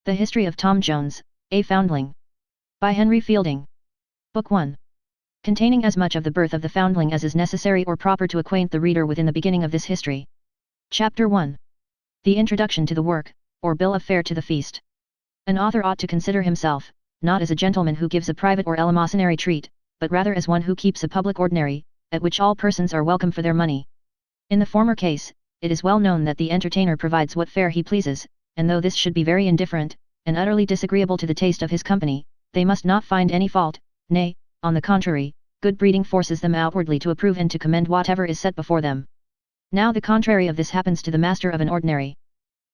The History of Tom Jones, a Foundling. By Henry Fielding. Book 1. Containing as much of the birth of the foundling as is necessary or proper to acquaint the reader within the beginning of this history. Chapter 1. The Introduction to the Work, or Bill of Fare to the Feast. An author ought to consider himself, not as a gentleman who gives a private or eleemosynary treat, but rather as one who keeps a public ordinary, at which all persons are welcome for their money. In the former case, it is well known that the entertainer provides what fare he pleases, and though this should be very indifferent, and utterly disagreeable to the taste of his company, they must not find any fault, nay, on the contrary, good breeding forces them outwardly to approve and to commend whatever is set before them. Now the contrary of this happens to the master of an ordinary.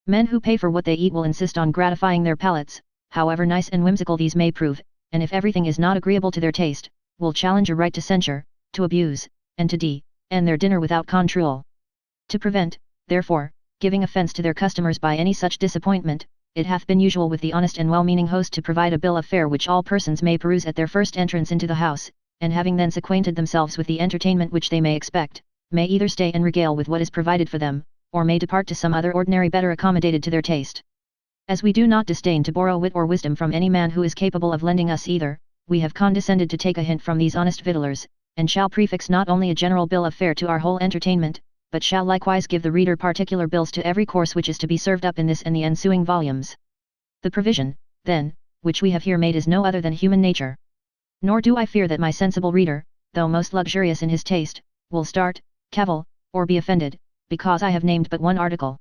Men who pay for what they eat will insist on gratifying their palates, however nice and whimsical these may prove, and if everything is not agreeable to their taste, will challenge a right to censure, to abuse, and to end their dinner without control. To prevent, therefore, giving offence to their customers by any such disappointment, it hath been usual with the honest and well-meaning host to provide a bill of fare which all persons may peruse at their first entrance into the house, and having thence acquainted themselves with the entertainment which they may expect, may either stay and regale with what is provided for them, or may depart to some other ordinary better accommodated to their taste. As we do not disdain to borrow wit or wisdom from any man who is capable of lending us either, we have condescended to take a hint from these honest victuallers, and shall prefix not only a general bill of fare to our whole entertainment, but shall likewise give the reader particular bills to every course which is to be served up in this and the ensuing volumes. The provision, then, which we have here made is no other than human nature. Nor do I fear that my sensible reader, though most luxurious in his taste, will start, cavil, or be offended, because I have named but one article.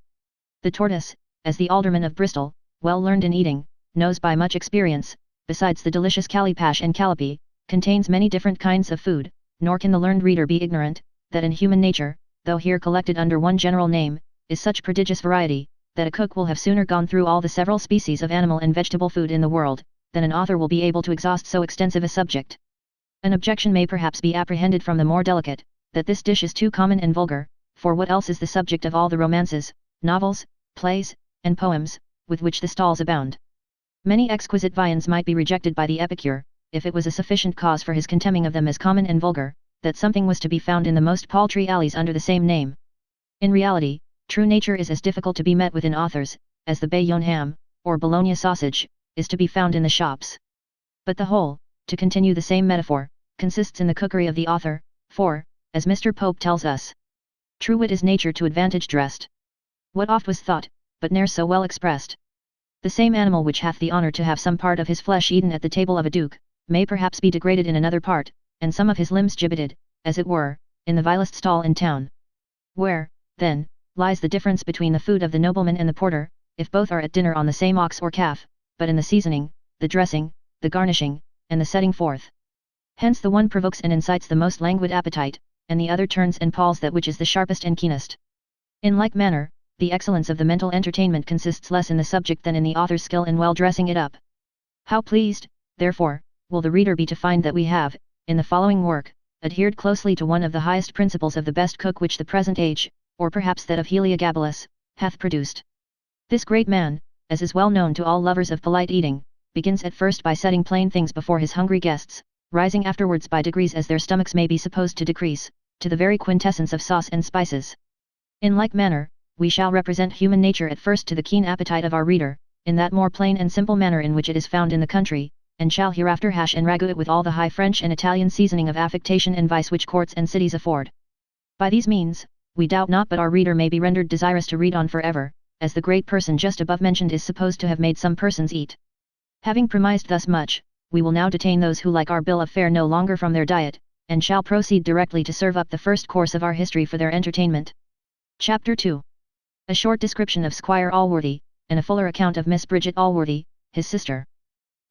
The tortoise, as the alderman of Bristol, well learned in eating, knows by much experience, besides the delicious calipash and callipee, contains many different kinds of food, nor can the learned reader be ignorant, that in human nature, though here collected under one general name, is such prodigious variety, that a cook will have sooner gone through all the several species of animal and vegetable food in the world, than an author will be able to exhaust so extensive a subject. An objection may perhaps be apprehended from the more delicate, that this dish is too common and vulgar, for what else is the subject of all the romances, novels, plays, and poems, with which the stalls abound? Many exquisite viands might be rejected by the epicure, if it was a sufficient cause for his contemning of them as common and vulgar, that something was to be found in the most paltry alleys under the same name. In reality, true nature is as difficult to be met with in authors, as the Bayonne ham, or Bologna sausage, is to be found in the shops. But the whole, to continue the same metaphor, consists in the cookery of the author, for, as Mr. Pope tells us, true wit is nature to advantage dressed. What oft was thought, but ne'er so well expressed. The same animal which hath the honour to have some part of his flesh eaten at the table of a duke, may perhaps be degraded in another part, and some of his limbs gibbeted, as it were, in the vilest stall in town. Where, then, lies the difference between the food of the nobleman and the porter, if both are at dinner on the same ox or calf, but in the seasoning, the dressing, the garnishing, and the setting forth. Hence the one provokes and incites the most languid appetite, and the other turns and palls that which is the sharpest and keenest. In like manner, the excellence of the mental entertainment consists less in the subject than in the author's skill in well dressing it up. How pleased, therefore, will the reader be to find that we have, in the following work, adhered closely to one of the highest principles of the best cook which the present age, or perhaps that of Heliogabalus, hath produced. This great man, as is well known to all lovers of polite eating, begins at first by setting plain things before his hungry guests, rising afterwards by degrees as their stomachs may be supposed to decrease, to the very quintessence of sauce and spices. In like manner, we shall represent human nature at first to the keen appetite of our reader, in that more plain and simple manner in which it is found in the country, and shall hereafter hash and ragout it with all the high French and Italian seasoning of affectation and vice which courts and cities afford. By these means, we doubt not but our reader may be rendered desirous to read on forever, as the great person just above mentioned is supposed to have made some persons eat. Having premised thus much, we will now detain those who like our bill of fare no longer from their diet, and shall proceed directly to serve up the first course of our history for their entertainment. Chapter 2. A short description of Squire Allworthy, and a fuller account of Miss Bridget Allworthy, his sister.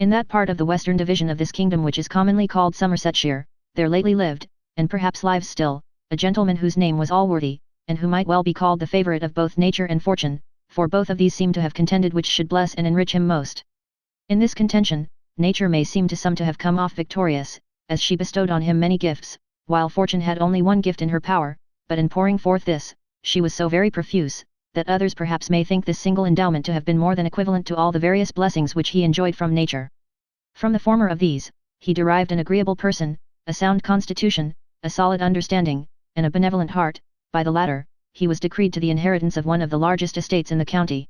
In that part of the western division of this kingdom which is commonly called Somersetshire, there lately lived, and perhaps lives still, a gentleman whose name was Allworthy, and who might well be called the favourite of both nature and fortune, for both of these seem to have contended which should bless and enrich him most. In this contention, nature may seem to some to have come off victorious, as she bestowed on him many gifts, while fortune had only one gift in her power, but in pouring forth this, she was so very profuse, that others perhaps may think this single endowment to have been more than equivalent to all the various blessings which he enjoyed from nature. From the former of these, he derived an agreeable person, a sound constitution, a solid understanding, and a benevolent heart. By the latter, he was decreed to the inheritance of one of the largest estates in the county.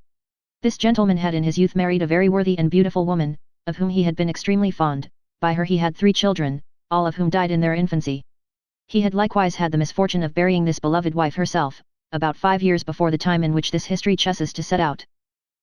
This gentleman had in his youth married a very worthy and beautiful woman, of whom he had been extremely fond. By her he had 3 children, all of whom died in their infancy. He had likewise had the misfortune of burying this beloved wife herself, about 5 years before the time in which this history chusses to set out.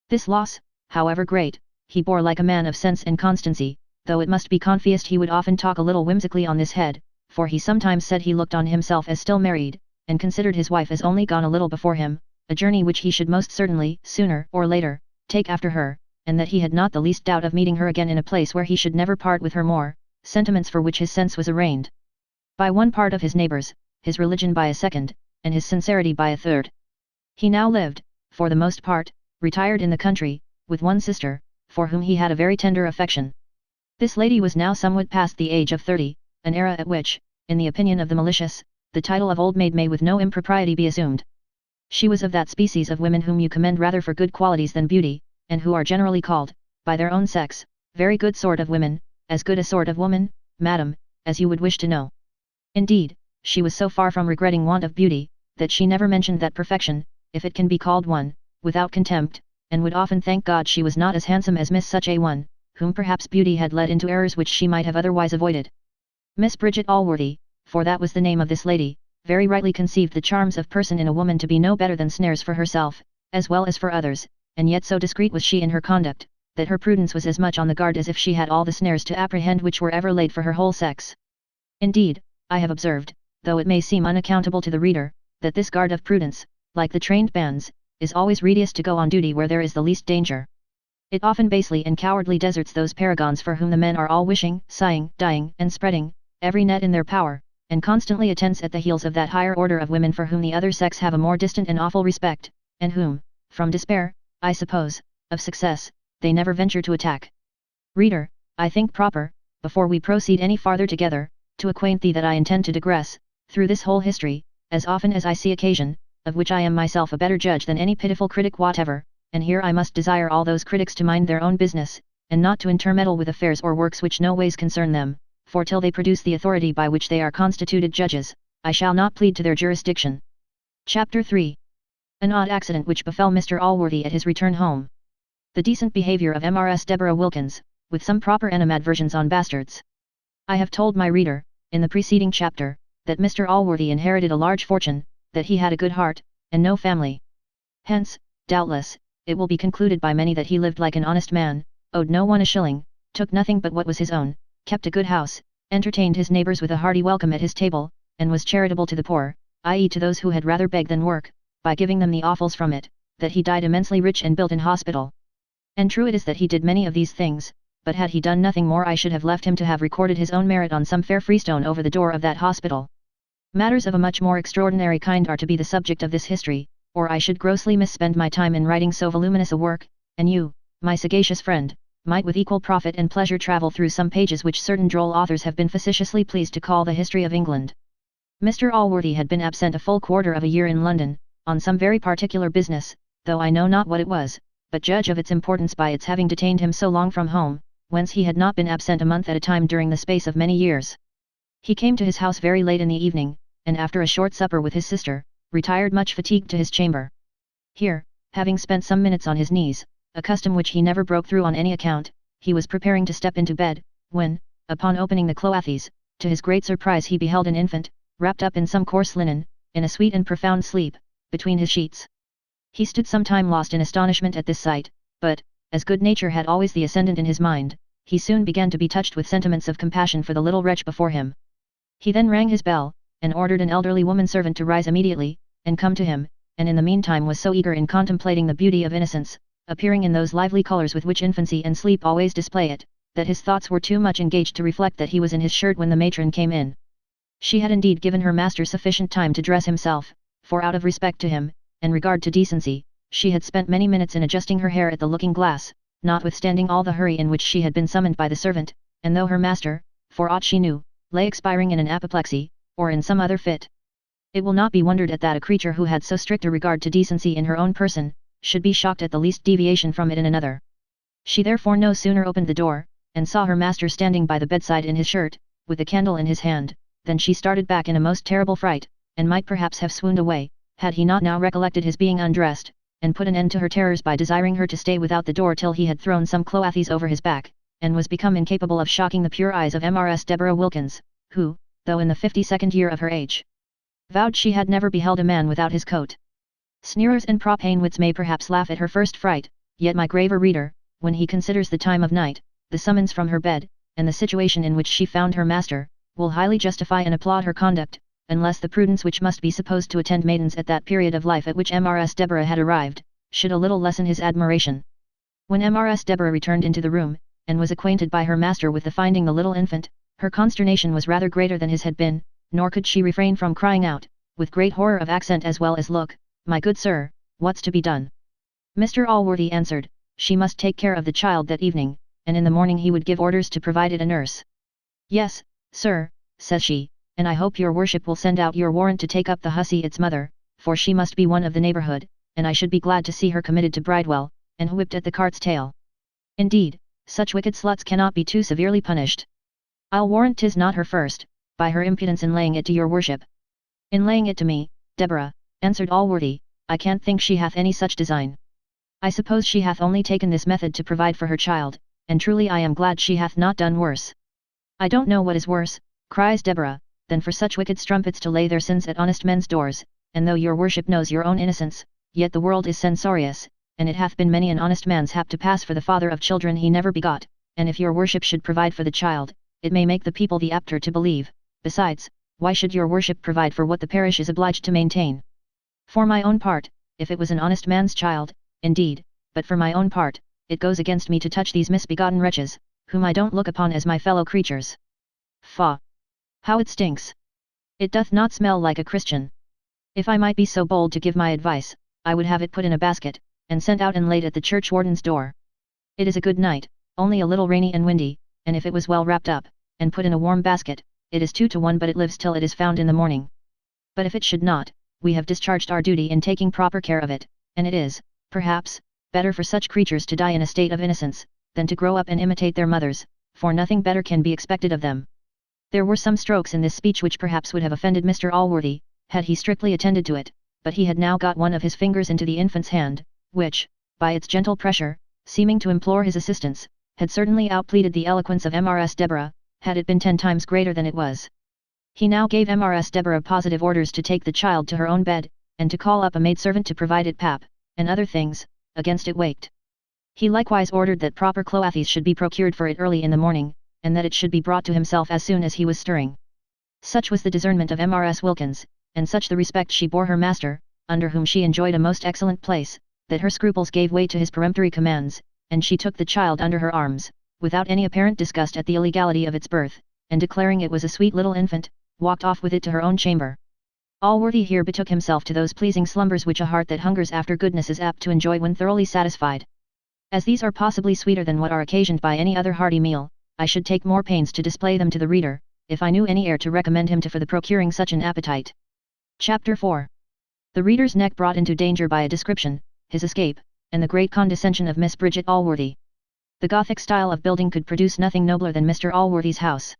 This loss, however great, he bore like a man of sense and constancy, though it must be confessed he would often talk a little whimsically on this head, for he sometimes said he looked on himself as still married, and considered his wife as only gone a little before him, a journey which he should most certainly, sooner or later, take after her, and that he had not the least doubt of meeting her again in a place where he should never part with her more, sentiments for which his sense was arraigned by one part of his neighbours, his religion by a second, and his sincerity by a third. He now lived, for the most part, retired in the country, with one sister, for whom he had a very tender affection. This lady was now somewhat past the age of 30, an era at which, in the opinion of the malicious, the title of old maid may with no impropriety be assumed. She was of that species of women whom you commend rather for good qualities than beauty, and who are generally called, by their own sex, very good sort of women, as good a sort of woman, madam, as you would wish to know. Indeed, she was so far from regretting want of beauty, that she never mentioned that perfection, if it can be called one, without contempt, and would often thank God she was not as handsome as Miss such a one, whom perhaps beauty had led into errors which she might have otherwise avoided. Miss Bridget Allworthy, for that was the name of this lady, very rightly conceived the charms of person in a woman to be no better than snares for herself, as well as for others, and yet so discreet was she in her conduct, that her prudence was as much on the guard as if she had all the snares to apprehend which were ever laid for her whole sex. Indeed, I have observed, though it may seem unaccountable to the reader, that this guard of prudence, like the trained bands, is always readiest to go on duty where there is the least danger. It often basely and cowardly deserts those paragons for whom the men are all wishing, sighing, dying, and spreading every net in their power, and constantly attends at the heels of that higher order of women for whom the other sex have a more distant and awful respect, and whom, from despair, I suppose, of success, they never venture to attack. Reader, I think proper, before we proceed any farther together, to acquaint thee that I intend to digress, through this whole history, as often as I see occasion, of which I am myself a better judge than any pitiful critic whatever, and here I must desire all those critics to mind their own business, and not to intermeddle with affairs or works which no ways concern them, for till they produce the authority by which they are constituted judges, I shall not plead to their jurisdiction. Chapter 3. An odd accident which befell Mr. Allworthy at his return home. The decent behaviour of Mrs. Deborah Wilkins, with some proper animadversions on bastards. I have told my reader, in the preceding chapter, that Mr. Allworthy inherited a large fortune, that he had a good heart, and no family. Hence, doubtless, it will be concluded by many that he lived like an honest man, owed no one a shilling, took nothing but what was his own, kept a good house, entertained his neighbours with a hearty welcome at his table, and was charitable to the poor, i.e. to those who had rather beg than work, by giving them the offals from it, that he died immensely rich and built an hospital. And true it is that he did many of these things, but had he done nothing more I should have left him to have recorded his own merit on some fair freestone over the door of that hospital. Matters of a much more extraordinary kind are to be the subject of this history, or I should grossly misspend my time in writing so voluminous a work, and you, my sagacious friend, might with equal profit and pleasure travel through some pages which certain droll authors have been facetiously pleased to call the History of England. Mr. Allworthy had been absent a full quarter of a year in London, on some very particular business, though I know not what it was, but judge of its importance by its having detained him so long from home, whence he had not been absent a month at a time during the space of many years. He came to his house very late in the evening, and after a short supper with his sister, retired much fatigued to his chamber. Here, having spent some minutes on his knees, a custom which he never broke through on any account, he was preparing to step into bed, when, upon opening the cloathes, to his great surprise he beheld an infant, wrapped up in some coarse linen, in a sweet and profound sleep, between his sheets. He stood some time lost in astonishment at this sight, but, as good nature had always the ascendant in his mind, he soon began to be touched with sentiments of compassion for the little wretch before him. He then rang his bell, and ordered an elderly woman servant to rise immediately, and come to him, and in the meantime was so eager in contemplating the beauty of innocence, appearing in those lively colours with which infancy and sleep always display it, that his thoughts were too much engaged to reflect that he was in his shirt when the matron came in. She had indeed given her master sufficient time to dress himself, for out of respect to him, and regard to decency, she had spent many minutes in adjusting her hair at the looking-glass, notwithstanding all the hurry in which she had been summoned by the servant, and though her master, for aught she knew, lay expiring in an apoplexy, or in some other fit. It will not be wondered at that a creature who had so strict a regard to decency in her own person, should be shocked at the least deviation from it in another. She therefore no sooner opened the door, and saw her master standing by the bedside in his shirt, with a candle in his hand, than she started back in a most terrible fright, and might perhaps have swooned away, had he not now recollected his being undressed, and put an end to her terrors by desiring her to stay without the door till he had thrown some cloathes over his back, and was become incapable of shocking the pure eyes of Mrs. Deborah Wilkins, who, though in the 52nd year of her age, vowed she had never beheld a man without his coat. Sneerers and propanewits may perhaps laugh at her first fright, yet my graver reader, when he considers the time of night, the summons from her bed, and the situation in which she found her master, will highly justify and applaud her conduct, unless the prudence which must be supposed to attend maidens at that period of life at which Mrs. Deborah had arrived, should a little lessen his admiration. When Mrs. Deborah returned into the room, and was acquainted by her master with the finding the little infant, her consternation was rather greater than his had been, nor could she refrain from crying out, with great horror of accent as well as look, "My good sir, what's to be done?" Mr. Allworthy answered, she must take care of the child that evening, and in the morning he would give orders to provide it a nurse. "Yes, sir," says she, "and I hope your worship will send out your warrant to take up the hussy its mother, for she must be one of the neighbourhood, and I should be glad to see her committed to Bridewell, and whipped at the cart's tail. Indeed, such wicked sluts cannot be too severely punished. I'll warrant 'tis not her first, by her impudence in laying it to your worship." "In laying it to me, Deborah," answered Allworthy, "I can't think she hath any such design. I suppose she hath only taken this method to provide for her child, and truly I am glad she hath not done worse." "I don't know what is worse," cries Deborah, "than for such wicked strumpets to lay their sins at honest men's doors, and though your worship knows your own innocence, yet the world is censorious, and it hath been many an honest man's hap to pass for the father of children he never begot, and if your worship should provide for the child, it may make the people the apter to believe. Besides, why should your worship provide for what the parish is obliged to maintain? For my own part, if it was an honest man's child, indeed, but for my own part, it goes against me to touch these misbegotten wretches, whom I don't look upon as my fellow creatures. Faugh! How it stinks! It doth not smell like a Christian. If I might be so bold to give my advice, I would have it put in a basket, and sent out and laid at the churchwarden's door. It is a good night, only a little rainy and windy, and if it was well wrapped up, and put in a warm basket, it is 2 to 1 but it lives till it is found in the morning. But if it should not, we have discharged our duty in taking proper care of it, and it is, perhaps, better for such creatures to die in a state of innocence, than to grow up and imitate their mothers, for nothing better can be expected of them." There were some strokes in this speech which perhaps would have offended Mr. Allworthy, had he strictly attended to it, but he had now got one of his fingers into the infant's hand, which, by its gentle pressure, seeming to implore his assistance, had certainly outpleaded the eloquence of Mrs. Deborah, had it been 10 times greater than it was. He now gave Mrs. Deborah positive orders to take the child to her own bed, and to call up a maidservant to provide it pap, and other things, against it waked. He likewise ordered that proper cloathes should be procured for it early in the morning, and that it should be brought to himself as soon as he was stirring. Such was the discernment of Mrs. Wilkins, and such the respect she bore her master, under whom she enjoyed a most excellent place, that her scruples gave way to his peremptory commands, and she took the child under her arms, without any apparent disgust at the illegality of its birth, and declaring it was a sweet little infant, walked off with it to her own chamber. Allworthy here betook himself to those pleasing slumbers which a heart that hungers after goodness is apt to enjoy when thoroughly satisfied. As these are possibly sweeter than what are occasioned by any other hearty meal, I should take more pains to display them to the reader, if I knew any heir to recommend him to for the procuring such an appetite. Chapter 4. The reader's neck brought into danger by a description, his escape, and the great condescension of Miss Bridget Allworthy. The Gothic style of building could produce nothing nobler than Mr. Allworthy's house.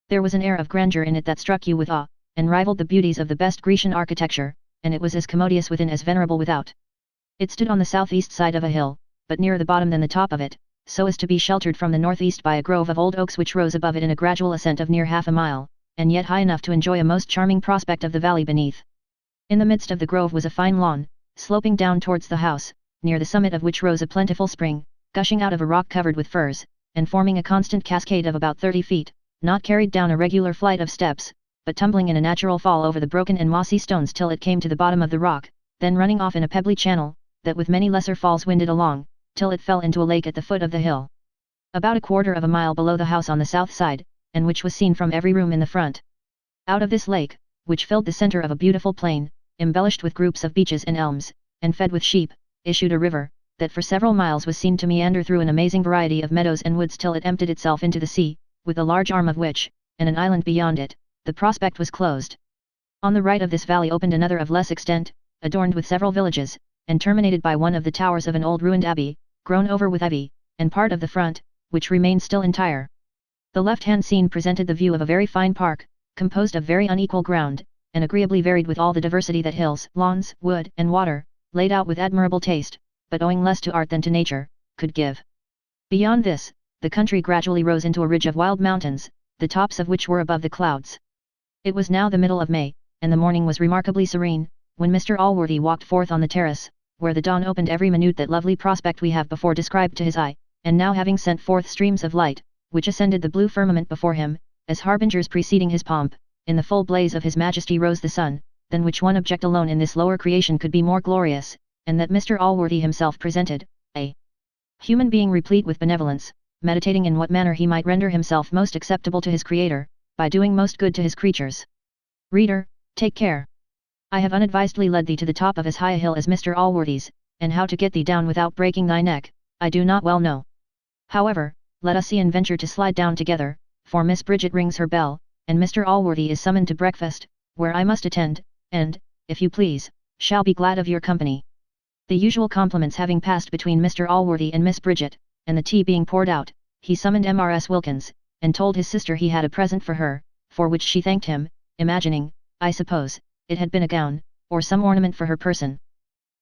There was an air of grandeur in it that struck you with awe, and rivaled the beauties of the best Grecian architecture, and it was as commodious within as venerable without. It stood on the southeast side of a hill, but nearer the bottom than the top of it, so as to be sheltered from the northeast by a grove of old oaks which rose above it in a gradual ascent of near half a mile, and yet high enough to enjoy a most charming prospect of the valley beneath. In the midst of the grove was a fine lawn, sloping down towards the house, near the summit of which rose a plentiful spring, gushing out of a rock covered with firs, and forming a constant cascade of about 30 feet, not carried down a regular flight of steps, but tumbling in a natural fall over the broken and mossy stones till it came to the bottom of the rock, then running off in a pebbly channel, that with many lesser falls winded along, till it fell into a lake at the foot of the hill. About a quarter of a mile below the house on the south side, and which was seen from every room in the front. Out of this lake, which filled the centre of a beautiful plain, embellished with groups of beeches and elms, and fed with sheep, issued a river, that for several miles was seen to meander through an amazing variety of meadows and woods till it emptied itself into the sea, with a large arm of which, and an island beyond it, the prospect was closed. On the right of this valley opened another of less extent, adorned with several villages, and terminated by one of the towers of an old ruined abbey, grown over with ivy, and part of the front, which remained still entire. The left-hand scene presented the view of a very fine park, composed of very unequal ground, and agreeably varied with all the diversity that hills, lawns, wood, and water, laid out with admirable taste, but owing less to art than to nature, could give. Beyond this, the country gradually rose into a ridge of wild mountains, the tops of which were above the clouds. It was now the middle of May, and the morning was remarkably serene, when Mr. Allworthy walked forth on the terrace, where the dawn opened every minute that lovely prospect we have before described to his eye, and now having sent forth streams of light, which ascended the blue firmament before him, as harbingers preceding his pomp, in the full blaze of his majesty rose the sun, than which one object alone in this lower creation could be more glorious, and that Mr. Allworthy himself presented, a human being replete with benevolence, meditating in what manner he might render himself most acceptable to his Creator, by doing most good to his creatures. Reader, take care. I have unadvisedly led thee to the top of as high a hill as Mr. Allworthy's, and how to get thee down without breaking thy neck, I do not well know. However, let us see and venture to slide down together, for Miss Bridget rings her bell, and Mr. Allworthy is summoned to breakfast, where I must attend, and, if you please, shall be glad of your company. The usual compliments having passed between Mr. Allworthy and Miss Bridget, and the tea being poured out, he summoned Mrs. Wilkins, and told his sister he had a present for her, for which she thanked him, imagining, I suppose, it had been a gown, or some ornament for her person.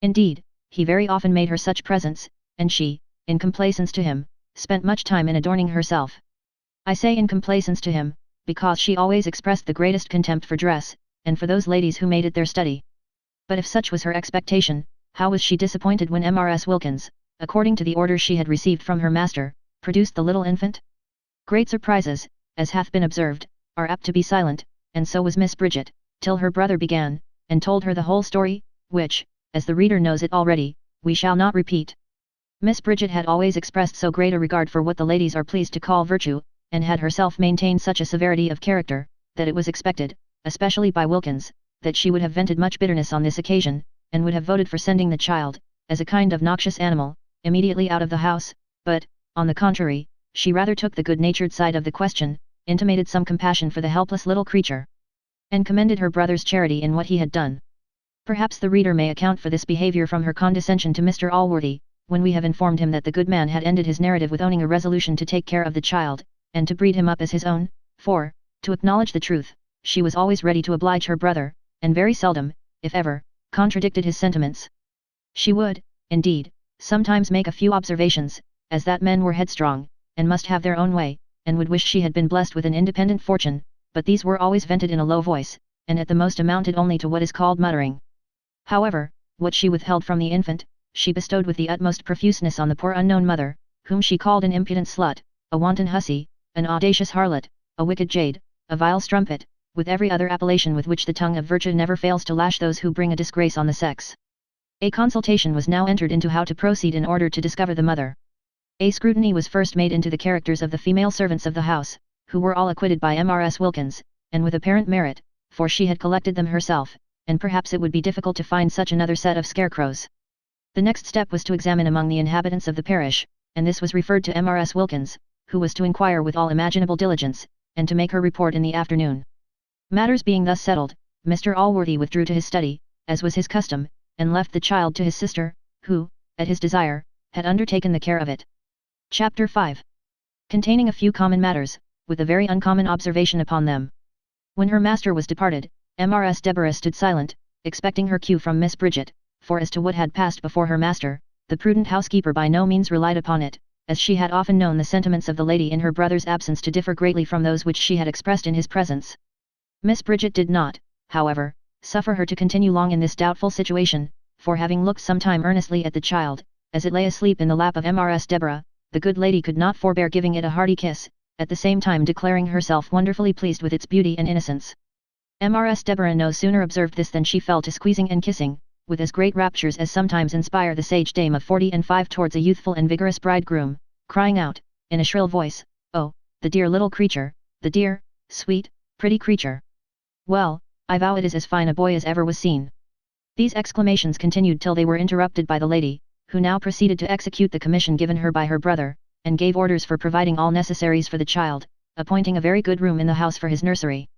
Indeed, he very often made her such presents, and she, in complaisance to him, spent much time in adorning herself. I say in complaisance to him, because she always expressed the greatest contempt for dress, and for those ladies who made it their study. But if such was her expectation, how was she disappointed when Mrs. Wilkins, according to the orders she had received from her master, produced the little infant? Great surprises, as hath been observed, are apt to be silent, and so was Miss Bridget, till her brother began, and told her the whole story, which, as the reader knows it already, we shall not repeat. Miss Bridget had always expressed so great a regard for what the ladies are pleased to call virtue, and had herself maintained such a severity of character, that it was expected, especially by Wilkins, that she would have vented much bitterness on this occasion, and would have voted for sending the child, as a kind of noxious animal, immediately out of the house, but, on the contrary, she rather took the good-natured side of the question, intimated some compassion for the helpless little creature, and commended her brother's charity in what he had done. Perhaps the reader may account for this behaviour from her condescension to Mr. Allworthy, when we have informed him that the good man had ended his narrative with owning a resolution to take care of the child, and to breed him up as his own, for, to acknowledge the truth, she was always ready to oblige her brother, and very seldom, if ever, contradicted his sentiments. She would, indeed, sometimes make a few observations, as that men were headstrong, and must have their own way, and would wish she had been blessed with an independent fortune, but these were always vented in a low voice, and at the most amounted only to what is called muttering. However, what she withheld from the infant, she bestowed with the utmost profuseness on the poor unknown mother, whom she called an impudent slut, a wanton hussy, an audacious harlot, a wicked jade, a vile strumpet, with every other appellation with which the tongue of virtue never fails to lash those who bring a disgrace on the sex. A consultation was now entered into how to proceed in order to discover the mother. A scrutiny was first made into the characters of the female servants of the house, who were all acquitted by Mrs. Wilkins, and with apparent merit, for she had collected them herself, and perhaps it would be difficult to find such another set of scarecrows. The next step was to examine among the inhabitants of the parish, and this was referred to Mrs. Wilkins, who was to inquire with all imaginable diligence, and to make her report in the afternoon. Matters being thus settled, Mr. Allworthy withdrew to his study, as was his custom, and left the child to his sister, who, at his desire, had undertaken the care of it. Chapter 5. Containing a few common matters, with a very uncommon observation upon them. When her master was departed, Mrs. Deborah stood silent, expecting her cue from Miss Bridget, for as to what had passed before her master, the prudent housekeeper by no means relied upon it, as she had often known the sentiments of the lady in her brother's absence to differ greatly from those which she had expressed in his presence. Miss Bridget did not, however, suffer her to continue long in this doubtful situation, for having looked some time earnestly at the child, as it lay asleep in the lap of Mrs. Deborah, the good lady could not forbear giving it a hearty kiss, at the same time declaring herself wonderfully pleased with its beauty and innocence. Mrs. Deborah no sooner observed this than she fell to squeezing and kissing, with as great raptures as sometimes inspire the sage dame of 45 towards a youthful and vigorous bridegroom, crying out, in a shrill voice, "Oh, the dear little creature, the dear, sweet, pretty creature! Well, I vow it is as fine a boy as ever was seen." These exclamations continued till they were interrupted by the lady, who now proceeded to execute the commission given her by her brother, and gave orders for providing all necessaries for the child, appointing a very good room in the house for his nursery.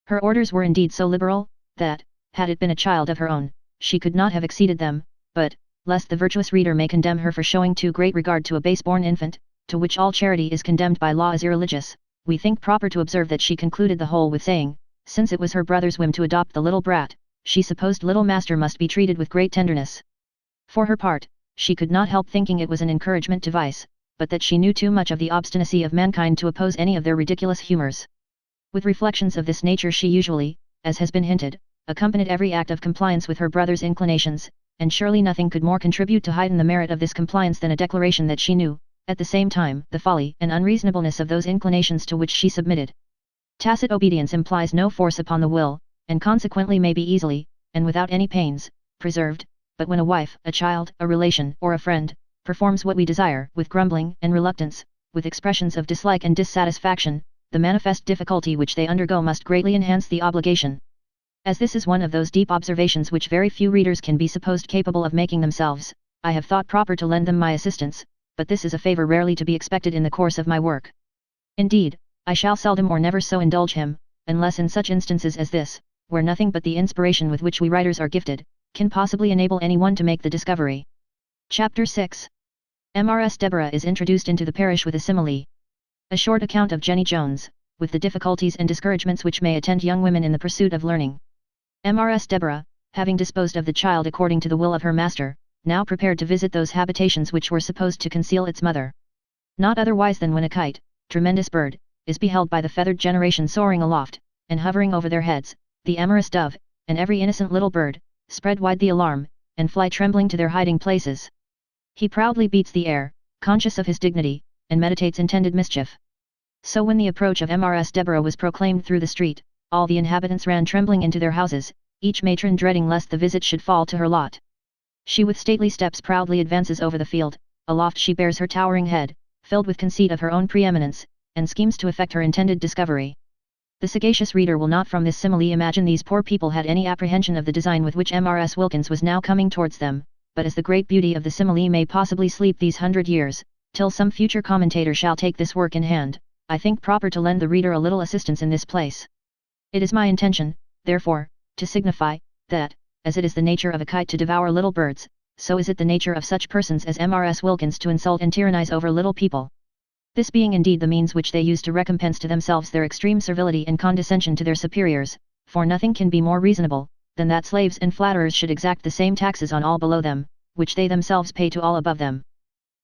Her orders were indeed so liberal, that, had it been a child of her own, she could not have exceeded them, but, lest the virtuous reader may condemn her for showing too great regard to a base-born infant, to which all charity is condemned by law as irreligious, we think proper to observe that she concluded the whole with saying, since it was her brother's whim to adopt the little brat, she supposed little master must be treated with great tenderness. For her part, she could not help thinking it was an encouragement to vice, but that she knew too much of the obstinacy of mankind to oppose any of their ridiculous humours. With reflections of this nature she usually, as has been hinted, accompanied every act of compliance with her brother's inclinations, and surely nothing could more contribute to heighten the merit of this compliance than a declaration that she knew, at the same time, the folly and unreasonableness of those inclinations to which she submitted. Tacit obedience implies no force upon the will, and consequently may be easily, and without any pains, preserved, but when a wife, a child, a relation, or a friend, performs what we desire, with grumbling and reluctance, with expressions of dislike and dissatisfaction, the manifest difficulty which they undergo must greatly enhance the obligation. As this is one of those deep observations which very few readers can be supposed capable of making themselves, I have thought proper to lend them my assistance, but this is a favour rarely to be expected in the course of my work. Indeed, I shall seldom or never so indulge him, unless in such instances as this, where nothing but the inspiration with which we writers are gifted, can possibly enable anyone to make the discovery. Chapter 6. Mrs. Deborah is introduced into the parish with a simile. A short account of Jenny Jones, with the difficulties and discouragements which may attend young women in the pursuit of learning. Mrs. Deborah, having disposed of the child according to the will of her master, now prepared to visit those habitations which were supposed to conceal its mother. Not otherwise than when a kite, tremendous bird, is beheld by the feathered generation soaring aloft, and hovering over their heads, the amorous dove, and every innocent little bird, spread wide the alarm, and fly trembling to their hiding places. He proudly beats the air, conscious of his dignity, and meditates intended mischief. So when the approach of Mrs. Deborah was proclaimed through the street, all the inhabitants ran trembling into their houses, each matron dreading lest the visit should fall to her lot. She with stately steps proudly advances over the field, aloft she bears her towering head, filled with conceit of her own preeminence, and schemes to effect her intended discovery. The sagacious reader will not from this simile imagine these poor people had any apprehension of the design with which Mrs. Wilkins was now coming towards them, but as the great beauty of the simile may possibly sleep these 100 years, till some future commentator shall take this work in hand, I think proper to lend the reader a little assistance in this place. It is my intention, therefore, to signify, that, as it is the nature of a kite to devour little birds, so is it the nature of such persons as Mrs. Wilkins to insult and tyrannize over little people. This being indeed the means which they use to recompense to themselves their extreme servility and condescension to their superiors, for nothing can be more reasonable, than that slaves and flatterers should exact the same taxes on all below them, which they themselves pay to all above them.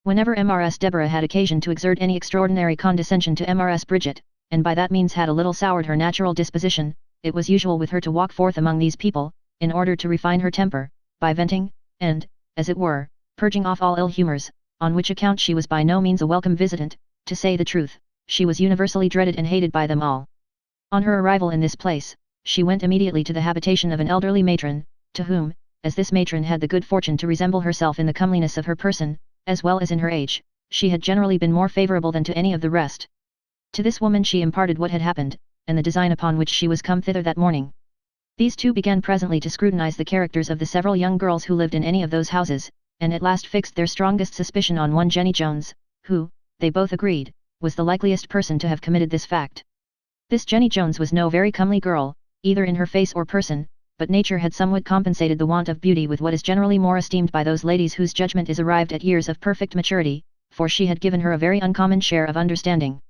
Whenever Mrs. Deborah had occasion to exert any extraordinary condescension to Mrs. Bridget, and by that means had a little soured her natural disposition, it was usual with her to walk forth among these people, in order to refine her temper, by venting, and, as it were, purging off all ill humours, on which account she was by no means a welcome visitant. To say the truth, she was universally dreaded and hated by them all. On her arrival in this place, she went immediately to the habitation of an elderly matron, to whom, as this matron had the good fortune to resemble herself in the comeliness of her person, as well as in her age, she had generally been more favourable than to any of the rest. To this woman she imparted what had happened, and the design upon which she was come thither that morning. These two began presently to scrutinize the characters of the several young girls who lived in any of those houses, and at last fixed their strongest suspicion on one Jenny Jones, who, they both agreed, was the likeliest person to have committed this fact. This Jenny Jones was no very comely girl, either in her face or person, but nature had somewhat compensated the want of beauty with what is generally more esteemed by those ladies whose judgment is arrived at years of perfect maturity, for she had given her a very uncommon share of understanding.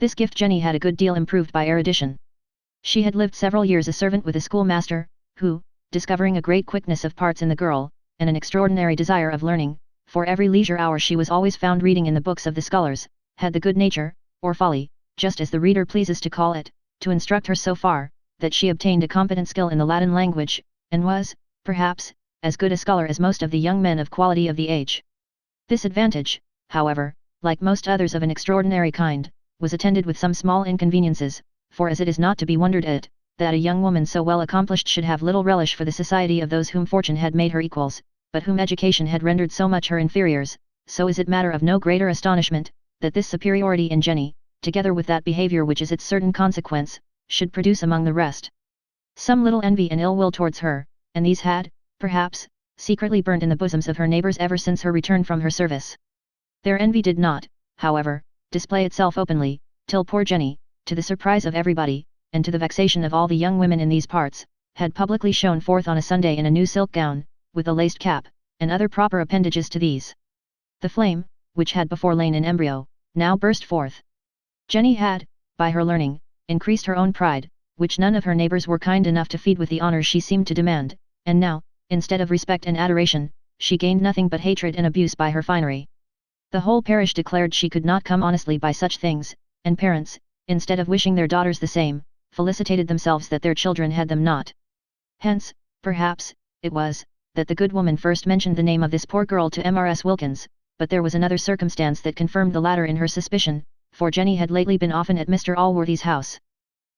This gift Jenny had a good deal improved by erudition. She had lived several years a servant with a schoolmaster, who, discovering a great quickness of parts in the girl, and an extraordinary desire of learning, for every leisure hour she was always found reading in the books of the scholars, had the good nature, or folly, just as the reader pleases to call it, to instruct her so far, that she obtained a competent skill in the Latin language, and was, perhaps, as good a scholar as most of the young men of quality of the age. This advantage, however, like most others of an extraordinary kind, was attended with some small inconveniences, for as it is not to be wondered at, that a young woman so well accomplished should have little relish for the society of those whom fortune had made her equals, but whom education had rendered so much her inferiors, so is it matter of no greater astonishment, that this superiority in Jenny, together with that behaviour which is its certain consequence, should produce among the rest some little envy and ill will towards her, and these had, perhaps, secretly burnt in the bosoms of her neighbours ever since her return from her service. Their envy did not, however, display itself openly, till poor Jenny, to the surprise of everybody, and to the vexation of all the young women in these parts, had publicly shone forth on a Sunday in a new silk gown, with a laced cap, and other proper appendages to these. The flame, which had before lain in embryo, now burst forth. Jenny had, by her learning, increased her own pride, which none of her neighbours were kind enough to feed with the honours she seemed to demand, and now, instead of respect and adoration, she gained nothing but hatred and abuse by her finery. The whole parish declared she could not come honestly by such things, and parents, instead of wishing their daughters the same, felicitated themselves that their children had them not. Hence, perhaps, it was, that the good woman first mentioned the name of this poor girl to Mrs. Wilkins, but there was another circumstance that confirmed the latter in her suspicion, for Jenny had lately been often at Mr. Allworthy's house.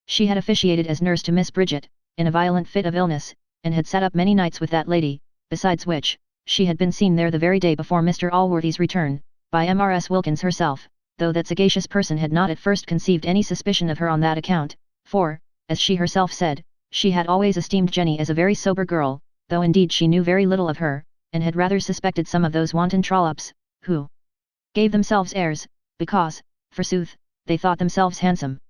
She had officiated as nurse to Miss Bridget, in a violent fit of illness, and had sat up many nights with that lady, besides which, she had been seen there the very day before Mr. Allworthy's return, by Mrs. Wilkins herself, though that sagacious person had not at first conceived any suspicion of her on that account, for, as she herself said, she had always esteemed Jenny as a very sober girl, though indeed she knew very little of her, and had rather suspected some of those wanton trollops, who gave themselves airs, because, forsooth, they thought themselves handsome.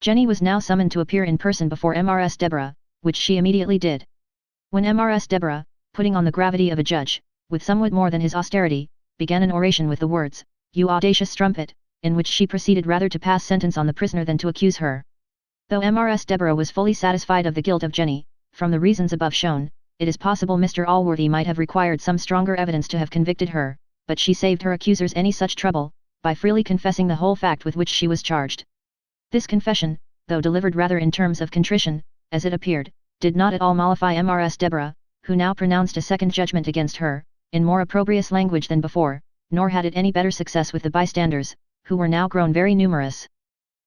Jenny was now summoned to appear in person before Mrs. Deborah, which she immediately did. When Mrs. Deborah, putting on the gravity of a judge, with somewhat more than his austerity, began an oration with the words, "You audacious strumpet," in which she proceeded rather to pass sentence on the prisoner than to accuse her. Though Mrs. Deborah was fully satisfied of the guilt of Jenny, from the reasons above shown, it is possible Mr. Allworthy might have required some stronger evidence to have convicted her, but she saved her accusers any such trouble, by freely confessing the whole fact with which she was charged. This confession, though delivered rather in terms of contrition, as it appeared, did not at all mollify Mrs. Deborah, who now pronounced a second judgment against her, in more opprobrious language than before, nor had it any better success with the bystanders, who were now grown very numerous.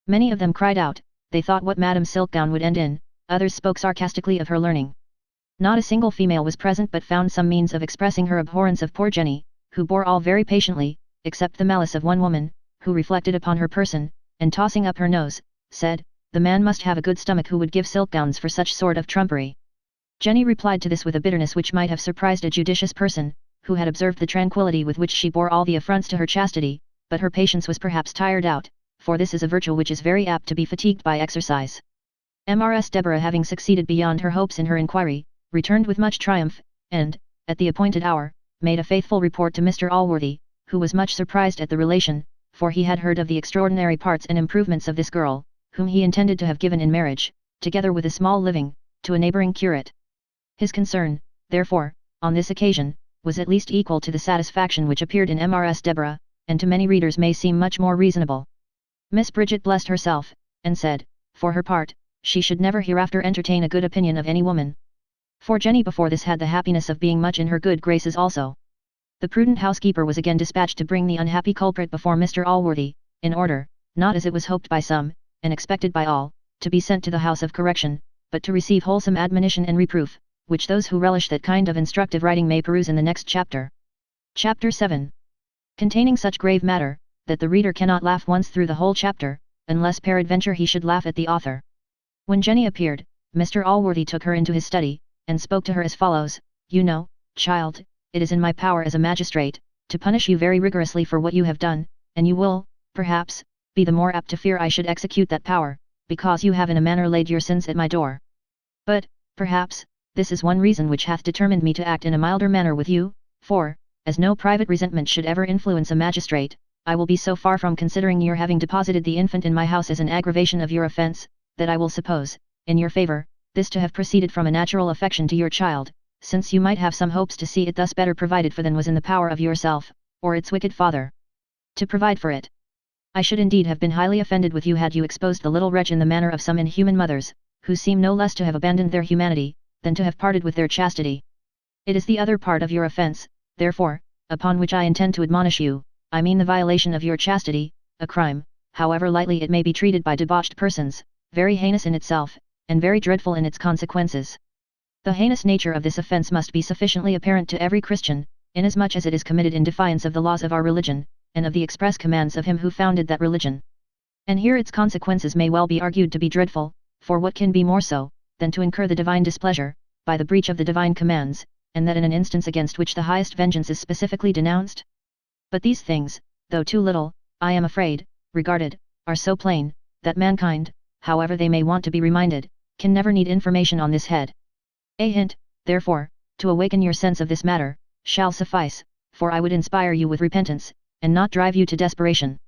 Many of them cried out, they thought what Madame Silkgown would end in, others spoke sarcastically of her learning. Not a single female was present but found some means of expressing her abhorrence of poor Jenny, who bore all very patiently, except the malice of one woman, who reflected upon her person, and tossing up her nose, said, the man must have a good stomach who would give silk-gowns for such sort of trumpery. Jenny replied to this with a bitterness which might have surprised a judicious person, who had observed the tranquillity with which she bore all the affronts to her chastity, but her patience was perhaps tired out, for this is a virtue which is very apt to be fatigued by exercise. Mrs. Deborah, having succeeded beyond her hopes in her inquiry, returned with much triumph, and, at the appointed hour, made a faithful report to Mr. Allworthy, who was much surprised at the relation, for he had heard of the extraordinary parts and improvements of this girl, whom he intended to have given in marriage, together with a small living, to a neighbouring curate. His concern, therefore, on this occasion, was at least equal to the satisfaction which appeared in Mrs. Deborah, and to many readers may seem much more reasonable. Miss Bridget blessed herself, and said, for her part, she should never hereafter entertain a good opinion of any woman. For Jenny before this had the happiness of being much in her good graces also. The prudent housekeeper was again dispatched to bring the unhappy culprit before Mr. Allworthy, in order, not as it was hoped by some, and expected by all, to be sent to the house of correction, but to receive wholesome admonition and reproof, which those who relish that kind of instructive writing may peruse in the next chapter. Chapter 7. Containing such grave matter, that the reader cannot laugh once through the whole chapter, unless peradventure he should laugh at the author. When Jenny appeared, Mr. Allworthy took her into his study, and spoke to her as follows, you know, child, it is in my power as a magistrate, to punish you very rigorously for what you have done, and you will, perhaps, be the more apt to fear I should execute that power, because you have in a manner laid your sins at my door. But, perhaps, this is one reason which hath determined me to act in a milder manner with you, for, as no private resentment should ever influence a magistrate, I will be so far from considering your having deposited the infant in my house as an aggravation of your offence, that I will suppose, in your favour, this to have proceeded from a natural affection to your child, since you might have some hopes to see it thus better provided for than was in the power of yourself, or its wicked father, to provide for it. I should indeed have been highly offended with you had you exposed the little wretch in the manner of some inhuman mothers, who seem no less to have abandoned their humanity, than to have parted with their chastity. It is the other part of your offence, therefore, upon which I intend to admonish you, I mean the violation of your chastity, a crime, however lightly it may be treated by debauched persons, very heinous in itself, and very dreadful in its consequences. The heinous nature of this offence must be sufficiently apparent to every Christian, inasmuch as it is committed in defiance of the laws of our religion, and of the express commands of him who founded that religion. And here its consequences may well be argued to be dreadful, for what can be more so, than to incur the divine displeasure, by the breach of the divine commands, and that in an instance against which the highest vengeance is specifically denounced? But these things, though too little, I am afraid, regarded, are so plain, that mankind, however they may want to be reminded, can never need information on this head. A hint, therefore, to awaken your sense of this matter, shall suffice, for I would inspire you with repentance, and not drive you to desperation.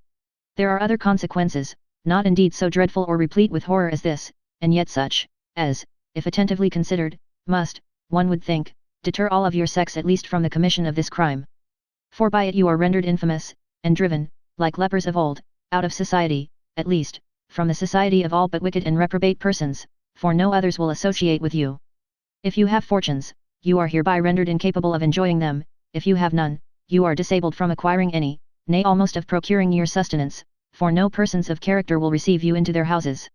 There are other consequences, not indeed so dreadful or replete with horror as this, and yet such, as, if attentively considered, must, one would think, deter all of your sex at least from the commission of this crime. For by it you are rendered infamous, and driven, like lepers of old, out of society, at least, from the society of all but wicked and reprobate persons, for no others will associate with you. If you have fortunes, you are hereby rendered incapable of enjoying them, if you have none, you are disabled from acquiring any, nay almost of procuring your sustenance, for no persons of character will receive you into their houses.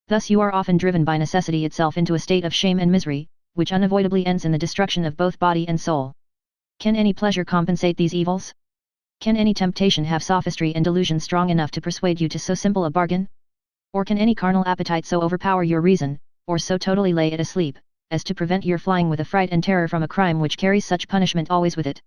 Thus you are often driven by necessity itself into a state of shame and misery, which unavoidably ends in the destruction of both body and soul. Can any pleasure compensate these evils? Can any temptation have sophistry and delusion strong enough to persuade you to so simple a bargain? Or can any carnal appetite so overpower your reason, or so totally lay it asleep, as to prevent your flying with affright and terror from a crime which carries such punishment always with it?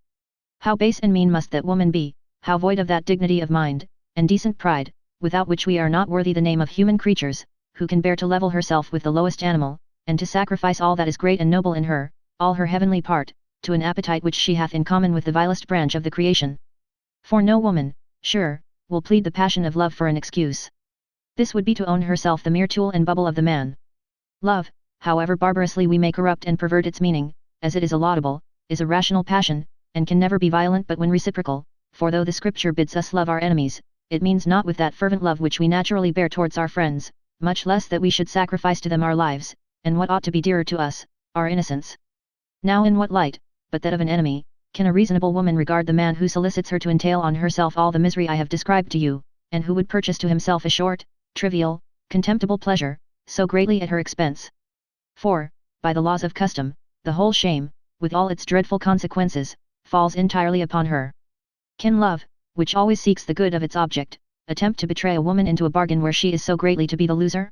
How base and mean must that woman be, how void of that dignity of mind, and decent pride, without which we are not worthy the name of human creatures, who can bear to level herself with the lowest animal, and to sacrifice all that is great and noble in her, all her heavenly part, to an appetite which she hath in common with the vilest branch of the creation. For no woman, sure, will plead the passion of love for an excuse. This would be to own herself the mere tool and bubble of the man. Love, however barbarously we may corrupt and pervert its meaning, as it is a laudable, is a rational passion, and can never be violent but when reciprocal, for though the scripture bids us love our enemies, it means not with that fervent love which we naturally bear towards our friends, much less that we should sacrifice to them our lives, and what ought to be dearer to us, our innocence. Now in what light, but that of an enemy, can a reasonable woman regard the man who solicits her to entail on herself all the misery I have described to you, and who would purchase to himself a short, trivial, contemptible pleasure, so greatly at her expense? For, by the laws of custom, the whole shame, with all its dreadful consequences, falls entirely upon her. Can love, which always seeks the good of its object, attempt to betray a woman into a bargain where she is so greatly to be the loser?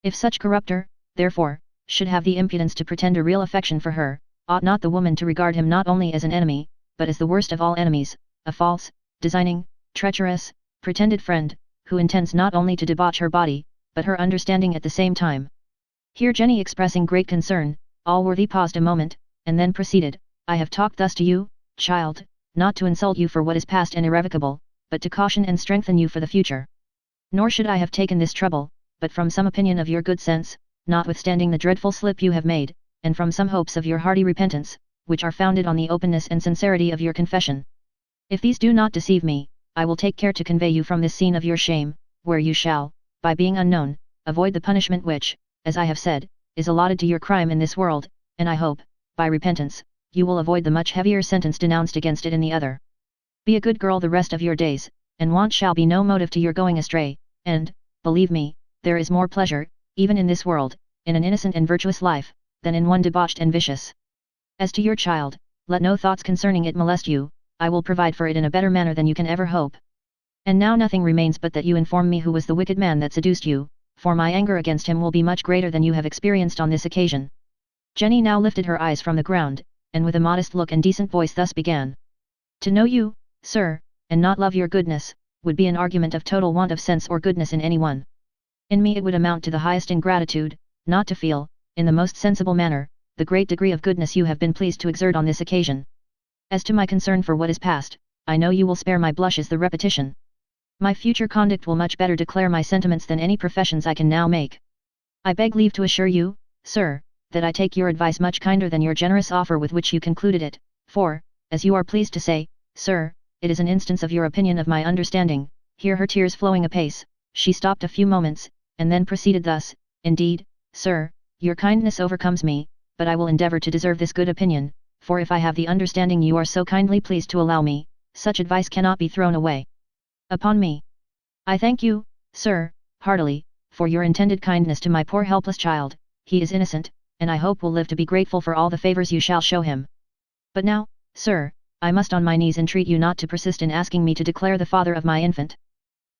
If such corrupter, therefore, should have the impudence to pretend a real affection for her, ought not the woman to regard him not only as an enemy, but as the worst of all enemies, a false, designing, treacherous, pretended friend, who intends not only to debauch her body, but her understanding at the same time? Here Jenny, expressing great concern, Allworthy paused a moment, and then proceeded, I have talked thus to you, child, not to insult you for what is past and irrevocable, but to caution and strengthen you for the future. Nor should I have taken this trouble, but from some opinion of your good sense, notwithstanding the dreadful slip you have made, and from some hopes of your hearty repentance, which are founded on the openness and sincerity of your confession. If these do not deceive me, I will take care to convey you from this scene of your shame, where you shall, by being unknown, avoid the punishment which, as I have said, is allotted to your crime in this world, and I hope, by repentance, you will avoid the much heavier sentence denounced against it in the other. Be a good girl the rest of your days, and want shall be no motive to your going astray, and, believe me, there is more pleasure, even in this world, in an innocent and virtuous life, than in one debauched and vicious. As to your child, let no thoughts concerning it molest you, I will provide for it in a better manner than you can ever hope. And now nothing remains but that you inform me who was the wicked man that seduced you, for my anger against him will be much greater than you have experienced on this occasion. Jenny now lifted her eyes from the ground, and with a modest look and decent voice thus began. To know you, sir, and not love your goodness, would be an argument of total want of sense or goodness in any one. In me it would amount to the highest ingratitude, not to feel, in the most sensible manner, the great degree of goodness you have been pleased to exert on this occasion. As to my concern for what is past, I know you will spare my blushes the repetition. My future conduct will much better declare my sentiments than any professions I can now make. I beg leave to assure you, sir, that I take your advice much kinder than your generous offer with which you concluded it, for, as you are pleased to say, sir, it is an instance of your opinion of my understanding. Here her tears flowing apace, she stopped a few moments, and then proceeded thus, indeed, sir, your kindness overcomes me, but I will endeavour to deserve this good opinion, for if I have the understanding you are so kindly pleased to allow me, such advice cannot be thrown away upon me. I thank you, sir, heartily, for your intended kindness to my poor helpless child. He is innocent, and I hope will live to be grateful for all the favours you shall show him. But now, sir, I must on my knees entreat you not to persist in asking me to declare the father of my infant.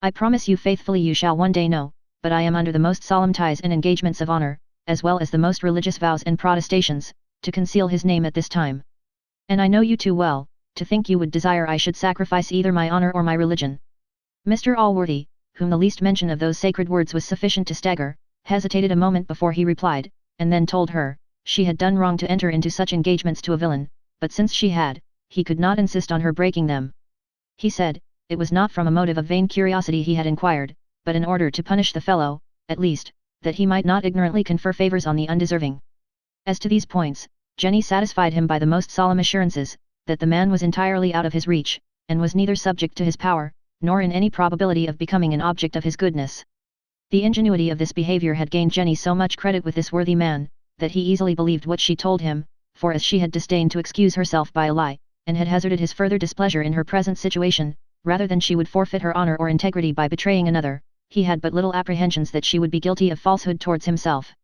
I promise you faithfully you shall one day know, but I am under the most solemn ties and engagements of honour, as well as the most religious vows and protestations, to conceal his name at this time. And I know you too well, to think you would desire I should sacrifice either my honour or my religion. Mr. Allworthy, whom the least mention of those sacred words was sufficient to stagger, hesitated a moment before he replied, and then told her, she had done wrong to enter into such engagements to a villain, but since she had, he could not insist on her breaking them. He said, it was not from a motive of vain curiosity he had inquired, but in order to punish the fellow, at least, that he might not ignorantly confer favours on the undeserving. As to these points, Jenny satisfied him by the most solemn assurances, that the man was entirely out of his reach, and was neither subject to his power, nor in any probability of becoming an object of his goodness. The ingenuity of this behavior had gained Jenny so much credit with this worthy man, that he easily believed what she told him, for as she had disdained to excuse herself by a lie, and had hazarded his further displeasure in her present situation, rather than she would forfeit her honor or integrity by betraying another, he had but little apprehensions that she would be guilty of falsehood towards himself.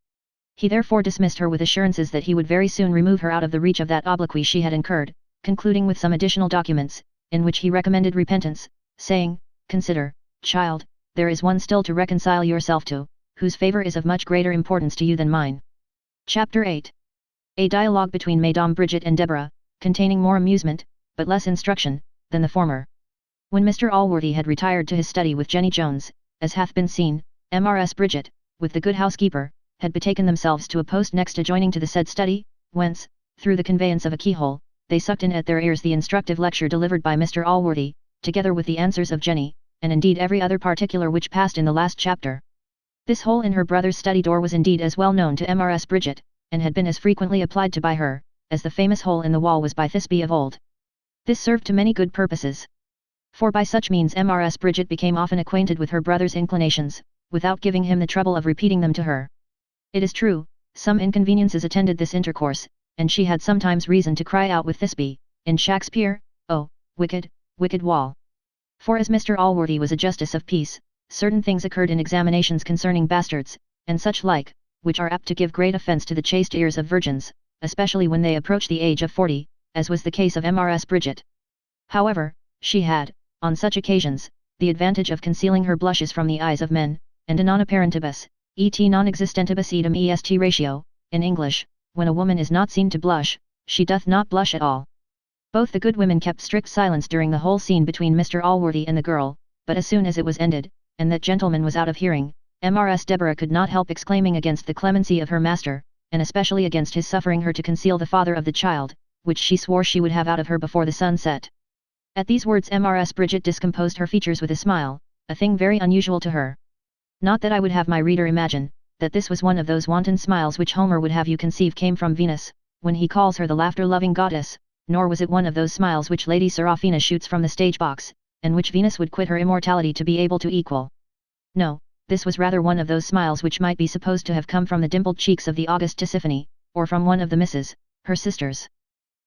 He therefore dismissed her with assurances that he would very soon remove her out of the reach of that obloquy she had incurred, concluding with some additional documents, in which he recommended repentance, saying, "Consider, child, there is one still to reconcile yourself to, whose favor is of much greater importance to you than mine." Chapter 8. A dialogue between Madame Bridget and Deborah, containing more amusement, but less instruction, than the former. When Mr. Allworthy had retired to his study with Jenny Jones, as hath been seen, Mrs. Bridget, with the good housekeeper, had betaken themselves to a post next adjoining to the said study, whence, through the conveyance of a keyhole, they sucked in at their ears the instructive lecture delivered by Mr. Allworthy, together with the answers of Jenny, and indeed every other particular which passed in the last chapter. This hole in her brother's study door was indeed as well known to Mrs. Bridget, and had been as frequently applied to by her, as the famous hole in the wall was by Thisbe of old. This served to many good purposes. For by such means Mrs. Bridget became often acquainted with her brother's inclinations, without giving him the trouble of repeating them to her. It is true, some inconveniences attended this intercourse, and she had sometimes reason to cry out with Thisbe, in Shakespeare, "Oh, wicked, wicked wall!" For as Mr. Allworthy was a justice of peace, certain things occurred in examinations concerning bastards, and such like, which are apt to give great offence to the chaste ears of virgins, especially when they approach the age of 40, as was the case of Mrs. Bridget. However, she had, on such occasions, the advantage of concealing her blushes from the eyes of men, and a non apparentibus, et non existentibus idem est ratio, in English, when a woman is not seen to blush, she doth not blush at all. Both the good women kept strict silence during the whole scene between Mr. Allworthy and the girl, but as soon as it was ended, and that gentleman was out of hearing, Mrs. Deborah could not help exclaiming against the clemency of her master, and especially against his suffering her to conceal the father of the child, which she swore she would have out of her before the sun set. At these words Mrs. Bridget discomposed her features with a smile, a thing very unusual to her. Not that I would have my reader imagine, that this was one of those wanton smiles which Homer would have you conceive came from Venus, when he calls her the laughter-loving goddess, nor was it one of those smiles which Lady Seraphina shoots from the stage box, and which Venus would quit her immortality to be able to equal. No, this was rather one of those smiles which might be supposed to have come from the dimpled cheeks of the august Tisiphone, or from one of the Misses, her sisters.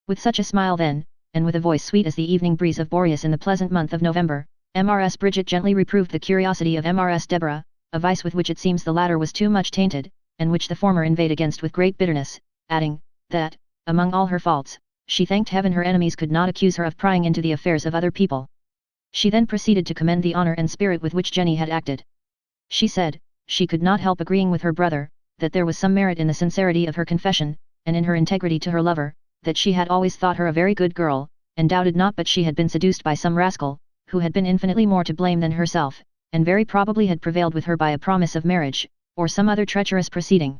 With such a smile then, and with a voice sweet as the evening breeze of Boreas in the pleasant month of November, Mrs. Bridget gently reproved the curiosity of Mrs. Deborah, a vice with which it seems the latter was too much tainted, and which the former inveighed against with great bitterness, adding, that, among all her faults, she thanked heaven her enemies could not accuse her of prying into the affairs of other people. She then proceeded to commend the honour and spirit with which Jenny had acted. She said, she could not help agreeing with her brother, that there was some merit in the sincerity of her confession, and in her integrity to her lover, that she had always thought her a very good girl, and doubted not but she had been seduced by some rascal, who had been infinitely more to blame than herself, and very probably had prevailed with her by a promise of marriage, or some other treacherous proceeding.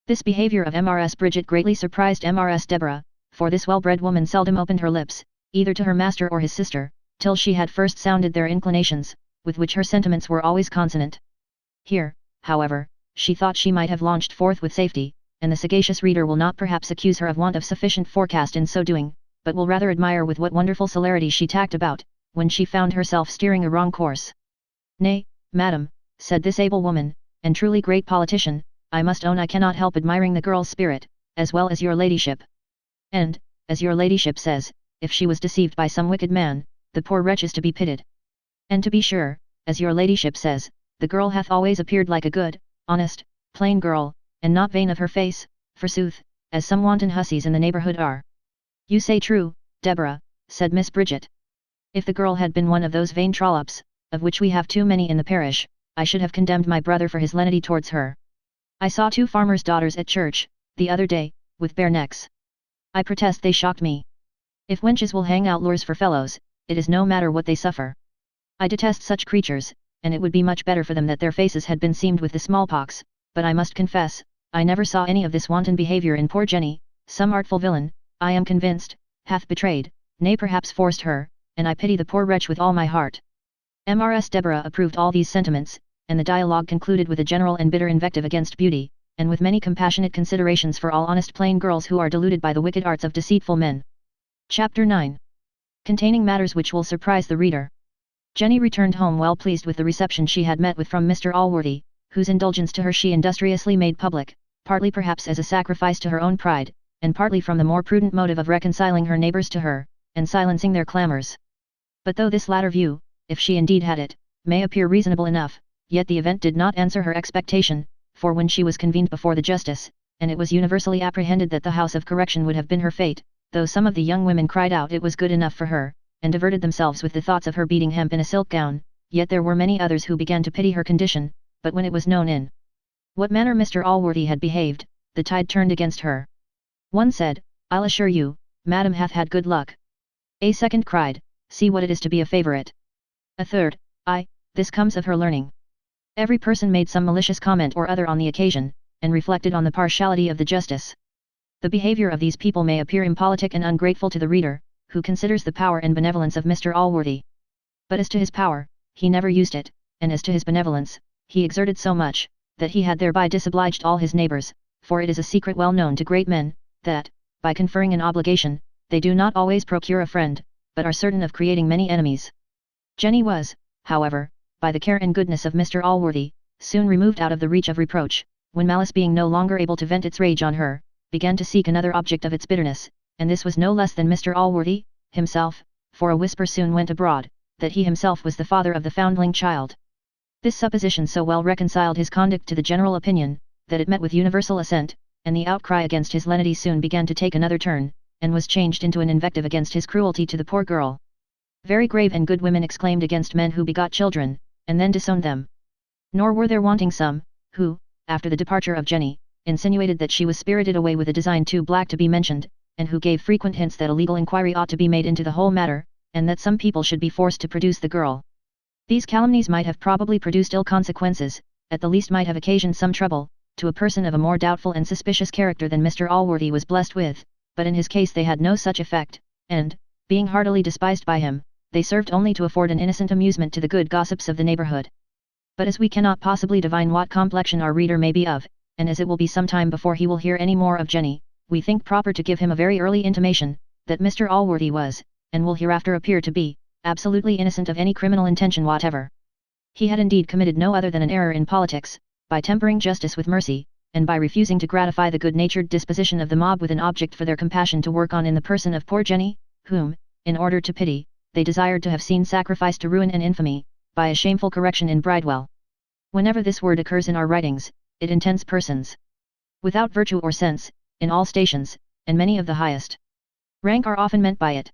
This behaviour of Mrs. Bridget greatly surprised Mrs. Deborah, for this well-bred woman seldom opened her lips, either to her master or his sister, till she had first sounded their inclinations, with which her sentiments were always consonant. Here, however, she thought she might have launched forth with safety, and the sagacious reader will not perhaps accuse her of want of sufficient forecast in so doing, but will rather admire with what wonderful celerity she tacked about, when she found herself steering a wrong course. "Nay, madam," said this able woman, and truly great politician, "I must own I cannot help admiring the girl's spirit, as well as your ladyship. And, as your ladyship says, if she was deceived by some wicked man, the poor wretch is to be pitied. And to be sure, as your ladyship says, the girl hath always appeared like a good, honest, plain girl, and not vain of her face, forsooth, as some wanton hussies in the neighbourhood are." "You say true, Deborah," said Miss Bridget. "If the girl had been one of those vain trollops, of which we have too many in the parish, I should have condemned my brother for his lenity towards her. I saw 2 farmers' daughters at church, the other day, with bare necks. I protest they shocked me. If wenches will hang out lures for fellows, it is no matter what they suffer. I detest such creatures, and it would be much better for them that their faces had been seamed with the smallpox, but I must confess, I never saw any of this wanton behaviour in poor Jenny. Some artful villain, I am convinced, hath betrayed, nay perhaps forced her, and I pity the poor wretch with all my heart." Mrs. Deborah approved all these sentiments, and the dialogue concluded with a general and bitter invective against beauty, and with many compassionate considerations for all honest plain girls who are deluded by the wicked arts of deceitful men. Chapter 9. Containing matters which will surprise the reader. Jenny returned home well pleased with the reception she had met with from Mr. Allworthy, whose indulgence to her she industriously made public, partly perhaps as a sacrifice to her own pride, and partly from the more prudent motive of reconciling her neighbours to her, and silencing their clamours. But though this latter view, if she indeed had it, may appear reasonable enough, yet the event did not answer her expectation, for when she was convened before the justice, and it was universally apprehended that the house of correction would have been her fate, though some of the young women cried out it was good enough for her, and diverted themselves with the thoughts of her beating hemp in a silk gown, yet there were many others who began to pity her condition, but when it was known in what manner Mr. Allworthy had behaved, the tide turned against her. One said, "I'll assure you, Madam hath had good luck." A second cried, "See what it is to be a favourite." A third, "Ay, this comes of her learning." Every person made some malicious comment or other on the occasion, and reflected on the partiality of the justice. The behaviour of these people may appear impolitic and ungrateful to the reader, who considers the power and benevolence of Mr. Allworthy. But as to his power, he never used it, and as to his benevolence, he exerted so much, that he had thereby disobliged all his neighbours, for it is a secret well known to great men, that, by conferring an obligation, they do not always procure a friend, but are certain of creating many enemies. Jenny was, however, by the care and goodness of Mr. Allworthy, soon removed out of the reach of reproach, when malice being no longer able to vent its rage on her, began to seek another object of its bitterness, and this was no less than Mr. Allworthy, himself, for a whisper soon went abroad, that he himself was the father of the foundling child. This supposition so well reconciled his conduct to the general opinion, that it met with universal assent, and the outcry against his lenity soon began to take another turn, and was changed into an invective against his cruelty to the poor girl. Very grave and good women exclaimed against men who begot children, and then disowned them. Nor were there wanting some, who, after the departure of Jenny, insinuated that she was spirited away with a design too black to be mentioned, and who gave frequent hints that a legal inquiry ought to be made into the whole matter, and that some people should be forced to produce the girl. These calumnies might have probably produced ill consequences, at the least might have occasioned some trouble, to a person of a more doubtful and suspicious character than Mr. Allworthy was blessed with, but in his case they had no such effect, and, being heartily despised by him, they served only to afford an innocent amusement to the good gossips of the neighbourhood. But as we cannot possibly divine what complexion our reader may be of, and as it will be some time before he will hear any more of Jenny, we think proper to give him a very early intimation, that Mr. Allworthy was, and will hereafter appear to be, absolutely innocent of any criminal intention whatever. He had indeed committed no other than an error in politics, by tempering justice with mercy, and by refusing to gratify the good-natured disposition of the mob with an object for their compassion to work on in the person of poor Jenny, whom, in order to pity, they desired to have seen sacrificed to ruin and infamy, by a shameful correction in Bridewell. Whenever this word occurs in our writings, it intends persons without virtue or sense, in all stations, and many of the highest rank are often meant by it.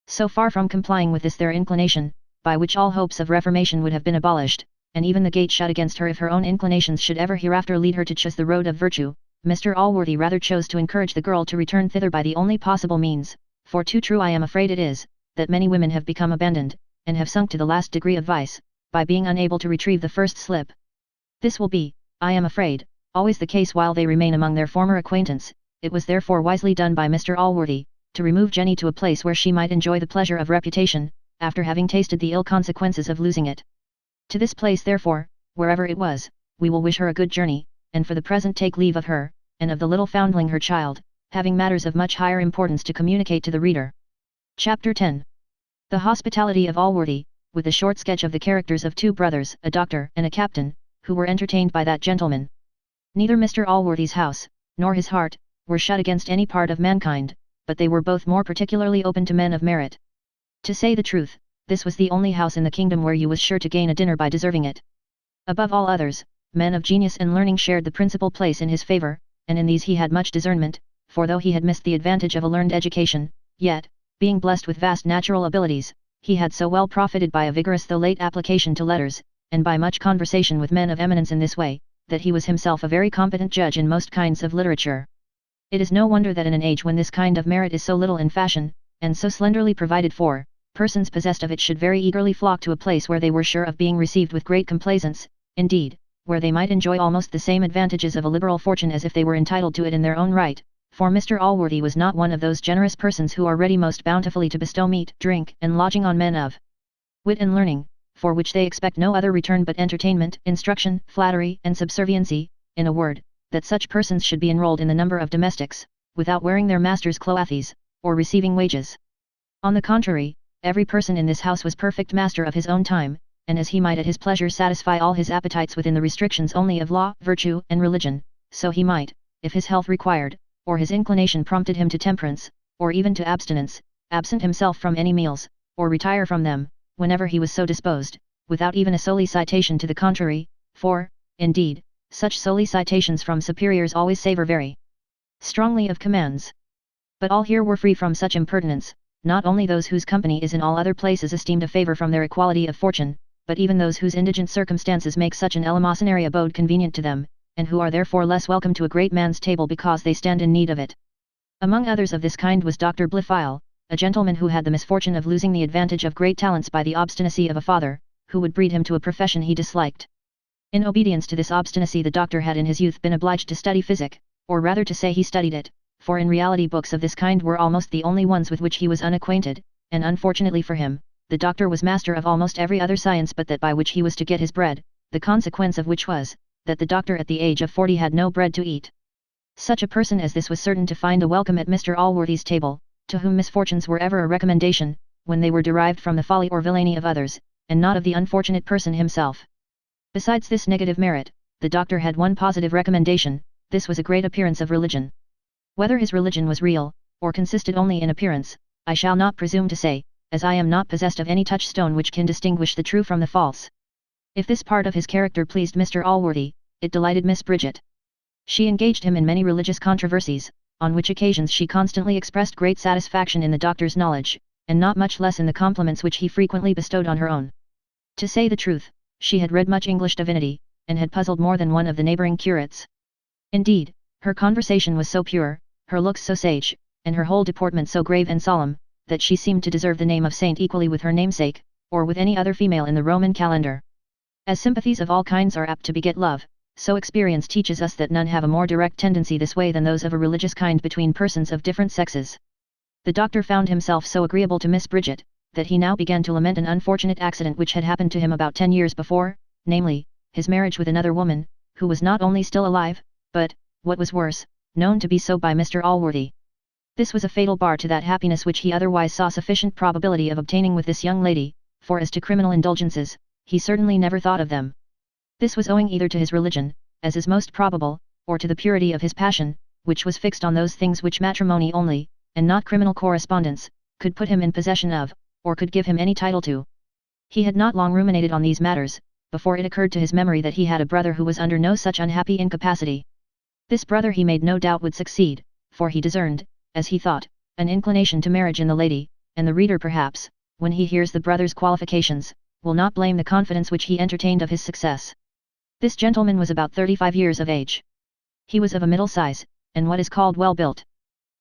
So far from complying with this their inclination, by which all hopes of reformation would have been abolished, and even the gate shut against her if her own inclinations should ever hereafter lead her to choose the road of virtue, Mr. Allworthy rather chose to encourage the girl to return thither by the only possible means, for too true I am afraid it is, that many women have become abandoned, and have sunk to the last degree of vice, by being unable to retrieve the first slip. This will be, I am afraid, always the case while they remain among their former acquaintance. It was therefore wisely done by Mr. Allworthy, to remove Jenny to a place where she might enjoy the pleasure of reputation, after having tasted the ill consequences of losing it. To this place therefore, wherever it was, we will wish her a good journey, and for the present take leave of her, and of the little foundling her child, having matters of much higher importance to communicate to the reader. Chapter 10. The hospitality of Allworthy, with a short sketch of the characters of two brothers, a doctor and a captain, who were entertained by that gentleman. Neither Mr. Allworthy's house, nor his heart, were shut against any part of mankind, but they were both more particularly open to men of merit. To say the truth, this was the only house in the kingdom where you was sure to gain a dinner by deserving it. Above all others, men of genius and learning shared the principal place in his favour, and in these he had much discernment, for though he had missed the advantage of a learned education, yet, being blessed with vast natural abilities, he had so well profited by a vigorous though late application to letters, and by much conversation with men of eminence in this way, that he was himself a very competent judge in most kinds of literature. It is no wonder that in an age when this kind of merit is so little in fashion, and so slenderly provided for, persons possessed of it should very eagerly flock to a place where they were sure of being received with great complaisance, indeed, where they might enjoy almost the same advantages of a liberal fortune as if they were entitled to it in their own right, for Mr. Allworthy was not one of those generous persons who are ready most bountifully to bestow meat, drink, and lodging on men of wit and learning, for which they expect no other return but entertainment, instruction, flattery, and subserviency, in a word, that such persons should be enrolled in the number of domestics, without wearing their master's clothes, or receiving wages. On the contrary, every person in this house was perfect master of his own time, and as he might at his pleasure satisfy all his appetites within the restrictions only of law, virtue, and religion, so he might, if his health required, or his inclination prompted him to temperance, or even to abstinence, absent himself from any meals, or retire from them, whenever he was so disposed, without even a solicitation to the contrary, for, indeed, such solicitations from superiors always savour very strongly of commands. But all here were free from such impertinence, not only those whose company is in all other places esteemed a favour from their equality of fortune, but even those whose indigent circumstances make such an eleemosynary abode convenient to them, and who are therefore less welcome to a great man's table because they stand in need of it. Among others of this kind was Dr. Blifil, a gentleman who had the misfortune of losing the advantage of great talents by the obstinacy of a father, who would breed him to a profession he disliked. In obedience to this obstinacy the doctor had in his youth been obliged to study physic, or rather to say he studied it, for in reality books of this kind were almost the only ones with which he was unacquainted, and unfortunately for him, the doctor was master of almost every other science but that by which he was to get his bread, the consequence of which was, that the doctor at the age of 40 had no bread to eat. Such a person as this was certain to find a welcome at Mr. Allworthy's table, to whom misfortunes were ever a recommendation, when they were derived from the folly or villainy of others, and not of the unfortunate person himself. Besides this negative merit, the doctor had one positive recommendation, this was a great appearance of religion. Whether his religion was real, or consisted only in appearance, I shall not presume to say, as I am not possessed of any touchstone which can distinguish the true from the false. If this part of his character pleased Mr. Allworthy, it delighted Miss Bridget. She engaged him in many religious controversies, on which occasions she constantly expressed great satisfaction in the doctor's knowledge, and not much less in the compliments which he frequently bestowed on her own. To say the truth, she had read much English divinity, and had puzzled more than one of the neighbouring curates. Indeed, her conversation was so pure, her looks so sage, and her whole deportment so grave and solemn, that she seemed to deserve the name of saint equally with her namesake, or with any other female in the Roman calendar. As sympathies of all kinds are apt to beget love, so experience teaches us that none have a more direct tendency this way than those of a religious kind between persons of different sexes. The doctor found himself so agreeable to Miss Bridget, that he now began to lament an unfortunate accident which had happened to him about 10 years before, namely, his marriage with another woman, who was not only still alive, but, what was worse, known to be so by Mr. Allworthy. This was a fatal bar to that happiness which he otherwise saw sufficient probability of obtaining with this young lady, for as to criminal indulgences, he certainly never thought of them. This was owing either to his religion, as is most probable, or to the purity of his passion, which was fixed on those things which matrimony only, and not criminal correspondence, could put him in possession of, or could give him any title to. He had not long ruminated on these matters, before it occurred to his memory that he had a brother who was under no such unhappy incapacity. This brother he made no doubt would succeed, for he discerned, as he thought, an inclination to marriage in the lady, and the reader perhaps, when he hears the brother's qualifications, will not blame the confidence which he entertained of his success. This gentleman was about 35 years of age. He was of a middle size, and what is called well built.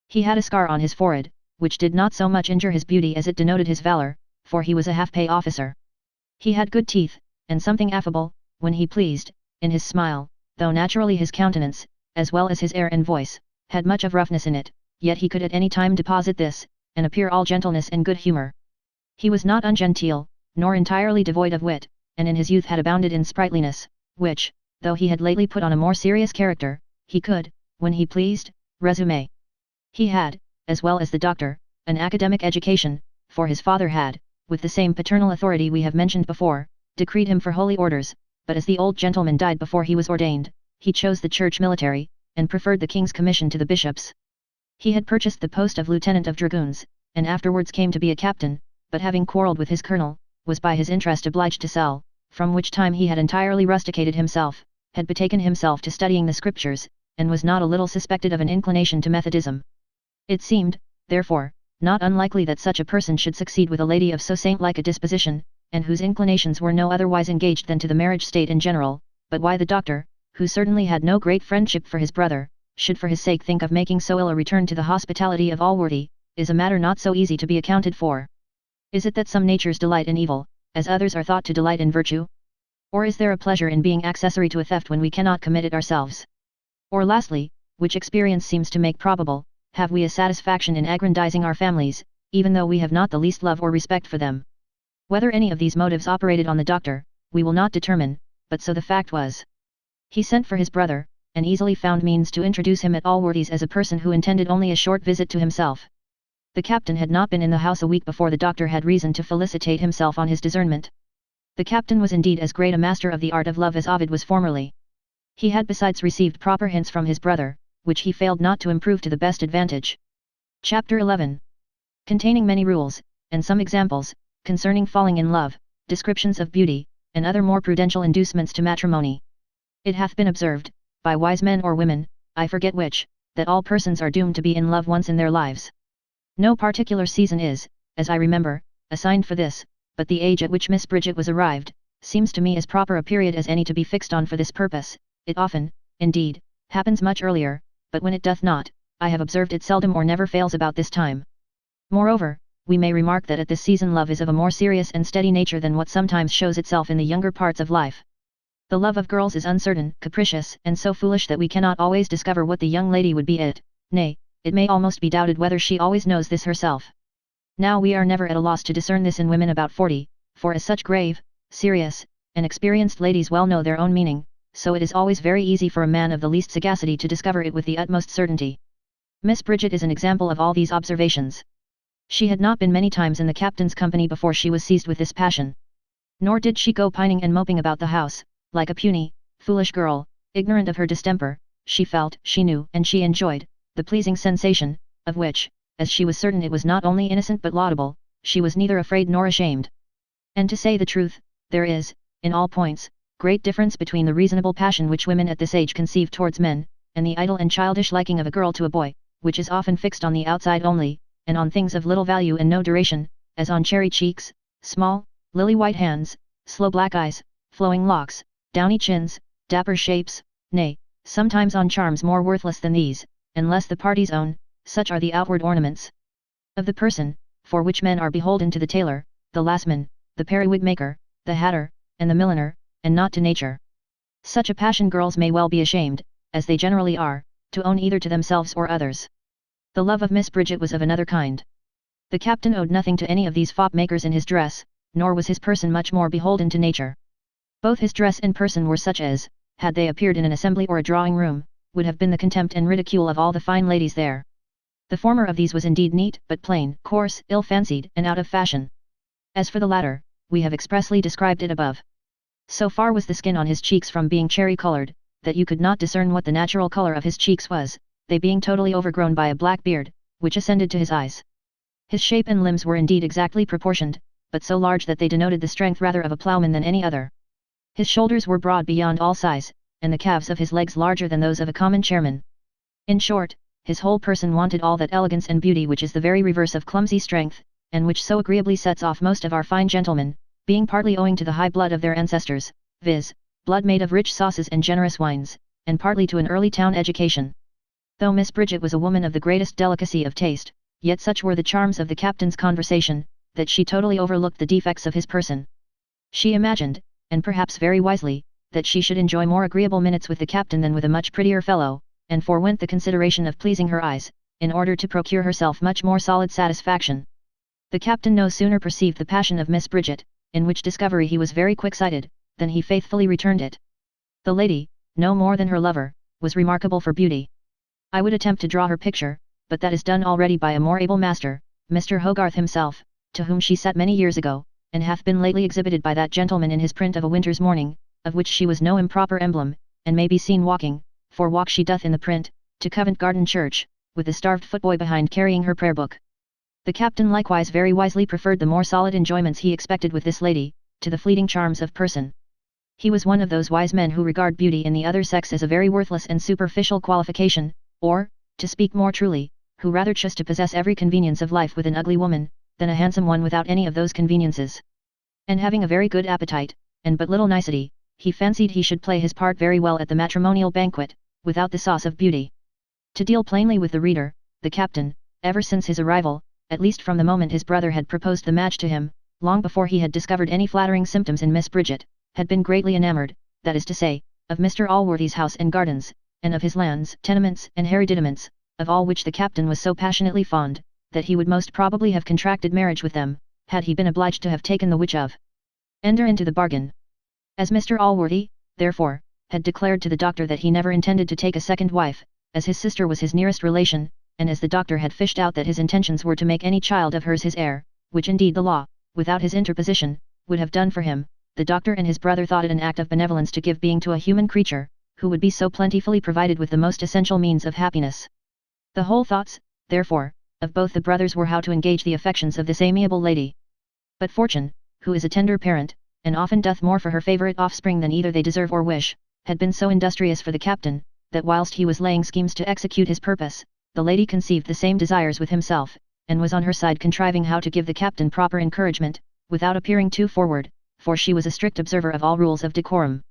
He had a scar on his forehead, which did not so much injure his beauty as it denoted his valour, for he was a half-pay officer. He had good teeth, and something affable, when he pleased, in his smile, though naturally his countenance, as well as his air and voice, had much of roughness in it, yet he could at any time deposit this, and appear all gentleness and good humour. He was not ungenteel, nor entirely devoid of wit, and in his youth had abounded in sprightliness, which, though he had lately put on a more serious character, he could, when he pleased, resume. He had, as well as the doctor, an academic education, for his father had, with the same paternal authority we have mentioned before, decreed him for holy orders, but as the old gentleman died before he was ordained, he chose the church military, and preferred the king's commission to the bishop's. He had purchased the post of lieutenant of dragoons, and afterwards came to be a captain, but having quarrelled with his colonel, was by his interest obliged to sell, from which time he had entirely rusticated himself, had betaken himself to studying the scriptures, and was not a little suspected of an inclination to Methodism. It seemed, therefore, not unlikely that such a person should succeed with a lady of so saint-like a disposition, and whose inclinations were no otherwise engaged than to the marriage state in general, but why the doctor, who certainly had no great friendship for his brother, should for his sake think of making so ill a return to the hospitality of Allworthy, is a matter not so easy to be accounted for. Is it that some natures delight in evil, as others are thought to delight in virtue? Or is there a pleasure in being accessory to a theft when we cannot commit it ourselves? Or lastly, which experience seems to make probable, have we a satisfaction in aggrandizing our families, even though we have not the least love or respect for them? Whether any of these motives operated on the doctor, we will not determine, but so the fact was. He sent for his brother, and easily found means to introduce him at Allworthy's as a person who intended only a short visit to himself. The captain had not been in the house a week before the doctor had reason to felicitate himself on his discernment. The captain was indeed as great a master of the art of love as Ovid was formerly. He had besides received proper hints from his brother, which he failed not to improve to the best advantage. Chapter 11. Containing many rules, and some examples, concerning falling in love, descriptions of beauty, and other more prudential inducements to matrimony. It hath been observed, by wise men or women, I forget which, that all persons are doomed to be in love once in their lives. No particular season is, as I remember, assigned for this, but the age at which Miss Bridget was arrived, seems to me as proper a period as any to be fixed on for this purpose. It often, indeed, happens much earlier, but when it doth not, I have observed it seldom or never fails about this time. Moreover, we may remark that at this season love is of a more serious and steady nature than what sometimes shows itself in the younger parts of life. The love of girls is uncertain, capricious, and so foolish that we cannot always discover what the young lady would be at, nay, it may almost be doubted whether she always knows this herself. Now we are never at a loss to discern this in women about 40, for as such grave, serious, and experienced ladies well know their own meaning, so it is always very easy for a man of the least sagacity to discover it with the utmost certainty. Miss Bridget is an example of all these observations. She had not been many times in the captain's company before she was seized with this passion. Nor did she go pining and moping about the house, like a puny, foolish girl, ignorant of her distemper. She felt, she knew, and she enjoyed, the pleasing sensation, of which, as she was certain it was not only innocent but laudable, she was neither afraid nor ashamed. And to say the truth, there is, in all points, great difference between the reasonable passion which women at this age conceive towards men, and the idle and childish liking of a girl to a boy, which is often fixed on the outside only, and on things of little value and no duration, as on cherry cheeks, small, lily-white hands, sloe black eyes, flowing locks, downy chins, dapper shapes, nay, sometimes on charms more worthless than these, unless the party's own. Such are the outward ornaments of the person, for which men are beholden to the tailor, the lassman, the periwig maker, the hatter, and the milliner, and not to nature. Such a passion girls may well be ashamed, as they generally are, to own either to themselves or others. The love of Miss Bridget was of another kind. The captain owed nothing to any of these fop makers in his dress, nor was his person much more beholden to nature. Both his dress and person were such as, had they appeared in an assembly or a drawing room, would have been the contempt and ridicule of all the fine ladies there. The former of these was indeed neat, but plain, coarse, ill-fancied, and out of fashion. As for the latter, we have expressly described it above. So far was the skin on his cheeks from being cherry-colored, that you could not discern what the natural color of his cheeks was, they being totally overgrown by a black beard, which ascended to his eyes. His shape and limbs were indeed exactly proportioned, but so large that they denoted the strength rather of a ploughman than any other. His shoulders were broad beyond all size, and the calves of his legs larger than those of a common chairman. In short, his whole person wanted all that elegance and beauty which is the very reverse of clumsy strength, and which so agreeably sets off most of our fine gentlemen, being partly owing to the high blood of their ancestors, viz., blood made of rich sauces and generous wines, and partly to an early town education. Though Miss Bridget was a woman of the greatest delicacy of taste, yet such were the charms of the captain's conversation, that she totally overlooked the defects of his person. She imagined, and perhaps very wisely, that she should enjoy more agreeable minutes with the captain than with a much prettier fellow, and forewent the consideration of pleasing her eyes, in order to procure herself much more solid satisfaction. The captain no sooner perceived the passion of Miss Bridget, in which discovery he was very quick-sighted, than he faithfully returned it. The lady, no more than her lover, was remarkable for beauty. I would attempt to draw her picture, but that is done already by a more able master, Mr. Hogarth himself, to whom she sat many years ago, and hath been lately exhibited by that gentleman in his print of a winter's morning, of which she was no improper emblem, and may be seen walking, for walk she doth in the print, to Covent Garden Church, with the starved footboy behind carrying her prayer book. The captain likewise very wisely preferred the more solid enjoyments he expected with this lady, to the fleeting charms of person. He was one of those wise men who regard beauty in the other sex as a very worthless and superficial qualification, or, to speak more truly, who rather chose to possess every convenience of life with an ugly woman, than a handsome one without any of those conveniences. And having a very good appetite, and but little nicety, he fancied he should play his part very well at the matrimonial banquet, without the sauce of beauty. To deal plainly with the reader, the captain, ever since his arrival, at least from the moment his brother had proposed the match to him, long before he had discovered any flattering symptoms in Miss Bridget, had been greatly enamoured, that is to say, of Mr. Allworthy's house and gardens, and of his lands, tenements, and hereditaments, of all which the captain was so passionately fond, that he would most probably have contracted marriage with them, had he been obliged to have taken the which of Ender into the bargain. As Mr. Allworthy, therefore, had declared to the doctor that he never intended to take a second wife, as his sister was his nearest relation, and as the doctor had fished out that his intentions were to make any child of hers his heir, which indeed the law, without his interposition, would have done for him, the doctor and his brother thought it an act of benevolence to give being to a human creature, who would be so plentifully provided with the most essential means of happiness. The whole thoughts, therefore, of both the brothers were how to engage the affections of this amiable lady. But fortune, who is a tender parent, and often doth more for her favourite offspring than either they deserve or wish, had been so industrious for the captain, that whilst he was laying schemes to execute his purpose, the lady conceived the same desires with himself, and was on her side contriving how to give the captain proper encouragement, without appearing too forward, for she was a strict observer of all rules of decorum.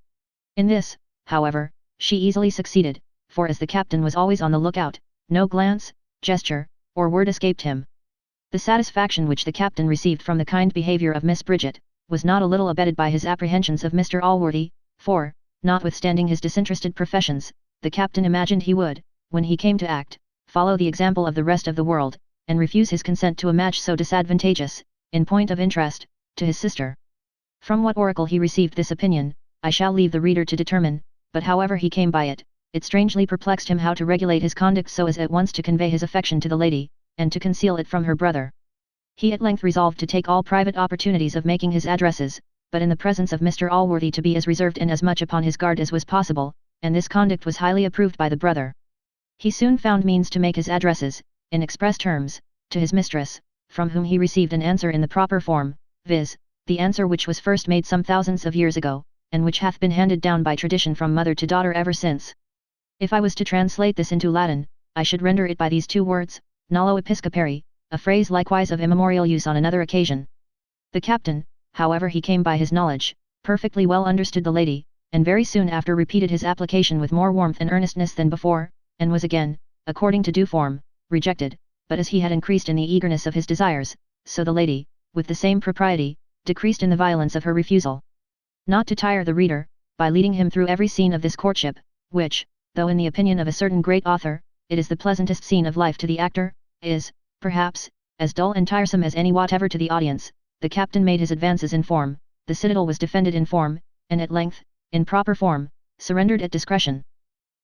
In this, however, she easily succeeded, for as the captain was always on the lookout, no glance, gesture, or word escaped him. The satisfaction which the captain received from the kind behaviour of Miss Bridget, was not a little abetted by his apprehensions of Mr. Allworthy, for, notwithstanding his disinterested professions, the captain imagined he would, when he came to act, follow the example of the rest of the world, and refuse his consent to a match so disadvantageous, in point of interest, to his sister. From what oracle he received this opinion, I shall leave the reader to determine, but however he came by it, it strangely perplexed him how to regulate his conduct so as at once to convey his affection to the lady, and to conceal it from her brother. He at length resolved to take all private opportunities of making his addresses, but in the presence of Mr. Allworthy to be as reserved and as much upon his guard as was possible, and this conduct was highly approved by the brother. He soon found means to make his addresses, in express terms, to his mistress, from whom he received an answer in the proper form, viz., the answer which was first made some thousands of years ago, and which hath been handed down by tradition from mother to daughter ever since. If I was to translate this into Latin, I should render it by these two words, nullo episcopari, a phrase likewise of immemorial use on another occasion. The captain, however he came by his knowledge, perfectly well understood the lady, and very soon after repeated his application with more warmth and earnestness than before, and was again, according to due form, rejected, but as he had increased in the eagerness of his desires, so the lady, with the same propriety, decreased in the violence of her refusal. Not to tire the reader, by leading him through every scene of this courtship, which, though in the opinion of a certain great author, it is the pleasantest scene of life to the actor, is, perhaps, as dull and tiresome as any whatever to the audience, the captain made his advances in form, the citadel was defended in form, and at length, in proper form, surrendered at discretion.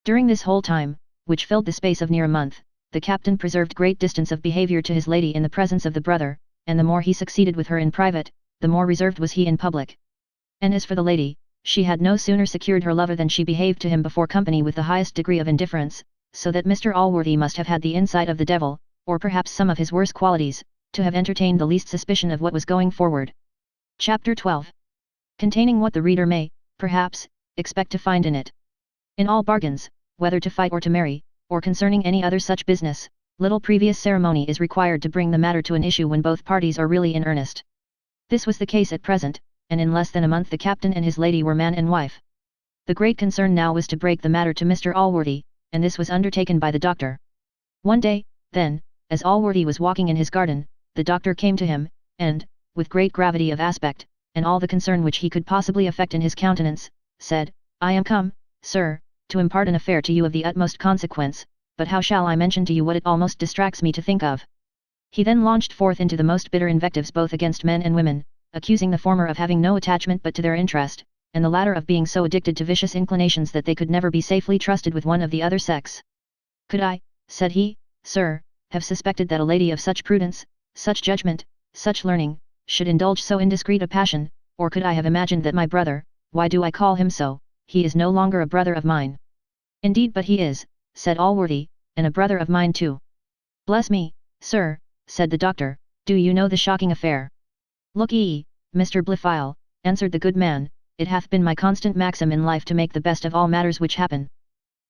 During this whole time, which filled the space of near a month, the captain preserved great distance of behaviour to his lady in the presence of the brother, and the more he succeeded with her in private, the more reserved was he in public. And as for the lady, she had no sooner secured her lover than she behaved to him before company with the highest degree of indifference, so that Mr. Allworthy must have had the insight of the devil, or perhaps some of his worst qualities, to have entertained the least suspicion of what was going forward. Chapter 12. Containing what the reader may, perhaps, expect to find in it. In all bargains, whether to fight or to marry, or concerning any other such business, little previous ceremony is required to bring the matter to an issue when both parties are really in earnest. This was the case at present, and in less than a month the captain and his lady were man and wife. The great concern now was to break the matter to Mr. Allworthy, and this was undertaken by the doctor. One day, then, as Allworthy was walking in his garden, the doctor came to him, and, with great gravity of aspect, and all the concern which he could possibly affect in his countenance, said, I am come, sir, to impart an affair to you of the utmost consequence, but how shall I mention to you what it almost distracts me to think of? He then launched forth into the most bitter invectives both against men and women, accusing the former of having no attachment but to their interest, and the latter of being so addicted to vicious inclinations that they could never be safely trusted with one of the other sex. Could I, said he, sir, have suspected that a lady of such prudence, such judgment, such learning, should indulge so indiscreet a passion, or could I have imagined that my brother, why do I call him so, he is no longer a brother of mine. Indeed but he is, said Allworthy, and a brother of mine too. Bless me, sir, said the doctor, do you know the shocking affair? Look ye, Mr. Blifil, answered the good man, it hath been my constant maxim in life to make the best of all matters which happen.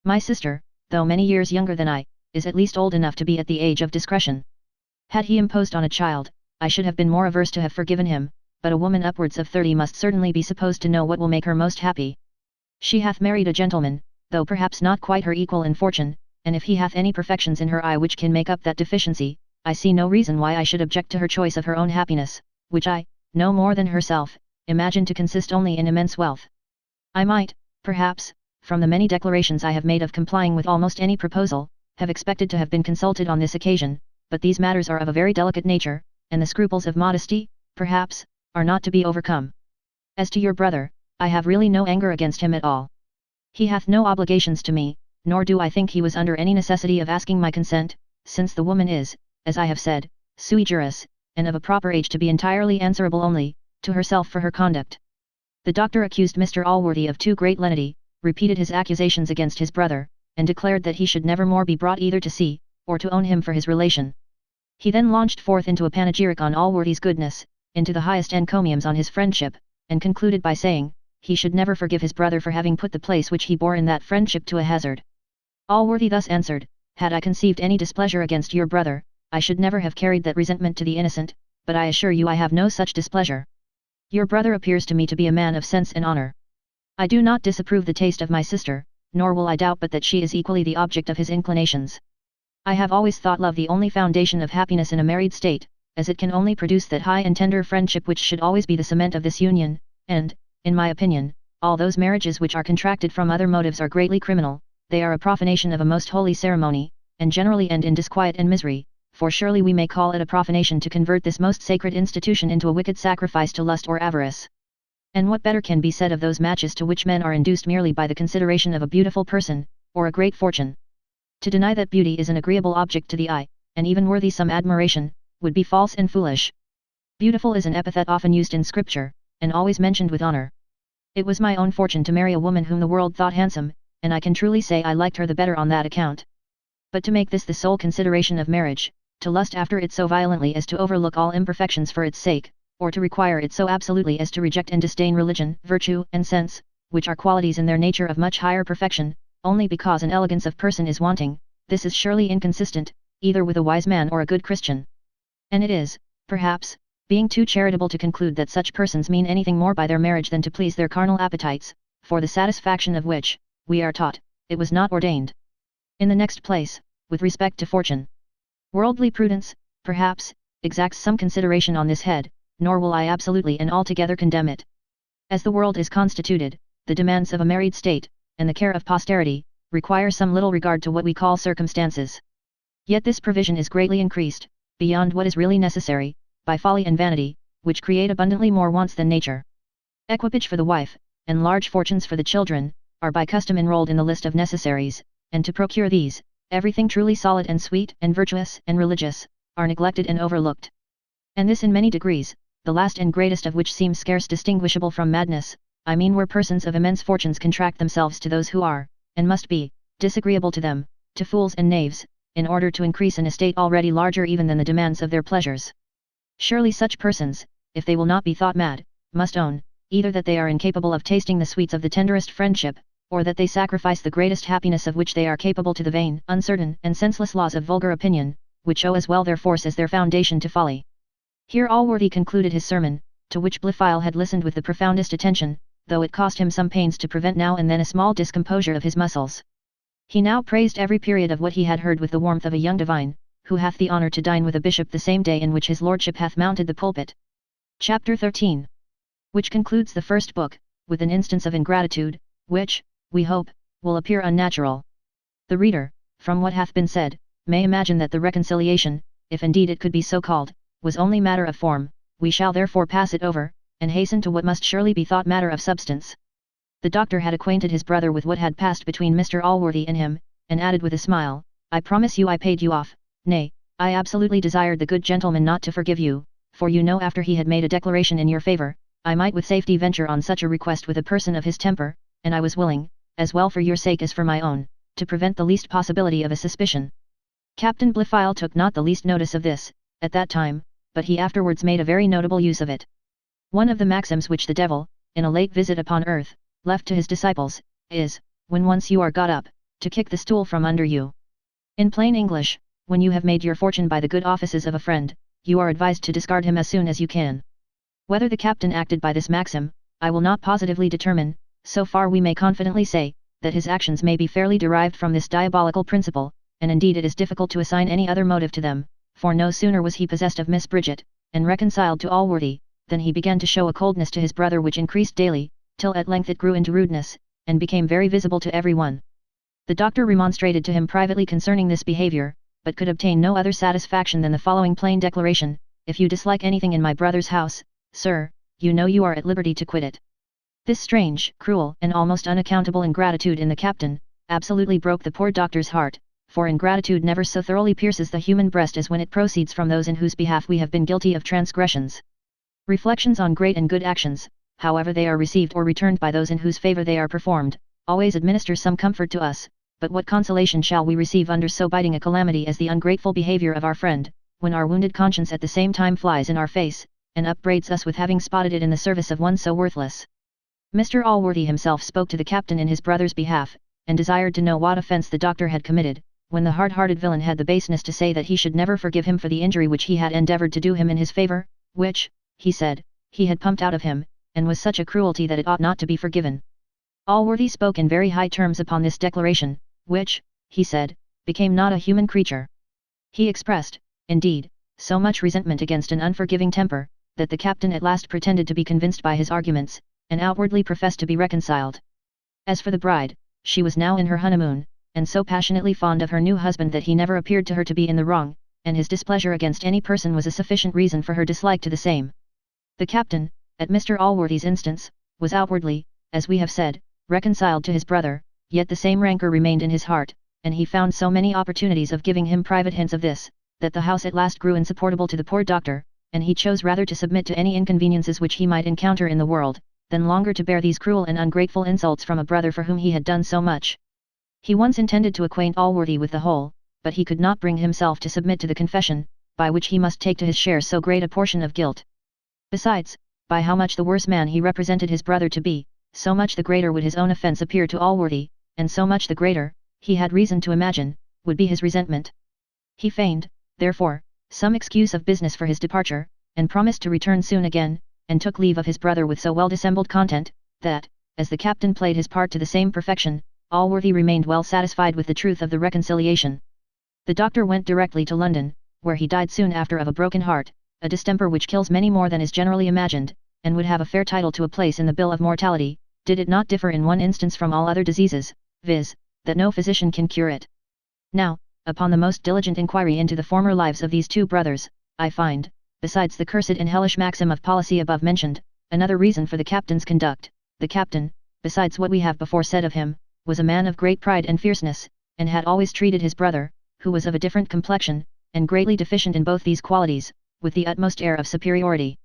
My sister, though many years younger than I, is at least old enough to be at the age of discretion. Had he imposed on a child, I should have been more averse to have forgiven him, but a woman upwards of 30 must certainly be supposed to know what will make her most happy. She hath married a gentleman, though perhaps not quite her equal in fortune, and if he hath any perfections in her eye which can make up that deficiency, I see no reason why I should object to her choice of her own happiness, which I, no more than herself, imagine to consist only in immense wealth. I might, perhaps, from the many declarations I have made of complying with almost any proposal, have expected to have been consulted on this occasion, but these matters are of a very delicate nature, and the scruples of modesty, perhaps, are not to be overcome. As to your brother, I have really no anger against him at all. He hath no obligations to me, nor do I think he was under any necessity of asking my consent, since the woman is, as I have said, sui juris, and of a proper age to be entirely answerable only, to herself for her conduct. The doctor accused Mr. Allworthy of too great lenity, repeated his accusations against his brother, and declared that he should never more be brought either to see, or to own him for his relation. He then launched forth into a panegyric on Allworthy's goodness, into the highest encomiums on his friendship, and concluded by saying, he should never forgive his brother for having put the place which he bore in that friendship to a hazard. Allworthy thus answered, had I conceived any displeasure against your brother, I should never have carried that resentment to the innocent, but I assure you I have no such displeasure. Your brother appears to me to be a man of sense and honour. I do not disapprove the taste of my sister, nor will I doubt but that she is equally the object of his inclinations. I have always thought love the only foundation of happiness in a married state, as it can only produce that high and tender friendship which should always be the cement of this union, and, in my opinion, all those marriages which are contracted from other motives are greatly criminal, they are a profanation of a most holy ceremony, and generally end in disquiet and misery, for surely we may call it a profanation to convert this most sacred institution into a wicked sacrifice to lust or avarice. And what better can be said of those matches to which men are induced merely by the consideration of a beautiful person, or a great fortune? To deny that beauty is an agreeable object to the eye, and even worthy some admiration, would be false and foolish. Beautiful is an epithet often used in Scripture, and always mentioned with honor. It was my own fortune to marry a woman whom the world thought handsome, and I can truly say I liked her the better on that account. But to make this the sole consideration of marriage, to lust after it so violently as to overlook all imperfections for its sake, or to require it so absolutely as to reject and disdain religion, virtue, and sense, which are qualities in their nature of much higher perfection, only because an elegance of person is wanting, this is surely inconsistent, either with a wise man or a good Christian. And it is, perhaps, being too charitable to conclude that such persons mean anything more by their marriage than to please their carnal appetites, for the satisfaction of which, we are taught, it was not ordained. In the next place, with respect to fortune. Worldly prudence, perhaps, exacts some consideration on this head, nor will I absolutely and altogether condemn it. As the world is constituted, the demands of a married state, and the care of posterity, require some little regard to what we call circumstances. Yet this provision is greatly increased, beyond what is really necessary, by folly and vanity, which create abundantly more wants than nature. Equipage for the wife, and large fortunes for the children, are by custom enrolled in the list of necessaries, and to procure these, everything truly solid and sweet and virtuous and religious, are neglected and overlooked. And this in many degrees, the last and greatest of which seems scarce distinguishable from madness, I mean where persons of immense fortunes contract themselves to those who are, and must be, disagreeable to them, to fools and knaves, in order to increase an estate already larger even than the demands of their pleasures. Surely such persons, if they will not be thought mad, must own, either that they are incapable of tasting the sweets of the tenderest friendship, or that they sacrifice the greatest happiness of which they are capable to the vain, uncertain, and senseless laws of vulgar opinion, which owe as well their force as their foundation to folly. Here Allworthy concluded his sermon, to which Blifil had listened with the profoundest attention, though it cost him some pains to prevent now and then a small discomposure of his muscles. He now praised every period of what he had heard with the warmth of a young divine, who hath the honour to dine with a bishop the same day in which his lordship hath mounted the pulpit. Chapter 13. Which concludes the first book, with an instance of ingratitude, which, we hope, will appear unnatural. The reader, from what hath been said, may imagine that the reconciliation, if indeed it could be so called, was only matter of form. We shall therefore pass it over, and hasten to what must surely be thought matter of substance. The doctor had acquainted his brother with what had passed between Mr. Allworthy and him, and added with a smile, I promise you I paid you off, nay, I absolutely desired the good gentleman not to forgive you, for you know after he had made a declaration in your favour, I might with safety venture on such a request with a person of his temper, and I was willing, as well for your sake as for my own, to prevent the least possibility of a suspicion. Captain Blifil took not the least notice of this, at that time, but he afterwards made a very notable use of it. One of the maxims which the devil, in a late visit upon earth, left to his disciples, is, when once you are got up, to kick the stool from under you. In plain English, when you have made your fortune by the good offices of a friend, you are advised to discard him as soon as you can. Whether the captain acted by this maxim, I will not positively determine, so far we may confidently say, that his actions may be fairly derived from this diabolical principle, and indeed it is difficult to assign any other motive to them, for no sooner was he possessed of Miss Bridget, and reconciled to Allworthy, than he began to show a coldness to his brother which increased daily, till at length it grew into rudeness, and became very visible to every one. The doctor remonstrated to him privately concerning this behaviour, but could obtain no other satisfaction than the following plain declaration, if you dislike anything in my brother's house, sir, you know you are at liberty to quit it. This strange, cruel, and almost unaccountable ingratitude in the captain, absolutely broke the poor doctor's heart, for ingratitude never so thoroughly pierces the human breast as when it proceeds from those in whose behalf we have been guilty of transgressions. Reflections on great and good actions, however they are received or returned by those in whose favor they are performed, always administer some comfort to us, but what consolation shall we receive under so biting a calamity as the ungrateful behavior of our friend, when our wounded conscience at the same time flies in our face, and upbraids us with having spotted it in the service of one so worthless. Mr. Allworthy himself spoke to the captain in his brother's behalf, and desired to know what offence the doctor had committed, when the hard-hearted villain had the baseness to say that he should never forgive him for the injury which he had endeavoured to do him in his favour, which, he said, he had pumped out of him, and was such a cruelty that it ought not to be forgiven. Allworthy spoke in very high terms upon this declaration, which, he said, became not a human creature. He expressed, indeed, so much resentment against an unforgiving temper, that the captain at last pretended to be convinced by his arguments, and outwardly professed to be reconciled. As for the bride, she was now in her honeymoon, and so passionately fond of her new husband that he never appeared to her to be in the wrong, and his displeasure against any person was a sufficient reason for her dislike to the same. The captain, at Mr. Allworthy's instance, was outwardly, as we have said, reconciled to his brother, yet the same rancour remained in his heart, and he found so many opportunities of giving him private hints of this, that the house at last grew insupportable to the poor doctor, and he chose rather to submit to any inconveniences which he might encounter in the world, than longer to bear these cruel and ungrateful insults from a brother for whom he had done so much. He once intended to acquaint Allworthy with the whole, but he could not bring himself to submit to the confession, by which he must take to his share so great a portion of guilt. Besides, by how much the worse man he represented his brother to be, so much the greater would his own offence appear to Allworthy, and so much the greater, he had reason to imagine, would be his resentment. He feigned, therefore, some excuse of business for his departure, and promised to return soon again, and took leave of his brother with so well dissembled content, that, as the captain played his part to the same perfection, Allworthy remained well satisfied with the truth of the reconciliation. The doctor went directly to London, where he died soon after of a broken heart, a distemper which kills many more than is generally imagined, and would have a fair title to a place in the bill of mortality, did it not differ in one instance from all other diseases, viz., that no physician can cure it. Now, upon the most diligent inquiry into the former lives of these two brothers, I find, besides the cursed and hellish maxim of policy above mentioned, another reason for the captain's conduct. The captain, besides what we have before said of him, was a man of great pride and fierceness, and had always treated his brother, who was of a different complexion, and greatly deficient in both these qualities, with the utmost air of superiority.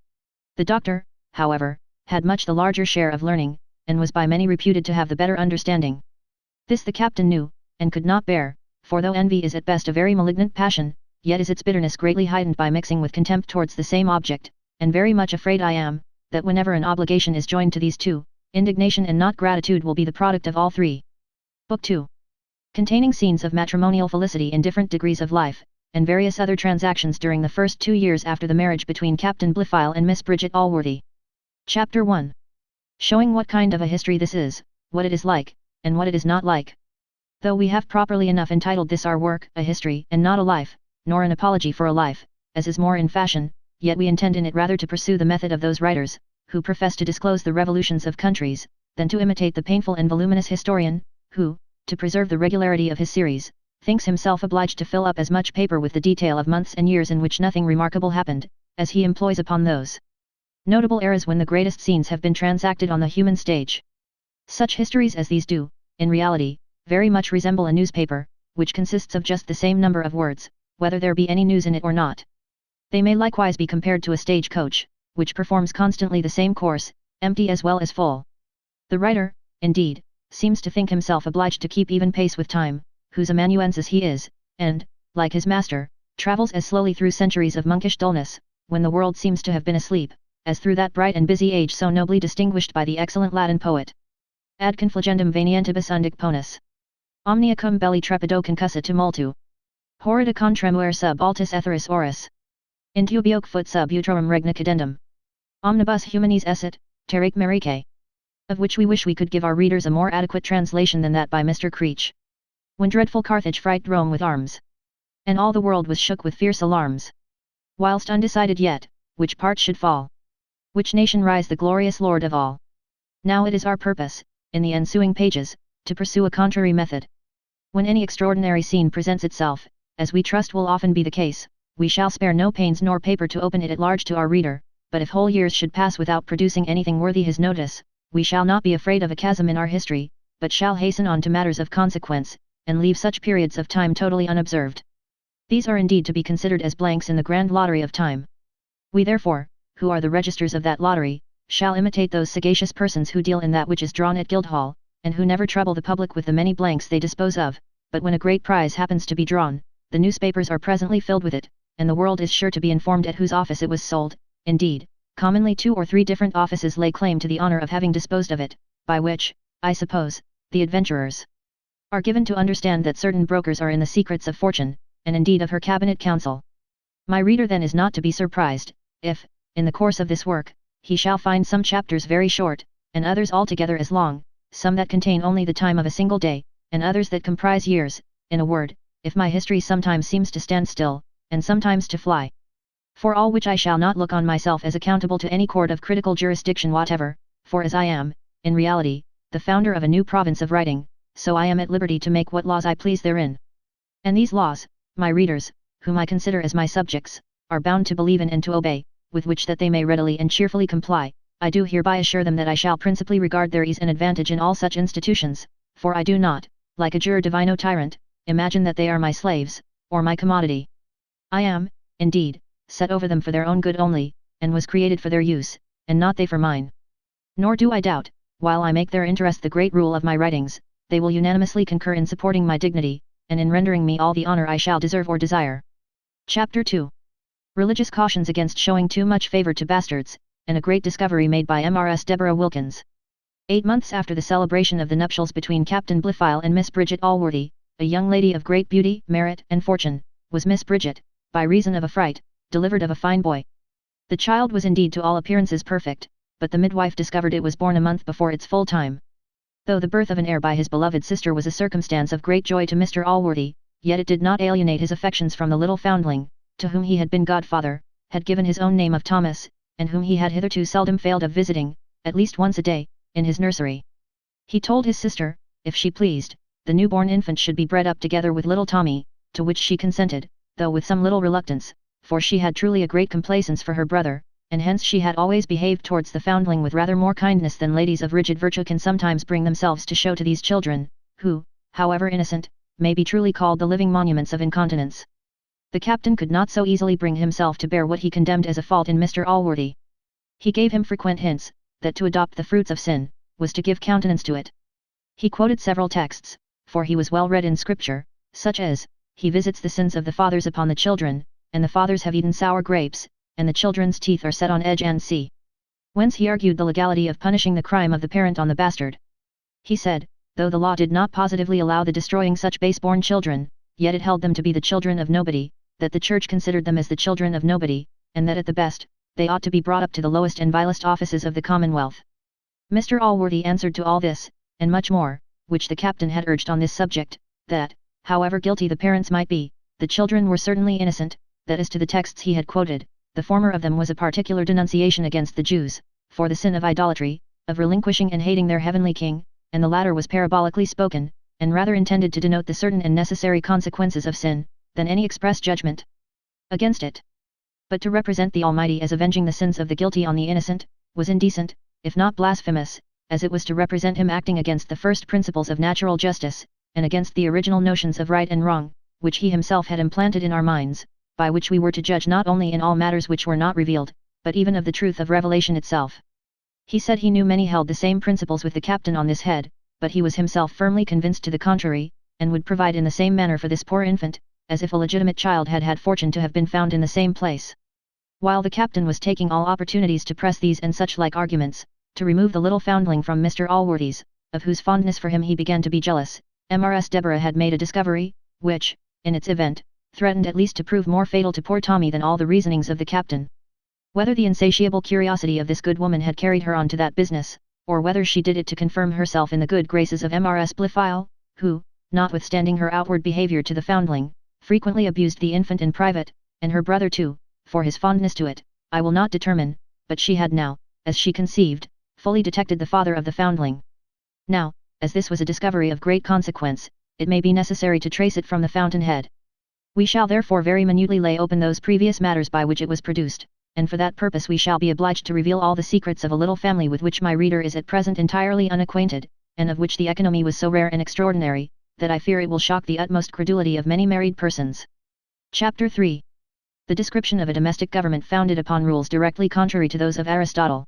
The doctor, however, had much the larger share of learning, and was by many reputed to have the better understanding. This the captain knew, and could not bear, for though envy is at best a very malignant passion, yet is its bitterness greatly heightened by mixing with contempt towards the same object, and very much afraid I am, that whenever an obligation is joined to these two, indignation and not gratitude will be the product of all three. Book 2. Containing scenes of matrimonial felicity in different degrees of life, and various other transactions during the first 2 years after the marriage between Captain Blifil and Miss Bridget Allworthy. Chapter 1. Showing what kind of a history this is, what it is like, and what it is not like. Though we have properly enough entitled this our work a history and not a life, nor an apology for a life, as is more in fashion, yet we intend in it rather to pursue the method of those writers, who profess to disclose the revolutions of countries, than to imitate the painful and voluminous historian, who, to preserve the regularity of his series, thinks himself obliged to fill up as much paper with the detail of months and years in which nothing remarkable happened, as he employs upon those notable eras when the greatest scenes have been transacted on the human stage. Such histories as these do, in reality, very much resemble a newspaper, which consists of just the same number of words, whether there be any news in it or not. They may likewise be compared to a stage coach, which performs constantly the same course, empty as well as full. The writer, indeed, seems to think himself obliged to keep even pace with time, whose amanuensis he is, and, like his master, travels as slowly through centuries of monkish dullness, when the world seems to have been asleep, as through that bright and busy age so nobly distinguished by the excellent Latin poet. Ad confligendum venientibus undic ponus. Omnia cum belli trepido concussa tumultu. Horrida contremuere sub altus etheris oris. Intubioque fut sub utrorum regna cadendum. Omnibus humanis esset, terique merique. Of which we wish we could give our readers a more adequate translation than that by Mr. Creech. When dreadful Carthage frighted Rome with arms, and all the world was shook with fierce alarms. Whilst undecided yet, which part should fall, which nation rise the glorious lord of all. Now it is our purpose, in the ensuing pages, to pursue a contrary method. When any extraordinary scene presents itself, as we trust will often be the case, we shall spare no pains nor paper to open it at large to our reader, but if whole years should pass without producing anything worthy his notice, we shall not be afraid of a chasm in our history, but shall hasten on to matters of consequence, and leave such periods of time totally unobserved. These are indeed to be considered as blanks in the grand lottery of time. We therefore, who are the registers of that lottery, shall imitate those sagacious persons who deal in that which is drawn at Guildhall, and who never trouble the public with the many blanks they dispose of, but when a great prize happens to be drawn, the newspapers are presently filled with it, and the world is sure to be informed at whose office it was sold. Indeed, commonly 2 or 3 different offices lay claim to the honor of having disposed of it, by which, I suppose, the adventurers are given to understand that certain brokers are in the secrets of fortune, and indeed of her cabinet council. My reader then is not to be surprised, if, in the course of this work, he shall find some chapters very short, and others altogether as long, some that contain only the time of a single day, and others that comprise years. In a word, if my history sometimes seems to stand still, and sometimes to fly. For all which I shall not look on myself as accountable to any court of critical jurisdiction whatever, for as I am, in reality, the founder of a new province of writing, so I am at liberty to make what laws I please therein. And these laws, my readers, whom I consider as my subjects, are bound to believe in and to obey, with which that they may readily and cheerfully comply. I do hereby assure them that I shall principally regard their ease and advantage in all such institutions, for I do not, like a juror divino tyrant, imagine that they are my slaves, or my commodity. I am, indeed, set over them for their own good only, and was created for their use, and not they for mine. Nor do I doubt, while I make their interest the great rule of my writings, they will unanimously concur in supporting my dignity, and in rendering me all the honor I shall deserve or desire. Chapter 2. Religious Cautions against showing too much favor to bastards, and a great discovery made by Mrs. Deborah Wilkins. 8 months after the celebration of the nuptials between Captain Blifil and Miss Bridget Allworthy, a young lady of great beauty, merit, and fortune, was Miss Bridget, by reason of a fright, delivered of a fine boy. The child was indeed to all appearances perfect, but the midwife discovered it was born a month before its full time. Though the birth of an heir by his beloved sister was a circumstance of great joy to Mr. Allworthy, yet it did not alienate his affections from the little foundling, to whom he had been godfather, had given his own name of Thomas, and whom he had hitherto seldom failed of visiting, at least once a day, in his nursery. He told his sister, if she pleased, the newborn infant should be bred up together with little Tommy, to which she consented, though with some little reluctance, for she had truly a great complaisance for her brother, and hence she had always behaved towards the foundling with rather more kindness than ladies of rigid virtue can sometimes bring themselves to show to these children, who, however innocent, may be truly called the living monuments of incontinence. The captain could not so easily bring himself to bear what he condemned as a fault in Mr. Allworthy. He gave him frequent hints, that to adopt the fruits of sin, was to give countenance to it. He quoted several texts, for he was well read in Scripture, such as, he visits the sins of the fathers upon the children, and the fathers have eaten sour grapes, and the children's teeth are set on edge and see. Whence he argued the legality of punishing the crime of the parent on the bastard. He said, though the law did not positively allow the destroying such base-born children, yet it held them to be the children of nobody, that the Church considered them as the children of nobody, and that at the best, they ought to be brought up to the lowest and vilest offices of the Commonwealth. Mr. Allworthy answered to all this, and much more, which the captain had urged on this subject, that, however guilty the parents might be, the children were certainly innocent, that as to the texts he had quoted, the former of them was a particular denunciation against the Jews, for the sin of idolatry, of relinquishing and hating their heavenly king, and the latter was parabolically spoken, and rather intended to denote the certain and necessary consequences of sin, than any express judgment against it. But to represent the Almighty as avenging the sins of the guilty on the innocent, was indecent, if not blasphemous, as it was to represent him acting against the first principles of natural justice, and against the original notions of right and wrong, which he himself had implanted in our minds, by which we were to judge not only in all matters which were not revealed, but even of the truth of revelation itself. He said he knew many held the same principles with the captain on this head, but he was himself firmly convinced to the contrary, and would provide in the same manner for this poor infant, as if a legitimate child had had fortune to have been found in the same place. While the captain was taking all opportunities to press these and such like arguments, to remove the little foundling from Mr. Allworthy's, of whose fondness for him he began to be jealous, Mrs. Deborah had made a discovery, which, in its event, threatened at least to prove more fatal to poor Tommy than all the reasonings of the captain. Whether the insatiable curiosity of this good woman had carried her on to that business, or whether she did it to confirm herself in the good graces of Mrs. Blifil, who, notwithstanding her outward behaviour to the foundling, frequently abused the infant in private, and her brother too, for his fondness to it, I will not determine, but she had now, as she conceived, fully detected the father of the foundling. Now, as this was a discovery of great consequence, it may be necessary to trace it from the fountain head. We shall therefore very minutely lay open those previous matters by which it was produced, and for that purpose we shall be obliged to reveal all the secrets of a little family with which my reader is at present entirely unacquainted, and of which the economy was so rare and extraordinary, that I fear it will shock the utmost credulity of many married persons. Chapter 3. The description of a domestic government founded upon rules directly contrary to those of Aristotle.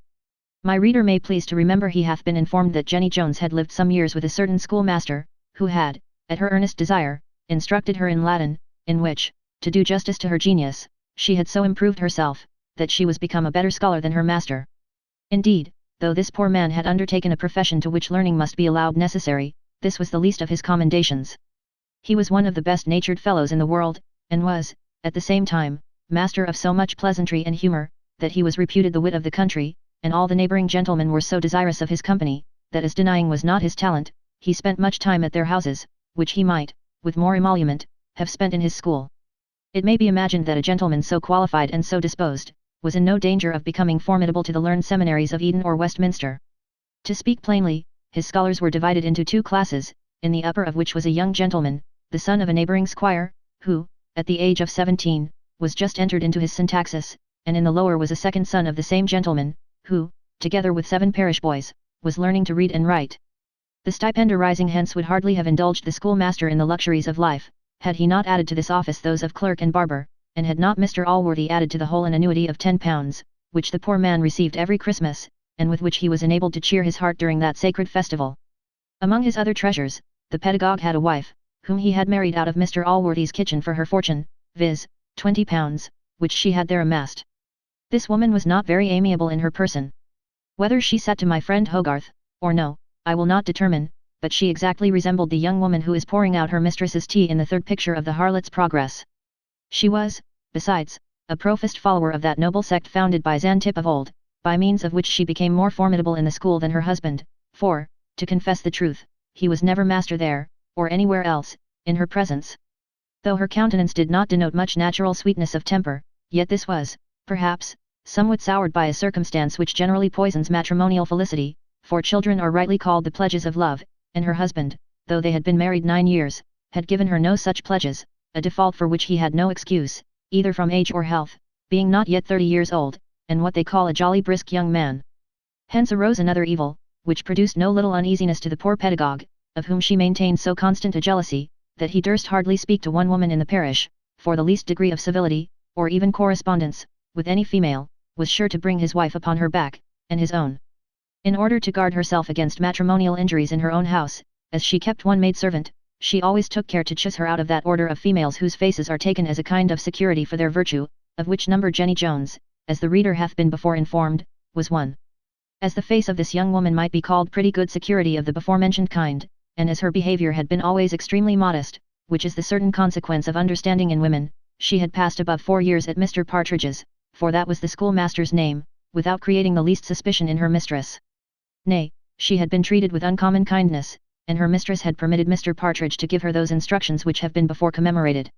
My reader may please to remember he hath been informed that Jenny Jones had lived some years with a certain schoolmaster, who had, at her earnest desire, instructed her in Latin, in which, to do justice to her genius, she had so improved herself, that she was become a better scholar than her master. Indeed, though this poor man had undertaken a profession to which learning must be allowed necessary, this was the least of his commendations. He was one of the best-natured fellows in the world, and was, at the same time, master of so much pleasantry and humour, that he was reputed the wit of the country, and all the neighbouring gentlemen were so desirous of his company, that as denying was not his talent, he spent much time at their houses, which he might, with more emolument, have spent in his school. It may be imagined that a gentleman so qualified and so disposed, was in no danger of becoming formidable to the learned seminaries of Eton or Westminster. To speak plainly, his scholars were divided into two classes, in the upper of which was a young gentleman, the son of a neighbouring squire, who, at the age of 17, was just entered into his syntaxis, and in the lower was a second son of the same gentleman, who, together with 7 parish boys, was learning to read and write. The stipend arising hence would hardly have indulged the schoolmaster in the luxuries of life, had he not added to this office those of clerk and barber, and had not Mr. Allworthy added to the whole an annuity of £10, which the poor man received every Christmas, and with which he was enabled to cheer his heart during that sacred festival. Among his other treasures, the pedagogue had a wife, whom he had married out of Mr. Allworthy's kitchen for her fortune, viz., £20, which she had there amassed. This woman was not very amiable in her person. Whether she sat to my friend Hogarth, or no, I will not determine, but she exactly resembled the young woman who is pouring out her mistress's tea in the third picture of the Harlot's Progress. She was, besides, a professed follower of that noble sect founded by Xanthippe of old, by means of which she became more formidable in the school than her husband, for, to confess the truth, he was never master there, or anywhere else, in her presence. Though her countenance did not denote much natural sweetness of temper, yet this was, perhaps, somewhat soured by a circumstance which generally poisons matrimonial felicity, for children are rightly called the pledges of love, and her husband, though they had been married 9 years, had given her no such pledges, a default for which he had no excuse, either from age or health, being not yet 30 years old, and what they call a jolly brisk young man. Hence arose another evil, which produced no little uneasiness to the poor pedagogue, of whom she maintained so constant a jealousy, that he durst hardly speak to one woman in the parish, for the least degree of civility, or even correspondence, with any female, was sure to bring his wife upon her back, and his own. In order to guard herself against matrimonial injuries in her own house, as she kept one maidservant, she always took care to choose her out of that order of females whose faces are taken as a kind of security for their virtue, of which number Jenny Jones, as the reader hath been before informed, was one. As the face of this young woman might be called pretty good security of the before-mentioned kind, and as her behaviour had been always extremely modest, which is the certain consequence of understanding in women, she had passed above 4 years at Mr. Partridge's, for that was the schoolmaster's name, without creating the least suspicion in her mistress. Nay, she had been treated with uncommon kindness, and her mistress had permitted Mr. Partridge to give her those instructions which have been before commemorated.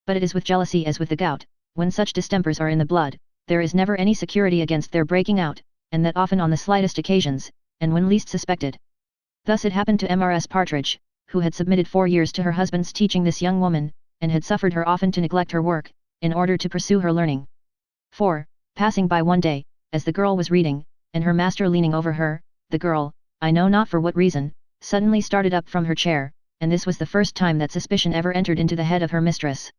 But it is with jealousy as with the gout, when such distempers are in the blood, there is never any security against their breaking out, and that often on the slightest occasions, and when least suspected. Thus it happened to Mrs. Partridge, who had submitted 4 years to her husband's teaching this young woman, and had suffered her often to neglect her work, in order to pursue her learning. For, passing by one day, as the girl was reading, and her master leaning over her, the girl, I know not for what reason, suddenly started up from her chair, and this was the first time that suspicion ever entered into the head of her mistress.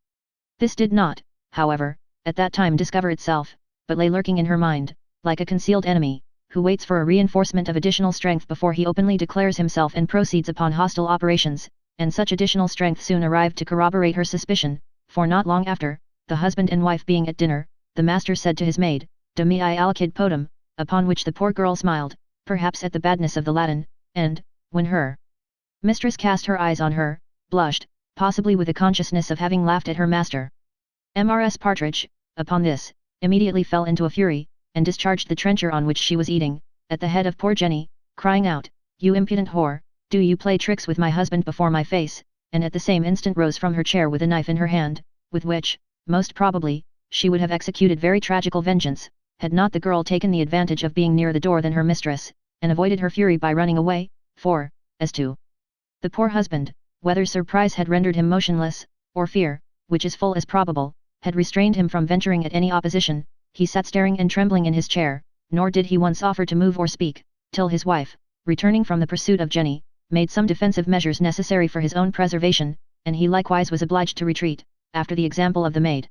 This did not, however, at that time discover itself, but lay lurking in her mind, like a concealed enemy, who waits for a reinforcement of additional strength before he openly declares himself and proceeds upon hostile operations, and such additional strength soon arrived to corroborate her suspicion, for not long after, the husband and wife being at dinner, the master said to his maid, "De me alcid potem," upon which the poor girl smiled, perhaps at the badness of the Latin, and, when her mistress cast her eyes on her, blushed, possibly with a consciousness of having laughed at her master. Mrs. Partridge, upon this, immediately fell into a fury, and discharged the trencher on which she was eating, at the head of poor Jenny, crying out, "You impudent whore, do you play tricks with my husband before my face?" and at the same instant rose from her chair with a knife in her hand, with which, most probably, she would have executed very tragical vengeance, had not the girl taken the advantage of being nearer the door than her mistress, and avoided her fury by running away, for, as to the poor husband, whether surprise had rendered him motionless, or fear, which is full as probable, had restrained him from venturing at any opposition, he sat staring and trembling in his chair, nor did he once offer to move or speak, till his wife, returning from the pursuit of Jenny, made some defensive measures necessary for his own preservation, and he likewise was obliged to retreat, after the example of the maid.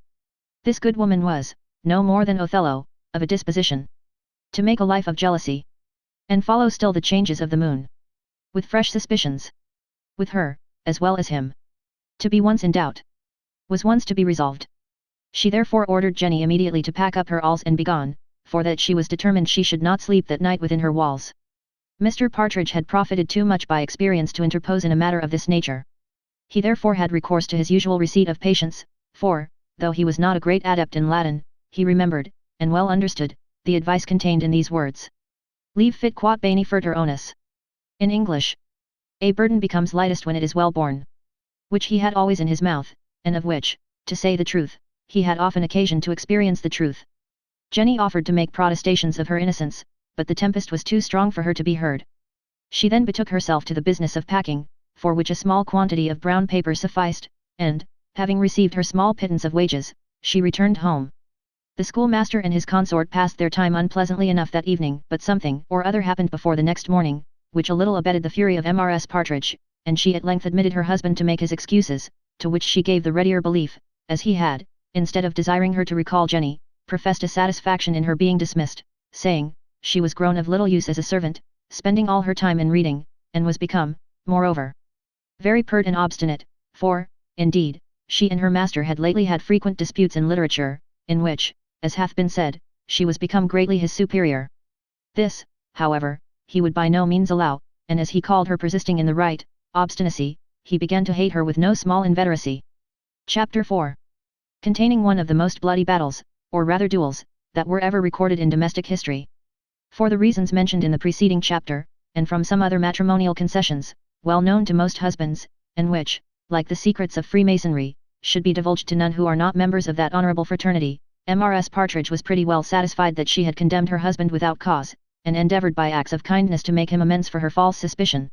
This good woman was, no more than Othello, of a disposition to make a life of jealousy, and follow still the changes of the moon, with fresh suspicions. With her, as well as him, to be once in doubt, was once to be resolved. She therefore ordered Jenny immediately to pack up her alls and be gone, for that she was determined she should not sleep that night within her walls. Mr. Partridge had profited too much by experience to interpose in a matter of this nature. He therefore had recourse to his usual receipt of patience, for, though he was not a great adept in Latin, he remembered, and well understood, the advice contained in these words. Leave fit quod bene furter onus. In English, a burden becomes lightest when it is well borne. Which he had always in his mouth, and of which, to say the truth, he had often occasion to experience the truth. Jenny offered to make protestations of her innocence, but the tempest was too strong for her to be heard. She then betook herself to the business of packing, for which a small quantity of brown paper sufficed, and, having received her small pittance of wages, she returned home. The schoolmaster and his consort passed their time unpleasantly enough that evening, but something or other happened before the next morning, which a little abated the fury of Mrs. Partridge, and she at length admitted her husband to make his excuses, to which she gave the readier belief, as he had, instead of desiring her to recall Jenny, professed a satisfaction in her being dismissed, saying, she was grown of little use as a servant, spending all her time in reading, and was become, moreover, very pert and obstinate, for, indeed, she and her master had lately had frequent disputes in literature, in which, as hath been said, she was become greatly his superior. This, however, he would by no means allow, and as he called her persisting in the right, obstinacy, he began to hate her with no small inveteracy. Chapter 4. Containing one of the most bloody battles, or rather duels, that were ever recorded in domestic history. For the reasons mentioned in the preceding chapter, and from some other matrimonial concessions, well known to most husbands, and which, like the secrets of Freemasonry, should be divulged to none who are not members of that honourable fraternity, Mrs. Partridge was pretty well satisfied that she had condemned her husband without cause, and endeavoured by acts of kindness to make him amends for her false suspicion.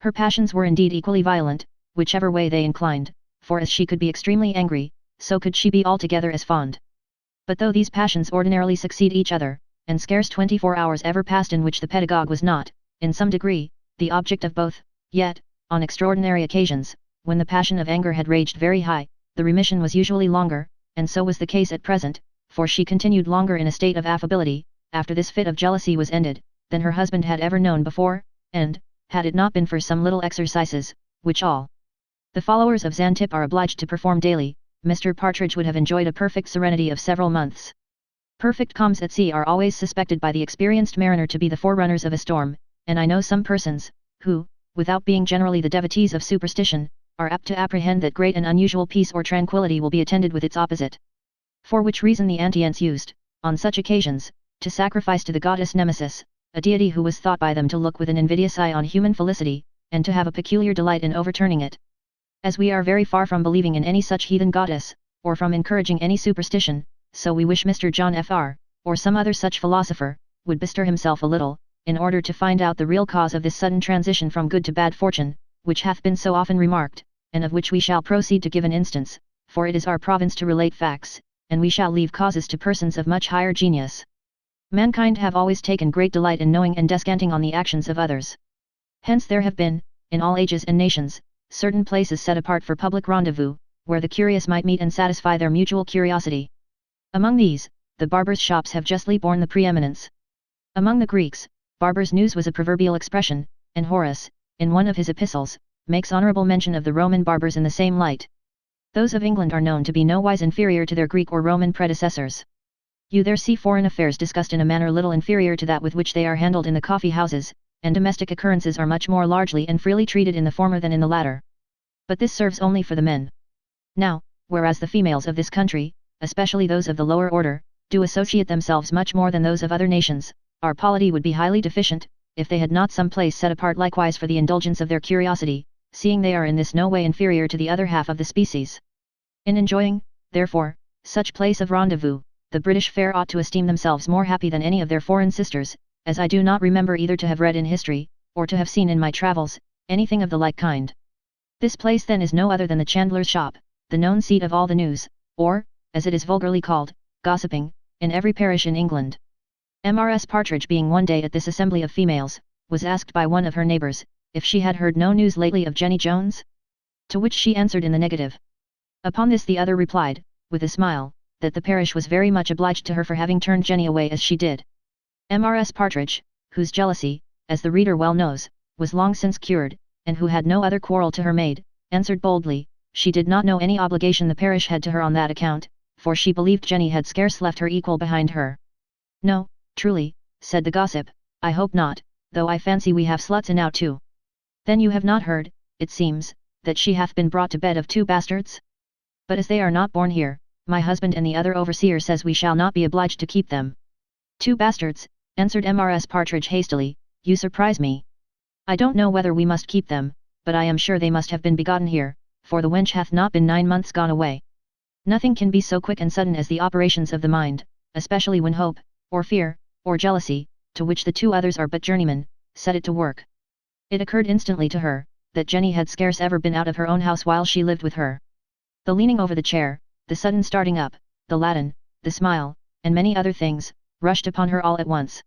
Her passions were indeed equally violent, whichever way they inclined, for as she could be extremely angry, so could she be altogether as fond. But though these passions ordinarily succeed each other, and scarce 24 hours ever passed in which the pedagogue was not, in some degree, the object of both, yet, on extraordinary occasions, when the passion of anger had raged very high, the remission was usually longer, and so was the case at present, for she continued longer in a state of affability, after this fit of jealousy was ended, than her husband had ever known before, and, had it not been for some little exercises, which all the followers of Xantippe are obliged to perform daily, Mr. Partridge would have enjoyed a perfect serenity of several months. Perfect calms at sea are always suspected by the experienced mariner to be the forerunners of a storm, and I know some persons, who, without being generally the devotees of superstition, are apt to apprehend that great and unusual peace or tranquillity will be attended with its opposite. For which reason the Antients used, on such occasions, to sacrifice to the goddess Nemesis, a deity who was thought by them to look with an invidious eye on human felicity, and to have a peculiar delight in overturning it. As we are very far from believing in any such heathen goddess, or from encouraging any superstition, so we wish Mr. John Fr., or some other such philosopher, would bestir himself a little, in order to find out the real cause of this sudden transition from good to bad fortune, which hath been so often remarked, and of which we shall proceed to give an instance, for it is our province to relate facts, and we shall leave causes to persons of much higher genius. Mankind have always taken great delight in knowing and descanting on the actions of others. Hence there have been, in all ages and nations, certain places set apart for public rendezvous, where the curious might meet and satisfy their mutual curiosity. Among these, the barbers' shops have justly borne the preeminence. Among the Greeks, barber's news was a proverbial expression, and Horace, in one of his epistles, makes honourable mention of the Roman barbers in the same light. Those of England are known to be nowise inferior to their Greek or Roman predecessors. You there see foreign affairs discussed in a manner little inferior to that with which they are handled in the coffee houses, and domestic occurrences are much more largely and freely treated in the former than in the latter. But this serves only for the men. Now, whereas the females of this country, especially those of the lower order, do associate themselves much more than those of other nations, our polity would be highly deficient, if they had not some place set apart likewise for the indulgence of their curiosity, seeing they are in this no way inferior to the other half of the species. In enjoying, therefore, such place of rendezvous, the British fair ought to esteem themselves more happy than any of their foreign sisters, as I do not remember either to have read in history, or to have seen in my travels, anything of the like kind. This place then is no other than the chandler's shop, the known seat of all the news, or, as it is vulgarly called, gossiping, in every parish in England. Mrs. Partridge being one day at this assembly of females, was asked by one of her neighbours, if she had heard no news lately of Jenny Jones? To which she answered in the negative. Upon this the other replied, with a smile, that the parish was very much obliged to her for having turned Jenny away as she did. Mrs. Partridge, whose jealousy, as the reader well knows, was long since cured, and who had no other quarrel to her maid, answered boldly, she did not know any obligation the parish had to her on that account, for she believed Jenny had scarce left her equal behind her. No, truly, said the gossip, I hope not, though I fancy we have sluts enow too. Then you have not heard, it seems, that she hath been brought to bed of 2 bastards? But as they are not born here, my husband and the other overseer says we shall not be obliged to keep them. 2 bastards, answered Mrs. Partridge hastily, you surprise me. I don't know whether we must keep them, but I am sure they must have been begotten here, for the wench hath not been 9 months gone away. Nothing can be so quick and sudden as the operations of the mind, especially when hope, or fear, or jealousy, to which the 2 others are but journeymen, set it to work. It occurred instantly to her, that Jenny had scarce ever been out of her own house while she lived with her. The leaning over the chair, the sudden starting up, the Latin, the smile, and many other things, rushed upon her all at once.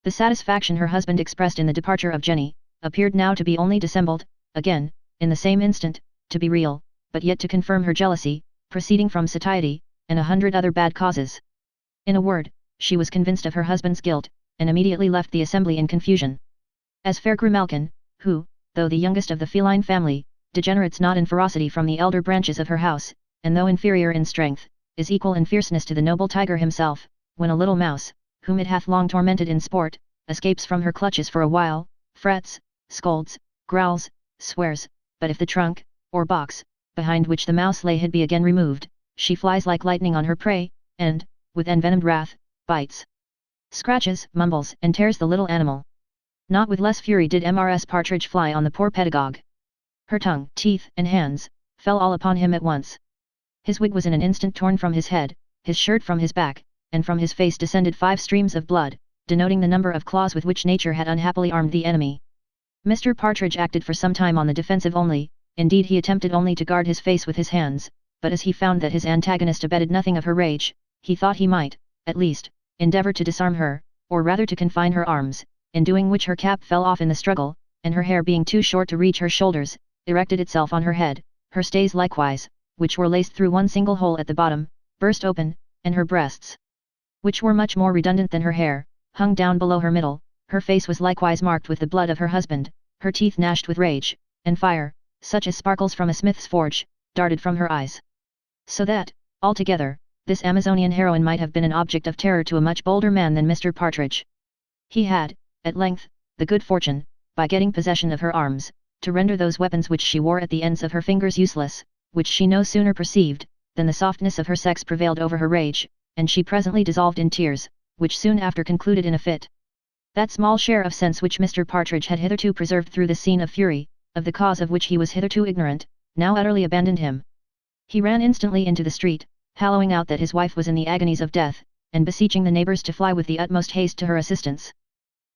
The satisfaction her husband expressed in the departure of Jenny, appeared now to be only dissembled, again, in the same instant, to be real, but yet to confirm her jealousy, proceeding from satiety, and 100 other bad causes. In a word, she was convinced of her husband's guilt, and immediately left the assembly in confusion. As fair Grimalkin, who, though the youngest of the feline family, degenerates not in ferocity from the elder branches of her house, and though inferior in strength, is equal in fierceness to the noble tiger himself, when a little mouse, whom it hath long tormented in sport, escapes from her clutches for a while, frets, scolds, growls, swears, but if the trunk, or box, behind which the mouse lay hid be again removed, she flies like lightning on her prey, and, with envenomed wrath, bites, scratches, mumbles, and tears the little animal. Not with less fury did Mrs. Partridge fly on the poor pedagogue. Her tongue, teeth, and hands, fell all upon him at once. His wig was in an instant torn from his head, his shirt from his back, and from his face descended 5 streams of blood, denoting the number of claws with which nature had unhappily armed the enemy. Mr. Partridge acted for some time on the defensive only, indeed he attempted only to guard his face with his hands, but as he found that his antagonist abated nothing of her rage, he thought he might, at least, endeavour to disarm her, or rather to confine her arms, in doing which her cap fell off in the struggle, and her hair being too short to reach her shoulders, erected itself on her head, her stays likewise, which were laced through one single hole at the bottom, burst open, and her breasts, which were much more redundant than her hair, hung down below her middle, her face was likewise marked with the blood of her husband, her teeth gnashed with rage, and fire, such as sparkles from a smith's forge, darted from her eyes. So that, altogether, this Amazonian heroine might have been an object of terror to a much bolder man than Mr. Partridge. He had, at length, the good fortune, by getting possession of her arms, to render those weapons which she wore at the ends of her fingers useless, which she no sooner perceived, than the softness of her sex prevailed over her rage, and she presently dissolved in tears, which soon after concluded in a fit. That small share of sense which Mr. Partridge had hitherto preserved through the scene of fury, of the cause of which he was hitherto ignorant, now utterly abandoned him. He ran instantly into the street, hallooing out that his wife was in the agonies of death, and beseeching the neighbours to fly with the utmost haste to her assistance.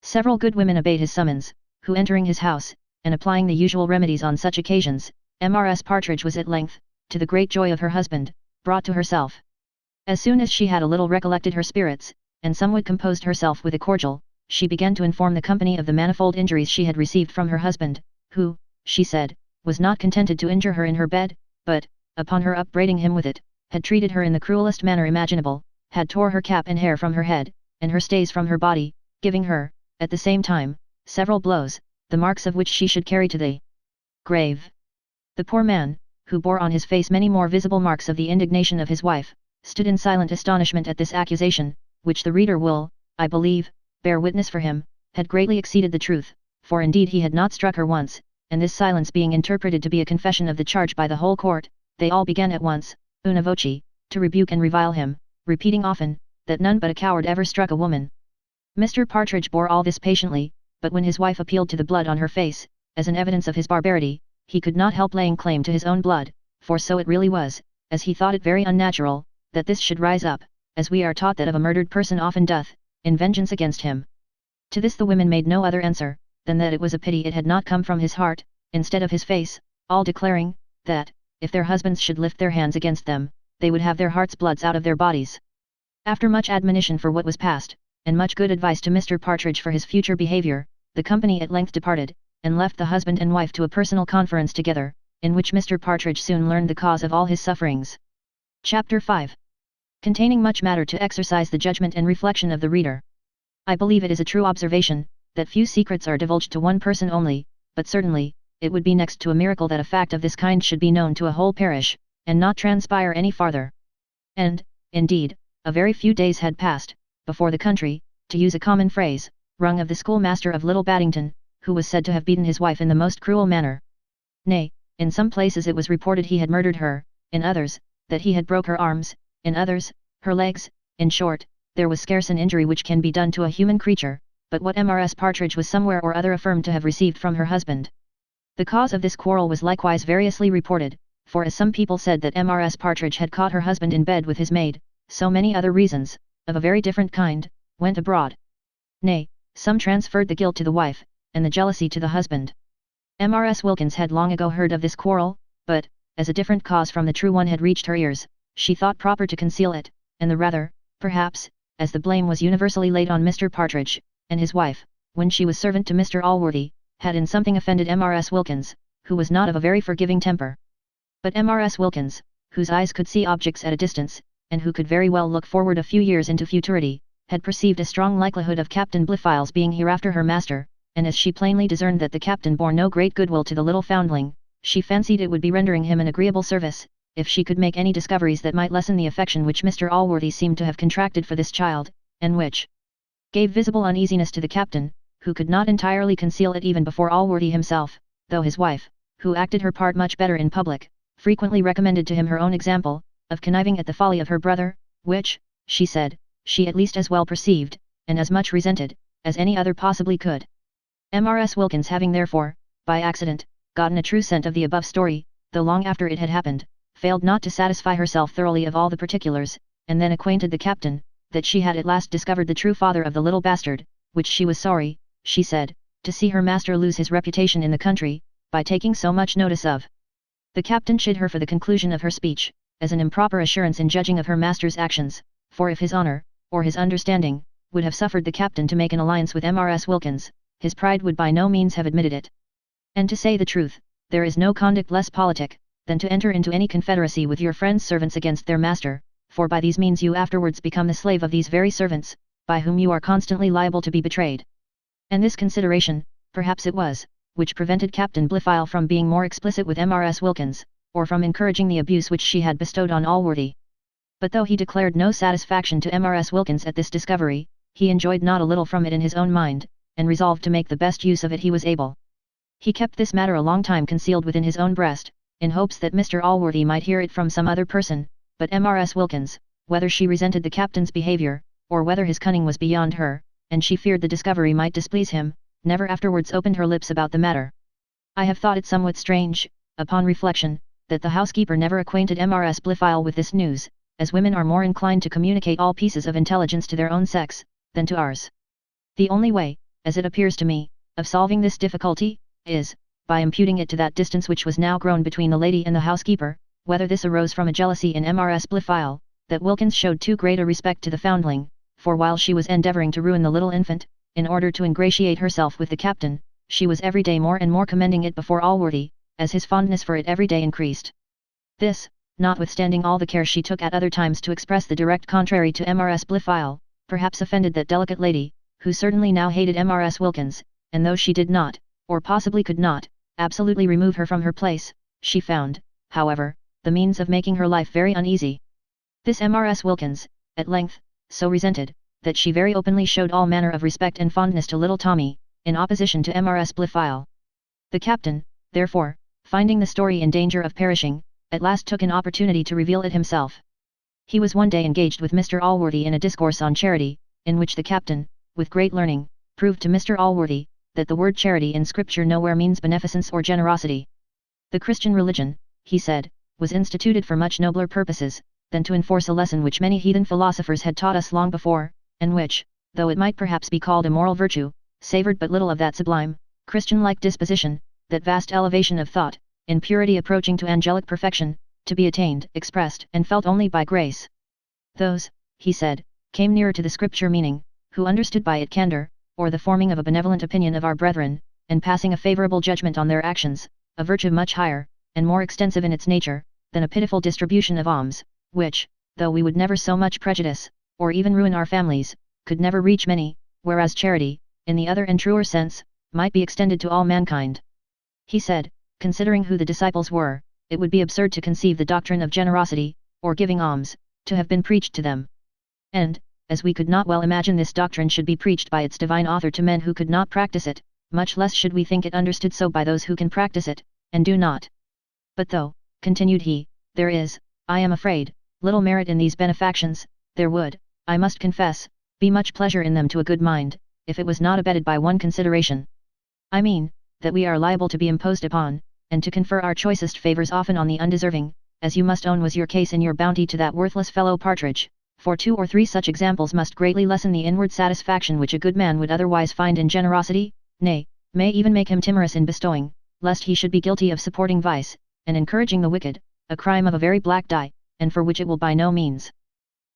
Several good women obeyed his summons, who entering his house, and applying the usual remedies on such occasions, Mrs. Partridge was at length, to the great joy of her husband, brought to herself. As soon as she had a little recollected her spirits, and somewhat composed herself with a cordial, she began to inform the company of the manifold injuries she had received from her husband, who, she said, was not contented to injure her in her bed, but, upon her upbraiding him with it, had treated her in the cruelest manner imaginable, had tore her cap and hair from her head, and her stays from her body, giving her, at the same time, several blows, the marks of which she should carry to the grave. The poor man, who bore on his face many more visible marks of the indignation of his wife, stood in silent astonishment at this accusation, which the reader will, I believe, bear witness for him, had greatly exceeded the truth, for indeed he had not struck her once, and this silence being interpreted to be a confession of the charge by the whole court, they all began at once, una voce, to rebuke and revile him, repeating often, that none but a coward ever struck a woman. Mr. Partridge bore all this patiently, but when his wife appealed to the blood on her face, as an evidence of his barbarity, he could not help laying claim to his own blood, for so it really was, as he thought it very unnatural, that this should rise up, as we are taught that of a murdered person often doth, in vengeance against him. To this the women made no other answer, than that it was a pity it had not come from his heart, instead of his face, all declaring, that, if their husbands should lift their hands against them, they would have their hearts' bloods out of their bodies. After much admonition for what was past, and much good advice to Mr. Partridge for his future behaviour, the company at length departed, and left the husband and wife to a personal conference together, in which Mr. Partridge soon learned the cause of all his sufferings. Chapter 5. Containing much matter to exercise the judgment and reflection of the reader. I believe it is a true observation, that few secrets are divulged to one person only, but certainly, it would be next to a miracle that a fact of this kind should be known to a whole parish, and not transpire any farther. And, indeed, a very few days had passed, before the country, to use a common phrase, rung of the schoolmaster of Little Baddington, who was said to have beaten his wife in the most cruel manner. Nay, in some places it was reported he had murdered her, in others, that he had broke her arms, in others, her legs. In short, there was scarce an injury which can be done to a human creature, but what Mrs. Partridge was somewhere or other affirmed to have received from her husband. The cause of this quarrel was likewise variously reported, for as some people said that Mrs. Partridge had caught her husband in bed with his maid, so many other reasons, of a very different kind, went abroad. Nay, some transferred the guilt to the wife, and the jealousy to the husband. Mrs. Wilkins had long ago heard of this quarrel, but, as a different cause from the true one had reached her ears, she thought proper to conceal it, and the rather, perhaps, as the blame was universally laid on Mr. Partridge, and his wife, when she was servant to Mr. Allworthy, had in something offended Mrs. Wilkins, who was not of a very forgiving temper. But Mrs. Wilkins, whose eyes could see objects at a distance, and who could very well look forward a few years into futurity, had perceived a strong likelihood of Captain Blifil's being hereafter her master, and as she plainly discerned that the captain bore no great goodwill to the little foundling, she fancied it would be rendering him an agreeable service, if she could make any discoveries that might lessen the affection which Mr. Allworthy seemed to have contracted for this child, and which gave visible uneasiness to the captain, who could not entirely conceal it even before Allworthy himself, though his wife, who acted her part much better in public, frequently recommended to him her own example, of conniving at the folly of her brother, which, she said, she at least as well perceived, and as much resented, as any other possibly could. Mrs. Wilkins having therefore, by accident, gotten a true scent of the above story, though long after it had happened, failed not to satisfy herself thoroughly of all the particulars, and then acquainted the captain, that she had at last discovered the true father of the little bastard, which she was sorry, she said, to see her master lose his reputation in the country, by taking so much notice of. The captain chid her for the conclusion of her speech, as an improper assurance in judging of her master's actions, for if his honour, or his understanding, would have suffered the captain to make an alliance with Mrs. Wilkins, his pride would by no means have admitted it. And to say the truth, there is no conduct less politic, than to enter into any confederacy with your friends' servants against their master, for by these means you afterwards become the slave of these very servants, by whom you are constantly liable to be betrayed. And this consideration, perhaps it was, which prevented Captain Blifil from being more explicit with Mrs. Wilkins, or from encouraging the abuse which she had bestowed on Allworthy. But though he declared no satisfaction to Mrs. Wilkins at this discovery, he enjoyed not a little from it in his own mind, and resolved to make the best use of it he was able. He kept this matter a long time concealed within his own breast, in hopes that Mr. Allworthy might hear it from some other person, but Mrs. Wilkins, whether she resented the captain's behaviour, or whether his cunning was beyond her, and she feared the discovery might displease him, never afterwards opened her lips about the matter. I have thought it somewhat strange, upon reflection, that the housekeeper never acquainted Mrs. Blifil with this news, as women are more inclined to communicate all pieces of intelligence to their own sex, than to ours. The only way, as it appears to me, of solving this difficulty, is, by imputing it to that distance which was now grown between the lady and the housekeeper, whether this arose from a jealousy in Mrs. Blifil, that Wilkins showed too great a respect to the foundling, for while she was endeavouring to ruin the little infant, in order to ingratiate herself with the captain, she was every day more and more commending it before Allworthy, as his fondness for it every day increased. This, notwithstanding all the care she took at other times to express the direct contrary to Mrs. Blifil, perhaps offended that delicate lady, who certainly now hated Mrs. Wilkins, and though she did not, or possibly could not, absolutely remove her from her place, she found, however, the means of making her life very uneasy. This Mrs. Wilkins, at length, so resented, that she very openly showed all manner of respect and fondness to little Tommy, in opposition to Mrs. Blifil. The captain, therefore, finding the story in danger of perishing, at last took an opportunity to reveal it himself. He was one day engaged with Mr. Allworthy in a discourse on charity, in which the captain, with great learning, proved to Mr. Allworthy, that the word charity in Scripture nowhere means beneficence or generosity. The Christian religion, he said, was instituted for much nobler purposes, than to enforce a lesson which many heathen philosophers had taught us long before, and which, though it might perhaps be called a moral virtue, savoured but little of that sublime, Christian-like disposition, that vast elevation of thought, in purity approaching to angelic perfection, to be attained, expressed, and felt only by grace. Those, he said, came nearer to the scripture meaning, who understood by it candor, or the forming of a benevolent opinion of our brethren, and passing a favorable judgment on their actions, a virtue much higher, and more extensive in its nature, than a pitiful distribution of alms, which, though we would never so much prejudice, or even ruin our families, could never reach many, whereas charity, in the other and truer sense, might be extended to all mankind. He said, considering who the disciples were, it would be absurd to conceive the doctrine of generosity, or giving alms, to have been preached to them. And, as we could not well imagine this doctrine should be preached by its divine author to men who could not practice it, much less should we think it understood so by those who can practice it, and do not. But though, continued he, there is, I am afraid, little merit in these benefactions, there would, I must confess, be much pleasure in them to a good mind, if it was not abetted by one consideration. I mean, that we are liable to be imposed upon, and to confer our choicest favours often on the undeserving, as you must own was your case in your bounty to that worthless fellow Partridge, for 2 or 3 such examples must greatly lessen the inward satisfaction which a good man would otherwise find in generosity, nay, may even make him timorous in bestowing, lest he should be guilty of supporting vice, and encouraging the wicked, a crime of a very black dye, and for which it will by no means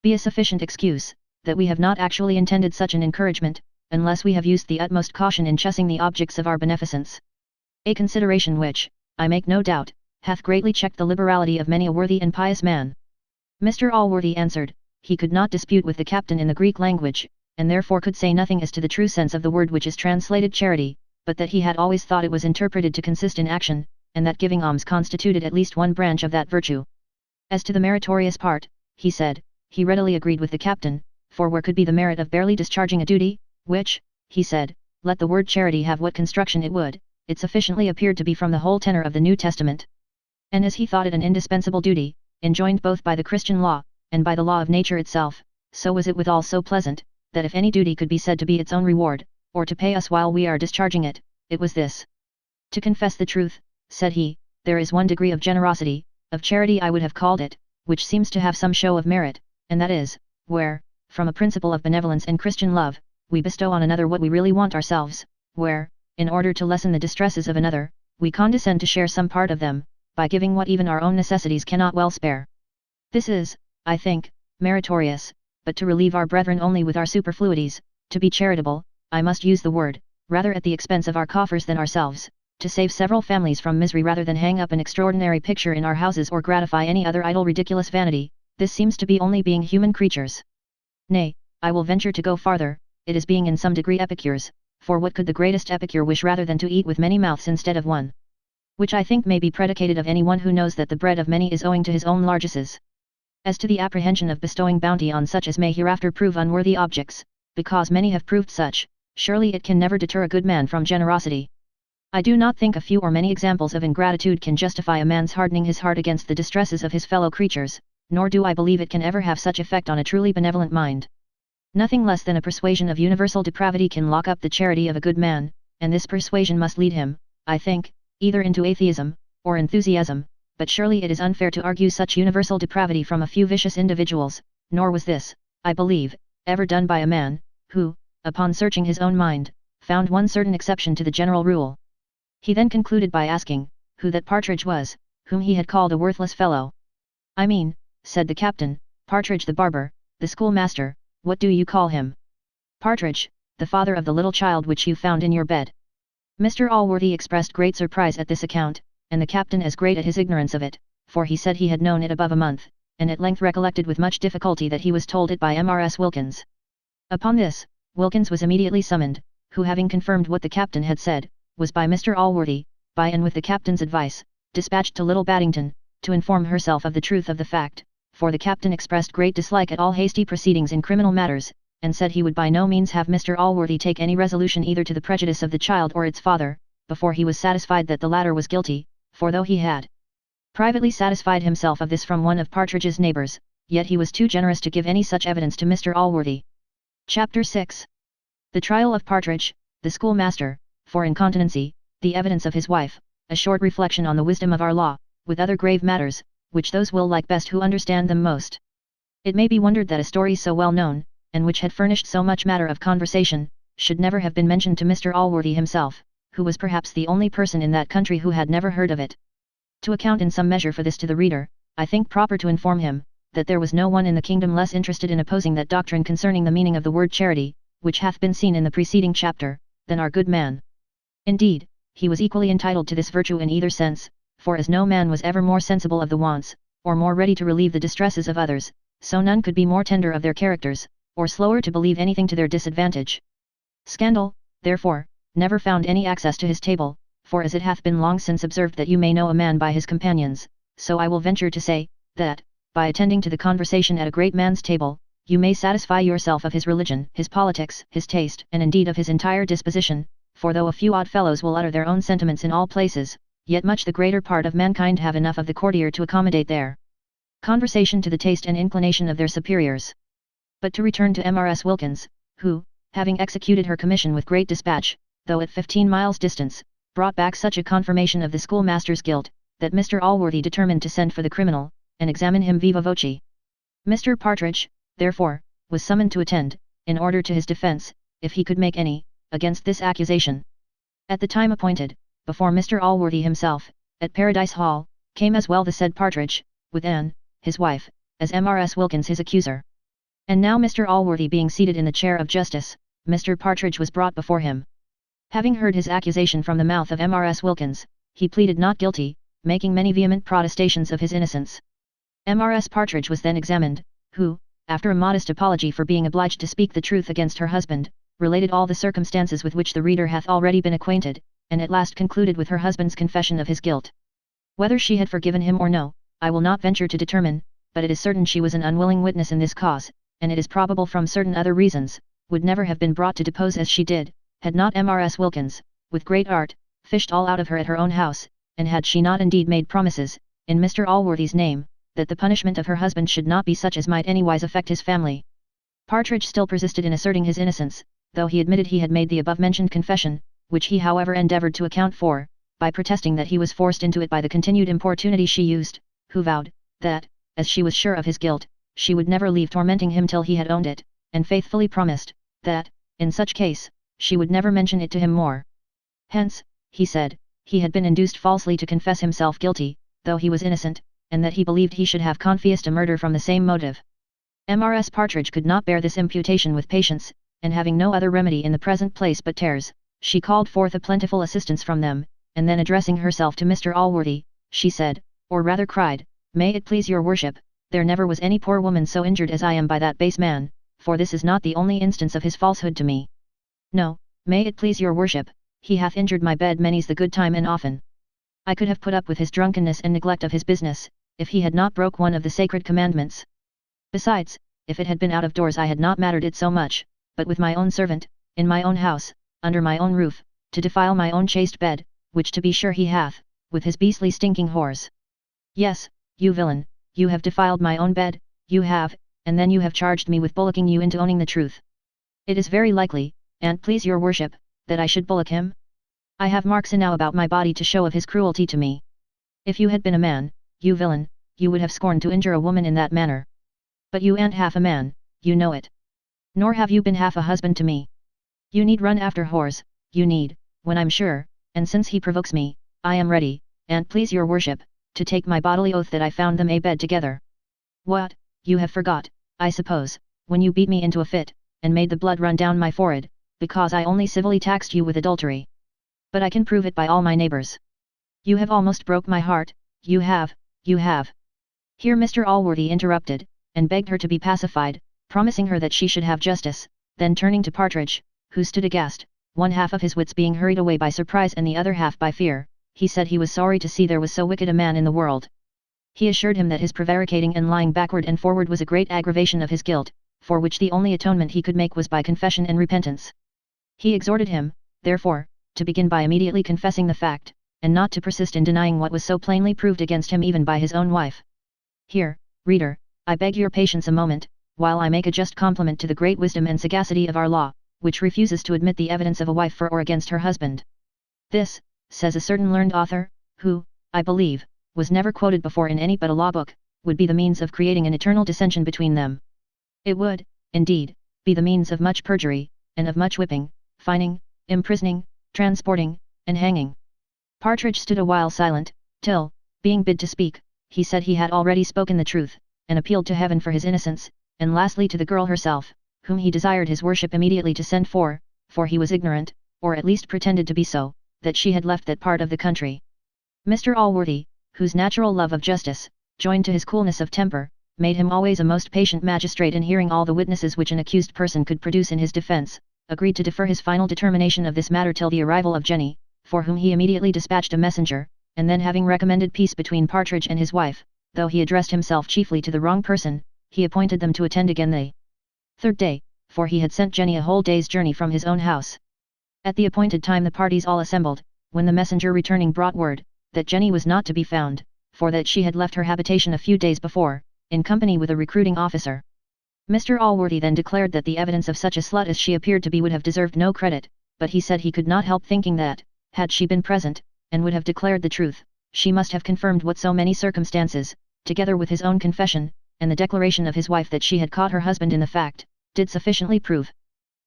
be a sufficient excuse, that we have not actually intended such an encouragement, unless we have used the utmost caution in choosing the objects of our beneficence. A consideration which, I make no doubt, hath greatly checked the liberality of many a worthy and pious man. Mr. Allworthy answered, he could not dispute with the captain in the Greek language, and therefore could say nothing as to the true sense of the word which is translated charity, but that he had always thought it was interpreted to consist in action, and that giving alms constituted at least one branch of that virtue. As to the meritorious part, he said, he readily agreed with the captain, for where could be the merit of barely discharging a duty, which, he said, let the word charity have what construction it would, it sufficiently appeared to be from the whole tenor of the New Testament. And as he thought it an indispensable duty, enjoined both by the Christian law, and by the law of nature itself, so was it withal so pleasant, that if any duty could be said to be its own reward, or to pay us while we are discharging it, it was this. To confess the truth, said he, there is one degree of generosity, of charity I would have called it, which seems to have some show of merit, and that is, where, from a principle of benevolence and Christian love, we bestow on another what we really want ourselves, where, in order to lessen the distresses of another, we condescend to share some part of them, by giving what even our own necessities cannot well spare. This is, I think, meritorious, but to relieve our brethren only with our superfluities, to be charitable, I must use the word, rather at the expense of our coffers than ourselves, to save several families from misery rather than hang up an extraordinary picture in our houses or gratify any other idle ridiculous vanity, this seems to be only being human creatures. Nay, I will venture to go farther, it is being in some degree epicures, for what could the greatest epicure wish rather than to eat with many mouths instead of one? Which I think may be predicated of any one who knows that the bread of many is owing to his own largesses. As to the apprehension of bestowing bounty on such as may hereafter prove unworthy objects, because many have proved such, surely it can never deter a good man from generosity. I do not think a few or many examples of ingratitude can justify a man's hardening his heart against the distresses of his fellow creatures, nor do I believe it can ever have such effect on a truly benevolent mind. Nothing less than a persuasion of universal depravity can lock up the charity of a good man, and this persuasion must lead him, I think, either into atheism, or enthusiasm, but surely it is unfair to argue such universal depravity from a few vicious individuals, nor was this, I believe, ever done by a man, who, upon searching his own mind, found one certain exception to the general rule. He then concluded by asking, who that Partridge was, whom he had called a worthless fellow. I mean, said the captain, Partridge the barber, the schoolmaster, what do you call him? Partridge, the father of the little child which you found in your bed. Mr. Allworthy expressed great surprise at this account, and the captain as great at his ignorance of it, for he said he had known it above a month, and at length recollected with much difficulty that he was told it by Mrs. Wilkins. Upon this, Wilkins was immediately summoned, who having confirmed what the captain had said, was by Mr. Allworthy, by and with the captain's advice, dispatched to Little Baddington, to inform herself of the truth of the fact, for the captain expressed great dislike at all hasty proceedings in criminal matters, and said he would by no means have Mr. Allworthy take any resolution either to the prejudice of the child or its father, before he was satisfied that the latter was guilty, for though he had privately satisfied himself of this from one of Partridge's neighbours, yet he was too generous to give any such evidence to Mr. Allworthy. Chapter 6. The trial of Partridge, the schoolmaster, for incontinency, the evidence of his wife, a short reflection on the wisdom of our law, with other grave matters, which those will like best who understand them most. It may be wondered that a story so well known, and which had furnished so much matter of conversation, should never have been mentioned to Mr. Allworthy himself, who was perhaps the only person in that country who had never heard of it. To account in some measure for this to the reader, I think proper to inform him, that there was no one in the kingdom less interested in opposing that doctrine concerning the meaning of the word charity, which hath been seen in the preceding chapter, than our good man. Indeed, he was equally entitled to this virtue in either sense, for as no man was ever more sensible of the wants, or more ready to relieve the distresses of others, so none could be more tender of their characters, or slower to believe anything to their disadvantage. Scandal, therefore, never found any access to his table, for as it hath been long since observed that you may know a man by his companions, so I will venture to say, that, by attending to the conversation at a great man's table, you may satisfy yourself of his religion, his politics, his taste, and indeed of his entire disposition, for though a few odd fellows will utter their own sentiments in all places, yet much the greater part of mankind have enough of the courtier to accommodate their conversation to the taste and inclination of their superiors. But to return to Mrs. Wilkins, who, having executed her commission with great dispatch, though at 15 miles distance, brought back such a confirmation of the schoolmaster's guilt, that Mr. Allworthy determined to send for the criminal, and examine him viva voce. Mr. Partridge, therefore, was summoned to attend, in order to his defence, if he could make any, against this accusation. At the time appointed, before Mr. Allworthy himself, at Paradise Hall, came as well the said Partridge, with Anne, his wife, as Mrs. Wilkins his accuser. And now Mr. Allworthy being seated in the chair of justice, Mr. Partridge was brought before him. Having heard his accusation from the mouth of Mrs. Wilkins, he pleaded not guilty, making many vehement protestations of his innocence. Mrs. Partridge was then examined, who, after a modest apology for being obliged to speak the truth against her husband, related all the circumstances with which the reader hath already been acquainted, and at last concluded with her husband's confession of his guilt. Whether she had forgiven him or no, I will not venture to determine, but it is certain she was an unwilling witness in this cause, and it is probable from certain other reasons, would never have been brought to depose as she did, had not Mrs. Wilkins, with great art, fished all out of her at her own house, and had she not indeed made promises, in Mr. Allworthy's name, that the punishment of her husband should not be such as might anywise affect his family. Partridge still persisted in asserting his innocence, though he admitted he had made the above-mentioned confession, which he however endeavoured to account for, by protesting that he was forced into it by the continued importunity she used, who vowed, that, as she was sure of his guilt, she would never leave tormenting him till he had owned it, and faithfully promised, that, in such case, she would never mention it to him more. Hence, he said, he had been induced falsely to confess himself guilty, though he was innocent, and that he believed he should have confessed a murder from the same motive. Mrs. Partridge could not bear this imputation with patience, and having no other remedy in the present place but tears, she called forth a plentiful assistance from them, and then addressing herself to Mr. Allworthy, she said, or rather cried, "May it please your worship, there never was any poor woman so injured as I am by that base man, for this is not the only instance of his falsehood to me. No, may it please your worship, he hath injured my bed many's the good time and often. I could have put up with his drunkenness and neglect of his business, if he had not broke one of the sacred commandments. Besides, if it had been out of doors I had not mattered it so much, but with my own servant, in my own house, under my own roof, to defile my own chaste bed, which to be sure he hath, with his beastly stinking whores. Yes, you villain, you have defiled my own bed, you have, and then you have charged me with bullocking you into owning the truth. It is very likely, and please your worship, that I should bullock him. I have marks enow about my body to show of his cruelty to me. If you had been a man, you villain, you would have scorned to injure a woman in that manner. But you an't half a man, you know it. Nor have you been half a husband to me. You need run after whores, you need, when I'm sure, and since he provokes me, I am ready, and please your worship, to take my bodily oath that I found them a bed together. What, you have forgot, I suppose, when you beat me into a fit, and made the blood run down my forehead, because I only civilly taxed you with adultery. But I can prove it by all my neighbours. You have almost broke my heart, you have, you have. Here Mr. Allworthy interrupted, and begged her to be pacified, promising her that she should have justice, then turning to Partridge, who stood aghast, one half of his wits being hurried away by surprise and the other half by fear, he said he was sorry to see there was so wicked a man in the world. He assured him that his prevaricating and lying backward and forward was a great aggravation of his guilt, for which the only atonement he could make was by confession and repentance. He exhorted him, therefore, to begin by immediately confessing the fact, and not to persist in denying what was so plainly proved against him even by his own wife. Here, reader, I beg your patience a moment, while I make a just compliment to the great wisdom and sagacity of our law, which refuses to admit the evidence of a wife for or against her husband. This, says a certain learned author, who, I believe, was never quoted before in any but a law book, would be the means of creating an eternal dissension between them. It would, indeed, be the means of much perjury, and of much whipping, fining, imprisoning, transporting, and hanging. Partridge stood a while silent, till, being bid to speak, he said he had already spoken the truth, and appealed to heaven for his innocence, and lastly to the girl herself, whom he desired his worship immediately to send for he was ignorant, or at least pretended to be so, that she had left that part of the country. Mr. Allworthy, whose natural love of justice, joined to his coolness of temper, made him always a most patient magistrate in hearing all the witnesses which an accused person could produce in his defence, agreed to defer his final determination of this matter till the arrival of Jenny, for whom he immediately dispatched a messenger, and then having recommended peace between Partridge and his wife, though he addressed himself chiefly to the wrong person, he appointed them to attend again the third day, for he had sent Jenny a whole day's journey from his own house. At the appointed time the parties all assembled, when the messenger returning brought word, that Jenny was not to be found, for that she had left her habitation a few days before, in company with a recruiting officer. Mr. Allworthy then declared that the evidence of such a slut as she appeared to be would have deserved no credit, but he said he could not help thinking that, had she been present, and would have declared the truth, she must have confirmed what so many circumstances, together with his own confession, and the declaration of his wife that she had caught her husband in the fact, did sufficiently prove.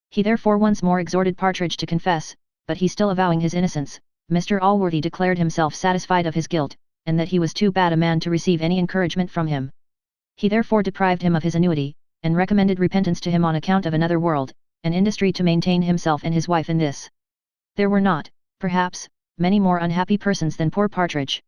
He therefore once more exhorted Partridge to confess, but he still avowing his innocence, Mr. Allworthy declared himself satisfied of his guilt, and that he was too bad a man to receive any encouragement from him. He therefore deprived him of his annuity, and recommended repentance to him on account of another world, and industry to maintain himself and his wife in this. There were not, perhaps, many more unhappy persons than poor Partridge.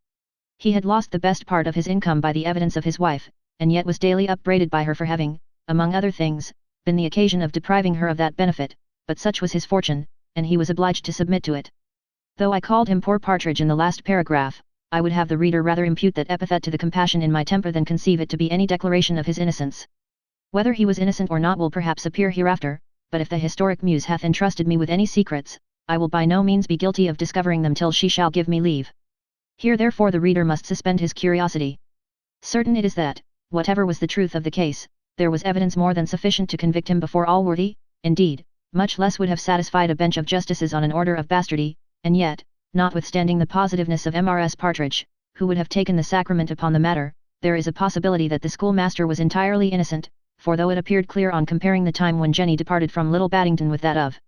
He had lost the best part of his income by the evidence of his wife, and yet was daily upbraided by her for having, among other things, been the occasion of depriving her of that benefit, but such was his fortune, and he was obliged to submit to it. Though I called him poor Partridge in the last paragraph, I would have the reader rather impute that epithet to the compassion in my temper than conceive it to be any declaration of his innocence. Whether he was innocent or not will perhaps appear hereafter, but if the historic muse hath entrusted me with any secrets, I will by no means be guilty of discovering them till she shall give me leave. Here therefore the reader must suspend his curiosity. Certain it is that, whatever was the truth of the case, there was evidence more than sufficient to convict him before Allworthy, indeed, much less would have satisfied a bench of justices on an order of bastardy, and yet, notwithstanding the positiveness of Mrs. Partridge, who would have taken the sacrament upon the matter, there is a possibility that the schoolmaster was entirely innocent, for though it appeared clear on comparing the time when Jenny departed from Little Baddington with that of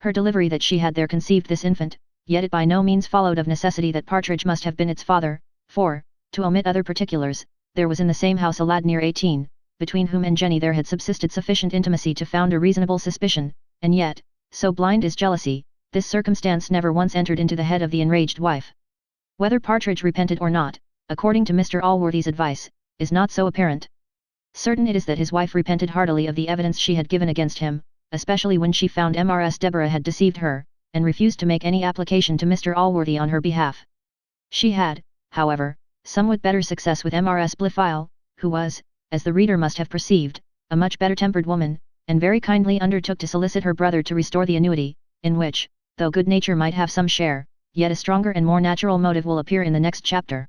her delivery that she had there conceived this infant, yet it by no means followed of necessity that Partridge must have been its father, for, to omit other particulars, there was in the same house a lad near 18, between whom and Jenny there had subsisted sufficient intimacy to found a reasonable suspicion, and yet, so blind is jealousy, this circumstance never once entered into the head of the enraged wife. Whether Partridge repented or not, according to Mr. Allworthy's advice, is not so apparent. Certain it is that his wife repented heartily of the evidence she had given against him, especially when she found Mrs. Deborah had deceived her, and refused to make any application to Mr. Allworthy on her behalf. She had, however, somewhat better success with Mrs. Blifil, who was, as the reader must have perceived, a much better-tempered woman, and very kindly undertook to solicit her brother to restore the annuity, in which, though good nature might have some share, yet a stronger and more natural motive will appear in the next chapter.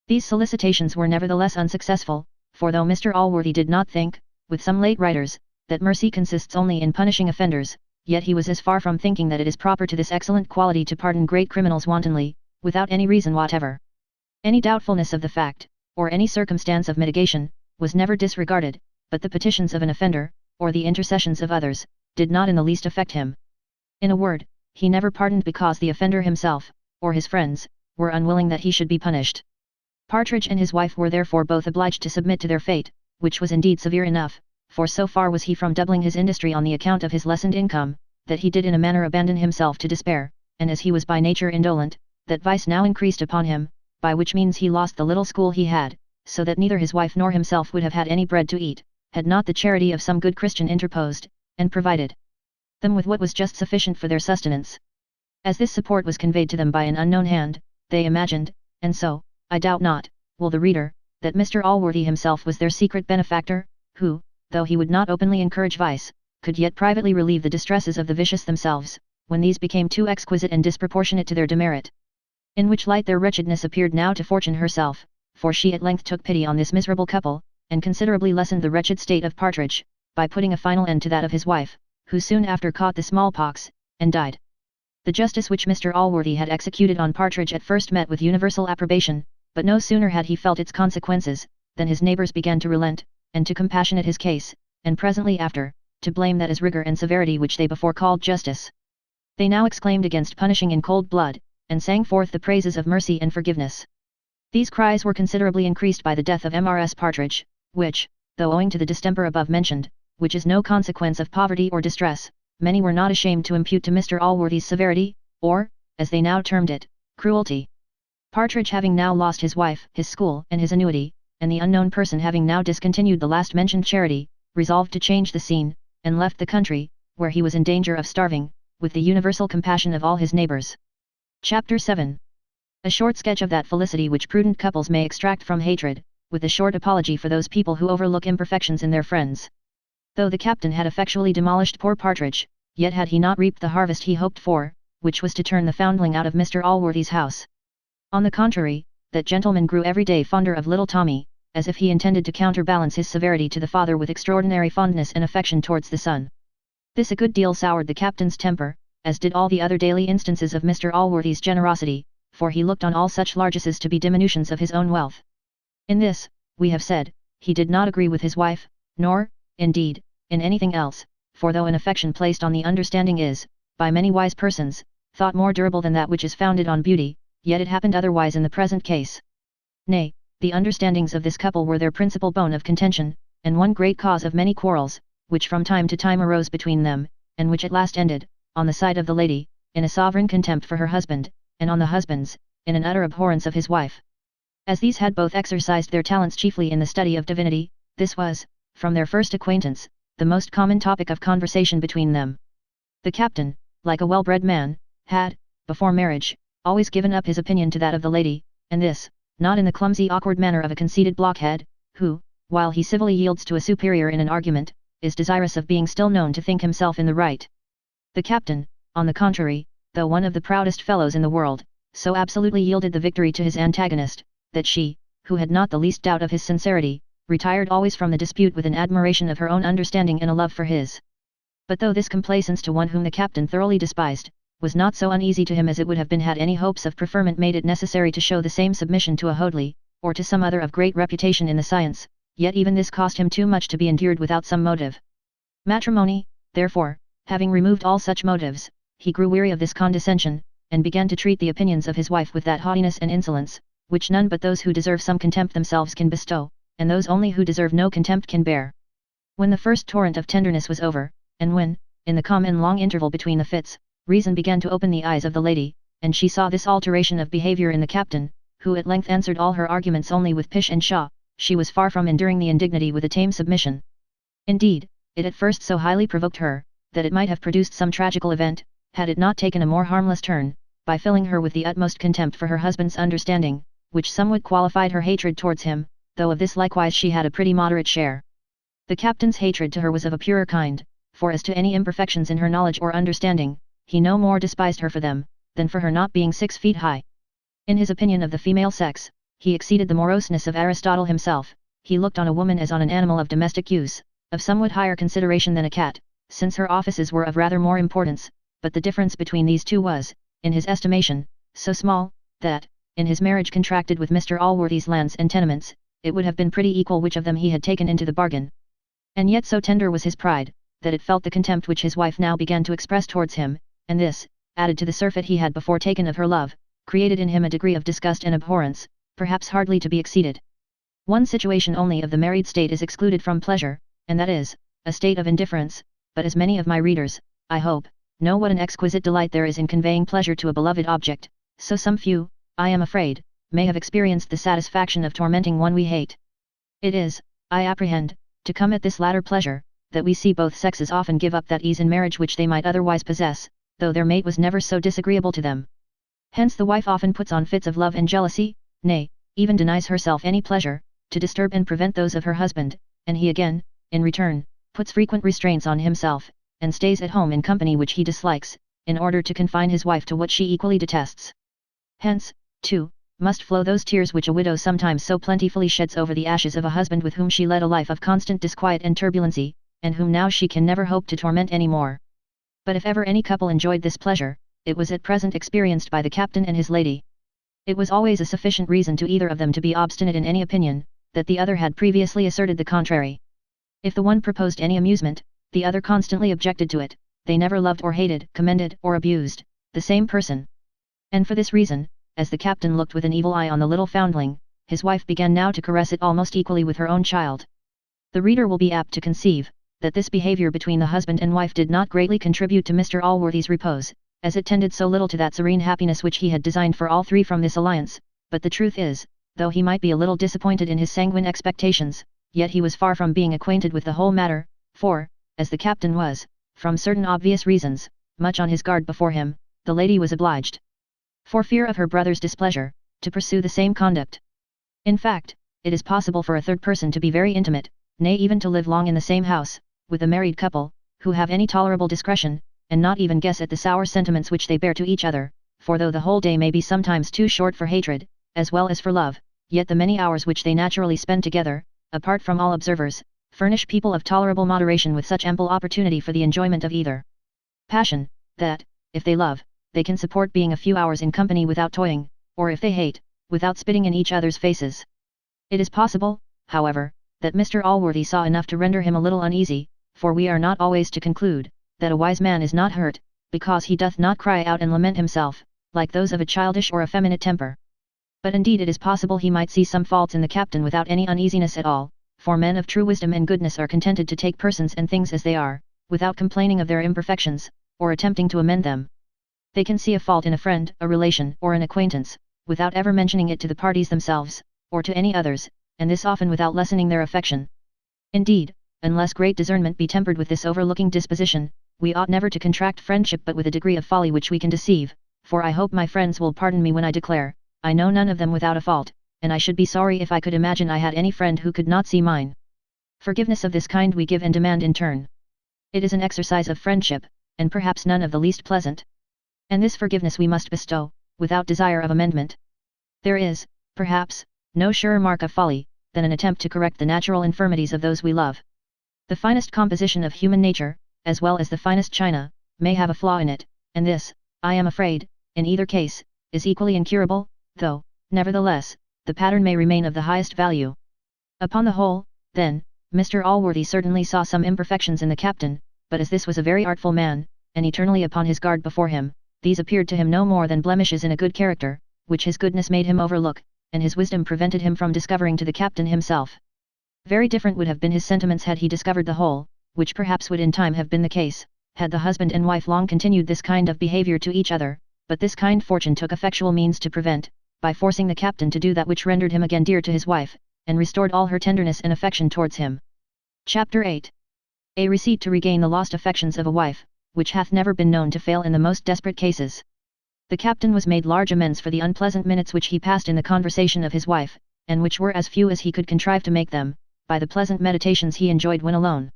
These solicitations were nevertheless unsuccessful, for though Mr. Allworthy did not think, with some late writers, that mercy consists only in punishing offenders, yet he was as far from thinking that it is proper to this excellent quality to pardon great criminals wantonly, without any reason whatever. Any doubtfulness of the fact, or any circumstance of mitigation, was never disregarded, but the petitions of an offender, or the intercessions of others, did not in the least affect him. In a word, he never pardoned because the offender himself, or his friends, were unwilling that he should be punished. Partridge and his wife were therefore both obliged to submit to their fate, which was indeed severe enough, for so far was he from doubling his industry on the account of his lessened income, that he did in a manner abandon himself to despair, and as he was by nature indolent, that vice now increased upon him, by which means he lost the little school he had, so that neither his wife nor himself would have had any bread to eat, had not the charity of some good Christian interposed, and provided them with what was just sufficient for their sustenance. As this support was conveyed to them by an unknown hand, they imagined, and so, I doubt not, will the reader, that Mr. Allworthy himself was their secret benefactor, who, though he would not openly encourage vice, could yet privately relieve the distresses of the vicious themselves, when these became too exquisite and disproportionate to their demerit. In which light their wretchedness appeared now to Fortune herself, for she at length took pity on this miserable couple, and considerably lessened the wretched state of Partridge, by putting a final end to that of his wife, who soon after caught the smallpox, and died. The justice which Mr. Allworthy had executed on Partridge at first met with universal approbation, but no sooner had he felt its consequences, than his neighbours began to relent, and to compassionate his case, and presently after, to blame that as rigour and severity which they before called justice. They now exclaimed against punishing in cold blood, and sang forth the praises of mercy and forgiveness. These cries were considerably increased by the death of Mrs. Partridge, which, though owing to the distemper above mentioned, which is no consequence of poverty or distress, many were not ashamed to impute to Mr. Allworthy's severity, or, as they now termed it, cruelty. Partridge having now lost his wife, his school, and his annuity, and the unknown person having now discontinued the last mentioned charity, resolved to change the scene, and left the country, where he was in danger of starving, with the universal compassion of all his neighbours. Chapter 7. A short sketch of that felicity which prudent couples may extract from hatred, with a short apology for those people who overlook imperfections in their friends. Though the captain had effectually demolished poor Partridge, yet had he not reaped the harvest he hoped for, which was to turn the foundling out of Mr. Allworthy's house. On the contrary, that gentleman grew every day fonder of little Tommy, as if he intended to counterbalance his severity to the father with extraordinary fondness and affection towards the son. This a good deal soured the captain's temper, as did all the other daily instances of Mr. Allworthy's generosity, for he looked on all such largesses to be diminutions of his own wealth. In this, we have said, he did not agree with his wife, nor, indeed, in anything else, for though an affection placed on the understanding is, by many wise persons, thought more durable than that which is founded on beauty, yet it happened otherwise in the present case. Nay, the understandings of this couple were their principal bone of contention, and one great cause of many quarrels, which from time to time arose between them, and which at last ended, on the side of the lady, in a sovereign contempt for her husband, and on the husband's, in an utter abhorrence of his wife. As these had both exercised their talents chiefly in the study of divinity, this was, from their first acquaintance, the most common topic of conversation between them. The captain, like a well-bred man, had, before marriage, always given up his opinion to that of the lady, and this, not in the clumsy awkward manner of a conceited blockhead, who, while he civilly yields to a superior in an argument, is desirous of being still known to think himself in the right. The captain, on the contrary, though one of the proudest fellows in the world, so absolutely yielded the victory to his antagonist, that she, who had not the least doubt of his sincerity, retired always from the dispute with an admiration of her own understanding and a love for his. But though this complaisance to one whom the captain thoroughly despised, was not so uneasy to him as it would have been had any hopes of preferment made it necessary to show the same submission to a Hoadley, or to some other of great reputation in the science, yet even this cost him too much to be endured without some motive. Matrimony, therefore, having removed all such motives, he grew weary of this condescension, and began to treat the opinions of his wife with that haughtiness and insolence, which none but those who deserve some contempt themselves can bestow, and those only who deserve no contempt can bear. When the first torrent of tenderness was over, and when, in the calm and long interval between the fits, reason began to open the eyes of the lady, and she saw this alteration of behaviour in the captain, who at length answered all her arguments only with pish and pshaw, she was far from enduring the indignity with a tame submission. Indeed, it at first so highly provoked her, that it might have produced some tragical event, had it not taken a more harmless turn, by filling her with the utmost contempt for her husband's understanding, which somewhat qualified her hatred towards him, though of this likewise she had a pretty moderate share. The captain's hatred to her was of a purer kind, for as to any imperfections in her knowledge or understanding, he no more despised her for them, than for her not being 6 feet high. In his opinion of the female sex, he exceeded the moroseness of Aristotle himself. He looked on a woman as on an animal of domestic use, of somewhat higher consideration than a cat, since her offices were of rather more importance, but the difference between these two was, in his estimation, so small, that, in his marriage contracted with Mr. Allworthy's lands and tenements, it would have been pretty equal which of them he had taken into the bargain. And yet so tender was his pride, that it felt the contempt which his wife now began to express towards him, and this, added to the surfeit he had before taken of her love, created in him a degree of disgust and abhorrence, perhaps hardly to be exceeded. One situation only of the married state is excluded from pleasure, and that is, a state of indifference, but as many of my readers, I hope, know what an exquisite delight there is in conveying pleasure to a beloved object, so some few, I am afraid, may have experienced the satisfaction of tormenting one we hate. It is, I apprehend, to come at this latter pleasure, that we see both sexes often give up that ease in marriage which they might otherwise possess, though their mate was never so disagreeable to them. Hence the wife often puts on fits of love and jealousy, nay, even denies herself any pleasure, to disturb and prevent those of her husband, and he again, in return, puts frequent restraints on himself, and stays at home in company which he dislikes, in order to confine his wife to what she equally detests. Hence, too, must flow those tears which a widow sometimes so plentifully sheds over the ashes of a husband with whom she led a life of constant disquiet and turbulency, and whom now she can never hope to torment any more. But if ever any couple enjoyed this pleasure, it was at present experienced by the captain and his lady. It was always a sufficient reason to either of them to be obstinate in any opinion, that the other had previously asserted the contrary. If the one proposed any amusement, the other constantly objected to it. They never loved or hated, commended or abused, the same person. And for this reason, as the captain looked with an evil eye on the little foundling, his wife began now to caress it almost equally with her own child. The reader will be apt to conceive that this behavior between the husband and wife did not greatly contribute to Mr. Allworthy's repose, as it tended so little to that serene happiness which he had designed for all three from this alliance. But the truth is, though he might be a little disappointed in his sanguine expectations, yet he was far from being acquainted with the whole matter, for, as the captain was, from certain obvious reasons, much on his guard before him, the lady was obliged, for fear of her brother's displeasure, to pursue the same conduct. In fact, it is possible for a third person to be very intimate, nay even to live long in the same house, with a married couple, who have any tolerable discretion, and not even guess at the sour sentiments which they bear to each other, for though the whole day may be sometimes too short for hatred, as well as for love, yet the many hours which they naturally spend together, apart from all observers, furnish people of tolerable moderation with such ample opportunity for the enjoyment of either passion, that, if they love, they can support being a few hours in company without toying, or if they hate, without spitting in each other's faces. It is possible, however, that Mr. Allworthy saw enough to render him a little uneasy, for we are not always to conclude that a wise man is not hurt, because he doth not cry out and lament himself, like those of a childish or effeminate temper. But indeed it is possible he might see some faults in the captain without any uneasiness at all, for men of true wisdom and goodness are contented to take persons and things as they are, without complaining of their imperfections, or attempting to amend them. They can see a fault in a friend, a relation, or an acquaintance, without ever mentioning it to the parties themselves, or to any others, and this often without lessening their affection. Indeed, unless great discernment be tempered with this overlooking disposition, we ought never to contract friendship but with a degree of folly which we can deceive, for I hope my friends will pardon me when I declare, I know none of them without a fault, and I should be sorry if I could imagine I had any friend who could not see mine. Forgiveness of this kind we give and demand in turn. It is an exercise of friendship, and perhaps none of the least pleasant. And this forgiveness we must bestow, without desire of amendment. There is, perhaps, no surer mark of folly, than an attempt to correct the natural infirmities of those we love. The finest composition of human nature, as well as the finest china, may have a flaw in it, and this, I am afraid, in either case, is equally incurable, though, nevertheless, the pattern may remain of the highest value. Upon the whole, then, Mr. Allworthy certainly saw some imperfections in the captain, but as this was a very artful man, and eternally upon his guard before him, these appeared to him no more than blemishes in a good character, which his goodness made him overlook, and his wisdom prevented him from discovering to the captain himself. Very different would have been his sentiments had he discovered the whole, which perhaps would in time have been the case, had the husband and wife long continued this kind of behavior to each other, but this kind fortune took effectual means to prevent, by forcing the captain to do that which rendered him again dear to his wife, and restored all her tenderness and affection towards him. Chapter 8. A receipt to regain the lost affections of a wife, which hath never been known to fail in the most desperate cases. The captain was made large amends for the unpleasant minutes which he passed in the conversation of his wife, and which were as few as he could contrive to make them, by the pleasant meditations he enjoyed when alone.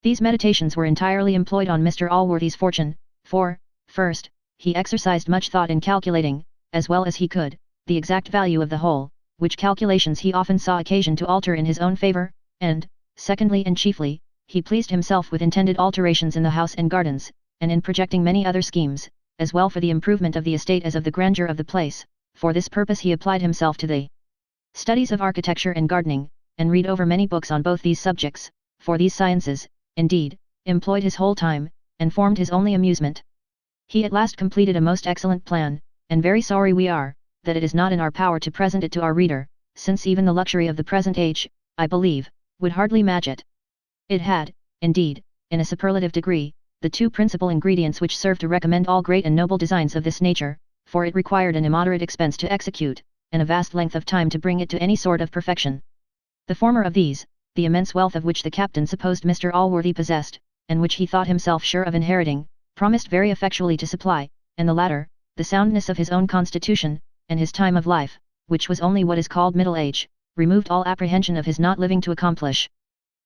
These meditations were entirely employed on Mr. Allworthy's fortune, for, first, he exercised much thought in calculating, as well as he could, the exact value of the whole, which calculations he often saw occasion to alter in his own favour, and, secondly and chiefly, he pleased himself with intended alterations in the house and gardens, and in projecting many other schemes, as well for the improvement of the estate as of the grandeur of the place. For this purpose he applied himself to the studies of architecture and gardening, and read over many books on both these subjects, for these sciences, indeed, employed his whole time, and formed his only amusement. He at last completed a most excellent plan, and very sorry we are, that it is not in our power to present it to our reader, since even the luxury of the present age, I believe, would hardly match it. It had, indeed, in a superlative degree, the two principal ingredients which serve to recommend all great and noble designs of this nature, for it required an immoderate expense to execute, and a vast length of time to bring it to any sort of perfection. The former of these, the immense wealth of which the captain supposed Mr. Allworthy possessed, and which he thought himself sure of inheriting, promised very effectually to supply, and the latter, the soundness of his own constitution, and his time of life, which was only what is called middle age, removed all apprehension of his not living to accomplish.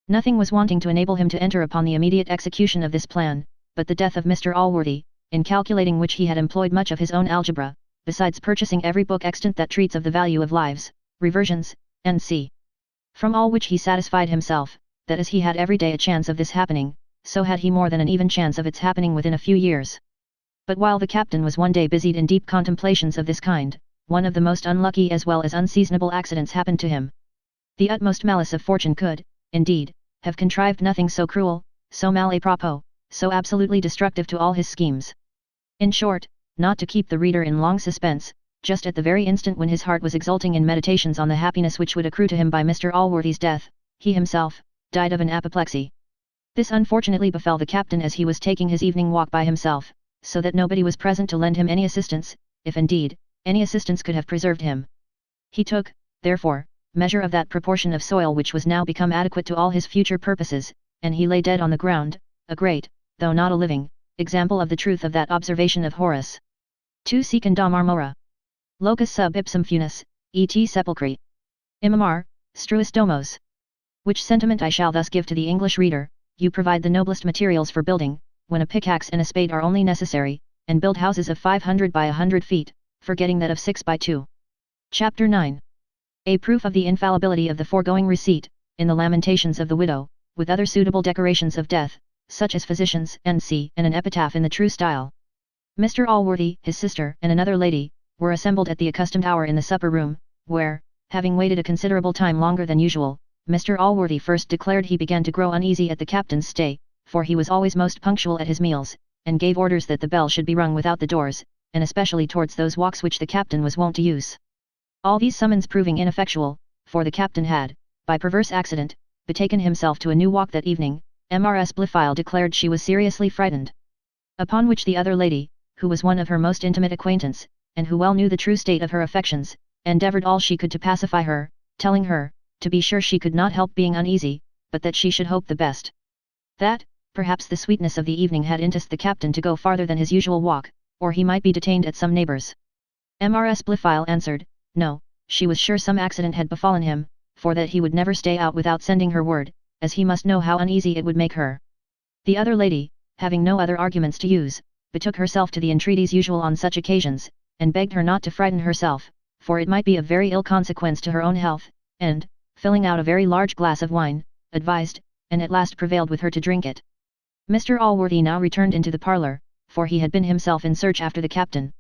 Nothing was wanting to enable him to enter upon the immediate execution of this plan, but the death of Mr. Allworthy, in calculating which he had employed much of his own algebra, besides purchasing every book extant that treats of the value of lives, reversions, and from all which he satisfied himself, that as he had every day a chance of this happening, so had he more than an even chance of its happening within a few years. But while the captain was one day busied in deep contemplations of this kind, one of the most unlucky as well as unseasonable accidents happened to him. The utmost malice of fortune could, indeed, have contrived nothing so cruel, so mal à propos, so absolutely destructive to all his schemes. In short, not to keep the reader in long suspense, just at the very instant when his heart was exulting in meditations on the happiness which would accrue to him by Mr. Allworthy's death, he himself, died of an apoplexy. This unfortunately befell the captain as he was taking his evening walk by himself, so that nobody was present to lend him any assistance, if indeed, any assistance could have preserved him. He took, therefore, measure of that proportion of soil which was now become adequate to all his future purposes, and he lay dead on the ground, a great, though not a living, example of the truth of that observation of Horace. Tu secundam armora. Locus sub ipsum funis, et sepulchri. Imamar, struis domos. Which sentiment I shall thus give to the English reader: you provide the noblest materials for building, when a pickaxe and a spade are only necessary, and build houses of 500 by 100 feet, forgetting that of 6 by 2. Chapter 9. A proof of the infallibility of the foregoing receipt, in the Lamentations of the Widow, with other suitable decorations of death, such as physicians, and an epitaph in the true style. Mr. Allworthy, his sister, and another lady, were assembled at the accustomed hour in the supper room, where, having waited a considerable time longer than usual, Mr. Allworthy first declared he began to grow uneasy at the captain's stay, for he was always most punctual at his meals, and gave orders that the bell should be rung without the doors, and especially towards those walks which the captain was wont to use. All these summons proving ineffectual, for the captain had, by perverse accident, betaken himself to a new walk that evening, Mrs. Blifil declared she was seriously frightened. Upon which the other lady, who was one of her most intimate acquaintance, and who well knew the true state of her affections, endeavoured all she could to pacify her, telling her, to be sure she could not help being uneasy, but that she should hope the best. That, perhaps the sweetness of the evening had induced the captain to go farther than his usual walk, or he might be detained at some neighbour's. Mrs. Blifil answered, no, she was sure some accident had befallen him, for that he would never stay out without sending her word, as he must know how uneasy it would make her. The other lady, having no other arguments to use, betook herself to the entreaties usual on such occasions, and begged her not to frighten herself, for it might be of very ill consequence to her own health, and, filling out a very large glass of wine, advised, and at last prevailed with her to drink it. Mr. Allworthy now returned into the parlour, for he had been himself in search after the captain.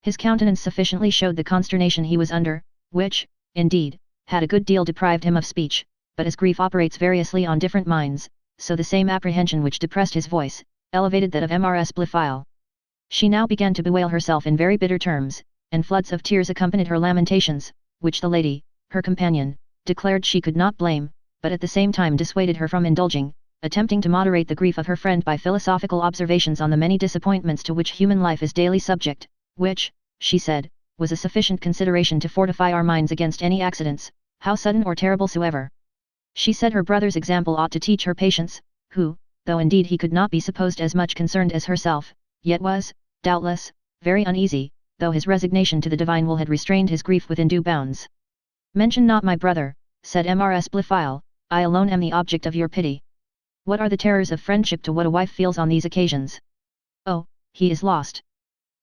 His countenance sufficiently showed the consternation he was under, which, indeed, had a good deal deprived him of speech, but as grief operates variously on different minds, so the same apprehension which depressed his voice, elevated that of Mrs. Blifil. She now began to bewail herself in very bitter terms, and floods of tears accompanied her lamentations, which the lady, her companion, declared she could not blame, but at the same time dissuaded her from indulging, attempting to moderate the grief of her friend by philosophical observations on the many disappointments to which human life is daily subject, which, she said, was a sufficient consideration to fortify our minds against any accidents, how sudden or terrible soever. She said her brother's example ought to teach her patience, who, though indeed he could not be supposed as much concerned as herself, yet was, doubtless, very uneasy, though his resignation to the divine will had restrained his grief within due bounds. Mention not my brother, said Mrs. Blifil, I alone am the object of your pity. What are the terrors of friendship to what a wife feels on these occasions? Oh, he is lost.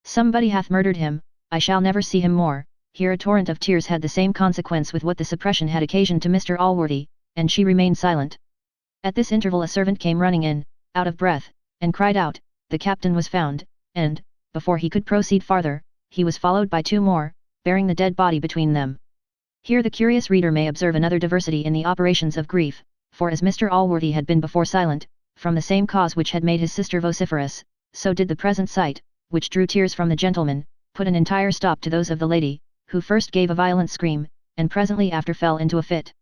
Somebody hath murdered him, I shall never see him more. Here a torrent of tears had the same consequence with what the suppression had occasioned to Mr. Allworthy, and she remained silent. At this interval a servant came running in, out of breath, and cried out, the captain was found, and, before he could proceed farther, he was followed by two more, bearing the dead body between them. Here the curious reader may observe another diversity in the operations of grief, for as Mr. Allworthy had been before silent, from the same cause which had made his sister vociferous, so did the present sight, which drew tears from the gentleman, put an entire stop to those of the lady, who first gave a violent scream, and presently after fell into a fit.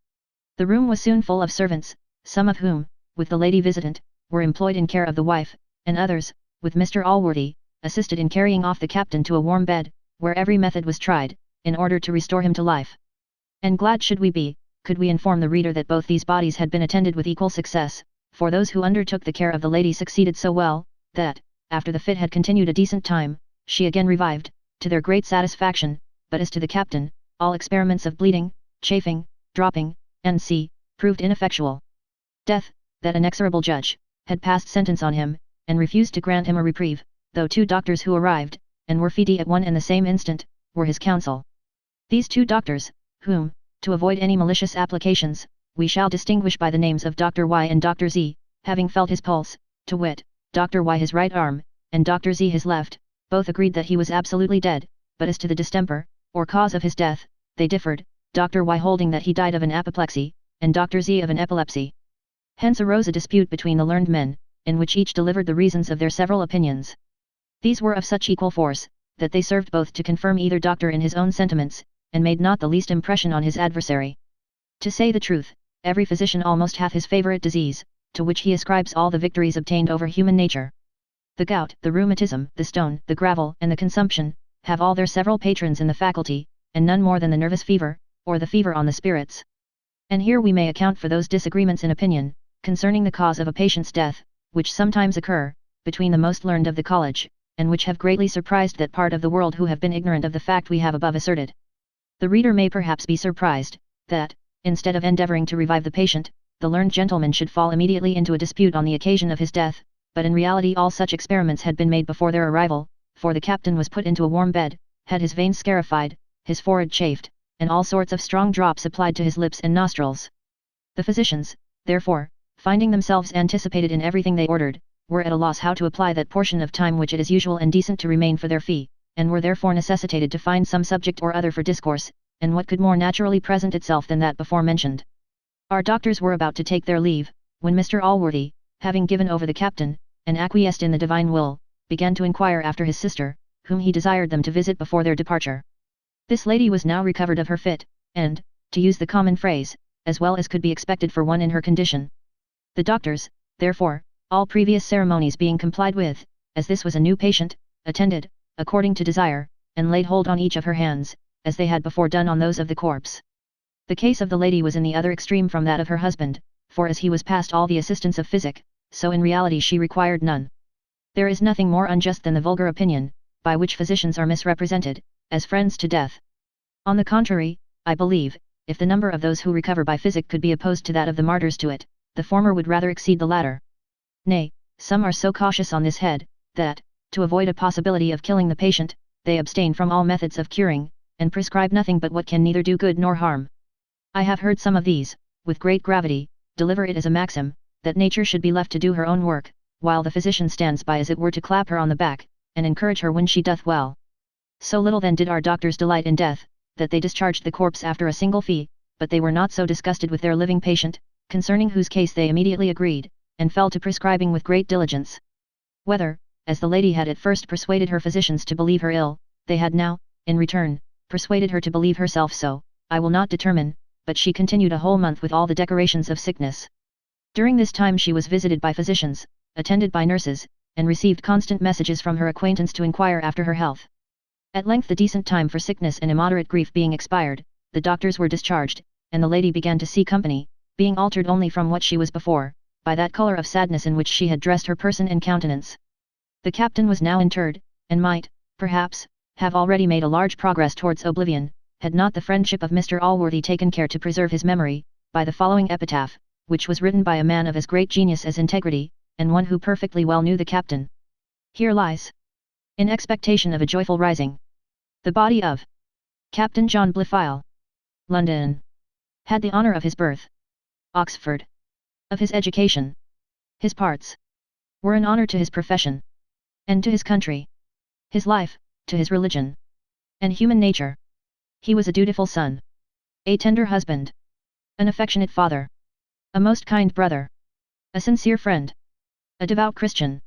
The room was soon full of servants, some of whom, with the lady visitant, were employed in care of the wife, and others, with Mr. Allworthy, assisted in carrying off the captain to a warm bed, where every method was tried, in order to restore him to life. And glad should we be, could we inform the reader that both these bodies had been attended with equal success, for those who undertook the care of the lady succeeded so well, that, after the fit had continued a decent time, she again revived, to their great satisfaction, but as to the captain, all experiments of bleeding, chafing, dropping, and proved ineffectual. Death, that inexorable judge, had passed sentence on him, and refused to grant him a reprieve, though two doctors who arrived, and were fiddy at one and the same instant, were his counsel. These two doctors, whom, to avoid any malicious applications, we shall distinguish by the names of Dr. Y and Dr. Z, having felt his pulse, to wit, Dr. Y his right arm, and Dr. Z his left, both agreed that he was absolutely dead, but as to the distemper, or cause of his death, they differed, Dr. Y holding that he died of an apoplexy, and Dr. Z of an epilepsy. Hence arose a dispute between the learned men, in which each delivered the reasons of their several opinions. These were of such equal force, that they served both to confirm either doctor in his own sentiments, and made not the least impression on his adversary. To say the truth, Every physician almost hath his favourite disease, to which he ascribes all the victories obtained over human nature. The gout, the rheumatism, the stone, the gravel, and the consumption, have all their several patrons in the faculty, and none more than the nervous fever, or the fever on the spirits. And here we may account for those disagreements in opinion, concerning the cause of a patient's death, which sometimes occur, between the most learned of the college, and which have greatly surprised that part of the world who have been ignorant of the fact we have above asserted. The reader may perhaps be surprised, that, instead of endeavouring to revive the patient, the learned gentleman should fall immediately into a dispute on the occasion of his death, but in reality all such experiments had been made before their arrival, for the captain was put into a warm bed, had his veins scarified, his forehead chafed, and all sorts of strong drops applied to his lips and nostrils. The physicians, therefore, finding themselves anticipated in everything they ordered, were at a loss how to apply that portion of time which it is usual and decent to remain for their fee, and were therefore necessitated to find some subject or other for discourse, and what could more naturally present itself than that before mentioned. Our doctors were about to take their leave, when Mr. Allworthy, having given over the captain, and acquiesced in the divine will, began to inquire after his sister, whom he desired them to visit before their departure. This lady was now recovered of her fit, and, to use the common phrase, as well as could be expected for one in her condition. The doctors, therefore, all previous ceremonies being complied with, as this was a new patient, attended, according to desire, and laid hold on each of her hands, as they had before done on those of the corpse. The case of the lady was in the other extreme from that of her husband, for as he was past all the assistance of physic, so in reality she required none. There is nothing more unjust than the vulgar opinion, by which physicians are misrepresented, as friends to death. On the contrary, I believe, if the number of those who recover by physic could be opposed to that of the martyrs to it, the former would rather exceed the latter. Nay, some are so cautious on this head, that, to avoid a possibility of killing the patient, they abstain from all methods of curing, and prescribe nothing but what can neither do good nor harm. I have heard some of these, with great gravity, deliver it as a maxim, that nature should be left to do her own work, while the physician stands by as it were to clap her on the back, and encourage her when she doth well. So little then did our doctors delight in death, that they discharged the corpse after a single fee, but they were not so disgusted with their living patient, concerning whose case they immediately agreed, and fell to prescribing with great diligence. Whether, as the lady had at first persuaded her physicians to believe her ill, they had now, in return, persuaded her to believe herself so, I will not determine, but she continued a whole month with all the decorations of sickness. During this time she was visited by physicians, attended by nurses, and received constant messages from her acquaintance to inquire after her health. At length the decent time for sickness and immoderate grief being expired, the doctors were discharged, and the lady began to see company, being altered only from what she was before, by that colour of sadness in which she had dressed her person and countenance. The captain was now interred, and might, perhaps, have already made a large progress towards oblivion, had not the friendship of Mr. Allworthy taken care to preserve his memory, by the following epitaph, which was written by a man of as great genius as integrity, and one who perfectly well knew the captain. Here lies, in expectation of a joyful rising, the body of Captain John Blifil, London. Had the honour of his birth, Oxford. Of his education, his parts were an honour to his profession, and to his country, his life, to his religion, and human nature. He was a dutiful son, a tender husband, an affectionate father, a most kind brother, a sincere friend, a devout Christian,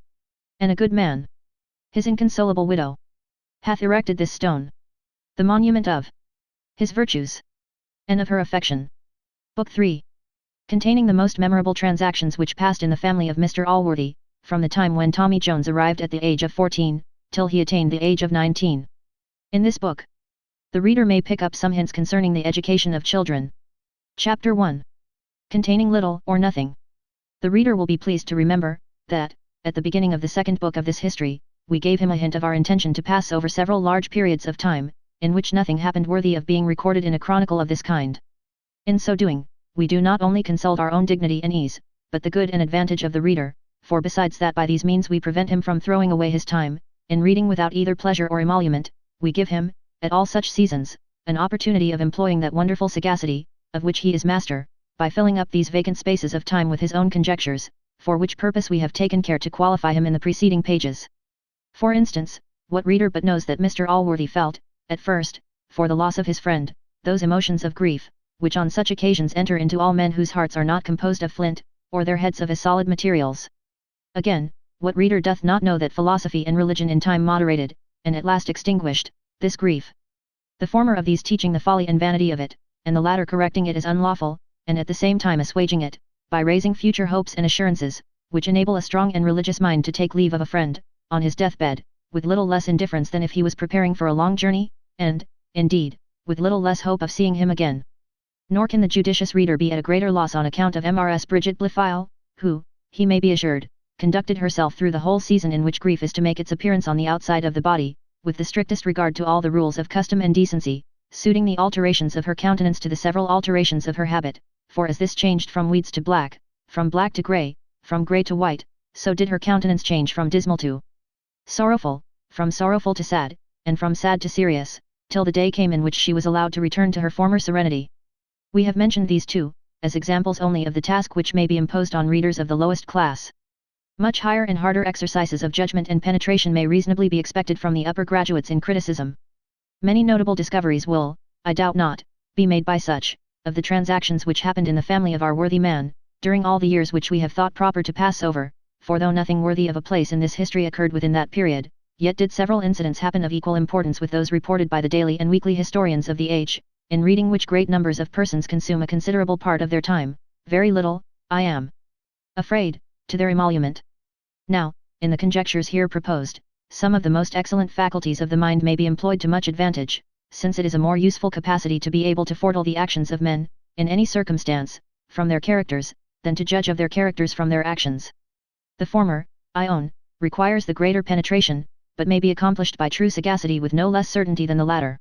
and a good man. His inconsolable widow hath erected this stone, the monument of his virtues, and of her affection. Book 3. Containing the most memorable transactions which passed in the family of Mr. Allworthy, from the time when Tommy Jones arrived at the age of 14, till he attained the age of 19. In this book, the reader may pick up some hints concerning the education of children. Chapter 1. Containing little or nothing. The reader will be pleased to remember, that, at the beginning of the second book of this history, we gave him a hint of our intention to pass over several large periods of time, in which nothing happened worthy of being recorded in a chronicle of this kind. In so doing, we do not only consult our own dignity and ease, but the good and advantage of the reader, for besides that by these means we prevent him from throwing away his time, in reading without either pleasure or emolument, we give him, at all such seasons, an opportunity of employing that wonderful sagacity, of which he is master, by filling up these vacant spaces of time with his own conjectures, for which purpose we have taken care to qualify him in the preceding pages. For instance, what reader but knows that Mr. Allworthy felt, at first, for the loss of his friend, those emotions of grief, which on such occasions enter into all men whose hearts are not composed of flint, or their heads of as solid materials. Again, what reader doth not know that philosophy and religion in time moderated, and at last extinguished, this grief? The former of these teaching the folly and vanity of it, and the latter correcting it as unlawful, and at the same time assuaging it, by raising future hopes and assurances, which enable a strong and religious mind to take leave of a friend, on his deathbed, with little less indifference than if he was preparing for a long journey, and, indeed, with little less hope of seeing him again. Nor can the judicious reader be at a greater loss on account of Mrs. Bridget Blifil, who, he may be assured, conducted herself through the whole season in which grief is to make its appearance on the outside of the body, with the strictest regard to all the rules of custom and decency, suiting the alterations of her countenance to the several alterations of her habit, for as this changed from weeds to black, from black to grey, from grey to white, so did her countenance change from dismal to sorrowful, from sorrowful to sad, and from sad to serious, till the day came in which she was allowed to return to her former serenity. We have mentioned these two, as examples only of the task which may be imposed on readers of the lowest class. Much higher and harder exercises of judgment and penetration may reasonably be expected from the upper graduates in criticism. Many notable discoveries will, I doubt not, be made by such, of the transactions which happened in the family of our worthy man, during all the years which we have thought proper to pass over, for though nothing worthy of a place in this history occurred within that period, yet did several incidents happen of equal importance with those reported by the daily and weekly historians of the age, in reading which great numbers of persons consume a considerable part of their time, very little, I am afraid, to their emolument. Now, in the conjectures here proposed, some of the most excellent faculties of the mind may be employed to much advantage, since it is a more useful capacity to be able to foretell the actions of men, in any circumstance, from their characters, than to judge of their characters from their actions. The former, I own, requires the greater penetration, but may be accomplished by true sagacity with no less certainty than the latter.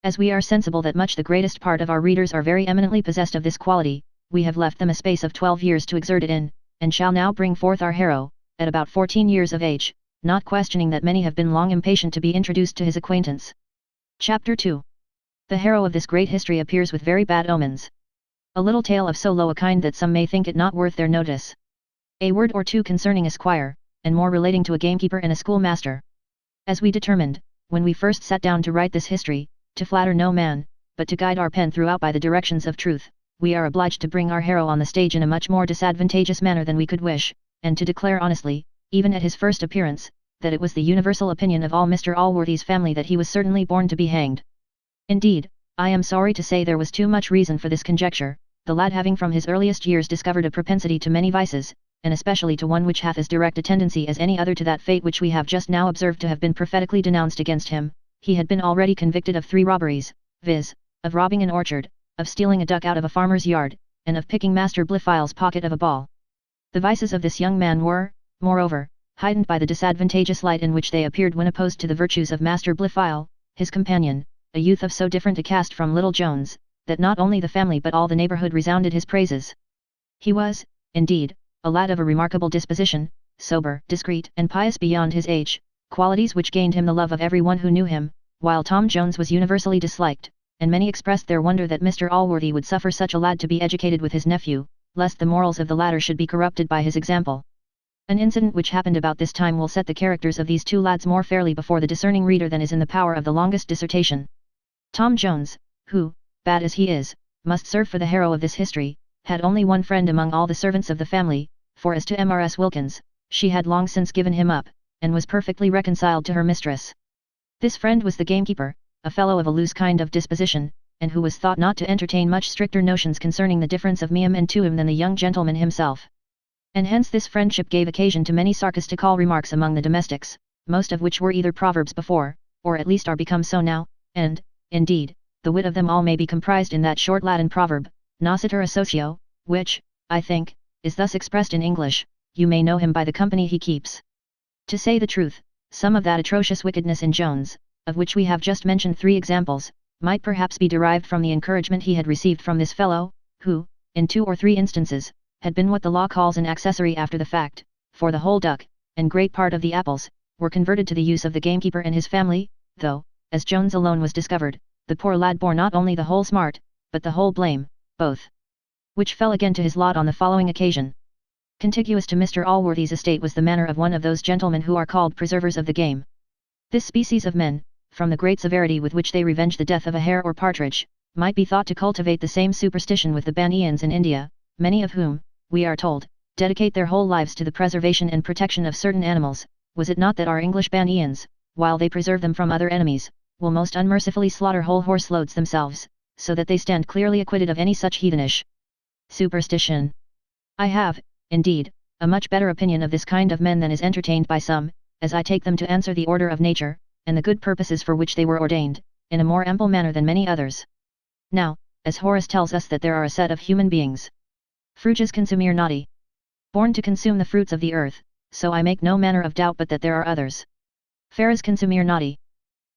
As we are sensible that much the greatest part of our readers are very eminently possessed of this quality, we have left them a space of 12 years to exert it in, and shall now bring forth our hero, at about 14 years of age, not questioning that many have been long impatient to be introduced to his acquaintance. Chapter 2. The hero of this great history appears with very bad omens. A little tale of so low a kind that some may think it not worth their notice. A word or two concerning a squire, and more relating to a gamekeeper and a schoolmaster. As we determined, when we first sat down to write this history, to flatter no man, but to guide our pen throughout by the directions of truth, we are obliged to bring our hero on the stage in a much more disadvantageous manner than we could wish, and to declare honestly, even at his first appearance, that it was the universal opinion of all Mr. Allworthy's family that he was certainly born to be hanged. Indeed, I am sorry to say there was too much reason for this conjecture, the lad having from his earliest years discovered a propensity to many vices, and especially to one which hath as direct a tendency as any other to that fate which we have just now observed to have been prophetically denounced against him. He had been already convicted of 3 robberies, viz., of robbing an orchard, of stealing a duck out of a farmer's yard, and of picking Master Blifil's pocket of a ball. The vices of this young man were, moreover, heightened by the disadvantageous light in which they appeared when opposed to the virtues of Master Blifil, his companion, a youth of so different a cast from little Jones, that not only the family but all the neighbourhood resounded his praises. He was, indeed, a lad of a remarkable disposition, sober, discreet, and pious beyond his age, qualities which gained him the love of every one who knew him, while Tom Jones was universally disliked, and many expressed their wonder that Mr. Allworthy would suffer such a lad to be educated with his nephew, lest the morals of the latter should be corrupted by his example. An incident which happened about this time will set the characters of these two lads more fairly before the discerning reader than is in the power of the longest dissertation. Tom Jones, who, bad as he is, must serve for the hero of this history, had only one friend among all the servants of the family, for as to Mrs. Wilkins, she had long since given him up, and was perfectly reconciled to her mistress. This friend was the gamekeeper, a fellow of a loose kind of disposition, and who was thought not to entertain much stricter notions concerning the difference of meum and tuum than the young gentleman himself. And hence this friendship gave occasion to many sarcastical remarks among the domestics, most of which were either proverbs before, or at least are become so now, and, indeed, the wit of them all may be comprised in that short Latin proverb, Noscitur associo, which, I think, is thus expressed in English, you may know him by the company he keeps. To say the truth, some of that atrocious wickedness in Jones, of which we have just mentioned 3 examples, might perhaps be derived from the encouragement he had received from this fellow, who, in 2 or 3 instances, had been what the law calls an accessory after the fact, for the whole duck, and great part of the apples, were converted to the use of the gamekeeper and his family, though, as Jones alone was discovered, the poor lad bore not only the whole smart, but the whole blame, both. Which fell again to his lot on the following occasion. Contiguous to Mr. Allworthy's estate was the manor of one of those gentlemen who are called preservers of the game. This species of men, from the great severity with which they revenge the death of a hare or partridge, might be thought to cultivate the same superstition with the Banians in India, many of whom, we are told, dedicate their whole lives to the preservation and protection of certain animals. Was it not that our English Banians, while they preserve them from other enemies, will most unmercifully slaughter whole horse loads themselves, so that they stand clearly acquitted of any such heathenish superstition. I have, indeed, a much better opinion of this kind of men than is entertained by some, as I take them to answer the order of nature, and the good purposes for which they were ordained, in a more ample manner than many others. Now, as Horace tells us that there are a set of human beings, fruges consumere nati, born to consume the fruits of the earth, so I make no manner of doubt but that there are others, feras consumere nati,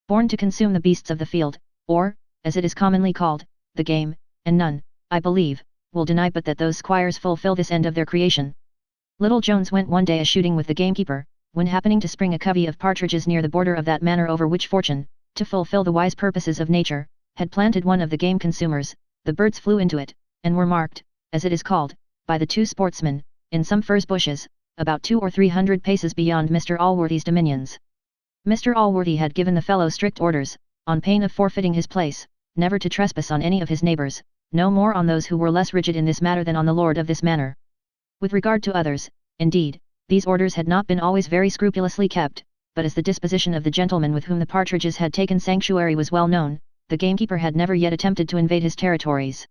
born to consume the beasts of the field, or, as it is commonly called, the game, and none, I believe, will deny but that those squires fulfill this end of their creation. Little Jones went one day a-shooting with the gamekeeper, when happening to spring a covey of partridges near the border of that manor over which fortune, to fulfill the wise purposes of nature, had planted one of the game consumers, the birds flew into it, and were marked, as it is called, by the two sportsmen, in some furze bushes, about 200 or 300 paces beyond Mr. Allworthy's dominions. Mr. Allworthy had given the fellow strict orders, on pain of forfeiting his place, never to trespass on any of his neighbours, no more on those who were less rigid in this matter than on the lord of this manor. With regard to others, indeed, these orders had not been always very scrupulously kept, but as the disposition of the gentleman with whom the partridges had taken sanctuary was well known, the gamekeeper had never yet attempted to invade his territories.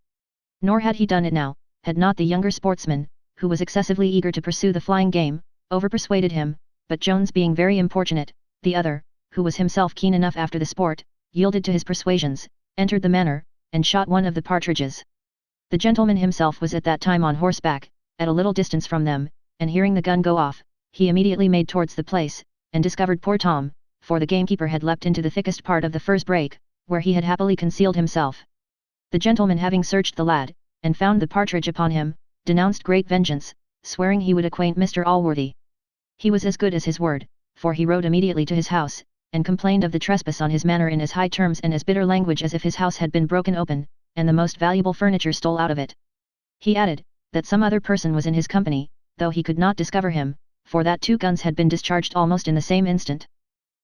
Nor had he done it now, had not the younger sportsman, who was excessively eager to pursue the flying game, over-persuaded him, but Jones being very importunate, the other, who was himself keen enough after the sport, yielded to his persuasions, entered the manor, and shot one of the partridges. The gentleman himself was at that time on horseback, at a little distance from them, and hearing the gun go off, he immediately made towards the place, and discovered poor Tom, for the gamekeeper had leapt into the thickest part of the furze brake, where he had happily concealed himself. The gentleman having searched the lad, and found the partridge upon him, denounced great vengeance, swearing he would acquaint Mr. Allworthy. He was as good as his word, for he rode immediately to his house, and complained of the trespass on his manor in as high terms and as bitter language as if his house had been broken open, and the most valuable furniture stole out of it. He added, that some other person was in his company, though he could not discover him, for that 2 guns had been discharged almost in the same instant.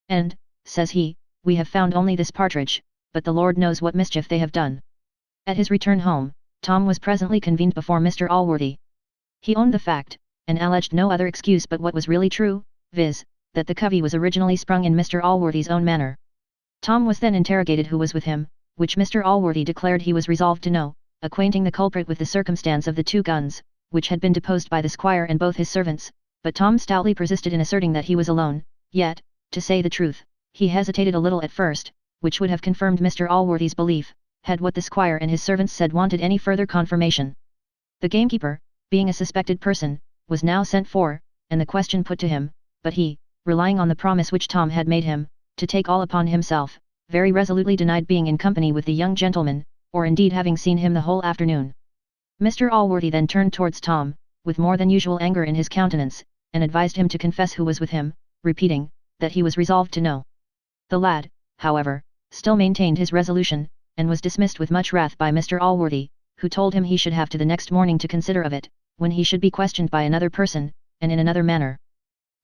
And, says he, we have found only this partridge, but the Lord knows what mischief they have done. At his return home, Tom was presently convened before Mr. Allworthy. He owned the fact, and alleged no other excuse but what was really true, viz., that the covey was originally sprung in Mr. Allworthy's own manor. Tom was then interrogated who was with him, which Mr. Allworthy declared he was resolved to know, acquainting the culprit with the circumstance of the 2 guns, which had been deposed by the squire and both his servants, but Tom stoutly persisted in asserting that he was alone, yet, to say the truth, he hesitated a little at first, which would have confirmed Mr. Allworthy's belief, had what the squire and his servants said wanted any further confirmation. The gamekeeper, being a suspected person, was now sent for, and the question put to him, but he, relying on the promise which Tom had made him, to take all upon himself, very resolutely denied being in company with the young gentleman, or indeed having seen him the whole afternoon. Mr. Allworthy then turned towards Tom, with more than usual anger in his countenance, and advised him to confess who was with him, repeating, that he was resolved to know. The lad, however, still maintained his resolution, and was dismissed with much wrath by Mr. Allworthy, who told him he should have to the next morning to consider of it, when he should be questioned by another person, and in another manner.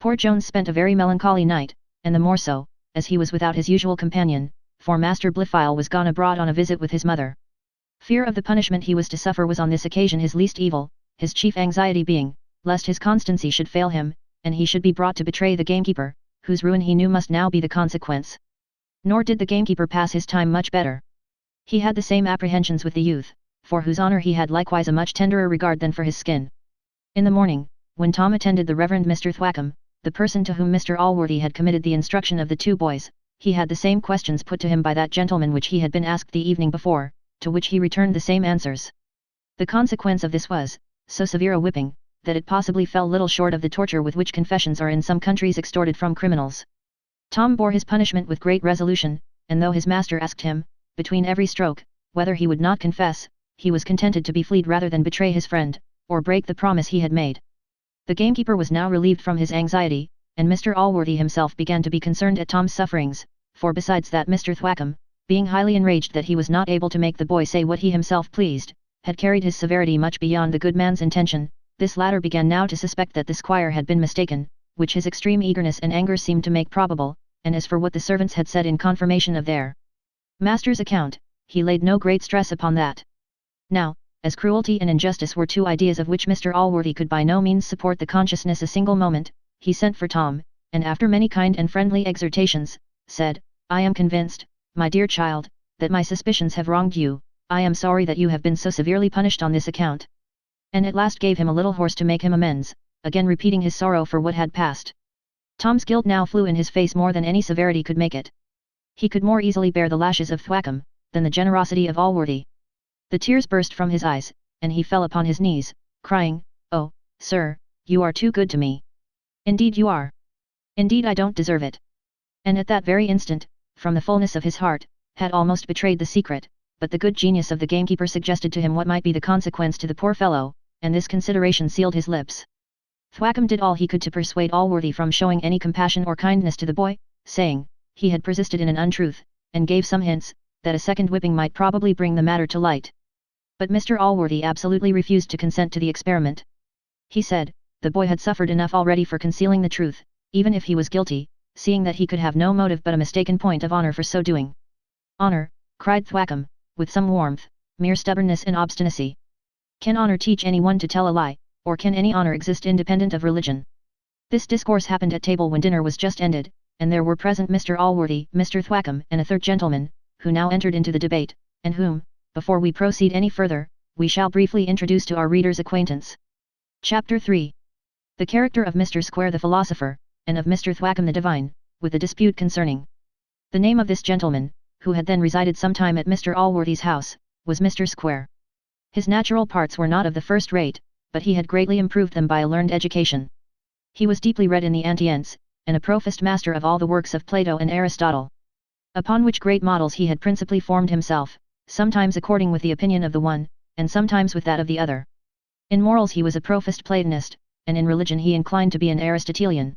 Poor Jones spent a very melancholy night, and the more so, as he was without his usual companion, for Master Blifil was gone abroad on a visit with his mother. Fear of the punishment he was to suffer was on this occasion his least evil, his chief anxiety being, lest his constancy should fail him, and he should be brought to betray the gamekeeper, whose ruin he knew must now be the consequence. Nor did the gamekeeper pass his time much better. He had the same apprehensions with the youth, for whose honour he had likewise a much tenderer regard than for his skin. In the morning, when Tom attended the Reverend Mr. Thwackum, the person to whom Mr. Allworthy had committed the instruction of the 2 boys, he had the same questions put to him by that gentleman which he had been asked the evening before, to which he returned the same answers. The consequence of this was, so severe a whipping, that it possibly fell little short of the torture with which confessions are in some countries extorted from criminals. Tom bore his punishment with great resolution, and though his master asked him, between every stroke, whether he would not confess, he was contented to be fleed rather than betray his friend, or break the promise he had made. The gamekeeper was now relieved from his anxiety, and Mr. Allworthy himself began to be concerned at Tom's sufferings, for besides that Mr. Thwackum, being highly enraged that he was not able to make the boy say what he himself pleased, had carried his severity much beyond the good man's intention, this latter began now to suspect that the squire had been mistaken, which his extreme eagerness and anger seemed to make probable, and as for what the servants had said in confirmation of their master's account, he laid no great stress upon that. Now, as cruelty and injustice were 2 ideas of which Mr. Allworthy could by no means support the consciousness a single moment, he sent for Tom, and after many kind and friendly exhortations, said, I am convinced, my dear child, that my suspicions have wronged you. I am sorry that you have been so severely punished on this account. and at last gave him a little horse to make him amends, again repeating his sorrow for what had passed. Tom's guilt now flew in his face more than any severity could make it. He could more easily bear the lashes of Thwackum, than the generosity of Allworthy. The tears burst from his eyes, and he fell upon his knees, crying, "Oh, sir, you are too good to me. Indeed you are. Indeed I don't deserve it." And at that very instant, from the fullness of his heart, had almost betrayed the secret, but the good genius of the gamekeeper suggested to him what might be the consequence to the poor fellow, and this consideration sealed his lips. Thwackum did all he could to persuade Allworthy from showing any compassion or kindness to the boy, saying, he had persisted in an untruth, and gave some hints, that a second whipping might probably bring the matter to light. But Mr. Allworthy absolutely refused to consent to the experiment. He said, the boy had suffered enough already for concealing the truth, even if he was guilty, seeing that he could have no motive but a mistaken point of honor for so doing. "Honor," cried Thwackum, with some warmth, "mere stubbornness and obstinacy. Can honor teach anyone to tell a lie, or can any honor exist independent of religion?" This discourse happened at table when dinner was just ended, and there were present Mr. Allworthy, Mr. Thwackum, and a third gentleman, who now entered into the debate, and whom, before we proceed any further, we shall briefly introduce to our readers' acquaintance. Chapter 3. The character of Mr. Square the philosopher, and of Mr. Thwackum the divine, with a dispute concerning. The name of this gentleman, who had then resided some time at Mr. Allworthy's house, was Mr. Square. His natural parts were not of the first rate, but he had greatly improved them by a learned education. He was deeply read in the Antients, and a professed master of all the works of Plato and Aristotle. Upon which great models he had principally formed himself, sometimes according with the opinion of the one, and sometimes with that of the other. In morals he was a professed Platonist, and in religion he inclined to be an Aristotelian.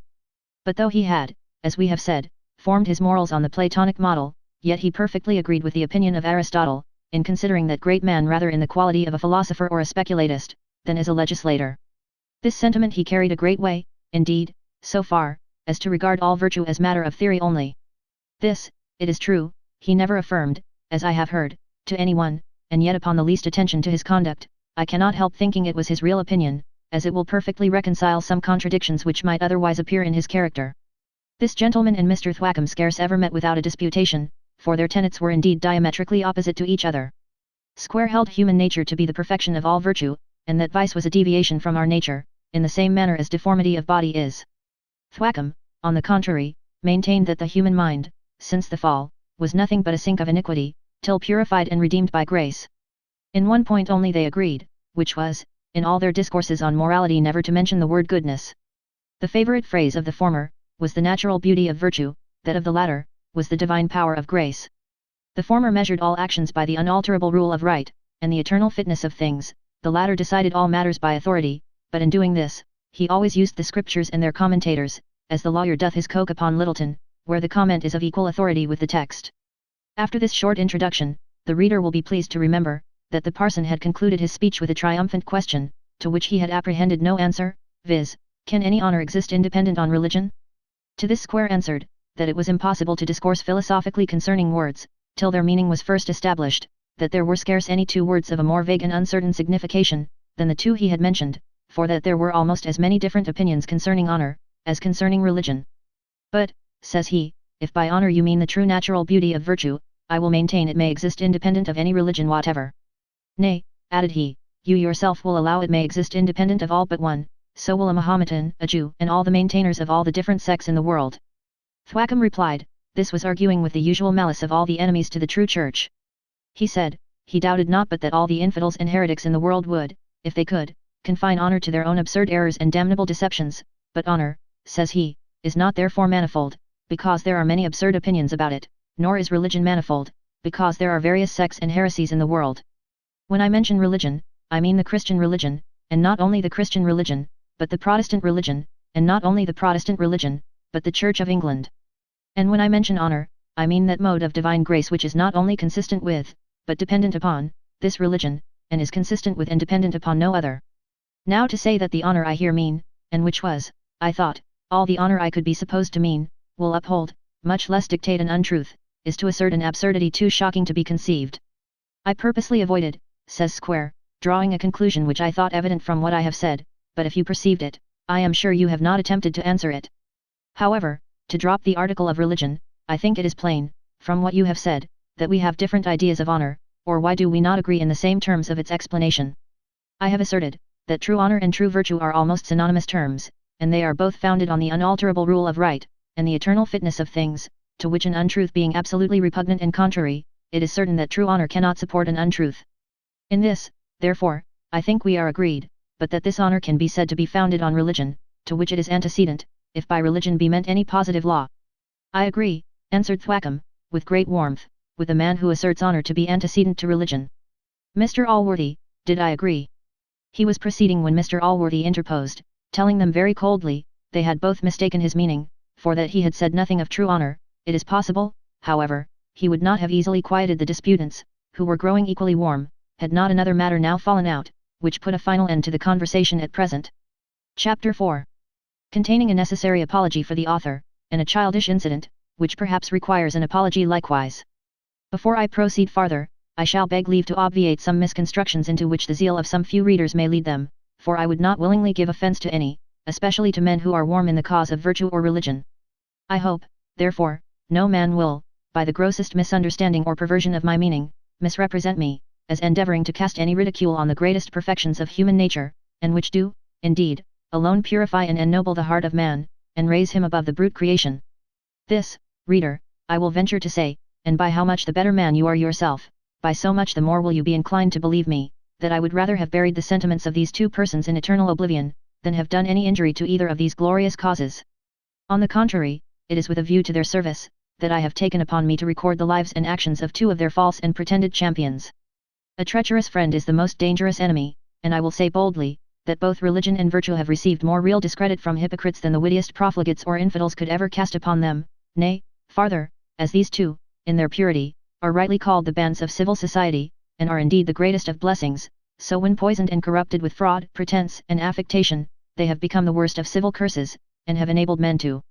But though he had, as we have said, formed his morals on the Platonic model, yet he perfectly agreed with the opinion of Aristotle, in considering that great man rather in the quality of a philosopher or a speculatist, than as a legislator. This sentiment he carried a great way, indeed, so far, as to regard all virtue as matter of theory only. This, it is true, he never affirmed, as I have heard, to anyone, and yet upon the least attention to his conduct, I cannot help thinking it was his real opinion, as it will perfectly reconcile some contradictions which might otherwise appear in his character. This gentleman and Mr. Thwackum scarce ever met without a disputation, for their tenets were indeed diametrically opposite to each other. Square held human nature to be the perfection of all virtue, and that vice was a deviation from our nature, in the same manner as deformity of body is. Thwackum, on the contrary, maintained that the human mind, since the fall, was nothing but a sink of iniquity, till purified and redeemed by grace. In one point only they agreed, which was, in all their discourses on morality never to mention the word goodness. The favourite phrase of the former, was the natural beauty of virtue, that of the latter, was the divine power of grace. The former measured all actions by the unalterable rule of right, and the eternal fitness of things, the latter decided all matters by authority, but in doing this, he always used the scriptures and their commentators, as the lawyer doth his coke upon Littleton, where the comment is of equal authority with the text. After this short introduction, the reader will be pleased to remember, that the parson had concluded his speech with a triumphant question, to which he had apprehended no answer, viz., can any honor exist independent on religion? To this Square answered, that it was impossible to discourse philosophically concerning words, till their meaning was first established, that there were scarce any two words of a more vague and uncertain signification, than the two he had mentioned, for that there were almost as many different opinions concerning honor, as concerning religion. But, says he, if by honor you mean the true natural beauty of virtue, I will maintain it may exist independent of any religion whatever. Nay, added he, you yourself will allow it may exist independent of all but one, so will a Mahometan, a Jew, and all the maintainers of all the different sects in the world. Thwackum replied, this was arguing with the usual malice of all the enemies to the true church. He said, he doubted not but that all the infidels and heretics in the world would, if they could, confine honor to their own absurd errors and damnable deceptions, but honor, says he, is not therefore manifold, because there are many absurd opinions about it, nor is religion manifold, because there are various sects and heresies in the world. When I mention religion, I mean the Christian religion, and not only the Christian religion, but the Protestant religion, and not only the Protestant religion, but the Church of England. And when I mention honor, I mean that mode of divine grace which is not only consistent with, but dependent upon, this religion, and is consistent with and dependent upon no other. Now to say that the honor I here mean, and which was, I thought, all the honor I could be supposed to mean, will uphold, much less dictate an untruth, is to assert an absurdity too shocking to be conceived. I purposely avoided, says Square, drawing a conclusion which I thought evident from what I have said, but if you perceived it, I am sure you have not attempted to answer it. However, to drop the article of religion, I think it is plain, from what you have said, that we have different ideas of honor, or why do we not agree in the same terms of its explanation? I have asserted, that true honor and true virtue are almost synonymous terms, and they are both founded on the unalterable rule of right, and the eternal fitness of things, to which an untruth being absolutely repugnant and contrary, it is certain that true honor cannot support an untruth. In this, therefore, I think we are agreed, but that this honor can be said to be founded on religion, to which it is antecedent, if by religion be meant any positive law. I agree, answered Thwackum, with great warmth, with a man who asserts honor to be antecedent to religion. Mr. Allworthy, did I agree? He was proceeding when Mr. Allworthy interposed, telling them very coldly, they had both mistaken his meaning, for that he had said nothing of true honor. It is possible, however, he would not have easily quieted the disputants, who were growing equally warm, had not another matter now fallen out, which put a final end to the conversation at present. Chapter 4. Containing a necessary apology for the author, and a childish incident, which perhaps requires an apology likewise. Before I proceed farther, I shall beg leave to obviate some misconstructions into which the zeal of some few readers may lead them, for I would not willingly give offence to any, especially to men who are warm in the cause of virtue or religion. I hope, therefore, no man will, by the grossest misunderstanding or perversion of my meaning, misrepresent me, as endeavouring to cast any ridicule on the greatest perfections of human nature, and which do, indeed, alone purify and ennoble the heart of man, and raise him above the brute creation. This, reader, I will venture to say, and by how much the better man you are yourself, by so much the more will you be inclined to believe me, that I would rather have buried the sentiments of these two persons in eternal oblivion, than have done any injury to either of these glorious causes. On the contrary, it is with a view to their service, that I have taken upon me to record the lives and actions of two of their false and pretended champions. A treacherous friend is the most dangerous enemy, and I will say boldly, that both religion and virtue have received more real discredit from hypocrites than the wittiest profligates or infidels could ever cast upon them, nay, farther, as these two, in their purity, are rightly called the bands of civil society, and are indeed the greatest of blessings, so when poisoned and corrupted with fraud, pretense, and affectation, they have become the worst of civil curses, and have enabled men to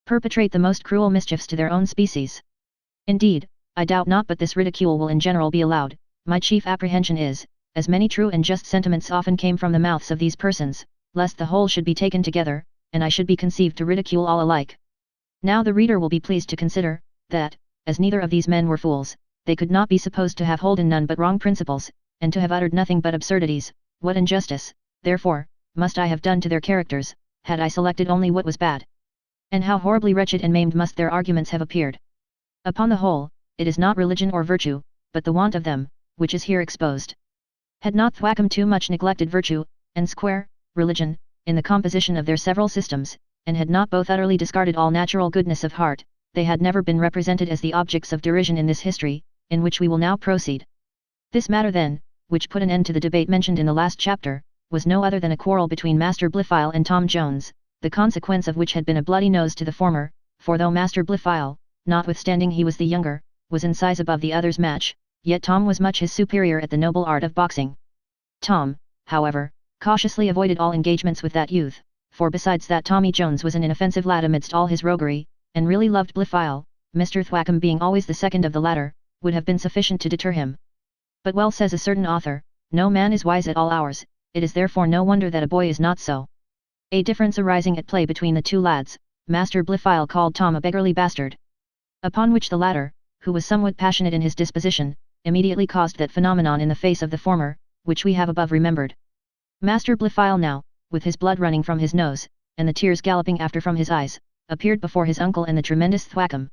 perpetrate the most cruel mischiefs to their own species. Indeed, I doubt not but this ridicule will in general be allowed. My chief apprehension is, as many true and just sentiments often came from the mouths of these persons, lest the whole should be taken together, and I should be conceived to ridicule all alike. Now the reader will be pleased to consider, that, as neither of these men were fools, they could not be supposed to have holden none but wrong principles, and to have uttered nothing but absurdities. What injustice, therefore, must I have done to their characters, had I selected only what was bad? And how horribly wretched and maimed must their arguments have appeared? Upon the whole, it is not religion or virtue, but the want of them, which is here exposed. Had not Thwackum too much neglected virtue, and Square, religion, in the composition of their several systems, and had not both utterly discarded all natural goodness of heart, they had never been represented as the objects of derision in this history, in which we will now proceed. This matter then, which put an end to the debate mentioned in the last chapter, was no other than a quarrel between Master Blifil and Tom Jones, the consequence of which had been a bloody nose to the former, for though Master Blifil, notwithstanding he was the younger, was in size above the other's match, yet Tom was much his superior at the noble art of boxing. Tom, however, cautiously avoided all engagements with that youth, for besides that Tommy Jones was an inoffensive lad amidst all his roguery, and really loved Blifil, Mr. Thwackum being always the second of the latter, would have been sufficient to deter him. But well says a certain author, no man is wise at all hours, it is therefore no wonder that a boy is not so. A difference arising at play between the two lads, Master Blifil called Tom a beggarly bastard. Upon which the latter, who was somewhat passionate in his disposition, immediately caused that phenomenon in the face of the former, which we have above remembered. Master Blifil now, with his blood running from his nose, and the tears galloping after from his eyes, appeared before his uncle and the tremendous Thwackum.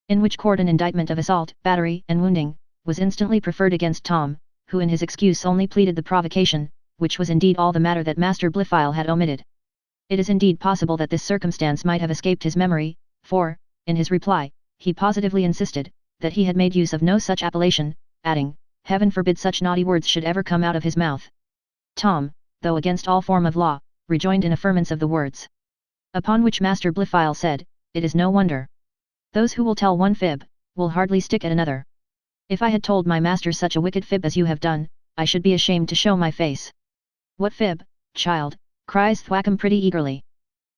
In which court an indictment of assault, battery, and wounding, was instantly preferred against Tom, who in his excuse only pleaded the provocation, which was indeed all the matter that Master Blifil had omitted. It is indeed possible that this circumstance might have escaped his memory, for, in his reply, he positively insisted, that he had made use of no such appellation, adding, Heaven forbid such naughty words should ever come out of his mouth. Tom, though against all form of law, rejoined in affirmance of the words. Upon which Master Blifil said, It is no wonder. Those who will tell one fib, will hardly stick at another. If I had told my master such a wicked fib as you have done, I should be ashamed to show my face. What fib, child? Cries Thwackum pretty eagerly.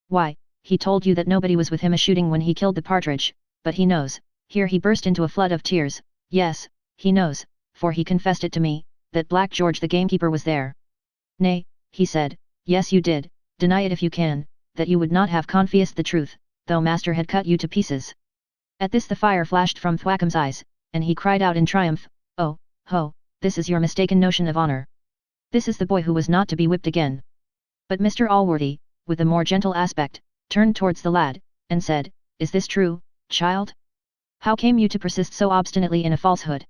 Why, he told you that nobody was with him a-shooting when he killed the partridge, but he knows, here he burst into a flood of tears, yes, he knows, for he confessed it to me, that Black George the gamekeeper was there. Nay, he said, yes you did, deny it if you can, that you would not have confessed the truth, though master had cut you to pieces. At this the fire flashed from Thwackum's eyes, and he cried out in triumph, Oh, ho, this is your mistaken notion of honor. This is the boy who was not to be whipped again. But Mr. Allworthy, with a more gentle aspect, turned towards the lad, and said, Is this true, child? How came you to persist so obstinately in a falsehood?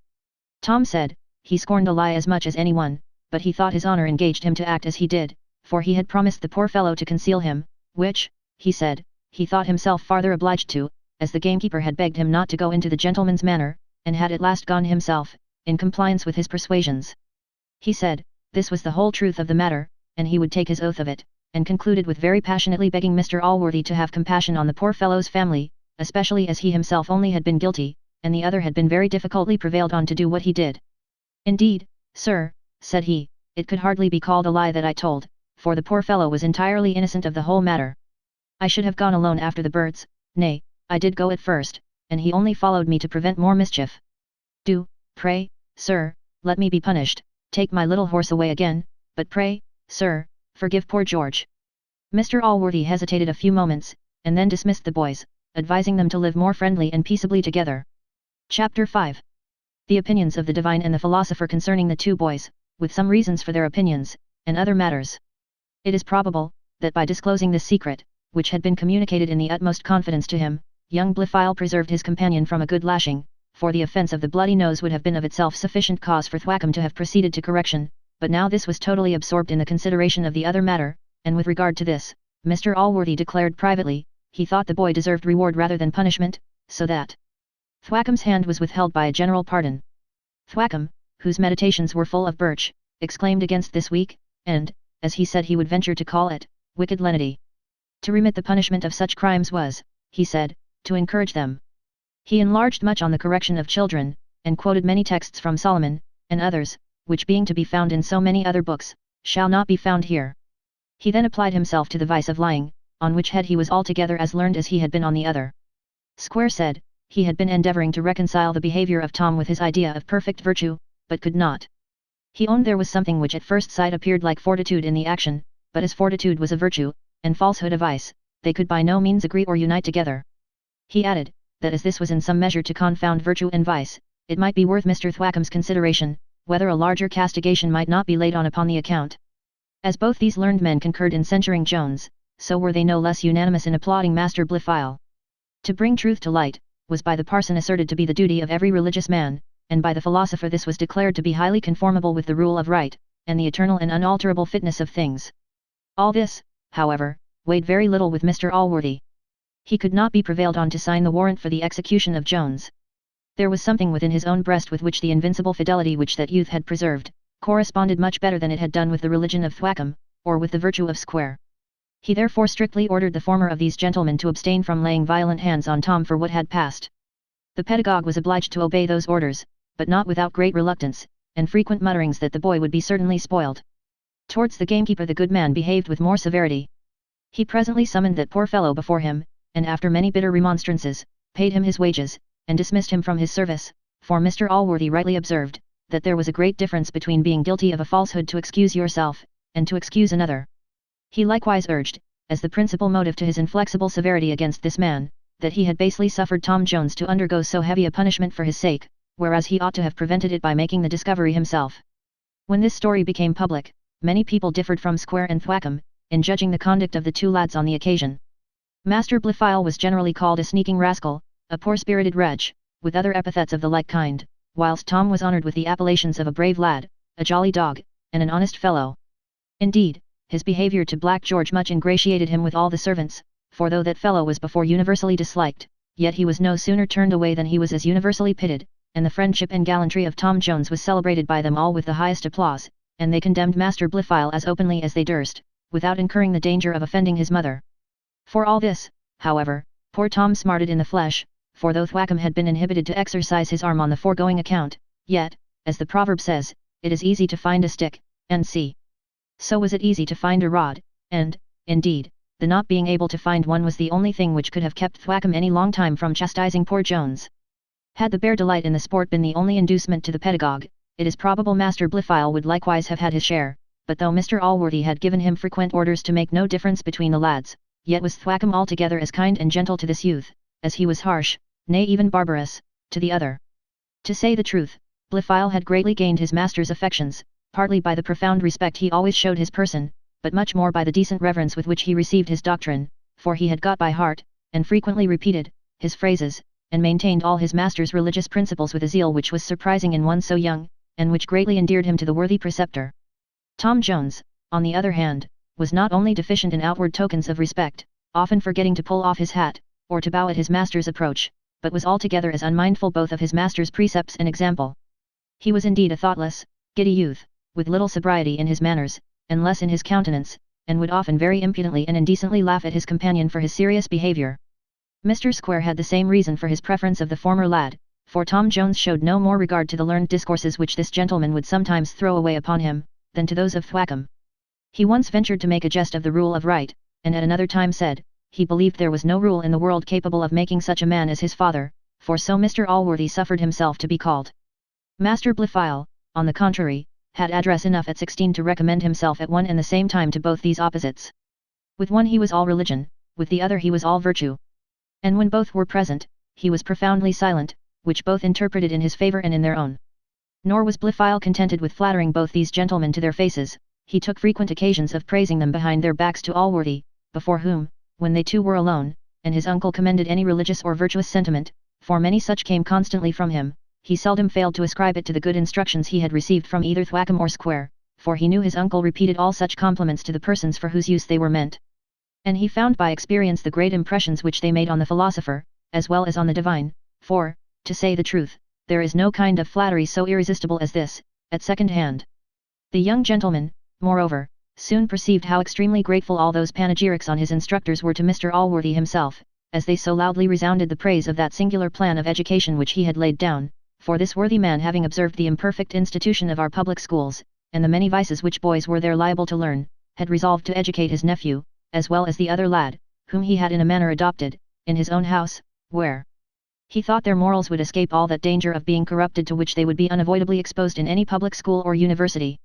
Tom said, he scorned a lie as much as anyone, but he thought his honour engaged him to act as he did, for he had promised the poor fellow to conceal him, which, he said, he thought himself farther obliged to, as the gamekeeper had begged him not to go into the gentleman's manor, and had at last gone himself, in compliance with his persuasions. He said, this was the whole truth of the matter, and he would take his oath of it, and concluded with very passionately begging Mr. Allworthy to have compassion on the poor fellow's family, especially as he himself only had been guilty, and the other had been very difficultly prevailed on to do what he did. Indeed, sir, said he, it could hardly be called a lie that I told, for the poor fellow was entirely innocent of the whole matter. I should have gone alone after the birds, nay, I did go at first, and he only followed me to prevent more mischief. Do, pray, sir, let me be punished, take my little horse away again, but pray, sir, forgive poor George. Mr. Allworthy hesitated a few moments, and then dismissed the boys, advising them to live more friendly and peaceably together. Chapter 5. The opinions of the divine and the philosopher concerning the two boys, with some reasons for their opinions, and other matters. It is probable, that by disclosing this secret, which had been communicated in the utmost confidence to him, young Blifil preserved his companion from a good lashing, for the offence of the bloody nose would have been of itself sufficient cause for Thwackum to have proceeded to correction, but now this was totally absorbed in the consideration of the other matter, and with regard to this, Mr. Allworthy declared privately, he thought the boy deserved reward rather than punishment, so that Thwackum's hand was withheld by a general pardon. Thwackum, whose meditations were full of birch, exclaimed against this weak, and, as he said he would venture to call it, wicked lenity. To remit the punishment of such crimes was, he said, to encourage them. He enlarged much on the correction of children, and quoted many texts from Solomon, and others, which being to be found in so many other books, shall not be found here. He then applied himself to the vice of lying, on which head he was altogether as learned as he had been on the other. Square said, he had been endeavouring to reconcile the behaviour of Tom with his idea of perfect virtue, but could not. He owned there was something which at first sight appeared like fortitude in the action, but as fortitude was a virtue, and falsehood a vice, they could by no means agree or unite together. He added, that as this was in some measure to confound virtue and vice, it might be worth Mr. Thwackum's consideration, whether a larger castigation might not be laid on upon the account. As both these learned men concurred in censuring Jones, so were they no less unanimous in applauding Master Blifil. To bring truth to light, was by the parson asserted to be the duty of every religious man, and by the philosopher this was declared to be highly conformable with the rule of right, and the eternal and unalterable fitness of things. All this, however, weighed very little with Mr. Allworthy. He could not be prevailed on to sign the warrant for the execution of Jones. There was something within his own breast with which the invincible fidelity which that youth had preserved, corresponded much better than it had done with the religion of Thwackum, or with the virtue of Square. He therefore strictly ordered the former of these gentlemen to abstain from laying violent hands on Tom for what had passed. The pedagogue was obliged to obey those orders, but not without great reluctance, and frequent mutterings that the boy would be certainly spoiled. Towards the gamekeeper the good man behaved with more severity. He presently summoned that poor fellow before him, and after many bitter remonstrances, paid him his wages, and dismissed him from his service, for Mr. Allworthy rightly observed, that there was a great difference between being guilty of a falsehood to excuse yourself, and to excuse another. He likewise urged, as the principal motive to his inflexible severity against this man, that he had basely suffered Tom Jones to undergo so heavy a punishment for his sake, whereas he ought to have prevented it by making the discovery himself. When this story became public, many people differed from Square and Thwackum, in judging the conduct of the two lads on the occasion. Master Blifil was generally called a sneaking rascal, a poor-spirited wretch, with other epithets of the like kind, whilst Tom was honoured with the appellations of a brave lad, a jolly dog, and an honest fellow. Indeed, his behaviour to Black George much ingratiated him with all the servants, for though that fellow was before universally disliked, yet he was no sooner turned away than he was as universally pitied, and the friendship and gallantry of Tom Jones was celebrated by them all with the highest applause, and they condemned Master Blifil as openly as they durst, without incurring the danger of offending his mother. For all this, however, poor Tom smarted in the flesh, for though Thwackum had been inhibited to exercise his arm on the foregoing account, yet, as the proverb says, it is easy to find a stick, and see. So was it easy to find a rod, and, indeed, the not being able to find one was the only thing which could have kept Thwackum any long time from chastising poor Jones. Had the bare delight in the sport been the only inducement to the pedagogue, it is probable Master Blifil would likewise have had his share, but though Mr. Allworthy had given him frequent orders to make no difference between the lads, yet was Thwackum altogether as kind and gentle to this youth, as he was harsh, nay even barbarous, to the other. To say the truth, Blifil had greatly gained his master's affections, partly by the profound respect he always showed his person, but much more by the decent reverence with which he received his doctrine, for he had got by heart, and frequently repeated, his phrases, and maintained all his master's religious principles with a zeal which was surprising in one so young, and which greatly endeared him to the worthy preceptor. Tom Jones, on the other hand, was not only deficient in outward tokens of respect, often forgetting to pull off his hat, or to bow at his master's approach, but was altogether as unmindful both of his master's precepts and example. He was indeed a thoughtless, giddy youth, with little sobriety in his manners, and less in his countenance, and would often very impudently and indecently laugh at his companion for his serious behaviour. Mr. Square had the same reason for his preference of the former lad, for Tom Jones showed no more regard to the learned discourses which this gentleman would sometimes throw away upon him, than to those of Thwackum. He once ventured to make a jest of the rule of right, and at another time said, he believed there was no rule in the world capable of making such a man as his father, for so Mr. Allworthy suffered himself to be called. Master Blifil, on the contrary, had address enough at 16 to recommend himself at one and the same time to both these opposites. With one he was all religion, with the other he was all virtue. And when both were present, he was profoundly silent, which both interpreted in his favour and in their own. Nor was Blifil contented with flattering both these gentlemen to their faces, he took frequent occasions of praising them behind their backs to Allworthy, before whom, when they two were alone, and his uncle commended any religious or virtuous sentiment, for many such came constantly from him, he seldom failed to ascribe it to the good instructions he had received from either Thwackum or Square, for he knew his uncle repeated all such compliments to the persons for whose use they were meant. And he found by experience the great impressions which they made on the philosopher, as well as on the divine, for, to say the truth, there is no kind of flattery so irresistible as this, at second hand. The young gentleman, moreover, soon perceived how extremely grateful all those panegyrics on his instructors were to Mr. Allworthy himself, as they so loudly resounded the praise of that singular plan of education which he had laid down, for this worthy man having observed the imperfect institution of our public schools, and the many vices which boys were there liable to learn, had resolved to educate his nephew, as well as the other lad, whom he had in a manner adopted, in his own house, where he thought their morals would escape all that danger of being corrupted to which they would be unavoidably exposed in any public school or university.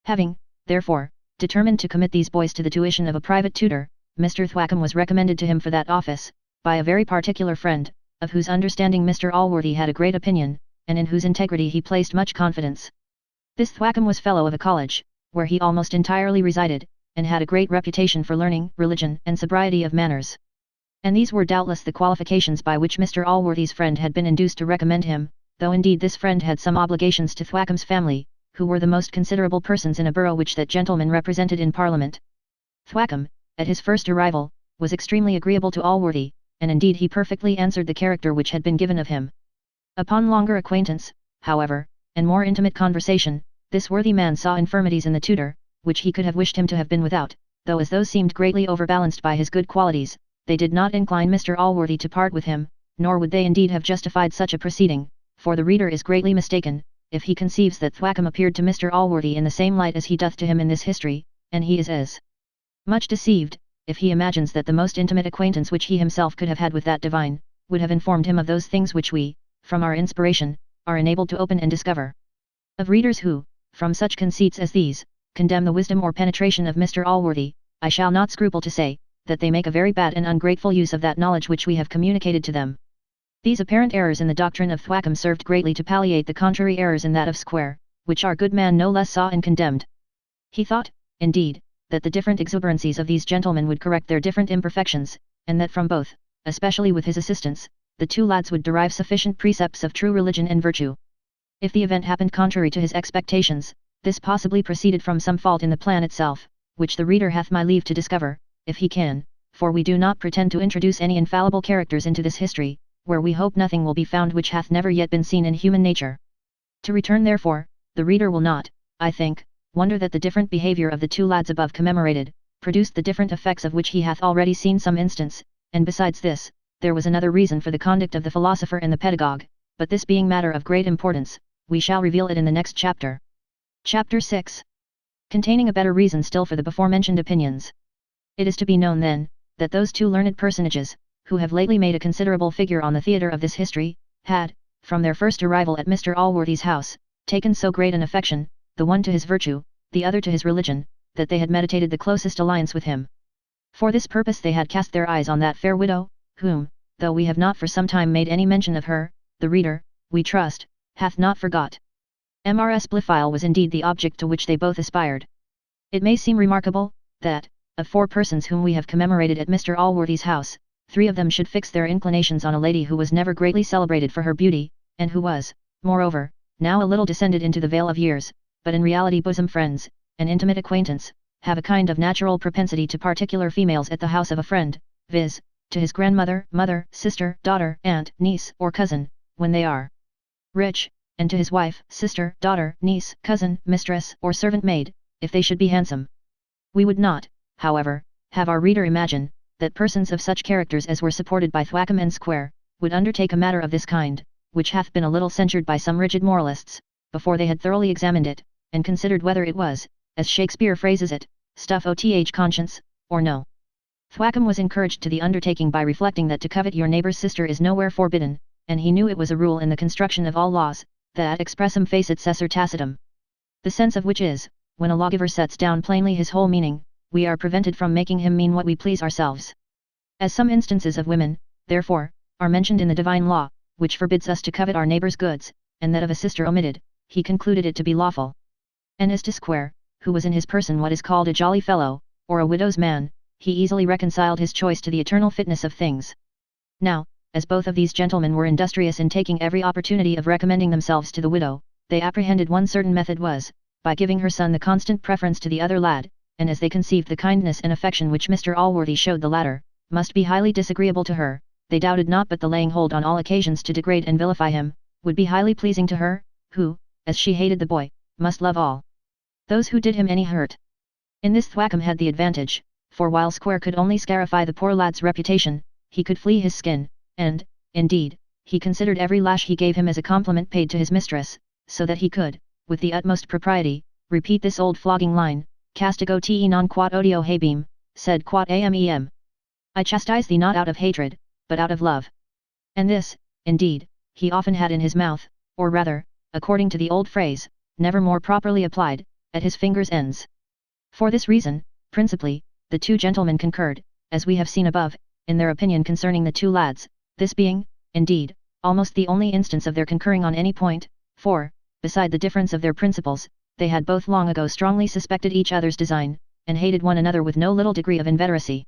Having, therefore, determined to commit these boys to the tuition of a private tutor, Mr. Thwackum was recommended to him for that office, by a very particular friend, of whose understanding Mr. Allworthy had a great opinion, and in whose integrity he placed much confidence. This Thwackum was fellow of a college, where he almost entirely resided, and had a great reputation for learning, religion, and sobriety of manners. And these were doubtless the qualifications by which Mr. Allworthy's friend had been induced to recommend him, though indeed this friend had some obligations to Thwackham's family, who were the most considerable persons in a borough which that gentleman represented in Parliament. Thwackum, at his first arrival, was extremely agreeable to Allworthy, and indeed he perfectly answered the character which had been given of him. Upon longer acquaintance, however, and more intimate conversation, this worthy man saw infirmities in the tutor, which he could have wished him to have been without, though as those seemed greatly overbalanced by his good qualities, they did not incline Mr. Allworthy to part with him, nor would they indeed have justified such a proceeding, for the reader is greatly mistaken, if he conceives that Thwackum appeared to Mr. Allworthy in the same light as he doth to him in this history, and he is as much deceived, if he imagines that the most intimate acquaintance which he himself could have had with that divine, would have informed him of those things which we, from our inspiration, are enabled to open and discover. Of readers who, from such conceits as these, condemn the wisdom or penetration of Mr. Allworthy, I shall not scruple to say, that they make a very bad and ungrateful use of that knowledge which we have communicated to them. These apparent errors in the doctrine of Thwackum served greatly to palliate the contrary errors in that of Square, which our good man no less saw and condemned. He thought, indeed, that the different exuberancies of these gentlemen would correct their different imperfections, and that from both, especially with his assistance, the two lads would derive sufficient precepts of true religion and virtue. If the event happened contrary to his expectations, this possibly proceeded from some fault in the plan itself, which the reader hath my leave to discover, if he can, for we do not pretend to introduce any infallible characters into this history, where we hope nothing will be found which hath never yet been seen in human nature. To return therefore, the reader will not, I think, wonder that the different behaviour of the two lads above commemorated, produced the different effects of which he hath already seen some instance, and besides this, there was another reason for the conduct of the philosopher and the pedagogue, but this being matter of great importance, we shall reveal it in the next chapter. Chapter 6. Containing a better reason still for the before-mentioned opinions. It is to be known then, that those two learned personages, who have lately made a considerable figure on the theatre of this history, had, from their first arrival at Mr. Allworthy's house, taken so great an affection, the one to his virtue, the other to his religion, that they had meditated the closest alliance with him. For this purpose they had cast their eyes on that fair widow, whom, though we have not for some time made any mention of her, the reader, we trust, hath not forgot. Mrs. Blifil was indeed the object to which they both aspired. It may seem remarkable, that, of 4 persons whom we have commemorated at Mr. Allworthy's house, 3 of them should fix their inclinations on a lady who was never greatly celebrated for her beauty, and who was, moreover, now a little descended into the vale of years, but in reality bosom friends, and intimate acquaintance, have a kind of natural propensity to particular females at the house of a friend, viz., to his grandmother, mother, sister, daughter, aunt, niece, or cousin, when they are rich, and to his wife, sister, daughter, niece, cousin, mistress, or servant maid, if they should be handsome. We would not, however, have our reader imagine, that persons of such characters as were supported by Thwackum and Square, would undertake a matter of this kind, which hath been a little censured by some rigid moralists, before they had thoroughly examined it, and considered whether it was, as Shakespeare phrases it, stuff oth conscience, or no. Thwackum was encouraged to the undertaking by reflecting that to covet your neighbour's sister is nowhere forbidden, and he knew it was a rule in the construction of all laws, that expressum facit cessor tacitum. The sense of which is, when a lawgiver sets down plainly his whole meaning, we are prevented from making him mean what we please ourselves. As some instances of women, therefore, are mentioned in the divine law, which forbids us to covet our neighbour's goods, and that of a sister omitted, he concluded it to be lawful. And as to Square, who was in his person what is called a jolly fellow, or a widow's man, he easily reconciled his choice to the eternal fitness of things. Now, as both of these gentlemen were industrious in taking every opportunity of recommending themselves to the widow, they apprehended one certain method was, by giving her son the constant preference to the other lad, and as they conceived the kindness and affection which Mr. Allworthy showed the latter, must be highly disagreeable to her, they doubted not but the laying hold on all occasions to degrade and vilify him, would be highly pleasing to her, who, as she hated the boy, must love all those who did him any hurt. In this Thwackum had the advantage, for while Square could only scarify the poor lad's reputation, he could flea his skin, and, indeed, he considered every lash he gave him as a compliment paid to his mistress, so that he could, with the utmost propriety, repeat this old flogging line, castigo te non quod odio habem, sed quod amem. I chastise thee not out of hatred, but out of love. And this, indeed, he often had in his mouth, or rather, according to the old phrase, never more properly applied, at his fingers' ends. For this reason, principally, the 2 gentlemen concurred, as we have seen above, in their opinion concerning the 2 lads, this being, indeed, almost the only instance of their concurring on any point, for, beside the difference of their principles, they had both long ago strongly suspected each other's design, and hated one another with no little degree of inveteracy.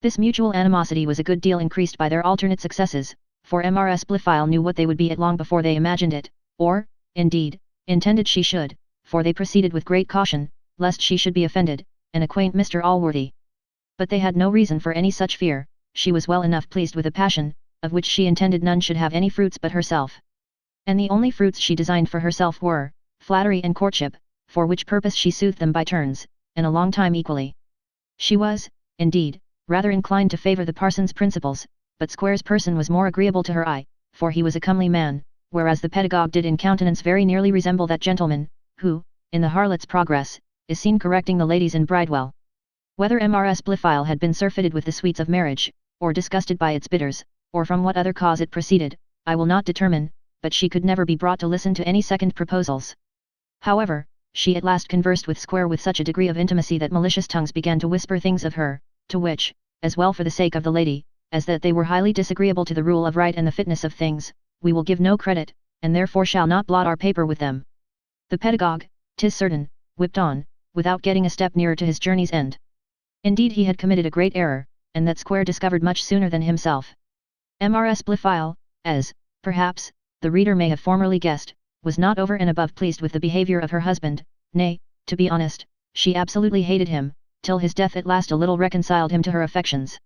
This mutual animosity was a good deal increased by their alternate successes, for Mrs. Blifil knew what they would be at long before they imagined it, or, indeed, intended she should, for they proceeded with great caution, lest she should be offended, and acquaint Mr. Allworthy. But they had no reason for any such fear, she was well enough pleased with a passion, of which she intended none should have any fruits but herself. And the only fruits she designed for herself were, flattery and courtship, for which purpose she soothed them by turns, and a long time equally. She was, indeed, rather inclined to favour the parson's principles, but Square's person was more agreeable to her eye, for he was a comely man, whereas the pedagogue did in countenance very nearly resemble that gentleman, who, in the Harlot's Progress, is seen correcting the ladies in Bridewell. Whether Mrs. Blifil had been surfeited with the sweets of marriage, or disgusted by its bitters, or from what other cause it proceeded, I will not determine, but she could never be brought to listen to any second proposals. However, she at last conversed with Square with such a degree of intimacy that malicious tongues began to whisper things of her, to which, as well for the sake of the lady, as that they were highly disagreeable to the rule of right and the fitness of things, we will give no credit, and therefore shall not blot our paper with them. The pedagogue, 'tis certain, whipped on, without getting a step nearer to his journey's end. Indeed he had committed a great error, and that Square discovered much sooner than himself. Mrs. Blifil, as, perhaps, the reader may have formerly guessed, was not over and above pleased with the behaviour of her husband, nay, to be honest, she absolutely hated him, till his death at last a little reconciled him to her affections.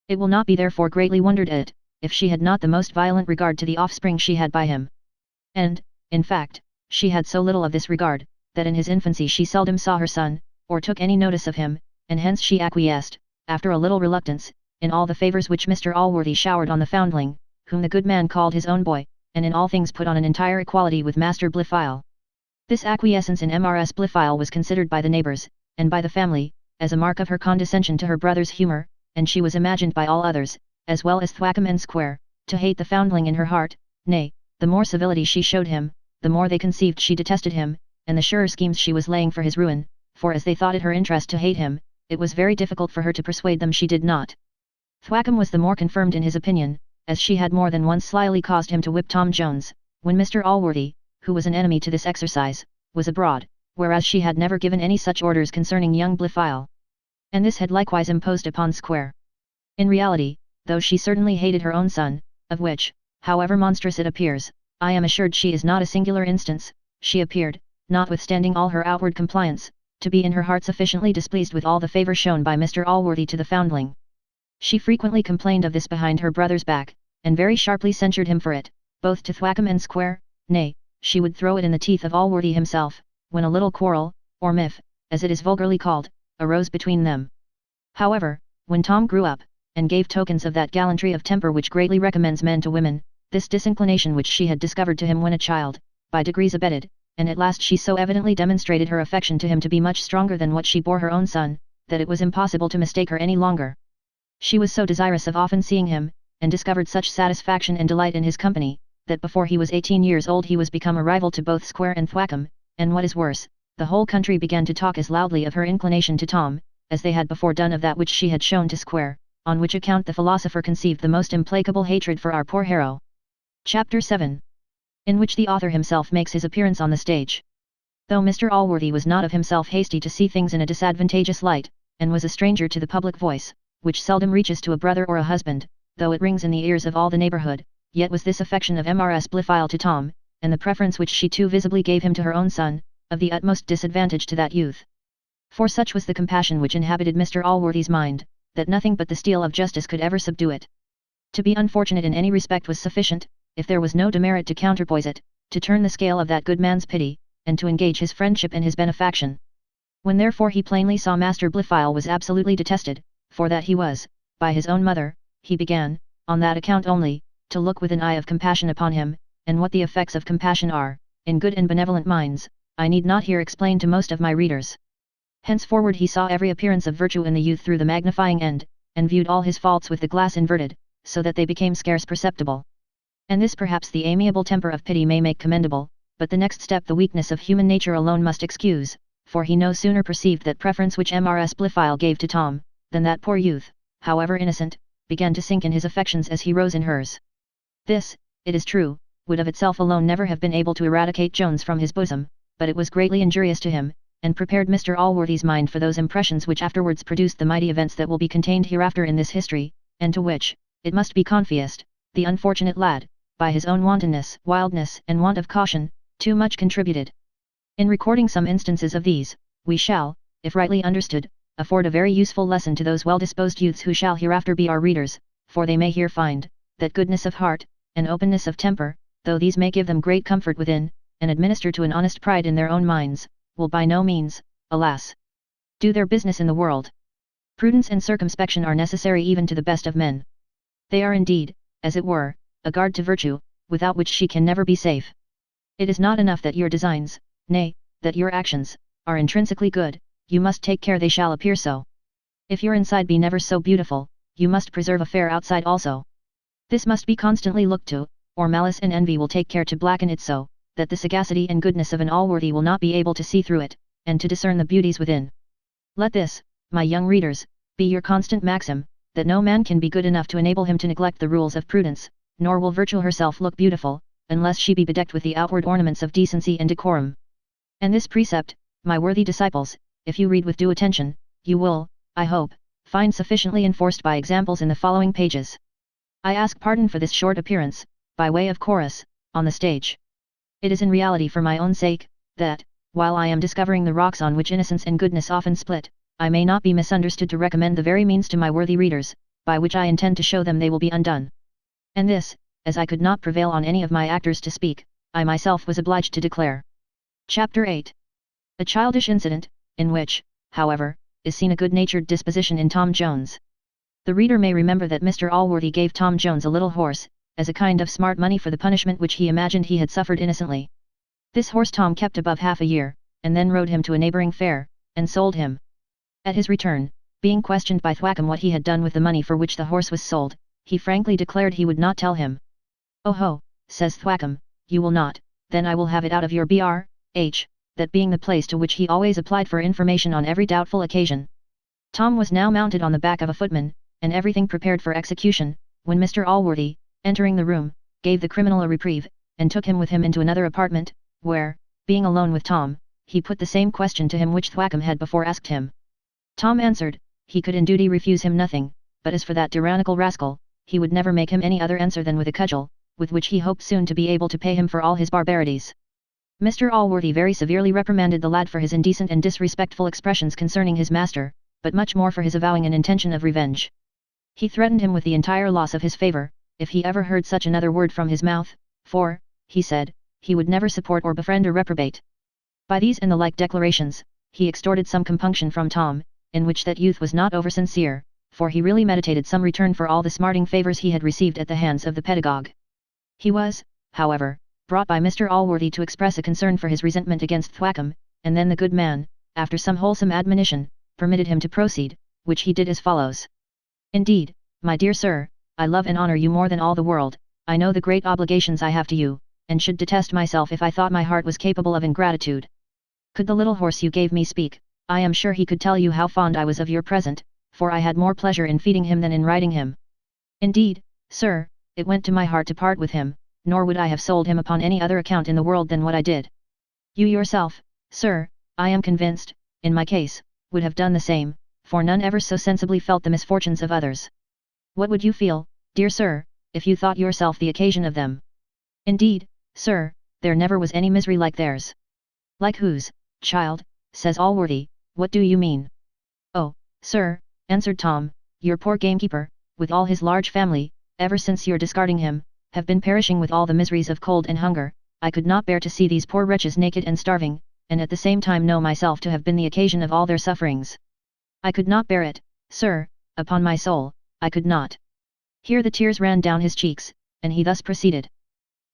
It will not be therefore greatly wondered at, if she had not the most violent regard to the offspring she had by him. And, in fact, she had so little of this regard, that in his infancy she seldom saw her son, or took any notice of him, and hence she acquiesced, after a little reluctance, in all the favours which Mr. Allworthy showered on the foundling, whom the good man called his own boy, and in all things put on an entire equality with Master Blifil. This acquiescence in Mrs. Blifil was considered by the neighbours, and by the family, as a mark of her condescension to her brother's humour, and she was imagined by all others, as well as Thwackum and Square, to hate the foundling in her heart. Nay, the more civility she showed him, the more they conceived she detested him, and the surer schemes she was laying for his ruin, for as they thought it her interest to hate him, it was very difficult for her to persuade them she did not. Thwackum was the more confirmed in his opinion, as she had more than once slyly caused him to whip Tom Jones, when Mr. Allworthy, who was an enemy to this exercise, was abroad, whereas she had never given any such orders concerning young Blifil. And this had likewise imposed upon Square. In reality, though she certainly hated her own son, of which, however monstrous it appears, I am assured she is not a singular instance, she appeared, notwithstanding all her outward compliance, to be in her heart sufficiently displeased with all the favour shown by Mr. Allworthy to the foundling. She frequently complained of this behind her brother's back, and very sharply censured him for it, both to Thwackum and Square, nay, she would throw it in the teeth of Allworthy himself, when a little quarrel, or miff, as it is vulgarly called, arose between them. However, when Tom grew up, and gave tokens of that gallantry of temper which greatly recommends men to women, this disinclination which she had discovered to him when a child, by degrees abated, and at last she so evidently demonstrated her affection to him to be much stronger than what she bore her own son, that it was impossible to mistake her any longer. She was so desirous of often seeing him, and discovered such satisfaction and delight in his company, that before he was 18 years old he was become a rival to both Square and Thwackum, and what is worse, the whole country began to talk as loudly of her inclination to Tom, as they had before done of that which she had shown to Square, on which account the philosopher conceived the most implacable hatred for our poor hero. Chapter 7. In which the author himself makes his appearance on the stage. Though Mr. Allworthy was not of himself hasty to see things in a disadvantageous light, and was a stranger to the public voice, which seldom reaches to a brother or a husband, though it rings in the ears of all the neighbourhood, yet was this affection of Mrs. Blifil to Tom, and the preference which she too visibly gave him to her own son, of the utmost disadvantage to that youth. For such was the compassion which inhabited Mr. Allworthy's mind, that nothing but the steel of justice could ever subdue it. To be unfortunate in any respect was sufficient, if there was no demerit to counterpoise it, to turn the scale of that good man's pity, and to engage his friendship and his benefaction. When therefore he plainly saw Master Blifil was absolutely detested, for that he was, by his own mother, he began, on that account only, to look with an eye of compassion upon him, and what the effects of compassion are, in good and benevolent minds, I need not here explain to most of my readers. Henceforward he saw every appearance of virtue in the youth through the magnifying end, and viewed all his faults with the glass inverted, so that they became scarce perceptible. And this perhaps the amiable temper of pity may make commendable, but the next step the weakness of human nature alone must excuse, for he no sooner perceived that preference which Mrs. Blifil gave to Tom, than that poor youth, however innocent, began to sink in his affections as he rose in hers. This, it is true, would of itself alone never have been able to eradicate Jones from his bosom, but it was greatly injurious to him, and prepared Mr. Allworthy's mind for those impressions which afterwards produced the mighty events that will be contained hereafter in this history, and to which, it must be confessed, the unfortunate lad, by his own wantonness, wildness, and want of caution, too much contributed. In recording some instances of these, we shall, if rightly understood, afford a very useful lesson to those well-disposed youths who shall hereafter be our readers, for they may here find, that goodness of heart, and openness of temper, though these may give them great comfort within, and administer to an honest pride in their own minds, will by no means, alas, do their business in the world. Prudence and circumspection are necessary even to the best of men. They are indeed, as it were, a guard to virtue, without which she can never be safe. It is not enough that your designs, nay, that your actions, are intrinsically good, you must take care they shall appear so. If your inside be never so beautiful, you must preserve a fair outside also. This must be constantly looked to, or malice and envy will take care to blacken it so, that the sagacity and goodness of an Allworthy will not be able to see through it, and to discern the beauties within. Let this, my young readers, be your constant maxim, that no man can be good enough to enable him to neglect the rules of prudence, nor will virtue herself look beautiful, unless she be bedecked with the outward ornaments of decency and decorum. And this precept, my worthy disciples, if you read with due attention, you will, I hope, find sufficiently enforced by examples in the following pages. I ask pardon for this short appearance, by way of chorus, on the stage. It is in reality for my own sake, that, while I am discovering the rocks on which innocence and goodness often split, I may not be misunderstood to recommend the very means to my worthy readers, by which I intend to show them they will be undone. And this, as I could not prevail on any of my actors to speak, I myself was obliged to declare. Chapter 8. A childish incident, in which, however, is seen a good-natured disposition in Tom Jones. The reader may remember that Mr. Allworthy gave Tom Jones a little horse, as a kind of smart money for the punishment which he imagined he had suffered innocently. This horse Tom kept above half a year, and then rode him to a neighbouring fair, and sold him. At his return, being questioned by Thwackum what he had done with the money for which the horse was sold, he frankly declared he would not tell him. "Oh ho," says Thwackum, "you will not, then I will have it out of your Br.H., that being the place to which he always applied for information on every doubtful occasion." Tom was now mounted on the back of a footman, and everything prepared for execution, when Mr. Allworthy, entering the room, gave the criminal a reprieve, and took him with him into another apartment, where, being alone with Tom, he put the same question to him which Thwackum had before asked him. Tom answered, he could in duty refuse him nothing, but as for that tyrannical rascal, he would never make him any other answer than with a cudgel, with which he hoped soon to be able to pay him for all his barbarities. Mr. Allworthy very severely reprimanded the lad for his indecent and disrespectful expressions concerning his master, but much more for his avowing an intention of revenge. He threatened him with the entire loss of his favour, if he ever heard such another word from his mouth, for, he said, he would never support or befriend a reprobate. By these and the like declarations, he extorted some compunction from Tom, in which that youth was not over sincere, for he really meditated some return for all the smarting favours he had received at the hands of the pedagogue. He was, however, brought by Mr. Allworthy to express a concern for his resentment against Thwackum, and then the good man, after some wholesome admonition, permitted him to proceed, which he did as follows. Indeed, my dear sir, I love and honour you more than all the world, I know the great obligations I have to you, and should detest myself if I thought my heart was capable of ingratitude. Could the little horse you gave me speak, I am sure he could tell you how fond I was of your present, for I had more pleasure in feeding him than in riding him. Indeed, sir, it went to my heart to part with him, nor would I have sold him upon any other account in the world than what I did. You yourself, sir, I am convinced, in my case, would have done the same, for none ever so sensibly felt the misfortunes of others. What would you feel, dear sir, if you thought yourself the occasion of them? Indeed, sir, there never was any misery like theirs. Like whose, child, says Allworthy, what do you mean? Oh, sir, answered Tom, your poor gamekeeper, with all his large family, ever since your discarding him, have been perishing with all the miseries of cold and hunger. I could not bear to see these poor wretches naked and starving, and at the same time know myself to have been the occasion of all their sufferings. I could not bear it, sir, upon my soul, I could not. Here the tears ran down his cheeks, and he thus proceeded.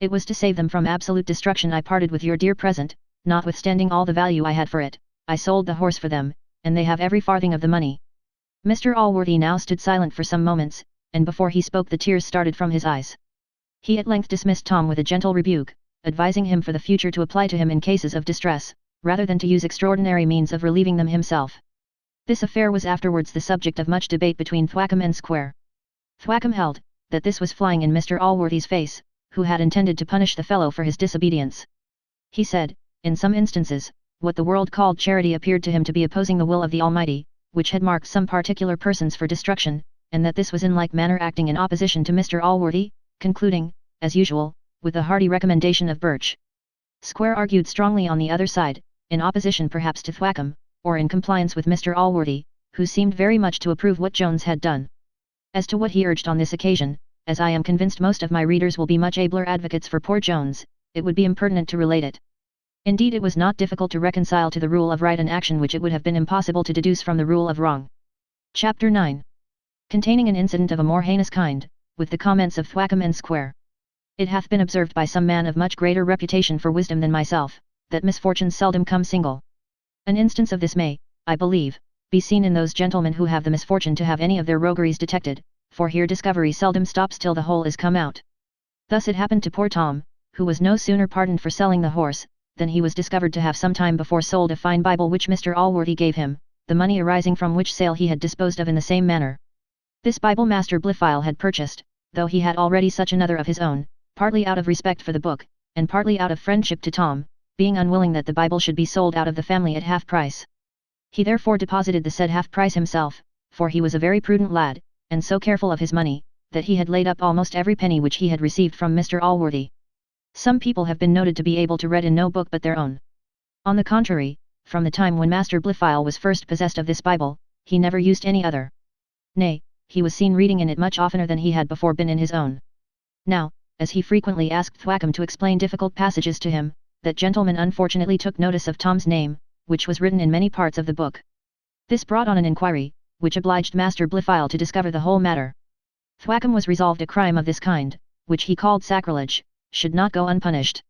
It was to save them from absolute destruction I parted with your dear present, notwithstanding all the value I had for it, I sold the horse for them, and they have every farthing of the money. Mr. Allworthy now stood silent for some moments, and before he spoke the tears started from his eyes. He at length dismissed Tom with a gentle rebuke, advising him for the future to apply to him in cases of distress, rather than to use extraordinary means of relieving them himself. This affair was afterwards the subject of much debate between Thwackum and Square. Thwackum held, that this was flying in Mr. Allworthy's face, who had intended to punish the fellow for his disobedience. He said, in some instances, what the world called charity appeared to him to be opposing the will of the Almighty, which had marked some particular persons for destruction, and that this was in like manner acting in opposition to Mr. Allworthy, concluding, as usual, with the hearty recommendation of Birch. Square argued strongly on the other side, in opposition perhaps to Thwackum, or in compliance with Mr. Allworthy, who seemed very much to approve what Jones had done. As to what he urged on this occasion, as I am convinced most of my readers will be much abler advocates for poor Jones, it would be impertinent to relate it. Indeed, it was not difficult to reconcile to the rule of right an action which it would have been impossible to deduce from the rule of wrong. Chapter 9. Containing an incident of a more heinous kind, with the comments of Thwackum and Square. It hath been observed by some man of much greater reputation for wisdom than myself, that misfortunes seldom come single. An instance of this may, I believe, be seen in those gentlemen who have the misfortune to have any of their rogueries detected, for here discovery seldom stops till the whole is come out. Thus it happened to poor Tom, who was no sooner pardoned for selling the horse, than he was discovered to have some time before sold a fine Bible which Mr. Allworthy gave him, the money arising from which sale he had disposed of in the same manner. This Bible Master Blifil had purchased, though he had already such another of his own, partly out of respect for the book, and partly out of friendship to Tom, being unwilling that the Bible should be sold out of the family at half price. He therefore deposited the said half price himself, for he was a very prudent lad, and so careful of his money, that he had laid up almost every penny which he had received from Mr. Allworthy. Some people have been noted to be able to read in no book but their own. On the contrary, from the time when Master Blifil was first possessed of this Bible, he never used any other. Nay, he was seen reading in it much oftener than he had before been in his own. Now, as he frequently asked Thwackum to explain difficult passages to him, that gentleman unfortunately took notice of Tom's name, which was written in many parts of the book. This brought on an inquiry, which obliged Master Blifil to discover the whole matter. Thwackum was resolved a crime of this kind, which he called sacrilege, should not go unpunished.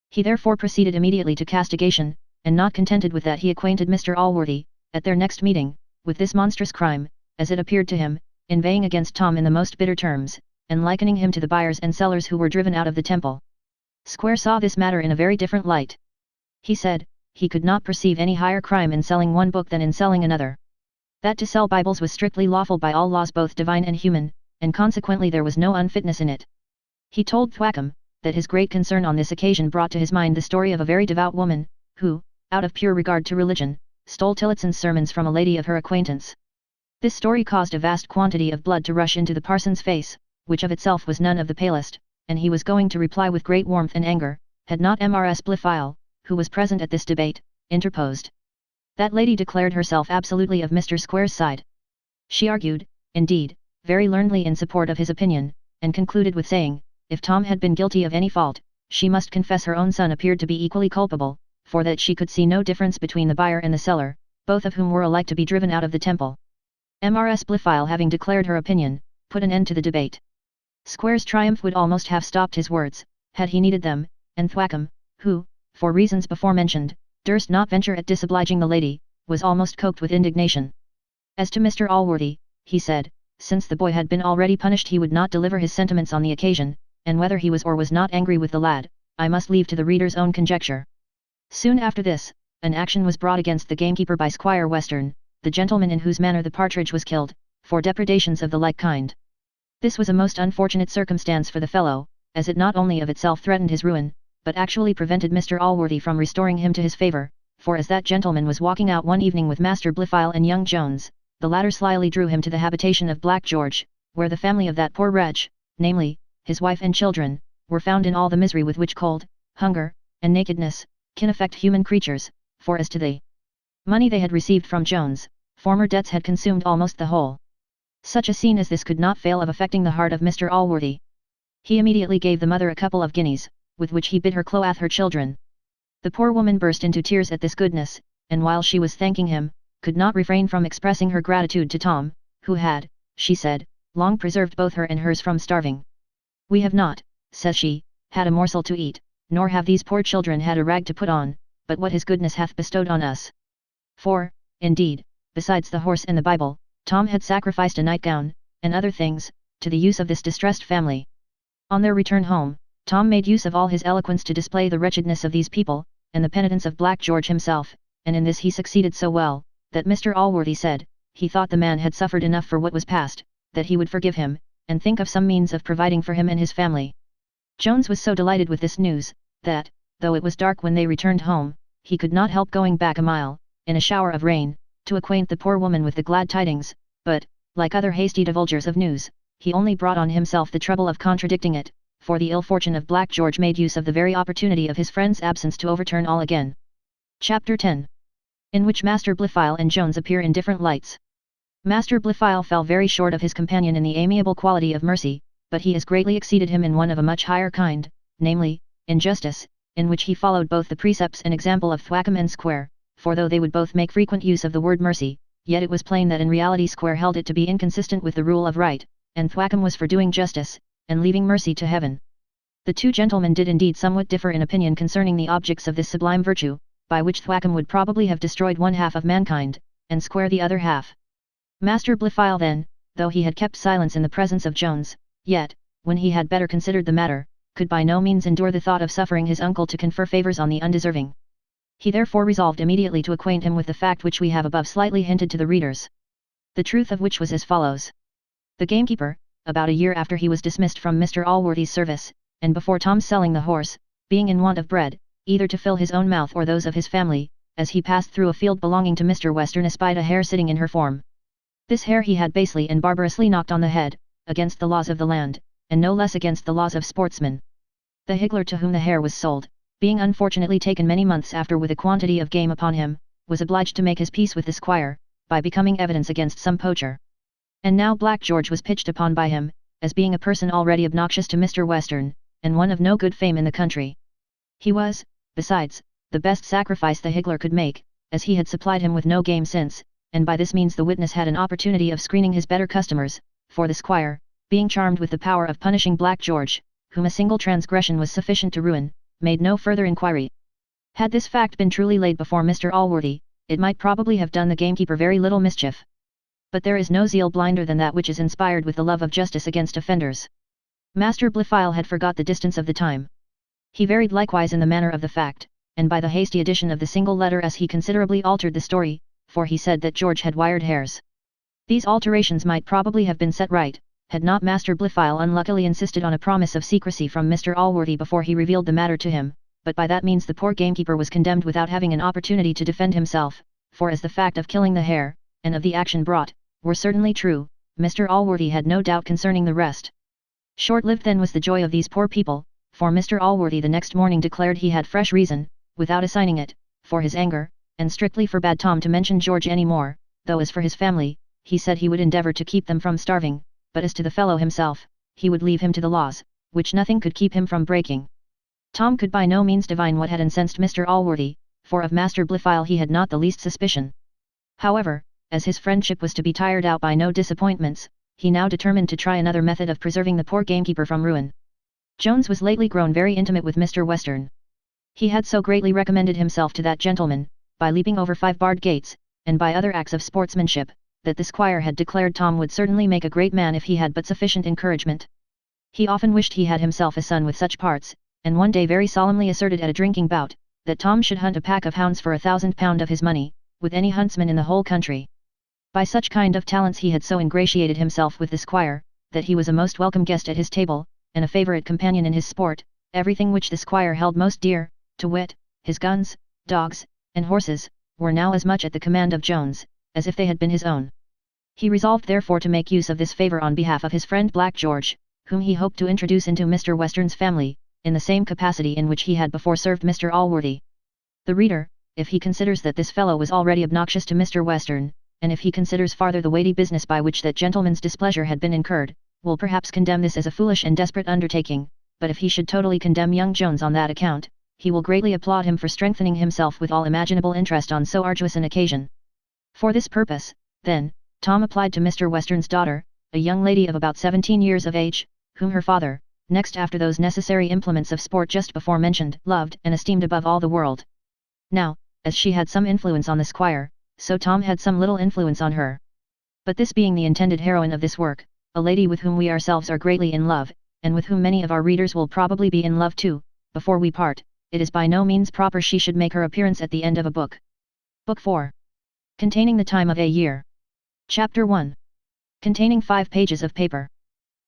He therefore proceeded immediately to castigation, and not contented with that he acquainted Mr. Allworthy, at their next meeting, with this monstrous crime, as it appeared to him, inveighing against Tom in the most bitter terms, and likening him to the buyers and sellers who were driven out of the temple. Square saw this matter in a very different light. He said, he could not perceive any higher crime in selling one book than in selling another. That to sell Bibles was strictly lawful by all laws both divine and human, and consequently there was no unfitness in it. He told Thwackum, that his great concern on this occasion brought to his mind the story of a very devout woman, who, out of pure regard to religion, stole Tillotson's sermons from a lady of her acquaintance. This story caused a vast quantity of blood to rush into the parson's face, which of itself was none of the palest, and he was going to reply with great warmth and anger, had not Mrs. Blifil, who was present at this debate, interposed. That lady declared herself absolutely of Mr. Square's side. She argued, indeed, very learnedly in support of his opinion, and concluded with saying, if Tom had been guilty of any fault, she must confess her own son appeared to be equally culpable, for that she could see no difference between the buyer and the seller, both of whom were alike to be driven out of the temple. Mrs. Blifil having declared her opinion, put an end to the debate. Square's triumph would almost have stopped his words, had he needed them, and Thwackum, who, for reasons before mentioned, durst not venture at disobliging the lady, was almost coked with indignation. As to Mr. Allworthy, he said, since the boy had been already punished he would not deliver his sentiments on the occasion, and whether he was or was not angry with the lad, I must leave to the reader's own conjecture. Soon after this, an action was brought against the gamekeeper by Squire Western, the gentleman in whose manor the partridge was killed, for depredations of the like kind. This was a most unfortunate circumstance for the fellow, as it not only of itself threatened his ruin, but actually prevented Mr. Allworthy from restoring him to his favour, for as that gentleman was walking out one evening with Master Blifil and young Jones, the latter slyly drew him to the habitation of Black George, where the family of that poor wretch, namely, his wife and children, were found in all the misery with which cold, hunger, and nakedness, can affect human creatures, for as to the money they had received from Jones, former debts had consumed almost the whole. Such a scene as this could not fail of affecting the heart of Mr. Allworthy. He immediately gave the mother a couple of guineas, with which he bid her clothe her children. The poor woman burst into tears at this goodness, and while she was thanking him, could not refrain from expressing her gratitude to Tom, who had, she said, long preserved both her and hers from starving. We have not, says she, had a morsel to eat, nor have these poor children had a rag to put on, but what his goodness hath bestowed on us. For, indeed, besides the horse and the Bible, Tom had sacrificed a nightgown, and other things, to the use of this distressed family. On their return home, Tom made use of all his eloquence to display the wretchedness of these people, and the penitence of Black George himself, and in this he succeeded so well, that Mr. Allworthy said, he thought the man had suffered enough for what was past, that he would forgive him, and think of some means of providing for him and his family. Jones was so delighted with this news, that, though it was dark when they returned home, he could not help going back a mile, in a shower of rain, to acquaint the poor woman with the glad tidings, but, like other hasty divulgers of news, he only brought on himself the trouble of contradicting it, for the ill fortune of Black George made use of the very opportunity of his friend's absence to overturn all again. Chapter 10. In which Master Blifil and Jones appear in different lights. Master Blifil fell very short of his companion in the amiable quality of mercy, but he has greatly exceeded him in one of a much higher kind, namely, in justice, in which he followed both the precepts and example of Thwackum and Square, for though they would both make frequent use of the word mercy, yet it was plain that in reality Square held it to be inconsistent with the rule of right, and Thwackum was for doing justice, and leaving mercy to heaven. The two gentlemen did indeed somewhat differ in opinion concerning the objects of this sublime virtue, by which Thwackum would probably have destroyed one half of mankind, and Square the other half. Master Blifil then, though he had kept silence in the presence of Jones, yet, when he had better considered the matter, could by no means endure the thought of suffering his uncle to confer favours on the undeserving. He therefore resolved immediately to acquaint him with the fact which we have above slightly hinted to the readers. The truth of which was as follows. The gamekeeper, about a year after he was dismissed from Mr. Allworthy's service, and before Tom's selling the horse, being in want of bread, either to fill his own mouth or those of his family, as he passed through a field belonging to Mr. Western espied a hare sitting in her form. This hare he had basely and barbarously knocked on the head, against the laws of the land, and no less against the laws of sportsmen. The higgler to whom the hare was sold, being unfortunately taken many months after with a quantity of game upon him, was obliged to make his peace with the squire, by becoming evidence against some poacher. And now Black George was pitched upon by him, as being a person already obnoxious to Mr. Western, and one of no good fame in the country. He was, besides, the best sacrifice the higgler could make, as he had supplied him with no game since, and by this means the witness had an opportunity of screening his better customers, for the squire, being charmed with the power of punishing Black George, whom a single transgression was sufficient to ruin, made no further inquiry. Had this fact been truly laid before Mr. Allworthy, it might probably have done the gamekeeper very little mischief. But there is no zeal blinder than that which is inspired with the love of justice against offenders. Master Blifil had forgot the distance of the time. He varied likewise in the manner of the fact, and by the hasty addition of the single letter S he considerably altered the story, for he said that George had wired hares. These alterations might probably have been set right, had not Master Blifil unluckily insisted on a promise of secrecy from Mr. Allworthy before he revealed the matter to him, but by that means the poor gamekeeper was condemned without having an opportunity to defend himself, for as the fact of killing the hare, and of the action brought, were certainly true, Mr. Allworthy had no doubt concerning the rest. Short-lived then was the joy of these poor people, for Mr. Allworthy the next morning declared he had fresh reason, without assigning it, for his anger, and strictly forbade Tom to mention George any more, though as for his family, he said he would endeavour to keep them from starving, but as to the fellow himself, he would leave him to the laws, which nothing could keep him from breaking. Tom could by no means divine what had incensed Mr. Allworthy, for of Master Blifil he had not the least suspicion. However, as his friendship was to be tired out by no disappointments, he now determined to try another method of preserving the poor gamekeeper from ruin. Jones was lately grown very intimate with Mr. Western. He had so greatly recommended himself to that gentleman, by leaping over 5 barred gates, and by other acts of sportsmanship, that the squire had declared Tom would certainly make a great man if he had but sufficient encouragement. He often wished he had himself a son with such parts, and one day very solemnly asserted at a drinking bout, that Tom should hunt a pack of hounds for £1,000 of his money, with any huntsman in the whole country. By such kind of talents he had so ingratiated himself with the squire, that he was a most welcome guest at his table, and a favourite companion in his sport. Everything which the squire held most dear, to wit, his guns, dogs, and horses, were now as much at the command of Jones, as if they had been his own. He resolved therefore to make use of this favour on behalf of his friend Black George, whom he hoped to introduce into Mr. Western's family, in the same capacity in which he had before served Mr. Allworthy. The reader, if he considers that this fellow was already obnoxious to Mr. Western, and if he considers farther the weighty business by which that gentleman's displeasure had been incurred, will perhaps condemn this as a foolish and desperate undertaking, but if he should totally condemn young Jones on that account, he will greatly applaud him for strengthening himself with all imaginable interest on so arduous an occasion. For this purpose, then, Tom applied to Mr. Western's daughter, a young lady of about 17 years of age, whom her father, next after those necessary implements of sport just before mentioned, loved and esteemed above all the world. Now, as she had some influence on the squire, so Tom had some little influence on her. But this being the intended heroine of this work, a lady with whom we ourselves are greatly in love, and with whom many of our readers will probably be in love too, before we part, it is by no means proper she should make her appearance at the end of a book. Book 4. Containing the time of a year. Chapter 1. Containing 5 pages of paper.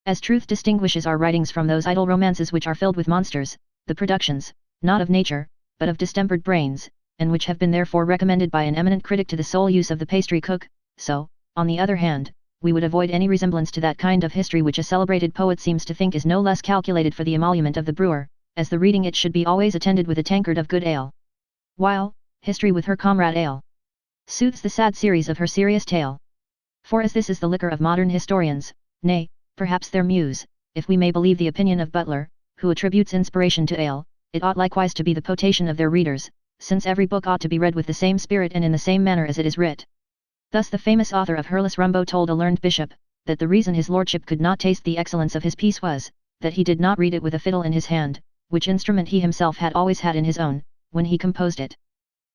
As truth distinguishes our writings from those idle romances which are filled with monsters, the productions, not of nature, but of distempered brains, and which have been therefore recommended by an eminent critic to the sole use of the pastry cook, so, on the other hand, we would avoid any resemblance to that kind of history which a celebrated poet seems to think is no less calculated for the emolument of the brewer, as the reading it should be always attended with a tankard of good ale. While, history with her comrade ale soothes the sad series of her serious tale. For as this is the liquor of modern historians, nay, perhaps their muse, if we may believe the opinion of Butler, who attributes inspiration to ale, it ought likewise to be the potation of their readers, since every book ought to be read with the same spirit and in the same manner as it is writ. Thus the famous author of Hurlus Rumbo told a learned bishop, that the reason his lordship could not taste the excellence of his piece was, that he did not read it with a fiddle in his hand, which instrument he himself had always had in his own, when he composed it.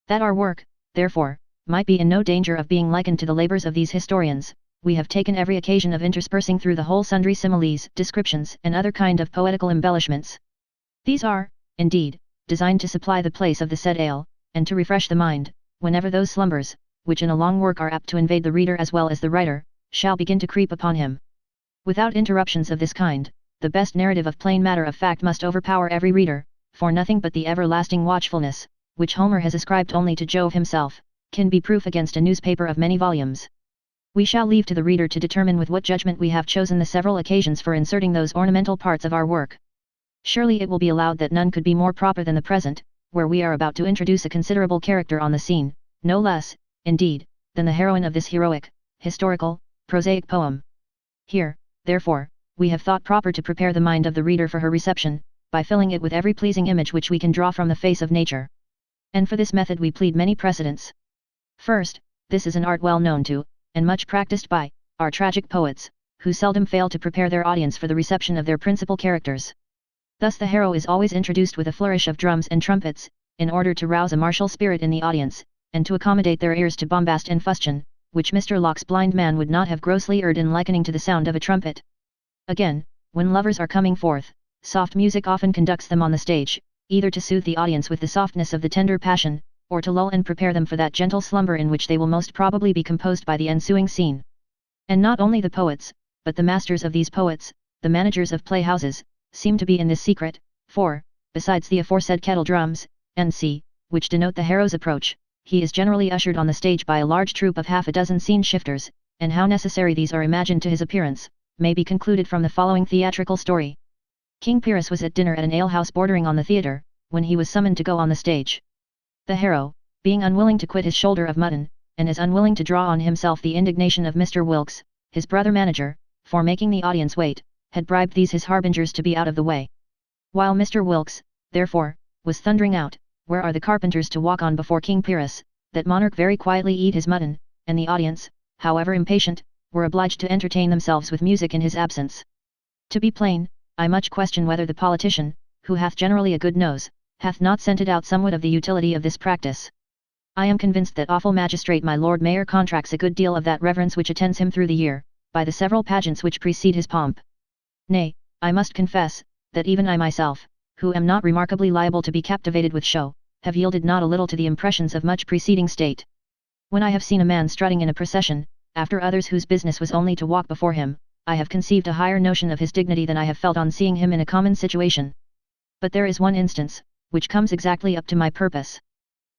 That our work, therefore, might be in no danger of being likened to the labours of these historians, we have taken every occasion of interspersing through the whole sundry similes, descriptions, and other kind of poetical embellishments. These are, indeed, designed to supply the place of the said ale, and to refresh the mind, whenever those slumbers, which in a long work are apt to invade the reader as well as the writer, shall begin to creep upon him. Without interruptions of this kind, the best narrative of plain matter of fact must overpower every reader, for nothing but the everlasting watchfulness, which Homer has ascribed only to Jove himself, can be proof against a newspaper of many volumes. We shall leave to the reader to determine with what judgment we have chosen the several occasions for inserting those ornamental parts of our work. Surely it will be allowed that none could be more proper than the present, where we are about to introduce a considerable character on the scene, no less, indeed, than the heroine of this heroic, historical, prosaic poem. Here, therefore, we have thought proper to prepare the mind of the reader for her reception, by filling it with every pleasing image which we can draw from the face of nature. And for this method we plead many precedents. First, this is an art well known to, and much practiced by, our tragic poets, who seldom fail to prepare their audience for the reception of their principal characters. Thus the hero is always introduced with a flourish of drums and trumpets, in order to rouse a martial spirit in the audience, and to accommodate their ears to bombast and fustian, which Mr. Locke's blind man would not have grossly erred in likening to the sound of a trumpet. Again, when lovers are coming forth, soft music often conducts them on the stage, either to soothe the audience with the softness of the tender passion, or to lull and prepare them for that gentle slumber in which they will most probably be composed by the ensuing scene. And not only the poets, but the masters of these poets, the managers of playhouses, seem to be in this secret, for, besides the aforesaid kettle drums, NC, which denote the hero's approach, he is generally ushered on the stage by a large troop of half a dozen scene shifters, and how necessary these are imagined to his appearance, may be concluded from the following theatrical story. King Pyrrhus was at dinner at an alehouse bordering on the theatre, when he was summoned to go on the stage. The hero, being unwilling to quit his shoulder of mutton, and as unwilling to draw on himself the indignation of Mr. Wilkes, his brother manager, for making the audience wait, had bribed these his harbingers to be out of the way. While Mr. Wilkes, therefore, was thundering out, "Where are the carpenters to walk on before King Pyrrhus?" that monarch very quietly eat his mutton, and the audience, however impatient, were obliged to entertain themselves with music in his absence. To be plain, I much question whether the politician, who hath generally a good nose, hath not scented out somewhat of the utility of this practice. I am convinced that awful magistrate my Lord Mayor contracts a good deal of that reverence which attends him through the year, by the several pageants which precede his pomp. Nay, I must confess, that even I myself, who am not remarkably liable to be captivated with show, have yielded not a little to the impressions of much preceding state. When I have seen a man strutting in a procession, after others whose business was only to walk before him, I have conceived a higher notion of his dignity than I have felt on seeing him in a common situation. But there is one instance, which comes exactly up to my purpose.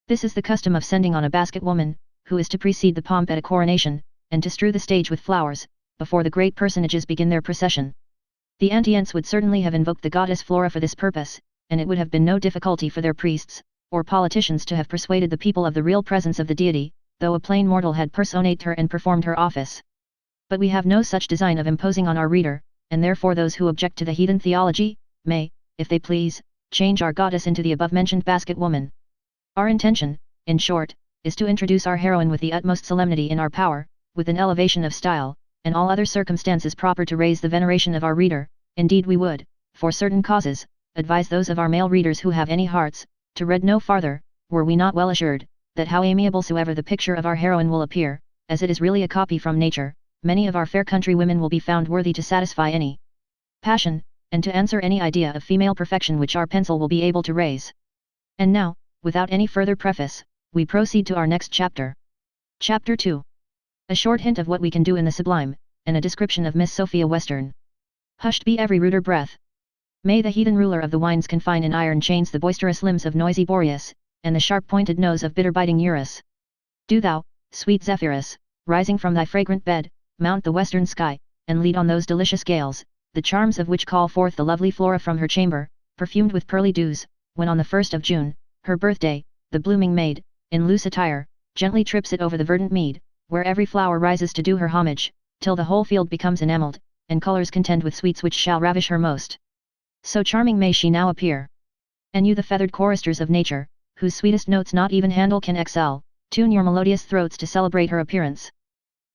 This is the custom of sending on a basket woman, who is to precede the pomp at a coronation, and to strew the stage with flowers, before the great personages begin their procession. The antients would certainly have invoked the goddess Flora for this purpose, and it would have been no difficulty for their priests, or politicians to have persuaded the people of the real presence of the deity, though a plain mortal had personated her and performed her office. But we have no such design of imposing on our reader, and therefore those who object to the heathen theology, may, if they please, change our goddess into the above-mentioned basket woman. Our intention, in short, is to introduce our heroine with the utmost solemnity in our power, with an elevation of style, and all other circumstances proper to raise the veneration of our reader. Indeed we would, for certain causes, advise those of our male readers who have any hearts, to read no farther, were we not well assured, that how amiable soever the picture of our heroine will appear, as it is really a copy from nature, many of our fair country women will be found worthy to satisfy any passion, and to answer any idea of female perfection which our pencil will be able to raise. And now, without any further preface, we proceed to our next chapter. Chapter 2. A short hint of what we can do in the sublime, and a description of Miss Sophia Western. Hushed be every ruder breath. May the heathen ruler of the winds confine in iron chains the boisterous limbs of noisy Boreas, and the sharp-pointed nose of bitter-biting Eurus. Do thou, sweet Zephyrus, rising from thy fragrant bed, mount the western sky, and lead on those delicious gales, the charms of which call forth the lovely Flora from her chamber, perfumed with pearly dews, when on the 1st of June, her birthday, the blooming maid, in loose attire, gently trips it over the verdant mead, where every flower rises to do her homage, till the whole field becomes enamelled, and colours contend with sweets which shall ravish her most. So charming may she now appear. And you the feathered choristers of nature, whose sweetest notes not even Handel can excel, tune your melodious throats to celebrate her appearance.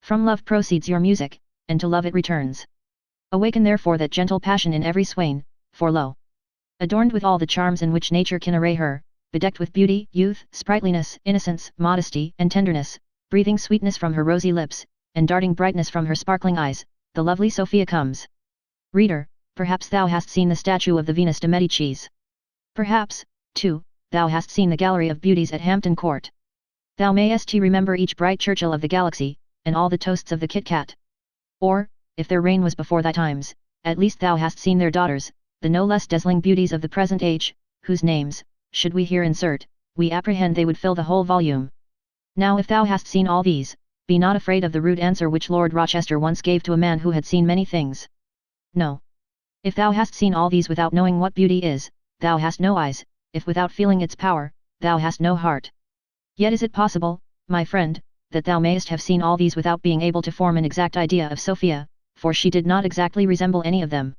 From love proceeds your music, and to love it returns. Awaken therefore that gentle passion in every swain, for lo! Adorned with all the charms in which nature can array her, bedecked with beauty, youth, sprightliness, innocence, modesty, and tenderness, breathing sweetness from her rosy lips, and darting brightness from her sparkling eyes, the lovely Sophia comes. Reader, perhaps thou hast seen the statue of the Venus de Medicis. Perhaps, too, thou hast seen the Gallery of Beauties at Hampton Court. Thou mayest remember each bright Churchill of the galaxy, and all the toasts of the Kit Kat. Or, if their reign was before thy times, at least thou hast seen their daughters, the no less dazzling beauties of the present age, whose names, should we here insert, we apprehend they would fill the whole volume. Now if thou hast seen all these, be not afraid of the rude answer which Lord Rochester once gave to a man who had seen many things. No. If thou hast seen all these without knowing what beauty is, thou hast no eyes, if without feeling its power, thou hast no heart. Yet is it possible, my friend, that thou mayest have seen all these without being able to form an exact idea of Sophia, for she did not exactly resemble any of them.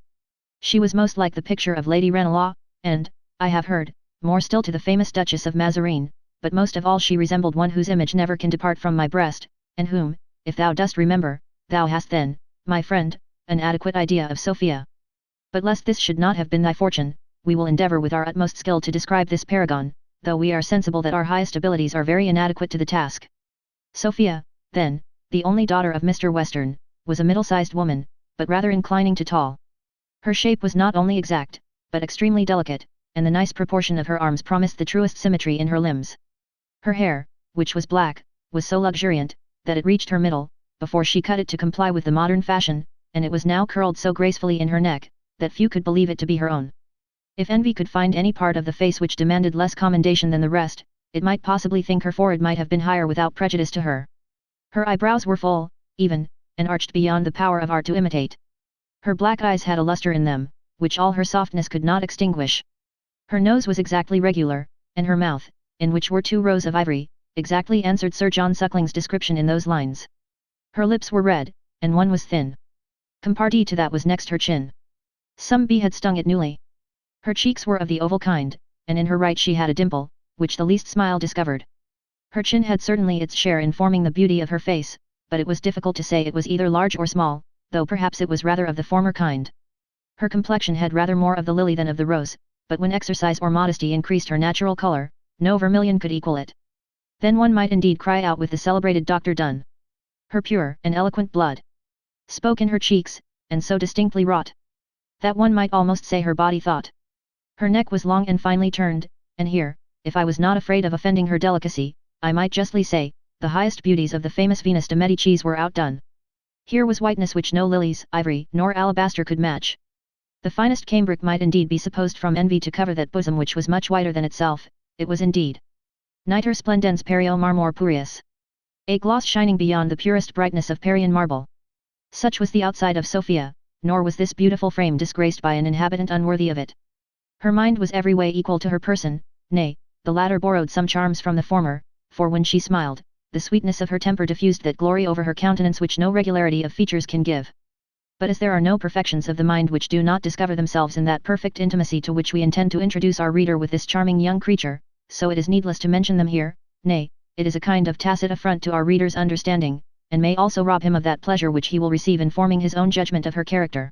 She was most like the picture of Lady Ranelagh, and, I have heard, more still to the famous Duchess of Mazarine, but most of all she resembled one whose image never can depart from my breast, and whom, if thou dost remember, thou hast then, my friend, an adequate idea of Sophia. But lest this should not have been thy fortune, we will endeavour with our utmost skill to describe this paragon, though we are sensible that our highest abilities are very inadequate to the task. Sophia, then, the only daughter of Mr. Western, was a middle-sized woman, but rather inclining to tall. Her shape was not only exact, but extremely delicate, and the nice proportion of her arms promised the truest symmetry in her limbs. Her hair, which was black, was so luxuriant, that it reached her middle, before she cut it to comply with the modern fashion, and it was now curled so gracefully in her neck, that few could believe it to be her own. If envy could find any part of the face which demanded less commendation than the rest, it might possibly think her forehead might have been higher without prejudice to her. Her eyebrows were full, even, and arched beyond the power of art to imitate. Her black eyes had a luster in them, which all her softness could not extinguish. Her nose was exactly regular, and her mouth, in which were 2 rows of ivory, exactly answered Sir John Suckling's description in those lines. Her lips were red, and one was thin. Compartee to that was next her chin. Some bee had stung it newly. Her cheeks were of the oval kind, and in her right she had a dimple, which the least smile discovered. Her chin had certainly its share in forming the beauty of her face, but it was difficult to say it was either large or small, though perhaps it was rather of the former kind. Her complexion had rather more of the lily than of the rose, but when exercise or modesty increased her natural colour, no vermilion could equal it. Then one might indeed cry out with the celebrated Dr. Donne. Her pure and eloquent blood spoke in her cheeks, and so distinctly wrought, that one might almost say her body thought. Her neck was long and finely turned, and here, if I was not afraid of offending her delicacy, I might justly say, the highest beauties of the famous Venus de Medicis were outdone. Here was whiteness which no lilies, ivory, nor alabaster could match. The finest cambric might indeed be supposed from envy to cover that bosom which was much whiter than itself, it was indeed Niter splendens perio marmor purius. A gloss shining beyond the purest brightness of Parian marble. Such was the outside of Sophia, nor was this beautiful frame disgraced by an inhabitant unworthy of it. Her mind was every way equal to her person, nay, the latter borrowed some charms from the former, for when she smiled, the sweetness of her temper diffused that glory over her countenance which no regularity of features can give. But as there are no perfections of the mind which do not discover themselves in that perfect intimacy to which we intend to introduce our reader with this charming young creature, so it is needless to mention them here, nay, it is a kind of tacit affront to our reader's understanding, and may also rob him of that pleasure which he will receive in forming his own judgment of her character.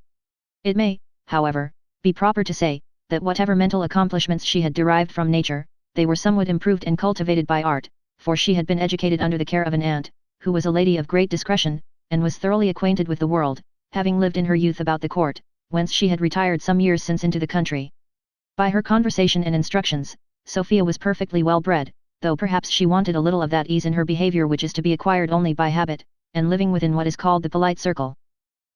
It may, however, be proper to say, that whatever mental accomplishments she had derived from nature, they were somewhat improved and cultivated by art, for she had been educated under the care of an aunt, who was a lady of great discretion, and was thoroughly acquainted with the world, having lived in her youth about the court, whence she had retired some years since into the country. By her conversation and instructions, Sophia was perfectly well bred, though perhaps she wanted a little of that ease in her behaviour which is to be acquired only by habit, and living within what is called the polite circle.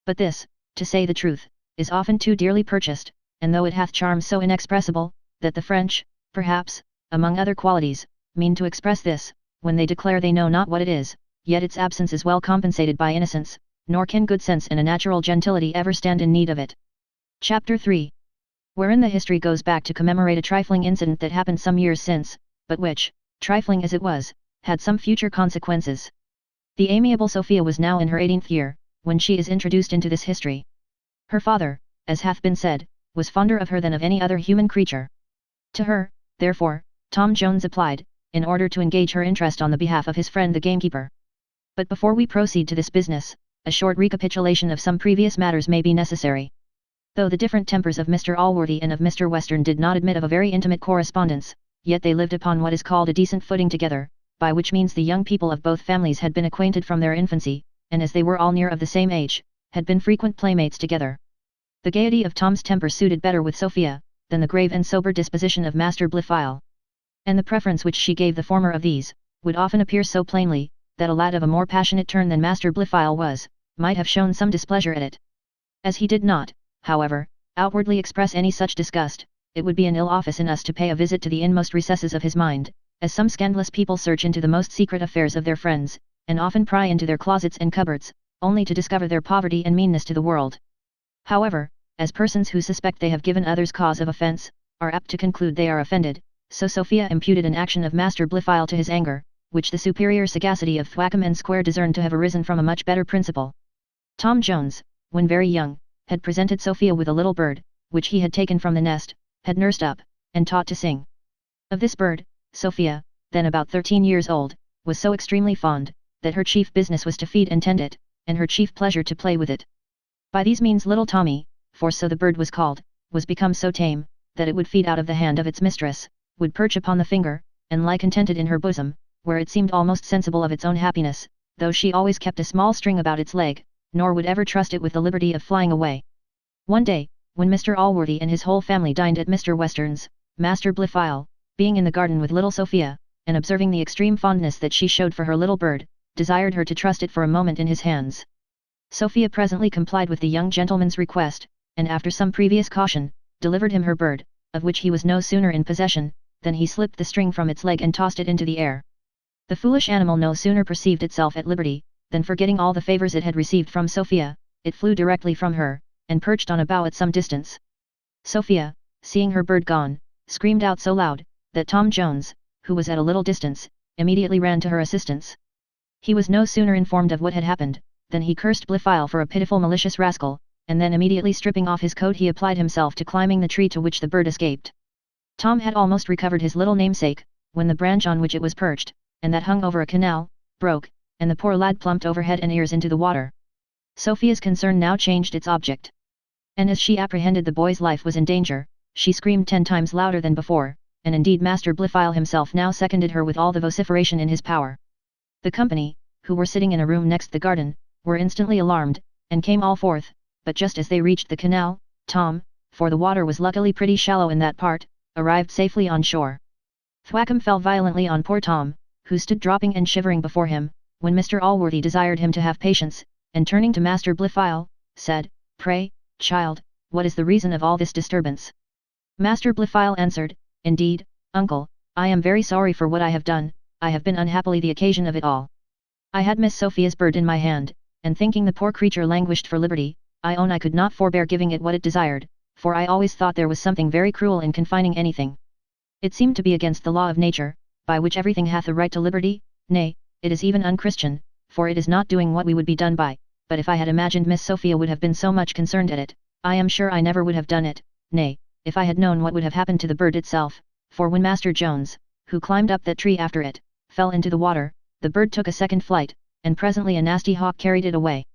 But this, to say the truth, is often too dearly purchased, and though it hath charms so inexpressible, that the French, perhaps, among other qualities, mean to express this, when they declare they know not what it is, yet its absence is well compensated by innocence, nor can good sense and a natural gentility ever stand in need of it. Chapter 3. Wherein the history goes back to commemorate a trifling incident that happened some years since, but which, trifling as it was, had some future consequences. The amiable Sophia was now in her 18th year, when she is introduced into this history. Her father, as hath been said, was fonder of her than of any other human creature. To her, therefore, Tom Jones applied, in order to engage her interest on the behalf of his friend the gamekeeper. But before we proceed to this business, a short recapitulation of some previous matters may be necessary. Though the different tempers of Mr. Allworthy and of Mr. Western did not admit of a very intimate correspondence, yet they lived upon what is called a decent footing together, by which means the young people of both families had been acquainted from their infancy, and as they were all near of the same age, had been frequent playmates together. The gaiety of Tom's temper suited better with Sophia, than the grave and sober disposition of Master Blifil. And the preference which she gave the former of these, would often appear so plainly, that a lad of a more passionate turn than Master Blifil was, might have shown some displeasure at it. As he did not, however, outwardly express any such disgust, it would be an ill office in us to pay a visit to the inmost recesses of his mind, as some scandalous people search into the most secret affairs of their friends, and often pry into their closets and cupboards, only to discover their poverty and meanness to the world. However, as persons who suspect they have given others cause of offence, are apt to conclude they are offended, so Sophia imputed an action of Master Blifil to his anger, which the superior sagacity of Thwackum and Square discerned to have arisen from a much better principle. Tom Jones, when very young, had presented Sophia with a little bird, which he had taken from the nest, had nursed up, and taught to sing. Of this bird, Sophia, then about 13 years old, was so extremely fond, that her chief business was to feed and tend it, and her chief pleasure to play with it. By these means little Tommy, for so the bird was called, was become so tame, that it would feed out of the hand of its mistress, would perch upon the finger, and lie contented in her bosom, where it seemed almost sensible of its own happiness, though she always kept a small string about its leg, nor would ever trust it with the liberty of flying away. One day, when Mr. Allworthy and his whole family dined at Mr. Western's, Master Blifil, being in the garden with little Sophia, and observing the extreme fondness that she showed for her little bird, desired her to trust it for a moment in his hands. Sophia presently complied with the young gentleman's request, and after some previous caution, delivered him her bird, of which he was no sooner in possession, than he slipped the string from its leg and tossed it into the air. The foolish animal no sooner perceived itself at liberty, than forgetting all the favours it had received from Sophia, it flew directly from her, and perched on a bough at some distance. Sophia, seeing her bird gone, screamed out so loud, that Tom Jones, who was at a little distance, immediately ran to her assistance. He was no sooner informed of what had happened, than he cursed Blifil for a pitiful malicious rascal, and then immediately stripping off his coat he applied himself to climbing the tree to which the bird escaped. Tom had almost recovered his little namesake, when the branch on which it was perched, and that hung over a canal, broke, and the poor lad plumped over head and ears into the water. Sophia's concern now changed its object. And as she apprehended the boy's life was in danger, she screamed 10 times louder than before, and indeed Master Blifil himself now seconded her with all the vociferation in his power. The company, who were sitting in a room next the garden, were instantly alarmed, and came all forth, but just as they reached the canal, Tom, for the water was luckily pretty shallow in that part, arrived safely on shore. Thwackum fell violently on poor Tom, who stood dropping and shivering before him, when Mr. Allworthy desired him to have patience, and turning to Master Blifil, said, "Pray, child, what is the reason of all this disturbance?" Master Blifil answered, "Indeed, uncle, I am very sorry for what I have done, I have been unhappily the occasion of it all. I had Miss Sophia's bird in my hand, and thinking the poor creature languished for liberty, I own I could not forbear giving it what it desired, for I always thought there was something very cruel in confining anything. It seemed to be against the law of nature, by which everything hath a right to liberty, nay, it is even unchristian, for it is not doing what we would be done by, but if I had imagined Miss Sophia would have been so much concerned at it, I am sure I never would have done it, nay, if I had known what would have happened to the bird itself, for when Master Jones, who climbed up that tree after it, fell into the water, the bird took a second flight, and presently a nasty hawk carried it away.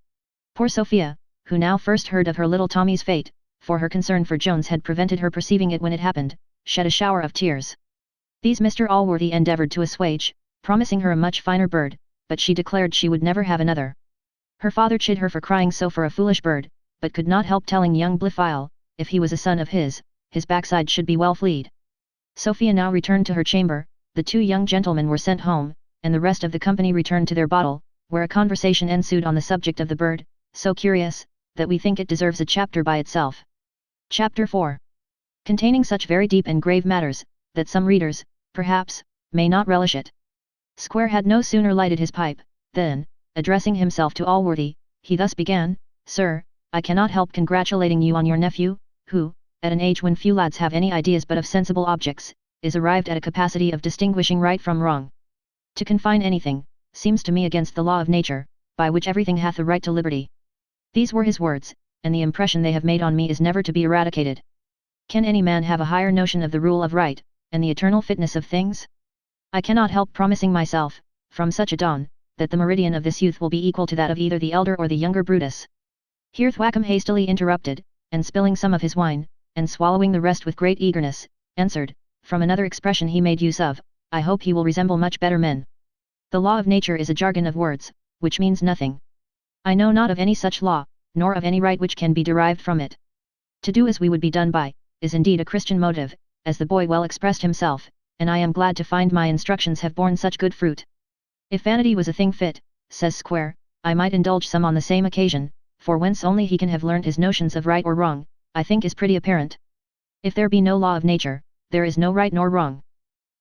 Poor Sophia, who now first heard of her little Tommy's fate, for her concern for Jones had prevented her perceiving it when it happened, shed a shower of tears. These Mr. Allworthy endeavoured to assuage, promising her a much finer bird, but she declared she would never have another. Her father chid her for crying so for a foolish bird, but could not help telling young Blifil, if he was a son of his backside should be well flead. Sophia now returned to her chamber, the 2 young gentlemen were sent home, and the rest of the company returned to their bottle, where a conversation ensued on the subject of the bird, so curious, that we think it deserves a chapter by itself. Chapter 4. Containing such very deep and grave matters, that some readers, perhaps, may not relish it. Square had no sooner lighted his pipe, than, addressing himself to Allworthy, he thus began, "Sir, I cannot help congratulating you on your nephew, who, at an age when few lads have any ideas but of sensible objects, is arrived at a capacity of distinguishing right from wrong. To confine anything, seems to me against the law of nature, by which everything hath a right to liberty." These were his words, and the impression they have made on me is never to be eradicated. Can any man have a higher notion of the rule of right, and the eternal fitness of things? I cannot help promising myself, from such a dawn, that the meridian of this youth will be equal to that of either the elder or the younger Brutus. Here Thwackum hastily interrupted, and spilling some of his wine, and swallowing the rest with great eagerness, answered, from another expression he made use of, "I hope he will resemble much better men. The law of nature is a jargon of words, which means nothing. I know not of any such law, nor of any right which can be derived from it. To do as we would be done by, is indeed a Christian motive, as the boy well expressed himself, and I am glad to find my instructions have borne such good fruit. If vanity was a thing fit, says Square, I might indulge some on the same occasion, for whence only he can have learnt his notions of right or wrong, I think is pretty apparent. If there be no law of nature, there is no right nor wrong.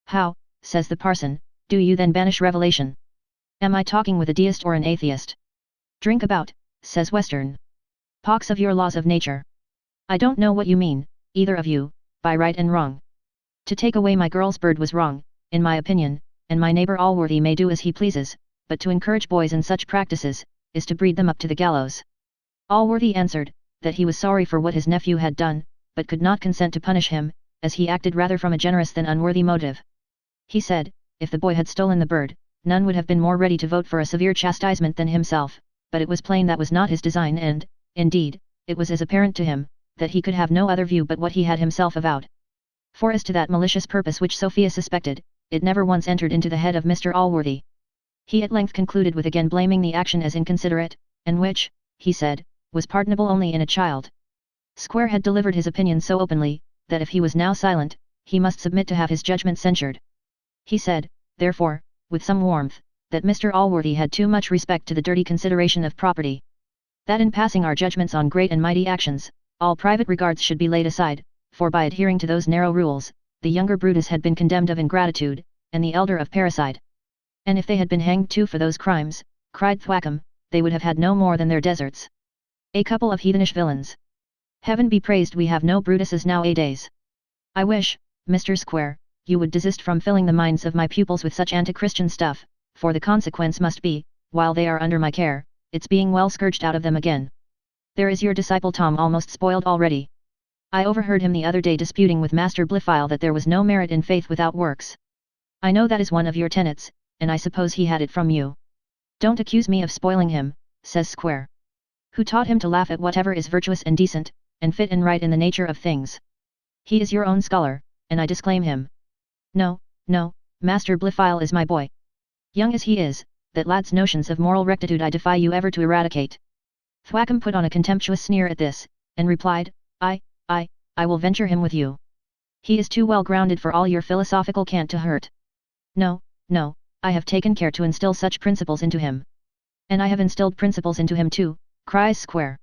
How, says the parson, do you then banish revelation? Am I talking with a deist or an atheist? Drink about, says Western. Pox of your laws of nature. I don't know what you mean, either of you, by right and wrong. To take away my girl's bird was wrong, in my opinion, and my neighbour Allworthy may do as he pleases, but to encourage boys in such practices, is to breed them up to the gallows. Allworthy answered, that he was sorry for what his nephew had done, but could not consent to punish him, as he acted rather from a generous than unworthy motive. He said, if the boy had stolen the bird, none would have been more ready to vote for a severe chastisement than himself, but it was plain that was not his design and, indeed, it was as apparent to him, that he could have no other view but what he had himself avowed. For as to that malicious purpose which Sophia suspected, it never once entered into the head of Mr. Allworthy. He at length concluded with again blaming the action as inconsiderate, and which, he said, was pardonable only in a child. Square had delivered his opinion so openly, that if he was now silent, he must submit to have his judgment censured. He said, therefore, with some warmth, that Mr. Allworthy had too much respect to the dirty consideration of property. That in passing our judgments on great and mighty actions, all private regards should be laid aside, for by adhering to those narrow rules, the younger Brutus had been condemned of ingratitude, and the elder of parricide. And if they had been hanged too for those crimes, cried Thwackum, they would have had no more than their deserts. A couple of heathenish villains. Heaven be praised we have no Brutuses nowadays. I wish, Mr. Square, you would desist from filling the minds of my pupils with such anti-Christian stuff, for the consequence must be, while they are under my care, it's being well scourged out of them again. There is your disciple Tom almost spoiled already. I overheard him the other day disputing with Master Blifil that there was no merit in faith without works. I know that is one of your tenets, and I suppose he had it from you. Don't accuse me of spoiling him, says Square. Who taught him to laugh at whatever is virtuous and decent, and fit and right in the nature of things? He is your own scholar, and I disclaim him. No, no, Master Blifil is my boy. Young as he is, that lad's notions of moral rectitude I defy you ever to eradicate. Thwackum put on a contemptuous sneer at this, and replied, I will venture him with you. He is too well grounded for all your philosophical cant to hurt. No, no, I have taken care to instill such principles into him. And I have instilled principles into him too, cries Square.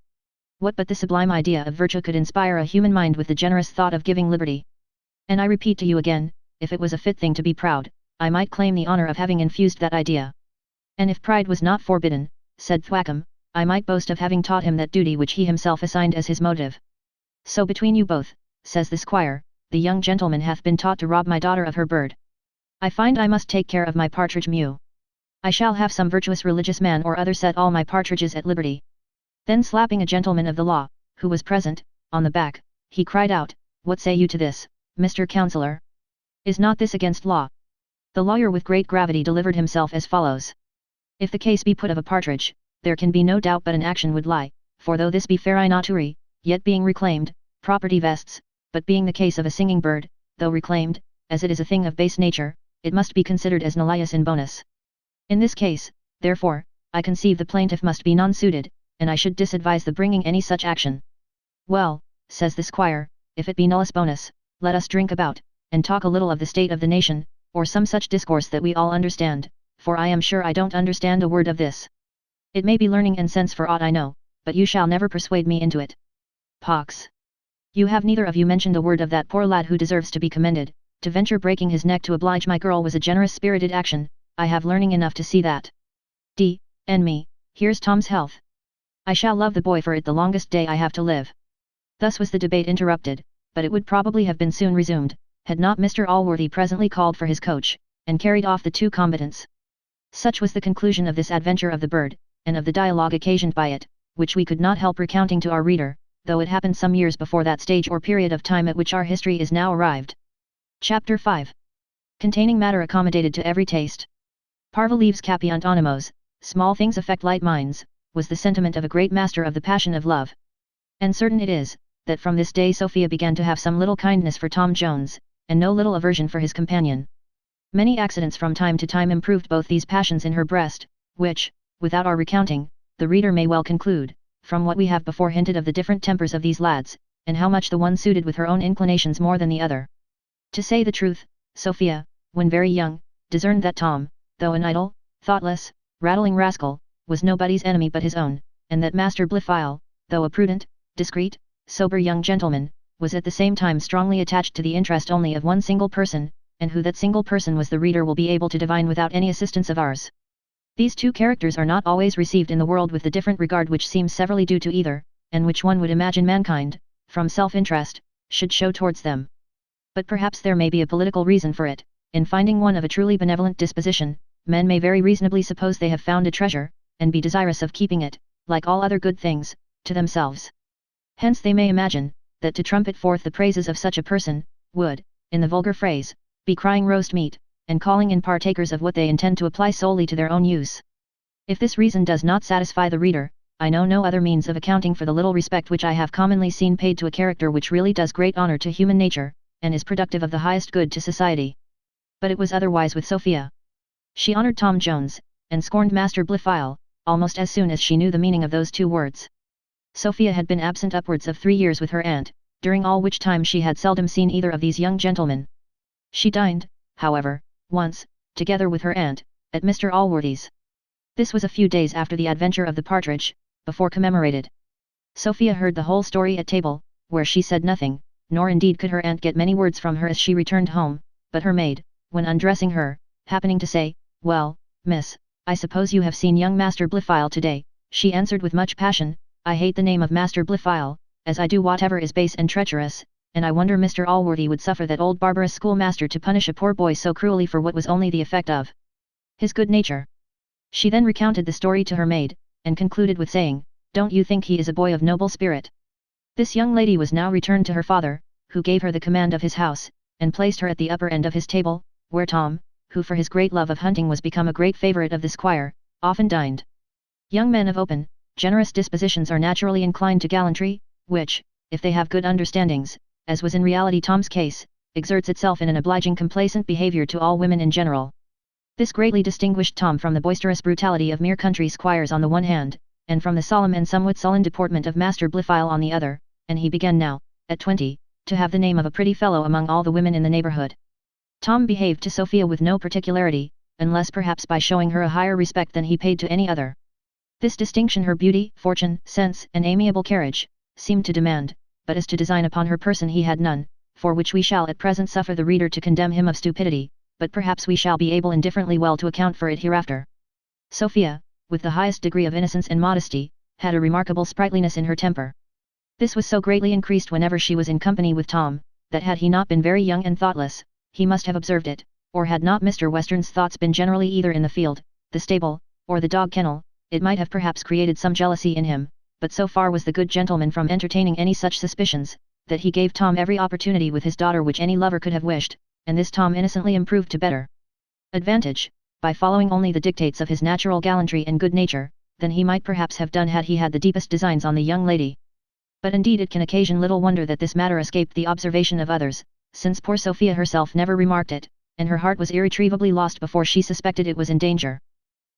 What but the sublime idea of virtue could inspire a human mind with the generous thought of giving liberty? And I repeat to you again, if it was a fit thing to be proud, I might claim the honor of having infused that idea. And if pride was not forbidden, said Thwackum, I might boast of having taught him that duty which he himself assigned as his motive. So between you both, says the squire, the young gentleman hath been taught to rob my daughter of her bird. I find I must take care of my partridge mew. I shall have some virtuous religious man or other set all my partridges at liberty. Then slapping a gentleman of the law, who was present, on the back, he cried out, What say you to this, Mr. Counsellor? Is not this against law? The lawyer with great gravity delivered himself as follows. If the case be put of a partridge, there can be no doubt but an action would lie, for though this be feri naturi, yet being reclaimed, property vests, but being the case of a singing bird, though reclaimed, as it is a thing of base nature, it must be considered as nullius in bonus. In this case, therefore, I conceive the plaintiff must be non-suited, and I should disadvise the bringing any such action. Well, says the squire, if it be nullus bonus, let us drink about, and talk a little of the state of the nation, or some such discourse that we all understand, for I am sure I don't understand a word of this. It may be learning and sense for aught I know, but you shall never persuade me into it. Pox! You have neither of you mentioned a word of that poor lad who deserves to be commended. To venture breaking his neck to oblige my girl was a generous-spirited action. I have learning enough to see that. D.N. me, here's Tom's health. I shall love the boy for it the longest day I have to live. Thus was the debate interrupted, but it would probably have been soon resumed, had not Mr. Allworthy presently called for his coach, and carried off the two combatants. Such was the conclusion of this adventure of the bird, and of the dialogue occasioned by it, which we could not help recounting to our reader, though it happened some years before that stage or period of time at which our history is now arrived. Chapter 5. Containing matter accommodated to every taste. Parva leaves capiunt animos, small things affect light minds, was the sentiment of a great master of the passion of love. And certain it is, that from this day Sophia began to have some little kindness for Tom Jones, and no little aversion for his companion. Many accidents from time to time improved both these passions in her breast, which, without our recounting, the reader may well conclude, from what we have before hinted of the different tempers of these lads, and how much the one suited with her own inclinations more than the other. To say the truth, Sophia, when very young, discerned that Tom, though an idle, thoughtless, rattling rascal, was nobody's enemy but his own, and that Master Blifil, though a prudent, discreet, sober young gentleman, was at the same time strongly attached to the interest only of one single person, and who that single person was the reader will be able to divine without any assistance of ours. These two characters are not always received in the world with the different regard which seems severally due to either, and which one would imagine mankind, from self-interest, should show towards them. But perhaps there may be a political reason for it. In finding one of a truly benevolent disposition, men may very reasonably suppose they have found a treasure, and be desirous of keeping it, like all other good things, to themselves. Hence they may imagine, that to trumpet forth the praises of such a person, would, in the vulgar phrase, be crying roast meat, and calling in partakers of what they intend to apply solely to their own use. If this reason does not satisfy the reader, I know no other means of accounting for the little respect which I have commonly seen paid to a character which really does great honor to human nature, and is productive of the highest good to society. But it was otherwise with Sophia. She honored Tom Jones, and scorned Master Blifil, almost as soon as she knew the meaning of those two words. Sophia had been absent upwards of 3 years with her aunt, during all which time she had seldom seen either of these young gentlemen. She dined, however, once, together with her aunt, at Mr. Allworthy's. This was a few days after the adventure of the partridge, before commemorated. Sophia heard the whole story at table, where she said nothing, nor indeed could her aunt get many words from her as she returned home, but her maid, when undressing her, happening to say, "Well, miss, I suppose you have seen young Master Blifil today," she answered with much passion, "I hate the name of Master Blifil, as I do whatever is base and treacherous, and I wonder Mr. Allworthy would suffer that old barbarous schoolmaster to punish a poor boy so cruelly for what was only the effect of his good nature." She then recounted the story to her maid, and concluded with saying, "Don't you think he is a boy of noble spirit?" This young lady was now returned to her father, who gave her the command of his house, and placed her at the upper end of his table, where Tom, who for his great love of hunting was become a great favourite of the squire, often dined. Young men of open, generous dispositions are naturally inclined to gallantry, which, if they have good understandings, as was in reality Tom's case, exerts itself in an obliging complacent behaviour to all women in general. This greatly distinguished Tom from the boisterous brutality of mere country squires on the one hand, and from the solemn and somewhat sullen deportment of Master Blifil on the other, and he began now, at 20, to have the name of a pretty fellow among all the women in the neighbourhood. Tom behaved to Sophia with no particularity, unless perhaps by showing her a higher respect than he paid to any other. This distinction her beauty, fortune, sense, and amiable carriage, seemed to demand, but as to design upon her person he had none, for which we shall at present suffer the reader to condemn him of stupidity, but perhaps we shall be able indifferently well to account for it hereafter. Sophia, with the highest degree of innocence and modesty, had a remarkable sprightliness in her temper. This was so greatly increased whenever she was in company with Tom, that had he not been very young and thoughtless, he must have observed it, or had not Mr. Western's thoughts been generally either in the field, the stable, or the dog kennel, it might have perhaps created some jealousy in him, but so far was the good gentleman from entertaining any such suspicions, that he gave Tom every opportunity with his daughter which any lover could have wished, and this Tom innocently improved to better advantage, by following only the dictates of his natural gallantry and good nature, than he might perhaps have done had he had the deepest designs on the young lady. But indeed it can occasion little wonder that this matter escaped the observation of others, since poor Sophia herself never remarked it, and her heart was irretrievably lost before she suspected it was in danger.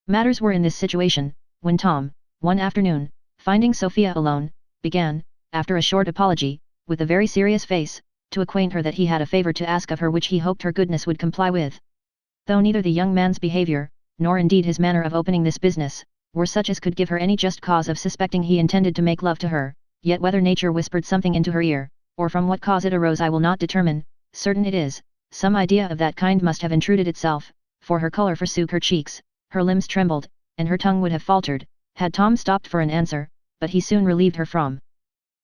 Matters were in this situation, when Tom, one afternoon, finding Sophia alone, began, after a short apology, with a very serious face, to acquaint her that he had a favour to ask of her which he hoped her goodness would comply with. Though neither the young man's behaviour, nor indeed his manner of opening this business, were such as could give her any just cause of suspecting he intended to make love to her, yet whether nature whispered something into her ear, or from what cause it arose I will not determine, certain it is, some idea of that kind must have intruded itself, for her colour forsook her cheeks, her limbs trembled, and her tongue would have faltered, had Tom stopped for an answer, but he soon relieved her from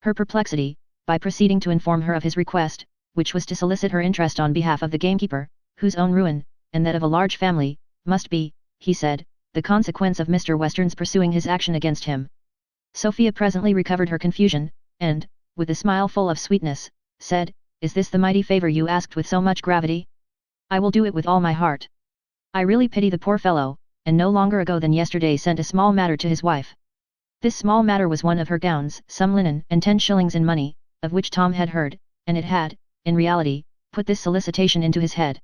her perplexity, by proceeding to inform her of his request, which was to solicit her interest on behalf of the gamekeeper, whose own ruin, and that of a large family, must be, he said, the consequence of Mr. Western's pursuing his action against him. Sophia presently recovered her confusion, and, with a smile full of sweetness, said, "Is this the mighty favour you asked with so much gravity? I will do it with all my heart. I really pity the poor fellow, and no longer ago than yesterday sent a small matter to his wife." This small matter was one of her gowns, some linen, and 10 shillings in money, of which Tom had heard, and it had, in reality, put this solicitation into his head.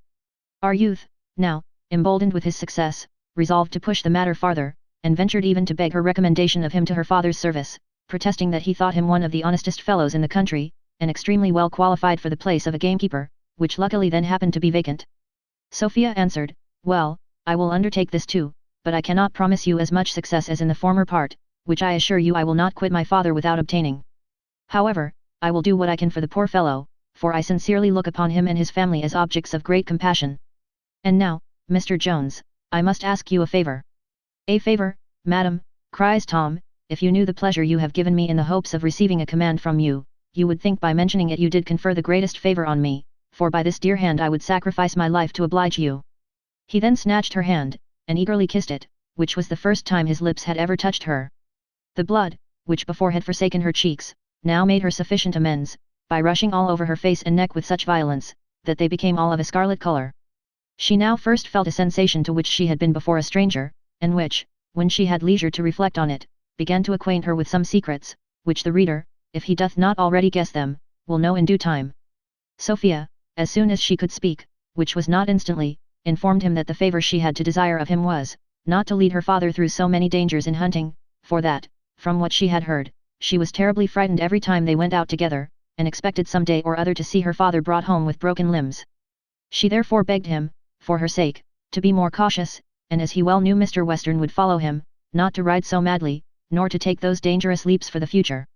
Our youth, now, emboldened with his success, resolved to push the matter farther, and ventured even to beg her recommendation of him to her father's service, protesting that he thought him one of the honestest fellows in the country, and extremely well qualified for the place of a gamekeeper, which luckily then happened to be vacant. Sophia answered, "Well, I will undertake this too, but I cannot promise you as much success as in the former part, which I assure you I will not quit my father without obtaining. However, I will do what I can for the poor fellow, for I sincerely look upon him and his family as objects of great compassion. And now, Mr. Jones, I must ask you a favour." "A favour, madam," cries Tom, "if you knew the pleasure you have given me in the hopes of receiving a command from you, you would think by mentioning it you did confer the greatest favour on me, for by this dear hand I would sacrifice my life to oblige you." He then snatched her hand, and eagerly kissed it, which was the first time his lips had ever touched her. The blood, which before had forsaken her cheeks, now made her sufficient amends, by rushing all over her face and neck with such violence, that they became all of a scarlet colour. She now first felt a sensation to which she had been before a stranger, and which, when she had leisure to reflect on it, began to acquaint her with some secrets, which the reader, if he doth not already guess them, will know in due time. Sophia, as soon as she could speak, which was not instantly, informed him that the favour she had to desire of him was, not to lead her father through so many dangers in hunting, for that, from what she had heard, she was terribly frightened every time they went out together, and expected some day or other to see her father brought home with broken limbs. She therefore begged him, for her sake, to be more cautious, and as he well knew Mr. Western would follow him, not to ride so madly, nor to take those dangerous leaps for the future.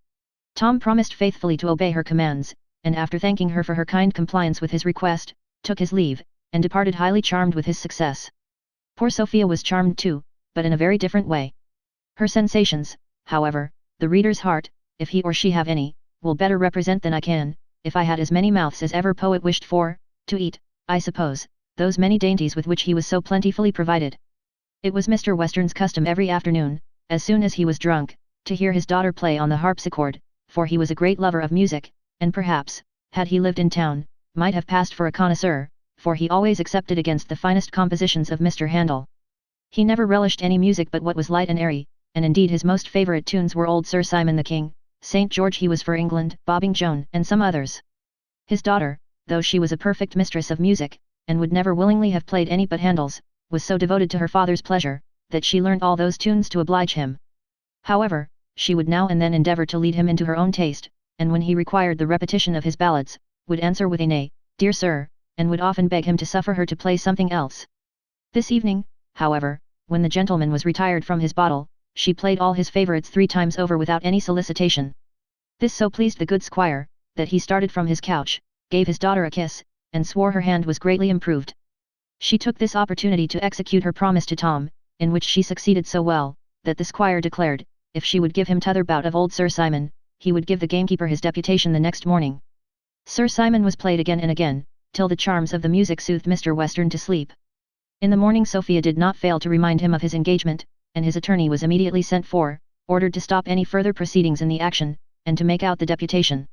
Tom promised faithfully to obey her commands, and after thanking her for her kind compliance with his request, took his leave, and departed highly charmed with his success. Poor Sophia was charmed too, but in a very different way. Her sensations, however, the reader's heart, if he or she have any, will better represent than I can, if I had as many mouths as ever poet wished for, to eat, I suppose, those many dainties with which he was so plentifully provided. It was Mr. Western's custom every afternoon, as soon as he was drunk, to hear his daughter play on the harpsichord, for he was a great lover of music, and perhaps, had he lived in town, might have passed for a connoisseur, for he always accepted against the finest compositions of Mr. Handel. He never relished any music but what was light and airy, and indeed his most favourite tunes were Old Sir Simon the King, St. George He Was for England, Bobbing Joan, and some others. His daughter, though she was a perfect mistress of music, and would never willingly have played any but Handel's, was so devoted to her father's pleasure, that she learnt all those tunes to oblige him. However, she would now and then endeavour to lead him into her own taste, and when he required the repetition of his ballads, would answer with a nay, dear sir, and would often beg him to suffer her to play something else. This evening, however, when the gentleman was retired from his bottle, she played all his favourites 3 times over without any solicitation. This so pleased the good squire, that he started from his couch, gave his daughter a kiss, and swore her hand was greatly improved. She took this opportunity to execute her promise to Tom, in which she succeeded so well, that the squire declared, if she would give him t'other bout of Old Sir Simon, he would give the gamekeeper his deputation the next morning. Sir Simon was played again and again, till the charms of the music soothed Mr. Western to sleep. In the morning Sophia did not fail to remind him of his engagement, and his attorney was immediately sent for, ordered to stop any further proceedings in the action, and to make out the deputation.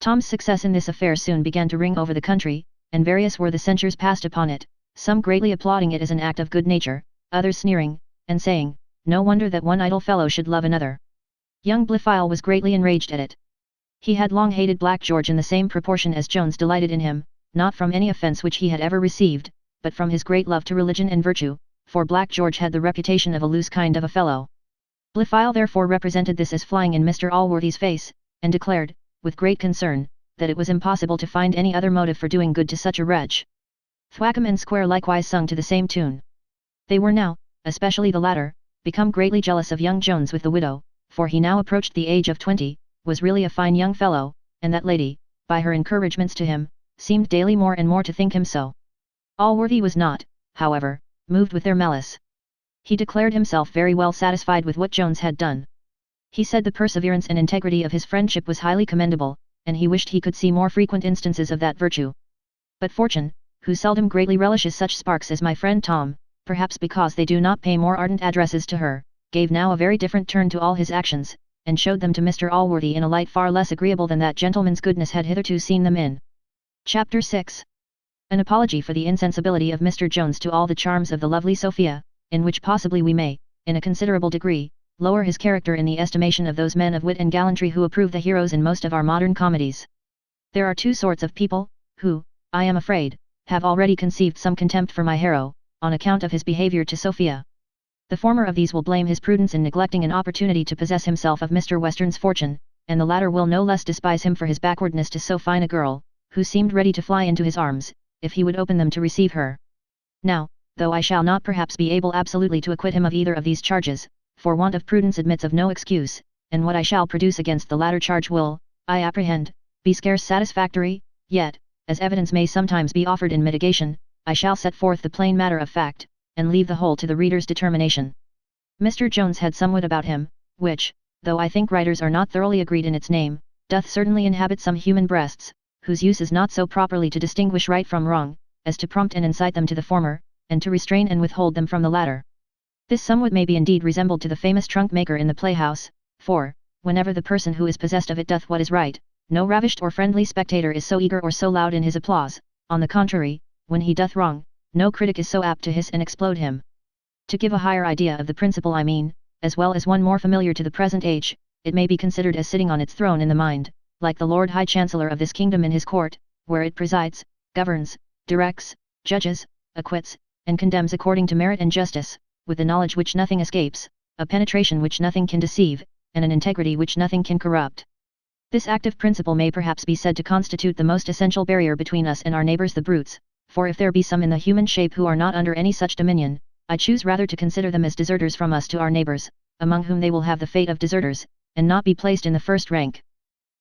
Tom's success in this affair soon began to ring over the country, and various were the censures passed upon it, some greatly applauding it as an act of good nature, others sneering, and saying, no wonder that one idle fellow should love another. Young Blifil was greatly enraged at it. He had long hated Black George in the same proportion as Jones delighted in him, not from any offence which he had ever received, but from his great love to religion and virtue, for Black George had the reputation of a loose kind of a fellow. Blifil therefore represented this as flying in Mr. Allworthy's face, and declared, with great concern, that it was impossible to find any other motive for doing good to such a wretch. Thwackum and Square likewise sung to the same tune. They were now, especially the latter, become greatly jealous of young Jones with the widow, for he now approached the age of 20, was really a fine young fellow, and that lady, by her encouragements to him, seemed daily more and more to think him so. Allworthy was not, however, moved with their malice. He declared himself very well satisfied with what Jones had done. He said the perseverance and integrity of his friendship was highly commendable, and he wished he could see more frequent instances of that virtue. But fortune, who seldom greatly relishes such sparks as my friend Tom, perhaps because they do not pay more ardent addresses to her, gave now a very different turn to all his actions, and showed them to Mr. Allworthy in a light far less agreeable than that gentleman's goodness had hitherto seen them in. Chapter 6. An apology for the insensibility of Mr. Jones to all the charms of the lovely Sophia, in which possibly we may, in a considerable degree, lower his character in the estimation of those men of wit and gallantry who approve the heroes in most of our modern comedies. There are 2 sorts of people, who, I am afraid, have already conceived some contempt for my hero, on account of his behaviour to Sophia. The former of these will blame his prudence in neglecting an opportunity to possess himself of Mr. Western's fortune, and the latter will no less despise him for his backwardness to so fine a girl, who seemed ready to fly into his arms, if he would open them to receive her. Now, though I shall not perhaps be able absolutely to acquit him of either of these charges, for want of prudence admits of no excuse, and what I shall produce against the latter charge will, I apprehend, be scarce satisfactory, yet, as evidence may sometimes be offered in mitigation, I shall set forth the plain matter of fact, and leave the whole to the reader's determination. Mr. Jones had somewhat about him, which, though I think writers are not thoroughly agreed in its name, doth certainly inhabit some human breasts, whose use is not so properly to distinguish right from wrong, as to prompt and incite them to the former, and to restrain and withhold them from the latter. This somewhat may be indeed resembled to the famous trunk maker in the playhouse, for, whenever the person who is possessed of it doth what is right, no ravished or friendly spectator is so eager or so loud in his applause, on the contrary, when he doth wrong, no critic is so apt to hiss and explode him. To give a higher idea of the principle I mean, as well as one more familiar to the present age, it may be considered as sitting on its throne in the mind, like the Lord High Chancellor of this kingdom in his court, where it presides, governs, directs, judges, acquits, and condemns according to merit and justice, with a knowledge which nothing escapes, a penetration which nothing can deceive, and an integrity which nothing can corrupt. This active principle may perhaps be said to constitute the most essential barrier between us and our neighbours the brutes, for if there be some in the human shape who are not under any such dominion, I choose rather to consider them as deserters from us to our neighbours, among whom they will have the fate of deserters, and not be placed in the first rank.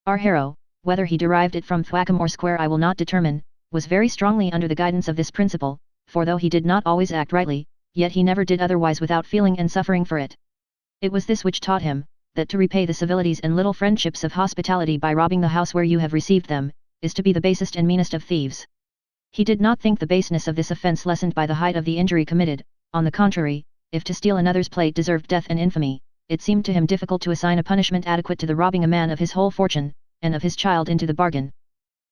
Our hero, whether he derived it from thwackum or square I will not determine, was very strongly under the guidance of this principle, for though he did not always act rightly, yet he never did otherwise without feeling and suffering for it. It was this which taught him, that to repay the civilities and little friendships of hospitality by robbing the house where you have received them, is to be the basest and meanest of thieves. He did not think the baseness of this offence lessened by the height of the injury committed. On the contrary, if to steal another's plate deserved death and infamy, it seemed to him difficult to assign a punishment adequate to the robbing a man of his whole fortune, and of his child into the bargain.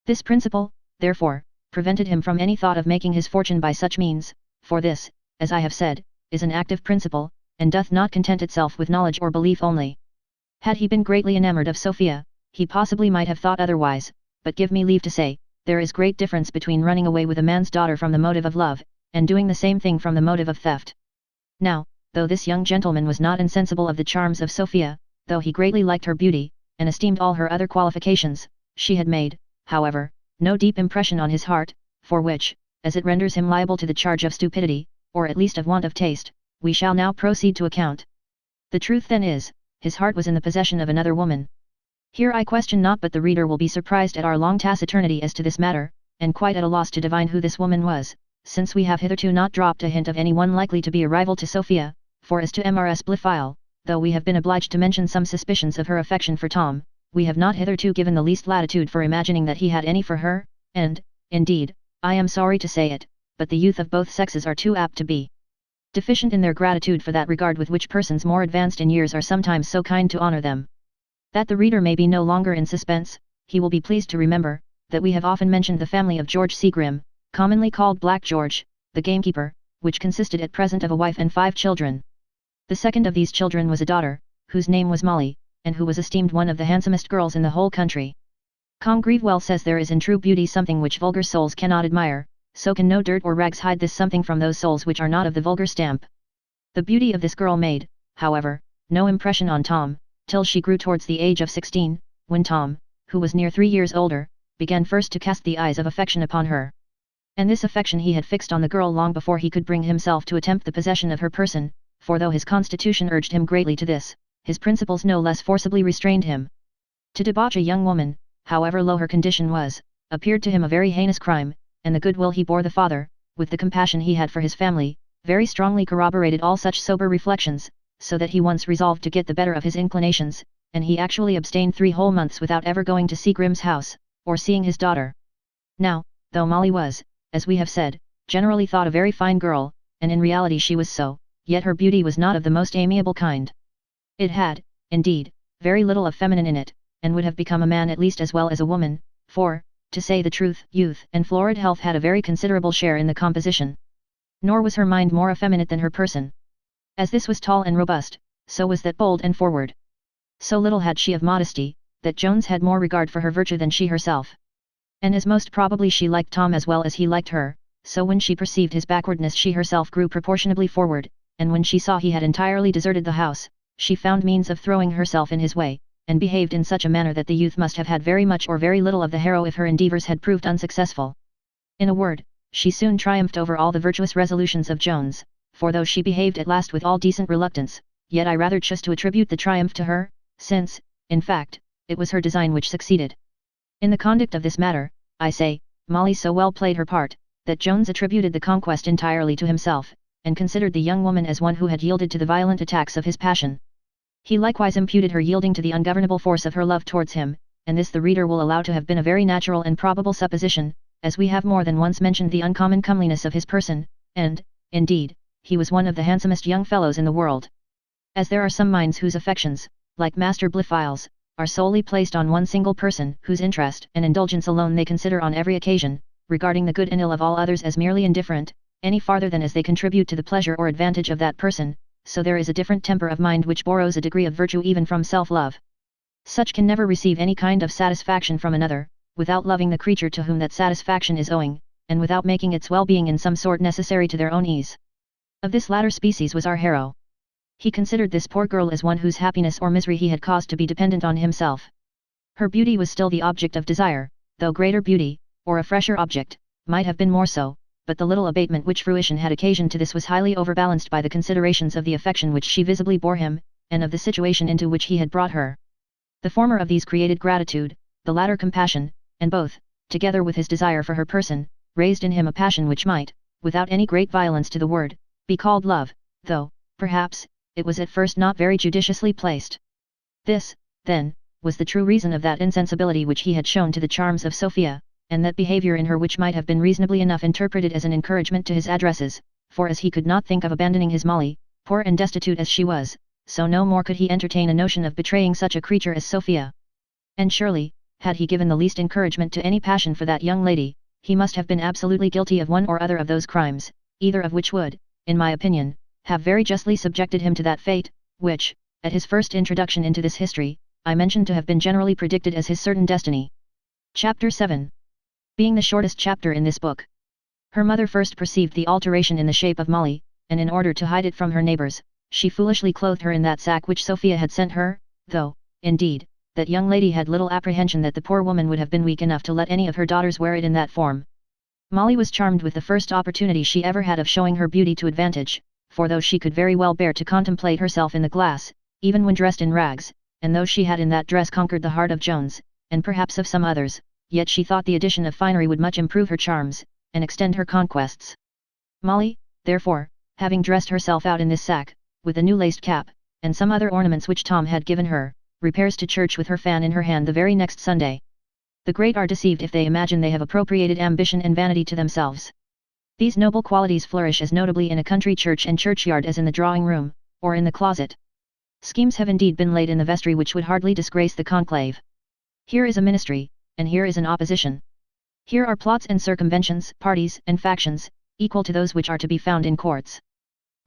This principle, therefore, prevented him from any thought of making his fortune by such means, for this, as I have said, is an active principle, and doth not content itself with knowledge or belief only. Had he been greatly enamoured of Sophia, he possibly might have thought otherwise, but give me leave to say, there is great difference between running away with a man's daughter from the motive of love, and doing the same thing from the motive of theft. Now, though this young gentleman was not insensible of the charms of Sophia, though he greatly liked her beauty, and esteemed all her other qualifications, she had made, however, no deep impression on his heart, for which, as it renders him liable to the charge of stupidity, or at least of want of taste, we shall now proceed to account. The truth then is, his heart was in the possession of another woman. Here I question not but the reader will be surprised at our long taciturnity as to this matter, and quite at a loss to divine who this woman was, since we have hitherto not dropped a hint of any one likely to be a rival to Sophia, for as to Mrs. Blifil, though we have been obliged to mention some suspicions of her affection for Tom, we have not hitherto given the least latitude for imagining that he had any for her, and, indeed, I am sorry to say it, but the youth of both sexes are too apt to be deficient in their gratitude for that regard with which persons more advanced in years are sometimes so kind to honour them. That the reader may be no longer in suspense, he will be pleased to remember, that we have often mentioned the family of George Seagrim, commonly called Black George, the gamekeeper, which consisted at present of a wife and 5 children. The second of these children was a daughter, whose name was Molly, and who was esteemed one of the handsomest girls in the whole country. Congreve well says there is in true beauty something which vulgar souls cannot admire, so can no dirt or rags hide this something from those souls which are not of the vulgar stamp. The beauty of this girl made, however, no impression on Tom, till she grew towards the age of 16, when Tom, who was near 3 years older, began first to cast the eyes of affection upon her. And this affection he had fixed on the girl long before he could bring himself to attempt the possession of her person, for though his constitution urged him greatly to this, his principles no less forcibly restrained him. To debauch a young woman, however low her condition was, appeared to him a very heinous crime, and the goodwill he bore the father, with the compassion he had for his family, very strongly corroborated all such sober reflections, so that he once resolved to get the better of his inclinations, and he actually abstained 3 whole months without ever going to Seagrim's house, or seeing his daughter. Now, though Molly was, as we have said, generally thought a very fine girl, and in reality she was so, yet her beauty was not of the most amiable kind. It had, indeed, very little of feminine in it, and would have become a man at least as well as a woman, for, to say the truth, youth and florid health had a very considerable share in the composition. Nor was her mind more effeminate than her person. As this was tall and robust, so was that bold and forward. So little had she of modesty, that Jones had more regard for her virtue than she herself. And as most probably she liked Tom as well as he liked her, so when she perceived his backwardness she herself grew proportionably forward, and when she saw he had entirely deserted the house, she found means of throwing herself in his way, and behaved in such a manner that the youth must have had very much or very little of the harrow if her endeavours had proved unsuccessful. In a word, she soon triumphed over all the virtuous resolutions of Jones, for though she behaved at last with all decent reluctance, yet I rather chose to attribute the triumph to her, since, in fact, it was her design which succeeded. In the conduct of this matter, I say, Molly so well played her part, that Jones attributed the conquest entirely to himself, and considered the young woman as one who had yielded to the violent attacks of his passion. He likewise imputed her yielding to the ungovernable force of her love towards him, and this the reader will allow to have been a very natural and probable supposition, as we have more than once mentioned the uncommon comeliness of his person, and, indeed, he was one of the handsomest young fellows in the world. As there are some minds whose affections, like Master Blifil's, are solely placed on one single person whose interest and indulgence alone they consider on every occasion, regarding the good and ill of all others as merely indifferent, any farther than as they contribute to the pleasure or advantage of that person, so there is a different temper of mind which borrows a degree of virtue even from self-love. Such can never receive any kind of satisfaction from another, without loving the creature to whom that satisfaction is owing, and without making its well-being in some sort necessary to their own ease. Of this latter species was our hero. He considered this poor girl as one whose happiness or misery he had caused to be dependent on himself. Her beauty was still the object of desire, though greater beauty, or a fresher object, might have been more so, but the little abatement which fruition had occasioned to this was highly overbalanced by the considerations of the affection which she visibly bore him, and of the situation into which he had brought her. The former of these created gratitude, the latter compassion, and both, together with his desire for her person, raised in him a passion which might, without any great violence to the word, be called love, though, perhaps, it was at first not very judiciously placed. This, then, was the true reason of that insensibility which he had shown to the charms of Sophia, and that behaviour in her which might have been reasonably enough interpreted as an encouragement to his addresses, for as he could not think of abandoning his Molly, poor and destitute as she was, so no more could he entertain a notion of betraying such a creature as Sophia. And surely, had he given the least encouragement to any passion for that young lady, he must have been absolutely guilty of one or other of those crimes, either of which would, in my opinion, have very justly subjected him to that fate, which, at his first introduction into this history, I mentioned to have been generally predicted as his certain destiny. Chapter 7. Being the shortest chapter in this book. Her mother first perceived the alteration in the shape of Molly, and in order to hide it from her neighbours, she foolishly clothed her in that sack which Sophia had sent her, though, indeed, that young lady had little apprehension that the poor woman would have been weak enough to let any of her daughters wear it in that form. Molly was charmed with the first opportunity she ever had of showing her beauty to advantage, for though she could very well bear to contemplate herself in the glass, even when dressed in rags, and though she had in that dress conquered the heart of Jones, and perhaps of some others, yet she thought the addition of finery would much improve her charms, and extend her conquests. Molly, therefore, having dressed herself out in this sack, with a new laced cap, and some other ornaments which Tom had given her, repairs to church with her fan in her hand the very next Sunday. The great are deceived if they imagine they have appropriated ambition and vanity to themselves. These noble qualities flourish as notably in a country church and churchyard as in the drawing room, or in the closet. Schemes have indeed been laid in the vestry which would hardly disgrace the conclave. Here is a ministry, and here is an opposition. Here are plots and circumventions, parties and factions, equal to those which are to be found in courts.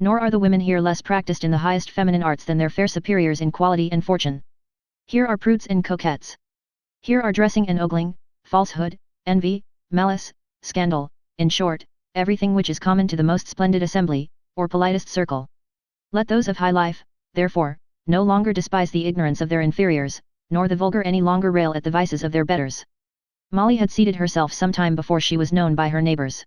Nor are the women here less practised in the highest feminine arts than their fair superiors in quality and fortune. Here are prudes and coquettes. Here are dressing and ogling, falsehood, envy, malice, scandal, in short, everything which is common to the most splendid assembly, or politest circle. Let those of high life, therefore, no longer despise the ignorance of their inferiors, nor the vulgar any longer rail at the vices of their betters. Molly had seated herself some time before she was known by her neighbours.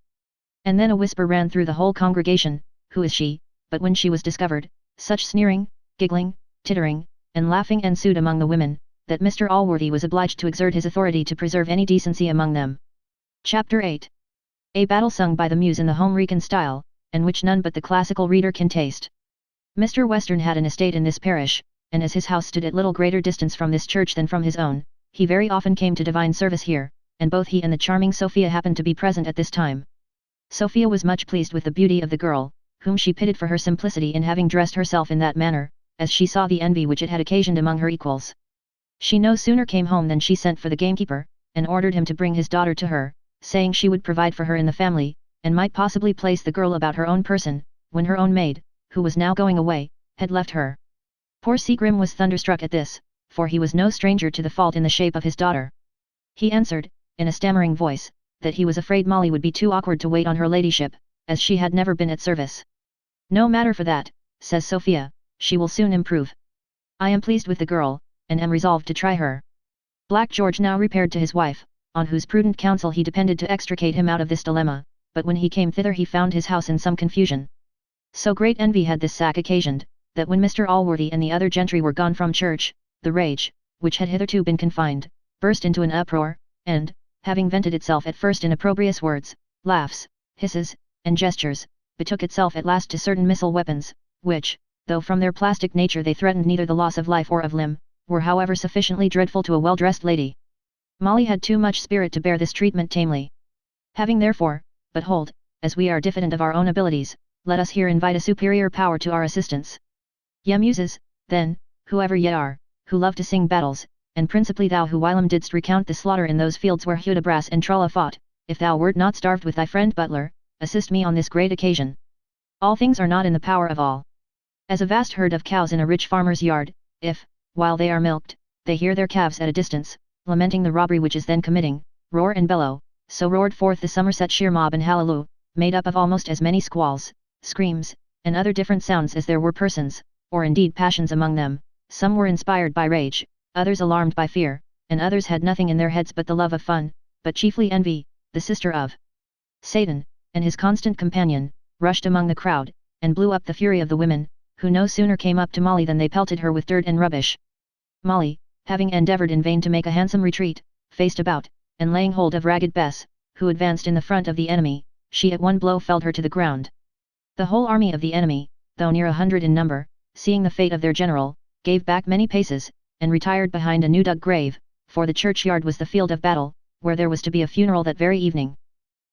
And then a whisper ran through the whole congregation, "Who is she?" But when she was discovered, such sneering, giggling, tittering, and laughing ensued among the women, that Mr. Allworthy was obliged to exert his authority to preserve any decency among them. Chapter 8. A battle sung by the Muse in the home-recon style, and which none but the classical reader can taste. Mr. Western had an estate in this parish, and as his house stood at little greater distance from this church than from his own, he very often came to divine service here, and both he and the charming Sophia happened to be present at this time. Sophia was much pleased with the beauty of the girl, whom she pitied for her simplicity in having dressed herself in that manner, as she saw the envy which it had occasioned among her equals. She no sooner came home than she sent for the gamekeeper, and ordered him to bring his daughter to her, saying she would provide for her in the family, and might possibly place the girl about her own person, when her own maid, who was now going away, had left her. Poor Seagrim was thunderstruck at this, for he was no stranger to the fault in the shape of his daughter. He answered, in a stammering voice, that he was afraid Molly would be too awkward to wait on her ladyship, as she had never been at service. "No matter for that," says Sophia, "she will soon improve. I am pleased with the girl, and am resolved to try her." Black George now repaired to his wife, on whose prudent counsel he depended to extricate him out of this dilemma, but when he came thither he found his house in some confusion. So great envy had this sack occasioned, that when Mr. Allworthy and the other gentry were gone from church, the rage, which had hitherto been confined, burst into an uproar, and, having vented itself at first in opprobrious words, laughs, hisses, and gestures, betook itself at last to certain missile weapons, which, though from their plastic nature they threatened neither the loss of life or of limb, were however sufficiently dreadful to a well-dressed lady. Molly had too much spirit to bear this treatment tamely. Having therefore, but hold, as we are diffident of our own abilities, let us here invite a superior power to our assistance. Ye muses, then, whoever ye are, who love to sing battles, and principally thou who whilom didst recount the slaughter in those fields where Hudibras and Trulla fought, if thou wert not starved with thy friend Butler, assist me on this great occasion. All things are not in the power of all. As a vast herd of cows in a rich farmer's yard, if, while they are milked, they hear their calves at a distance, lamenting the robbery which is then committing, roar and bellow, so roared forth the Somersetshire mob and hallelujah, made up of almost as many squalls, screams, and other different sounds as there were persons, or indeed passions among them. Some were inspired by rage, others alarmed by fear, and others had nothing in their heads but the love of fun, but chiefly envy. The sister of Satan, and his constant companion, rushed among the crowd, and blew up the fury of the women, who no sooner came up to Molly than they pelted her with dirt and rubbish. Molly, having endeavoured in vain to make a handsome retreat, faced about, and laying hold of Ragged Bess, who advanced in the front of the enemy, she at one blow felled her to the ground. The whole army of the enemy, though near 100 in number, seeing the fate of their general, gave back many paces, and retired behind a new dug grave, for the churchyard was the field of battle, where there was to be a funeral that very evening.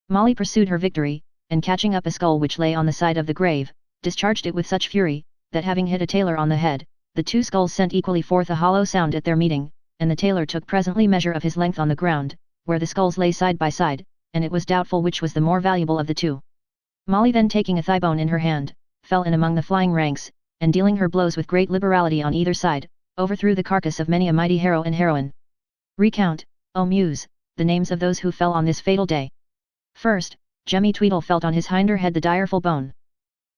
Molly pursued her victory, and catching up a skull which lay on the side of the grave, discharged it with such fury, that having hit a tailor on the head, the two skulls sent equally forth a hollow sound at their meeting, and the tailor took presently measure of his length on the ground, where the skulls lay side by side, and it was doubtful which was the more valuable of the two. Molly then taking a thigh bone in her hand, fell in among the flying ranks, and dealing her blows with great liberality on either side, overthrew the carcass of many a mighty hero and heroine. Recount, O Muse, the names of those who fell on this fatal day. First, Jemmy Tweedle felt on his hinder head the direful bone.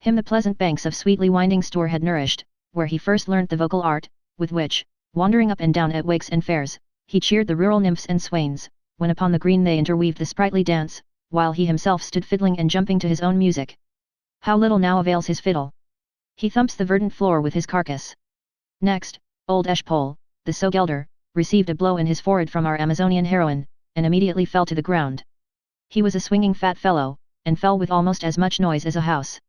Him the pleasant banks of sweetly winding Stour had nourished, where he first learnt the vocal art, with which, wandering up and down at wakes and fairs, he cheered the rural nymphs and swains, when upon the green they interweaved the sprightly dance, while he himself stood fiddling and jumping to his own music. How little now avails his fiddle! He thumps the verdant floor with his carcass. Next, old Eshpole, the Sogelder, received a blow in his forehead from our Amazonian heroine, and immediately fell to the ground. He was a swinging fat fellow, and fell with almost as much noise as a house.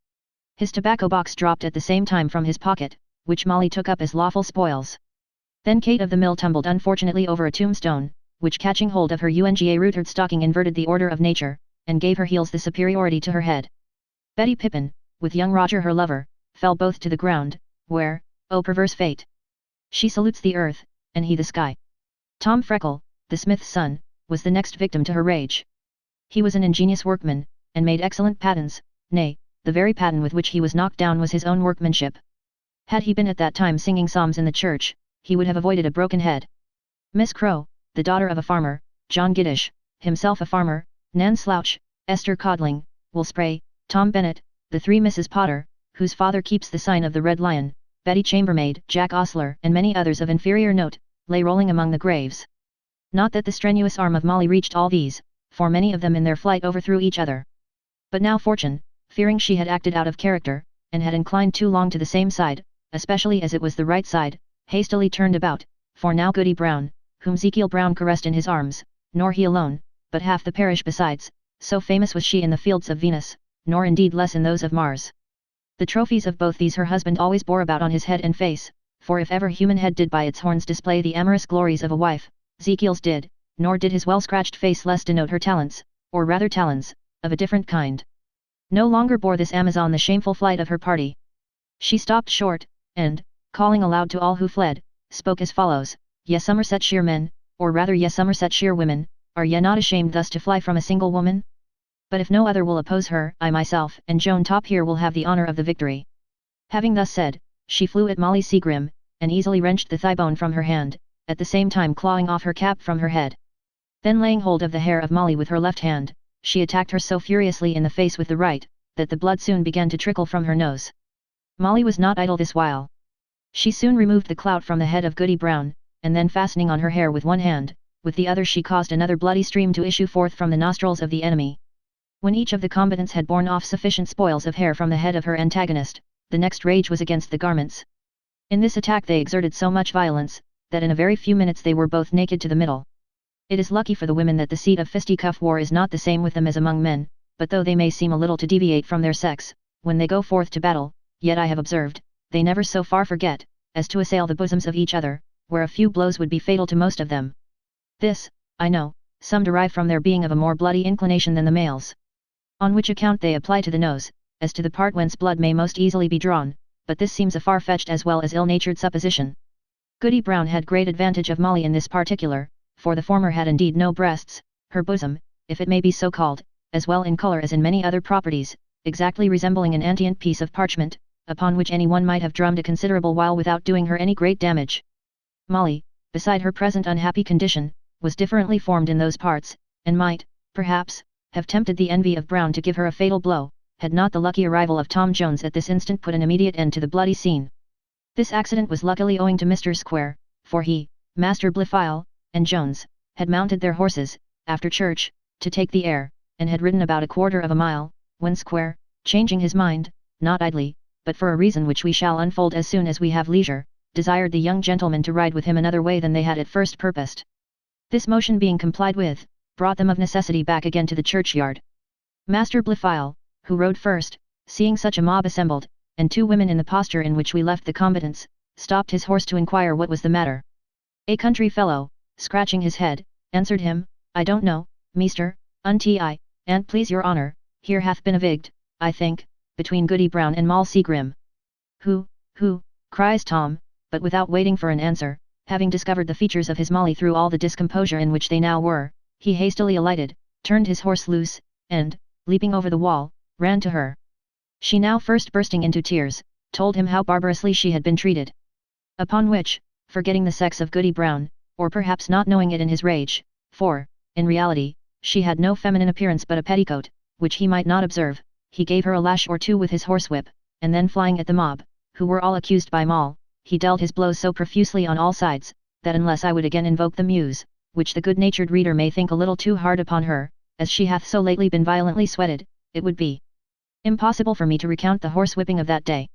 His tobacco box dropped at the same time from his pocket, which Molly took up as lawful spoils. Then Kate of the Mill tumbled unfortunately over a tombstone, which catching hold of her unga rooted stocking inverted the order of nature, and gave her heels the superiority to her head. Betty Pippin, with young Roger her lover, fell both to the ground, where, oh perverse fate! She salutes the earth, and he the sky. Tom Freckle, the smith's son, was the next victim to her rage. He was an ingenious workman, and made excellent pattens, nay, the very pattern with which he was knocked down was his own workmanship. Had he been at that time singing psalms in the church, he would have avoided a broken head. Miss Crow, the daughter of a farmer, John Giddish, himself a farmer, Nan Slouch, Esther Codling, Will Spray, Tom Bennett, the three Mrs. Potter, whose father keeps the sign of the Red Lion, Betty Chambermaid, Jack Ostler, and many others of inferior note, lay rolling among the graves. Not that the strenuous arm of Molly reached all these, for many of them in their flight overthrew each other. But now Fortune, fearing she had acted out of character, and had inclined too long to the same side, especially as it was the right side, hastily turned about, for now Goody Brown, whom Zekiel Brown caressed in his arms, nor he alone, but half the parish besides, so famous was she in the fields of Venus, nor indeed less in those of Mars. The trophies of both these her husband always bore about on his head and face, for if ever human head did by its horns display the amorous glories of a wife, Zekiel's did, nor did his well-scratched face less denote her talents, or rather talons, of a different kind. No longer bore this Amazon the shameful flight of her party. She stopped short, and, calling aloud to all who fled, spoke as follows: Ye Somersetshire men, or rather ye Somersetshire women, are ye not ashamed thus to fly from a single woman? But if no other will oppose her, I myself and Joan Top here will have the honour of the victory. Having thus said, she flew at Molly Seagrim, and easily wrenched the thigh bone from her hand, at the same time clawing off her cap from her head. Then laying hold of the hair of Molly with her left hand, she attacked her so furiously in the face with the right, that the blood soon began to trickle from her nose. Molly was not idle this while. She soon removed the clout from the head of Goody Brown, and then fastening on her hair with one hand, with the other she caused another bloody stream to issue forth from the nostrils of the enemy. When each of the combatants had borne off sufficient spoils of hair from the head of her antagonist, the next rage was against the garments. In this attack they exerted so much violence, that in a very few minutes they were both naked to the middle. It is lucky for the women that the seat of fisticuff war is not the same with them as among men, but though they may seem a little to deviate from their sex, when they go forth to battle, yet I have observed, they never so far forget, as to assail the bosoms of each other, where a few blows would be fatal to most of them. This, I know, some derive from their being of a more bloody inclination than the males. On which account they apply to the nose, as to the part whence blood may most easily be drawn, but this seems a far-fetched as well as ill-natured supposition. Goody Brown had great advantage of Molly in this particular, for the former had indeed no breasts, her bosom, if it may be so called, as well in colour as in many other properties, exactly resembling an antient piece of parchment, upon which any one might have drummed a considerable while without doing her any great damage. Molly, beside her present unhappy condition, was differently formed in those parts, and might, perhaps, have tempted the envy of Brown to give her a fatal blow, had not the lucky arrival of Tom Jones at this instant put an immediate end to the bloody scene. This accident was luckily owing to Mr. Square, for he, Master Blifil, and Jones, had mounted their horses, after church, to take the air, and had ridden about a quarter of a mile, when Square, changing his mind, not idly, but for a reason which we shall unfold as soon as we have leisure, desired the young gentleman to ride with him another way than they had at first purposed. This motion being complied with, brought them of necessity back again to the churchyard. Master Blifil, who rode first, seeing such a mob assembled, and 2 women in the posture in which we left the combatants, stopped his horse to inquire what was the matter. A country fellow, scratching his head, answered him, I don't know, meester, unti, and please your honour, here hath been a vigt, I think, between Goody Brown and Moll Seagrim. Who, cries Tom, but without waiting for an answer, having discovered the features of his Molly through all the discomposure in which they now were, he hastily alighted, turned his horse loose, and, leaping over the wall, ran to her. She now first bursting into tears, told him how barbarously she had been treated. Upon which, forgetting the sex of Goody Brown, or perhaps not knowing it in his rage, for, in reality, she had no feminine appearance but a petticoat, which he might not observe, he gave her a lash or 2 with his horsewhip, and then flying at the mob, who were all accused by Moll, he dealt his blows so profusely on all sides, that unless I would again invoke the muse, which the good-natured reader may think a little too hard upon her, as she hath so lately been violently sweated, it would be impossible for me to recount the horsewhipping of that day.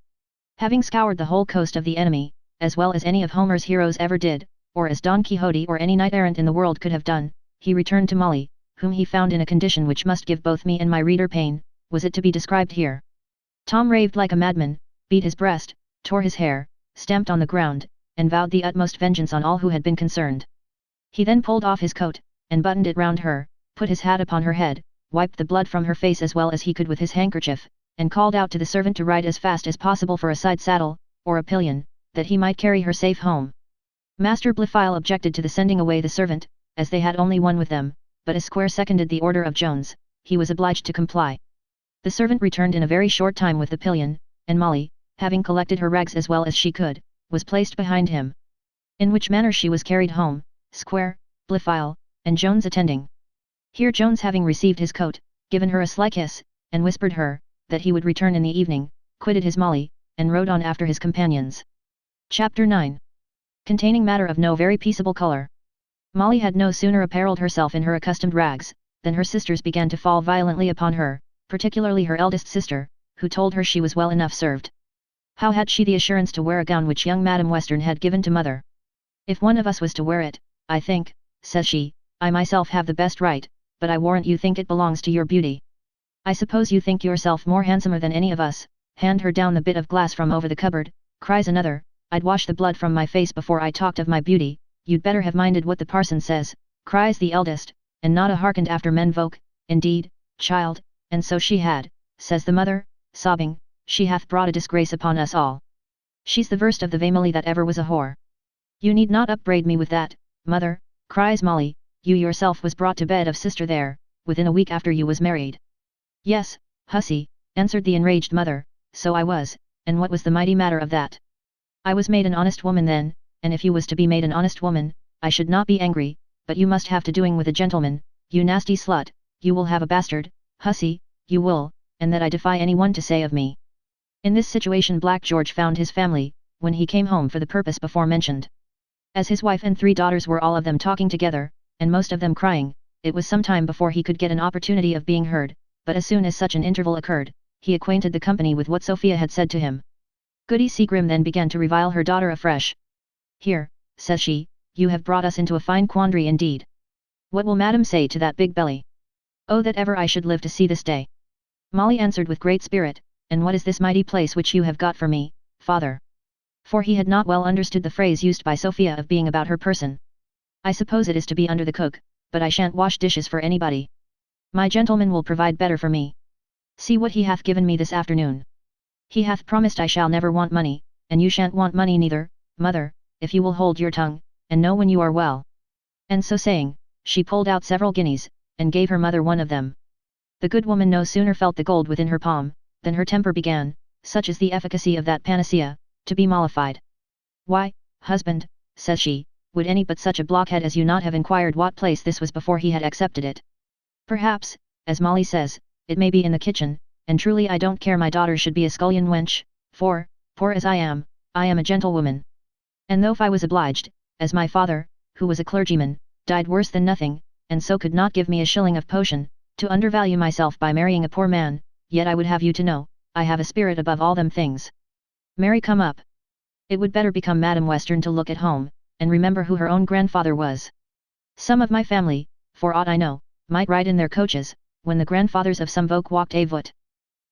Having scoured the whole coast of the enemy, as well as any of Homer's heroes ever did, or as Don Quixote or any knight-errant in the world could have done, he returned to Molly, whom he found in a condition which must give both me and my reader pain. Was it to be described here? Tom raved like a madman, beat his breast, tore his hair, stamped on the ground, and vowed the utmost vengeance on all who had been concerned. He then pulled off his coat, and buttoned it round her, put his hat upon her head, wiped the blood from her face as well as he could with his handkerchief, and called out to the servant to ride as fast as possible for a side saddle, or a pillion, that he might carry her safe home. Master Blifil objected to the sending away the servant, as they had only one with them, but as Square seconded the order of Jones, he was obliged to comply. The servant returned in a very short time with the pillion, and Molly, having collected her rags as well as she could, was placed behind him. In which manner she was carried home, Square, Blifil, and Jones attending. Here Jones, having received his coat, given her a sly kiss, and whispered her, that he would return in the evening, quitted his Molly, and rode on after his companions. Chapter 9. Containing matter of no very peaceable colour. Molly had no sooner apparelled herself in her accustomed rags, than her sisters began to fall violently upon her, particularly her eldest sister, who told her she was well enough served. How had she the assurance to wear a gown which young Madam Western had given to mother? If one of us was to wear it, I think, says she, I myself have the best right, but I warrant you think it belongs to your beauty. I suppose you think yourself more handsomer than any of us. Hand her down the bit of glass from over the cupboard, cries another, I'd wash the blood from my face before I talked of my beauty. You'd better have minded what the parson says, cries the eldest, and not a hearkened after men voke. Indeed, child, and so she had, says the mother, sobbing, she hath brought a disgrace upon us all. She's the worst of the family that ever was a whore. You need not upbraid me with that, mother, cries Molly, you yourself was brought to bed of sister there, within a week after you was married. Yes, hussy, answered the enraged mother, so I was, and what was the mighty matter of that? I was made an honest woman then, and if you was to be made an honest woman, I should not be angry, but you must have to doing with a gentleman, you nasty slut, you will have a bastard, hussy, you will, and that I defy any one to say of me. In this situation Black George found his family, when he came home for the purpose before mentioned. As his wife and 3 daughters were all of them talking together, and most of them crying, it was some time before he could get an opportunity of being heard, but as soon as such an interval occurred, he acquainted the company with what Sophia had said to him. Goody Seagrim then began to revile her daughter afresh. Here, says she, you have brought us into a fine quandary indeed. What will madam say to that big belly? Oh, that ever I should live to see this day! Molly answered with great spirit, and what is this mighty place which you have got for me, father? For he had not well understood the phrase used by Sophia of being about her person. I suppose it is to be under the cook, but I shan't wash dishes for anybody. My gentleman will provide better for me. See what he hath given me this afternoon. He hath promised I shall never want money, and you shan't want money neither, mother, if you will hold your tongue, and know when you are well. And so saying, she pulled out several guineas, and gave her mother one of them. The good woman no sooner felt the gold within her palm, than her temper began, such is the efficacy of that panacea, to be mollified. Why, husband, says she, would any but such a blockhead as you not have inquired what place this was before he had accepted it? Perhaps, as Molly says, it may be in the kitchen, and truly I don't care my daughter should be a scullion wench, for, poor as I am a gentlewoman. And though if I was obliged, as my father, who was a clergyman, died worse than nothing, and so could not give me a shilling of potion, to undervalue myself by marrying a poor man, yet I would have you to know, I have a spirit above all them things. Mary, come up. It would better become Madam Western to look at home, and remember who her own grandfather was. Some of my family, for aught I know, might ride in their coaches, when the grandfathers of some folk walked a foot.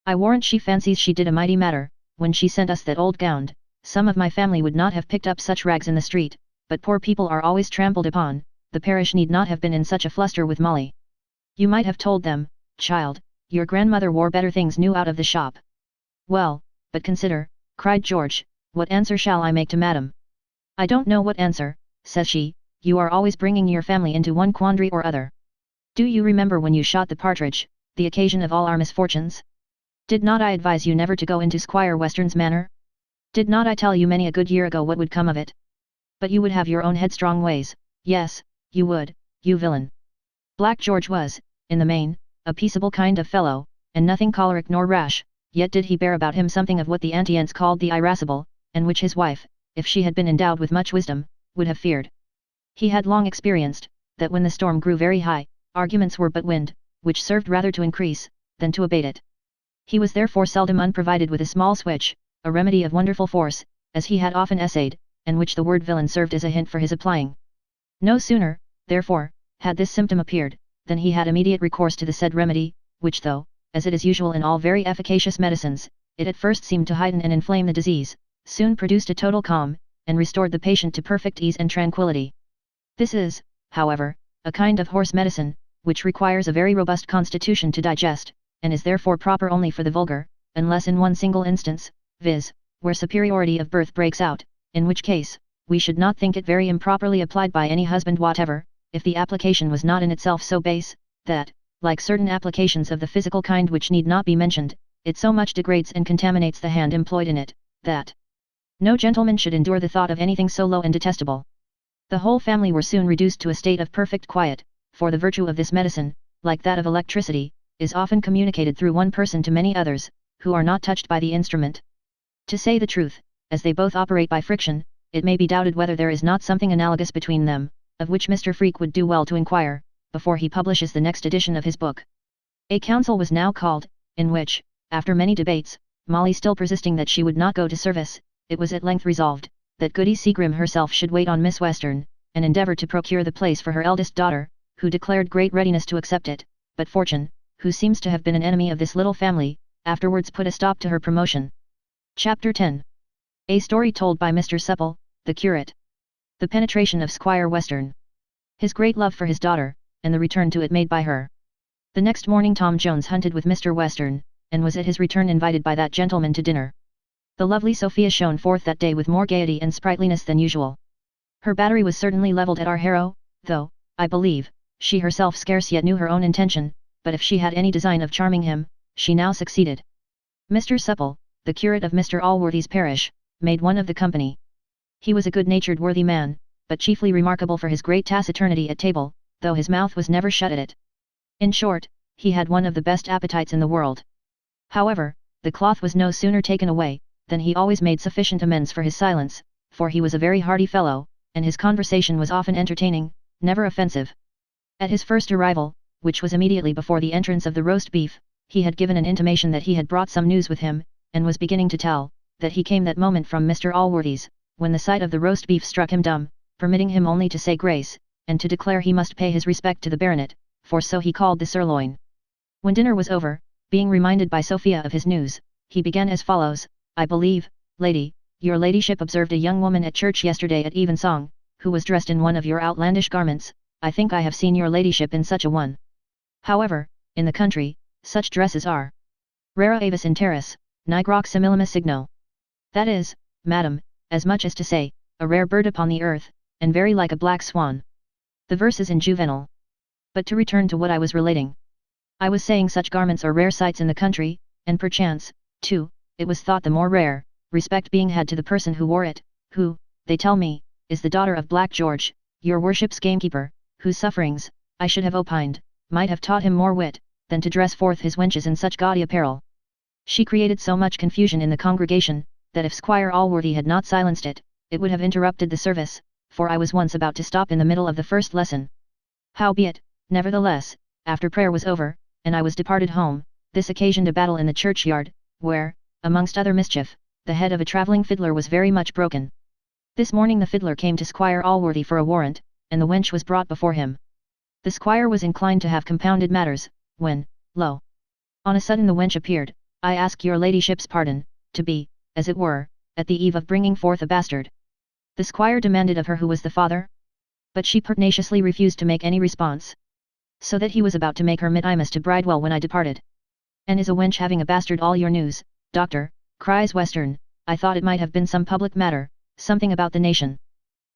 I warrant she fancies she did a mighty matter, when she sent us that old gownd. Some of my family would not have picked up such rags in the street, but poor people are always trampled upon, the parish need not have been in such a fluster with Molly. You might have told them, child, your grandmother wore better things new out of the shop. Well, but consider, cried George, what answer shall I make to madam? I don't know what answer, says she, you are always bringing your family into one quandary or other. Do you remember when you shot the partridge, the occasion of all our misfortunes? Did not I advise you never to go into Squire Western's manor? Did not I tell you many a good year ago what would come of it? But you would have your own headstrong ways, yes, you would, you villain. Black George was, in the main, a peaceable kind of fellow, and nothing choleric nor rash, yet did he bear about him something of what the Antients called the irascible, and which his wife, if she had been endowed with much wisdom, would have feared. He had long experienced, that when the storm grew very high, arguments were but wind, which served rather to increase, than to abate it. He was therefore seldom unprovided with a small switch, a remedy of wonderful force, as he had often essayed, and which the word villain served as a hint for his applying. No sooner, therefore, had this symptom appeared, than he had immediate recourse to the said remedy, which though, as it is usual in all very efficacious medicines, it at first seemed to heighten and inflame the disease, soon produced a total calm, and restored the patient to perfect ease and tranquillity. This is, however, a kind of horse medicine, which requires a very robust constitution to digest, and is therefore proper only for the vulgar, unless in one single instance, viz., where superiority of birth breaks out, in which case, we should not think it very improperly applied by any husband whatever, if the application was not in itself so base, that, like certain applications of the physical kind which need not be mentioned, it so much degrades and contaminates the hand employed in it, that no gentleman should endure the thought of anything so low and detestable. The whole family were soon reduced to a state of perfect quiet, for the virtue of this medicine, like that of electricity, is often communicated through one person to many others, who are not touched by the instrument. To say the truth, as they both operate by friction, it may be doubted whether there is not something analogous between them, of which Mr. Freak would do well to inquire, before he publishes the next edition of his book. A council was now called, in which, after many debates, Molly still persisting that she would not go to service, it was at length resolved, that Goody Seagrim herself should wait on Miss Western, and endeavour to procure the place for her eldest daughter, who declared great readiness to accept it, but Fortune, who seems to have been an enemy of this little family, afterwards put a stop to her promotion. Chapter 10. A story told by Mr. Supple, the curate. The penetration of Squire Western. His great love for his daughter, and the return to it made by her. The next morning Tom Jones hunted with Mr. Western, and was at his return invited by that gentleman to dinner. The lovely Sophia shone forth that day with more gaiety and sprightliness than usual. Her battery was certainly levelled at our hero, though, I believe, she herself scarce yet knew her own intention, but if she had any design of charming him, she now succeeded. Mr. Supple, the curate of Mr. Allworthy's parish, made one of the company. He was a good-natured worthy man, but chiefly remarkable for his great taciturnity at table, though his mouth was never shut at it. In short, he had one of the best appetites in the world. However, the cloth was no sooner taken away, than he always made sufficient amends for his silence, for he was a very hearty fellow, and his conversation was often entertaining, never offensive. At his first arrival, which was immediately before the entrance of the roast beef, he had given an intimation that he had brought some news with him, and was beginning to tell, that he came that moment from Mr. Allworthy's, when the sight of the roast beef struck him dumb, permitting him only to say grace, and to declare he must pay his respect to the baronet, for so he called the sirloin. When dinner was over, being reminded by Sophia of his news, he began as follows: I believe, lady, your ladyship observed a young woman at church yesterday at evensong, who was dressed in one of your outlandish garments. I think I have seen your ladyship in such a one. However, in the country, such dresses are rara avis in terris, nigrox similima signo. That is, madam, as much as to say, a rare bird upon the earth, and very like a black swan. The verse is in Juvenal. But to return to what I was relating. I was saying such garments are rare sights in the country, and perchance, too, it was thought the more rare, respect being had to the person who wore it, who, they tell me, is the daughter of Black George, your worship's gamekeeper, whose sufferings, I should have opined, might have taught him more wit, than to dress forth his wenches in such gaudy apparel. She created so much confusion in the congregation, that if Squire Allworthy had not silenced it, it would have interrupted the service, for I was once about to stop in the middle of the first lesson. Howbeit, nevertheless, after prayer was over, and I was departed home, this occasioned a battle in the churchyard, where, amongst other mischief, the head of a travelling fiddler was very much broken. This morning the fiddler came to Squire Allworthy for a warrant, and the wench was brought before him. The squire was inclined to have compounded matters, when, lo! On a sudden the wench appeared. I ask your ladyship's pardon, to be, as it were, at the eve of bringing forth a bastard. The squire demanded of her who was the father? But she pertinaciously refused to make any response. So that he was about to make her mittimus to Bridewell when I departed. And is a wench having a bastard all your news, doctor? Cries Western. I thought it might have been some public matter, something about the nation.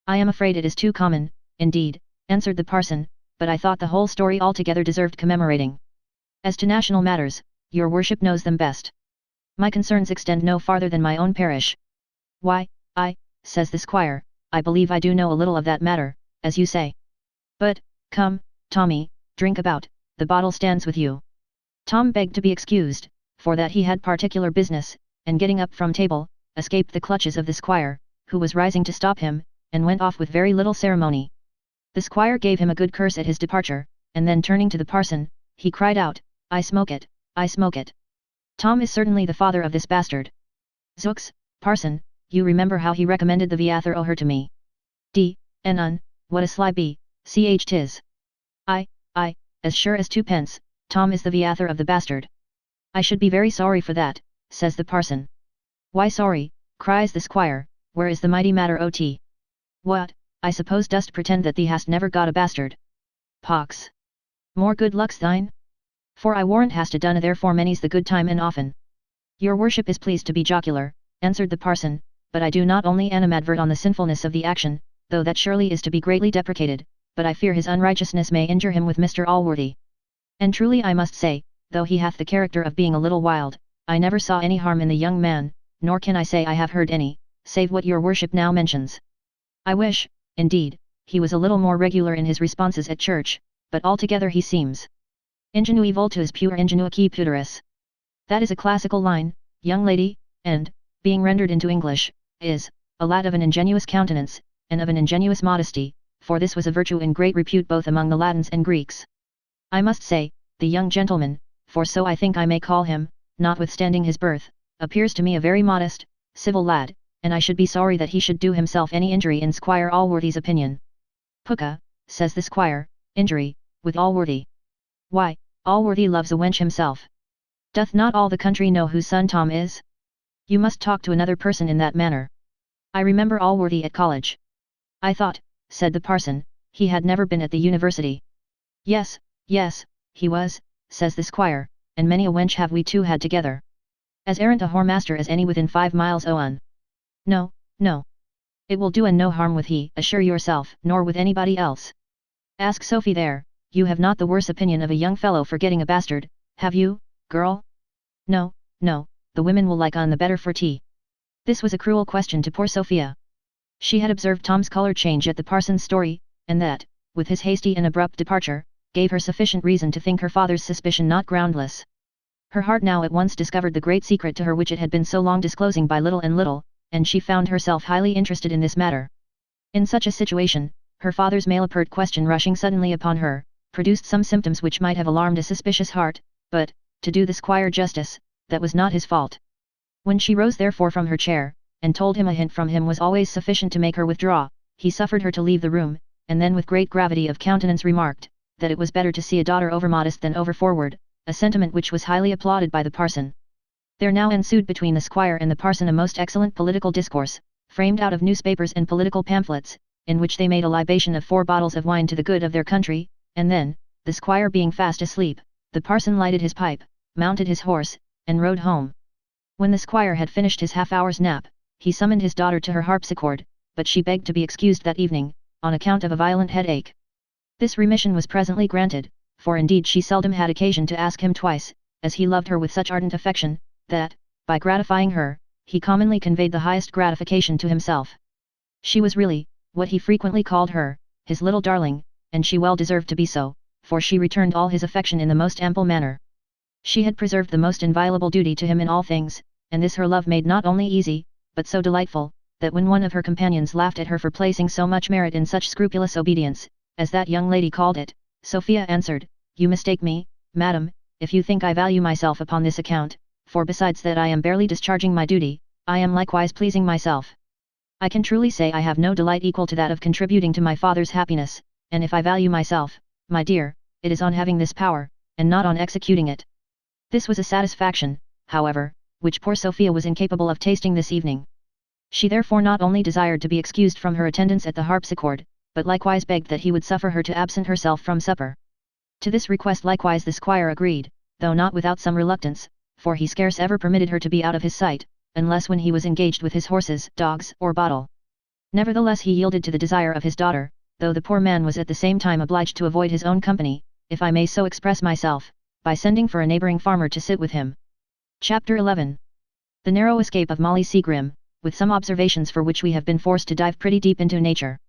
I am afraid it is too common, indeed, answered the parson, but I thought the whole story altogether deserved commemorating. As to national matters, your worship knows them best. My concerns extend no farther than my own parish. Why, says the squire, I believe I do know a little of that matter, as you say. But, come, Tommy, drink about, the bottle stands with you. Tom begged to be excused, for that he had particular business, and getting up from table, escaped the clutches of the squire, who was rising to stop him, and went off with very little ceremony. The squire gave him a good curse at his departure, and then turning to the parson, he cried out, I smoke it, I smoke it. Tom is certainly the father of this bastard. Zooks, parson, you remember how he recommended the Viather o' her to me. What a sly bee, ch 'tis. I, as sure as twopence, Tom is the Viather of the bastard. I should be very sorry for that, says the parson. Why sorry, cries the squire, where is the mighty matter ot? What, I suppose dost pretend that thee hast never got a bastard? Pox! More good luck's thine? For I warrant hast a done therefore many's the good time and often. Your worship is pleased to be jocular, answered the parson, but I do not only animadvert on the sinfulness of the action, though that surely is to be greatly deprecated, but I fear his unrighteousness may injure him with Mr. Allworthy. And truly I must say, though he hath the character of being a little wild, I never saw any harm in the young man, nor can I say I have heard any, save what your worship now mentions. I wish, indeed, he was a little more regular in his responses at church, but altogether he seems ingenui vultus pure ingenuaque puteris. That is a classical line, young lady, and, being rendered into English, is, a lad of an ingenuous countenance, and of an ingenuous modesty, for this was a virtue in great repute both among the Latins and Greeks. I must say, the young gentleman, for so I think I may call him, notwithstanding his birth, appears to me a very modest, civil lad, and I should be sorry that he should do himself any injury in Squire Allworthy's opinion. Pooka, says the squire, injury, with Allworthy. Why, Allworthy loves a wench himself. Doth not all the country know whose son Tom is? You must talk to another person in that manner. I remember Allworthy at college. I thought, said the parson, he had never been at the university. Yes, he was, says the squire, and many a wench have we two had together. As errant a whoremaster as any within 5 miles on. No. It will do and no harm with he, assure yourself, nor with anybody else. Ask Sophie there, you have not the worse opinion of a young fellow for getting a bastard, have you, girl? No, the women will like on the better for tea. This was a cruel question to poor Sophia. She had observed Tom's colour change at the parson's story, and that, with his hasty and abrupt departure, gave her sufficient reason to think her father's suspicion not groundless. Her heart now at once discovered the great secret to her which it had been so long disclosing by little and little, and she found herself highly interested in this matter. In such a situation, her father's malapert question rushing suddenly upon her, produced some symptoms which might have alarmed a suspicious heart, but, to do the squire justice, that was not his fault. When she rose therefore from her chair, and told him a hint from him was always sufficient to make her withdraw, he suffered her to leave the room, and then with great gravity of countenance remarked, that it was better to see a daughter over-modest than over-forward, a sentiment which was highly applauded by the parson. There now ensued between the squire and the parson a most excellent political discourse, framed out of newspapers and political pamphlets, in which they made a libation of 4 bottles of wine to the good of their country, and then, the squire being fast asleep, the parson lighted his pipe, mounted his horse, and rode home. When the squire had finished his half-hour's nap, he summoned his daughter to her harpsichord, but she begged to be excused that evening, on account of a violent headache. This remission was presently granted, for indeed she seldom had occasion to ask him twice, as he loved her with such ardent affection, that, by gratifying her, he commonly conveyed the highest gratification to himself. She was really, what he frequently called her, his little darling, and she well deserved to be so, for she returned all his affection in the most ample manner. She had preserved the most inviolable duty to him in all things, and this her love made not only easy, but so delightful, that when one of her companions laughed at her for placing so much merit in such scrupulous obedience, as that young lady called it, Sophia answered, "You mistake me, madam, if you think I value myself upon this account, for besides that I am barely discharging my duty, I am likewise pleasing myself. I can truly say I have no delight equal to that of contributing to my father's happiness, and if I value myself, my dear, it is on having this power, and not on executing it. This was a satisfaction, however, which poor Sophia was incapable of tasting this evening. She therefore not only desired to be excused from her attendance at the harpsichord, but likewise begged that he would suffer her to absent herself from supper. To this request likewise the squire agreed, though not without some reluctance, for he scarce ever permitted her to be out of his sight, unless when he was engaged with his horses, dogs, or bottle. Nevertheless he yielded to the desire of his daughter, though the poor man was at the same time obliged to avoid his own company, if I may so express myself, by sending for a neighbouring farmer to sit with him. Chapter 11. The narrow escape of Molly Seagrim, with some observations for which we have been forced to dive pretty deep into nature.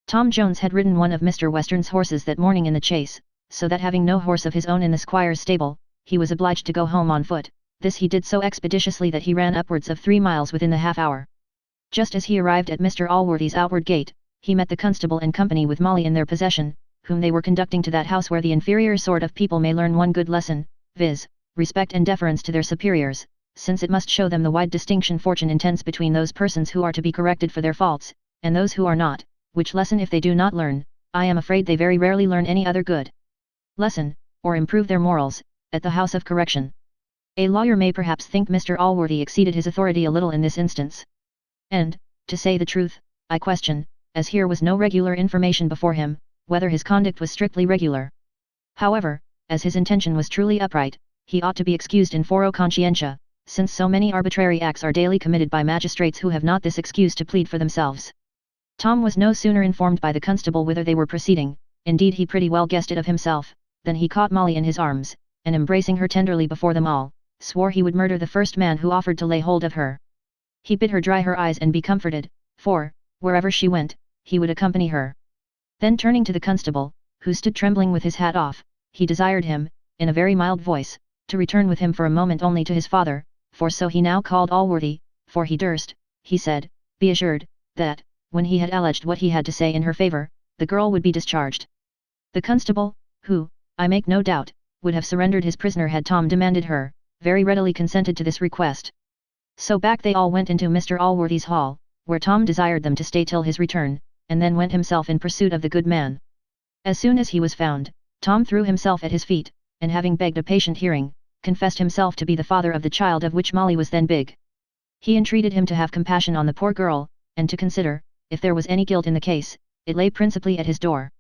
Tom Jones had ridden one of Mr. Western's horses that morning in the chase, so that having no horse of his own in the squire's stable, he was obliged to go home on foot. This he did so expeditiously that he ran upwards of 3 miles within the half-hour. Just as he arrived at Mr. Allworthy's outward gate, he met the constable and company with Molly in their possession, whom they were conducting to that house where the inferior sort of people may learn one good lesson, viz., respect and deference to their superiors, since it must show them the wide distinction fortune intends between those persons who are to be corrected for their faults, and those who are not, which lesson if they do not learn, I am afraid they very rarely learn any other good lesson, or improve their morals, at the house of correction. A lawyer may perhaps think Mr. Allworthy exceeded his authority a little in this instance. And, to say the truth, I question, as here was no regular information before him, whether his conduct was strictly regular. However, as his intention was truly upright, he ought to be excused in foro conscientia, since so many arbitrary acts are daily committed by magistrates who have not this excuse to plead for themselves. Tom was no sooner informed by the constable whither they were proceeding, indeed he pretty well guessed it of himself, than he caught Molly in his arms, and embracing her tenderly before them all, swore he would murder the first man who offered to lay hold of her. He bid her dry her eyes and be comforted, for, wherever she went, he would accompany her. Then turning to the constable, who stood trembling with his hat off, he desired him, in a very mild voice, to return with him for a moment only to his father, for so he now called Allworthy, for he durst, he said, be assured, that, when he had alleged what he had to say in her favour, the girl would be discharged. The constable, who, I make no doubt, would have surrendered his prisoner had Tom demanded her, very readily consented to this request. So back they all went into Mr. Allworthy's hall, where Tom desired them to stay till his return, and then went himself in pursuit of the good man. As soon as he was found, Tom threw himself at his feet, and having begged a patient hearing, confessed himself to be the father of the child of which Molly was then big. He entreated him to have compassion on the poor girl, and to consider, if there was any guilt in the case, it lay principally at his door.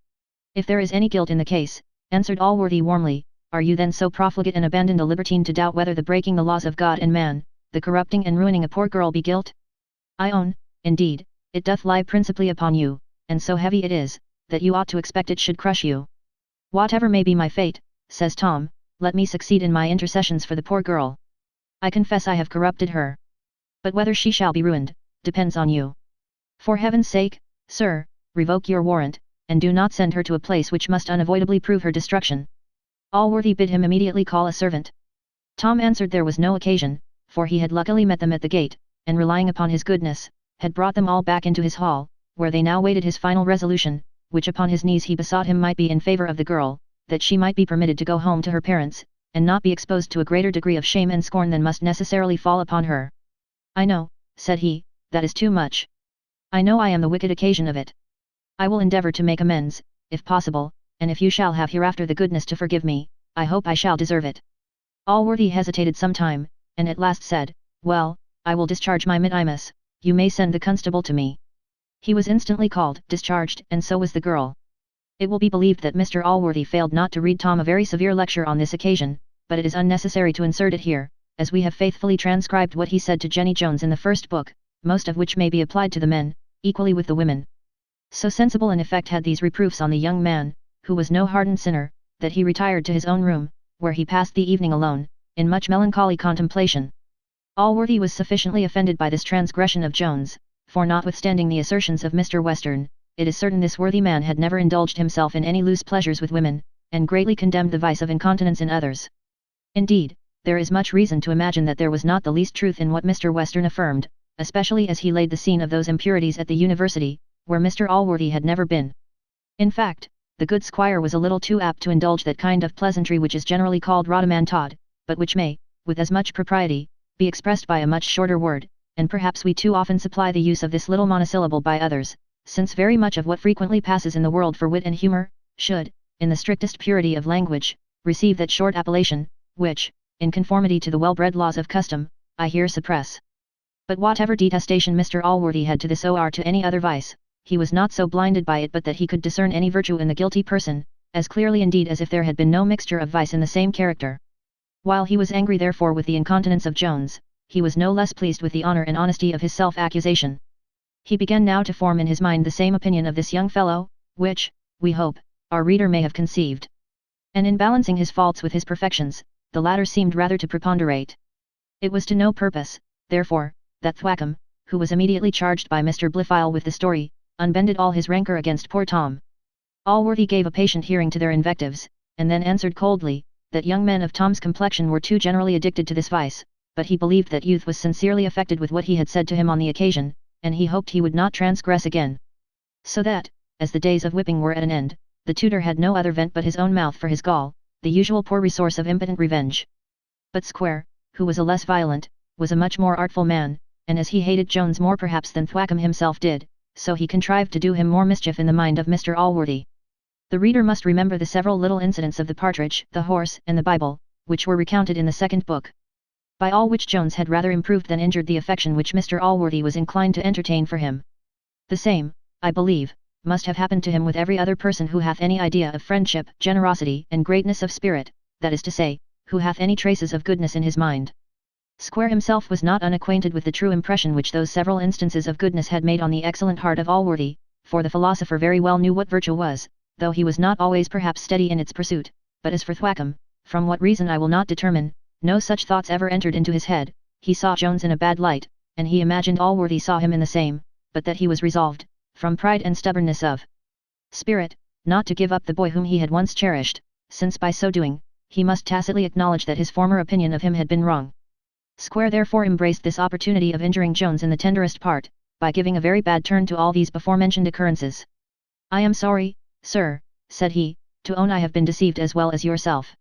If there is any guilt in the case, answered Allworthy warmly, are you then so profligate and abandoned a libertine to doubt whether the breaking the laws of God and man, the corrupting and ruining a poor girl be guilt? I own, indeed, it doth lie principally upon you, and so heavy it is, that you ought to expect it should crush you. Whatever may be my fate, says Tom, let me succeed in my intercessions for the poor girl. I confess I have corrupted her. But whether she shall be ruined, depends on you. For heaven's sake, sir, revoke your warrant, and do not send her to a place which must unavoidably prove her destruction. Allworthy bid him immediately call a servant. Tom answered there was no occasion, for he had luckily met them at the gate, and relying upon his goodness, had brought them all back into his hall, where they now waited his final resolution, which upon his knees he besought him might be in favour of the girl, that she might be permitted to go home to her parents, and not be exposed to a greater degree of shame and scorn than must necessarily fall upon her. I know, said he, that is too much. I know I am the wicked occasion of it. I will endeavour to make amends, if possible, and if you shall have hereafter the goodness to forgive me, I hope I shall deserve it. Allworthy hesitated some time, and at last said, well, I will discharge my mittimus, you may send the constable to me. He was instantly called, discharged, and so was the girl. It will be believed that Mr. Allworthy failed not to read Tom a very severe lecture on this occasion, but it is unnecessary to insert it here, as we have faithfully transcribed what he said to Jenny Jones in the first book, most of which may be applied to the men, equally with the women. So sensible an effect had these reproofs on the young man, who was no hardened sinner, that he retired to his own room, where he passed the evening alone, in much melancholy contemplation. Allworthy was sufficiently offended by this transgression of Jones, for notwithstanding the assertions of Mr. Western, it is certain this worthy man had never indulged himself in any loose pleasures with women, and greatly condemned the vice of incontinence in others. Indeed, there is much reason to imagine that there was not the least truth in what Mr. Western affirmed, especially as he laid the scene of those impurities at the university, where Mr. Allworthy had never been. In fact, the good squire was a little too apt to indulge that kind of pleasantry which is generally called rhodomantade, but which may, with as much propriety, be expressed by a much shorter word, and perhaps we too often supply the use of this little monosyllable by others, since very much of what frequently passes in the world for wit and humor, should, in the strictest purity of language, receive that short appellation, which, in conformity to the well-bred laws of custom, I here suppress. But whatever detestation Mr. Allworthy had to this or to any other vice, he was not so blinded by it but that he could discern any virtue in the guilty person, as clearly indeed as if there had been no mixture of vice in the same character. While he was angry therefore with the incontinence of Jones, he was no less pleased with the honour and honesty of his self-accusation. He began now to form in his mind the same opinion of this young fellow, which, we hope, our reader may have conceived. And in balancing his faults with his perfections, the latter seemed rather to preponderate. It was to no purpose, therefore, that Thwackum, who was immediately charged by Mr. Blifil with the story, unbended all his rancour against poor Tom. Allworthy gave a patient hearing to their invectives, and then answered coldly, that young men of Tom's complexion were too generally addicted to this vice, but he believed that youth was sincerely affected with what he had said to him on the occasion, and he hoped he would not transgress again. So that, as the days of whipping were at an end, the tutor had no other vent but his own mouth for his gall, the usual poor resource of impotent revenge. But Square, who was a less violent, was a much more artful man, and as he hated Jones more perhaps than Thwackum himself did, so he contrived to do him more mischief in the mind of Mr. Allworthy. The reader must remember the several little incidents of the partridge, the horse, and the Bible, which were recounted in the second book. By all which Jones had rather improved than injured the affection which Mr. Allworthy was inclined to entertain for him. The same, I believe, must have happened to him with every other person who hath any idea of friendship, generosity, and greatness of spirit, that is to say, who hath any traces of goodness in his mind. Square himself was not unacquainted with the true impression which those several instances of goodness had made on the excellent heart of Allworthy, for the philosopher very well knew what virtue was, though he was not always perhaps steady in its pursuit, but as for Thwackum, from what reason I will not determine, no such thoughts ever entered into his head. He saw Jones in a bad light, and he imagined Allworthy saw him in the same, but that he was resolved, from pride and stubbornness of spirit, not to give up the boy whom he had once cherished, since by so doing, he must tacitly acknowledge that his former opinion of him had been wrong. Square therefore embraced this opportunity of injuring Jones in the tenderest part, by giving a very bad turn to all these before-mentioned occurrences. I am sorry, sir, said he, to own I have been deceived as well as yourself.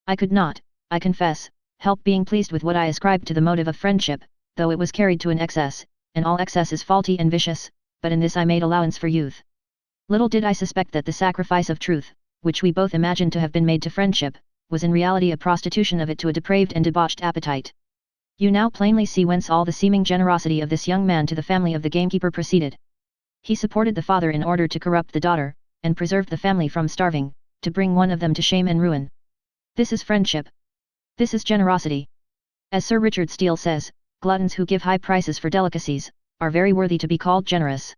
I could not, I confess, help being pleased with what I ascribed to the motive of friendship, though it was carried to an excess, and all excess is faulty and vicious, but in this I made allowance for youth. Little did I suspect that the sacrifice of truth, which we both imagined to have been made to friendship, was in reality a prostitution of it to a depraved and debauched appetite. You now plainly see whence all the seeming generosity of this young man to the family of the gamekeeper proceeded. He supported the father in order to corrupt the daughter, and preserved the family from starving, to bring one of them to shame and ruin. This is friendship. This is generosity. As Sir Richard Steele says, gluttons who give high prices for delicacies, are very worthy to be called generous.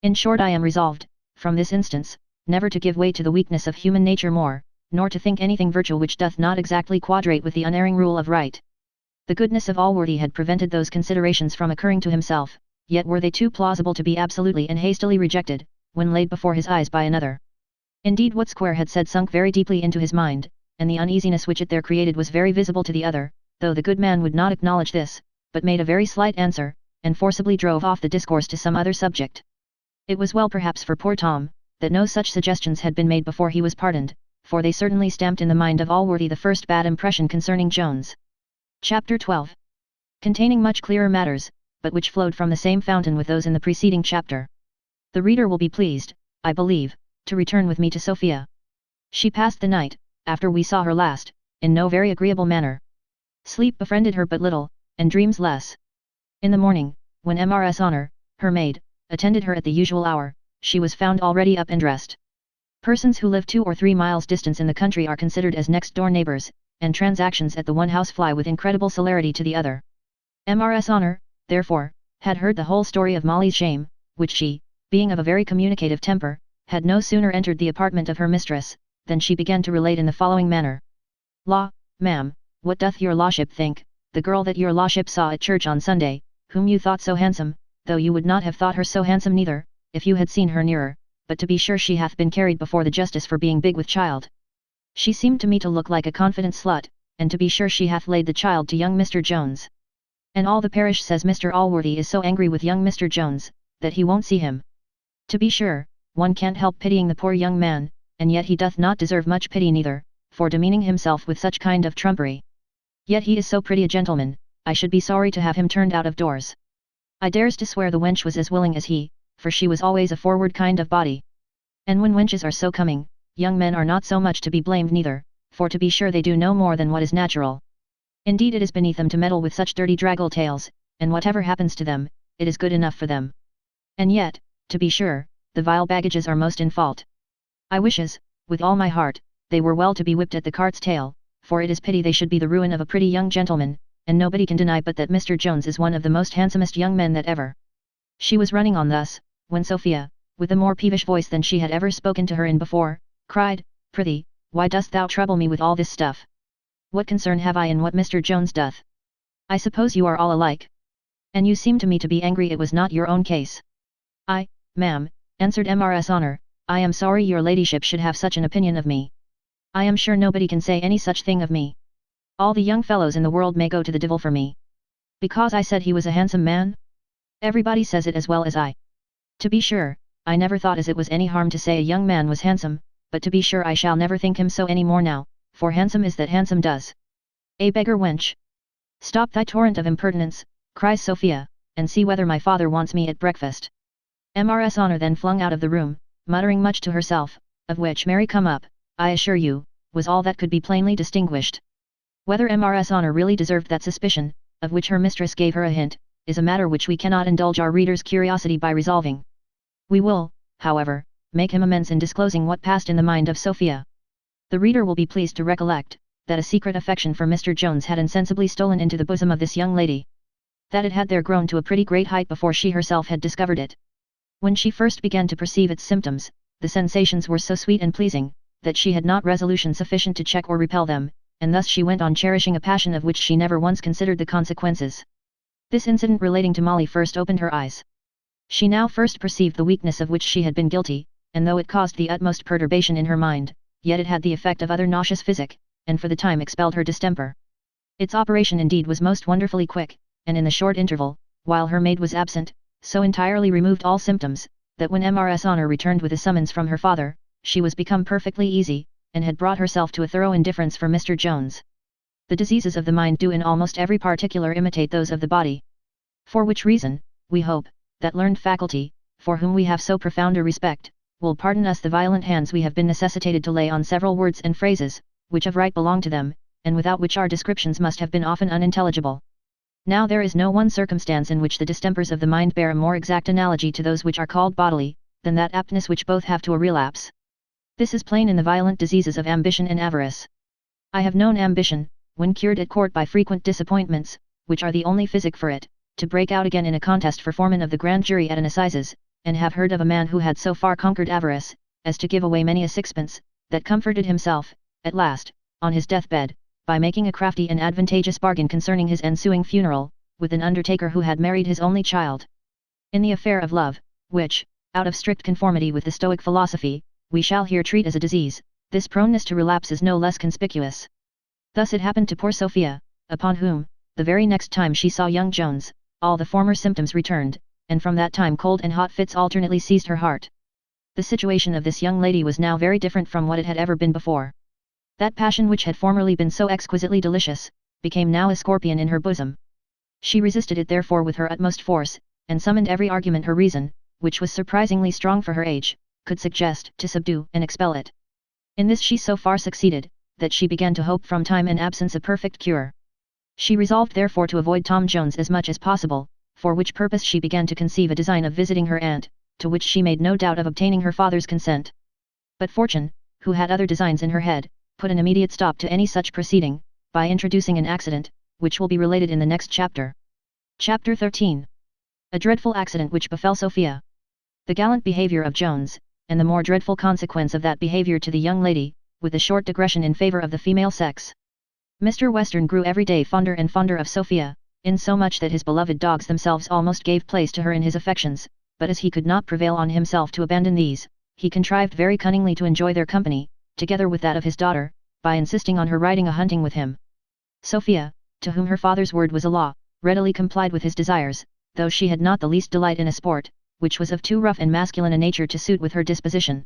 In short, I am resolved, from this instance, never to give way to the weakness of human nature more, nor to think anything virtue which doth not exactly quadrate with the unerring rule of right. The goodness of Allworthy had prevented those considerations from occurring to himself, yet were they too plausible to be absolutely and hastily rejected, when laid before his eyes by another. Indeed, what Square had said sunk very deeply into his mind, and the uneasiness which it there created was very visible to the other, though the good man would not acknowledge this, but made a very slight answer, and forcibly drove off the discourse to some other subject. It was well perhaps for poor Tom, that no such suggestions had been made before he was pardoned, for they certainly stamped in the mind of Allworthy the first bad impression concerning Jones. Chapter 12. Containing much clearer matters, but which flowed from the same fountain with those in the preceding chapter. The reader will be pleased, I believe, to return with me to Sophia. She passed the night, after we saw her last, in no very agreeable manner. Sleep befriended her but little, and dreams less. In the morning, when Mrs. Honor, her maid, attended her at the usual hour, she was found already up and dressed. Persons who live 2 or 3 miles distance in the country are considered as next-door neighbours, and transactions at the one house fly with incredible celerity to the other. Mrs. Honor, therefore, had heard the whole story of Molly's shame, which she, being of a very communicative temper, had no sooner entered the apartment of her mistress, than she began to relate in the following manner. Law, ma'am, what doth your lawship think, the girl that your lawship saw at church on Sunday, whom you thought so handsome, though you would not have thought her so handsome neither, if you had seen her nearer, but to be sure she hath been carried before the justice for being big with child. She seemed to me to look like a confident slut, and to be sure she hath laid the child to young Mr. Jones. And all the parish says Mr. Allworthy is so angry with young Mr. Jones, that he won't see him. To be sure, one can't help pitying the poor young man, and yet he doth not deserve much pity neither, for demeaning himself with such kind of trumpery. Yet he is so pretty a gentleman, I should be sorry to have him turned out of doors. I dares to swear the wench was as willing as he, for she was always a forward kind of body. And when wenches are so coming, young men are not so much to be blamed neither, for to be sure they do no more than what is natural. Indeed it is beneath them to meddle with such dirty draggle tales, and whatever happens to them, it is good enough for them. And yet, to be sure, the vile baggages are most in fault. I wishes, with all my heart, they were well to be whipped at the cart's tail, for it is pity they should be the ruin of a pretty young gentleman, and nobody can deny but that Mr. Jones is one of the most handsomest young men that ever. She was running on thus, when Sophia, with a more peevish voice than she had ever spoken to her in before, cried, "Prithee, why dost thou trouble me with all this stuff? What concern have I in what Mr. Jones doth? I suppose you are all alike. And you seem to me to be angry it was not your own case." "I, ma'am," answered Mrs. Honor, "I am sorry your ladyship should have such an opinion of me. I am sure nobody can say any such thing of me. All the young fellows in the world may go to the devil for me. Because I said he was a handsome man? Everybody says it as well as I. To be sure, I never thought as it was any harm to say a young man was handsome, but to be sure I shall never think him so any more now, for handsome is that handsome does. A beggar wench! Stop thy torrent of impertinence," cries Sophia, "and see whether my father wants me at breakfast." Mrs. Honor then flung out of the room, muttering much to herself, of which "Mary come up, I assure you," was all that could be plainly distinguished. Whether Mrs. Honor really deserved that suspicion, of which her mistress gave her a hint, is a matter which we cannot indulge our readers' curiosity by resolving. We will, however, make him amends in disclosing what passed in the mind of Sophia. The reader will be pleased to recollect, that a secret affection for Mr. Jones had insensibly stolen into the bosom of this young lady. That it had there grown to a pretty great height before she herself had discovered it. When she first began to perceive its symptoms, the sensations were so sweet and pleasing, that she had not resolution sufficient to check or repel them, and thus she went on cherishing a passion of which she never once considered the consequences. This incident relating to Molly first opened her eyes. She now first perceived the weakness of which she had been guilty, and though it caused the utmost perturbation in her mind, yet it had the effect of other nauseous physic, and for the time expelled her distemper. Its operation indeed was most wonderfully quick, and in the short interval, while her maid was absent, so entirely removed all symptoms, that when Mrs. Honor returned with a summons from her father, she was become perfectly easy, and had brought herself to a thorough indifference for Mr. Jones. The diseases of the mind do in almost every particular imitate those of the body. For which reason, we hope, that learned faculty, for whom we have so profound a respect, will pardon us the violent hands we have been necessitated to lay on several words and phrases, which of right belong to them, and without which our descriptions must have been often unintelligible. Now there is no one circumstance in which the distempers of the mind bear a more exact analogy to those which are called bodily, than that aptness which both have to a relapse. This is plain in the violent diseases of ambition and avarice. I have known ambition, when cured at court by frequent disappointments, which are the only physic for it, to break out again in a contest for foreman of the grand jury at an assizes, and have heard of a man who had so far conquered avarice, as to give away many a sixpence, that comforted himself, at last, on his deathbed, by making a crafty and advantageous bargain concerning his ensuing funeral, with an undertaker who had married his only child. In the affair of love, which, out of strict conformity with the Stoic philosophy, we shall here treat as a disease, this proneness to relapse is no less conspicuous. Thus it happened to poor Sophia, upon whom, the very next time she saw young Jones, all the former symptoms returned, and from that time cold and hot fits alternately seized her heart. The situation of this young lady was now very different from what it had ever been before. That passion which had formerly been so exquisitely delicious, became now a scorpion in her bosom. She resisted it therefore with her utmost force, and summoned every argument her reason, which was surprisingly strong for her age, could suggest to subdue and expel it. In this she so far succeeded, that she began to hope from time and absence a perfect cure. She resolved therefore to avoid Tom Jones as much as possible, for which purpose she began to conceive a design of visiting her aunt, to which she made no doubt of obtaining her father's consent. But Fortune, who had other designs in her head, put an immediate stop to any such proceeding, by introducing an accident, which will be related in the next chapter. Chapter 13. A dreadful accident which befell Sophia. The gallant behavior of Jones, and the more dreadful consequence of that behavior to the young lady, with a short digression in favor of the female sex. Mr. Western grew every day fonder and fonder of Sophia, insomuch that his beloved dogs themselves almost gave place to her in his affections, but as he could not prevail on himself to abandon these, he contrived very cunningly to enjoy their company, together with that of his daughter, by insisting on her riding a hunting with him. Sophia, to whom her father's word was a law, readily complied with his desires, though she had not the least delight in a sport, which was of too rough and masculine a nature to suit with her disposition.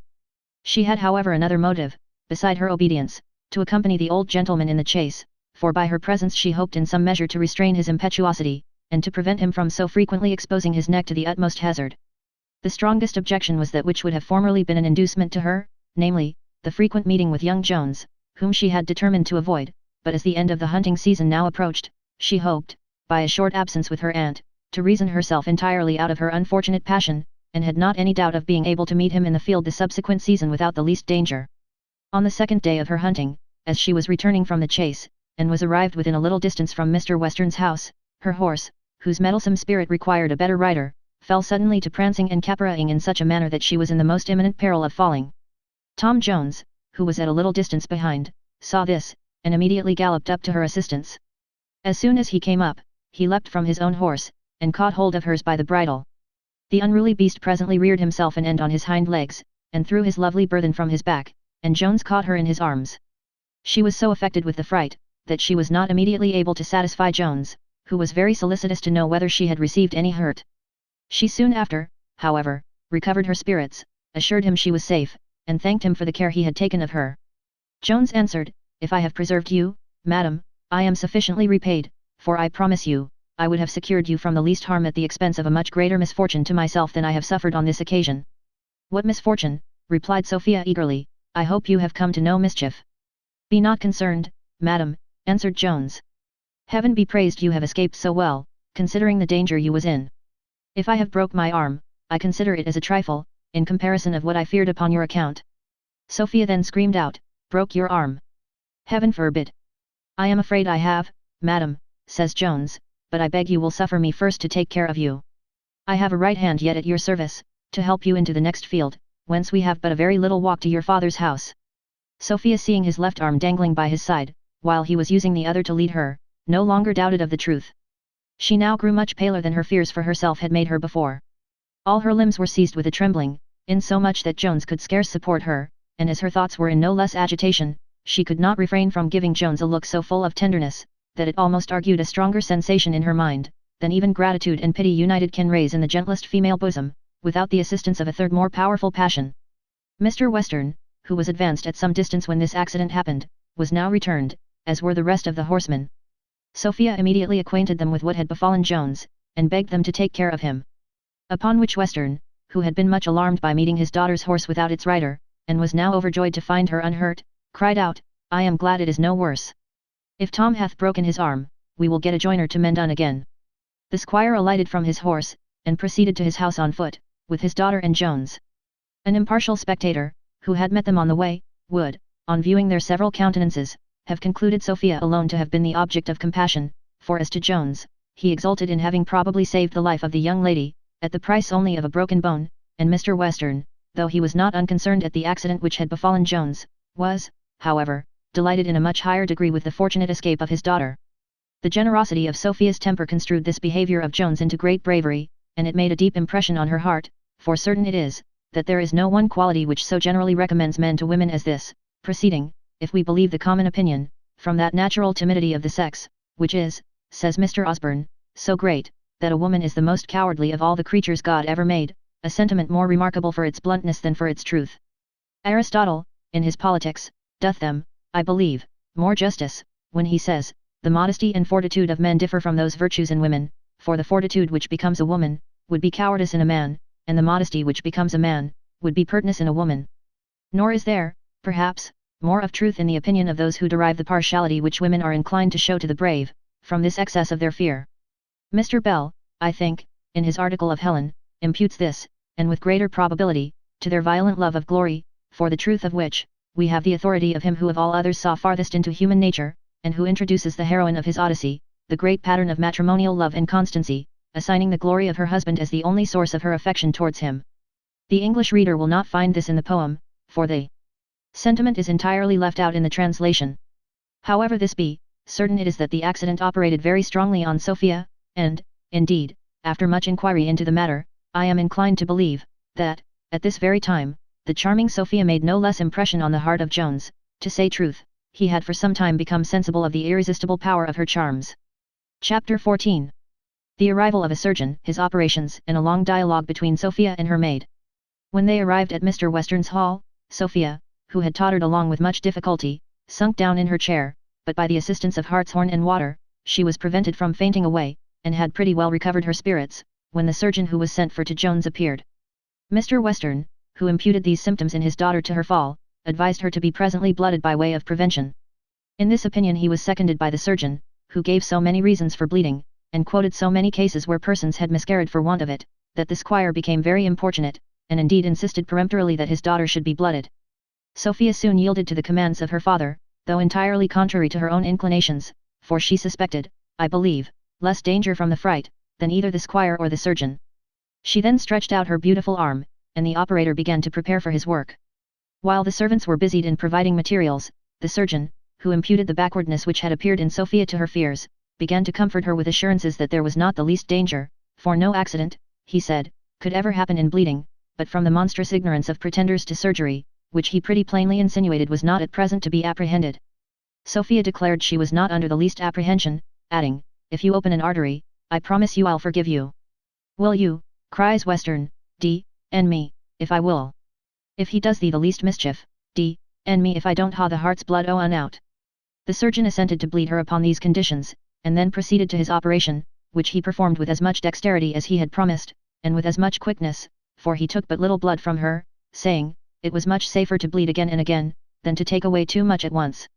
She had however another motive, beside her obedience, to accompany the old gentleman in the chase, for by her presence she hoped in some measure to restrain his impetuosity, and to prevent him from so frequently exposing his neck to the utmost hazard. The strongest objection was that which would have formerly been an inducement to her, namely, the frequent meeting with young Jones, whom she had determined to avoid, but as the end of the hunting season now approached, she hoped, by a short absence with her aunt, to reason herself entirely out of her unfortunate passion, and had not any doubt of being able to meet him in the field the subsequent season without the least danger. On the second day of her hunting, as she was returning from the chase, and was arrived within a little distance from Mr. Western's house, her horse, whose mettlesome spirit required a better rider, fell suddenly to prancing and caparrowing in such a manner that she was in the most imminent peril of falling. Tom Jones, who was at a little distance behind, saw this, and immediately galloped up to her assistance. As soon as he came up, he leapt from his own horse, and caught hold of hers by the bridle. The unruly beast presently reared himself an end on his hind legs, and threw his lovely burthen from his back, and Jones caught her in his arms. She was so affected with the fright, that she was not immediately able to satisfy Jones, who was very solicitous to know whether she had received any hurt. She soon after, however, recovered her spirits, assured him she was safe, and thanked him for the care he had taken of her. Jones answered, "If I have preserved you, madam, I am sufficiently repaid, for I promise you, I would have secured you from the least harm at the expense of a much greater misfortune to myself than I have suffered on this occasion." "What misfortune?" replied Sophia eagerly. "I hope you have come to no mischief." "Be not concerned, madam," answered Jones. "Heaven be praised you have escaped so well, considering the danger you was in. If I have broke my arm, I consider it as a trifle, in comparison of what I feared upon your account." Sophia then screamed out, "Broke your arm? Heaven forbid!" "I am afraid I have, madam," says Jones, "but I beg you will suffer me first to take care of you. I have a right hand yet at your service, to help you into the next field, whence we have but a very little walk to your father's house." Sophia, seeing his left arm dangling by his side, while he was using the other to lead her, no longer doubted of the truth. She now grew much paler than her fears for herself had made her before. All her limbs were seized with a trembling, insomuch that Jones could scarce support her, and as her thoughts were in no less agitation, she could not refrain from giving Jones a look so full of tenderness, that it almost argued a stronger sensation in her mind, than even gratitude and pity united can raise in the gentlest female bosom, without the assistance of a third more powerful passion. Mr. Western, who was advanced at some distance when this accident happened, was now returned, as were the rest of the horsemen. Sophia immediately acquainted them with what had befallen Jones, and begged them to take care of him. Upon which Western, who had been much alarmed by meeting his daughter's horse without its rider, and was now overjoyed to find her unhurt, cried out, "I am glad it is no worse. If Tom hath broken his arm, we will get a joiner to mend on again." The squire alighted from his horse, and proceeded to his house on foot, with his daughter and Jones. An impartial spectator, who had met them on the way, would, on viewing their several countenances, have concluded Sophia alone to have been the object of compassion, for as to Jones, he exulted in having probably saved the life of the young lady, at the price only of a broken bone, and Mr. Western, though he was not unconcerned at the accident which had befallen Jones, was, however, delighted in a much higher degree with the fortunate escape of his daughter. The generosity of Sophia's temper construed this behaviour of Jones into great bravery, and it made a deep impression on her heart, for certain it is, that there is no one quality which so generally recommends men to women as this, proceeding, if we believe the common opinion, from that natural timidity of the sex, which is, says Mr. Osborne, so great, that a woman is the most cowardly of all the creatures God ever made, a sentiment more remarkable for its bluntness than for its truth. Aristotle, in his Politics, doth them, I believe, more justice, when he says, "The modesty and fortitude of men differ from those virtues in women, for the fortitude which becomes a woman, would be cowardice in a man, and the modesty which becomes a man, would be pertness in a woman." Nor is there, perhaps, more of truth in the opinion of those who derive the partiality which women are inclined to show to the brave, from this excess of their fear. Mr. Bell, I think, in his article of Helen, imputes this, and with greater probability, to their violent love of glory, for the truth of which, we have the authority of him who of all others saw farthest into human nature, and who introduces the heroine of his Odyssey, the great pattern of matrimonial love and constancy, assigning the glory of her husband as the only source of her affection towards him. The English reader will not find this in the poem, for the sentiment is entirely left out in the translation. However this be, certain it is that the accident operated very strongly on Sophia, and, indeed, after much inquiry into the matter, I am inclined to believe, that, at this very time, the charming Sophia made no less impression on the heart of Jones. To say truth, he had for some time become sensible of the irresistible power of her charms. Chapter 14. The arrival of a surgeon, his operations, and a long dialogue between Sophia and her maid. When they arrived at Mr. Western's hall, Sophia, who had tottered along with much difficulty, sunk down in her chair, but by the assistance of hartshorn and water, she was prevented from fainting away, and had pretty well recovered her spirits, when the surgeon who was sent for to Jones appeared. Mr. Western, who imputed these symptoms in his daughter to her fall, advised her to be presently blooded by way of prevention. In this opinion he was seconded by the surgeon, who gave so many reasons for bleeding, and quoted so many cases where persons had miscarried for want of it, that the squire became very importunate, and indeed insisted peremptorily that his daughter should be blooded. Sophia soon yielded to the commands of her father, though entirely contrary to her own inclinations, for she suspected, I believe, less danger from the fright, than either the squire or the surgeon. She then stretched out her beautiful arm, and the operator began to prepare for his work. While the servants were busied in providing materials, the surgeon, who imputed the backwardness which had appeared in Sophia to her fears, began to comfort her with assurances that there was not the least danger, for no accident, he said, could ever happen in bleeding, but from the monstrous ignorance of pretenders to surgery, which he pretty plainly insinuated was not at present to be apprehended. Sophia declared she was not under the least apprehension, adding, if you open an artery, I promise you I'll forgive you. Will you, cries Western, d-n me, if I will. If he does thee the least mischief, d-n me if I don't ha the heart's blood on out. The surgeon assented to bleed her upon these conditions, and then proceeded to his operation, which he performed with as much dexterity as he had promised, and with as much quickness, for he took but little blood from her, saying, it was much safer to bleed again and again, than to take away too much at once.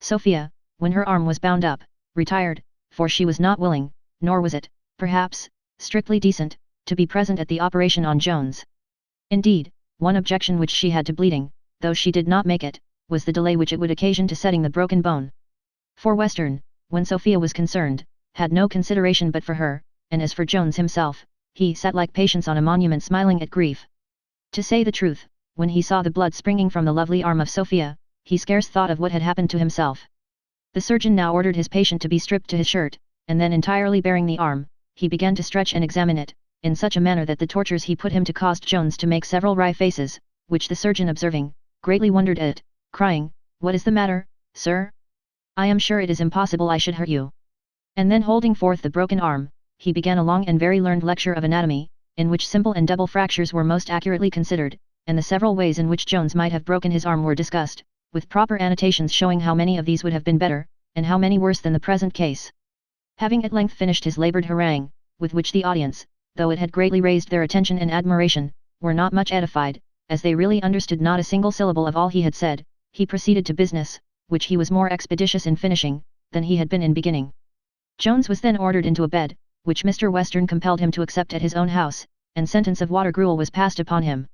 Sophia, when her arm was bound up, retired, for she was not willing, nor was it, perhaps, strictly decent, to be present at the operation on Jones. Indeed, one objection which she had to bleeding, though she did not make it, was the delay which it would occasion to setting the broken bone. For Western, when Sophia was concerned, had no consideration but for her, and as for Jones himself, he sat like Patience on a monument smiling at grief. To say the truth, when he saw the blood springing from the lovely arm of Sophia, he scarce thought of what had happened to himself. The surgeon now ordered his patient to be stripped to his shirt, and then entirely baring the arm, he began to stretch and examine it, in such a manner that the tortures he put him to caused Jones to make several wry faces, which the surgeon observing, greatly wondered at, crying, what is the matter, sir? I am sure it is impossible I should hurt you. And then holding forth the broken arm, he began a long and very learned lecture of anatomy, in which simple and double fractures were most accurately considered, and the several ways in which Jones might have broken his arm were discussed, with proper annotations showing how many of these would have been better, and how many worse than the present case. Having at length finished his laboured harangue, with which the audience, though it had greatly raised their attention and admiration, were not much edified, as they really understood not a single syllable of all he had said, he proceeded to business, which he was more expeditious in finishing, than he had been in beginning. Jones was then ordered into a bed, which Mr. Western compelled him to accept at his own house, and sentence of water gruel was passed upon him.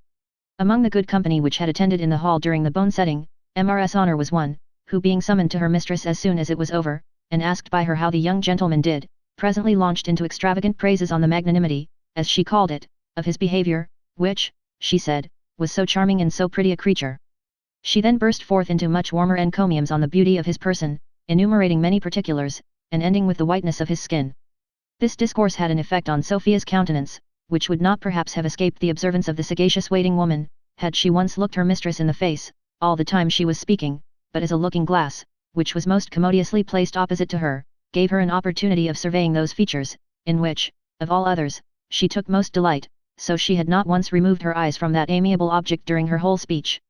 Among the good company which had attended in the hall during the bone setting, Mrs. Honor was one, who being summoned to her mistress as soon as it was over, and asked by her how the young gentleman did, presently launched into extravagant praises on the magnanimity, as she called it, of his behaviour, which, she said, was so charming and so pretty a creature. She then burst forth into much warmer encomiums on the beauty of his person, enumerating many particulars, and ending with the whiteness of his skin. This discourse had an effect on Sophia's countenance, which would not perhaps have escaped the observance of the sagacious waiting woman, had she once looked her mistress in the face, all the time she was speaking, but as a looking-glass, which was most commodiously placed opposite to her, gave her an opportunity of surveying those features, in which, of all others, she took most delight, so she had not once removed her eyes from that amiable object during her whole speech.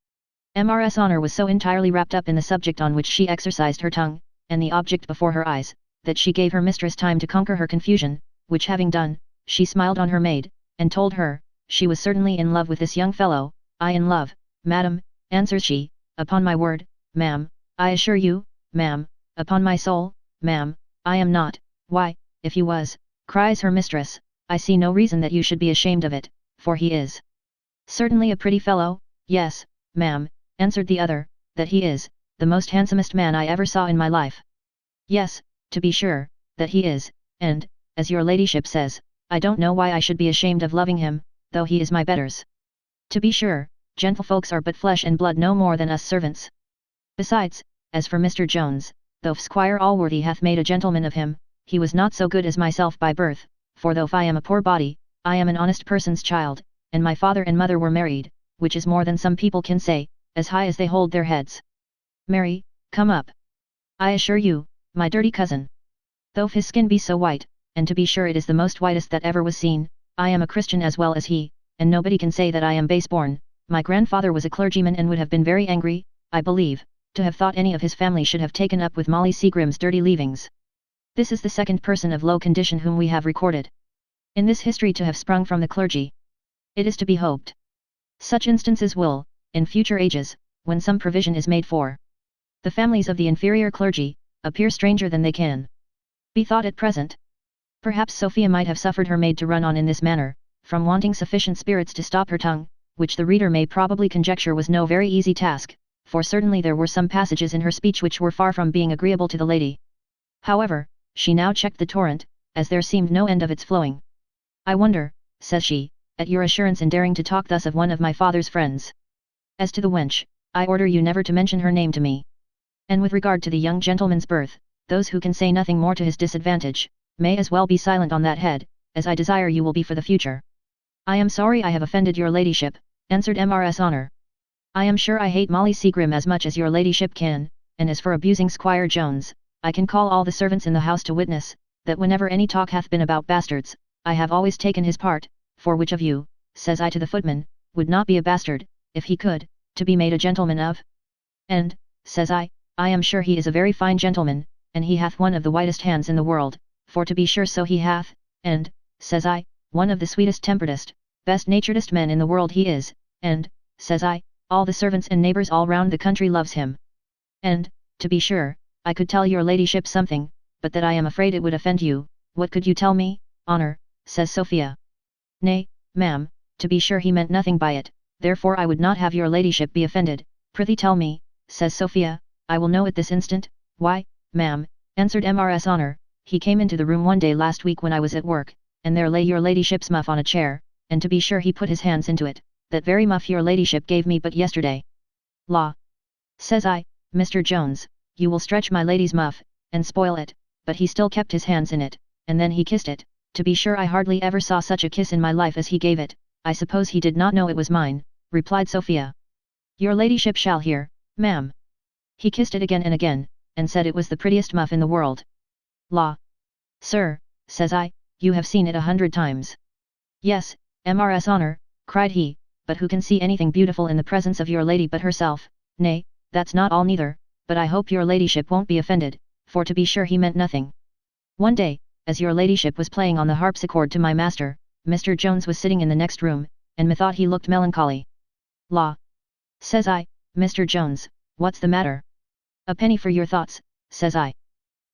Mrs. Honor was so entirely wrapped up in the subject on which she exercised her tongue, and the object before her eyes, that she gave her mistress time to conquer her confusion, which having done, she smiled on her maid, and told her, she was certainly in love with this young fellow. I in love, madam, answers she, upon my word, ma'am, I assure you, ma'am, upon my soul, ma'am, I am not. Why, if you was, cries her mistress, I see no reason that you should be ashamed of it, for he is certainly a pretty fellow. Yes, ma'am, answered the other, that he is, the most handsomest man I ever saw in my life. Yes, to be sure, that he is, and, as your ladyship says, I don't know why I should be ashamed of loving him, though he is my betters. To be sure, gentlefolks are but flesh and blood no more than us servants. Besides, as for Mr. Jones, though Squire Allworthy hath made a gentleman of him, he was not so good as myself by birth, for though I am a poor body, I am an honest person's child, and my father and mother were married, which is more than some people can say, as high as they hold their heads. Marry, come up. I assure you, my dirty cousin. Though his skin be so white, and to be sure it is the most whitest that ever was seen, I am a Christian as well as he, and nobody can say that I am base-born. My grandfather was a clergyman and would have been very angry, I believe, to have thought any of his family should have taken up with Molly Seagrim's dirty leavings. This is the second person of low condition whom we have recorded in this history to have sprung from the clergy. It is to be hoped such instances will, in future ages, when some provision is made for the families of the inferior clergy, appear stranger than they can be thought at present. Perhaps Sophia might have suffered her maid to run on in this manner, from wanting sufficient spirits to stop her tongue, which the reader may probably conjecture was no very easy task, for certainly there were some passages in her speech which were far from being agreeable to the lady. However, she now checked the torrent, as there seemed no end of its flowing. "I wonder," says she, "at your assurance in daring to talk thus of one of my father's friends. As to the wench, I order you never to mention her name to me. And with regard to the young gentleman's birth, those who can say nothing more to his disadvantage, may as well be silent on that head, as I desire you will be for the future." "I am sorry I have offended your ladyship," answered Mrs. Honor. "I am sure I hate Molly Seagrim as much as your ladyship can, and as for abusing Squire Jones, I can call all the servants in the house to witness, that whenever any talk hath been about bastards, I have always taken his part, for which of you, says I to the footman, would not be a bastard, if he could, to be made a gentleman of? And, says I am sure he is a very fine gentleman, and he hath one of the whitest hands in the world, for to be sure so he hath, and, says I, one of the sweetest temperedest, best naturedest men in the world he is, and, says I, all the servants and neighbours all round the country loves him. And, to be sure, I could tell your ladyship something, but that I am afraid it would offend you. What could you tell me, Honour?" says Sophia. "Nay, ma'am, to be sure he meant nothing by it, therefore I would not have your ladyship be offended. Prithee tell me," says Sophia, "I will know at this instant." "Why, ma'am," answered Mrs. Honor, "he came into the room one day last week when I was at work, and there lay your ladyship's muff on a chair, and to be sure he put his hands into it, that very muff your ladyship gave me but yesterday." "Law!" says I, "Mr. Jones, you will stretch my lady's muff, and spoil it," but he still kept his hands in it, and then he kissed it. To be sure I hardly ever saw such a kiss in my life as he gave it. "I suppose he did not know it was mine," replied Sophia. "Your ladyship shall hear, ma'am. He kissed it again and again, and said it was the prettiest muff in the world." "Law! Sir," says I, "you have seen it 100 times." "Yes, Mrs. Honor," cried he, "but who can see anything beautiful in the presence of your lady but herself? Nay, that's not all neither, but I hope your ladyship won't be offended, for to be sure he meant nothing. One day, as your ladyship was playing on the harpsichord to my master, Mr. Jones was sitting in the next room, and methought he looked melancholy." "Law!" says I, "Mr. Jones, what's the matter?" "A penny for your thoughts," says I.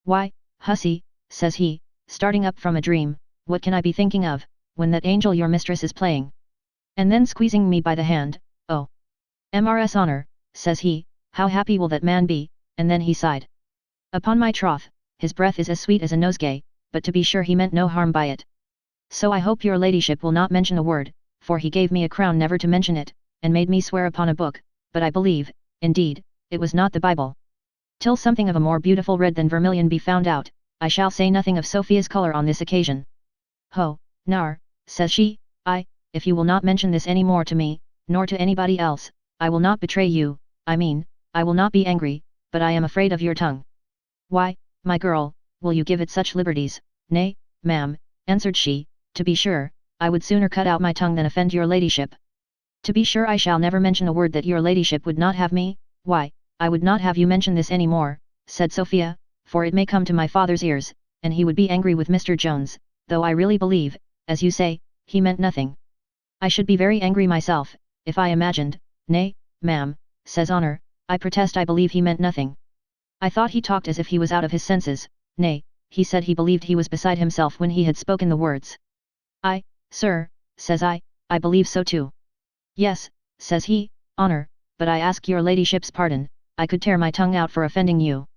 "Why, hussy," says he, starting up from a dream, "what can I be thinking of, when that angel your mistress is playing?" And then squeezing me by the hand, "Oh, Mrs. Honor," says he, "how happy will that man be," and then he sighed. "Upon my troth, his breath is as sweet as a nosegay, but to be sure he meant no harm by it. So I hope your ladyship will not mention a word, for he gave me a crown never to mention it, and made me swear upon a book, but I believe, indeed, it was not the Bible. Till something of a more beautiful red than vermilion be found out, I shall say nothing of Sophia's colour on this occasion." "Ho, nar," says she, if you will not mention this any more to me, nor to anybody else, I will not betray you, I mean, I will not be angry, but I am afraid of your tongue." "Why, my girl, will you give it such liberties?" "Nay, ma'am," answered she, "to be sure, I would sooner cut out my tongue than offend your ladyship. To be sure I shall never mention a word that your ladyship would not have me." "Why, I would not have you mention this any more," said Sophia, "for it may come to my father's ears, and he would be angry with Mr. Jones, though I really believe, as you say, he meant nothing. I should be very angry myself, if I imagined." "Nay, ma'am," says Honor, "I protest I believe he meant nothing. I thought he talked as if he was out of his senses. Nay, he said he believed he was beside himself when he had spoken the words." Sir," says I believe so too." "Yes," says he, "Honor, but I ask your ladyship's pardon, I could tear my tongue out for offending you."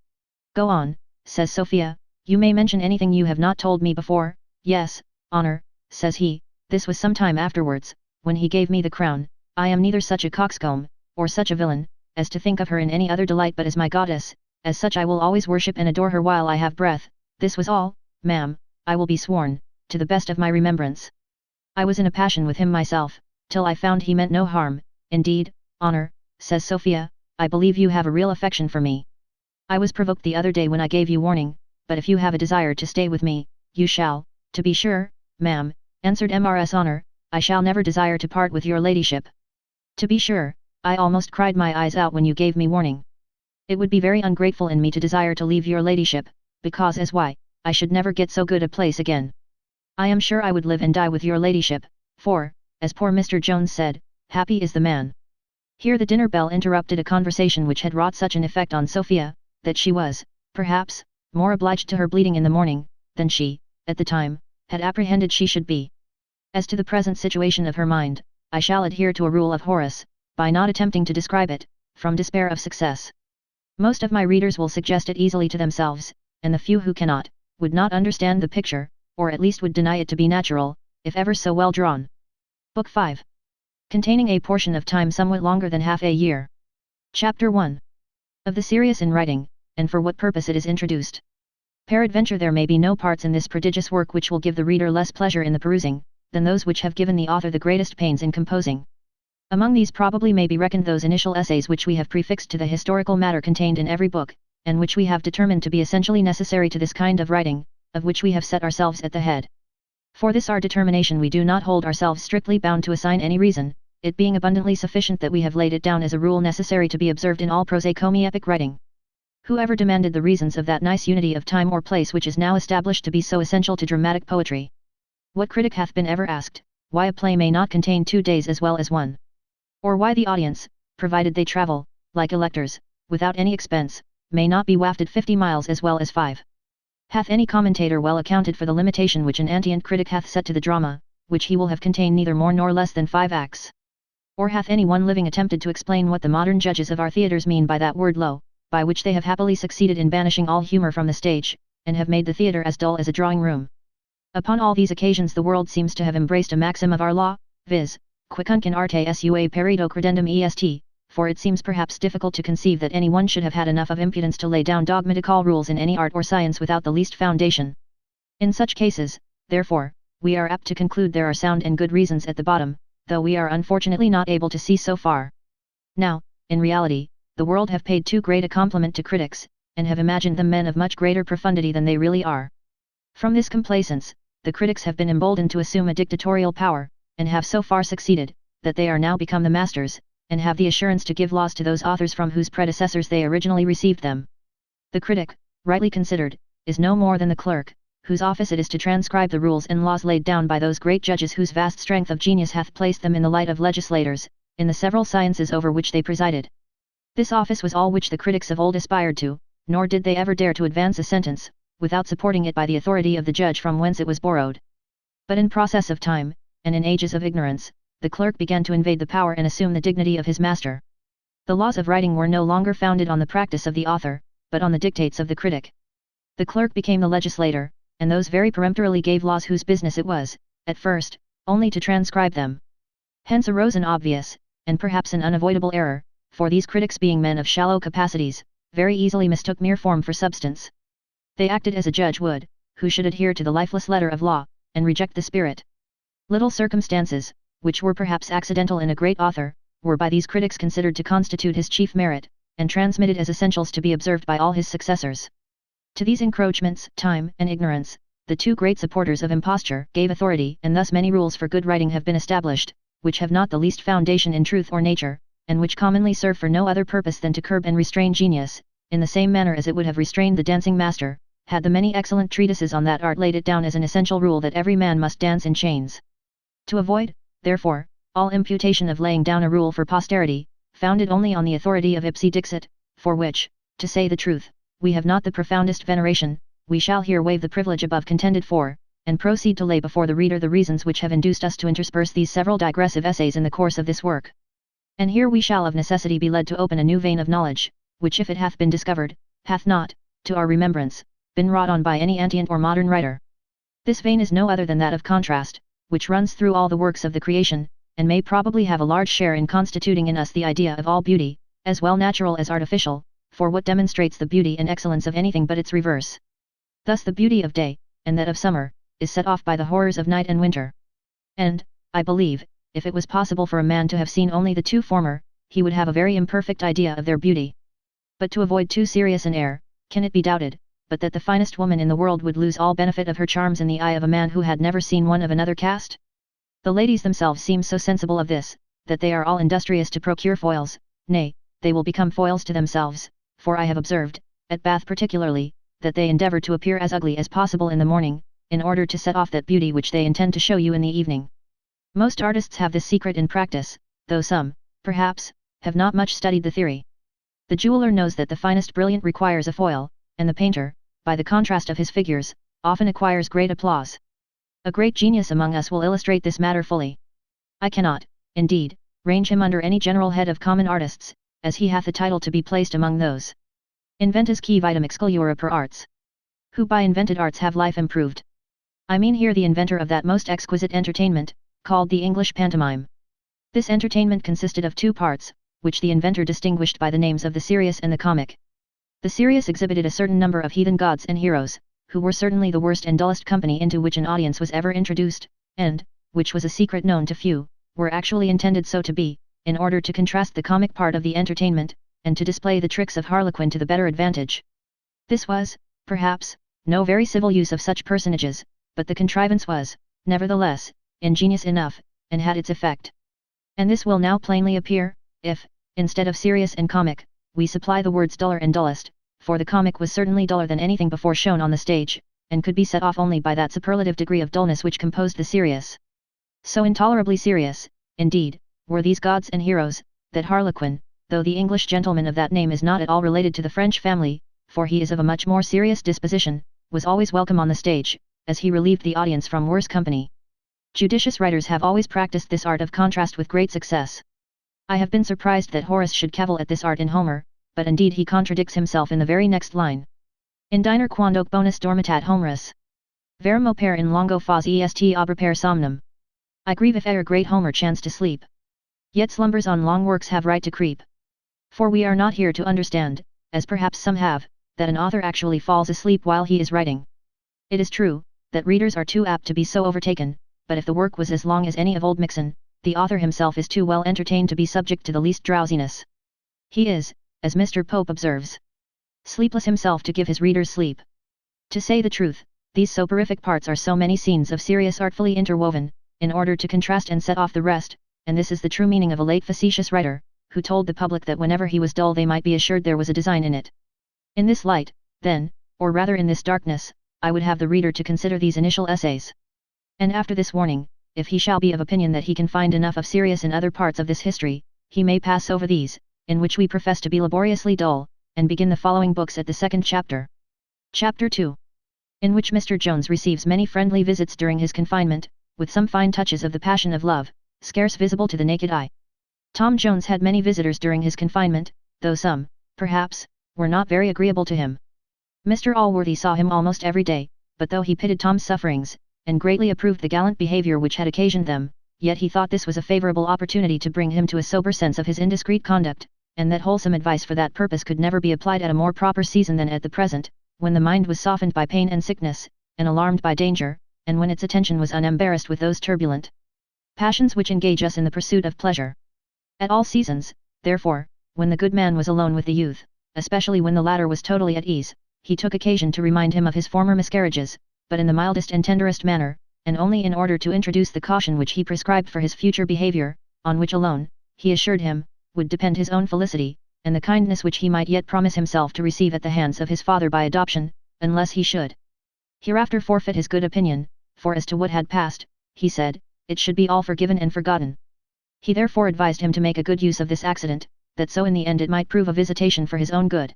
"Go on," says Sophia, "you may mention anything you have not told me before." "Yes, Honor," says he, "this was some time afterwards, when he gave me the crown. I am neither such a coxcomb, or such a villain, as to think of her in any other delight but as my goddess. As such I will always worship and adore her while I have breath. This was all, ma'am, I will be sworn, to the best of my remembrance. I was in a passion with him myself, till I found he meant no harm. Indeed, Honor, says Sophia, I believe you have a real affection for me. I was provoked the other day when I gave you warning, but if you have a desire to stay with me, you shall." "To be sure, ma'am," answered Mrs. Honor, "I shall never desire to part with your ladyship. To be sure, I almost cried my eyes out when you gave me warning. It would be very ungrateful in me to desire to leave your ladyship, because as why, I should never get so good a place again. I am sure I would live and die with your ladyship, for, as poor Mr. Jones said, happy is the man. Here the dinner bell interrupted a conversation which had wrought such an effect on Sophia, that she was, perhaps, more obliged to her bleeding in the morning, than she, at the time, had apprehended she should be. As to the present situation of her mind, I shall adhere to a rule of Horace, by not attempting to describe it, from despair of success. Most of my readers will suggest it easily to themselves, and the few who cannot, would not understand the picture, or at least would deny it to be natural, if ever so well drawn. Book 5. Containing a portion of time somewhat longer than half a year. Chapter 1. Of the serious in writing, and for what purpose it is introduced. Peradventure there may be no parts in this prodigious work which will give the reader less pleasure in the perusing, than those which have given the author the greatest pains in composing. Among these probably may be reckoned those initial essays which we have prefixed to the historical matter contained in every book, and which we have determined to be essentially necessary to this kind of writing, of which we have set ourselves at the head. For this our determination we do not hold ourselves strictly bound to assign any reason, it being abundantly sufficient that we have laid it down as a rule necessary to be observed in all prosacomic writing. Whoever demanded the reasons of that nice unity of time or place which is now established to be so essential to dramatic poetry? What critic hath been ever asked, why a play may not contain 2 days as well as one? Or why the audience, provided they travel, like electors, without any expense, may not be wafted 50 miles as well as 5? Hath any commentator well accounted for the limitation which an antient critic hath set to the drama, which he will have contain neither more nor less than 5 acts? Or hath any one living attempted to explain what the modern judges of our theatres mean by that word low, by which they have happily succeeded in banishing all humour from the stage, and have made the theatre as dull as a drawing room? Upon all these occasions the world seems to have embraced a maxim of our law, viz., quicunc in arte sua perito credendum est, for it seems perhaps difficult to conceive that any one should have had enough of impudence to lay down dogmatical rules in any art or science without the least foundation. In such cases, therefore, we are apt to conclude there are sound and good reasons at the bottom, though we are unfortunately not able to see so far. Now, in reality, the world have paid too great a compliment to critics, and have imagined them men of much greater profundity than they really are. From this complaisance, the critics have been emboldened to assume a dictatorial power, and have so far succeeded, that they are now become the masters, and have the assurance to give laws to those authors from whose predecessors they originally received them. The critic, rightly considered, is no more than the clerk, whose office it is to transcribe the rules and laws laid down by those great judges whose vast strength of genius hath placed them in the light of legislators, in the several sciences over which they presided. This office was all which the critics of old aspired to, nor did they ever dare to advance a sentence, without supporting it by the authority of the judge from whence it was borrowed. But in process of time, and in ages of ignorance, the clerk began to invade the power and assume the dignity of his master. The laws of writing were no longer founded on the practice of the author, but on the dictates of the critic. The clerk became the legislator, and those very peremptorily gave laws whose business it was, at first, only to transcribe them. Hence arose an obvious, and perhaps an unavoidable error, for these critics being men of shallow capacities, very easily mistook mere form for substance. They acted as a judge would, who should adhere to the lifeless letter of law, and reject the spirit. Little circumstances, which were perhaps accidental in a great author, were by these critics considered to constitute his chief merit, and transmitted as essentials to be observed by all his successors. To these encroachments, time and ignorance, the two great supporters of imposture gave authority, and thus many rules for good writing have been established, which have not the least foundation in truth or nature, and which commonly serve for no other purpose than to curb and restrain genius, in the same manner as it would have restrained the dancing master, had the many excellent treatises on that art laid it down as an essential rule that every man must dance in chains. To avoid, therefore, all imputation of laying down a rule for posterity, founded only on the authority of ipse dixit, for which, to say the truth, we have not the profoundest veneration, we shall here waive the privilege above contended for, and proceed to lay before the reader the reasons which have induced us to intersperse these several digressive essays in the course of this work. And here we shall of necessity be led to open a new vein of knowledge, which if it hath been discovered, hath not, to our remembrance, been wrought on by any antient or modern writer. This vein is no other than that of contrast, which runs through all the works of the creation, and may probably have a large share in constituting in us the idea of all beauty, as well natural as artificial, for what demonstrates the beauty and excellence of anything but its reverse? Thus the beauty of day, and that of summer, is set off by the horrors of night and winter. And, I believe, if it was possible for a man to have seen only the two former, he would have a very imperfect idea of their beauty. But to avoid too serious an error, can it be doubted, but that the finest woman in the world would lose all benefit of her charms in the eye of a man who had never seen one of another caste? The ladies themselves seem so sensible of this, that they are all industrious to procure foils, nay, they will become foils to themselves, for I have observed, at Bath particularly, that they endeavor to appear as ugly as possible in the morning, in order to set off that beauty which they intend to show you in the evening. Most artists have this secret in practice, though some, perhaps, have not much studied the theory. The jeweler knows that the finest brilliant requires a foil, and the painter, by the contrast of his figures, often acquires great applause. A great genius among us will illustrate this matter fully. I cannot, indeed, range him under any general head of common artists, as he hath a title to be placed among those inventas qui vitam excluere per arts, who by invented arts have life improved. I mean here the inventor of that most exquisite entertainment, called the English pantomime. This entertainment consisted of two parts, which the inventor distinguished by the names of the serious and the comic. The serious exhibited a certain number of heathen gods and heroes, who were certainly the worst and dullest company into which an audience was ever introduced, and, which was a secret known to few, were actually intended so to be, in order to contrast the comic part of the entertainment, and to display the tricks of Harlequin to the better advantage. This was, perhaps, no very civil use of such personages, but the contrivance was, nevertheless, ingenious enough, and had its effect. And this will now plainly appear, if, instead of serious and comic, we supply the words duller and dullest, for the comic was certainly duller than anything before shown on the stage, and could be set off only by that superlative degree of dullness which composed the serious. So intolerably serious, indeed, were these gods and heroes, that Harlequin, though the English gentleman of that name is not at all related to the French family, for he is of a much more serious disposition, was always welcome on the stage, as he relieved the audience from worse company. Judicious writers have always practiced this art of contrast with great success. I have been surprised that Horace should cavil at this art in Homer, but indeed he contradicts himself in the very next line. In diner quando bonus dormitat Homerus. Verum opere in longo fas est obrepere somnum. I grieve if e'er great Homer chance to sleep. Yet slumbers on long works have right to creep. For we are not here to understand, as perhaps some have, that an author actually falls asleep while he is writing. It is true, that readers are too apt to be so overtaken, but if the work was as long as any of Old Mixon, the author himself is too well entertained to be subject to the least drowsiness. He is, as Mr. Pope observes, sleepless himself to give his readers sleep. To say the truth, these soporific parts are so many scenes of serious artfully interwoven, in order to contrast and set off the rest, and this is the true meaning of a late facetious writer, who told the public that whenever he was dull they might be assured there was a design in it. In this light, then, or rather in this darkness, I would have the reader to consider these initial essays. And after this warning, if he shall be of opinion that he can find enough of serious in other parts of this history, he may pass over these, in which we profess to be laboriously dull, and begin the following books at the second chapter. Chapter 2. In which Mr. Jones receives many friendly visits during his confinement, with some fine touches of the passion of love, scarce visible to the naked eye. Tom Jones had many visitors during his confinement, though some, perhaps, were not very agreeable to him. Mr. Allworthy saw him almost every day, but though he pitied Tom's sufferings, and greatly approved the gallant behavior which had occasioned them, yet he thought this was a favourable opportunity to bring him to a sober sense of his indiscreet conduct, and that wholesome advice for that purpose could never be applied at a more proper season than at the present, when the mind was softened by pain and sickness, and alarmed by danger, and when its attention was unembarrassed with those turbulent passions which engage us in the pursuit of pleasure. At all seasons, therefore, when the good man was alone with the youth, especially when the latter was totally at ease, he took occasion to remind him of his former miscarriages, but in the mildest and tenderest manner, and only in order to introduce the caution which he prescribed for his future behavior, on which alone, he assured him, would depend his own felicity, and the kindness which he might yet promise himself to receive at the hands of his father by adoption, unless he should hereafter forfeit his good opinion, for as to what had passed, he said, it should be all forgiven and forgotten. He therefore advised him to make a good use of this accident, that so in the end it might prove a visitation for his own good.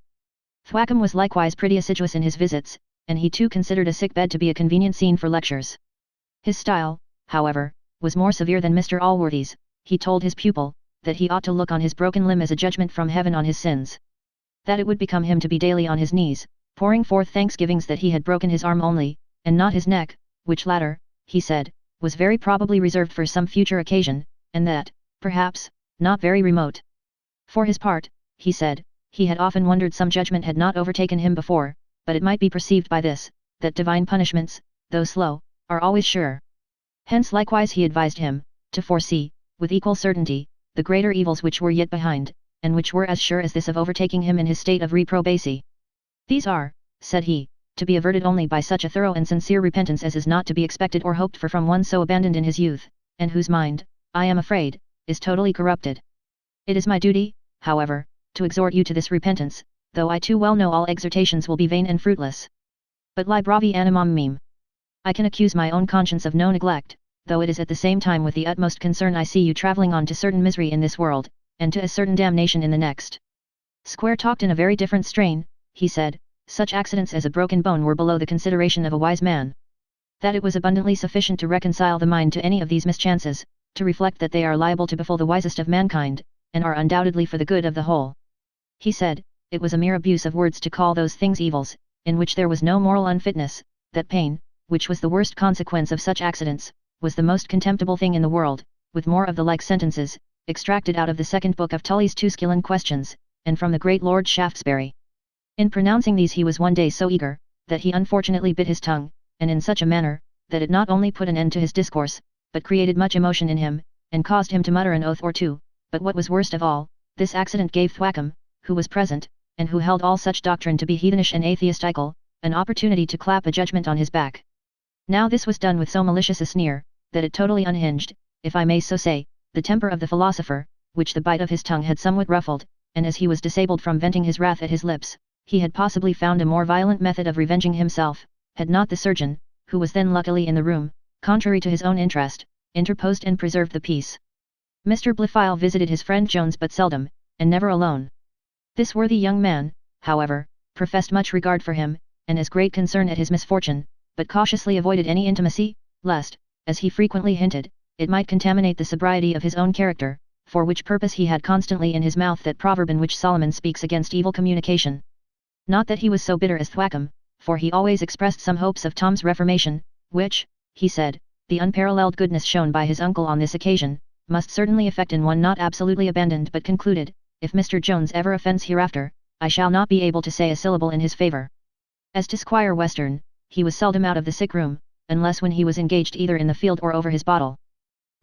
Thwackum was likewise pretty assiduous in his visits, and he too considered a sick bed to be a convenient scene for lectures. His style, however, was more severe than Mr. Allworthy's. He told his pupil, that he ought to look on his broken limb as a judgment from heaven on his sins. That it would become him to be daily on his knees, pouring forth thanksgivings that he had broken his arm only, and not his neck, which latter, he said, was very probably reserved for some future occasion, and that, perhaps, not very remote. For his part, he said, he had often wondered some judgment had not overtaken him before, but it might be perceived by this, that divine punishments, though slow, are always sure. Hence likewise he advised him, to foresee, with equal certainty, the greater evils which were yet behind, and which were as sure as this of overtaking him in his state of reprobacy. These are, said he, to be averted only by such a thorough and sincere repentance as is not to be expected or hoped for from one so abandoned in his youth, and whose mind, I am afraid, is totally corrupted. It is my duty, however, to exhort you to this repentance, though I too well know all exhortations will be vain and fruitless. But li bravi animam meme. I can accuse my own conscience of no neglect, though it is at the same time with the utmost concern I see you travelling on to certain misery in this world, and to a certain damnation in the next. Square talked in a very different strain, he said, such accidents as a broken bone were below the consideration of a wise man. That it was abundantly sufficient to reconcile the mind to any of these mischances, to reflect that they are liable to befall the wisest of mankind, and are undoubtedly for the good of the whole. He said, it was a mere abuse of words to call those things evils, in which there was no moral unfitness, that pain, which was the worst consequence of such accidents, was the most contemptible thing in the world, with more of the like sentences, extracted out of the second book of Tully's Tusculan Questions, and from the great Lord Shaftesbury. In pronouncing these he was one day so eager, that he unfortunately bit his tongue, and in such a manner, that it not only put an end to his discourse, but created much emotion in him, and caused him to mutter an oath or two. But what was worst of all, this accident gave Thwackum, who was present, and who held all such doctrine to be heathenish and atheistical, an opportunity to clap a judgment on his back. Now this was done with so malicious a sneer, that it totally unhinged, if I may so say, the temper of the philosopher, which the bite of his tongue had somewhat ruffled, and as he was disabled from venting his wrath at his lips, he had possibly found a more violent method of revenging himself, had not the surgeon, who was then luckily in the room, contrary to his own interest, interposed and preserved the peace. Mr. Blifil visited his friend Jones but seldom, and never alone. This worthy young man, however, professed much regard for him, and as great concern at his misfortune, but cautiously avoided any intimacy, lest, as he frequently hinted, it might contaminate the sobriety of his own character, for which purpose he had constantly in his mouth that proverb in which Solomon speaks against evil communication. Not that he was so bitter as Thwackum, for he always expressed some hopes of Tom's reformation, which, he said, the unparalleled goodness shown by his uncle on this occasion, must certainly effect in one not absolutely abandoned, but concluded, if Mr. Jones ever offends hereafter, I shall not be able to say a syllable in his favour. As to Squire Western, he was seldom out of the sick room, unless when he was engaged either in the field or over his bottle.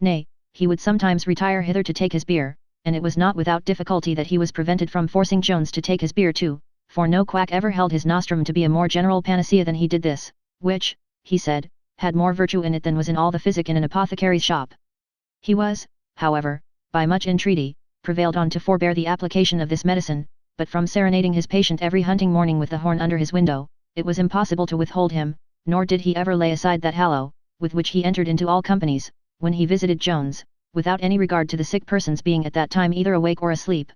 Nay, he would sometimes retire hither to take his beer, and it was not without difficulty that he was prevented from forcing Jones to take his beer too, for no quack ever held his nostrum to be a more general panacea than he did this, which, he said, had more virtue in it than was in all the physic in an apothecary's shop. He was, however, by much entreaty, prevailed on to forbear the application of this medicine, but from serenading his patient every hunting morning with the horn under his window, it was impossible to withhold him, nor did he ever lay aside that hallow, with which he entered into all companies, when he visited Jones, without any regard to the sick persons being at that time either awake or asleep.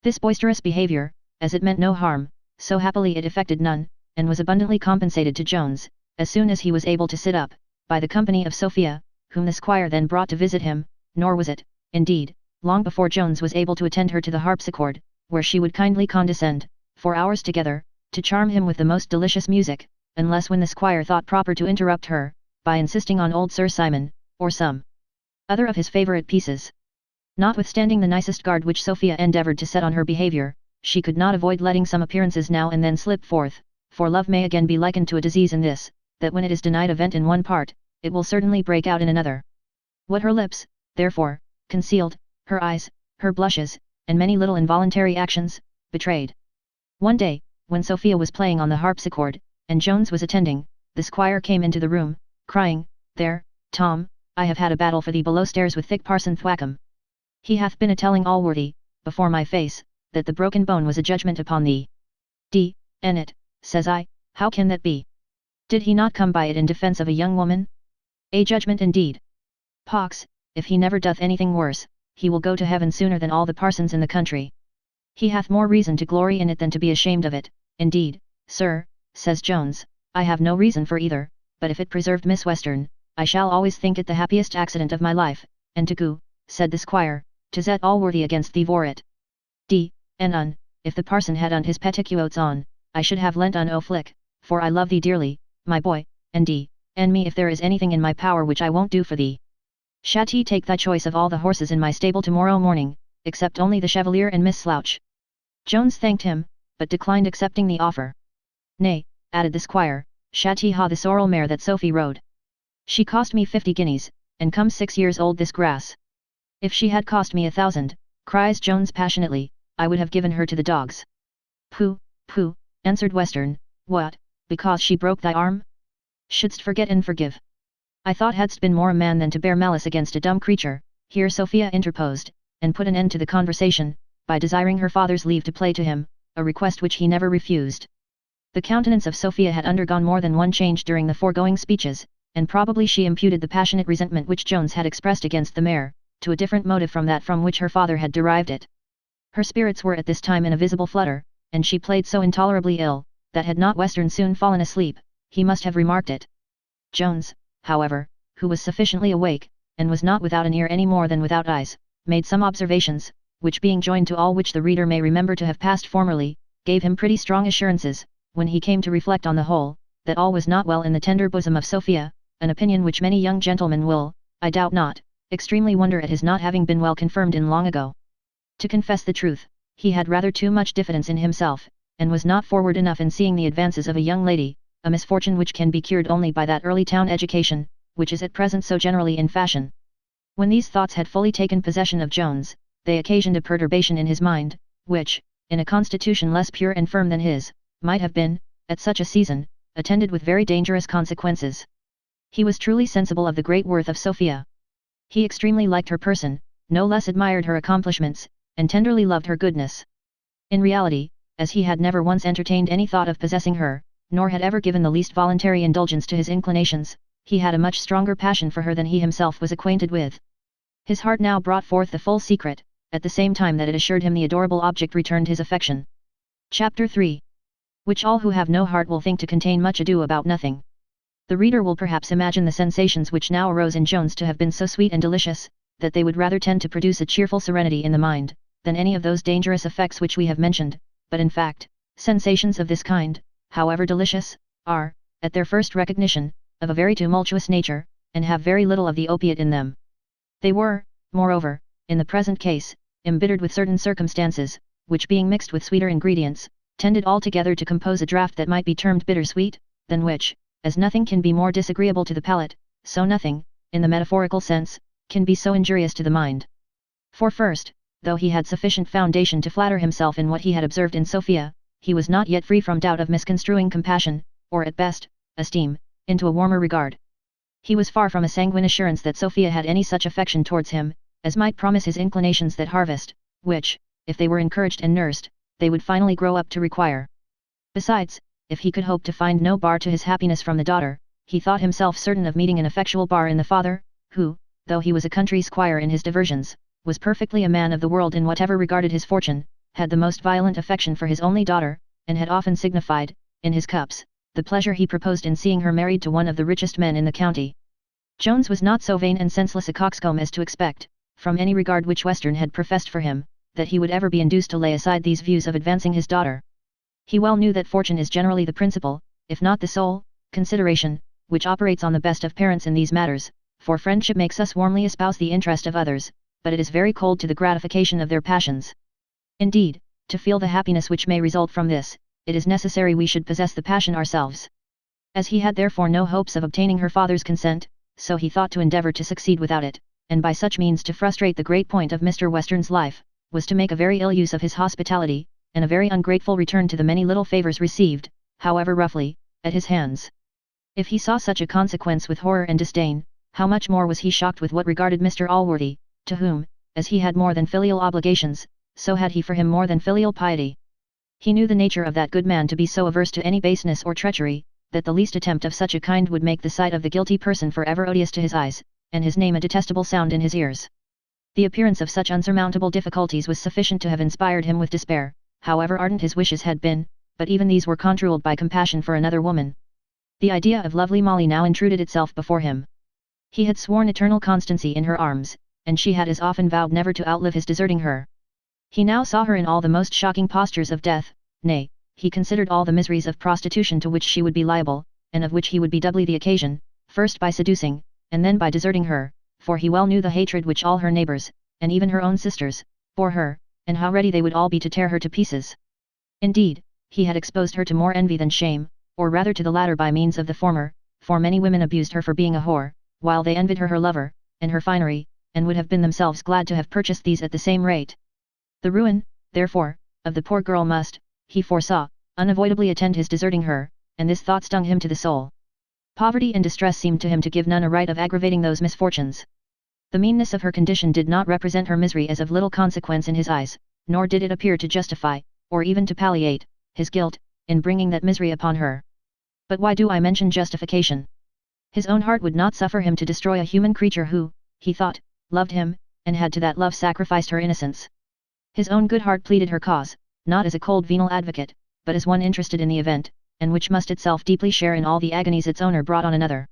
This boisterous behaviour, as it meant no harm, so happily it effected none, and was abundantly compensated to Jones, as soon as he was able to sit up, by the company of Sophia, whom the squire then brought to visit him, nor was it, indeed, long before Jones was able to attend her to the harpsichord, where she would kindly condescend, for hours together, to charm him with the most delicious music, unless when the squire thought proper to interrupt her, by insisting on old Sir Simon, or some other of his favourite pieces. Notwithstanding the nicest guard which Sophia endeavoured to set on her behaviour, she could not avoid letting some appearances now and then slip forth, for love may again be likened to a disease in this, that when it is denied a vent in one part, it will certainly break out in another. What her lips, therefore, concealed, her eyes, her blushes, and many little involuntary actions, betrayed. One day, when Sophia was playing on the harpsichord, and Jones was attending, the squire came into the room, crying, "There, Tom, I have had a battle for thee below stairs with thick Parson Thwackum. He hath been a-telling Allworthy, before my face, that the broken bone was a judgment upon thee. D.N. it, says I, how can that be? Did he not come by it in defence of a young woman? A judgment indeed. Pox, if he never doth anything worse, he will go to heaven sooner than all the parsons in the country. He hath more reason to glory in it than to be ashamed of it. Indeed, sir, says Jones, I have no reason for either, but if it preserved Miss Western, I shall always think it the happiest accident of my life, and to go, said the squire, to set Allworthy against thee for it. D.N. If the parson had his petticoats on, I should have lent o flick, for I love thee dearly, my boy, and D.N. me if there is anything in my power which I won't do for thee. Shat he take thy choice of all the horses in my stable tomorrow morning, except only the Chevalier and Miss Slouch. Jones thanked him, but declined accepting the offer. Nay, added the squire, shat he ha the sorrel mare that Sophie rode. She cost me 50 guineas, and come 6 years old this grass. If she had cost me 1,000, cries Jones passionately, I would have given her to the dogs. Pooh, pooh, answered Western, what, because she broke thy arm? Shouldst forget and forgive. I thought hadst been more a man than to bear malice against a dumb creature. Here Sophia interposed, and put an end to the conversation, by desiring her father's leave to play to him, a request which he never refused. The countenance of Sophia had undergone more than one change during the foregoing speeches, and probably she imputed the passionate resentment which Jones had expressed against the mayor, to a different motive from that from which her father had derived it. Her spirits were at this time in a visible flutter, and she played so intolerably ill, that had not Western soon fallen asleep, he must have remarked it. Jones, however, who was sufficiently awake, and was not without an ear any more than without eyes, made some observations, which being joined to all which the reader may remember to have passed formerly, gave him pretty strong assurances, when he came to reflect on the whole, that all was not well in the tender bosom of Sophia, an opinion which many young gentlemen will, I doubt not, extremely wonder at his not having been well confirmed in long ago. To confess the truth, he had rather too much diffidence in himself, and was not forward enough in seeing the advances of a young lady, a misfortune which can be cured only by that early town education, which is at present so generally in fashion. When these thoughts had fully taken possession of Jones, they occasioned a perturbation in his mind, which, in a constitution less pure and firm than his, might have been, at such a season, attended with very dangerous consequences. He was truly sensible of the great worth of Sophia. He extremely liked her person, no less admired her accomplishments, and tenderly loved her goodness. In reality, as he had never once entertained any thought of possessing her, nor had ever given the least voluntary indulgence to his inclinations, he had a much stronger passion for her than he himself was acquainted with. His heart now brought forth the full secret, at the same time that it assured him the adorable object returned his affection. Chapter 3. Which all who have no heart will think to contain much ado about nothing. The reader will perhaps imagine the sensations which now arose in Jones to have been so sweet and delicious, that they would rather tend to produce a cheerful serenity in the mind, than any of those dangerous effects which we have mentioned, but in fact, sensations of this kind, however delicious, are, at their first recognition, of a very tumultuous nature, and have very little of the opiate in them. They were, moreover, in the present case, embittered with certain circumstances, which being mixed with sweeter ingredients, tended altogether to compose a draught that might be termed bittersweet, than which, as nothing can be more disagreeable to the palate, so nothing, in the metaphorical sense, can be so injurious to the mind. For first, though he had sufficient foundation to flatter himself in what he had observed in Sophia, he was not yet free from doubt of misconstruing compassion, or at best, esteem, into a warmer regard. He was far from a sanguine assurance that Sophia had any such affection towards him, as might promise his inclinations that harvest, which, if they were encouraged and nursed, they would finally grow up to require. Besides, if he could hope to find no bar to his happiness from the daughter, he thought himself certain of meeting an effectual bar in the father, who, though he was a country squire in his diversions, was perfectly a man of the world in whatever regarded his fortune, had the most violent affection for his only daughter, and had often signified, in his cups, the pleasure he proposed in seeing her married to one of the richest men in the county. Jones was not so vain and senseless a coxcomb as to expect, from any regard which Western had professed for him, that he would ever be induced to lay aside these views of advancing his daughter. He well knew that fortune is generally the principal, if not the sole, consideration, which operates on the best of parents in these matters, for friendship makes us warmly espouse the interest of others, but it is very cold to the gratification of their passions. Indeed, to feel the happiness which may result from this, it is necessary we should possess the passion ourselves. As he had therefore no hopes of obtaining her father's consent, so he thought to endeavour to succeed without it, and by such means to frustrate the great point of Mr. Western's life, was to make a very ill use of his hospitality, and a very ungrateful return to the many little favours received, however roughly, at his hands. If he saw such a consequence with horror and disdain, how much more was he shocked with what regarded Mr. Allworthy, to whom, as he had more than filial obligations, so had he for him more than filial piety. He knew the nature of that good man to be so averse to any baseness or treachery, that the least attempt of such a kind would make the sight of the guilty person for ever odious to his eyes, and his name a detestable sound in his ears. The appearance of such unsurmountable difficulties was sufficient to have inspired him with despair, however ardent his wishes had been, but even these were controlled by compassion for another woman. The idea of lovely Molly now intruded itself before him. He had sworn eternal constancy in her arms, and she had as often vowed never to outlive his deserting her. He now saw her in all the most shocking postures of death, nay, he considered all the miseries of prostitution to which she would be liable, and of which he would be doubly the occasion, first by seducing, and then by deserting her, for he well knew the hatred which all her neighbours, and even her own sisters, bore her, and how ready they would all be to tear her to pieces. Indeed, he had exposed her to more envy than shame, or rather to the latter by means of the former, for many women abused her for being a whore, while they envied her lover, and her finery, and would have been themselves glad to have purchased these at the same rate. The ruin, therefore, of the poor girl must, he foresaw, unavoidably attend his deserting her, and this thought stung him to the soul. Poverty and distress seemed to him to give none a right of aggravating those misfortunes. The meanness of her condition did not represent her misery as of little consequence in his eyes, nor did it appear to justify, or even to palliate, his guilt, in bringing that misery upon her. But why do I mention justification? His own heart would not suffer him to destroy a human creature who, he thought, loved him, and had to that love sacrificed her innocence. His own good heart pleaded her cause, not as a cold venal advocate, but as one interested in the event, and which must itself deeply share in all the agonies its owner brought on another.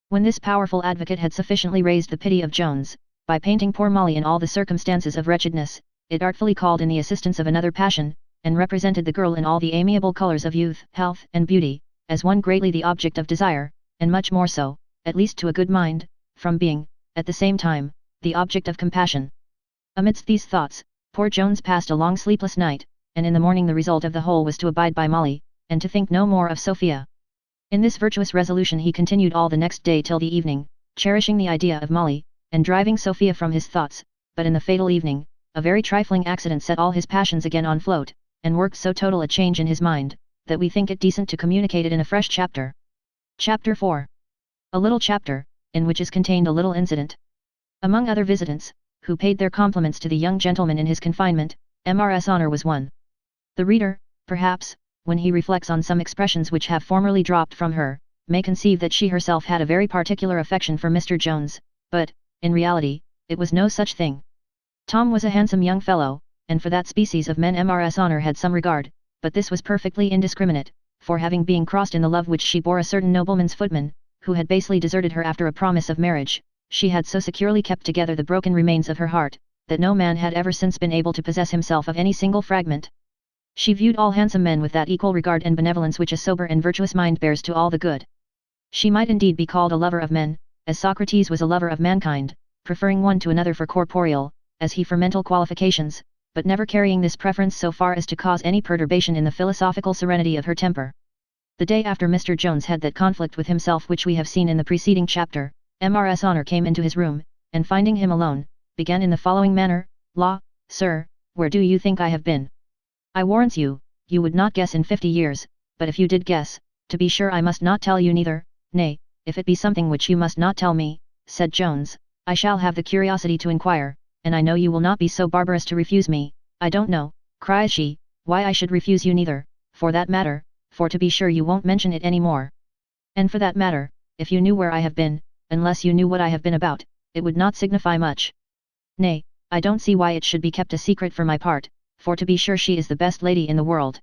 When this powerful advocate had sufficiently raised the pity of Jones, by painting poor Molly in all the circumstances of wretchedness, it artfully called in the assistance of another passion, and represented the girl in all the amiable colours of youth, health, and beauty, as one greatly the object of desire, and much more so, at least to a good mind, from being, at the same time, the object of compassion. Amidst these thoughts, poor Jones passed a long sleepless night, and in the morning the result of the whole was to abide by Molly, and to think no more of Sophia. In this virtuous resolution he continued all the next day till the evening, cherishing the idea of Molly, and driving Sophia from his thoughts, but in the fatal evening, a very trifling accident set all his passions again on float, and worked so total a change in his mind, that we think it decent to communicate it in a fresh chapter. Chapter 4. A little chapter, in which is contained a little incident. Among other visitants, who paid their compliments to the young gentleman in his confinement, Mrs. Honor was one. The reader, perhaps, when he reflects on some expressions which have formerly dropped from her, may conceive that she herself had a very particular affection for Mr. Jones, but, in reality, it was no such thing. Tom was a handsome young fellow, and for that species of men Mrs. Honor had some regard, but this was perfectly indiscriminate, for having been crossed in the love which she bore a certain nobleman's footman, who had basely deserted her after a promise of marriage, she had so securely kept together the broken remains of her heart, that no man had ever since been able to possess himself of any single fragment. She viewed all handsome men with that equal regard and benevolence which a sober and virtuous mind bears to all the good. She might indeed be called a lover of men, as Socrates was a lover of mankind, preferring one to another for corporeal, as he for mental qualifications, but never carrying this preference so far as to cause any perturbation in the philosophical serenity of her temper. The day after Mr. Jones had that conflict with himself which we have seen in the preceding chapter, Mrs. Honor came into his room, and finding him alone, began in the following manner: "Law, sir, where do you think I have been? I warrants you, you would not guess in 50 years, but if you did guess, to be sure I must not tell you neither, nay, if it be something which you must not tell me," said Jones, "I shall have the curiosity to inquire, and I know you will not be so barbarous to refuse me." "I don't know," cries she, "why I should refuse you neither, for that matter, for to be sure you won't mention it any more. And for that matter, if you knew where I have been, unless you knew what I have been about, it would not signify much. Nay, I don't see why it should be kept a secret for my part, for to be sure she is the best lady in the world."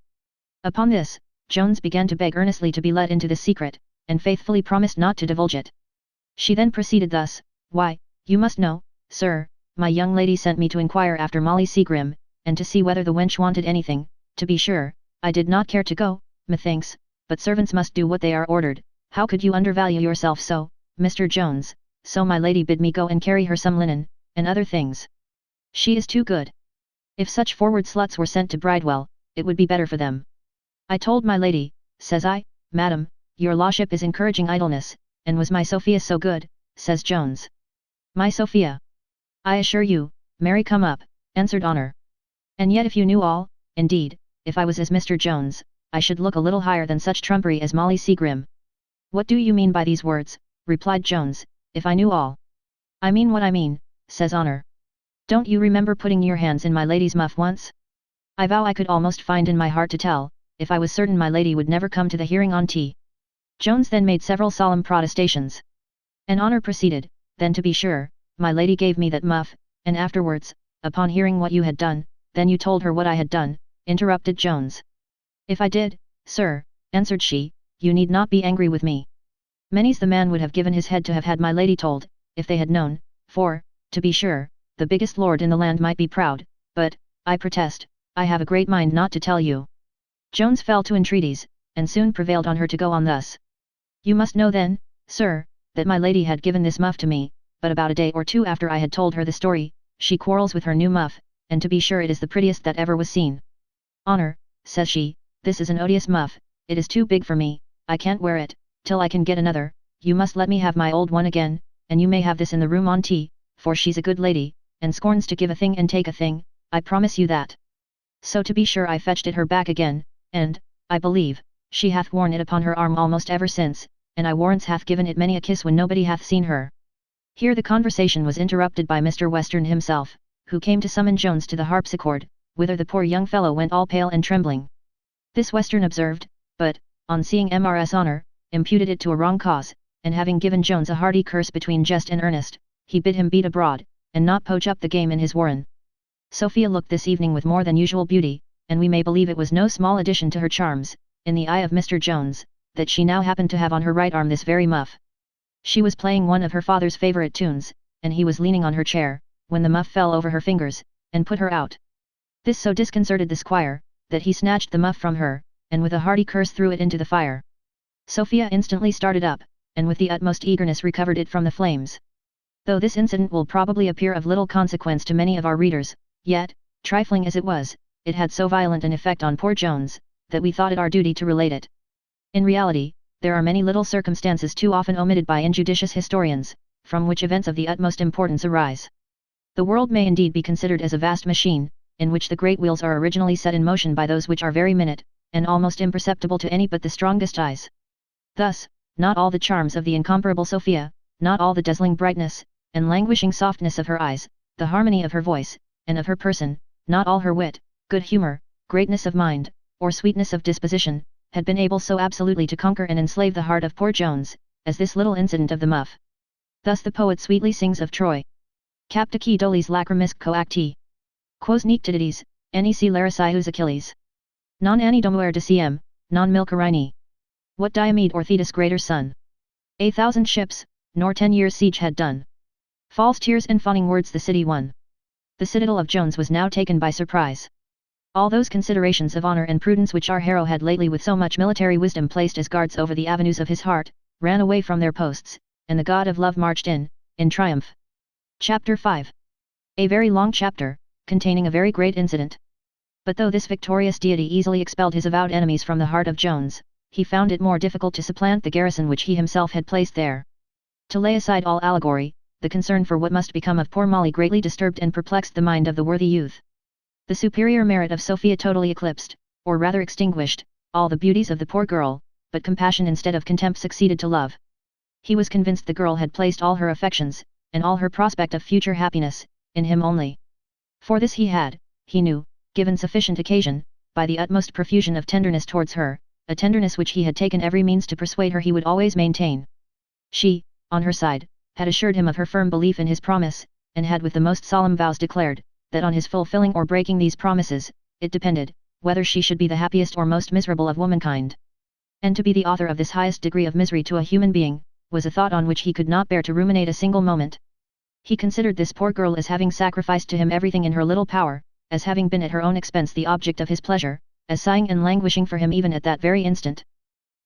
Upon this, Jones began to beg earnestly to be let into the secret, and faithfully promised not to divulge it. She then proceeded thus: "Why, you must know, sir, my young lady sent me to inquire after Molly Seagrim, and to see whether the wench wanted anything. To be sure, I did not care to go, methinks, but servants must do what they are ordered. How could you undervalue yourself so, Mr. Jones? So my lady bid me go and carry her some linen, and other things. She is too good. If such forward sluts were sent to Bridewell, it would be better for them. I told my lady, says I, Madam, your lordship is encouraging idleness, and was my Sophia so good, says Jones. My Sophia? I assure you, marry come up, answered Honor. And yet if you knew all, indeed, if I was as Mr. Jones, I should look a little higher than such trumpery as Molly Seagrim." "What do you mean by these words?" replied Jones. "If I knew all." "I mean what I mean," says Honor. "Don't you remember putting your hands in my lady's muff once? I vow I could almost find in my heart to tell, if I was certain my lady would never come to the hearing on tea." Jones then made several solemn protestations. And Honor proceeded, "Then to be sure, my lady gave me that muff, and afterwards, upon hearing what you had done, then you told her what I had done," interrupted Jones. "If I did, sir," answered she, "you need not be angry with me. Many's the man would have given his head to have had my lady told, if they had known, for, to be sure, the biggest lord in the land might be proud, but, I protest, I have a great mind not to tell you." Jones fell to entreaties, and soon prevailed on her to go on thus. "You must know then, sir, that my lady had given this muff to me, but about a day or two after I had told her the story, she quarrels with her new muff, and to be sure it is the prettiest that ever was seen. 'Honor,' says she, 'this is an odious muff, it is too big for me, I can't wear it, till I can get another, you must let me have my old one again, and you may have this in the room on tea,' for she's a good lady, and scorns to give a thing and take a thing, I promise you that. So to be sure I fetched it her back again, and, I believe, she hath worn it upon her arm almost ever since, and I warrants hath given it many a kiss when nobody hath seen her." Here the conversation was interrupted by Mr. Western himself, who came to summon Jones to the harpsichord, whither the poor young fellow went all pale and trembling. This Western observed, but, on seeing Mrs. Honor, imputed it to a wrong cause, and having given Jones a hearty curse between jest and earnest, he bid him beat abroad, and not poach up the game in his warren. Sophia looked this evening with more than usual beauty, and we may believe it was no small addition to her charms, in the eye of Mr. Jones, that she now happened to have on her right arm this very muff. She was playing one of her father's favourite tunes, and he was leaning on her chair, when the muff fell over her fingers, and put her out. This so disconcerted the squire, that he snatched the muff from her, and with a hearty curse threw it into the fire. Sophia instantly started up, and with the utmost eagerness recovered it from the flames. Though this incident will probably appear of little consequence to many of our readers, yet, trifling as it was, it had so violent an effect on poor Jones, that we thought it our duty to relate it. In reality, there are many little circumstances too often omitted by injudicious historians, from which events of the utmost importance arise. The world may indeed be considered as a vast machine, in which the great wheels are originally set in motion by those which are very minute, and almost imperceptible to any but the strongest eyes. Thus, not all the charms of the incomparable Sophia, not all the dazzling brightness, and languishing softness of her eyes, the harmony of her voice, and of her person, not all her wit, good humour, greatness of mind, or sweetness of disposition, had been able so absolutely to conquer and enslave the heart of poor Jones, as this little incident of the muff. Thus the poet sweetly sings of Troy. Captaci dolis lacrimis coacti. Quos nectitides, nec laricius Achilles. Non anni domuere deciem, non milcarini. What Diomede or Thetis greater son? 1,000 ships, nor 10 years siege had done. False tears and fawning words the city won. The citadel of Jones was now taken by surprise. All those considerations of honour and prudence which our hero had lately with so much military wisdom placed as guards over the avenues of his heart, ran away from their posts, and the god of love marched in triumph. Chapter 5. A very long chapter, containing a very great incident. But though this victorious deity easily expelled his avowed enemies from the heart of Jones, he found it more difficult to supplant the garrison which he himself had placed there. To lay aside all allegory, the concern for what must become of poor Molly greatly disturbed and perplexed the mind of the worthy youth. The superior merit of Sophia totally eclipsed, or rather extinguished, all the beauties of the poor girl, but compassion instead of contempt succeeded to love. He was convinced the girl had placed all her affections, and all her prospect of future happiness, in him only. For this he had, he knew, given sufficient occasion, by the utmost profusion of tenderness towards her, a tenderness which he had taken every means to persuade her he would always maintain. She, on her side, had assured him of her firm belief in his promise, and had with the most solemn vows declared, that on his fulfilling or breaking these promises, it depended, whether she should be the happiest or most miserable of womankind. And to be the author of this highest degree of misery to a human being, was a thought on which he could not bear to ruminate a single moment. He considered this poor girl as having sacrificed to him everything in her little power, as having been at her own expense the object of his pleasure, as sighing and languishing for him even at that very instant.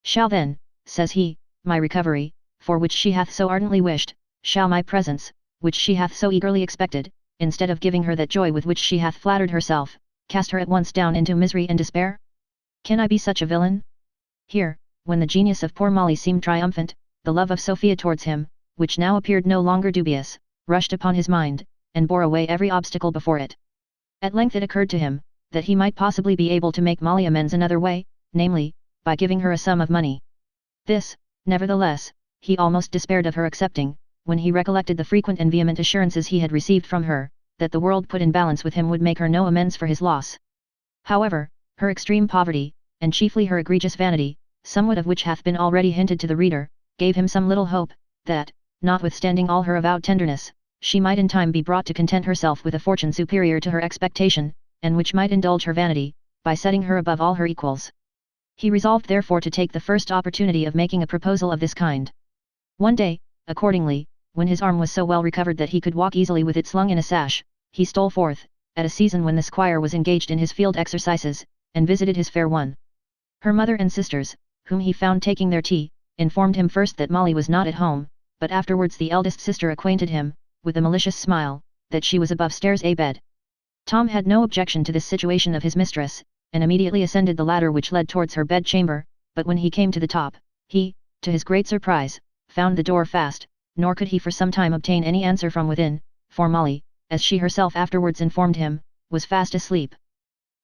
Shall then, says he, my recovery, for which she hath so ardently wished, shall my presence, which she hath so eagerly expected, instead of giving her that joy with which she hath flattered herself, cast her at once down into misery and despair? Can I be such a villain? Here, when the genius of poor Molly seemed triumphant, the love of Sophia towards him, which now appeared no longer dubious, rushed upon his mind, and bore away every obstacle before it. At length it occurred to him, that he might possibly be able to make Molly amends another way, namely, by giving her a sum of money. This, nevertheless, he almost despaired of her accepting, when he recollected the frequent and vehement assurances he had received from her, that the world put in balance with him would make her no amends for his loss. However, her extreme poverty, and chiefly her egregious vanity, somewhat of which hath been already hinted to the reader, gave him some little hope, that, notwithstanding all her avowed tenderness, she might in time be brought to content herself with a fortune superior to her expectation, and which might indulge her vanity, by setting her above all her equals. He resolved therefore to take the first opportunity of making a proposal of this kind. One day, accordingly, when his arm was so well recovered that he could walk easily with it slung in a sash, he stole forth, at a season when the squire was engaged in his field exercises, and visited his fair one. Her mother and sisters, whom he found taking their tea, informed him first that Molly was not at home, but afterwards the eldest sister acquainted him, with a malicious smile, that she was above stairs a-bed. Tom had no objection to this situation of his mistress, and immediately ascended the ladder which led towards her bed-chamber, but when he came to the top, he, to his great surprise, found the door fast, nor could he for some time obtain any answer from within, for Molly, as she herself afterwards informed him, was fast asleep.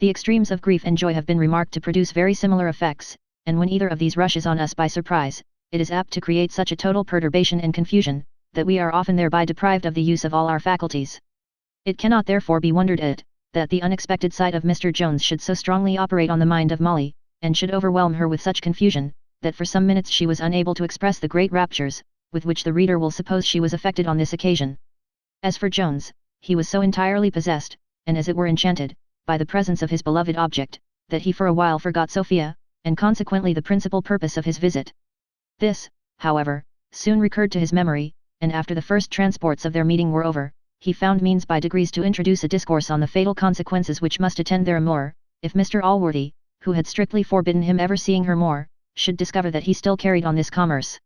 The extremes of grief and joy have been remarked to produce very similar effects, and when either of these rushes on us by surprise, it is apt to create such a total perturbation and confusion, that we are often thereby deprived of the use of all our faculties. It cannot therefore be wondered at, that the unexpected sight of Mr. Jones should so strongly operate on the mind of Molly, and should overwhelm her with such confusion, that for some minutes she was unable to express the great raptures, with which the reader will suppose she was affected on this occasion. As for Jones, he was so entirely possessed, and as it were enchanted, by the presence of his beloved object, that he for a while forgot Sophia, and consequently the principal purpose of his visit. This, however, soon recurred to his memory, and after the first transports of their meeting were over, he found means by degrees to introduce a discourse on the fatal consequences which must attend their amour, if Mr. Allworthy, who had strictly forbidden him ever seeing her more, should discover that he still carried on this commerce.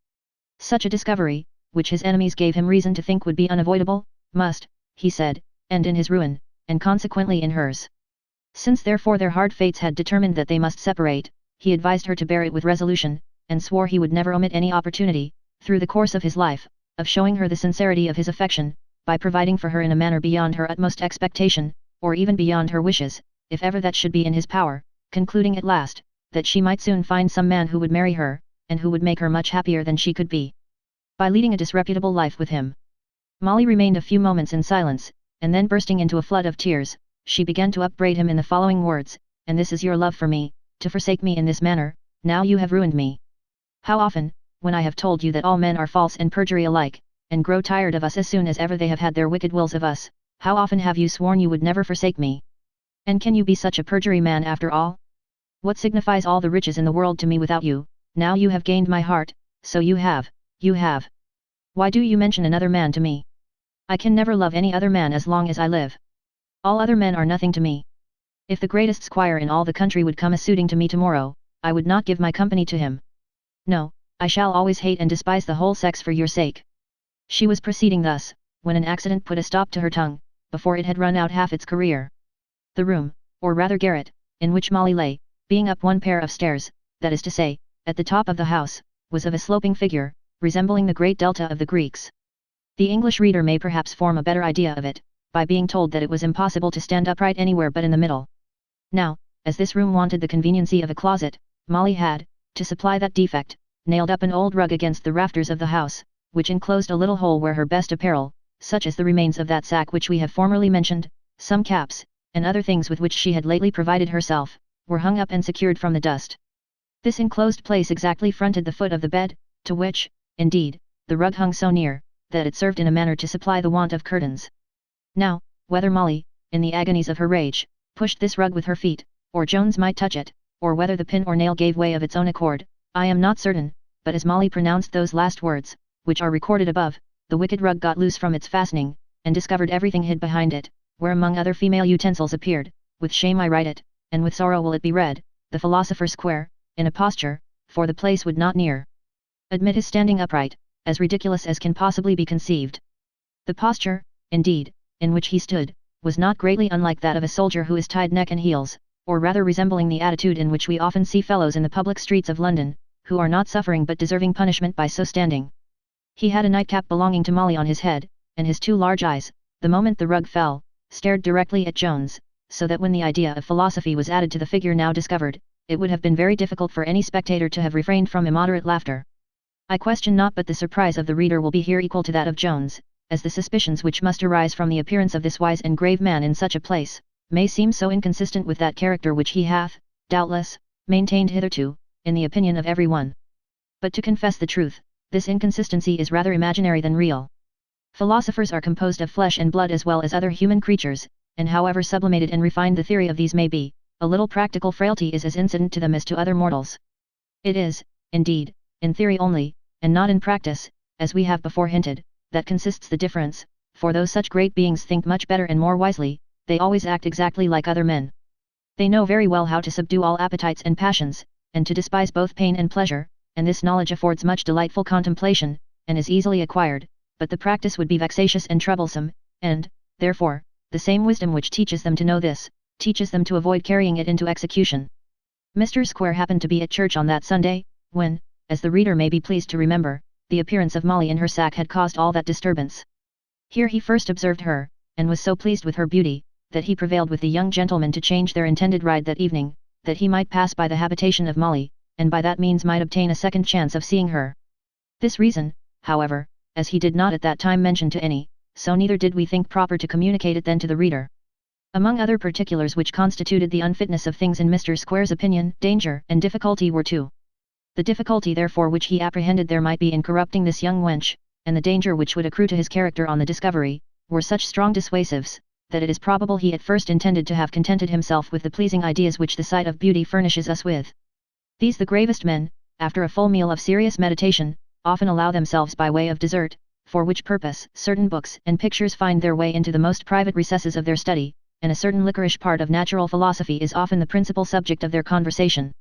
Such a discovery, which his enemies gave him reason to think would be unavoidable, must, he said, end in his ruin, and consequently in hers. Since therefore their hard fates had determined that they must separate, he advised her to bear it with resolution, and swore he would never omit any opportunity, through the course of his life, of showing her the sincerity of his affection, by providing for her in a manner beyond her utmost expectation, or even beyond her wishes, if ever that should be in his power, concluding at last, that she might soon find some man who would marry her, and who would make her much happier than she could be, by leading a disreputable life with him. Molly remained a few moments in silence, and then bursting into a flood of tears, she began to upbraid him in the following words: "And this is your love for me, to forsake me in this manner, now you have ruined me. How often, when I have told you that all men are false and perjury alike, and grow tired of us as soon as ever they have had their wicked wills of us, how often have you sworn you would never forsake me? And can you be such a perjury man after all? What signifies all the riches in the world to me without you? Now you have gained my heart, so you have, you have. Why do you mention another man to me? I can never love any other man as long as I live. All other men are nothing to me. If the greatest squire in all the country would come a-suiting to me tomorrow, I would not give my company to him. No, I shall always hate and despise the whole sex for your sake." She was proceeding thus, when an accident put a stop to her tongue, before it had run out half its career. The room, or rather garret, in which Molly lay, being up one pair of stairs, that is to say, at the top of the house, was of a sloping figure, resembling the great delta of the Greeks. The English reader may perhaps form a better idea of it, by being told that it was impossible to stand upright anywhere but in the middle. Now, as this room wanted the conveniency of a closet, Molly had, to supply that defect, nailed up an old rug against the rafters of the house, which enclosed a little hole where her best apparel, such as the remains of that sack which we have formerly mentioned, some caps, and other things with which she had lately provided herself, were hung up and secured from the dust. This enclosed place exactly fronted the foot of the bed, to which, indeed, the rug hung so near, that it served in a manner to supply the want of curtains. Now, whether Molly, in the agonies of her rage, pushed this rug with her feet, or Jones might touch it, or whether the pin or nail gave way of its own accord, I am not certain, but as Molly pronounced those last words, which are recorded above, the wicked rug got loose from its fastening, and discovered everything hid behind it, where among other female utensils appeared, with shame I write it, and with sorrow will it be read, the philosopher square, in a posture, for the place would not near admit his standing upright, as ridiculous as can possibly be conceived. The posture, indeed, in which he stood, was not greatly unlike that of a soldier who is tied neck and heels, or rather resembling the attitude in which we often see fellows in the public streets of London, who are not suffering but deserving punishment by so standing. He had a nightcap belonging to Molly on his head, and his two large eyes, the moment the rug fell, stared directly at Jones, so that when the idea of philosophy was added to the figure now discovered, it would have been very difficult for any spectator to have refrained from immoderate laughter. I question not but the surprise of the reader will be here equal to that of Jones, as the suspicions which must arise from the appearance of this wise and grave man in such a place, may seem so inconsistent with that character which he hath, doubtless, maintained hitherto, in the opinion of every one. But to confess the truth, this inconsistency is rather imaginary than real. Philosophers are composed of flesh and blood as well as other human creatures, and however sublimated and refined the theory of these may be, a little practical frailty is as incident to them as to other mortals. It is, indeed, in theory only, and not in practice, as we have before hinted, that consists the difference, for though such great beings think much better and more wisely, they always act exactly like other men. They know very well how to subdue all appetites and passions, and to despise both pain and pleasure, and this knowledge affords much delightful contemplation, and is easily acquired, but the practice would be vexatious and troublesome, and, therefore, the same wisdom which teaches them to know this, teaches them to avoid carrying it into execution. Mr. Square happened to be at church on that Sunday, when, as the reader may be pleased to remember, the appearance of Molly in her sack had caused all that disturbance. Here he first observed her, and was so pleased with her beauty, that he prevailed with the young gentleman to change their intended ride that evening, that he might pass by the habitation of Molly, and by that means might obtain a second chance of seeing her. This reason, however, as he did not at that time mention to any, so neither did we think proper to communicate it then to the reader. Among other particulars which constituted the unfitness of things in Mr. Square's opinion, danger and difficulty were two. The difficulty therefore which he apprehended there might be in corrupting this young wench, and the danger which would accrue to his character on the discovery, were such strong dissuasives, that it is probable he at first intended to have contented himself with the pleasing ideas which the sight of beauty furnishes us with. These the gravest men, after a full meal of serious meditation, often allow themselves by way of dessert, for which purpose certain books and pictures find their way into the most private recesses of their study, and a certain liquorish part of natural philosophy is often the principal subject of their conversation.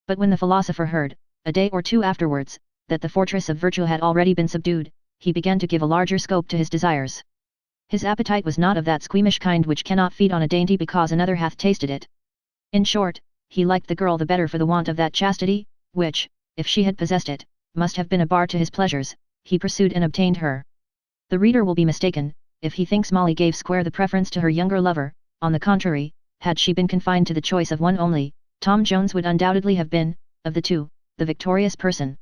But when the philosopher heard, a day or two afterwards, that the fortress of virtue had already been subdued, he began to give a larger scope to his desires. His appetite was not of that squeamish kind which cannot feed on a dainty because another hath tasted it. In short, he liked the girl the better for the want of that chastity, which, if she had possessed it, must have been a bar to his pleasures. He pursued and obtained her. The reader will be mistaken, if he thinks Molly gave Square the preference to her younger lover. On the contrary, had she been confined to the choice of one only, Tom Jones would undoubtedly have been, of the two, the victorious person.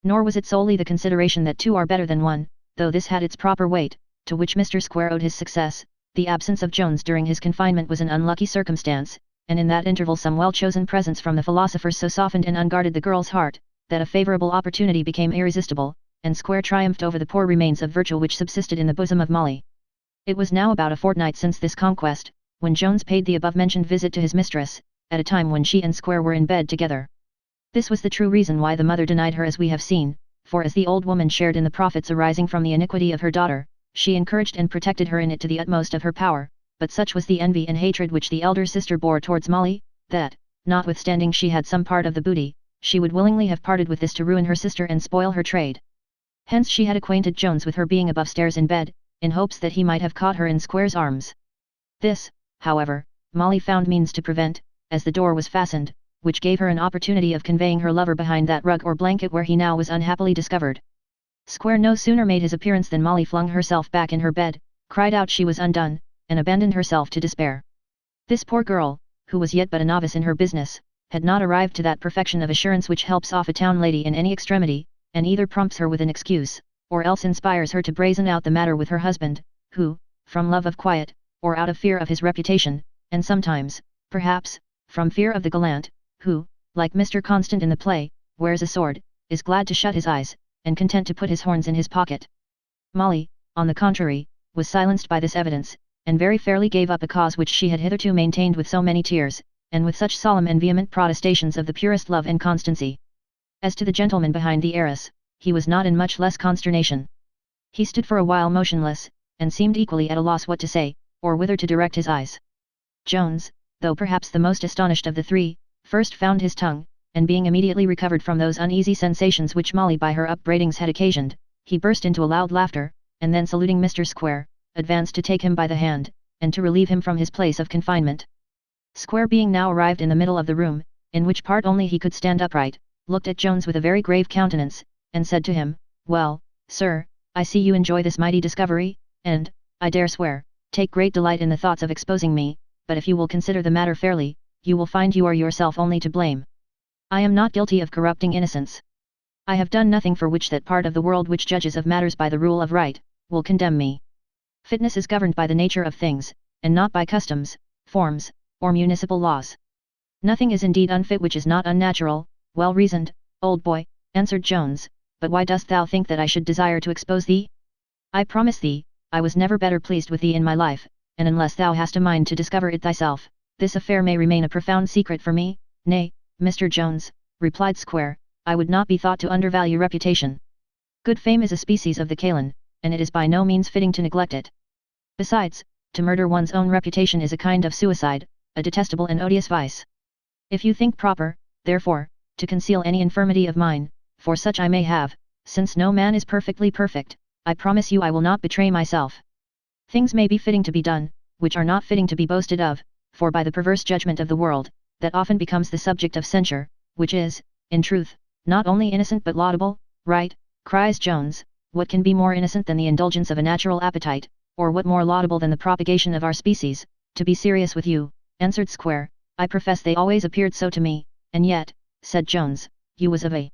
Nor was it solely the consideration that two are better than one, though this had its proper weight, to which Mr. Square owed his success. The absence of Jones during his confinement was an unlucky circumstance, and in that interval some well-chosen presents from the philosophers so softened and unguarded the girl's heart, that a favourable opportunity became irresistible, and Square triumphed over the poor remains of virtue which subsisted in the bosom of Molly. It was now about a fortnight since this conquest, when Jones paid the above-mentioned visit to his mistress, at a time when she and Square were in bed together. This was the true reason why the mother denied her as we have seen, for as the old woman shared in the profits arising from the iniquity of her daughter, she encouraged and protected her in it to the utmost of her power, but such was the envy and hatred which the elder sister bore towards Molly, that, notwithstanding she had some part of the booty, she would willingly have parted with this to ruin her sister and spoil her trade. Hence she had acquainted Jones with her being above stairs in bed, in hopes that he might have caught her in Square's arms. This, however, Molly found means to prevent, as the door was fastened, which gave her an opportunity of conveying her lover behind that rug or blanket where he now was unhappily discovered. Square no sooner made his appearance than Molly flung herself back in her bed, cried out she was undone, and abandoned herself to despair. This poor girl, who was yet but a novice in her business, had not arrived to that perfection of assurance which helps off a town lady in any extremity, and either prompts her with an excuse, or else inspires her to brazen out the matter with her husband, who, from love of quiet, or out of fear of his reputation, and sometimes, perhaps, from fear of the gallant, who, like Mr. Constant in the play, wears a sword, is glad to shut his eyes, and content to put his horns in his pocket. Molly, on the contrary, was silenced by this evidence, and very fairly gave up a cause which she had hitherto maintained with so many tears, and with such solemn and vehement protestations of the purest love and constancy. As to the gentleman behind the arras, he was not in much less consternation. He stood for a while motionless, and seemed equally at a loss what to say, or whither to direct his eyes. Jones, though perhaps the most astonished of the three, first found his tongue, and being immediately recovered from those uneasy sensations which Molly by her upbraidings had occasioned, he burst into a loud laughter, and then saluting Mr. Square, advanced to take him by the hand, and to relieve him from his place of confinement. Square being now arrived in the middle of the room, in which part only he could stand upright, looked at Jones with a very grave countenance, and said to him, "Well, sir, I see you enjoy this mighty discovery, and, I dare swear, take great delight in the thoughts of exposing me, but if you will consider the matter fairly, you will find you are yourself only to blame. I am not guilty of corrupting innocence. I have done nothing for which that part of the world which judges of matters by the rule of right, will condemn me. Fitness is governed by the nature of things, and not by customs, forms, or municipal laws. Nothing is indeed unfit which is not unnatural." "Well reasoned, old boy," answered Jones, "but why dost thou think that I should desire to expose thee? I promise thee, I was never better pleased with thee in my life, and unless thou hast a mind to discover it thyself, this affair may remain a profound secret for me." "Nay, Mr. Jones," replied Square, "I would not be thought to undervalue reputation. Good fame is a species of the Kalan, and it is by no means fitting to neglect it. Besides, to murder one's own reputation is a kind of suicide, a detestable and odious vice. If you think proper, therefore, to conceal any infirmity of mine, for such I may have, since no man is perfectly perfect, I promise you I will not betray myself. Things may be fitting to be done, which are not fitting to be boasted of, for by the perverse judgment of the world, that often becomes the subject of censure, which is, in truth, not only innocent but laudable." "Right," cries Jones, "what can be more innocent than the indulgence of a natural appetite, or what more laudable than the propagation of our species?" "To be serious with you," answered Square, "I profess they always appeared so to me, and yet," said Jones, "you was of a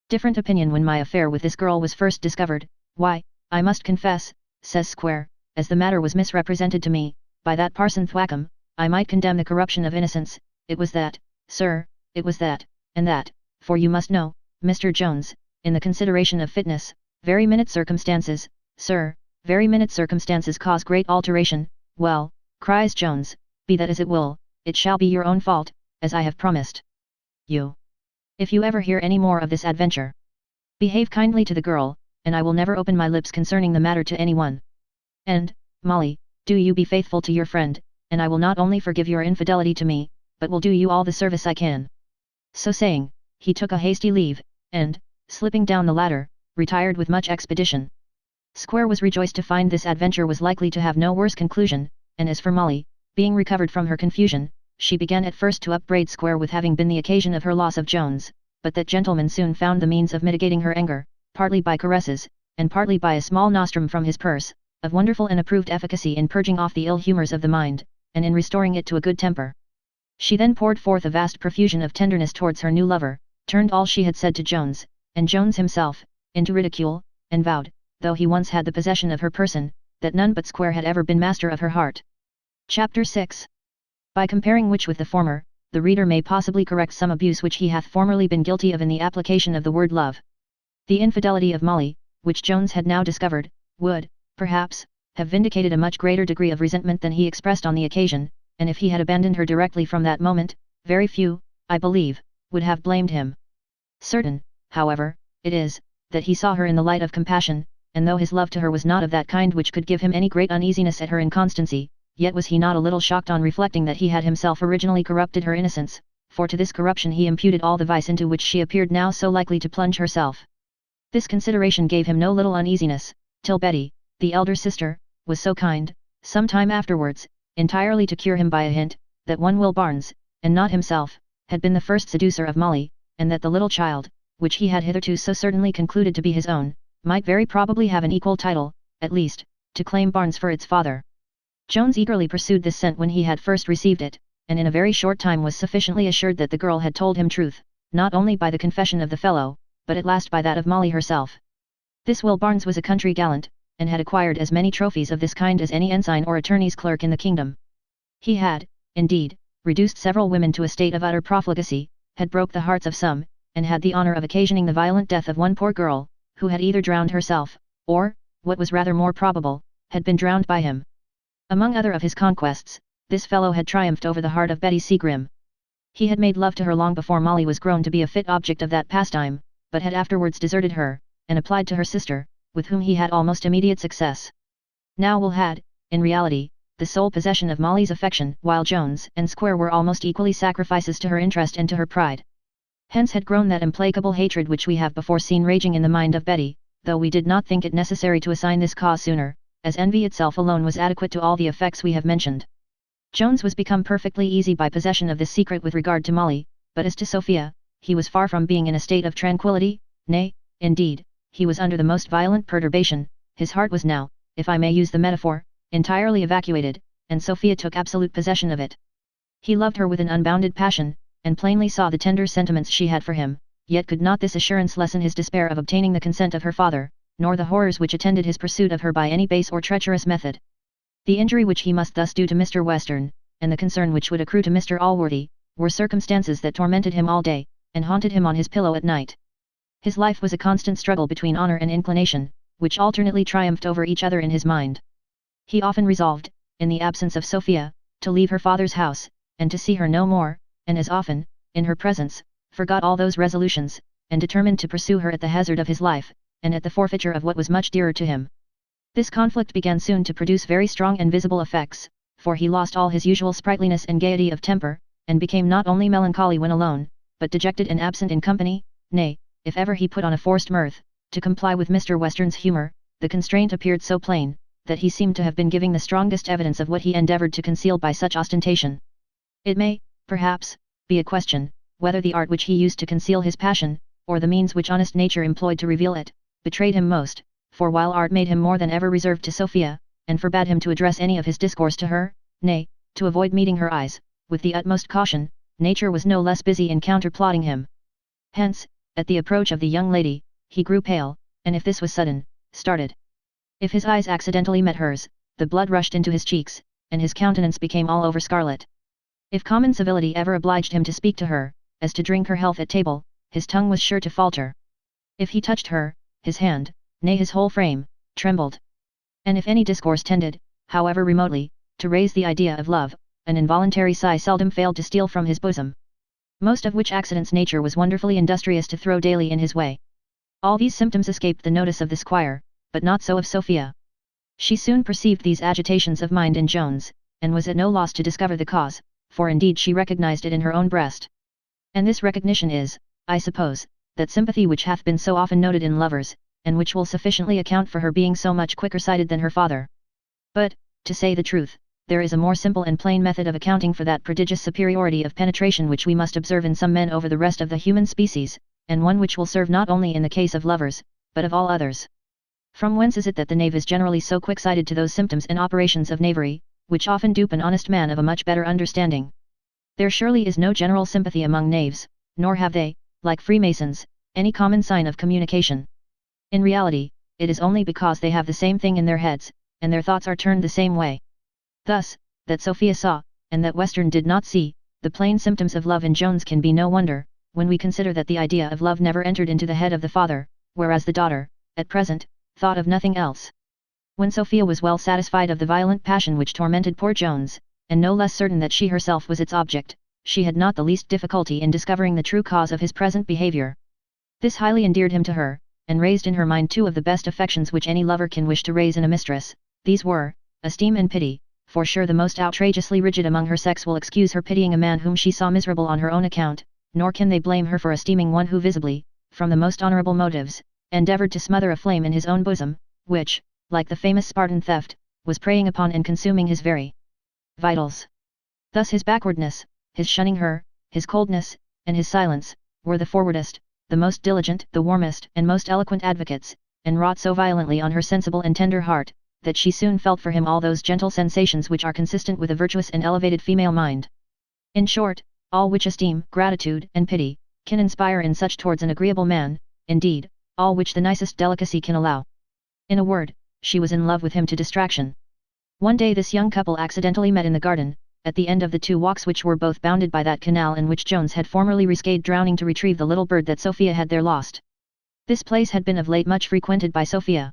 different opinion when my affair with this girl was first discovered." "Why, I must confess," says Square, "as the matter was misrepresented to me, by that Parson Thwackum, I might condemn the corruption of innocence, it was that, sir, it was that, and that, for you must know, Mr. Jones, in the consideration of fitness, very minute circumstances, sir, very minute circumstances cause great alteration. Well, cries Jones, be that as it will, it shall be your own fault, as I have promised you. If you ever hear any more of this adventure, behave kindly to the girl, and I will never open my lips concerning the matter to anyone. And, Molly, do you be faithful to your friend, and I will not only forgive your infidelity to me, but will do you all the service I can. So saying, he took a hasty leave, and, slipping down the ladder, retired with much expedition. Square was rejoiced to find this adventure was likely to have no worse conclusion, and as for Molly, being recovered from her confusion, she began at first to upbraid Square with having been the occasion of her loss of Jones, but that gentleman soon found the means of mitigating her anger, partly by caresses, and partly by a small nostrum from his purse, of wonderful and approved efficacy in purging off the ill humours of the mind, and in restoring it to a good temper. She then poured forth a vast profusion of tenderness towards her new lover, turned all she had said to Jones, and Jones himself, into ridicule, and vowed, though he once had the possession of her person, that none but Square had ever been master of her heart. Chapter 6. By comparing which with the former, the reader may possibly correct some abuse which he hath formerly been guilty of in the application of the word love. The infidelity of Molly, which Jones had now discovered, would, perhaps, have vindicated a much greater degree of resentment than he expressed on the occasion, and if he had abandoned her directly from that moment, very few, I believe, would have blamed him. Certain, however, it is, that he saw her in the light of compassion, and though his love to her was not of that kind which could give him any great uneasiness at her inconstancy, yet was he not a little shocked on reflecting that he had himself originally corrupted her innocence, for to this corruption he imputed all the vice into which she appeared now so likely to plunge herself. This consideration gave him no little uneasiness, till Betty, the elder sister, was so kind, some time afterwards, entirely to cure him by a hint, that one Will Barnes, and not himself, had been the first seducer of Molly, and that the little child, which he had hitherto so certainly concluded to be his own, might very probably have an equal title, at least, to claim Barnes for its father. Jones eagerly pursued this scent when he had first received it, and in a very short time was sufficiently assured that the girl had told him truth, not only by the confession of the fellow, but at last by that of Molly herself. This Will Barnes was a country gallant, and had acquired as many trophies of this kind as any ensign or attorney's clerk in the kingdom. He had, indeed, reduced several women to a state of utter profligacy, had broke the hearts of some, and had the honour of occasioning the violent death of one poor girl, who had either drowned herself, or, what was rather more probable, had been drowned by him. Among other of his conquests, this fellow had triumphed over the heart of Betty Seagrim. He had made love to her long before Molly was grown to be a fit object of that pastime, but had afterwards deserted her, and applied to her sister, with whom he had almost immediate success. Now Will had, in reality, the sole possession of Molly's affection, while Jones and Square were almost equally sacrifices to her interest and to her pride. Hence had grown that implacable hatred which we have before seen raging in the mind of Betty, though we did not think it necessary to assign this cause sooner, as envy itself alone was adequate to all the effects we have mentioned. Jones was become perfectly easy by possession of this secret with regard to Molly, but as to Sophia, he was far from being in a state of tranquillity, nay, indeed, he was under the most violent perturbation. His heart was now, if I may use the metaphor, entirely evacuated, and Sophia took absolute possession of it. He loved her with an unbounded passion, and plainly saw the tender sentiments she had for him, yet could not this assurance lessen his despair of obtaining the consent of her father, nor the horrors which attended his pursuit of her by any base or treacherous method. The injury which he must thus do to Mr. Western, and the concern which would accrue to Mr. Allworthy, were circumstances that tormented him all day, and haunted him on his pillow at night. His life was a constant struggle between honour and inclination, which alternately triumphed over each other in his mind. He often resolved, in the absence of Sophia, to leave her father's house, and to see her no more, and as often, in her presence, forgot all those resolutions, and determined to pursue her at the hazard of his life, and at the forfeiture of what was much dearer to him. This conflict began soon to produce very strong and visible effects, for he lost all his usual sprightliness and gaiety of temper, and became not only melancholy when alone, but dejected and absent in company. Nay, if ever he put on a forced mirth, to comply with Mr. Western's humour, the constraint appeared so plain, that he seemed to have been giving the strongest evidence of what he endeavoured to conceal by such ostentation. It may, perhaps, be a question, whether the art which he used to conceal his passion, or the means which honest nature employed to reveal it, betrayed him most, for while art made him more than ever reserved to Sophia, and forbade him to address any of his discourse to her, nay, to avoid meeting her eyes, with the utmost caution, nature was no less busy in counterplotting him. Hence, at the approach of the young lady, he grew pale, and if this was sudden, started. If his eyes accidentally met hers, the blood rushed into his cheeks, and his countenance became all over scarlet. If common civility ever obliged him to speak to her, as to drink her health at table, his tongue was sure to falter. If he touched her, his hand, nay his whole frame, trembled. And if any discourse tended, however remotely, to raise the idea of love, an involuntary sigh seldom failed to steal from his bosom. Most of which accidents nature was wonderfully industrious to throw daily in his way. All these symptoms escaped the notice of the squire, but not so of Sophia. She soon perceived these agitations of mind in Jones, and was at no loss to discover the cause, for indeed she recognized it in her own breast. And this recognition is, I suppose, that sympathy which hath been so often noted in lovers, and which will sufficiently account for her being so much quicker sighted than her father. But, to say the truth, there is a more simple and plain method of accounting for that prodigious superiority of penetration which we must observe in some men over the rest of the human species, and one which will serve not only in the case of lovers, but of all others. From whence is it that the knave is generally so quick-sighted to those symptoms and operations of knavery, which often dupe an honest man of a much better understanding? There surely is no general sympathy among knaves, nor have they, like Freemasons, any common sign of communication. In reality, it is only because they have the same thing in their heads, and their thoughts are turned the same way. Thus, that Sophia saw, and that Western did not see, the plain symptoms of love in Jones can be no wonder, when we consider that the idea of love never entered into the head of the father, whereas the daughter, at present, thought of nothing else. When Sophia was well satisfied of the violent passion which tormented poor Jones, and no less certain that she herself was its object, she had not the least difficulty in discovering the true cause of his present behavior. This highly endeared him to her, and raised in her mind two of the best affections which any lover can wish to raise in a mistress. These were, esteem and pity, for sure the most outrageously rigid among her sex will excuse her pitying a man whom she saw miserable on her own account, nor can they blame her for esteeming one who visibly, from the most honorable motives, endeavored to smother a flame in his own bosom, which, like the famous Spartan theft, was preying upon and consuming his very vitals. Thus his backwardness, his shunning her, his coldness, and his silence, were the forwardest, the most diligent, the warmest and most eloquent advocates, and wrought so violently on her sensible and tender heart, that she soon felt for him all those gentle sensations which are consistent with a virtuous and elevated female mind. In short, all which esteem, gratitude, and pity, can inspire in such towards an agreeable man, indeed, all which the nicest delicacy can allow. In a word, she was in love with him to distraction. One day this young couple accidentally met in the garden, at the end of the two walks which were both bounded by that canal in which Jones had formerly risked drowning to retrieve the little bird that Sophia had there lost. This place had been of late much frequented by Sophia.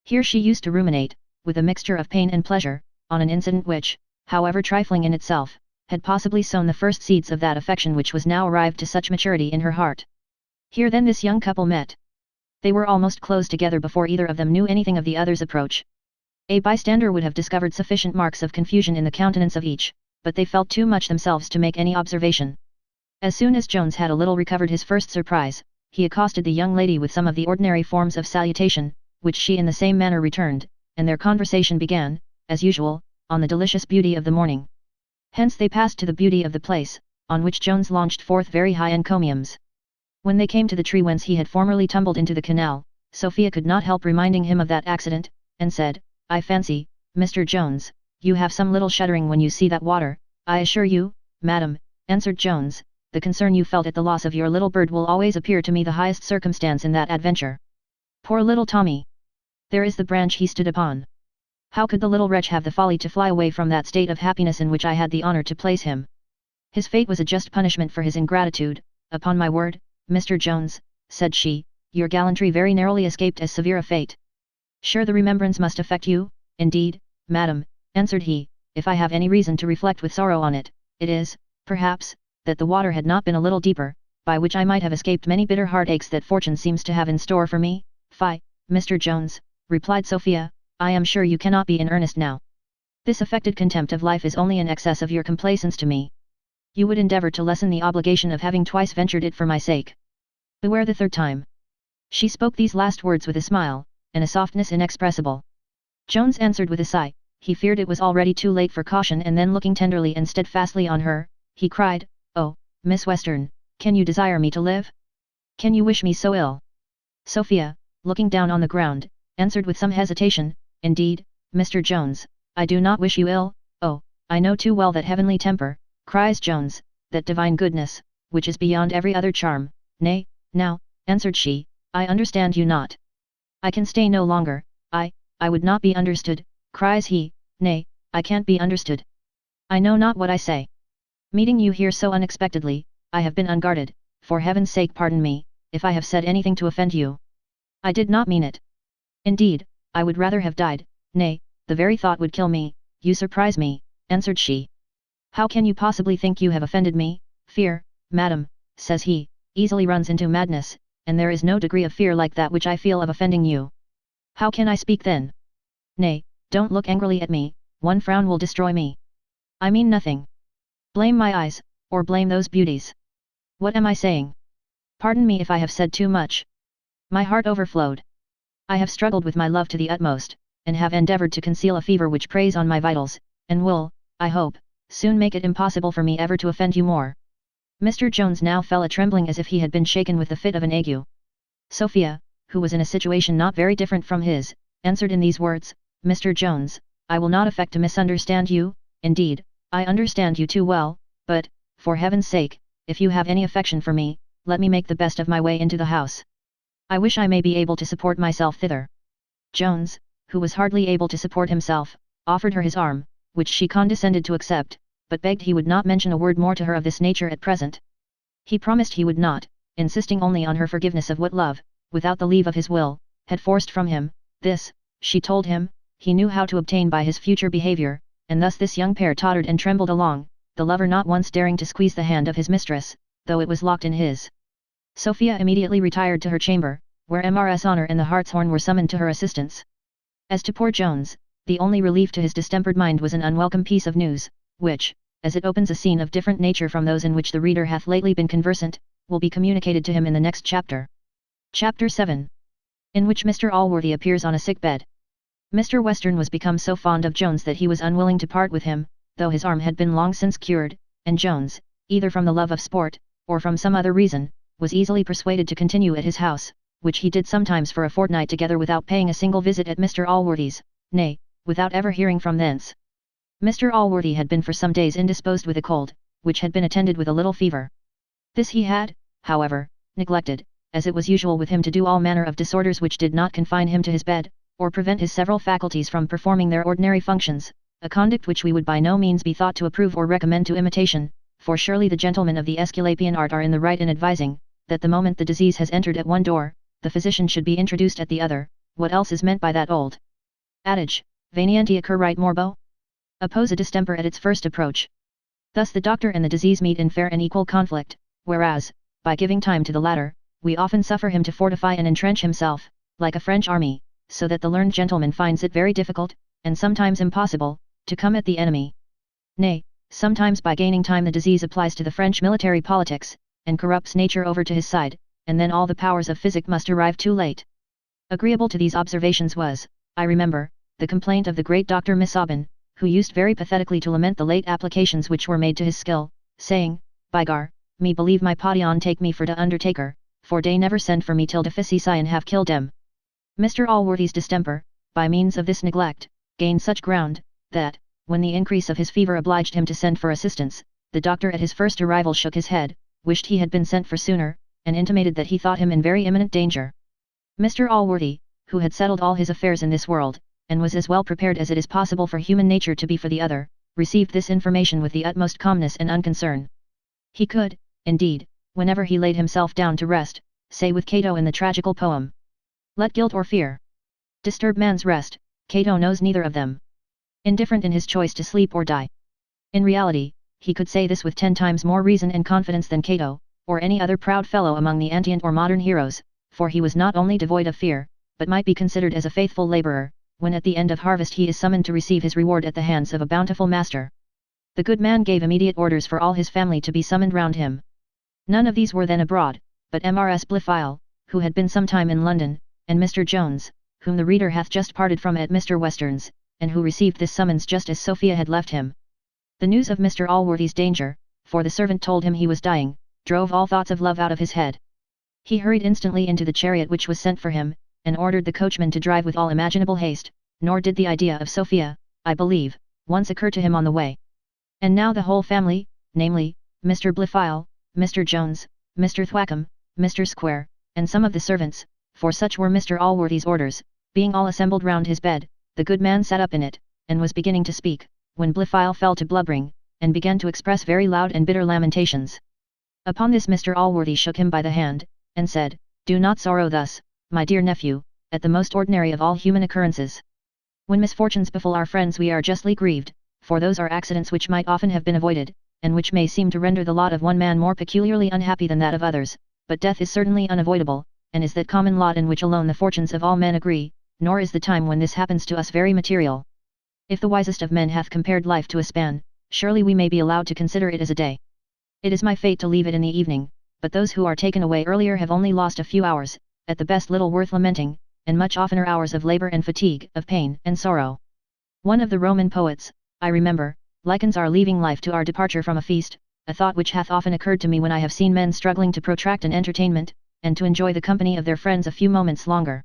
Here she used to ruminate, with a mixture of pain and pleasure, on an incident which, however trifling in itself, had possibly sown the first seeds of that affection which was now arrived to such maturity in her heart. Here then this young couple met. They were almost close together before either of them knew anything of the other's approach. A bystander would have discovered sufficient marks of confusion in the countenance of each, but they felt too much themselves to make any observation. As soon as Jones had a little recovered his first surprise, he accosted the young lady with some of the ordinary forms of salutation, which she in the same manner returned, and their conversation began, as usual, on the delicious beauty of the morning. Hence they passed to the beauty of the place, on which Jones launched forth very high encomiums. When they came to the tree whence he had formerly tumbled into the canal, Sophia could not help reminding him of that accident, and said, "I fancy, Mr. Jones, you have some little shuddering when you see that water." "I assure you, madam," answered Jones, "the concern you felt at the loss of your little bird will always appear to me the highest circumstance in that adventure. Poor little Tommy! There is the branch he stood upon. How could the little wretch have the folly to fly away from that state of happiness in which I had the honor to place him? His fate was a just punishment for his ingratitude. Upon my word, Mr. Jones," said she, "your gallantry very narrowly escaped as severe a fate." "Sure the remembrance must affect you." "Indeed, madam," answered he, "if I have any reason to reflect with sorrow on it, it is, perhaps, that the water had not been a little deeper, by which I might have escaped many bitter heartaches that fortune seems to have in store for me." "Fie, Mr. Jones," replied Sophia, "I am sure you cannot be in earnest now. This affected contempt of life is only an excess of your complaisance to me. You would endeavour to lessen the obligation of having twice ventured it for my sake. Beware the third time." She spoke these last words with a smile, and a softness inexpressible. Jones answered with a sigh. He feared it was already too late for caution, and then looking tenderly and steadfastly on her, he cried, "Oh, Miss Western, can you desire me to live? Can you wish me so ill?" Sophia, looking down on the ground, answered with some hesitation, "Indeed, Mr. Jones, I do not wish you ill." "Oh, I know too well that heavenly temper," cries Jones, "that divine goodness, which is beyond every other charm." "Nay, now," answered she, "I understand you not. I can stay no longer." I would not be understood," cries he. "Nay, I can't be understood. I know not what I say. Meeting you here so unexpectedly, I have been unguarded, for heaven's sake pardon me, if I have said anything to offend you. I did not mean it. Indeed, I would rather have died, nay, the very thought would kill me. You surprise me, answered she. How can you possibly think you have offended me? Fear, madam, says he, easily runs into madness, and there is no degree of fear like that which I feel of offending you. How can I speak then? Nay, don't look angrily at me, one frown will destroy me. I mean nothing. Blame my eyes, or blame those beauties. What am I saying? Pardon me if I have said too much. My heart overflowed. I have struggled with my love to the utmost, and have endeavored to conceal a fever which preys on my vitals, and will, I hope, soon make it impossible for me ever to offend you more. Mr. Jones now fell a trembling as if he had been shaken with the fit of an ague. Sophia, who was in a situation not very different from his, answered in these words, Mr. Jones, I will not affect to misunderstand you, indeed, I understand you too well, but, for heaven's sake, if you have any affection for me, let me make the best of my way into the house. I wish I may be able to support myself thither. Jones, who was hardly able to support himself, offered her his arm, which she condescended to accept, but begged he would not mention a word more to her of this nature at present. He promised he would not, insisting only on her forgiveness of what love, without the leave of his will, had forced from him. This, she told him, he knew how to obtain by his future behavior, and thus this young pair tottered and trembled along, the lover not once daring to squeeze the hand of his mistress, though it was locked in his. Sophia immediately retired to her chamber, where Mrs. Honor and the hartshorn were summoned to her assistance. As to poor Jones, the only relief to his distempered mind was an unwelcome piece of news, which, as it opens a scene of different nature from those in which the reader hath lately been conversant, will be communicated to him in the next chapter. Chapter 7. In which Mr. Allworthy appears on a sick bed. Mr. Western was become so fond of Jones that he was unwilling to part with him, though his arm had been long since cured, and Jones, either from the love of sport, or from some other reason, was easily persuaded to continue at his house, which he did sometimes for a fortnight together without paying a single visit at Mr. Allworthy's, nay, without ever hearing from thence. Mr. Allworthy had been for some days indisposed with a cold, which had been attended with a little fever. This he had, however, neglected, as it was usual with him to do all manner of disorders which did not confine him to his bed, or prevent his several faculties from performing their ordinary functions, a conduct which we would by no means be thought to approve or recommend to imitation, for surely the gentlemen of the Aesculapian art are in the right in advising, that the moment the disease has entered at one door, the physician should be introduced at the other. What else is meant by that old adage, venientia currite morbo? Oppose a distemper at its first approach. Thus the doctor and the disease meet in fair and equal conflict, whereas, by giving time to the latter, we often suffer him to fortify and entrench himself, like a French army, so that the learned gentleman finds it very difficult, and sometimes impossible, to come at the enemy. Nay, sometimes by gaining time the disease applies to the French military politics, and corrupts nature over to his side, and then all the powers of physic must arrive too late. Agreeable to these observations was, I remember, the complaint of the great Dr. Miss Aubin, who used very pathetically to lament the late applications which were made to his skill, saying, By gar, me believe my potion take me for de undertaker, for dey never send for me till deficiency and have killed dem. Mr. Allworthy's distemper, by means of this neglect, gained such ground, that, when the increase of his fever obliged him to send for assistance, the doctor at his first arrival shook his head, wished he had been sent for sooner, and intimated that he thought him in very imminent danger. Mr. Allworthy, who had settled all his affairs in this world, and was as well prepared as it is possible for human nature to be for the other, received this information with the utmost calmness and unconcern. He could, indeed, whenever he laid himself down to rest, say with Cato in the tragical poem, Let guilt or fear disturb man's rest, Cato knows neither of them. Indifferent in his choice to sleep or die. In reality, he could say this with 10 times more reason and confidence than Cato, or any other proud fellow among the antient or modern heroes, for he was not only devoid of fear, but might be considered as a faithful labourer, when at the end of harvest he is summoned to receive his reward at the hands of a bountiful master. The good man gave immediate orders for all his family to be summoned round him. None of these were then abroad, but Mrs. Blifil, who had been some time in London, and Mr. Jones, whom the reader hath just parted from at Mr. Western's, and who received this summons just as Sophia had left him. The news of Mr. Allworthy's danger, for the servant told him he was dying, drove all thoughts of love out of his head. He hurried instantly into the chariot which was sent for him, and ordered the coachman to drive with all imaginable haste, nor did the idea of Sophia, I believe, once occur to him on the way. And now the whole family, namely, Mr. Blifil, Mr. Jones, Mr. Thwackum, Mr. Square, and some of the servants, for such were Mr. Allworthy's orders, being all assembled round his bed, the good man sat up in it, and was beginning to speak, when Blifil fell to blubbering, and began to express very loud and bitter lamentations. Upon this Mr. Allworthy shook him by the hand, and said, "Do not sorrow thus, my dear nephew, at the most ordinary of all human occurrences. When misfortunes befall our friends we are justly grieved, for those are accidents which might often have been avoided, and which may seem to render the lot of one man more peculiarly unhappy than that of others, but death is certainly unavoidable, and is that common lot in which alone the fortunes of all men agree, nor is the time when this happens to us very material. If the wisest of men hath compared life to a span, surely we may be allowed to consider it as a day. It is my fate to leave it in the evening, but those who are taken away earlier have only lost a few hours, at the best little worth lamenting, and much oftener hours of labor and fatigue, of pain and sorrow. One of the Roman poets, I remember, likens our leaving life to our departure from a feast, a thought which hath often occurred to me when I have seen men struggling to protract an entertainment, and to enjoy the company of their friends a few moments longer.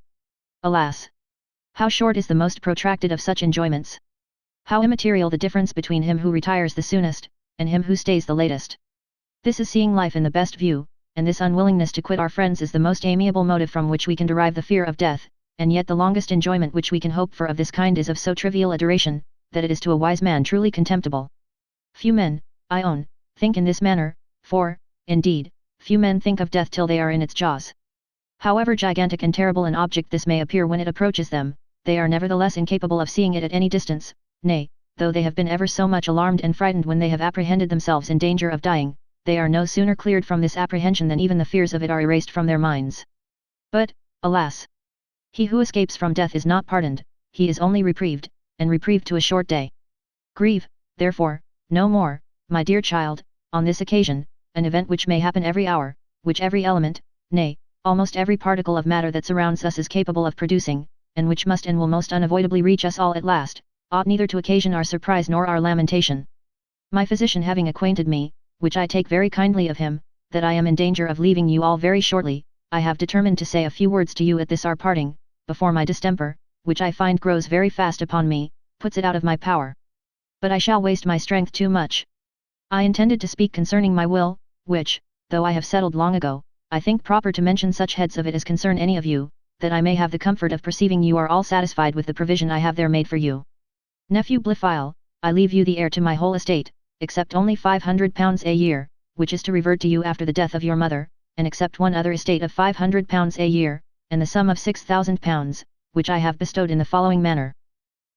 Alas! How short is the most protracted of such enjoyments! How immaterial the difference between him who retires the soonest, and him who stays the latest! This is seeing life in the best view, and this unwillingness to quit our friends is the most amiable motive from which we can derive the fear of death, and yet the longest enjoyment which we can hope for of this kind is of so trivial a duration, that it is to a wise man truly contemptible. Few men, I own, think in this manner, for, indeed, few men think of death till they are in its jaws. However gigantic and terrible an object this may appear when it approaches them, they are nevertheless incapable of seeing it at any distance, nay, though they have been ever so much alarmed and frightened when they have apprehended themselves in danger of dying, they are no sooner cleared from this apprehension than even the fears of it are erased from their minds. But, alas! He who escapes from death is not pardoned, he is only reprieved, and reprieved to a short day. Grieve, therefore, no more, my dear child, on this occasion, an event which may happen every hour, which every element, nay, almost every particle of matter that surrounds us is capable of producing, and which must and will most unavoidably reach us all at last, ought neither to occasion our surprise nor our lamentation. My physician having acquainted me, which I take very kindly of him, that I am in danger of leaving you all very shortly, I have determined to say a few words to you at this our parting, before my distemper, which I find grows very fast upon me, puts it out of my power. But I shall waste my strength too much. I intended to speak concerning my will, which, though I have settled long ago, I think proper to mention such heads of it as concern any of you, that I may have the comfort of perceiving you are all satisfied with the provision I have there made for you. Nephew Blifil, I leave you the heir to my whole estate, except only £500 a year, which is to revert to you after the death of your mother, and except one other estate of £500 a year, and the sum of £6,000, which I have bestowed in the following manner.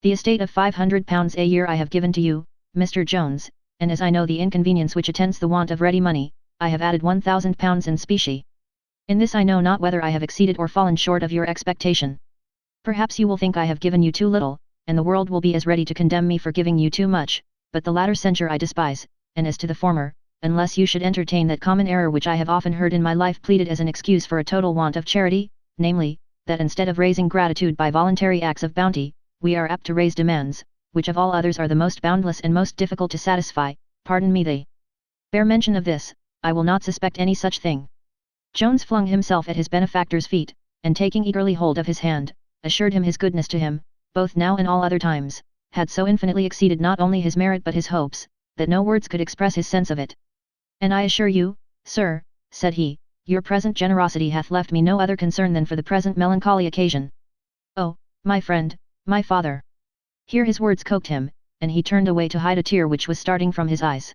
The estate of £500 a year I have given to you, Mr. Jones, and as I know the inconvenience which attends the want of ready money, I have added £1,000 in specie. In this I know not whether I have exceeded or fallen short of your expectation. Perhaps you will think I have given you too little, and the world will be as ready to condemn me for giving you too much, but the latter censure I despise, and as to the former, unless you should entertain that common error which I have often heard in my life pleaded as an excuse for a total want of charity, namely, that instead of raising gratitude by voluntary acts of bounty, we are apt to raise demands, which of all others are the most boundless and most difficult to satisfy, pardon me they. Bear mention of this, I will not suspect any such thing. Jones flung himself at his benefactor's feet, and taking eagerly hold of his hand, assured him his goodness to him, both now and all other times, had so infinitely exceeded not only his merit but his hopes, that no words could express his sense of it. And I assure you, sir, said he, your present generosity hath left me no other concern than for the present melancholy occasion. Oh, my friend, my father! Here his words choked him, and he turned away to hide a tear which was starting from his eyes.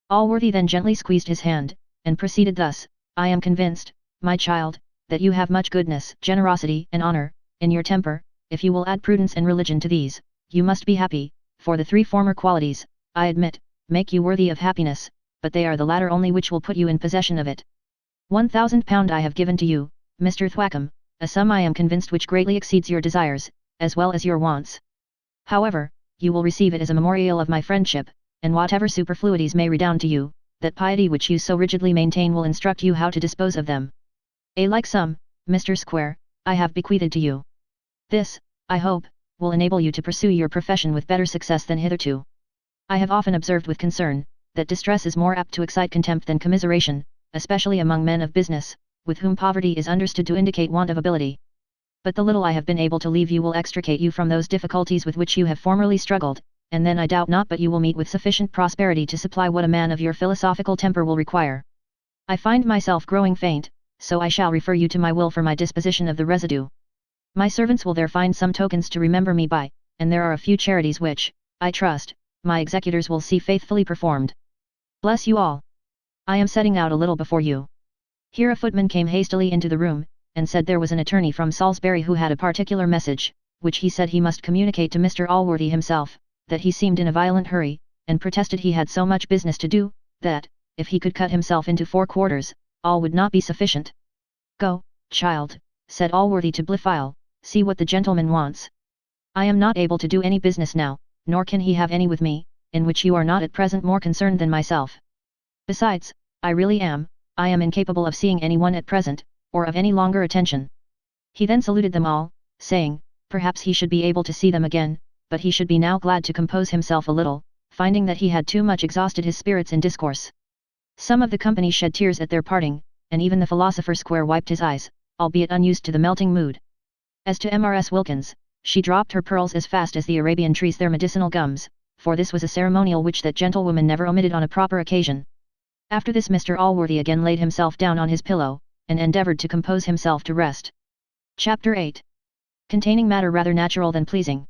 Allworthy then gently squeezed his hand, and proceeded thus, I am convinced, my child, that you have much goodness, generosity, and honour, in your temper. If you will add prudence and religion to these, you must be happy, for the three former qualities, I admit, make you worthy of happiness, but they are the latter only which will put you in possession of it. £1,000 I have given to you, Mr. Thwackum, a sum I am convinced which greatly exceeds your desires, as well as your wants. However, you will receive it as a memorial of my friendship, and whatever superfluities may redound to you, that piety which you so rigidly maintain will instruct you how to dispose of them. A like sum, Mr. Square, I have bequeathed to you. This, I hope, will enable you to pursue your profession with better success than hitherto. I have often observed with concern, that distress is more apt to excite contempt than commiseration, especially among men of business, with whom poverty is understood to indicate want of ability. But the little I have been able to leave you will extricate you from those difficulties with which you have formerly struggled, and then I doubt not but you will meet with sufficient prosperity to supply what a man of your philosophical temper will require. I find myself growing faint, so I shall refer you to my will for my disposition of the residue. My servants will there find some tokens to remember me by, and there are a few charities which, I trust, my executors will see faithfully performed. Bless you all. I am setting out a little before you." Here a footman came hastily into the room, and said there was an attorney from Salisbury who had a particular message, which he said he must communicate to Mr. Allworthy himself, that he seemed in a violent hurry, and protested he had so much business to do, that, if he could cut himself into 4 quarters, all would not be sufficient. "Go, child," said Allworthy to Blifil, "see what the gentleman wants. I am not able to do any business now, nor can he have any with me, in which you are not at present more concerned than myself. Besides, I am incapable of seeing any one at present, or of any longer attention." He then saluted them all, saying, perhaps he should be able to see them again, but he should be now glad to compose himself a little, finding that he had too much exhausted his spirits in discourse. Some of the company shed tears at their parting, and even the philosopher Square wiped his eyes, albeit unused to the melting mood. As to Mrs. Wilkins, she dropped her pearls as fast as the Arabian trees their medicinal gums, for this was a ceremonial which that gentlewoman never omitted on a proper occasion. After this Mr. Allworthy again laid himself down on his pillow, and endeavoured to compose himself to rest. Chapter 8. Containing matter rather natural than pleasing.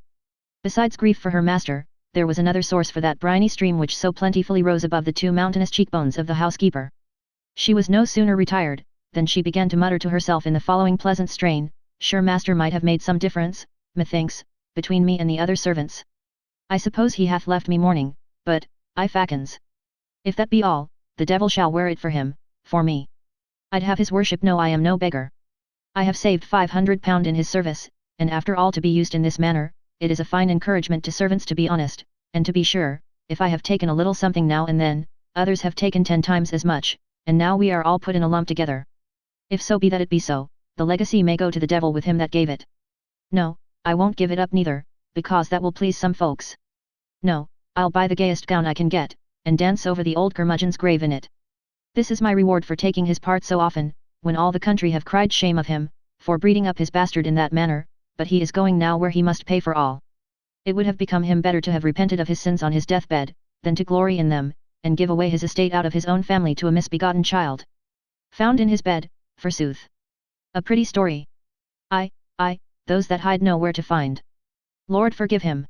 Besides grief for her master, there was another source for that briny stream which so plentifully rose above the 2 mountainous cheekbones of the housekeeper. She was no sooner retired, than she began to mutter to herself in the following pleasant strain, "Sure master might have made some difference, methinks, between me and the other servants. I suppose he hath left me mourning, but, I fackins. If that be all, the devil shall wear it for him, for me. I'd have his worship know I am no beggar. I have saved £500 in his service, and after all to be used in this manner, it is a fine encouragement to servants to be honest, and to be sure, if I have taken a little something now and then, others have taken 10 times as much, and now we are all put in a lump together. If so be that it be so, the legacy may go to the devil with him that gave it. No, I won't give it up neither, because that will please some folks. No, I'll buy the gayest gown I can get, and dance over the old curmudgeon's grave in it. This is my reward for taking his part so often, when all the country have cried shame of him, for breeding up his bastard in that manner, but he is going now where he must pay for all. It would have become him better to have repented of his sins on his deathbed, than to glory in them, and give away his estate out of his own family to a misbegotten child. Found in his bed, forsooth. A pretty story. Ay, those that hide know where to find. Lord forgive him.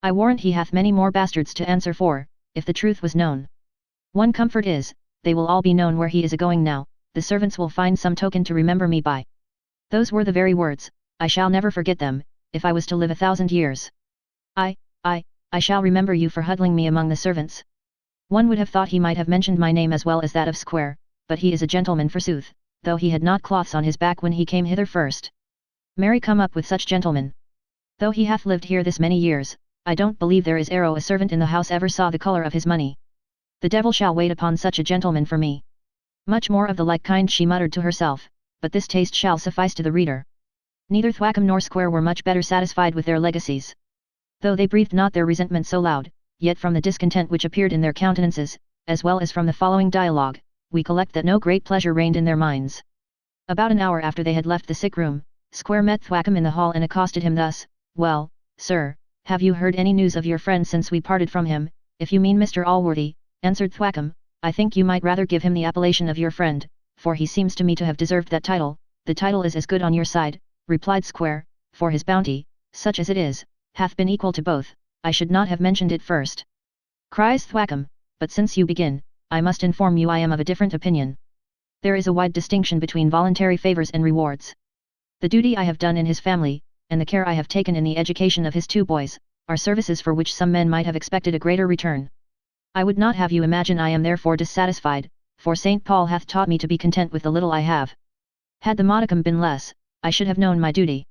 I warrant he hath many more bastards to answer for, if the truth was known. One comfort is, they will all be known where he is a-going now, the servants will find some token to remember me by. Those were the very words, I shall never forget them, if I was to live 1,000 years. I shall remember you for huddling me among the servants. One would have thought he might have mentioned my name as well as that of Square, but he is a gentleman forsooth, though he had not cloths on his back when he came hither first. Marry come up with such gentlemen. Though he hath lived here this many years, I don't believe there is a servant in the house ever saw the colour of his money. The devil shall wait upon such a gentleman for me. Much more of the like kind she muttered to herself, but this taste shall suffice to the reader. Neither Thwackum nor Square were much better satisfied with their legacies. Though they breathed not their resentment so loud, yet from the discontent which appeared in their countenances, as well as from the following dialogue, we collect that no great pleasure reigned in their minds. About an hour after they had left the sick room, Square met Thwackum in the hall and accosted him thus, "Well, sir, have you heard any news of your friend since we parted from him?" "If you mean Mr. Allworthy," answered Thwackum, "I think you might rather give him the appellation of your friend, for he seems to me to have deserved that title." "The title is as good on your side," replied Square, "for his bounty, such as it is, hath been equal to both. I should not have mentioned it first." Cries Thwackum, "But since you begin, I must inform you I am of a different opinion. There is a wide distinction between voluntary favours and rewards. The duty I have done in his family, and the care I have taken in the education of his 2 boys, are services for which some men might have expected a greater return. I would not have you imagine I am therefore dissatisfied, for St. Paul hath taught me to be content with the little I have. Had the modicum been less, I should have known my duty.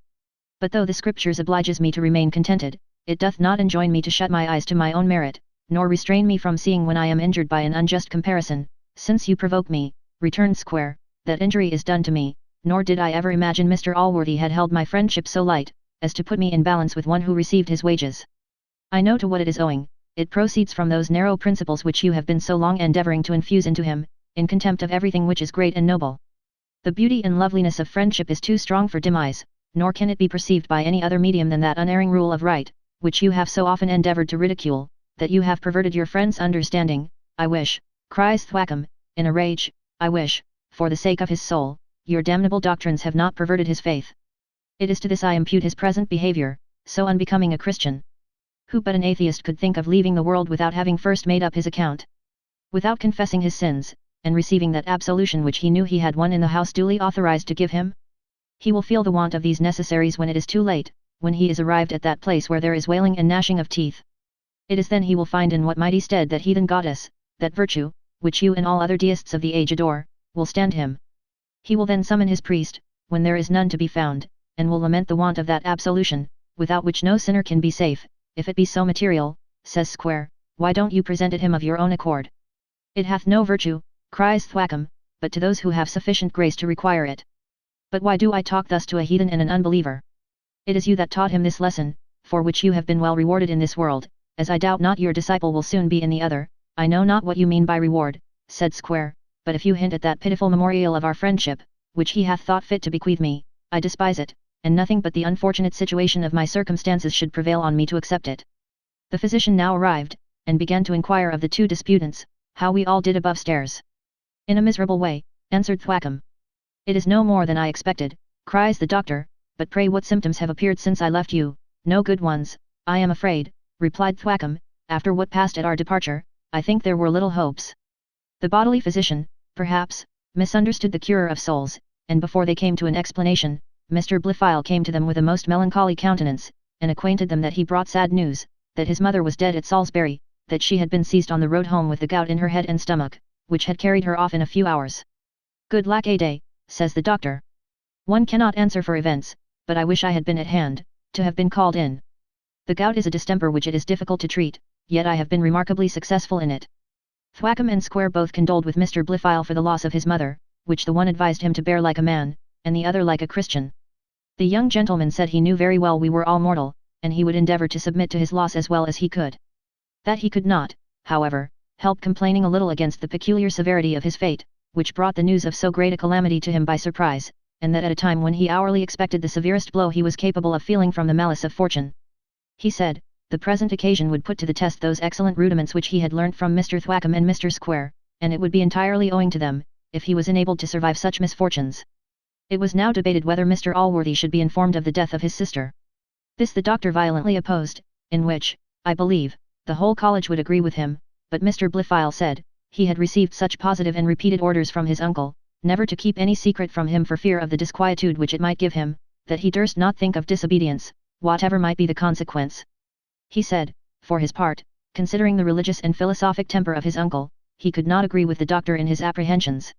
But though the Scriptures obliges me to remain contented, it doth not enjoin me to shut my eyes to my own merit, nor restrain me from seeing when I am injured by an unjust comparison. Since you provoke me," returned Square, "that injury is done to me, nor did I ever imagine Mr. Allworthy had held my friendship so light, as to put me in balance with one who received his wages. I know to what it is owing, it proceeds from those narrow principles which you have been so long endeavouring to infuse into him, in contempt of everything which is great and noble. The beauty and loveliness of friendship is too strong for dim eyes, nor can it be perceived by any other medium than that unerring rule of right, which you have so often endeavoured to ridicule, that you have perverted your friend's understanding. I wish," cries Thwackum, in a rage, "I wish, for the sake of his soul, your damnable doctrines have not perverted his faith. It is to this I impute his present behaviour, so unbecoming a Christian. Who but an atheist could think of leaving the world without having first made up his account? Without confessing his sins, and receiving that absolution which he knew he had one in the house duly authorized to give him? He will feel the want of these necessaries when it is too late, when he is arrived at that place where there is wailing and gnashing of teeth. It is then he will find in what mighty stead that heathen goddess, that virtue, which you and all other deists of the age adore, will stand him. He will then summon his priest, when there is none to be found, and will lament the want of that absolution, without which no sinner can be safe. If it be so material, says Square, why don't you present it him of your own accord? It hath no virtue, cries Thwackum, but to those who have sufficient grace to require it. But why do I talk thus to a heathen and an unbeliever? It is you that taught him this lesson, for which you have been well rewarded in this world, as I doubt not your disciple will soon be in the other. I know not what you mean by reward, said Square, but if you hint at that pitiful memorial of our friendship, which he hath thought fit to bequeath me, I despise it, and nothing but the unfortunate situation of my circumstances should prevail on me to accept it. The physician now arrived, and began to inquire of the two disputants, how we all did above stairs. In a miserable way, answered Thwackum. It is no more than I expected, cries the doctor, but pray what symptoms have appeared since I left you? No good ones, I am afraid, replied Thwackum. After what passed at our departure, I think there were little hopes. The bodily physician, perhaps, misunderstood the curer of souls, and before they came to an explanation, Mr. Blifil came to them with a most melancholy countenance, and acquainted them that he brought sad news, that his mother was dead at Salisbury, that she had been seized on the road home with the gout in her head and stomach, which had carried her off in a few hours. Good lack a day, says the doctor. One cannot answer for events, but I wish I had been at hand, to have been called in. The gout is a distemper which it is difficult to treat, yet I have been remarkably successful in it. Thwackum and Square both condoled with Mr. Blifil for the loss of his mother, which the one advised him to bear like a man, and the other like a Christian. The young gentleman said he knew very well we were all mortal, and he would endeavour to submit to his loss as well as he could. That he could not, however, help complaining a little against the peculiar severity of his fate, which brought the news of so great a calamity to him by surprise, and that at a time when he hourly expected the severest blow he was capable of feeling from the malice of fortune. He said, the present occasion would put to the test those excellent rudiments which he had learnt from Mr. Thwackum and Mr. Square, and it would be entirely owing to them, if he was enabled to survive such misfortunes. It was now debated whether Mr. Allworthy should be informed of the death of his sister. This the doctor violently opposed, in which, I believe, the whole college would agree with him, but Mr. Blifil said, he had received such positive and repeated orders from his uncle, never to keep any secret from him for fear of the disquietude which it might give him, that he durst not think of disobedience, whatever might be the consequence. He said, for his part, considering the religious and philosophic temper of his uncle, he could not agree with the doctor in his apprehensions.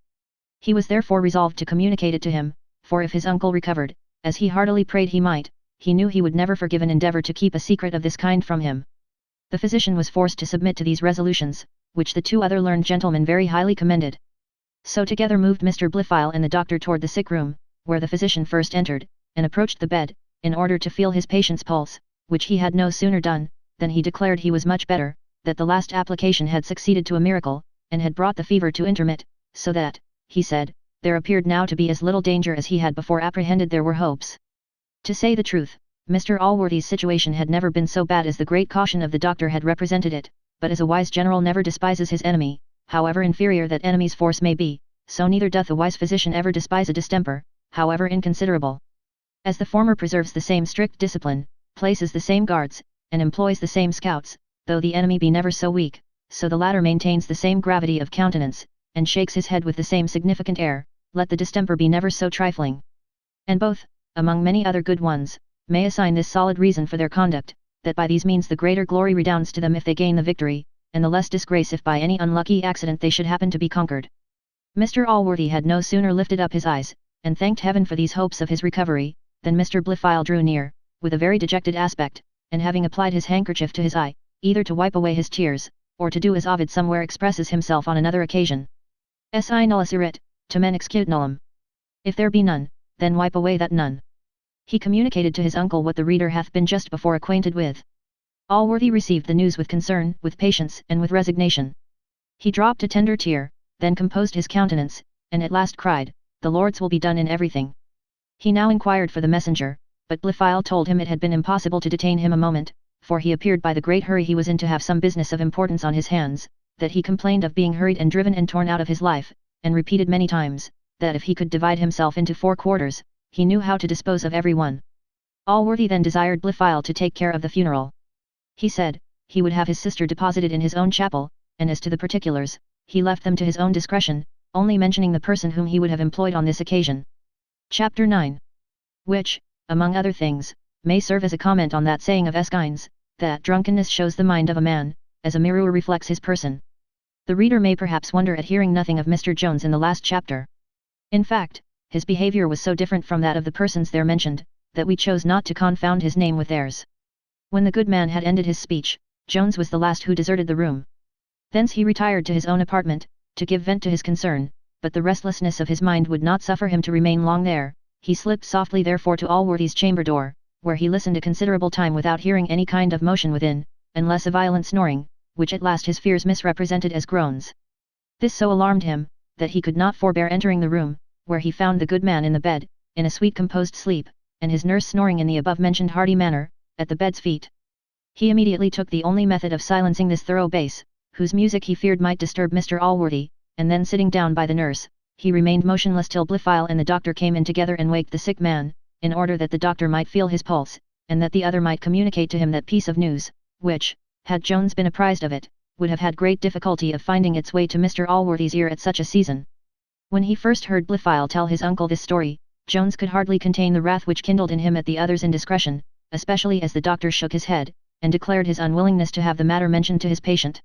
He was therefore resolved to communicate it to him, for if his uncle recovered, as he heartily prayed he might, he knew he would never forgive an endeavour to keep a secret of this kind from him. The physician was forced to submit to these resolutions, which the two other learned gentlemen very highly commended. So together moved Mr. Blifil and the doctor toward the sick room, where the physician first entered, and approached the bed, in order to feel his patient's pulse, which he had no sooner done, than he declared he was much better, that the last application had succeeded to a miracle, and had brought the fever to intermit, so that, he said, there appeared now to be as little danger as he had before apprehended there were hopes. To say the truth, Mr. Allworthy's situation had never been so bad as the great caution of the doctor had represented it, but as a wise general never despises his enemy, however inferior that enemy's force may be, so neither doth a wise physician ever despise a distemper, however inconsiderable. As the former preserves the same strict discipline, places the same guards, and employs the same scouts, though the enemy be never so weak, so the latter maintains the same gravity of countenance, and shakes his head with the same significant air, let the distemper be never so trifling. And both, among many other good ones, may assign this solid reason for their conduct, that by these means the greater glory redounds to them if they gain the victory, and the less disgrace if by any unlucky accident they should happen to be conquered. Mr. Allworthy had no sooner lifted up his eyes, and thanked heaven for these hopes of his recovery, than Mr. Blifil drew near, with a very dejected aspect, and having applied his handkerchief to his eye, either to wipe away his tears, or to do as Ovid somewhere expresses himself on another occasion. Si nullus erit, tamen excute nullum. If there be none, then wipe away that none. He communicated to his uncle what the reader hath been just before acquainted with. Allworthy received the news with concern, with patience, and with resignation. He dropped a tender tear, then composed his countenance, and at last cried, "The Lord's will be done in everything." He now inquired for the messenger, but Blifil told him it had been impossible to detain him a moment, for he appeared by the great hurry he was in to have some business of importance on his hands, that he complained of being hurried and driven and torn out of his life, and repeated many times, that if he could divide himself into 4 quarters, he knew how to dispose of every one. Allworthy then desired Blifil to take care of the funeral. He said, he would have his sister deposited in his own chapel, and as to the particulars, he left them to his own discretion, only mentioning the person whom he would have employed on this occasion. Chapter 9. Which, among other things, may serve as a comment on that saying of Eschines, that drunkenness shows the mind of a man, as a mirror reflects his person. The reader may perhaps wonder at hearing nothing of Mr. Jones in the last chapter. In fact, his behavior was so different from that of the persons there mentioned, that we chose not to confound his name with theirs. When the good man had ended his speech, Jones was the last who deserted the room. Thence he retired to his own apartment, to give vent to his concern, but the restlessness of his mind would not suffer him to remain long there. He slipped softly therefore to Allworthy's chamber door, where he listened a considerable time without hearing any kind of motion within, unless a violent snoring, which at last his fears misrepresented as groans. This so alarmed him, that he could not forbear entering the room, where he found the good man in the bed, in a sweet composed sleep, and his nurse snoring in the above-mentioned hearty manner, at the bed's feet. He immediately took the only method of silencing this thorough bass, whose music he feared might disturb Mr. Allworthy, and then sitting down by the nurse, he remained motionless till Blifil and the doctor came in together and waked the sick man, in order that the doctor might feel his pulse, and that the other might communicate to him that piece of news, which, had Jones been apprised of it, would have had great difficulty of finding its way to Mr. Allworthy's ear at such a season. When he first heard Blifil tell his uncle this story, Jones could hardly contain the wrath which kindled in him at the other's indiscretion, especially as the doctor shook his head, and declared his unwillingness to have the matter mentioned to his patient.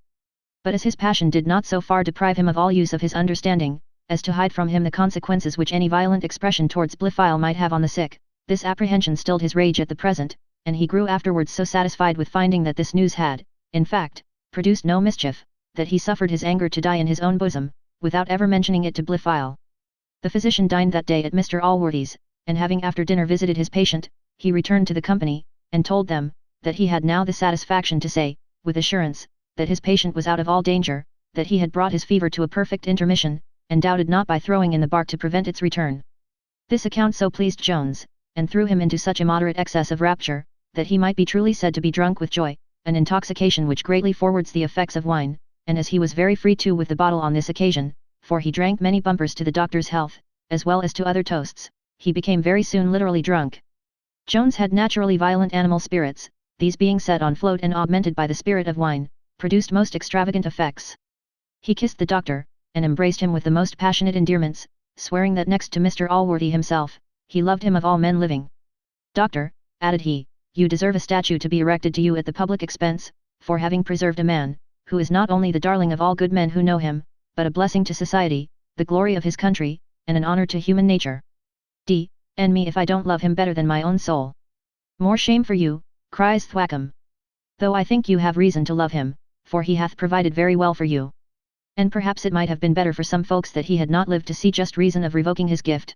But as his passion did not so far deprive him of all use of his understanding, as to hide from him the consequences which any violent expression towards Blifil might have on the sick, this apprehension stilled his rage at the present, and he grew afterwards so satisfied with finding that this news had, in fact, produced no mischief, that he suffered his anger to die in his own bosom, without ever mentioning it to Blifil. The physician dined that day at Mr. Allworthy's, and having after dinner visited his patient, he returned to the company, and told them, that he had now the satisfaction to say, with assurance, that his patient was out of all danger, that he had brought his fever to a perfect intermission, and doubted not by throwing in the bark to prevent its return. This account so pleased Jones, and threw him into such immoderate excess of rapture, that he might be truly said to be drunk with joy, an intoxication which greatly forwards the effects of wine, and as he was very free too with the bottle on this occasion, for he drank many bumpers to the doctor's health, as well as to other toasts, he became very soon literally drunk. Jones had naturally violent animal spirits, these being set on float and augmented by the spirit of wine, produced most extravagant effects. He kissed the doctor, and embraced him with the most passionate endearments, swearing that next to Mr. Allworthy himself, he loved him of all men living. Doctor, added he, you deserve a statue to be erected to you at the public expense, for having preserved a man, who is not only the darling of all good men who know him, but a blessing to society, the glory of his country, and an honor to human nature. D.N. me if I don't love him better than my own soul. More shame for you, cries Thwackum. Though I think you have reason to love him, for he hath provided very well for you. And perhaps it might have been better for some folks that he had not lived to see just reason of revoking his gift.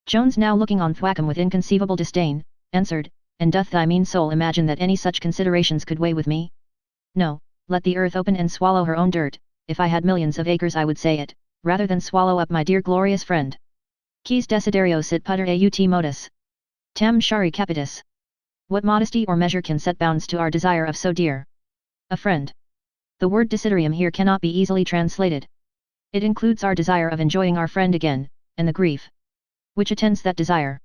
Jones, now looking on Thwackum with inconceivable disdain, answered, and doth thy mean soul imagine that any such considerations could weigh with me? No, let the earth open and swallow her own dirt, if I had millions of acres I would say it, rather than swallow up my dear glorious friend. Quis desiderio sit puter aut modus? Tam shari capitis. What modesty or measure can set bounds to our desire of so dear a friend? The word desiderium here cannot be easily translated. It includes our desire of enjoying our friend again, and the grief which attends that desire.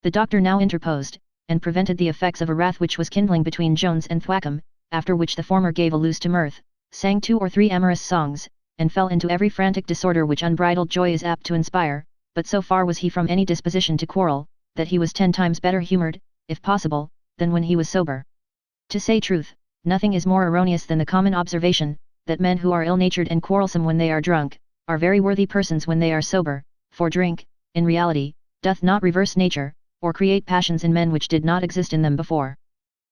The doctor now interposed, and prevented the effects of a wrath which was kindling between Jones and Thwackum, after which the former gave a loose to mirth, sang 2 or 3 amorous songs, and fell into every frantic disorder which unbridled joy is apt to inspire, but so far was he from any disposition to quarrel, that he was 10 times better humoured, if possible, than when he was sober. To say truth, nothing is more erroneous than the common observation, that men who are ill-natured and quarrelsome when they are drunk, are very worthy persons when they are sober, for drink, in reality, doth not reverse nature, or create passions in men which did not exist in them before.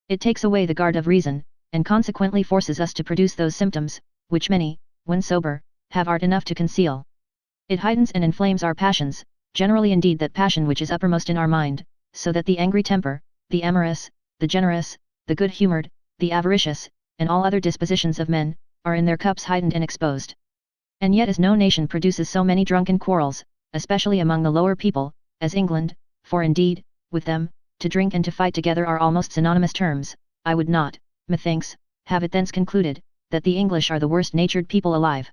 It takes away the guard of reason, and consequently forces us to produce those symptoms, which many, when sober, have art enough to conceal. It heightens and inflames our passions, generally indeed that passion which is uppermost in our mind, so that the angry temper, the amorous, the generous, the good-humoured, the avaricious, and all other dispositions of men, are in their cups heightened and exposed. And yet as no nation produces so many drunken quarrels, especially among the lower people, as England, for indeed, with them, to drink and to fight together are almost synonymous terms, I would not, methinks, have it thence concluded, that the English are the worst-natured people alive.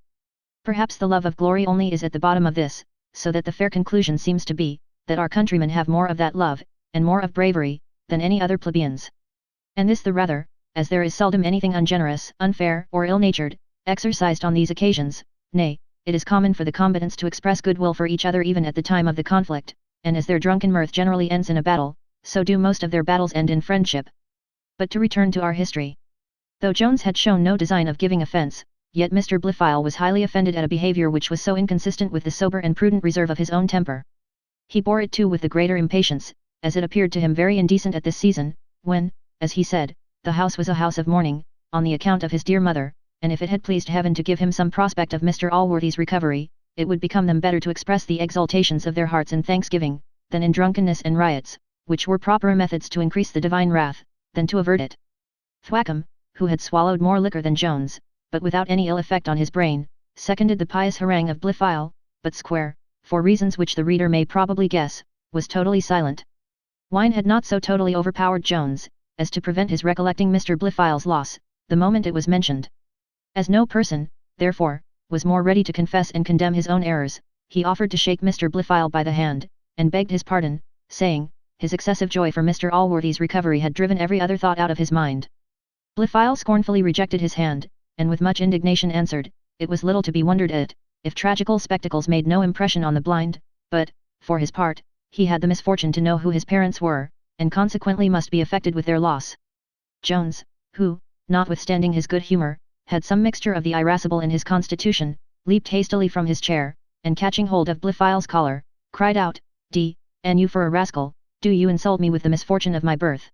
Perhaps the love of glory only is at the bottom of this, so that the fair conclusion seems to be, that our countrymen have more of that love, and more of bravery, than any other plebeians. And this the rather, as there is seldom anything ungenerous, unfair, or ill-natured, exercised on these occasions. Nay, it is common for the combatants to express goodwill for each other even at the time of the conflict, and as their drunken mirth generally ends in a battle, so do most of their battles end in friendship. But to return to our history. Though Jones had shown no design of giving offence, yet Mr. Blifil was highly offended at a behaviour which was so inconsistent with the sober and prudent reserve of his own temper. He bore it too with the greater impatience, as it appeared to him very indecent at this season, when, as he said, the house was a house of mourning, on the account of his dear mother, and if it had pleased heaven to give him some prospect of Mr. Allworthy's recovery, it would become them better to express the exultations of their hearts in thanksgiving, than in drunkenness and riots, which were proper methods to increase the divine wrath, than to avert it. Thwackum, who had swallowed more liquor than Jones, but without any ill effect on his brain, seconded the pious harangue of Blifil, but Square, for reasons which the reader may probably guess, was totally silent. Wine had not so totally overpowered Jones, as to prevent his recollecting Mr. Blifil's loss, the moment it was mentioned. As no person, therefore, was more ready to confess and condemn his own errors, he offered to shake Mr. Blifil by the hand, and begged his pardon, saying, his excessive joy for Mr. Allworthy's recovery had driven every other thought out of his mind. Blifil scornfully rejected his hand, and with much indignation answered, it was little to be wondered at, if tragical spectacles made no impression on the blind, but, for his part, he had the misfortune to know who his parents were, and consequently must be affected with their loss. Jones, who, notwithstanding his good humour, had some mixture of the irascible in his constitution, leaped hastily from his chair, and catching hold of Blifil's collar, cried out, "D—n you for a rascal, do you insult me with the misfortune of my birth?"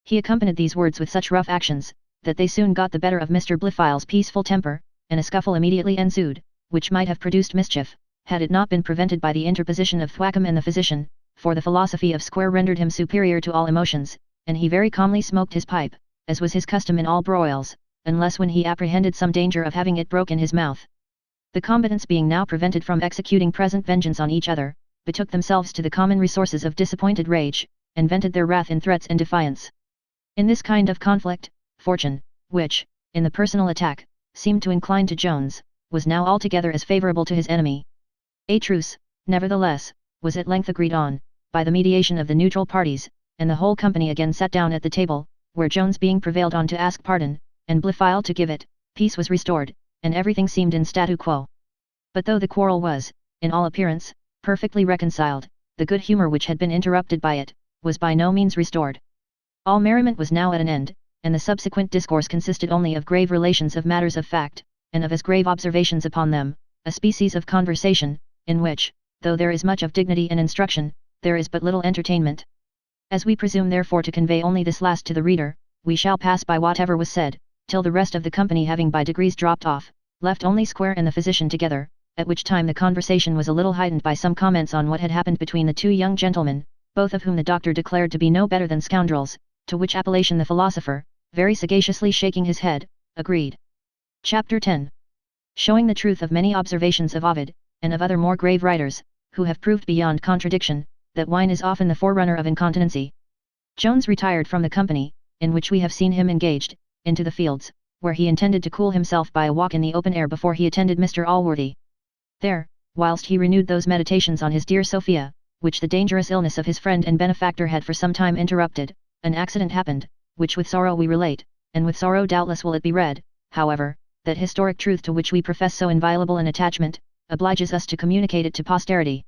He accompanied these words with such rough actions, that they soon got the better of Mr. Blifil's peaceful temper, and a scuffle immediately ensued, which might have produced mischief, had it not been prevented by the interposition of Thwackum and the physician, for the philosophy of Square rendered him superior to all emotions, and he very calmly smoked his pipe, as was his custom in all broils, unless when he apprehended some danger of having it broke in his mouth. The combatants being now prevented from executing present vengeance on each other, betook themselves to the common resources of disappointed rage, and vented their wrath in threats and defiance. In this kind of conflict, fortune, which, in the personal attack, seemed to incline to Jones, was now altogether as favourable to his enemy. A truce, nevertheless, was at length agreed on, by the mediation of the neutral parties, and the whole company again sat down at the table, where Jones being prevailed on to ask pardon, and Blifil to give it, peace was restored, and everything seemed in statu quo. But though the quarrel was, in all appearance, perfectly reconciled, the good humour which had been interrupted by it, was by no means restored. All merriment was now at an end, and the subsequent discourse consisted only of grave relations of matters of fact, and of as grave observations upon them, a species of conversation, in which, though there is much of dignity and instruction, there is but little entertainment. As we presume therefore to convey only this last to the reader, we shall pass by whatever was said, till the rest of the company having by degrees dropped off, left only Square and the physician together, at which time the conversation was a little heightened by some comments on what had happened between the two young gentlemen, both of whom the doctor declared to be no better than scoundrels, to which appellation the philosopher, very sagaciously shaking his head, agreed. Chapter 10. Showing the truth of many observations of Ovid, and of other more grave writers, who have proved beyond contradiction, that wine is often the forerunner of incontinency. Jones retired from the company, in which we have seen him engaged, into the fields, where he intended to cool himself by a walk in the open air before he attended Mr. Allworthy. There, whilst he renewed those meditations on his dear Sophia, which the dangerous illness of his friend and benefactor had for some time interrupted, an accident happened, which with sorrow we relate, and with sorrow doubtless will it be read, however, that historic truth to which we profess so inviolable an attachment, obliges us to communicate it to posterity.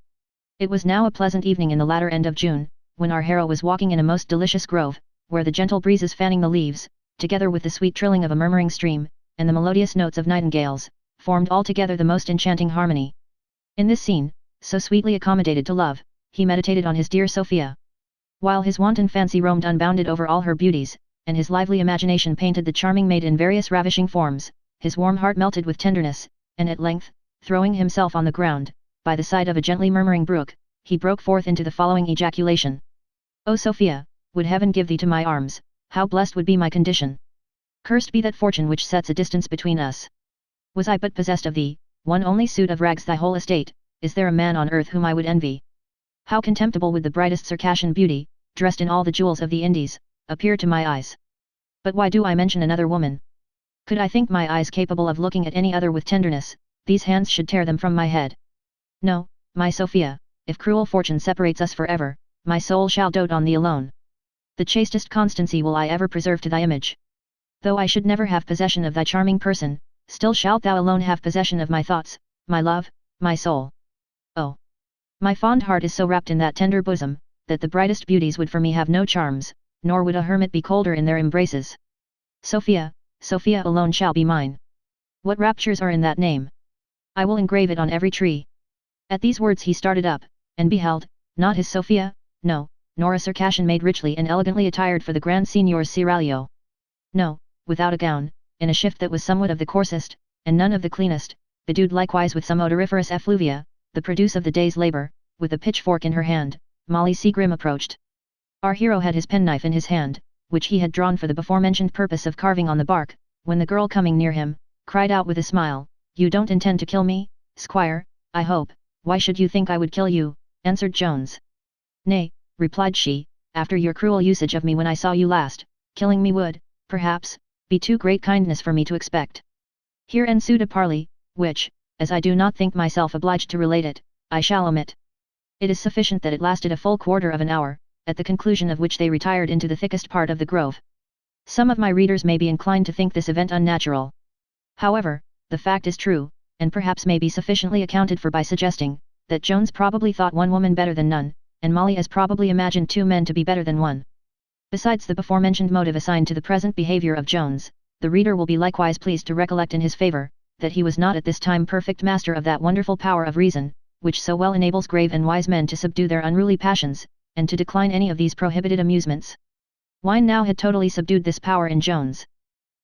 It was now a pleasant evening in the latter end of June, when our hero was walking in a most delicious grove, where the gentle breezes fanning the leaves, together with the sweet trilling of a murmuring stream, and the melodious notes of nightingales, formed altogether the most enchanting harmony. In this scene, so sweetly accommodated to love, he meditated on his dear Sophia. While his wanton fancy roamed unbounded over all her beauties, and his lively imagination painted the charming maid in various ravishing forms, his warm heart melted with tenderness, and at length, throwing himself on the ground, by the side of a gently murmuring brook, he broke forth into the following ejaculation. "O Sophia, would heaven give thee to my arms, how blessed would be my condition! Cursed be that fortune which sets a distance between us. Was I but possessed of thee, one only suit of rags thy whole estate, is there a man on earth whom I would envy? How contemptible would the brightest Circassian beauty, dressed in all the jewels of the Indies, appear to my eyes! But why do I mention another woman? Could I think my eyes capable of looking at any other with tenderness, these hands should tear them from my head. No, my Sophia, if cruel fortune separates us forever, my soul shall dote on thee alone. The chastest constancy will I ever preserve to thy image. Though I should never have possession of thy charming person, still shalt thou alone have possession of my thoughts, my love, my soul. Oh! My fond heart is so wrapped in that tender bosom, that the brightest beauties would for me have no charms, nor would a hermit be colder in their embraces. Sophia, Sophia alone shall be mine. What raptures are in that name! I will engrave it on every tree. At these words he started up, and beheld, not his Sophia, no, nor a Circassian maid richly and elegantly attired for the Grand Signor's seraglio. No, without a gown, in a shift that was somewhat of the coarsest, and none of the cleanest, bedewed likewise with some odoriferous effluvia, the produce of the day's labour, with a pitchfork in her hand, Molly Seagrim approached. Our hero had his penknife in his hand, which he had drawn for the before-mentioned purpose of carving on the bark, when the girl coming near him, cried out with a smile, "You don't intend to kill me, squire, I hope." "Why should you think I would kill you?" answered Jones. "Nay," replied she, "after your cruel usage of me when I saw you last, killing me would, perhaps, be too great kindness for me to expect." Here ensued a parley, which, as I do not think myself obliged to relate it, I shall omit. It is sufficient that it lasted a full quarter of an hour, at the conclusion of which they retired into the thickest part of the grove. Some of my readers may be inclined to think this event unnatural. However, the fact is true, and perhaps may be sufficiently accounted for by suggesting, that Jones probably thought one woman better than none, and Molly as probably imagined two men to be better than one. Besides the before-mentioned motive assigned to the present behaviour of Jones, the reader will be likewise pleased to recollect in his favour, that he was not at this time perfect master of that wonderful power of reason, which so well enables grave and wise men to subdue their unruly passions, and to decline any of these prohibited amusements. Wine now had totally subdued this power in Jones.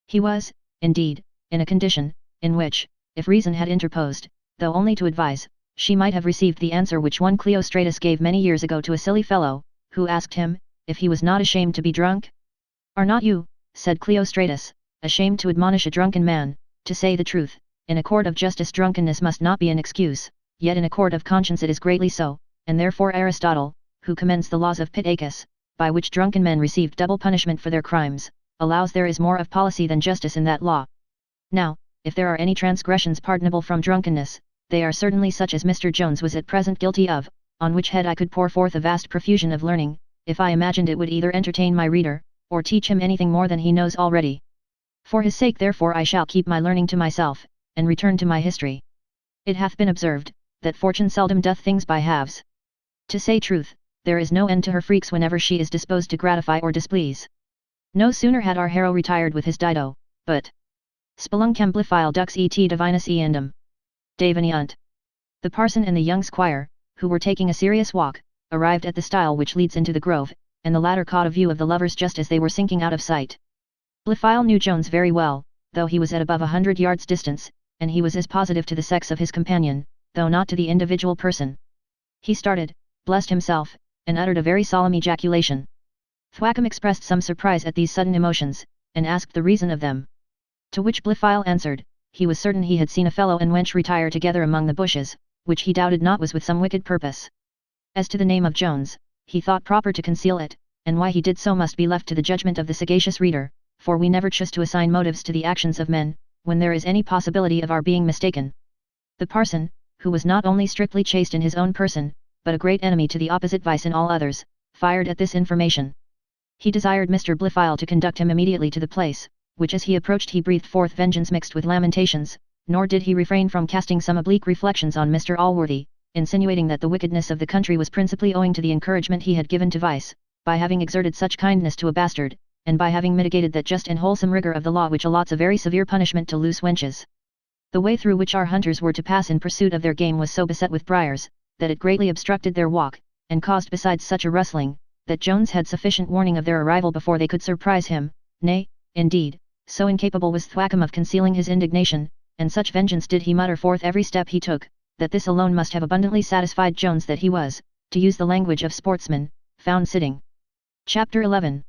He was, indeed, in a condition, in which, if reason had interposed, though only to advise, she might have received the answer which one Cleostratus gave many years ago to a silly fellow, who asked him, if he was not ashamed to be drunk? "Are not you," said Cleostratus, "ashamed to admonish a drunken man? To say the truth, in a court of justice drunkenness must not be an excuse, yet in a court of conscience it is greatly so, and therefore Aristotle, who commends the laws of Pittacus, by which drunken men received double punishment for their crimes, allows there is more of policy than justice in that law. Now, if there are any transgressions pardonable from drunkenness, they are certainly such as Mr. Jones was at present guilty of, on which head I could pour forth a vast profusion of learning, if I imagined it would either entertain my reader, or teach him anything more than he knows already. For his sake therefore I shall keep my learning to myself, and return to my history. It hath been observed, that fortune seldom doth things by halves. To say truth, there is no end to her freaks whenever she is disposed to gratify or displease. No sooner had our hero retired with his Dido, but Speluncam blifile dux et divinus eandum. Daveniunt. The parson and the young squire, who were taking a serious walk, arrived at the stile which leads into the grove, and the latter caught a view of the lovers just as they were sinking out of sight. Blifile knew Jones very well, though he was at above 100 yards distance, and he was as positive to the sex of his companion, though not to the individual person. He started, blessed himself, and uttered a very solemn ejaculation. Thwackum expressed some surprise at these sudden emotions, and asked the reason of them. To which Blifile answered, he was certain he had seen a fellow and wench retire together among the bushes, which he doubted not was with some wicked purpose. As to the name of Jones, he thought proper to conceal it, and why he did so must be left to the judgment of the sagacious reader, for we never choose to assign motives to the actions of men, when there is any possibility of our being mistaken. The parson, who was not only strictly chaste in his own person, but a great enemy to the opposite vice in all others, fired at this information. He desired Mr. Blifile to conduct him immediately to the place, which as he approached he breathed forth vengeance mixed with lamentations, nor did he refrain from casting some oblique reflections on Mr. Allworthy, insinuating that the wickedness of the country was principally owing to the encouragement he had given to vice, by having exerted such kindness to a bastard, and by having mitigated that just and wholesome rigour of the law which allots a very severe punishment to loose wenches. The way through which our hunters were to pass in pursuit of their game was so beset with briars, that it greatly obstructed their walk, and caused besides such a rustling, that Jones had sufficient warning of their arrival before they could surprise him. Nay, indeed, so incapable was Thwackum of concealing his indignation, and such vengeance did he mutter forth every step he took, that this alone must have abundantly satisfied Jones that he was, to use the language of sportsmen, found sitting. Chapter 11.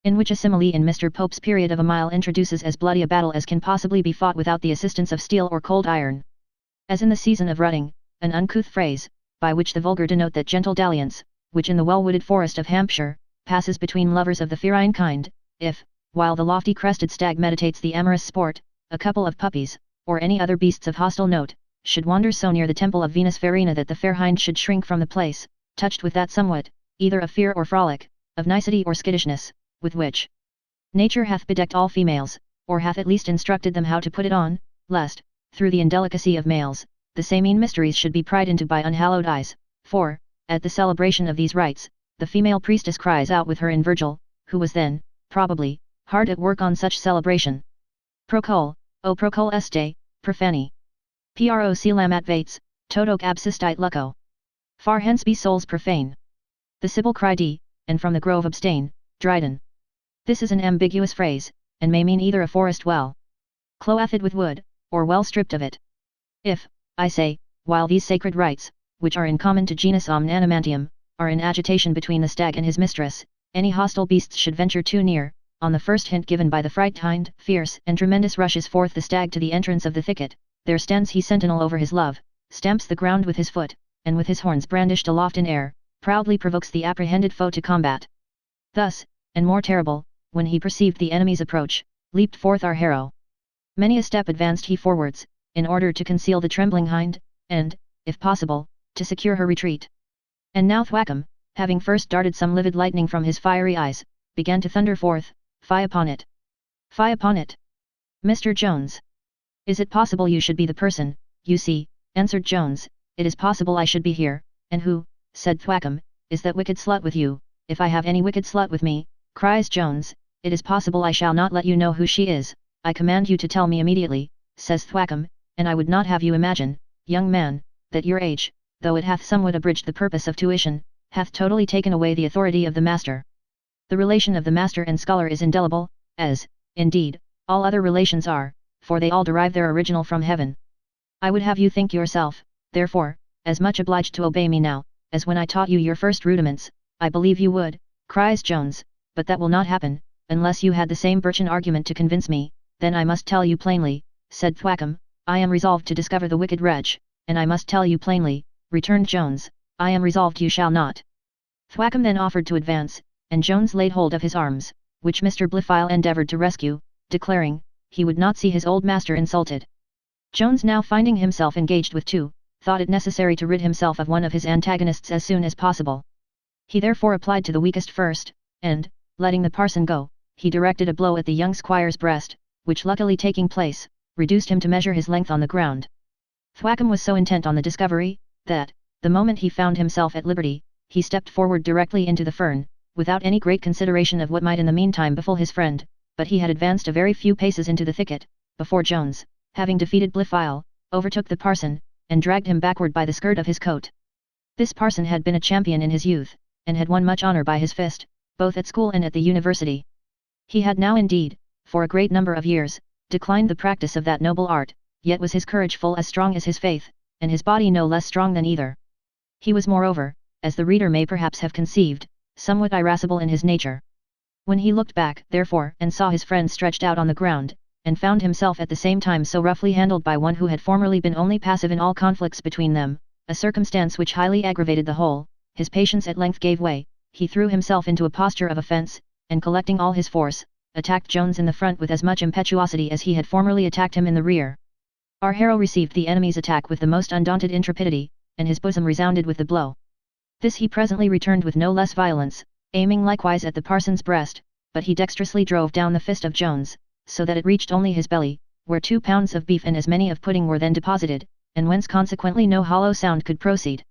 In which a simile in Mr. Pope's period of a mile introduces as bloody a battle as can possibly be fought without the assistance of steel or cold iron. As in the season of rutting, an uncouth phrase, by which the vulgar denote that gentle dalliance, which in the well-wooded forest of Hampshire, passes between lovers of the feline kind, if, while the lofty crested stag meditates the amorous sport, a couple of puppies, or any other beasts of hostile note, should wander so near the temple of Venus Verena that the fair hind should shrink from the place, touched with that somewhat, either of fear or frolic, of nicety or skittishness, with which Nature hath bedecked all females, or hath at least instructed them how to put it on, lest, through the indelicacy of males, the same mysteries should be pried into by unhallowed eyes, for, at the celebration of these rites, the female priestess cries out with her in Virgil, who was then, probably, hard at work on such celebration. Procul, o procul este, profani. Proc lamat vates, todoc absistite luco. Far hence be souls profane. The Sibyl cry D, and from the grove abstain, Dryden. This is an ambiguous phrase, and may mean either a forest well clothed with wood, or well stripped of it. If, I say, while these sacred rites, which are in common to genus Omnanomantium, are in agitation between the stag and his mistress, any hostile beasts should venture too near, on the first hint given by the fright hind, fierce and tremendous rushes forth the stag to the entrance of the thicket, there stands he sentinel over his love, stamps the ground with his foot, and with his horns brandished aloft in air, proudly provokes the apprehended foe to combat. Thus, and more terrible, when he perceived the enemy's approach, leaped forth our hero. Many a step advanced he forwards, in order to conceal the trembling hind, and, if possible, to secure her retreat. And now Thwackum, having first darted some livid lightning from his fiery eyes, began to thunder forth, "Fie upon it! Fie upon it! Mr. Jones! Is it possible you should be the person, you see?" answered Jones. "It is possible I should be here, and who," said Thwackum, "is that wicked slut with you?" "If I have any wicked slut with me," cries Jones, "it is possible I shall not let you know who she is. I command you to tell me immediately," says Thwackum, "and I would not have you imagine, young man, that your age, though it hath somewhat abridged the purpose of tuition, hath totally taken away the authority of the master. The relation of the master and scholar is indelible, as, indeed, all other relations are, for they all derive their original from heaven. I would have you think yourself, therefore, as much obliged to obey me now, as when I taught you your first rudiments." "I believe you would," cries Jones, "but that will not happen, unless you had the same birchen argument to convince me." "Then I must tell you plainly," said Thwackum, "I am resolved to discover the wicked wretch, and I must tell you plainly," returned Jones, "I am resolved you shall not." Thwackum then offered to advance, and Jones laid hold of his arms, which Mr. Blifil endeavoured to rescue, declaring, he would not see his old master insulted. Jones, now finding himself engaged with two, thought it necessary to rid himself of one of his antagonists as soon as possible. He therefore applied to the weakest first, and, letting the parson go, he directed a blow at the young squire's breast, which luckily taking place, reduced him to measure his length on the ground. Thwackum was so intent on the discovery, that, the moment he found himself at liberty, he stepped forward directly into the fern, without any great consideration of what might in the meantime befall his friend, but he had advanced a very few paces into the thicket, before Jones, having defeated Blifil, overtook the parson, and dragged him backward by the skirt of his coat. This parson had been a champion in his youth, and had won much honour by his fist, both at school and at the university. He had now indeed, for a great number of years, declined the practice of that noble art, yet was his courage full as strong as his faith, and his body no less strong than either. He was moreover, as the reader may perhaps have conceived, somewhat irascible in his nature. When he looked back, therefore, and saw his friend stretched out on the ground, and found himself at the same time so roughly handled by one who had formerly been only passive in all conflicts between them, a circumstance which highly aggravated the whole, his patience at length gave way, he threw himself into a posture of offence, and collecting all his force, attacked Jones in the front with as much impetuosity as he had formerly attacked him in the rear. Our hero received the enemy's attack with the most undaunted intrepidity, and his bosom resounded with the blow. This he presently returned with no less violence, aiming likewise at the parson's breast, but he dexterously drove down the fist of Jones, so that it reached only his belly, where 2 pounds of beef and as many of pudding were then deposited, and whence consequently no hollow sound could proceed.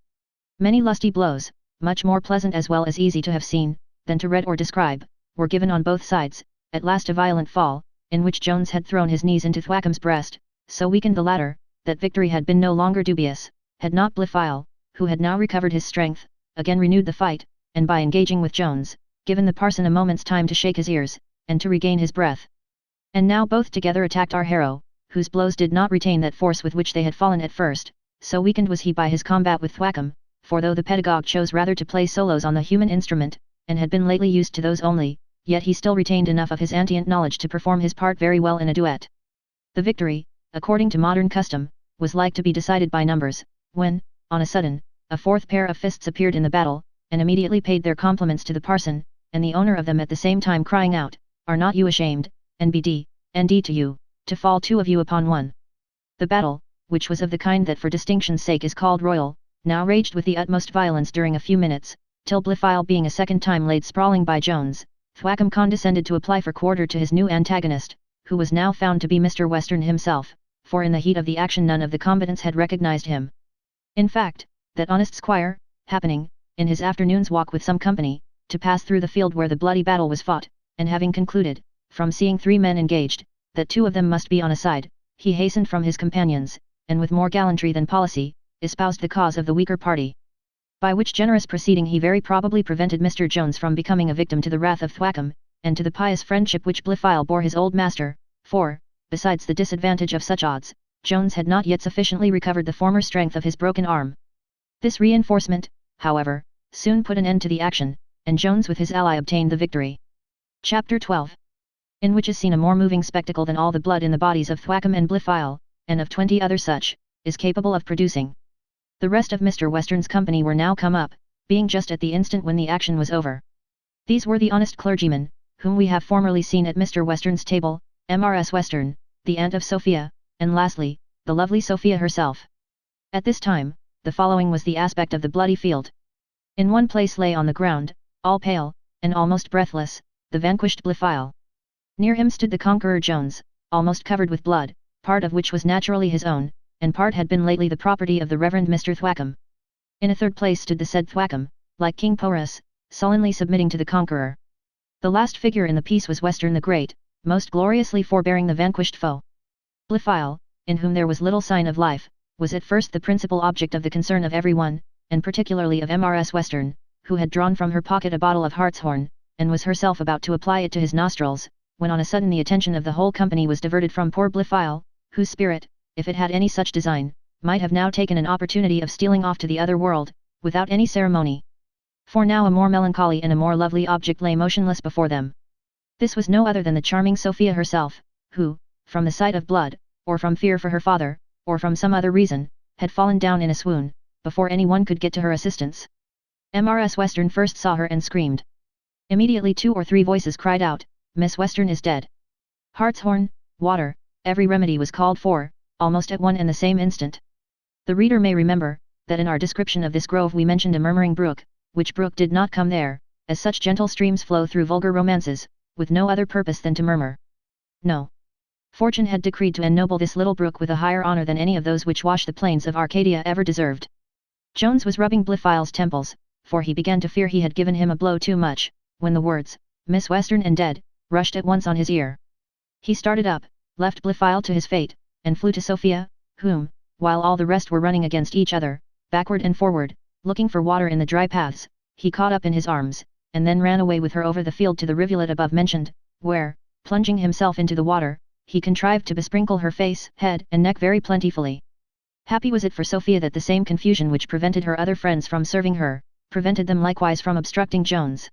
Many lusty blows, much more pleasant as well as easy to have seen, than to read or describe, were given on both sides. At last a violent fall, in which Jones had thrown his knees into Thwackham's breast, so weakened the latter, that victory had been no longer dubious, had not Blifil, who had now recovered his strength, again renewed the fight, and by engaging with Jones, given the parson a moment's time to shake his ears, and to regain his breath. And now both together attacked our hero, whose blows did not retain that force with which they had fallen at first, so weakened was he by his combat with Thwackham, for though the pedagogue chose rather to play solos on the human instrument, and had been lately used to those only, yet he still retained enough of his antient knowledge to perform his part very well in a duet. The victory, according to modern custom, was like to be decided by numbers, when, on a sudden, a fourth pair of fists appeared in the battle, and immediately paid their compliments to the parson, and the owner of them at the same time crying out, "Are not you ashamed, NBD, ND to you, to fall 2 of you upon one?" The battle, which was of the kind that for distinction's sake is called royal, now raged with the utmost violence during a few minutes, till Blifil being a second time laid sprawling by Jones, Thwackum condescended to apply for quarter to his new antagonist, who was now found to be Mr. Western himself, for in the heat of the action none of the combatants had recognized him. In fact, that honest squire, happening, in his afternoon's walk with some company, to pass through the field where the bloody battle was fought, and having concluded, from seeing 3 men engaged, that 2 of them must be on a side, he hastened from his companions, and with more gallantry than policy, espoused the cause of the weaker party. By which generous proceeding he very probably prevented Mr. Jones from becoming a victim to the wrath of Thwackum, and to the pious friendship which Blifil bore his old master, for, besides the disadvantage of such odds, Jones had not yet sufficiently recovered the former strength of his broken arm. This reinforcement, however, soon put an end to the action, and Jones with his ally obtained the victory. Chapter 12. In which is seen a more moving spectacle than all the blood in the bodies of Thwackum and Blifil, and of 20 other such, is capable of producing. The rest of Mr. Western's company were now come up, being just at the instant when the action was over. These were the honest clergymen, whom we have formerly seen at Mr. Western's table, Mrs. Western, the aunt of Sophia, and lastly, the lovely Sophia herself. At this time, the following was the aspect of the bloody field. In one place lay on the ground, all pale, and almost breathless, the vanquished Blifil. Near him stood the conqueror Jones, almost covered with blood, part of which was naturally his own, and part had been lately the property of the Reverend Mr. Thwackum. In a third place stood the said Thwackum, like King Porus, sullenly submitting to the conqueror. The last figure in the piece was Western the Great, most gloriously forbearing the vanquished foe. Blifil, in whom there was little sign of life, was at first the principal object of the concern of every one, and particularly of Mrs. Western, who had drawn from her pocket a bottle of hartshorn, and was herself about to apply it to his nostrils, when on a sudden the attention of the whole company was diverted from poor Blifil, whose spirit, if it had any such design, might have now taken an opportunity of stealing off to the other world, without any ceremony. For now a more melancholy and a more lovely object lay motionless before them. This was no other than the charming Sophia herself, who, from the sight of blood, or from fear for her father, or from some other reason, had fallen down in a swoon, before any one could get to her assistance. Mrs. Western first saw her and screamed. Immediately 2 or 3 voices cried out, "Miss Western is dead." Hartshorn, water, every remedy was called for, almost at one and the same instant. The reader may remember, that in our description of this grove we mentioned a murmuring brook, which brook did not come there, as such gentle streams flow through vulgar romances, with no other purpose than to murmur. No. Fortune had decreed to ennoble this little brook with a higher honor than any of those which wash the plains of Arcadia ever deserved. Jones was rubbing Blifil's temples, for he began to fear he had given him a blow too much, when the words, "Miss Western and dead," rushed at once on his ear. He started up, left Blifil to his fate, and flew to Sophia, whom, while all the rest were running against each other, backward and forward, looking for water in the dry paths, he caught up in his arms, and then ran away with her over the field to the rivulet above mentioned, where, plunging himself into the water, he contrived to besprinkle her face, head, and neck very plentifully. Happy was it for Sophia that the same confusion which prevented her other friends from serving her, prevented them likewise from obstructing Jones.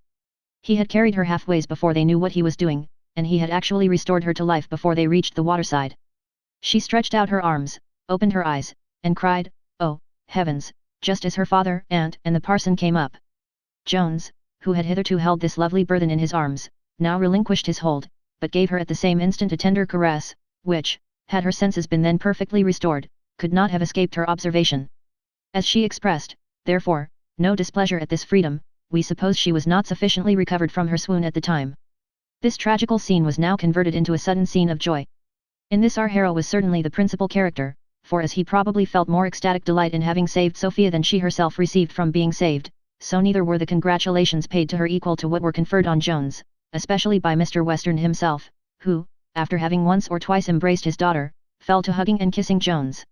He had carried her halfways before they knew what he was doing, and he had actually restored her to life before they reached the waterside. She stretched out her arms, opened her eyes, and cried, "Oh, heavens," just as her father, aunt, and the parson came up. Jones, who had hitherto held this lovely burthen in his arms, now relinquished his hold, but gave her at the same instant a tender caress, which, had her senses been then perfectly restored, could not have escaped her observation. As she expressed, therefore, no displeasure at this freedom, we suppose she was not sufficiently recovered from her swoon at the time. This tragical scene was now converted into a sudden scene of joy. In this our hero was certainly the principal character, for as he probably felt more ecstatic delight in having saved Sophia than she herself received from being saved, so neither were the congratulations paid to her equal to what were conferred on Jones, especially by Mr. Western himself, who, after having once or twice embraced his daughter, fell to hugging and kissing Jones.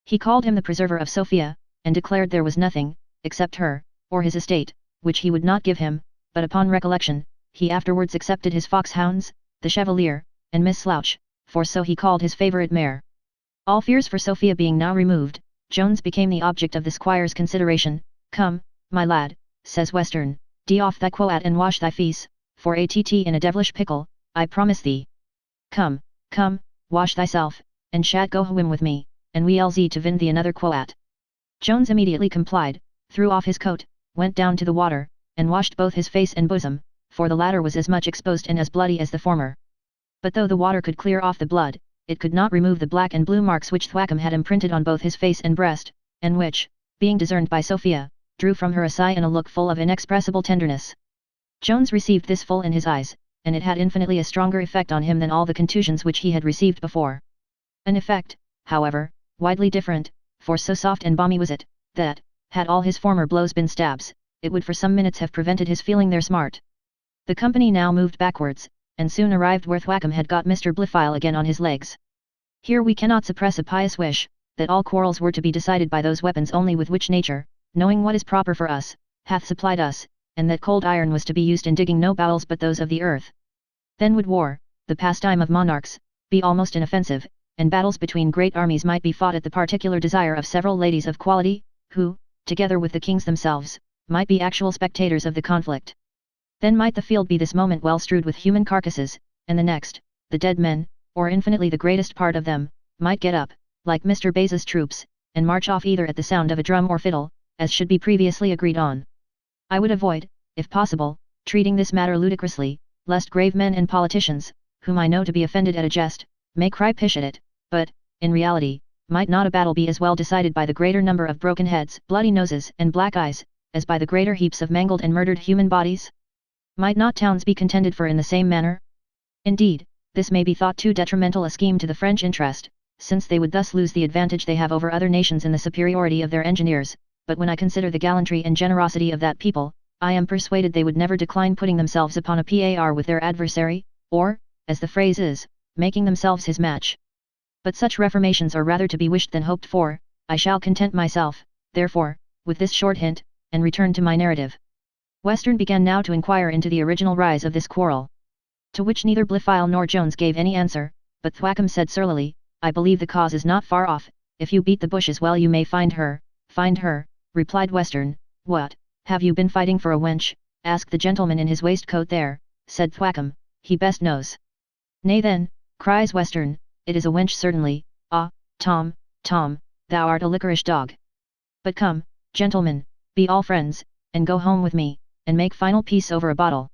He called him the preserver of Sophia, and declared there was nothing, except her, or his estate, which he would not give him, but upon recollection, he afterwards accepted his foxhounds, the Chevalier, and Miss Slouch, for so he called his favourite mare. All fears for Sophia being now removed, Jones became the object of the squire's consideration. "Come, my lad," says Western, "dee off thy quoat and wash thy face, for att in a devilish pickle, I promise thee. Come, come, wash thyself, and shat go home with me, and we'll to vind thee another quoat." Jones immediately complied, threw off his coat, went down to the water, and washed both his face and bosom, for the latter was as much exposed and as bloody as the former. But though the water could clear off the blood, it could not remove the black and blue marks which Thwackum had imprinted on both his face and breast, and which, being discerned by Sophia, drew from her a sigh and a look full of inexpressible tenderness. Jones received this full in his eyes, and it had infinitely a stronger effect on him than all the contusions which he had received before. An effect, however, widely different, for so soft and balmy was it, that, had all his former blows been stabs, it would for some minutes have prevented his feeling their smart. The company now moved backwards, and soon arrived where Thwackum had got Mr. Blifil again on his legs. Here we cannot suppress a pious wish, that all quarrels were to be decided by those weapons only with which nature, knowing what is proper for us, hath supplied us, and that cold iron was to be used in digging no bowels but those of the earth. Then would war, the pastime of monarchs, be almost inoffensive, and battles between great armies might be fought at the particular desire of several ladies of quality, who, together with the kings themselves, might be actual spectators of the conflict. Then might the field be this moment well strewed with human carcasses, and the next, the dead men, or infinitely the greatest part of them, might get up, like Mr. Baza's troops, and march off either at the sound of a drum or fiddle, as should be previously agreed on. I would avoid, if possible, treating this matter ludicrously, lest grave men and politicians, whom I know to be offended at a jest, may cry pish at it, but, in reality, might not a battle be as well decided by the greater number of broken heads, bloody noses, and black eyes, as by the greater heaps of mangled and murdered human bodies? Might not towns be contended for in the same manner? Indeed, this may be thought too detrimental a scheme to the French interest, since they would thus lose the advantage they have over other nations in the superiority of their engineers, but when I consider the gallantry and generosity of that people, I am persuaded they would never decline putting themselves upon a par with their adversary, or, as the phrase is, making themselves his match. But such reformations are rather to be wished than hoped for. I shall content myself, therefore, with this short hint, and return to my narrative. Western began now to inquire into the original rise of this quarrel, to which neither Blifil nor Jones gave any answer, but Thwackum said surlily, I believe the cause is not far off, if you beat the bushes well you may find her, replied Western. What, have you been fighting for a wench? Ask the gentleman in his waistcoat there, said Thwackum, he best knows. Nay then, cries Western, it is a wench certainly. Ah, Tom, thou art a liquorish dog. But come, gentlemen, be all friends, and go home with me, and make final peace over a bottle.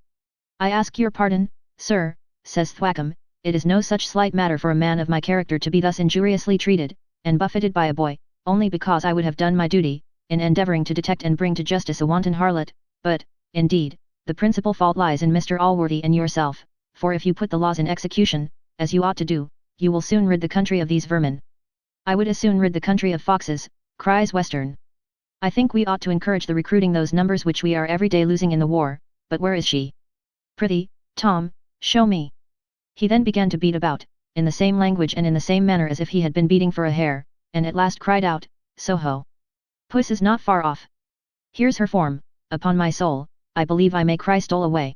I ask your pardon, sir, says Thwackum, it is no such slight matter for a man of my character to be thus injuriously treated, and buffeted by a boy, only because I would have done my duty, in endeavouring to detect and bring to justice a wanton harlot, but, indeed, the principal fault lies in Mr. Allworthy and yourself, for if you put the laws in execution, as you ought to do, you will soon rid the country of these vermin. I would as soon rid the country of foxes, cries Western. I think we ought to encourage the recruiting those numbers which we are every day losing in the war, but where is she? Prithee, Tom, show me. He then began to beat about, in the same language and in the same manner as if he had been beating for a hare, and at last cried out, Soho! Puss is not far off. Here's her form, upon my soul, I believe I may cry stole away.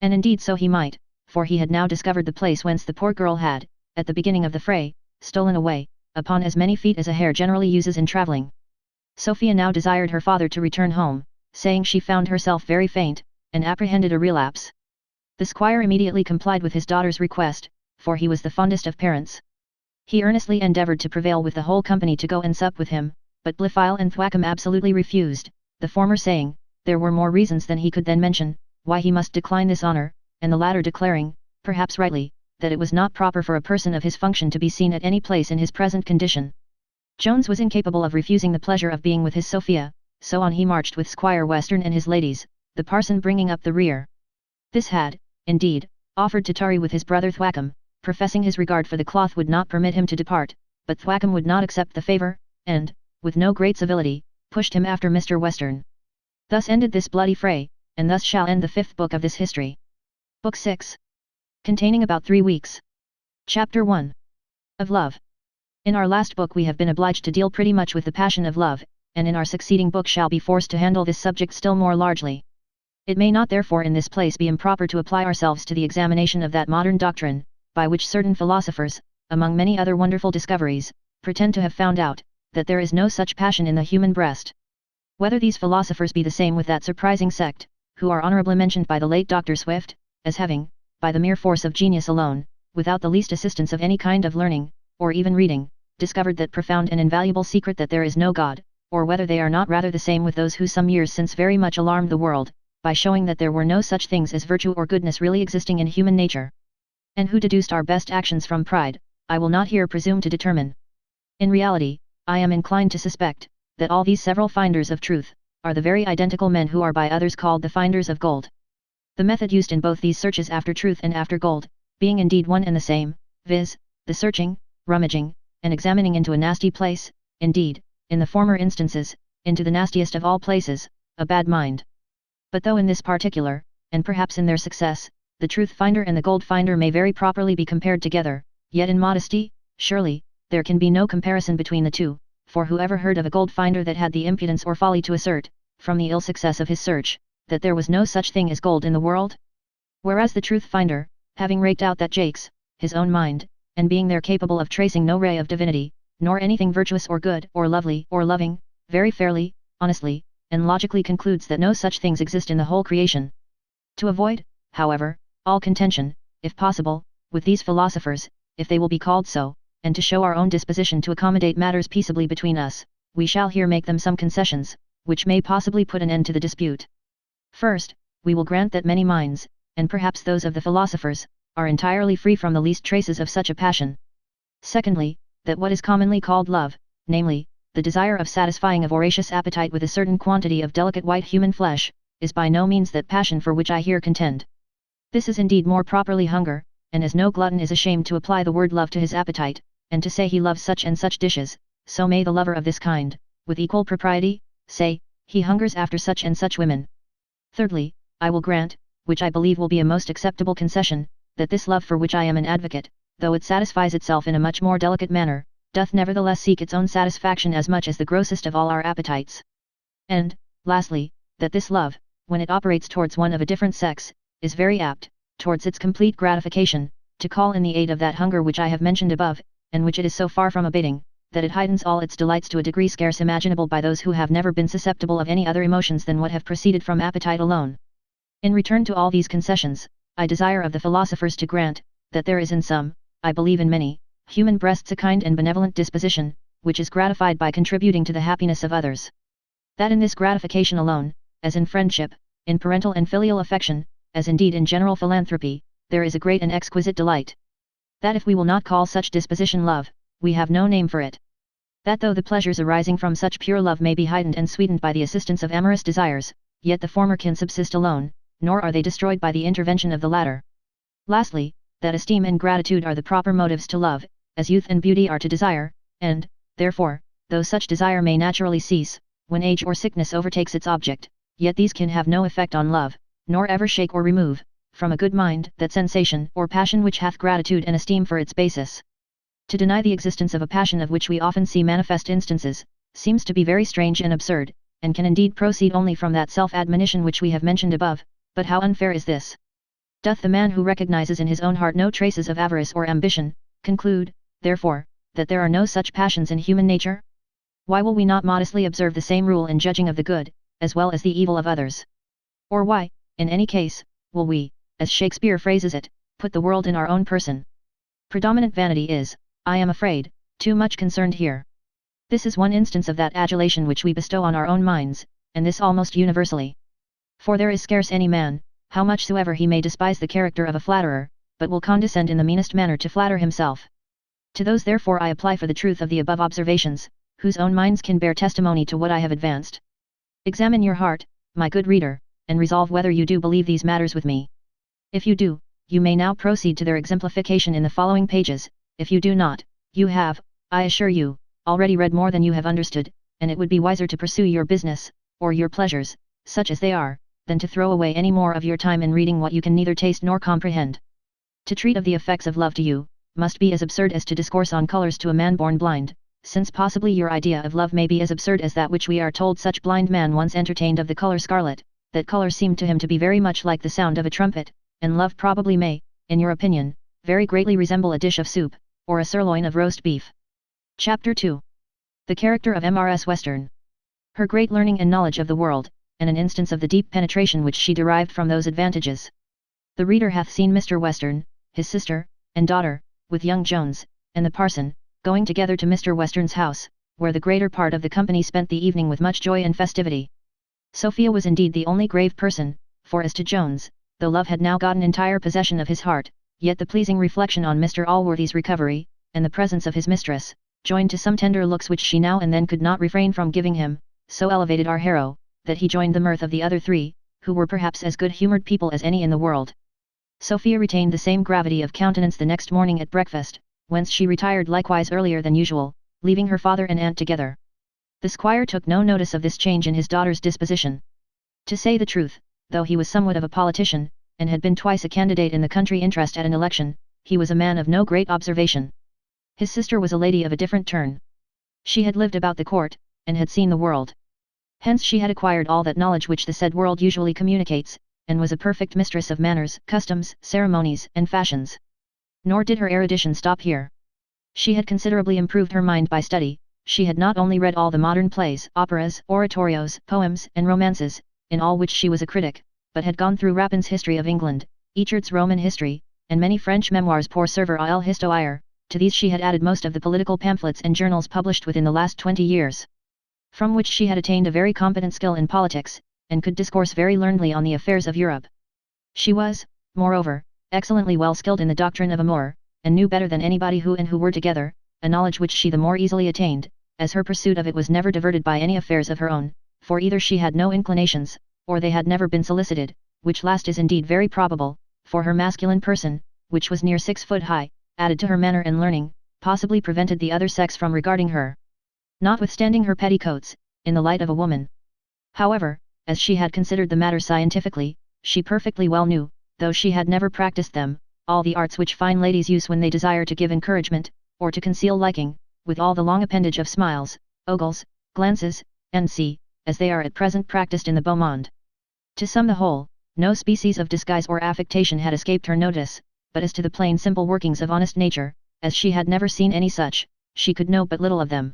And indeed so he might, for he had now discovered the place whence the poor girl had, at the beginning of the fray, stolen away, upon as many feet as a hare generally uses in travelling. Sophia now desired her father to return home, saying she found herself very faint, and apprehended a relapse. The squire immediately complied with his daughter's request, for he was the fondest of parents. He earnestly endeavoured to prevail with the whole company to go and sup with him, but Blifil and Thwackum absolutely refused, the former saying, there were more reasons than he could then mention, why he must decline this honour, and the latter declaring, perhaps rightly, that it was not proper for a person of his function to be seen at any place in his present condition. Jones was incapable of refusing the pleasure of being with his Sophia, so on he marched with Squire Western and his ladies, the parson bringing up the rear. This had, indeed, offered to tarry with his brother Thwackum, professing his regard for the cloth would not permit him to depart, but Thwackum would not accept the favour, and, with no great civility, pushed him after Mr. Western. Thus ended this bloody fray, and thus shall end the 5th book of this history. Book 6. Containing about 3 weeks. Chapter 1. Of Love. In our last book we have been obliged to deal pretty much with the passion of love, and in our succeeding book shall be forced to handle this subject still more largely. It may not therefore in this place be improper to apply ourselves to the examination of that modern doctrine, by which certain philosophers, among many other wonderful discoveries, pretend to have found out, that there is no such passion in the human breast. Whether these philosophers be the same with that surprising sect, who are honourably mentioned by the late Dr. Swift, as having, by the mere force of genius alone, without the least assistance of any kind of learning, or even reading, discovered that profound and invaluable secret that there is no God, or whether they are not rather the same with those who some years since very much alarmed the world, by showing that there were no such things as virtue or goodness really existing in human nature, and who deduced our best actions from pride, I will not here presume to determine. In reality, I am inclined to suspect, that all these several finders of truth, are the very identical men who are by others called the finders of gold. The method used in both these searches after truth and after gold, being indeed one and the same, viz., the searching, rummaging, and examining into a nasty place, indeed, in the former instances, into the nastiest of all places, a bad mind. But though in this particular, and perhaps in their success, the truth finder and the gold finder may very properly be compared together, yet in modesty, surely, there can be no comparison between the two, for whoever heard of a gold finder that had the impudence or folly to assert, from the ill success of his search, that there was no such thing as gold in the world? Whereas the truth finder, having raked out that Jake's, his own mind, and being there capable of tracing no ray of divinity, nor anything virtuous or good or lovely or loving, very fairly, honestly, and logically concludes that no such things exist in the whole creation. To avoid, however, all contention, if possible, with these philosophers, if they will be called so, and to show our own disposition to accommodate matters peaceably between us, we shall here make them some concessions, which may possibly put an end to the dispute. First, we will grant that many minds, and perhaps those of the philosophers, are entirely free from the least traces of such a passion. Secondly, that what is commonly called love, namely, the desire of satisfying a voracious appetite with a certain quantity of delicate white human flesh, is by no means that passion for which I here contend. This is indeed more properly hunger, and as no glutton is ashamed to apply the word love to his appetite, and to say he loves such and such dishes, so may the lover of this kind, with equal propriety, say, he hungers after such and such women. Thirdly, I will grant, which I believe will be a most acceptable concession, that this love for which I am an advocate, though it satisfies itself in a much more delicate manner, doth nevertheless seek its own satisfaction as much as the grossest of all our appetites. And, lastly, that this love, when it operates towards one of a different sex, is very apt, towards its complete gratification, to call in the aid of that hunger which I have mentioned above, and which it is so far from abating, that it heightens all its delights to a degree scarce imaginable by those who have never been susceptible of any other emotions than what have proceeded from appetite alone. In return to all these concessions, I desire of the philosophers to grant, that there is in some, I believe in many, human breasts a kind and benevolent disposition, which is gratified by contributing to the happiness of others. That in this gratification alone, as in friendship, in parental and filial affection, as indeed in general philanthropy, there is a great and exquisite delight. That if we will not call such disposition love, we have no name for it. That though the pleasures arising from such pure love may be heightened and sweetened by the assistance of amorous desires, yet the former can subsist alone, nor are they destroyed by the intervention of the latter. Lastly, that esteem and gratitude are the proper motives to love, as youth and beauty are to desire, and, therefore, though such desire may naturally cease, when age or sickness overtakes its object, yet these can have no effect on love, nor ever shake or remove, from a good mind, that sensation or passion which hath gratitude and esteem for its basis. To deny the existence of a passion of which we often see manifest instances, seems to be very strange and absurd, and can indeed proceed only from that self-admonition which we have mentioned above, but how unfair is this? Doth the man who recognizes in his own heart no traces of avarice or ambition, conclude, therefore, that there are no such passions in human nature? Why will we not modestly observe the same rule in judging of the good, as well as the evil of others? Or why, in any case, will we, as Shakespeare phrases it, put the world in our own person? Predominant vanity is, I am afraid, too much concerned here. This is one instance of that adulation which we bestow on our own minds, and this almost universally. For there is scarce any man, how much soever he may despise the character of a flatterer, but will condescend in the meanest manner to flatter himself. To those therefore I apply for the truth of the above observations, whose own minds can bear testimony to what I have advanced. Examine your heart, my good reader, and resolve whether you do believe these matters with me. If you do, you may now proceed to their exemplification in the following pages. If you do not, you have, I assure you, already read more than you have understood, and it would be wiser to pursue your business, or your pleasures, such as they are, than to throw away any more of your time in reading what you can neither taste nor comprehend. To treat of the effects of love to you, must be as absurd as to discourse on colors to a man born blind, since possibly your idea of love may be as absurd as that which we are told such blind man once entertained of the color scarlet, that color seemed to him to be very much like the sound of a trumpet, and love probably may, in your opinion, very greatly resemble a dish of soup, or a sirloin of roast beef. Chapter 2. The character of Mrs. Western. Her great learning and knowledge of the world, and an instance of the deep penetration which she derived from those advantages. The reader hath seen Mr. Western, his sister, and daughter, with young Jones, and the parson, going together to Mr. Western's house, where the greater part of the company spent the evening with much joy and festivity. Sophia was indeed the only grave person, for as to Jones, though love had now gotten entire possession of his heart, yet the pleasing reflection on Mr. Allworthy's recovery, and the presence of his mistress, joined to some tender looks which she now and then could not refrain from giving him, so elevated our hero, that he joined the mirth of the other three, who were perhaps as good-humoured people as any in the world. Sophia retained the same gravity of countenance the next morning at breakfast, whence she retired likewise earlier than usual, leaving her father and aunt together. The squire took no notice of this change in his daughter's disposition. To say the truth, though he was somewhat of a politician, and had been twice a candidate in the country interest at an election, he was a man of no great observation. His sister was a lady of a different turn. She had lived about the court, and had seen the world. Hence she had acquired all that knowledge which the said world usually communicates, and was a perfect mistress of manners, customs, ceremonies, and fashions. Nor did her erudition stop here. She had considerably improved her mind by study. She had not only read all the modern plays, operas, oratorios, poems, and romances, in all which she was a critic, but had gone through Rapin's History of England, Eachard's Roman History, and many French memoirs pour servir à l'histoire. To these she had added most of the political pamphlets and journals published within the last 20 years. From which she had attained a very competent skill in politics, and could discourse very learnedly on the affairs of Europe. She was, moreover, excellently well skilled in the doctrine of amour, and knew better than anybody who and who were together, a knowledge which she the more easily attained, as her pursuit of it was never diverted by any affairs of her own, for either she had no inclinations, or they had never been solicited, which last is indeed very probable, for her masculine person, which was near 6 foot high, added to her manner and learning, possibly prevented the other sex from regarding her, notwithstanding her petticoats, in the light of a woman. However, as she had considered the matter scientifically, she perfectly well knew, though she had never practiced them, all the arts which fine ladies use when they desire to give encouragement, or to conceal liking, with all the long appendage of smiles, ogles, glances, and as they are at present practiced in the beau monde. To sum the whole, no species of disguise or affectation had escaped her notice, but as to the plain simple workings of honest nature, as she had never seen any such, she could know but little of them.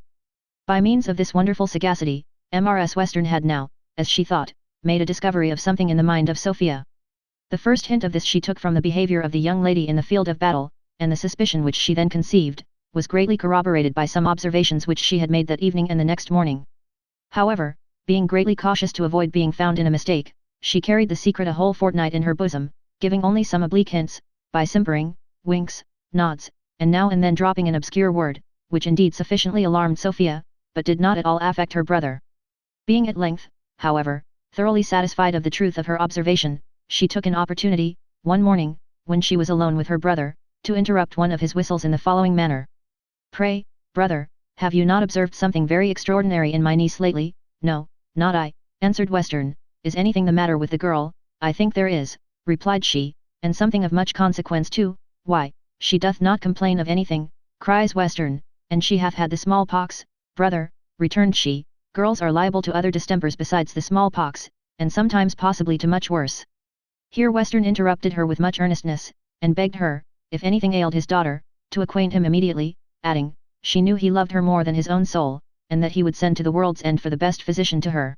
By means of this wonderful sagacity, Mrs. Western had now, as she thought, made a discovery of something in the mind of Sophia. The first hint of this she took from the behaviour of the young lady in the field of battle, and the suspicion which she then conceived, was greatly corroborated by some observations which she had made that evening and the next morning. However, being greatly cautious to avoid being found in a mistake, she carried the secret a whole fortnight in her bosom, giving only some oblique hints, by simpering, winks, nods, and now and then dropping an obscure word, which indeed sufficiently alarmed Sophia, but did not at all affect her brother. Being at length, however, thoroughly satisfied of the truth of her observation, she took an opportunity, one morning, when she was alone with her brother, to interrupt one of his whistles in the following manner. "Pray, brother, have you not observed something very extraordinary in my niece lately?" "No, not I," answered Western. "Is anything the matter with the girl?" "I think there is," replied she, "and something of much consequence too." "Why, she doth not complain of anything," cries Western, "and she hath had the smallpox." "Brother," returned she, "girls are liable to other distempers besides the smallpox, and sometimes possibly to much worse." Here Western interrupted her with much earnestness, and begged her, if anything ailed his daughter, to acquaint him immediately, adding, she knew he loved her more than his own soul, and that he would send to the world's end for the best physician to her.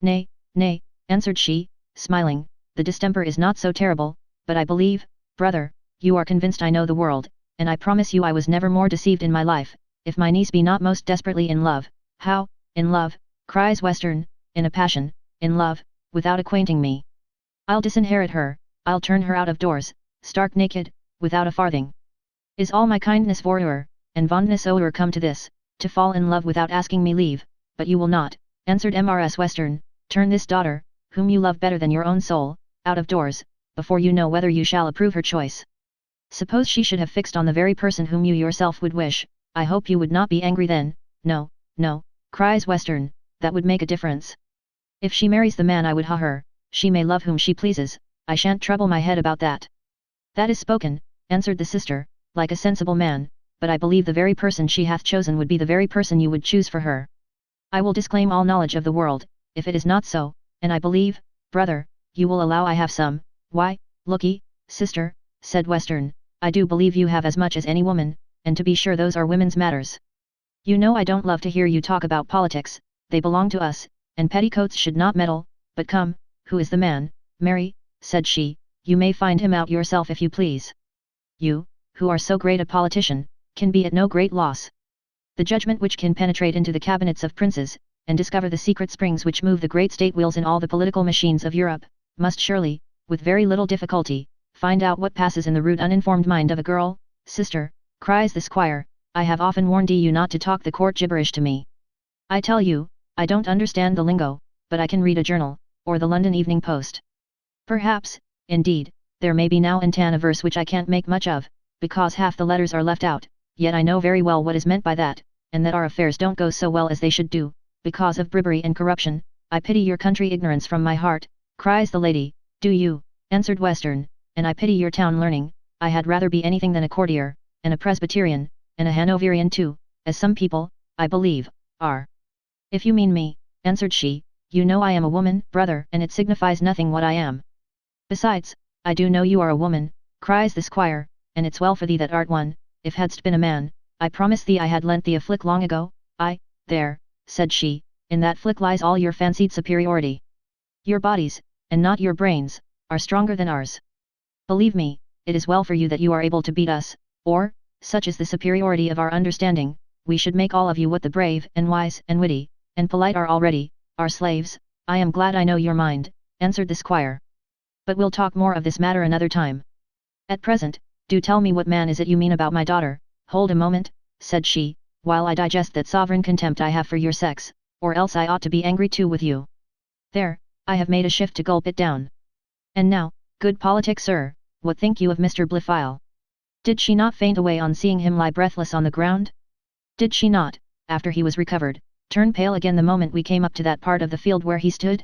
"Nay, nay," answered she, smiling, "the distemper is not so terrible, but I believe, brother, you are convinced I know the world, and I promise you I was never more deceived in my life, if my niece be not most desperately in love." "How, in love?" cries Western, in a passion. "In love, without acquainting me? I'll disinherit her, I'll turn her out of doors, stark naked, without a farthing. Is all my kindness for her, and fondness o'er come to this, to fall in love without asking me leave? But you will not," answered Mrs. Western, "turn this daughter, whom you love better than your own soul, out of doors, before you know whether you shall approve her choice. Suppose she should have fixed on the very person whom you yourself would wish, I hope you would not be angry then." "No, no," cries Western, "that would make a difference. If she marries the man I would ha her, she may love whom she pleases, I shan't trouble my head about that." "That is spoken," answered the sister, "like a sensible man, but I believe the very person she hath chosen would be the very person you would choose for her. I will disclaim all knowledge of the world, if it is not so, and I believe, brother, you will allow I have some." "Why, lookee, sister," said Western, "I do believe you have as much as any woman, and to be sure those are women's matters. You know I don't love to hear you talk about politics, they belong to us, and petticoats should not meddle. But come, who is the man, Mary?" said she, "you may find him out yourself if you please. You, who are so great a politician, can be at no great loss. The judgment which can penetrate into the cabinets of princes, and discover the secret springs which move the great state wheels in all the political machines of Europe, must surely, with very little difficulty, find out what passes in the rude uninformed mind of a girl." "Sister," cries the squire, "I have often warned you not to talk the court gibberish to me. I tell you, I don't understand the lingo, but I can read a journal, or the London Evening Post. Perhaps, indeed, there may be now and tan a verse which I can't make much of, because half the letters are left out, yet I know very well what is meant by that, and that our affairs don't go so well as they should do, because of bribery and corruption. I pity your country ignorance from my heart, cries the lady. Do you, answered Western, and I pity your town learning. I had rather be anything than a courtier, and a Presbyterian, and a Hanoverian too, as some people, I believe, are. If you mean me, answered she, you know I am a woman, brother, and it signifies nothing what I am. Besides, I do know you are a woman, cries the squire, and it's well for thee that art one. If hadst been a man, I promise thee I had lent thee a flick long ago. There, said she, in that flick lies all your fancied superiority. Your bodies, and not your brains, are stronger than ours. Believe me, it is well for you that you are able to beat us, or, such is the superiority of our understanding, we should make all of you what the brave, and wise, and witty, and polite are already, our slaves. I am glad I know your mind, answered the squire. But we'll talk more of this matter another time. At present, do tell me what man is it you mean about my daughter. Hold a moment, said she, while I digest that sovereign contempt I have for your sex, or else I ought to be angry too with you. There, I have made a shift to gulp it down. And now, good politic sir, what think you of Mr. Blifil? Did she not faint away on seeing him lie breathless on the ground? Did she not, after he was recovered, turn pale again the moment we came up to that part of the field where he stood?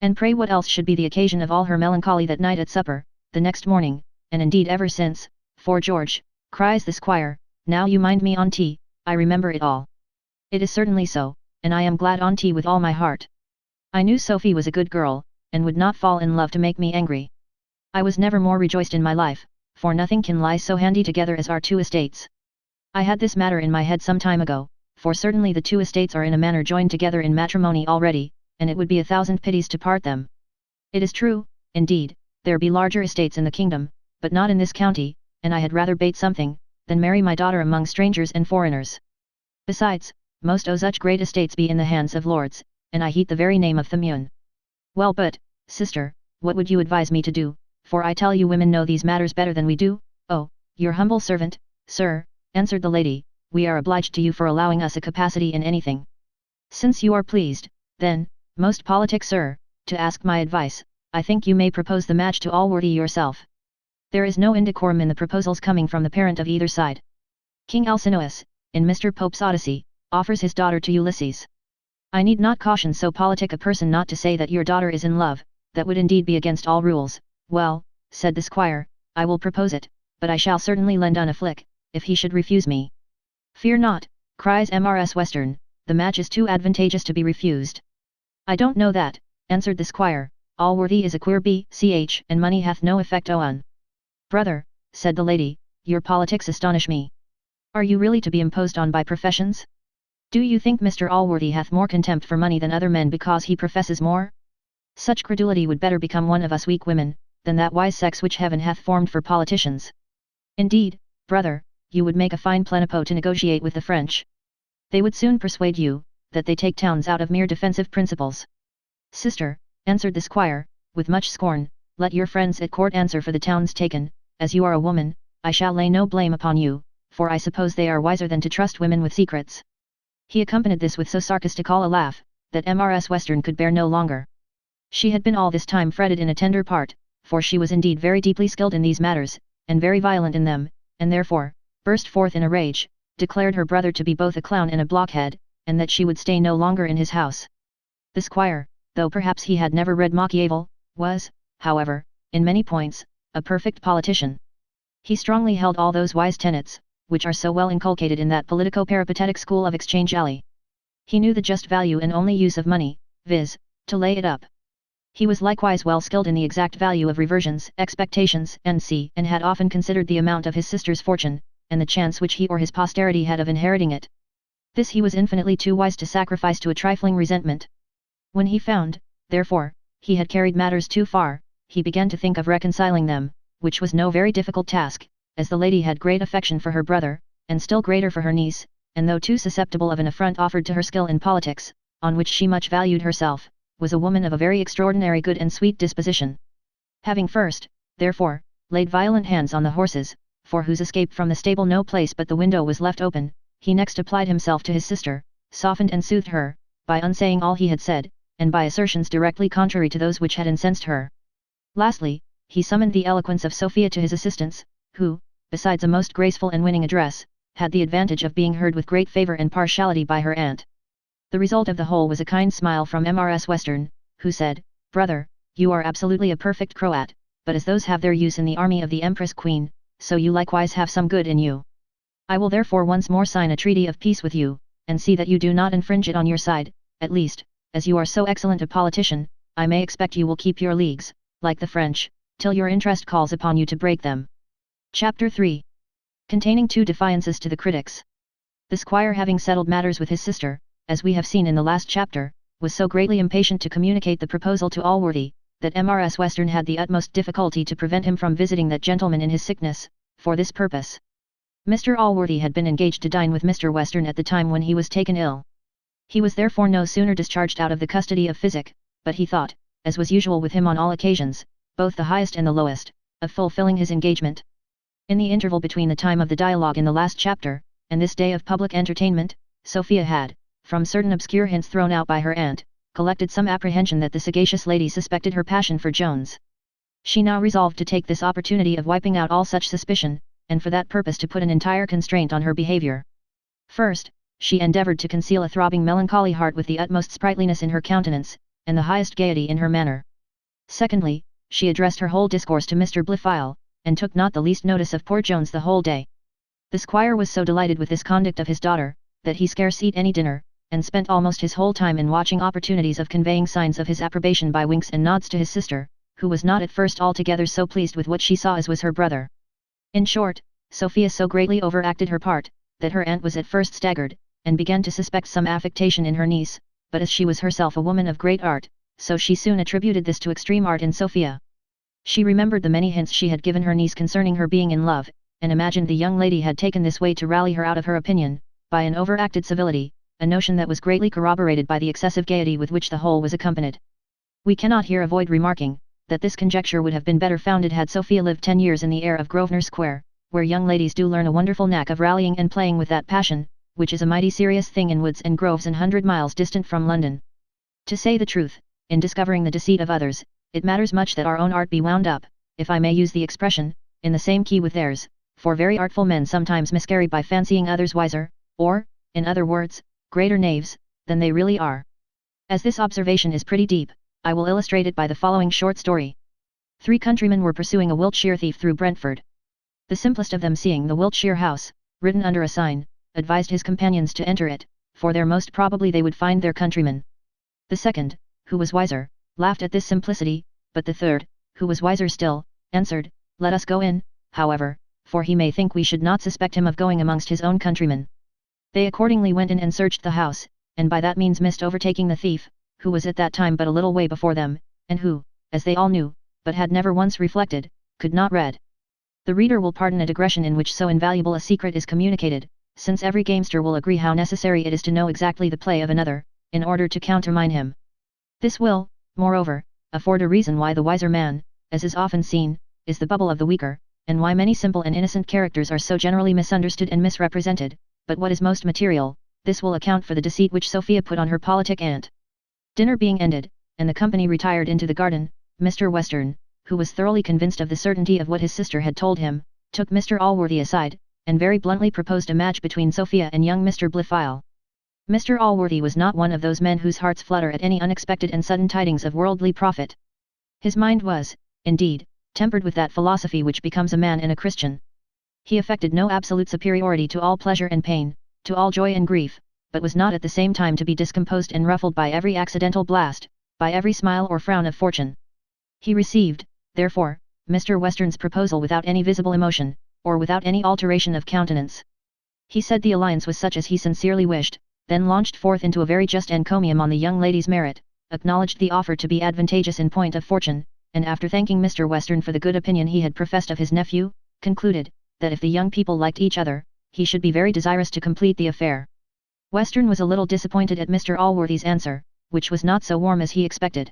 And pray what else should be the occasion of all her melancholy that night at supper, the next morning, and indeed ever since, for George, cries the squire, now you mind me auntie, I remember it all. It is certainly so, and I am glad auntie with all my heart. I knew Sophie was a good girl, and would not fall in love to make me angry. I was never more rejoiced in my life, for nothing can lie so handy together as our two estates. I had this matter in my head some time ago, for certainly the two estates are in a manner joined together in matrimony already, and it would be 1,000 pities to part them. It is true, indeed, there be larger estates in the kingdom, but not in this county, and I had rather bate something, than marry my daughter among strangers and foreigners. Besides, most o' such great estates be in the hands of lords, and I heat the very name of Thumune. Well but, sister, what would you advise me to do, for I tell you women know these matters better than we do? Oh, your humble servant, sir, answered the lady, we are obliged to you for allowing us a capacity in anything. Since you are pleased, then, most politic sir, to ask my advice, I think you may propose the match to Allworthy yourself. There is no indecorum in the proposals coming from the parent of either side. King Alcinous, in Mr. Pope's Odyssey, offers his daughter to Ulysses. I need not caution so politic a person not to say that your daughter is in love, that would indeed be against all rules. Well, said the squire, I will propose it, but I shall certainly lend on a flick, if he should refuse me. Fear not, cries Mrs. Western, the match is too advantageous to be refused. I don't know that, answered the squire, Allworthy is a queer b.ch. and money hath no effect on. Brother, said the lady, your politics astonish me. Are you really to be imposed on by professions? Do you think Mr. Allworthy hath more contempt for money than other men because he professes more? Such credulity would better become one of us weak women, than that wise sex which heaven hath formed for politicians. Indeed, brother, you would make a fine plenipot to negotiate with the French. They would soon persuade you, that they take towns out of mere defensive principles. Sister, answered the squire, with much scorn, let your friends at court answer for the towns taken. As you are a woman, I shall lay no blame upon you, for I suppose they are wiser than to trust women with secrets. He accompanied this with so sarcastical a laugh, that Mrs. Western could bear no longer. She had been all this time fretted in a tender part, for she was indeed very deeply skilled in these matters, and very violent in them, and therefore, burst forth in a rage, declared her brother to be both a clown and a blockhead, and that she would stay no longer in his house. The squire, though perhaps he had never read Machiavel, was, however, in many points, a perfect politician. He strongly held all those wise tenets, which are so well inculcated in that politico-peripatetic school of Exchange Alley. He knew the just value and only use of money, viz., to lay it up. He was likewise well skilled in the exact value of reversions, expectations, and had often considered the amount of his sister's fortune, and the chance which he or his posterity had of inheriting it. This he was infinitely too wise to sacrifice to a trifling resentment. When he found, therefore, he had carried matters too far, he began to think of reconciling them, which was no very difficult task, as the lady had great affection for her brother, and still greater for her niece, and though too susceptible of an affront offered to her skill in politics, on which she much valued herself, was a woman of a very extraordinary good and sweet disposition. Having first, therefore, laid violent hands on the horses, for whose escape from the stable no place but the window was left open, he next applied himself to his sister, softened and soothed her, by unsaying all he had said, and by assertions directly contrary to those which had incensed her. Lastly, he summoned the eloquence of Sophia to his assistance, who, besides a most graceful and winning address, had the advantage of being heard with great favour and partiality by her aunt. The result of the whole was a kind smile from Mrs. Western, who said, "Brother, you are absolutely a perfect Croat, but as those have their use in the army of the Empress Queen, so you likewise have some good in you. I will therefore once more sign a treaty of peace with you, and see that you do not infringe it on your side, at least, as you are so excellent a politician, I may expect you will keep your leagues, like the French, till your interest calls upon you to break them." Chapter 3. Containing 2 defiances to the critics. The squire, having settled matters with his sister, as we have seen in the last chapter, was so greatly impatient to communicate the proposal to Allworthy, that Mrs. Western had the utmost difficulty to prevent him from visiting that gentleman in his sickness. For this purpose, Mr. Allworthy had been engaged to dine with Mr. Western at the time when he was taken ill. He was therefore no sooner discharged out of the custody of physic, but he thought, as was usual with him on all occasions, both the highest and the lowest, of fulfilling his engagement. In the interval between the time of the dialogue in the last chapter, and this day of public entertainment, Sophia had, from certain obscure hints thrown out by her aunt, collected some apprehension that the sagacious lady suspected her passion for Jones. She now resolved to take this opportunity of wiping out all such suspicion, and for that purpose to put an entire constraint on her behaviour. First, she endeavoured to conceal a throbbing melancholy heart with the utmost sprightliness in her countenance, and the highest gaiety in her manner. Secondly, she addressed her whole discourse to Mr. Blifil, and took not the least notice of poor Jones the whole day. The squire was so delighted with this conduct of his daughter, that he scarce eat any dinner, and spent almost his whole time in watching opportunities of conveying signs of his approbation by winks and nods to his sister, who was not at first altogether so pleased with what she saw as was her brother. In short, Sophia so greatly overacted her part, that her aunt was at first staggered, and began to suspect some affectation in her niece, but as she was herself a woman of great art, so she soon attributed this to extreme art in Sophia. She remembered the many hints she had given her niece concerning her being in love, and imagined the young lady had taken this way to rally her out of her opinion, by an overacted civility, a notion that was greatly corroborated by the excessive gaiety with which the whole was accompanied. We cannot here avoid remarking, that this conjecture would have been better founded had Sophia lived 10 years in the air of Grosvenor Square, where young ladies do learn a wonderful knack of rallying and playing with that passion, which is a mighty serious thing in woods and groves 100 miles distant from London. To say the truth, in discovering the deceit of others, it matters much that our own art be wound up, if I may use the expression, in the same key with theirs, for very artful men sometimes miscarry by fancying others wiser, or, in other words, greater knaves, than they really are. As this observation is pretty deep, I will illustrate it by the following short story. 3 countrymen were pursuing a Wiltshire thief through Brentford. The simplest of them, seeing the Wiltshire house, written under a sign, advised his companions to enter it, for there most probably they would find their countryman. The second, who was wiser, laughed at this simplicity, but the third, who was wiser still, answered, "Let us go in, however, for he may think we should not suspect him of going amongst his own countrymen." They accordingly went in and searched the house, and by that means missed overtaking the thief, who was at that time but a little way before them, and who, as they all knew, but had never once reflected, could not read. The reader will pardon a digression in which so invaluable a secret is communicated, since every gamester will agree how necessary it is to know exactly the play of another, in order to countermine him. This will, moreover, afford a reason why the wiser man, as is often seen, is the bubble of the weaker, and why many simple and innocent characters are so generally misunderstood and misrepresented, but what is most material, this will account for the deceit which Sophia put on her politic aunt. Dinner being ended, and the company retired into the garden, Mr. Western, who was thoroughly convinced of the certainty of what his sister had told him, took Mr. Allworthy aside, and very bluntly proposed a match between Sophia and young Mr. Blifil. Mr. Allworthy was not one of those men whose hearts flutter at any unexpected and sudden tidings of worldly profit. His mind was, indeed, tempered with that philosophy which becomes a man and a Christian. He affected no absolute superiority to all pleasure and pain, to all joy and grief, but was not at the same time to be discomposed and ruffled by every accidental blast, by every smile or frown of fortune. He received, therefore, Mr. Western's proposal without any visible emotion, or without any alteration of countenance. He said the alliance was such as he sincerely wished, then launched forth into a very just encomium on the young lady's merit, acknowledged the offer to be advantageous in point of fortune, and after thanking Mr. Western for the good opinion he had professed of his nephew, concluded, that if the young people liked each other, he should be very desirous to complete the affair. Western was a little disappointed at Mr. Allworthy's answer, which was not so warm as he expected.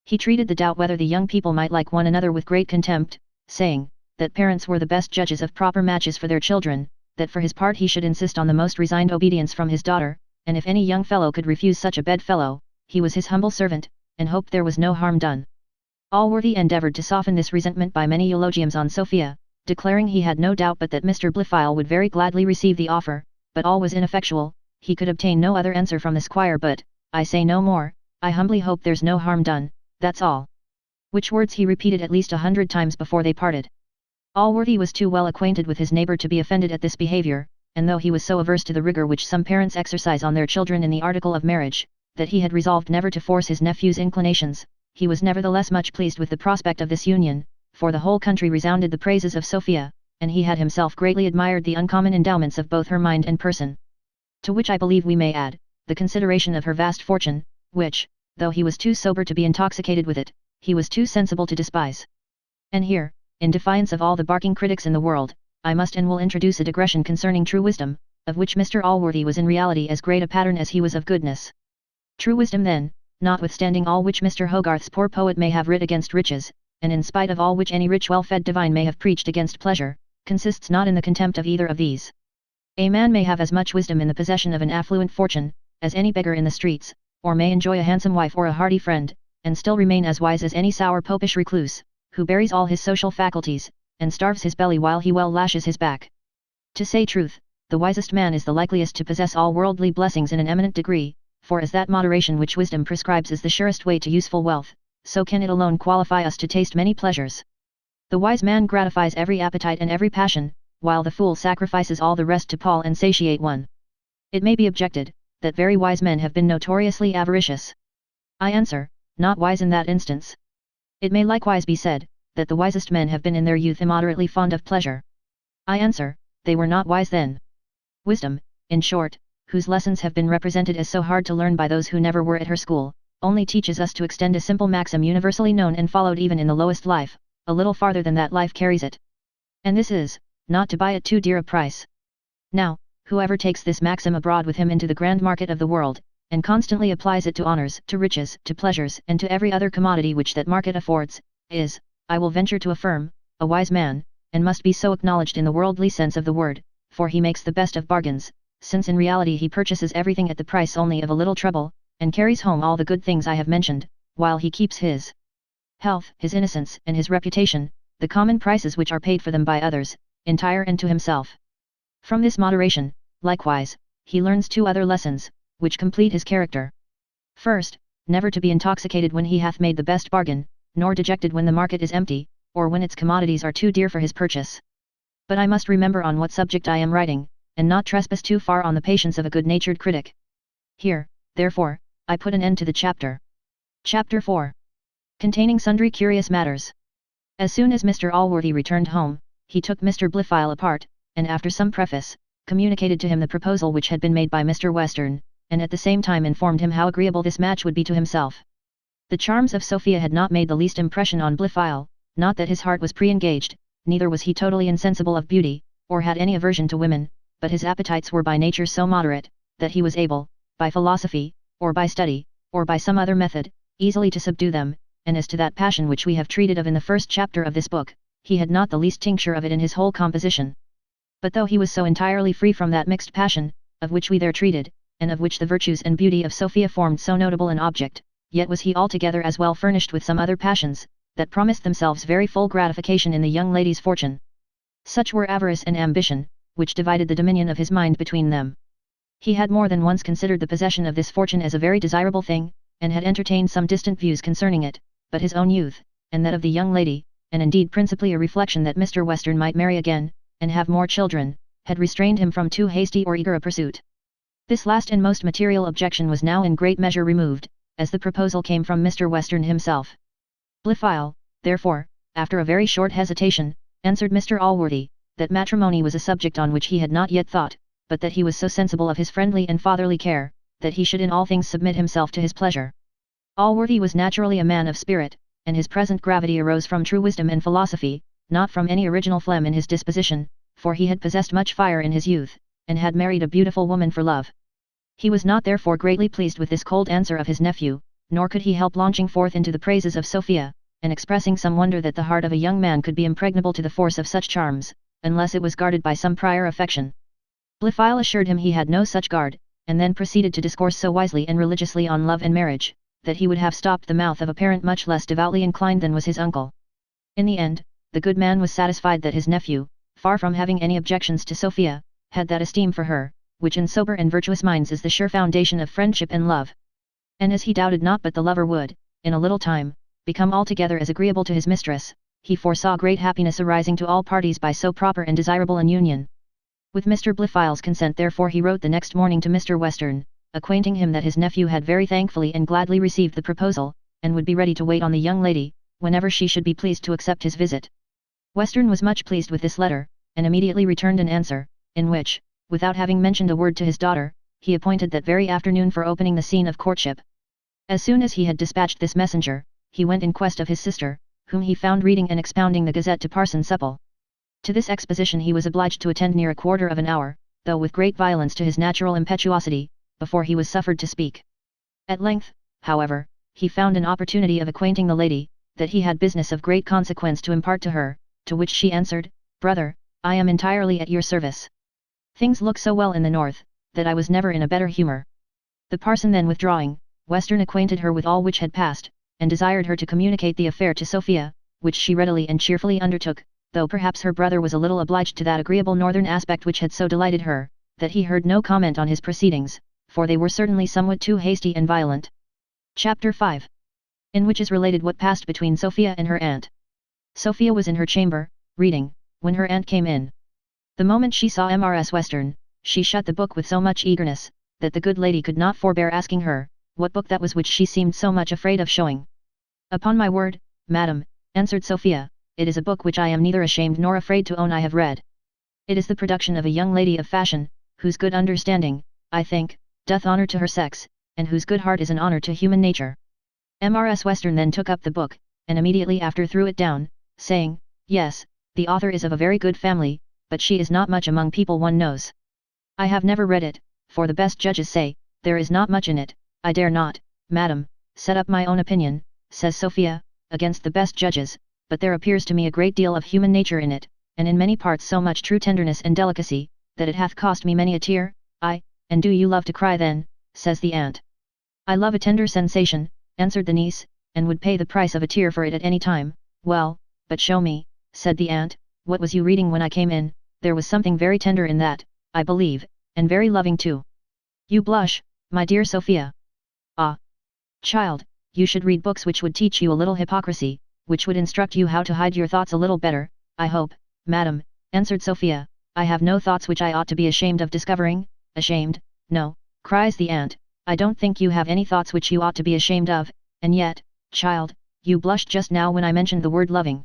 He treated the doubt whether the young people might like one another with great contempt, saying, that parents were the best judges of proper matches for their children, that for his part he should insist on the most resigned obedience from his daughter, and if any young fellow could refuse such a bedfellow, he was his humble servant, and hoped there was no harm done. Allworthy endeavoured to soften this resentment by many eulogiums on Sophia, declaring he had no doubt but that Mr. Blifil would very gladly receive the offer, but all was ineffectual. He could obtain no other answer from the squire but, "I say no more, I humbly hope there's no harm done, that's all." Which words he repeated at least 100 times before they parted. Allworthy was too well acquainted with his neighbour to be offended at this behaviour, and though he was so averse to the rigour which some parents exercise on their children in the article of marriage, that he had resolved never to force his nephew's inclinations, he was nevertheless much pleased with the prospect of this union, for the whole country resounded the praises of Sophia, and he had himself greatly admired the uncommon endowments of both her mind and person. To which I believe we may add, the consideration of her vast fortune, which, though he was too sober to be intoxicated with it, he was too sensible to despise. And here, in defiance of all the barking critics in the world, I must and will introduce a digression concerning true wisdom, of which Mr. Allworthy was in reality as great a pattern as he was of goodness. True wisdom then, notwithstanding all which Mr. Hogarth's poor poet may have writ against riches, and in spite of all which any rich well-fed divine may have preached against pleasure, consists not in the contempt of either of these. A man may have as much wisdom in the possession of an affluent fortune, as any beggar in the streets, or may enjoy a handsome wife or a hearty friend, and still remain as wise as any sour popish recluse, who buries all his social faculties, and starves his belly while he well lashes his back. To say truth, the wisest man is the likeliest to possess all worldly blessings in an eminent degree, for as that moderation which wisdom prescribes is the surest way to useful wealth, so can it alone qualify us to taste many pleasures. The wise man gratifies every appetite and every passion, while the fool sacrifices all the rest to pall and satiate one. It may be objected, that very wise men have been notoriously avaricious. I answer, not wise in that instance. It may likewise be said, that the wisest men have been in their youth immoderately fond of pleasure. I answer, they were not wise then. Wisdom, in short, whose lessons have been represented as so hard to learn by those who never were at her school, only teaches us to extend a simple maxim universally known and followed even in the lowest life, a little farther than that life carries it. And this is, not to buy at too dear a price. Now, whoever takes this maxim abroad with him into the grand market of the world, and constantly applies it to honours, to riches, to pleasures, and to every other commodity which that market affords, is, I will venture to affirm, a wise man, and must be so acknowledged in the worldly sense of the word, for he makes the best of bargains, since in reality he purchases everything at the price only of a little trouble, and carries home all the good things I have mentioned, while he keeps his health, his innocence, and his reputation, the common prices which are paid for them by others, entire and to himself. From this moderation, likewise, he learns 2 other lessons, which complete his character. First, never to be intoxicated when he hath made the best bargain, nor dejected when the market is empty, or when its commodities are too dear for his purchase. But I must remember on what subject I am writing, and not trespass too far on the patience of a good-natured critic. Here, therefore, I put an end to the chapter. Chapter 4. Containing sundry curious matters. As soon as Mr. Allworthy returned home, he took Mr. Blifil apart, and after some preface, communicated to him the proposal which had been made by Mr. Western, and at the same time informed him how agreeable this match would be to himself. The charms of Sophia had not made the least impression on Blifil, not that his heart was pre-engaged, neither was he totally insensible of beauty, or had any aversion to women, but his appetites were by nature so moderate, that he was able, by philosophy, or by study, or by some other method, easily to subdue them, and as to that passion which we have treated of in the first chapter of this book, he had not the least tincture of it in his whole composition. But though he was so entirely free from that mixed passion, of which we there treated, and of which the virtues and beauty of Sophia formed so notable an object, yet was he altogether as well furnished with some other passions, that promised themselves very full gratification in the young lady's fortune. Such were avarice and ambition, which divided the dominion of his mind between them. He had more than once considered the possession of this fortune as a very desirable thing, and had entertained some distant views concerning it, but his own youth, and that of the young lady, and indeed principally a reflection that Mr. Western might marry again, and have more children, had restrained him from too hasty or eager a pursuit. This last and most material objection was now in great measure removed, as the proposal came from Mr. Western himself. Blifil, therefore, after a very short hesitation, answered Mr. Allworthy, that matrimony was a subject on which he had not yet thought, but that he was so sensible of his friendly and fatherly care, that he should in all things submit himself to his pleasure. Allworthy was naturally a man of spirit, and his present gravity arose from true wisdom and philosophy, not from any original phlegm in his disposition, for he had possessed much fire in his youth, and had married a beautiful woman for love. He was not therefore greatly pleased with this cold answer of his nephew, nor could he help launching forth into the praises of Sophia, and expressing some wonder that the heart of a young man could be impregnable to the force of such charms, unless it was guarded by some prior affection. Blifil assured him he had no such guard, and then proceeded to discourse so wisely and religiously on love and marriage, that he would have stopped the mouth of a parent much less devoutly inclined than was his uncle. In the end, the good man was satisfied that his nephew, far from having any objections to Sophia, had that esteem for her, which in sober and virtuous minds is the sure foundation of friendship and love. And as he doubted not but the lover would, in a little time, become altogether as agreeable to his mistress, he foresaw great happiness arising to all parties by so proper and desirable an union. With Mr. Blifil's consent therefore he wrote the next morning to Mr. Western, acquainting him that his nephew had very thankfully and gladly received the proposal, and would be ready to wait on the young lady, whenever she should be pleased to accept his visit. Western was much pleased with this letter, and immediately returned an answer, in which, without having mentioned a word to his daughter, he appointed that very afternoon for opening the scene of courtship. As soon as he had dispatched this messenger, he went in quest of his sister, whom he found reading and expounding the Gazette to Parson Supple. To this exposition he was obliged to attend near a quarter of an hour, though with great violence to his natural impetuosity, before he was suffered to speak. At length, however, he found an opportunity of acquainting the lady, that he had business of great consequence to impart to her, to which she answered, "Brother, I am entirely at your service. Things look so well in the north, that I was never in a better humour." The parson then withdrawing, Western acquainted her with all which had passed, and desired her to communicate the affair to Sophia, which she readily and cheerfully undertook, though perhaps her brother was a little obliged to that agreeable northern aspect which had so delighted her, that he heard no comment on his proceedings, for they were certainly somewhat too hasty and violent. Chapter 5. In which is related what passed between Sophia and her aunt. Sophia was in her chamber, reading, when her aunt came in. The moment she saw Mrs. Western, she shut the book with so much eagerness, that the good lady could not forbear asking her, what book that was which she seemed so much afraid of showing. "Upon my word, madam," answered Sophia, "it is a book which I am neither ashamed nor afraid to own I have read. It is the production of a young lady of fashion, whose good understanding, I think, doth honour to her sex, and whose good heart is an honour to human nature." Mrs. Western then took up the book, and immediately after threw it down, saying, "Yes, the author is of a very good family, but she is not much among people one knows. I have never read it, for the best judges say, there is not much in it. I dare not, madam, set up my own opinion," says Sophia, "against the best judges, but there appears to me a great deal of human nature in it, and in many parts so much true tenderness and delicacy, that it hath cost me many a tear." And do you love to cry then?" says the aunt. "I love a tender sensation," answered the niece, "and would pay the price of a tear for it at any time." "Well, but show me," said the aunt, "what was you reading when I came in? There was something very tender in that, I believe, and very loving too. You blush, my dear Sophia. Ah, child, you should read books which would teach you a little hypocrisy, which would instruct you how to hide your thoughts a little better." "I hope, madam," answered Sophia, "I have no thoughts which I ought to be ashamed of discovering." "Ashamed? No," cries the aunt, "I don't think you have any thoughts which you ought to be ashamed of, and yet, child, you blushed just now when I mentioned the word loving.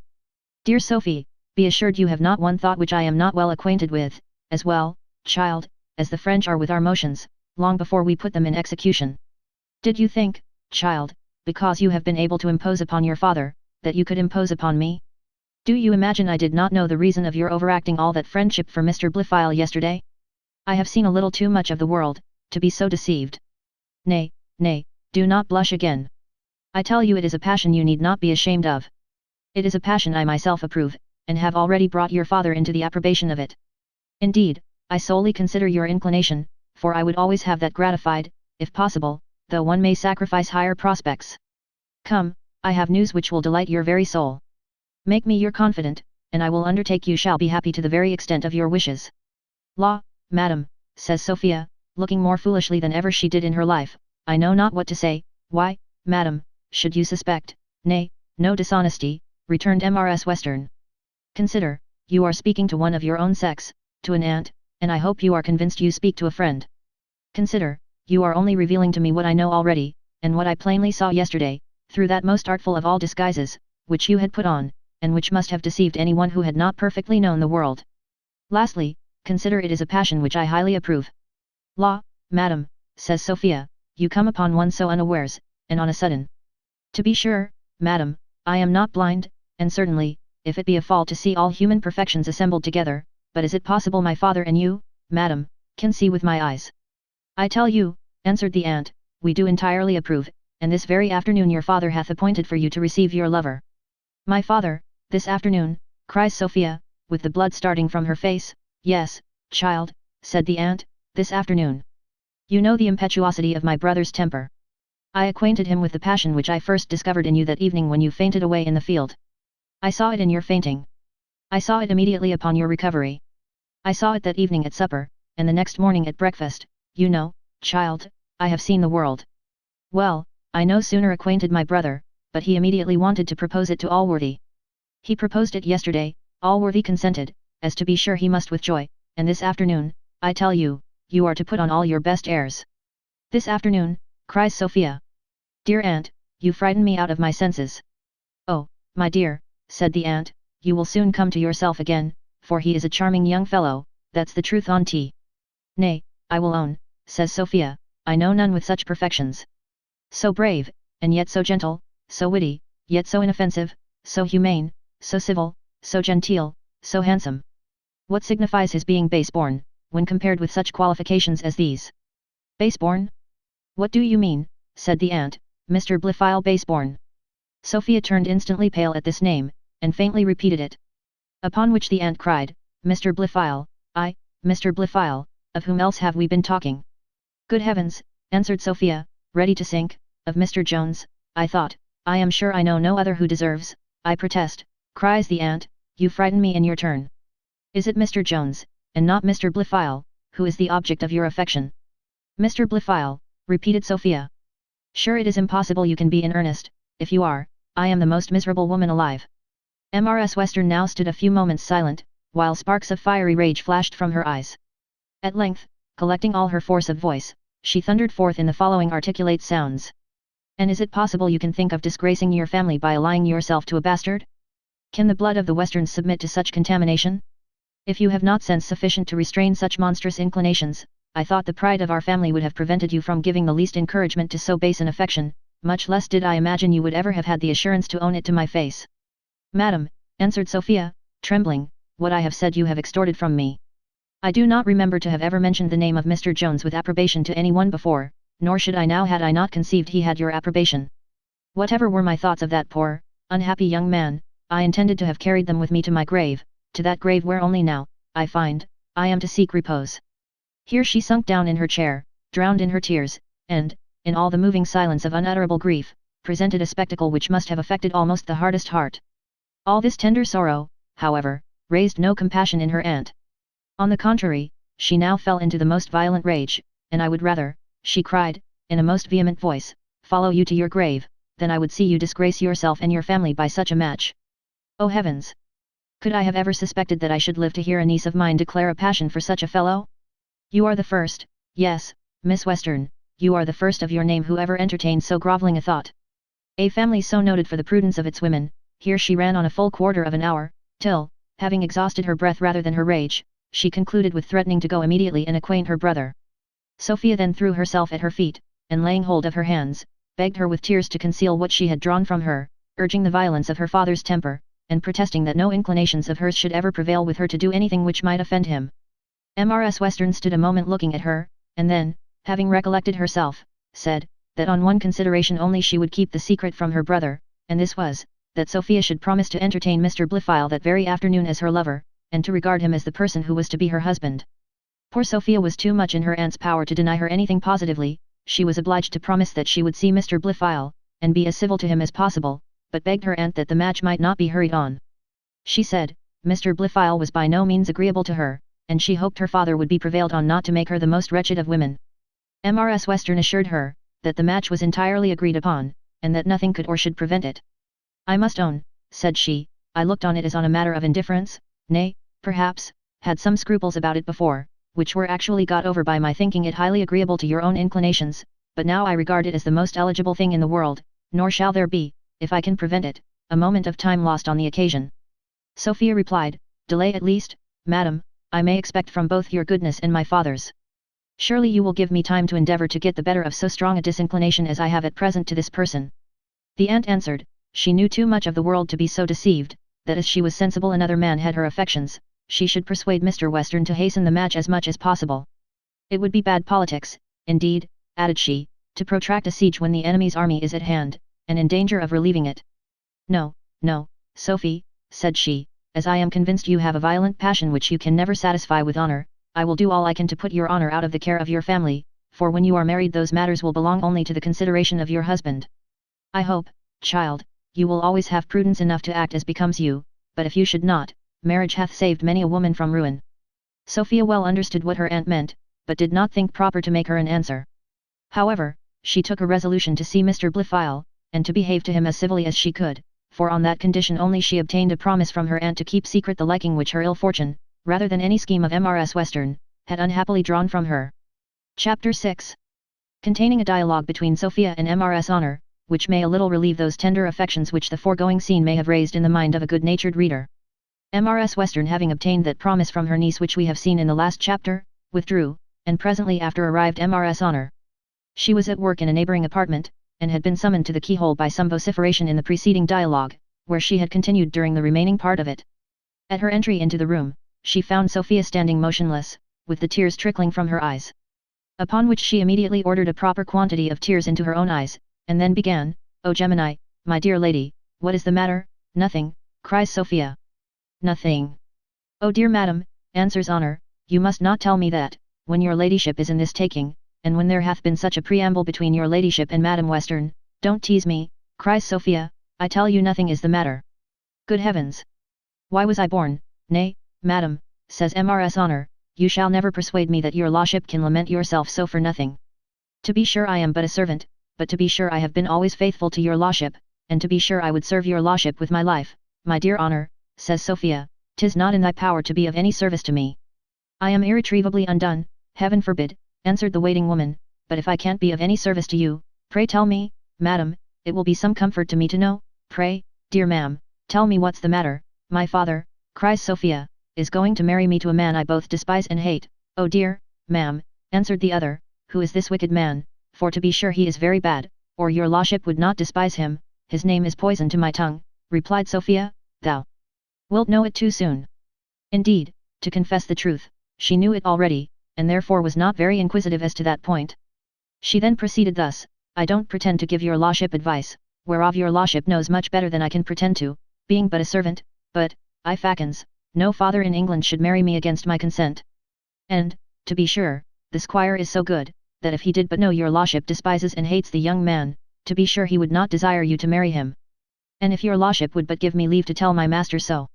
Dear Sophie, be assured you have not one thought which I am not well acquainted with, as well, child, as the French are with our motions, long before we put them in execution. Did you think, child, because you have been able to impose upon your father, that you could impose upon me? Do you imagine I did not know the reason of your overacting all that friendship for Mr. Blifil yesterday? I have seen a little too much of the world, to be so deceived. Nay, nay, do not blush again. I tell you it is a passion you need not be ashamed of. It is a passion I myself approve, and have already brought your father into the approbation of it. Indeed, I solely consider your inclination, for I would always have that gratified, if possible, though one may sacrifice higher prospects. Come, I have news which will delight your very soul. Make me your confidant, and I will undertake you shall be happy to the very extent of your wishes." "La, madam," says Sophia, looking more foolishly than ever she did in her life, "I know not what to say." "Why, madam, should you suspect, nay, no dishonesty," returned Mrs. Western. "Consider, you are speaking to one of your own sex, to an aunt, and I hope you are convinced you speak to a friend. Consider, you are only revealing to me what I know already, and what I plainly saw yesterday, through that most artful of all disguises, which you had put on, and which must have deceived anyone who had not perfectly known the world. Lastly, consider it is a passion which I highly approve." "La, madam," says Sophia, "you come upon one so unawares, and on a sudden. To be sure, madam, I am not blind, and certainly, if it be a fault to see all human perfections assembled together, but is it possible my father and you, madam, can see with my eyes?" "I tell you," answered the aunt, "we do entirely approve, and this very afternoon your father hath appointed for you to receive your lover." "My father, this afternoon," cries Sophia, with the blood starting from her face. "Yes, child," said the aunt, "this afternoon." You know the impetuosity of my brother's temper. I acquainted him with the passion which I first discovered in you that evening when you fainted away in the field. I saw it in your fainting. I saw it immediately upon your recovery. I saw it that evening at supper, and the next morning at breakfast. You know, child, I have seen the world. Well, I no sooner acquainted my brother, but he immediately wanted to propose it to Allworthy. He proposed it yesterday, Allworthy consented, as to be sure he must with joy, and this afternoon, I tell you, you are to put on all your best airs. This afternoon, cries Sophia. Dear aunt, you frighten me out of my senses. Oh, my dear, said the aunt, you will soon come to yourself again, for he is a charming young fellow, that's the truth on't. Nay, I will own, says Sophia, I know none with such perfections. So brave, and yet so gentle, so witty, yet so inoffensive, so humane, so civil, so genteel, so handsome. What signifies his being base-born, when compared with such qualifications as these? Base-born? What do you mean, said the aunt, Mr. Blifil base-born? Sophia turned instantly pale at this name, and faintly repeated it. Upon which the aunt cried, Mr. Blifil, I, Mr. Blifil, of whom else have we been talking? Good heavens, answered Sophia, ready to sink, of Mr. Jones, I thought, I am sure I know no other who deserves, I protest, cries the aunt, you frighten me in your turn. Is it Mr. Jones, and not Mr. Blifil, who is the object of your affection? Mr. Blifil, repeated Sophia. Sure it is impossible you can be in earnest, if you are, I am the most miserable woman alive. Mrs. Western now stood a few moments silent, while sparks of fiery rage flashed from her eyes. At length, collecting all her force of voice, she thundered forth in the following articulate sounds. And is it possible you can think of disgracing your family by allying yourself to a bastard? Can the blood of the Westerns submit to such contamination? If you have not sense sufficient to restrain such monstrous inclinations, I thought the pride of our family would have prevented you from giving the least encouragement to so base an affection, much less did I imagine you would ever have had the assurance to own it to my face. Madam, answered Sophia, trembling, what I have said you have extorted from me. I do not remember to have ever mentioned the name of Mr. Jones with approbation to any one before, nor should I now had I not conceived he had your approbation. Whatever were my thoughts of that poor, unhappy young man, I intended to have carried them with me to my grave, to that grave where only now, I find, I am to seek repose. Here she sunk down in her chair, drowned in her tears, and, in all the moving silence of unutterable grief, presented a spectacle which must have affected almost the hardest heart. All this tender sorrow, however, raised no compassion in her aunt. On the contrary, she now fell into the most violent rage, and I would rather, she cried, in a most vehement voice, follow you to your grave, than I would see you disgrace yourself and your family by such a match. Oh heavens! Could I have ever suspected that I should live to hear a niece of mine declare a passion for such a fellow? You are the first, yes, Miss Western, you are the first of your name who ever entertained so grovelling a thought. A family so noted for the prudence of its women, here she ran on a full quarter of an hour, till, having exhausted her breath rather than her rage, she concluded with threatening to go immediately and acquaint her brother. Sophia then threw herself at her feet, and laying hold of her hands, begged her with tears to conceal what she had drawn from her, urging the violence of her father's temper, and protesting that no inclinations of hers should ever prevail with her to do anything which might offend him. Mrs. Western stood a moment looking at her, and then, having recollected herself, said, that on one consideration only she would keep the secret from her brother, and this was, that Sophia should promise to entertain Mr. Blifil that very afternoon as her lover, and to regard him as the person who was to be her husband. Poor Sophia was too much in her aunt's power to deny her anything positively, she was obliged to promise that she would see Mr. Blifil, and be as civil to him as possible, but begged her aunt that the match might not be hurried on. She said, Mr. Blifil was by no means agreeable to her, and she hoped her father would be prevailed on not to make her the most wretched of women. Mrs. Western assured her, that the match was entirely agreed upon, and that nothing could or should prevent it. I must own, said she, I looked on it as on a matter of indifference, nay, perhaps, had some scruples about it before, which were actually got over by my thinking it highly agreeable to your own inclinations, but now I regard it as the most eligible thing in the world, nor shall there be, if I can prevent it, a moment of time lost on the occasion. Sophia replied, delay at least, madam, I may expect from both your goodness and my father's. Surely you will give me time to endeavour to get the better of so strong a disinclination as I have at present to this person. The aunt answered, she knew too much of the world to be so deceived, that as she was sensible another man had her affections, she should persuade Mr. Western to hasten the match as much as possible. It would be bad politics, indeed, added she, to protract a siege when the enemy's army is at hand, and in danger of relieving it. No, no, Sophie, said she, as I am convinced you have a violent passion which you can never satisfy with honour, I will do all I can to put your honour out of the care of your family, for when you are married those matters will belong only to the consideration of your husband. I hope, child, you will always have prudence enough to act as becomes you, but if you should not, marriage hath saved many a woman from ruin." Sophia well understood what her aunt meant, but did not think proper to make her an answer. However, she took a resolution to see Mr. Blifil, and to behave to him as civilly as she could, for on that condition only she obtained a promise from her aunt to keep secret the liking which her ill fortune, rather than any scheme of Mrs. Western, had unhappily drawn from her. Chapter 6. Containing a dialogue between Sophia and Mrs. Honor, which may a little relieve those tender affections which the foregoing scene may have raised in the mind of a good-natured reader. Mrs. Western, having obtained that promise from her niece which we have seen in the last chapter, withdrew, and presently after arrived Mrs. Honor. She was at work in a neighbouring apartment, and had been summoned to the keyhole by some vociferation in the preceding dialogue, where she had continued during the remaining part of it. At her entry into the room, she found Sophia standing motionless, with the tears trickling from her eyes. Upon which she immediately ordered a proper quantity of tears into her own eyes, and then began, "Oh Gemini, my dear lady, what is the matter?" "Nothing," cries Sophia. "Nothing." "Oh dear madam," answers Honor, "you must not tell me that, when your ladyship is in this taking, and when there hath been such a preamble between your ladyship and Madam Western." "Don't tease me," cries Sophia, "I tell you nothing is the matter." "Good heavens! Why was I born?" "Nay, madam," says Mrs. Honor, "you shall never persuade me that your lordship can lament yourself so for nothing. To be sure I am but a servant, but to be sure I have been always faithful to your lordship, and to be sure I would serve your lordship with my life." "My dear Honor," says Sophia, "'tis not in thy power to be of any service to me. I am irretrievably undone." "Heaven forbid," answered the waiting woman, "but if I can't be of any service to you, pray tell me, madam, it will be some comfort to me to know. Pray, dear ma'am, tell me what's the matter." "My father," cries Sophia, "is going to marry me to a man I both despise and hate." "Oh dear, ma'am," answered the other, "who is this wicked man? For to be sure he is very bad, or your lordship would not despise him." "His name is poison to my tongue," replied Sophia. "Thou wilt know it too soon." Indeed, to confess the truth, she knew it already, and therefore was not very inquisitive as to that point. She then proceeded thus: "I don't pretend to give your lordship advice, whereof your lordship knows much better than I can pretend to, being but a servant, but, I fackins, no father in England should marry me against my consent. And, to be sure, the squire is so good, that if he did but know your lordship despises and hates the young man, to be sure he would not desire you to marry him. And if your lordship would but give me leave to tell my master so,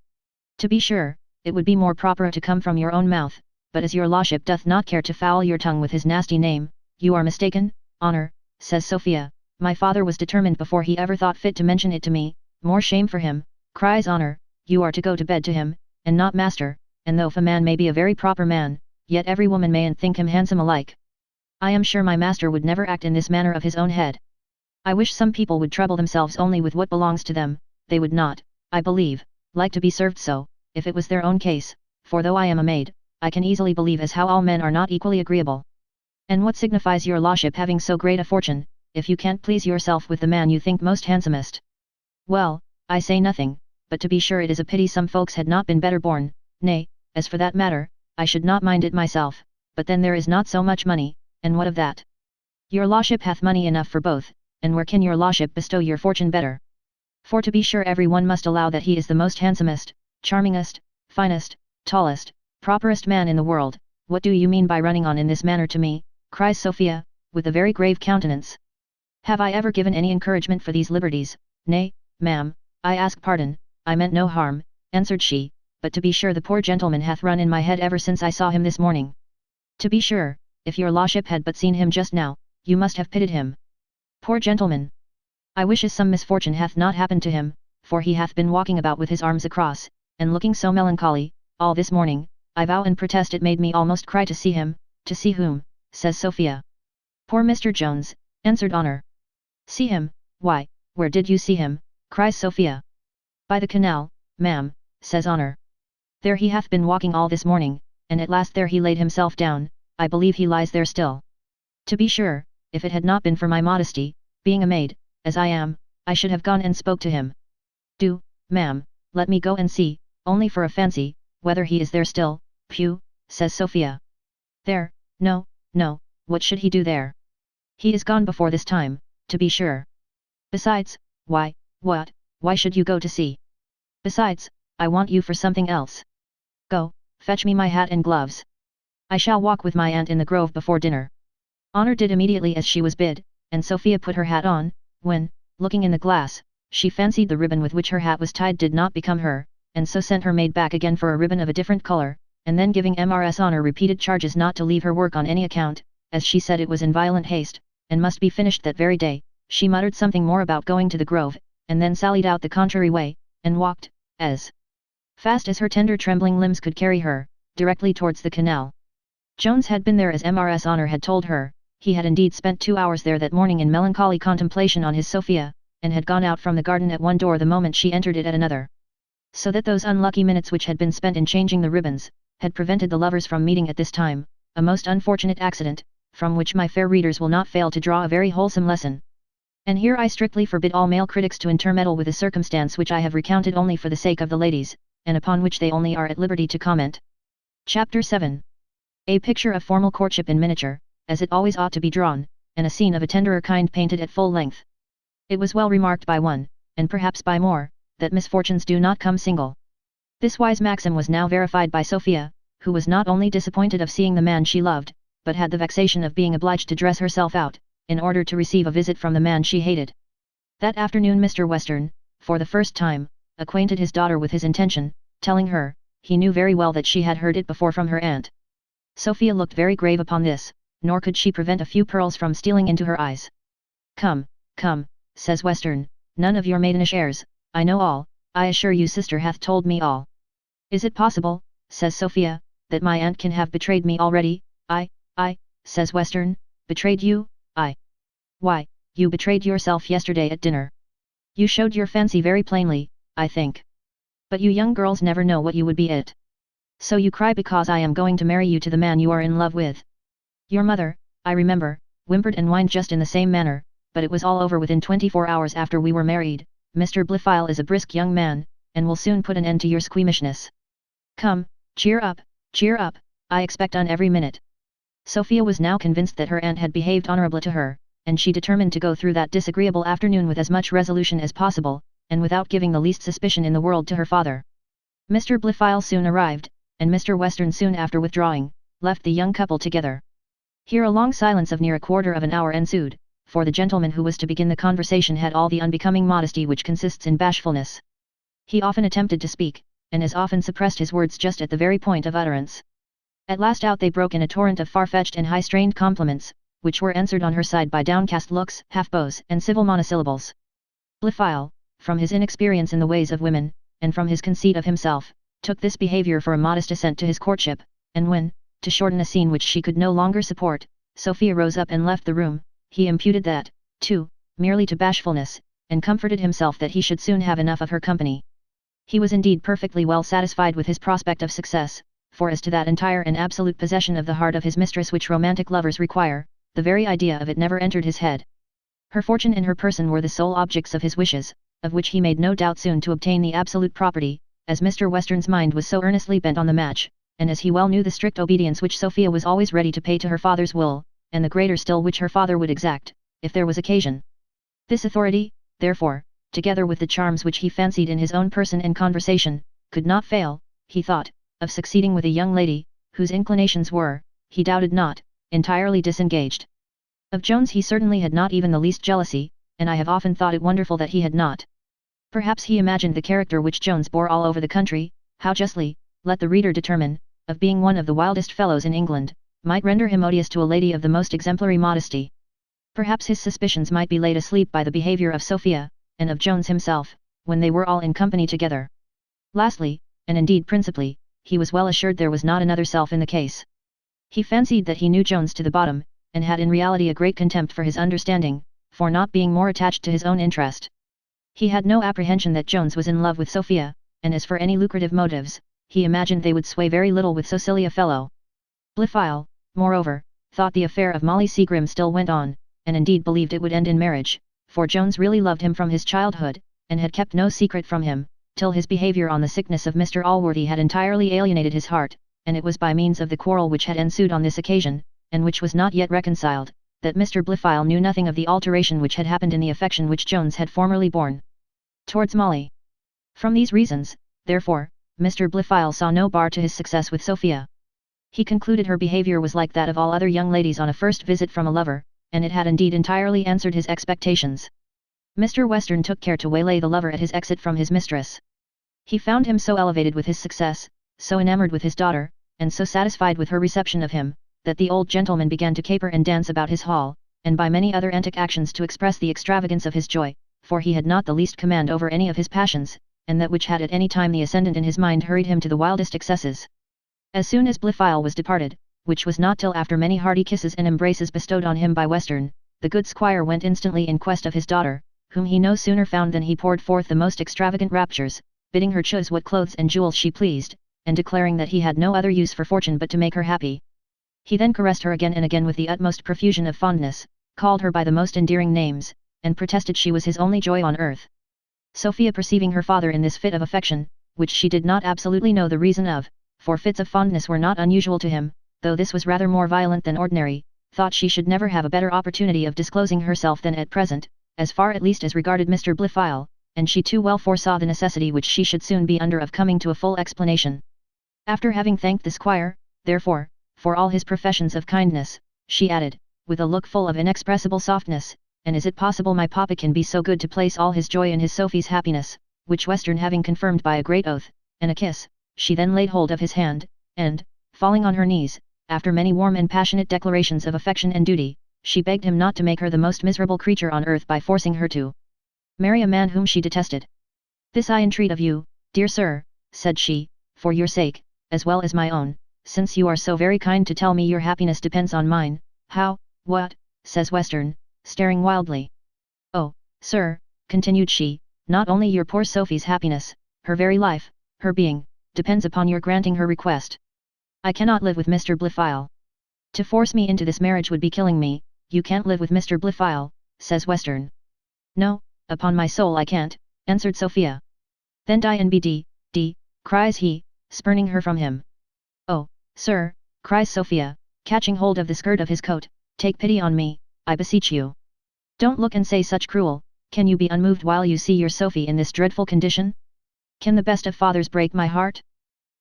to be sure, it would be more proper to come from your own mouth, but as your lordship doth not care to foul your tongue with his nasty name, you are mistaken." "Honor," says Sophia, "my father was determined before he ever thought fit to mention it to me." "More shame for him," cries Honor, "you are to go to bed to him, and not master, and though if a man may be a very proper man, yet every woman mayn't think him handsome alike. I am sure my master would never act in this manner of his own head. I wish some people would trouble themselves only with what belongs to them, they would not, I believe, like to be served so, if it was their own case, for though I am a maid, I can easily believe as how all men are not equally agreeable. And what signifies your lordship having so great a fortune, if you can't please yourself with the man you think most handsomest? Well, I say nothing, but to be sure it is a pity some folks had not been better born. Nay, as for that matter, I should not mind it myself, but then there is not so much money, and what of that? Your lordship hath money enough for both, and where can your lordship bestow your fortune better? For to be sure every one must allow that he is the most handsomest, charmingest, finest, tallest, properest man in the world. What do you mean by running on in this manner to me?" cries Sophia, with a very grave countenance. "Have I ever given any encouragement for these liberties?" "Nay, ma'am, I ask pardon, I meant no harm," answered she, "but to be sure the poor gentleman hath run in my head ever since I saw him this morning. To be sure, if your lordship had but seen him just now, you must have pitied him. Poor gentleman! I wishes some misfortune hath not happened to him, for he hath been walking about with his arms across, and looking so melancholy, all this morning. I vow and protest it made me almost cry to see him." "To see whom?" says Sophia. "Poor Mr. Jones," answered Honor. "See him? Why, where did you see him?" cries Sophia. "By the canal, ma'am," says Honor. "There he hath been walking all this morning, and at last there he laid himself down. I believe he lies there still. To be sure, if it had not been for my modesty, being a maid, as I am, I should have gone and spoke to him. Do, ma'am, let me go and see, only for a fancy, whether he is there still." "Phew," says Sophia. "There, no, no, what should he do there? He is gone before this time, to be sure. Besides, why should you go to see? Besides, I want you for something else. Go, fetch me my hat and gloves. I shall walk with my aunt in the grove before dinner." Honor did immediately as she was bid, and Sophia put her hat on, when, looking in the glass, she fancied the ribbon with which her hat was tied did not become her, and so sent her maid back again for a ribbon of a different color, and then giving Mrs. Honor repeated charges not to leave her work on any account, as she said it was in violent haste, and must be finished that very day. She muttered something more about going to the grove, and then sallied out the contrary way, and walked, as fast as her tender trembling limbs could carry her, directly towards the canal. Jones had been there as Mrs. Honor had told her. He had indeed spent 2 hours there that morning in melancholy contemplation on his Sophia, and had gone out from the garden at one door the moment she entered it at another. So that those unlucky minutes which had been spent in changing the ribbons, had prevented the lovers from meeting at this time, a most unfortunate accident, from which my fair readers will not fail to draw a very wholesome lesson. And here I strictly forbid all male critics to intermeddle with a circumstance which I have recounted only for the sake of the ladies, and upon which they only are at liberty to comment. Chapter 7. A picture of formal courtship in miniature, as it always ought to be drawn, and a scene of a tenderer kind painted at full length. It was well remarked by one, and perhaps by more, that misfortunes do not come single. This wise maxim was now verified by Sophia, who was not only disappointed of seeing the man she loved, but had the vexation of being obliged to dress herself out, in order to receive a visit from the man she hated. That afternoon Mr. Western, for the first time, acquainted his daughter with his intention, telling her, he knew very well that she had heard it before from her aunt. Sophia looked very grave upon this, nor could she prevent a few pearls from stealing into her eyes. Come, come, says Western, none of your maidenish airs, I know all, I assure you sister hath told me all. Is it possible, says Sophia, that my aunt can have betrayed me already? I, says Western, betrayed you? Why, you betrayed yourself yesterday at dinner. You showed your fancy very plainly, I think. But you young girls never know what you would be at. So you cry because I am going to marry you to the man you are in love with. Your mother, I remember, whimpered and whined just in the same manner, but it was all over within 24 hours after we were married. Mr. Blifil is a brisk young man, and will soon put an end to your squeamishness. Come, cheer up, I expect on every minute. Sophia was now convinced that her aunt had behaved honourably to her, and she determined to go through that disagreeable afternoon with as much resolution as possible, and without giving the least suspicion in the world to her father. Mr. Blifil soon arrived, and Mr. Western soon after withdrawing, left the young couple together. Here a long silence of near a quarter of an hour ensued, for the gentleman who was to begin the conversation had all the unbecoming modesty which consists in bashfulness. He often attempted to speak, and as often suppressed his words just at the very point of utterance. At last out they broke in a torrent of far-fetched and high-strained compliments, which were answered on her side by downcast looks, half-bows, and civil monosyllables. Blifil, from his inexperience in the ways of women, and from his conceit of himself, took this behaviour for a modest assent to his courtship, and when, to shorten a scene which she could no longer support, Sophia rose up and left the room, he imputed that, too, merely to bashfulness, and comforted himself that he should soon have enough of her company. He was indeed perfectly well satisfied with his prospect of success, for as to that entire and absolute possession of the heart of his mistress which romantic lovers require, the very idea of it never entered his head. Her fortune and her person were the sole objects of his wishes, of which he made no doubt soon to obtain the absolute property, as Mr. Western's mind was so earnestly bent on the match, and as he well knew the strict obedience which Sophia was always ready to pay to her father's will, and the greater still which her father would exact, if there was occasion. This authority, therefore, together with the charms which he fancied in his own person and conversation, could not fail, he thought, of succeeding with a young lady, whose inclinations were, he doubted not, entirely disengaged. Of Jones he certainly had not even the least jealousy, and I have often thought it wonderful that he had not. Perhaps he imagined the character which Jones bore all over the country, how justly, let the reader determine, of being one of the wildest fellows in England, might render him odious to a lady of the most exemplary modesty. Perhaps his suspicions might be laid asleep by the behaviour of Sophia, and of Jones himself, when they were all in company together. Lastly, and indeed principally, he was well assured there was not another self in the case. He fancied that he knew Jones to the bottom, and had in reality a great contempt for his understanding, for not being more attached to his own interest. He had no apprehension that Jones was in love with Sophia, and as for any lucrative motives, he imagined they would sway very little with so silly a fellow. Blifil, moreover, thought the affair of Molly Seagrim still went on, and indeed believed it would end in marriage, for Jones really loved him from his childhood, and had kept no secret from him, till his behaviour on the sickness of Mr. Allworthy had entirely alienated his heart, and it was by means of the quarrel which had ensued on this occasion, and which was not yet reconciled, that Mr. Blifil knew nothing of the alteration which had happened in the affection which Jones had formerly borne towards Molly. From these reasons, therefore, Mr. Blifil saw no bar to his success with Sophia. He concluded her behavior was like that of all other young ladies on a first visit from a lover, and it had indeed entirely answered his expectations. Mr. Western took care to waylay the lover at his exit from his mistress. He found him so elevated with his success, so enamored with his daughter, and so satisfied with her reception of him, that the old gentleman began to caper and dance about his hall, and by many other antic actions to express the extravagance of his joy, for he had not the least command over any of his passions, and that which had at any time the ascendant in his mind hurried him to the wildest excesses. As soon as Blifil was departed, which was not till after many hearty kisses and embraces bestowed on him by Western, the good squire went instantly in quest of his daughter, whom he no sooner found than he poured forth the most extravagant raptures, bidding her choose what clothes and jewels she pleased, and declaring that he had no other use for fortune but to make her happy. He then caressed her again and again with the utmost profusion of fondness, called her by the most endearing names, and protested she was his only joy on earth. Sophia, perceiving her father in this fit of affection, which she did not absolutely know the reason of, for fits of fondness were not unusual to him, though this was rather more violent than ordinary, thought she should never have a better opportunity of disclosing herself than at present, as far at least as regarded Mr. Blifil, and she too well foresaw the necessity which she should soon be under of coming to a full explanation. After having thanked the squire, therefore, for all his professions of kindness, she added, with a look full of inexpressible softness, and is it possible my papa can be so good to place all his joy in his Sophie's happiness, which Western having confirmed by a great oath, and a kiss, she then laid hold of his hand, and, falling on her knees, after many warm and passionate declarations of affection and duty, she begged him not to make her the most miserable creature on earth by forcing her to marry a man whom she detested. This I entreat of you, dear sir, said she, for your sake, as well as my own, since you are so very kind to tell me your happiness depends on mine. How, what, says Western, staring wildly. Oh, sir, continued she, not only your poor Sophie's happiness, her very life, her being, depends upon your granting her request. I cannot live with Mr. Blifil. To force me into this marriage would be killing me. You can't live with Mr. Blifil, says Western. No, upon my soul I can't, answered Sophia. Then die and be d, cries he, spurning her from him. Oh, sir, cries Sophia, catching hold of the skirt of his coat, take pity on me, I beseech you. Don't look and say such cruel. Can you be unmoved while you see your Sophie in this dreadful condition? Can the best of fathers break my heart?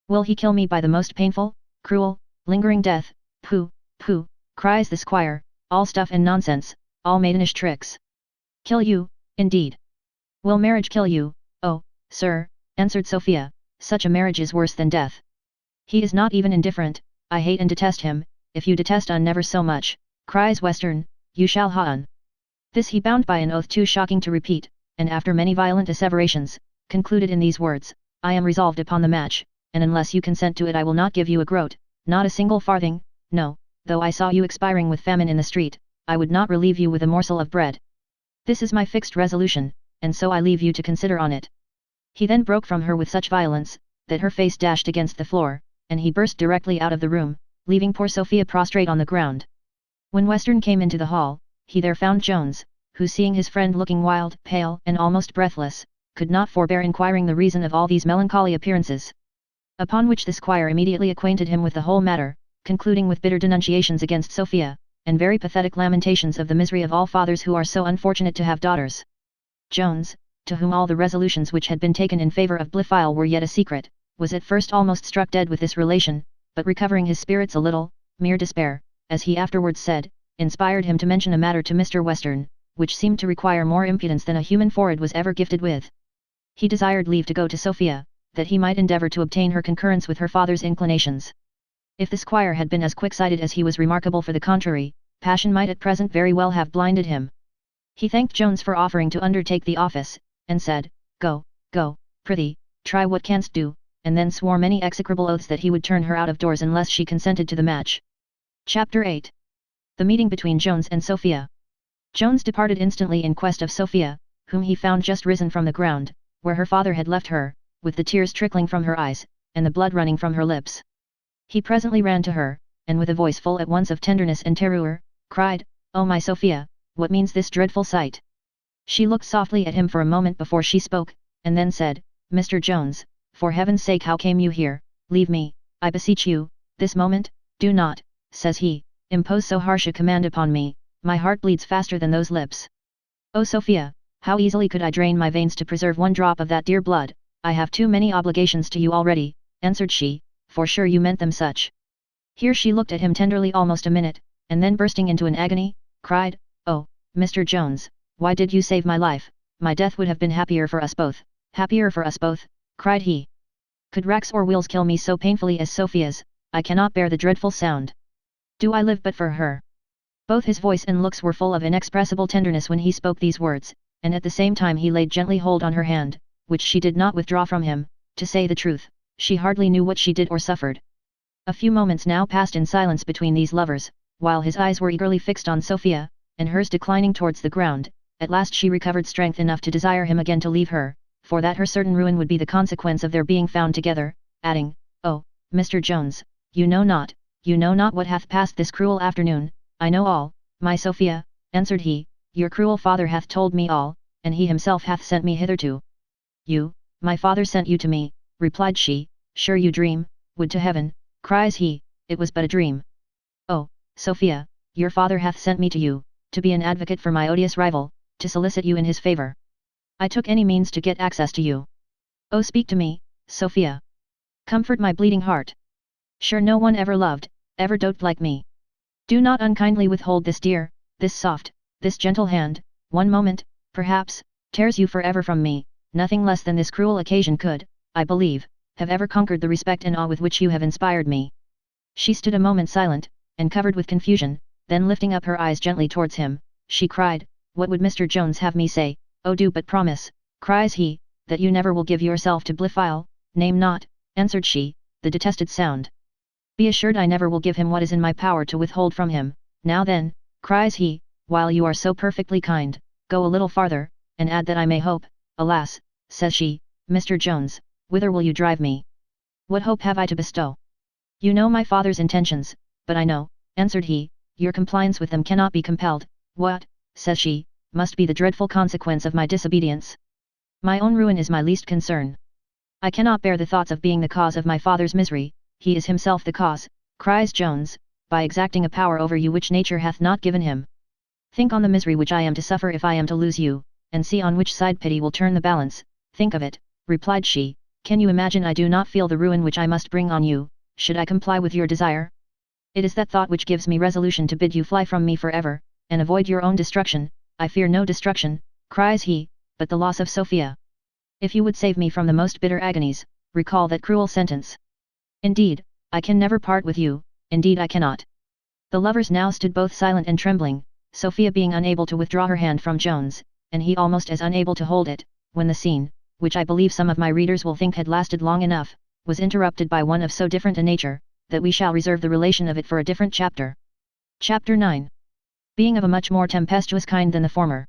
Will he kill me by the most painful, cruel, lingering death? Pooh, pooh, cries the squire, all stuff and nonsense, all maidenish tricks. Kill you, indeed. Will marriage kill you? Oh, sir, answered Sophia, such a marriage is worse than death. He is not even indifferent, I hate and detest him. If you detest never so much, cries Western, you shall ha. This he bound by an oath too shocking to repeat, and after many violent asseverations, concluded in these words, I am resolved upon the match, and unless you consent to it I will not give you a groat, not a single farthing, no, though I saw you expiring with famine in the street, I would not relieve you with a morsel of bread. This is my fixed resolution, and so I leave you to consider on it. He then broke from her with such violence, that her face dashed against the floor, and he burst directly out of the room, leaving poor Sophia prostrate on the ground. When Western came into the hall, he there found Jones, who seeing his friend looking wild, pale, and almost breathless, could not forbear inquiring the reason of all these melancholy appearances. Upon which the squire immediately acquainted him with the whole matter, concluding with bitter denunciations against Sophia, and very pathetic lamentations of the misery of all fathers who are so unfortunate to have daughters. Jones, to whom all the resolutions which had been taken in favour of Blifil were yet a secret, was at first almost struck dead with this relation, but recovering his spirits a little, mere despair, as he afterwards said, inspired him to mention a matter to Mr. Western, which seemed to require more impudence than a human forehead was ever gifted with. He desired leave to go to Sophia, that he might endeavour to obtain her concurrence with her father's inclinations. If the squire had been as quick-sighted as he was remarkable for the contrary, passion might at present very well have blinded him. He thanked Jones for offering to undertake the office, and said, Go, prithee, try what canst do, and then swore many execrable oaths that he would turn her out of doors unless she consented to the match. Chapter 8. The meeting between Jones and Sophia. Jones departed instantly in quest of Sophia, whom he found just risen from the ground, where her father had left her, with the tears trickling from her eyes, and the blood running from her lips. He presently ran to her, and with a voice full at once of tenderness and terror, cried, Oh my Sophia, what means this dreadful sight? She looked softly at him for a moment before she spoke, and then said, Mr. Jones, for heaven's sake how came you here? Leave me, I beseech you, this moment. Do not, says he, impose so harsh a command upon me, my heart bleeds faster than those lips. Oh Sophia, how easily could I drain my veins to preserve one drop of that dear blood? I have too many obligations to you already, answered she, for sure you meant them such. Here she looked at him tenderly almost a minute, and then bursting into an agony, cried, "Oh, Mr. Jones, why did you save my life? My death would have been happier for us both." "Happier for us both," cried he. "Could racks or wheels kill me so painfully as Sophia's? I cannot bear the dreadful sound. Do I live but for her?" Both his voice and looks were full of inexpressible tenderness when he spoke these words, and at the same time he laid gently hold on her hand, which she did not withdraw from him. To say the truth, she hardly knew what she did or suffered. A few moments now passed in silence between these lovers, while his eyes were eagerly fixed on Sophia, and hers declining towards the ground. At last she recovered strength enough to desire him again to leave her, for that her certain ruin would be the consequence of their being found together, adding, "Oh, Mr. Jones, you know not what hath passed this cruel afternoon." "I know all, my Sophia," answered he, "your cruel father hath told me all, and he himself hath sent me hitherto." "You, my father sent you to me," replied she. "Sure you dream." "Would to heaven," cries he, "it was but a dream." "Oh, Sophia, your father hath sent me to you, to be an advocate for my odious rival, to solicit you in his favour. I took any means to get access to you. Oh, speak to me, Sophia. Comfort my bleeding heart. Sure no one ever loved, ever doted like me. Do not unkindly withhold this dear, this soft, this gentle hand. One moment, perhaps, tears you forever from me. Nothing less than this cruel occasion could, I believe, have ever conquered the respect and awe with which you have inspired me." She stood a moment silent, and covered with confusion, then lifting up her eyes gently towards him, she cried, "What would Mr. Jones have me say?" "Oh, do but promise," cries he, "that you never will give yourself to Blifil." "Name not," answered she, "the detested sound. Be assured I never will give him what is in my power to withhold from him." "Now then," cries he, "while you are so perfectly kind, go a little farther, and add that I may hope." "Alas," says she, "Mr. Jones, whither will you drive me? What hope have I to bestow? You know my father's intentions." "But I know," answered he, "your compliance with them cannot be compelled." "What," says she, "must be the dreadful consequence of my disobedience? My own ruin is my least concern. I cannot bear the thoughts of being the cause of my father's misery." "He is himself the cause," cries Jones, "by exacting a power over you which nature hath not given him. Think on the misery which I am to suffer if I am to lose you, and see on which side pity will turn the balance." "Think of it," replied she. "Can you imagine I do not feel the ruin which I must bring on you, should I comply with your desire? It is that thought which gives me resolution to bid you fly from me forever, and avoid your own destruction." "I fear no destruction," cries he, "but the loss of Sophia. If you would save me from the most bitter agonies, recall that cruel sentence. Indeed, I can never part with you, indeed I cannot." The lovers now stood both silent and trembling, Sophia being unable to withdraw her hand from Jones, and he almost as unable to hold it, when the scene, which I believe some of my readers will think had lasted long enough, was interrupted by one of so different a nature, that we shall reserve the relation of it for a different chapter. Chapter 9. Being of a much more tempestuous kind than the former.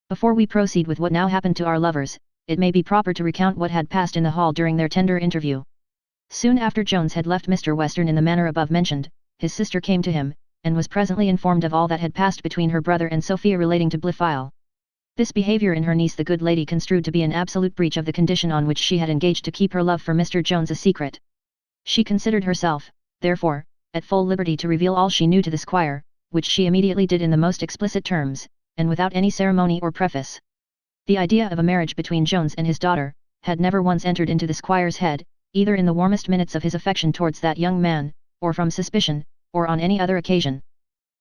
Before we proceed with what now happened to our lovers, it may be proper to recount what had passed in the hall during their tender interview. Soon after Jones had left Mr. Western in the manner above mentioned, his sister came to him, and was presently informed of all that had passed between her brother and Sophia relating to Blifil. This behaviour in her niece the good lady construed to be an absolute breach of the condition on which she had engaged to keep her love for Mr. Jones a secret. She considered herself, therefore, at full liberty to reveal all she knew to the squire, which she immediately did in the most explicit terms, and without any ceremony or preface. The idea of a marriage between Jones and his daughter, had never once entered into the squire's head, either in the warmest minutes of his affection towards that young man, or from suspicion, or on any other occasion.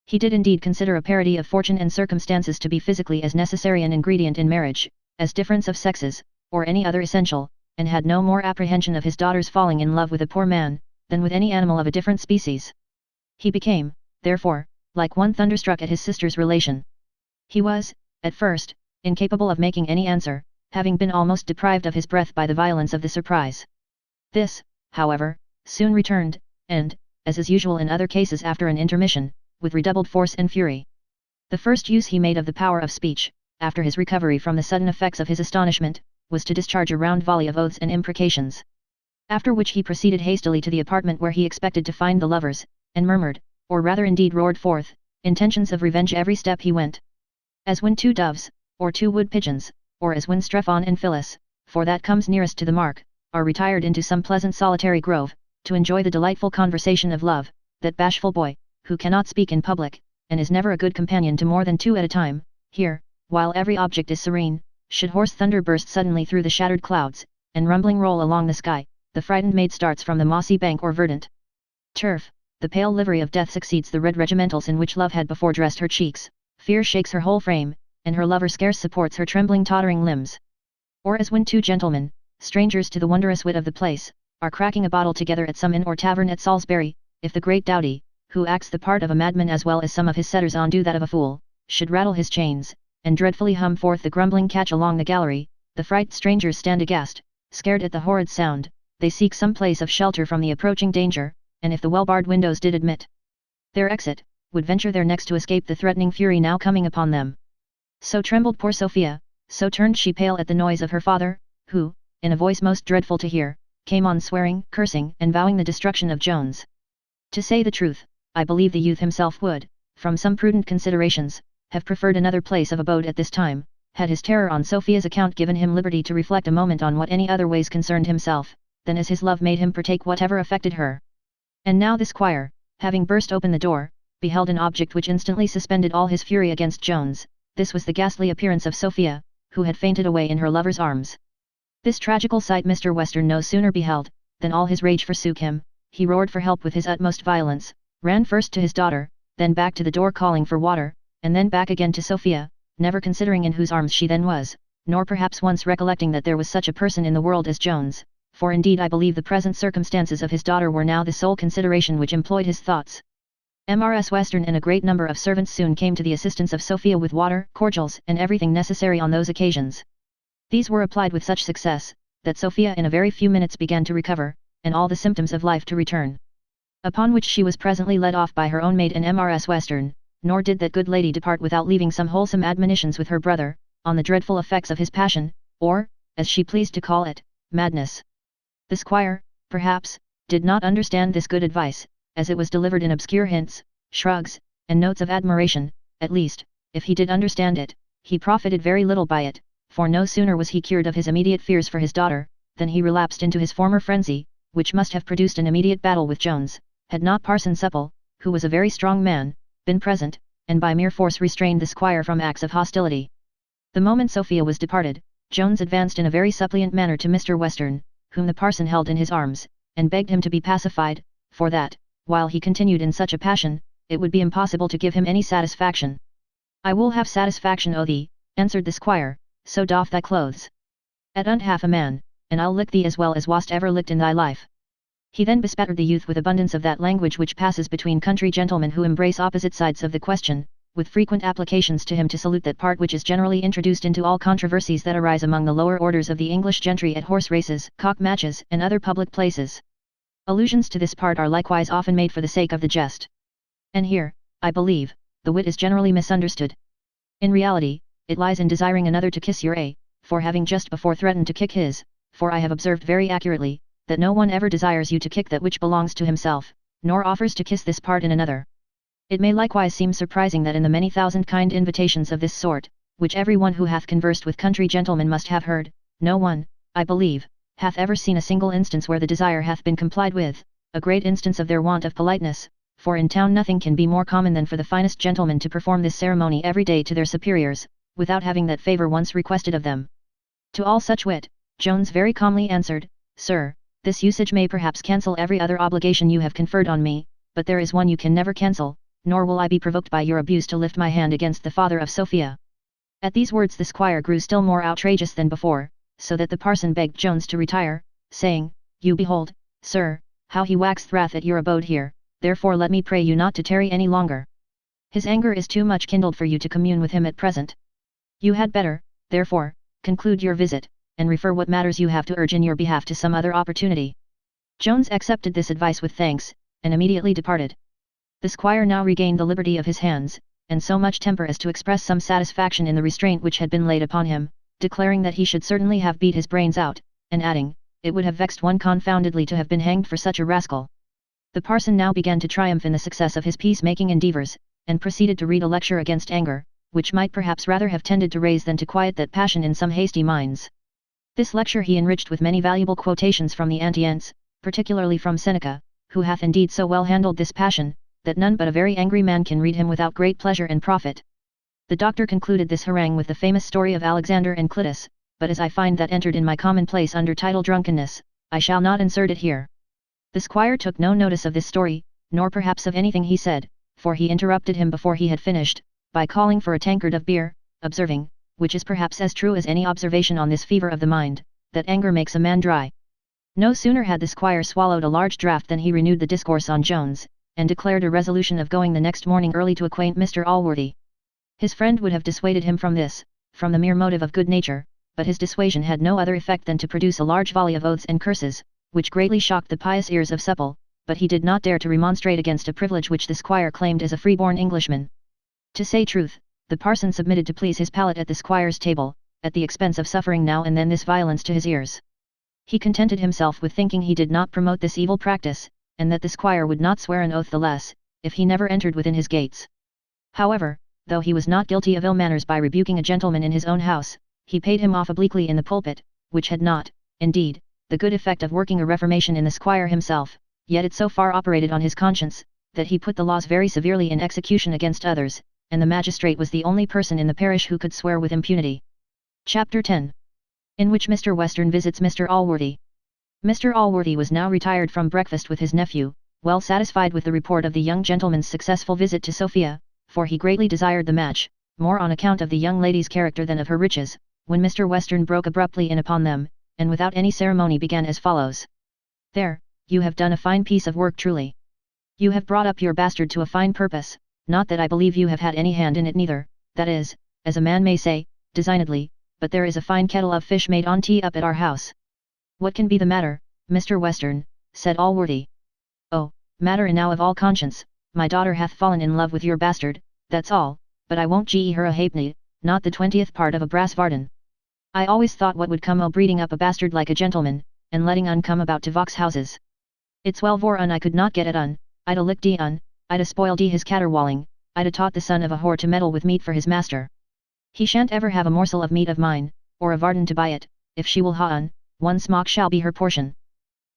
He did indeed consider a parity of fortune and circumstances to be physically as necessary an ingredient in marriage, as difference of sexes, or any other essential, and had no more apprehension of his daughter's falling in love with a poor man, than with any animal of a different species. He became, therefore, like one thunderstruck at his sister's relation. He was, at first, incapable of making any answer, having been almost deprived of his breath by the violence of the surprise. This, however, soon returned, and, as is usual in other cases after an intermission, with redoubled force and fury. The first use he made of the power of speech, after his recovery from the sudden effects of his astonishment, was to discharge a round volley of oaths and imprecations. After which he proceeded hastily to the apartment where he expected to find the lovers, and murmured, or rather indeed roared forth, intentions of revenge every step he went. As when two doves, or two wood pigeons, or as when Strephon and Phyllis, for that comes nearest to the mark, are retired into some pleasant solitary grove, to enjoy the delightful conversation of love, that bashful boy, who cannot speak in public, and is never a good companion to more than two at a time, here, while every object is serene, should hoarse thunder burst suddenly through the shattered clouds, and rumbling roll along the sky, the frightened maid starts from the mossy bank or verdant turf, the pale livery of death succeeds the red regimentals in which love had before dressed her cheeks, fear shakes her whole frame, and her lover scarce supports her trembling tottering limbs. Or as when two gentlemen, strangers to the wondrous wit of the place, are cracking a bottle together at some inn or tavern at Salisbury, if the great Doughty, who acts the part of a madman as well as some of his setters on do that of a fool, should rattle his chains, and dreadfully hum forth the grumbling catch along the gallery, the frightened strangers stand aghast, scared at the horrid sound, they seek some place of shelter from the approaching danger, and if the well-barred windows did admit their exit, would venture their necks to escape the threatening fury now coming upon them. So trembled poor Sophia, so turned she pale at the noise of her father, who, in a voice most dreadful to hear, came on swearing, cursing, and vowing the destruction of Jones. To say the truth, I believe the youth himself would, from some prudent considerations, have preferred another place of abode at this time, had his terror on Sophia's account given him liberty to reflect a moment on what any other ways concerned himself, than as his love made him partake whatever affected her. And now the squire, having burst open the door, beheld an object which instantly suspended all his fury against Jones. This was the ghastly appearance of Sophia, who had fainted away in her lover's arms. This tragical sight Mr. Western no sooner beheld, than all his rage forsook him, he roared for help with his utmost violence, ran first to his daughter, then back to the door calling for water, and then back again to Sophia, never considering in whose arms she then was, nor perhaps once recollecting that there was such a person in the world as Jones, for indeed I believe the present circumstances of his daughter were now the sole consideration which employed his thoughts. Mrs. Western and a great number of servants soon came to the assistance of Sophia with water, cordials, and everything necessary on those occasions. These were applied with such success, that Sophia in a very few minutes began to recover, and all the symptoms of life to return. Upon which she was presently led off by her own maid and Mrs. Western, nor did that good lady depart without leaving some wholesome admonitions with her brother, on the dreadful effects of his passion, or, as she pleased to call it, madness. The squire, perhaps, did not understand this good advice, as it was delivered in obscure hints, shrugs, and notes of admiration. At least, if he did understand it, he profited very little by it, for no sooner was he cured of his immediate fears for his daughter, than he relapsed into his former frenzy, which must have produced an immediate battle with Jones, had not Parson Supple, who was a very strong man, been present, and by mere force restrained the squire from acts of hostility. The moment Sophia was departed, Jones advanced in a very suppliant manner to Mr. Western, whom the parson held in his arms, and begged him to be pacified, for that, while he continued in such a passion, it would be impossible to give him any satisfaction. I will have satisfaction o' thee, answered the squire, so doff thy clothes. At unt half a man, and I'll lick thee as well as wast ever licked in thy life. He then bespattered the youth with abundance of that language which passes between country gentlemen who embrace opposite sides of the question, with frequent applications to him to salute that part which is generally introduced into all controversies that arise among the lower orders of the English gentry at horse races, cock matches, and other public places. Allusions to this part are likewise often made for the sake of the jest. And here, I believe, the wit is generally misunderstood. In reality, it lies in desiring another to kiss your for having just before threatened to kick his, for I have observed very accurately, that no one ever desires you to kick that which belongs to himself, nor offers to kiss this part in another. It may likewise seem surprising that in the many thousand kind invitations of this sort, which every one who hath conversed with country gentlemen must have heard, no one, I believe, hath ever seen a single instance where the desire hath been complied with, a great instance of their want of politeness, for in town nothing can be more common than for the finest gentlemen to perform this ceremony every day to their superiors, without having that favour once requested of them. To all such wit, Jones very calmly answered, Sir, this usage may perhaps cancel every other obligation you have conferred on me, but there is one you can never cancel, nor will I be provoked by your abuse to lift my hand against the father of Sophia. At these words the squire grew still more outrageous than before, so that the parson begged Jones to retire, saying, You behold, sir, how he waxed wrath at your abode here, therefore let me pray you not to tarry any longer. His anger is too much kindled for you to commune with him at present. You had better, therefore, conclude your visit, and refer what matters you have to urge in your behalf to some other opportunity. Jones accepted this advice with thanks, and immediately departed. The squire now regained the liberty of his hands, and so much temper as to express some satisfaction in the restraint which had been laid upon him, declaring that he should certainly have beat his brains out, and adding, it would have vexed one confoundedly to have been hanged for such a rascal. The parson now began to triumph in the success of his peace-making endeavours, and proceeded to read a lecture against anger, which might perhaps rather have tended to raise than to quiet that passion in some hasty minds. This lecture he enriched with many valuable quotations from the Antients, particularly from Seneca, who hath indeed so well handled this passion, that none but a very angry man can read him without great pleasure and profit. The doctor concluded this harangue with the famous story of Alexander and Clitus, but as I find that entered in my commonplace under title Drunkenness, I shall not insert it here. The squire took no notice of this story, nor perhaps of anything he said, for he interrupted him before he had finished, by calling for a tankard of beer, observing, which is perhaps as true as any observation on this fever of the mind, that anger makes a man dry. No sooner had the squire swallowed a large draught than he renewed the discourse on Jones, and declared a resolution of going the next morning early to acquaint Mr. Allworthy. His friend would have dissuaded him from this, from the mere motive of good nature, but his dissuasion had no other effect than to produce a large volley of oaths and curses, which greatly shocked the pious ears of Supple, but he did not dare to remonstrate against a privilege which the squire claimed as a free-born Englishman. To say truth, the parson submitted to please his palate at the squire's table, at the expense of suffering now and then this violence to his ears. He contented himself with thinking he did not promote this evil practice, and that the squire would not swear an oath the less, if he never entered within his gates. However, though he was not guilty of ill manners by rebuking a gentleman in his own house, he paid him off obliquely in the pulpit, which had not, indeed, the good effect of working a reformation in the squire himself, yet it so far operated on his conscience, that he put the laws very severely in execution against others, and the magistrate was the only person in the parish who could swear with impunity. Chapter 10. In which Mr. Western visits Mr. Allworthy. Mr. Allworthy was now retired from breakfast with his nephew, well satisfied with the report of the young gentleman's successful visit to Sophia, for he greatly desired the match, more on account of the young lady's character than of her riches, when Mr. Western broke abruptly in upon them, and without any ceremony began as follows. There, you have done a fine piece of work truly. You have brought up your bastard to a fine purpose, not that I believe you have had any hand in it neither, that is, as a man may say, designedly, but there is a fine kettle of fish made on tea up at our house. What can be the matter, Mr. Western, said Allworthy. Oh, matter enow of all conscience, my daughter hath fallen in love with your bastard, that's all, but I won't gie her a halfpenny, not the 20th part of a brass varden. I always thought what would come o' breeding up a bastard like a gentleman, and letting un come about to vox houses. It's well vor un I could not get at un, I'd a licked un, I'd a spoiled his caterwauling, I'd a taught the son of a whore to meddle with meat for his master. He shan't ever have a morsel of meat of mine, or a varden to buy it, if she will ha un, one smock shall be her portion.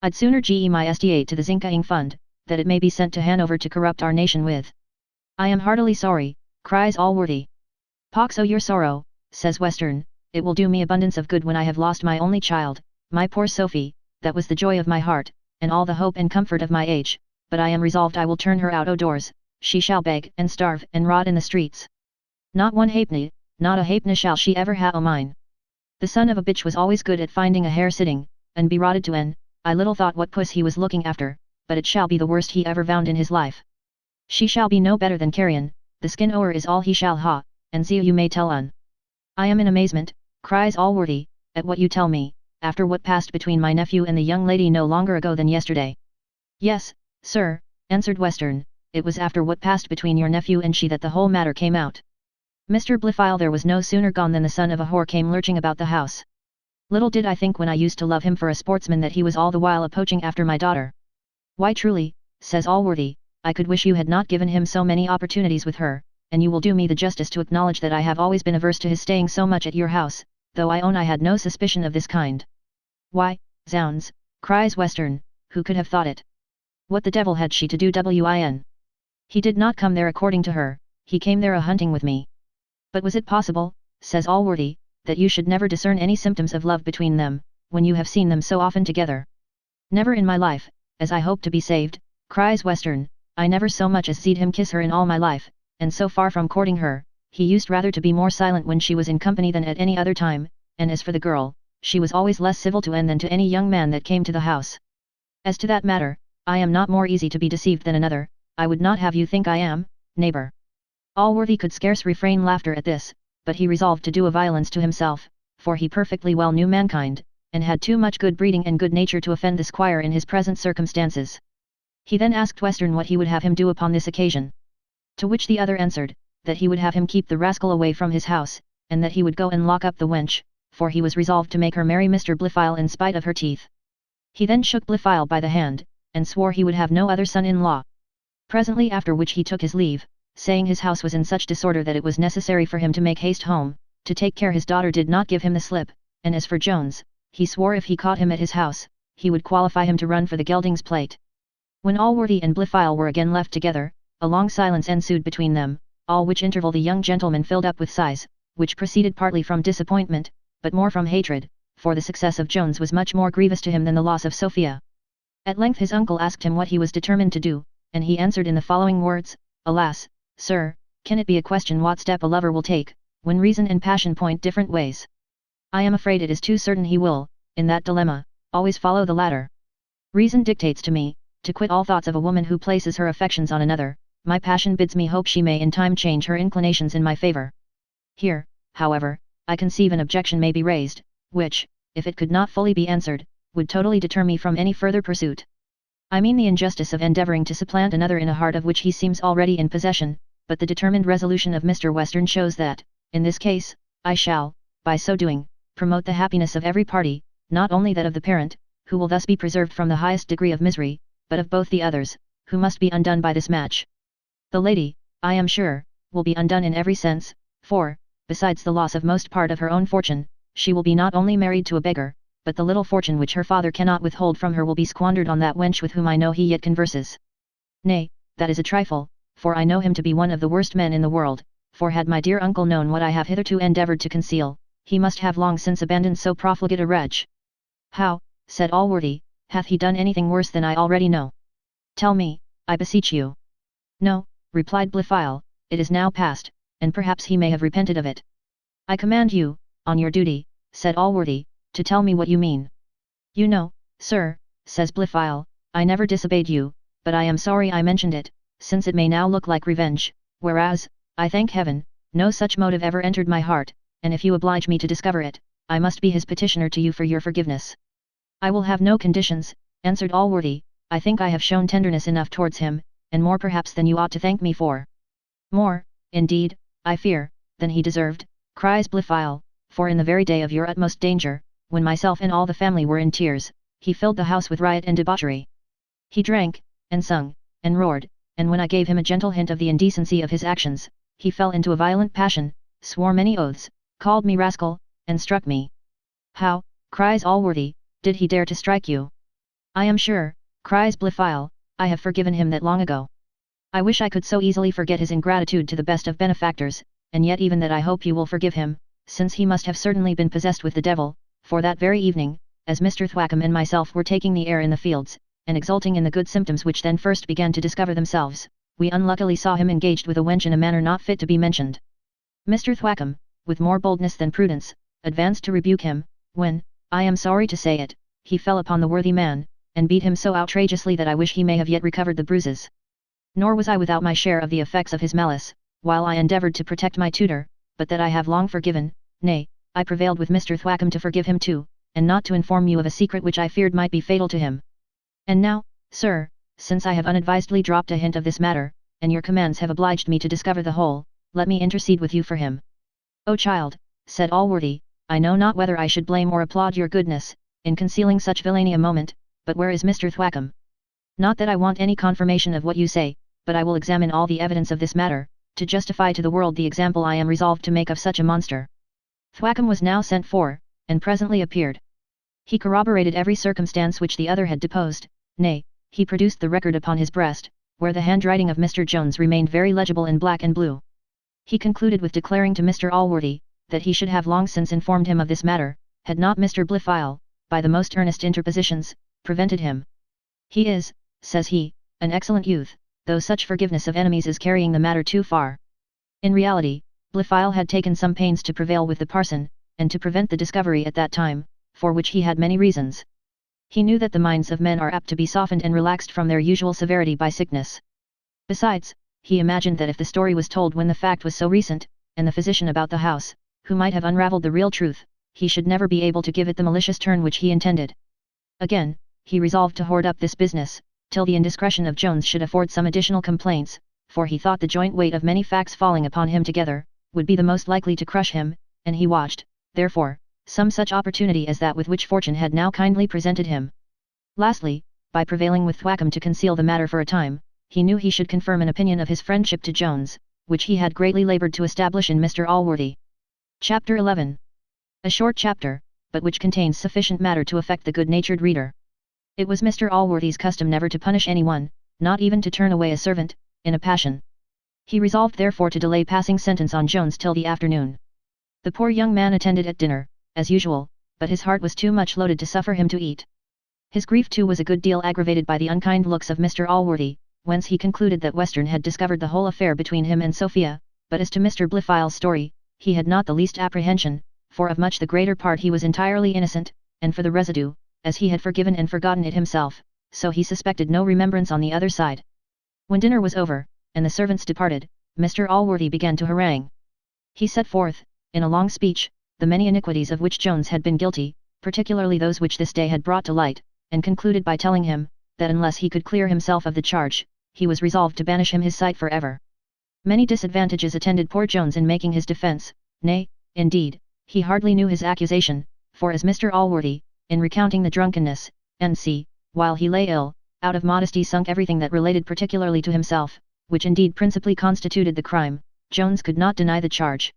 I'd sooner gie my estate to the zincaing fund, that it may be sent to Hanover to corrupt our nation with. I am heartily sorry, cries Allworthy. Pox o' your sorrow, says Western, it will do me abundance of good when I have lost my only child, my poor Sophie, that was the joy of my heart, and all the hope and comfort of my age, but I am resolved I will turn her out o' doors, she shall beg and starve and rot in the streets. Not one halfpenny, not a halfpenny shall she ever ha o' mine. The son of a bitch was always good at finding a hare sitting, and be rotted to en, I little thought what puss he was looking after, but it shall be the worst he ever found in his life. She shall be no better than carrion, the skin o'er is all he shall ha, and see you may tell un. I am in amazement, cries Allworthy, at what you tell me, after what passed between my nephew and the young lady no longer ago than yesterday. Yes, sir, answered Western, it was after what passed between your nephew and she that the whole matter came out. Mr. Blifil there was no sooner gone than the son of a whore came lurching about the house. Little did I think when I used to love him for a sportsman that he was all the while a-poaching after my daughter. Why truly, says Allworthy, I could wish you had not given him so many opportunities with her, and you will do me the justice to acknowledge that I have always been averse to his staying so much at your house, though I own I had no suspicion of this kind. Why, zounds, cries Western, who could have thought it? What the devil had she to do win? He did not come there according to her, he came there a-hunting with me. But was it possible, says Allworthy, that you should never discern any symptoms of love between them, when you have seen them so often together? Never in my life, as I hope to be saved, cries Western, I never so much as seed him kiss her in all my life, and so far from courting her, he used rather to be more silent when she was in company than at any other time, and as for the girl, she was always less civil to en than to any young man that came to the house. As to that matter, I am not more easy to be deceived than another, I would not have you think I am, neighbour. Allworthy could scarce refrain laughter at this, but he resolved to do a violence to himself, for he perfectly well knew mankind, and had too much good breeding and good nature to offend the squire in his present circumstances. He then asked Western what he would have him do upon this occasion. To which the other answered, that he would have him keep the rascal away from his house, and that he would go and lock up the wench, for he was resolved to make her marry Mr. Blifil in spite of her teeth. He then shook Blifil by the hand, and swore he would have no other son-in-law. Presently after which he took his leave, saying his house was in such disorder that it was necessary for him to make haste home, to take care his daughter did not give him the slip, and as for Jones, he swore if he caught him at his house, he would qualify him to run for the gelding's plate. When Allworthy and Blifil were again left together, a long silence ensued between them, all which interval the young gentleman filled up with sighs, which proceeded partly from disappointment, but more from hatred, for the success of Jones was much more grievous to him than the loss of Sophia. At length his uncle asked him what he was determined to do, and he answered in the following words, "Alas, sir, can it be a question what step a lover will take, when reason and passion point different ways? I am afraid it is too certain he will, in that dilemma, always follow the latter. Reason dictates to me, to quit all thoughts of a woman who places her affections on another, my passion bids me hope she may in time change her inclinations in my favour. Here, however, I conceive an objection may be raised, which, if it could not fully be answered, would totally deter me from any further pursuit. I mean the injustice of endeavouring to supplant another in a heart of which he seems already in possession, but the determined resolution of Mr. Western shows that, in this case, I shall, by so doing, promote the happiness of every party, not only that of the parent, who will thus be preserved from the highest degree of misery, but of both the others, who must be undone by this match. The lady, I am sure, will be undone in every sense, for, besides the loss of most part of her own fortune, she will be not only married to a beggar, but the little fortune which her father cannot withhold from her will be squandered on that wench with whom I know he yet converses. Nay, that is a trifle, for I know him to be one of the worst men in the world, for had my dear uncle known what I have hitherto endeavoured to conceal, he must have long since abandoned so profligate a wretch." "How," said Allworthy, "hath he done anything worse than I already know? Tell me, I beseech you." "No," replied Blifil, "it is now past, and perhaps he may have repented of it." "I command you, on your duty," said Allworthy, "to tell me what you mean." "You know, sir," says Blifil, "I never disobeyed you, but I am sorry I mentioned it, since it may now look like revenge, whereas, I thank heaven, no such motive ever entered my heart, and if you oblige me to discover it, I must be his petitioner to you for your forgiveness." "I will have no conditions," answered Allworthy, "I think I have shown tenderness enough towards him, and more perhaps than you ought to thank me for." "More, indeed, I fear, than he deserved," cries Blifil, "for in the very day of your utmost danger, when myself and all the family were in tears, he filled the house with riot and debauchery. He drank, and sung, and roared, and when I gave him a gentle hint of the indecency of his actions, he fell into a violent passion, swore many oaths, called me rascal, and struck me." "How," cries Allworthy, "did he dare to strike you?" "I am sure," cries Blifil, "I have forgiven him that long ago. I wish I could so easily forget his ingratitude to the best of benefactors, and yet even that I hope you will forgive him, since he must have certainly been possessed with the devil, for that very evening, as Mr. Thwackum and myself were taking the air in the fields, and exulting in the good symptoms which then first began to discover themselves, we unluckily saw him engaged with a wench in a manner not fit to be mentioned. Mr. Thwackum, with more boldness than prudence, advanced to rebuke him, when, I am sorry to say it, he fell upon the worthy man, and beat him so outrageously that I wish he may have yet recovered the bruises. Nor was I without my share of the effects of his malice, while I endeavoured to protect my tutor, but that I have long forgiven, nay, I prevailed with Mr. Thwackum to forgive him too, and not to inform you of a secret which I feared might be fatal to him. And now, sir, since I have unadvisedly dropped a hint of this matter, and your commands have obliged me to discover the whole, let me intercede with you for him." "O child," said Allworthy, "I know not whether I should blame or applaud your goodness, in concealing such villainy a moment, but where is Mr. Thwackum? Not that I want any confirmation of what you say, but I will examine all the evidence of this matter, to justify to the world the example I am resolved to make of such a monster." Thwackum was now sent for, and presently appeared. He corroborated every circumstance which the other had deposed, nay, he produced the record upon his breast, where the handwriting of Mr. Jones remained very legible in black and blue. He concluded with declaring to Mr. Allworthy, that he should have long since informed him of this matter, had not Mr. Blifil, by the most earnest interpositions, prevented him. "He is," says he, "an excellent youth, though such forgiveness of enemies is carrying the matter too far." In reality, Blifil had taken some pains to prevail with the parson, and to prevent the discovery at that time, for which he had many reasons. He knew that the minds of men are apt to be softened and relaxed from their usual severity by sickness. Besides, he imagined that if the story was told when the fact was so recent, and the physician about the house, who might have unravelled the real truth, he should never be able to give it the malicious turn which he intended. Again, he resolved to hoard up this business, till the indiscretion of Jones should afford some additional complaints, for he thought the joint weight of many facts falling upon him together, would be the most likely to crush him, and he watched, therefore, some such opportunity as that with which fortune had now kindly presented him. Lastly, by prevailing with Thwackum to conceal the matter for a time, he knew he should confirm an opinion of his friendship to Jones, which he had greatly laboured to establish in Mr. Allworthy. Chapter 11. A short chapter, but which contains sufficient matter to affect the good-natured reader. It was Mr. Allworthy's custom never to punish anyone, not even to turn away a servant, in a passion. He resolved therefore to delay passing sentence on Jones till the afternoon. The poor young man attended at dinner, as usual, but his heart was too much loaded to suffer him to eat. His grief too was a good deal aggravated by the unkind looks of Mr. Allworthy, whence he concluded that Western had discovered the whole affair between him and Sophia, but as to Mr. Blifil's story, he had not the least apprehension, for of much the greater part he was entirely innocent, and for the residue, as he had forgiven and forgotten it himself, so he suspected no remembrance on the other side. When dinner was over, and the servants departed, Mr. Allworthy began to harangue. He set forth, in a long speech, the many iniquities of which Jones had been guilty, particularly those which this day had brought to light, and concluded by telling him, that unless he could clear himself of the charge, he was resolved to banish him his sight for ever. Many disadvantages attended poor Jones in making his defence, nay, indeed, he hardly knew his accusation, for as Mr. Allworthy, in recounting the drunkenness, N.C., while he lay ill, out of modesty sunk everything that related particularly to himself, which indeed principally constituted the crime, Jones could not deny the charge.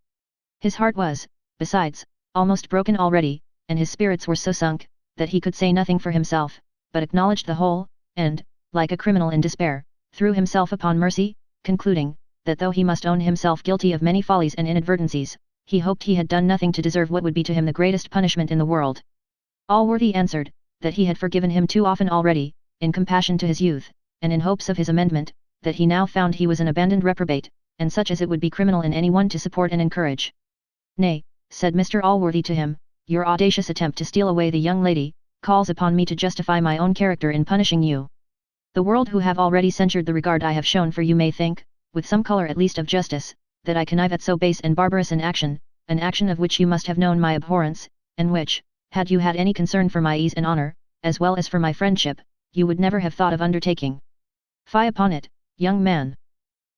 His heart was, besides, almost broken already, and his spirits were so sunk, that he could say nothing for himself, but acknowledged the whole, and, like a criminal in despair, threw himself upon mercy, concluding, that though he must own himself guilty of many follies and inadvertencies, he hoped he had done nothing to deserve what would be to him the greatest punishment in the world. Allworthy answered, that he had forgiven him too often already, in compassion to his youth, and in hopes of his amendment, that he now found he was an abandoned reprobate, and such as it would be criminal in any one to support and encourage. Nay, said Mr. Allworthy to him, your audacious attempt to steal away the young lady, calls upon me to justify my own character in punishing you. The world who have already censured the regard I have shown for you may think, with some colour at least of justice, that I connive at so base and barbarous an action of which you must have known my abhorrence, and which, had you had any concern for my ease and honour, as well as for my friendship, you would never have thought of undertaking. Fie upon it, young man!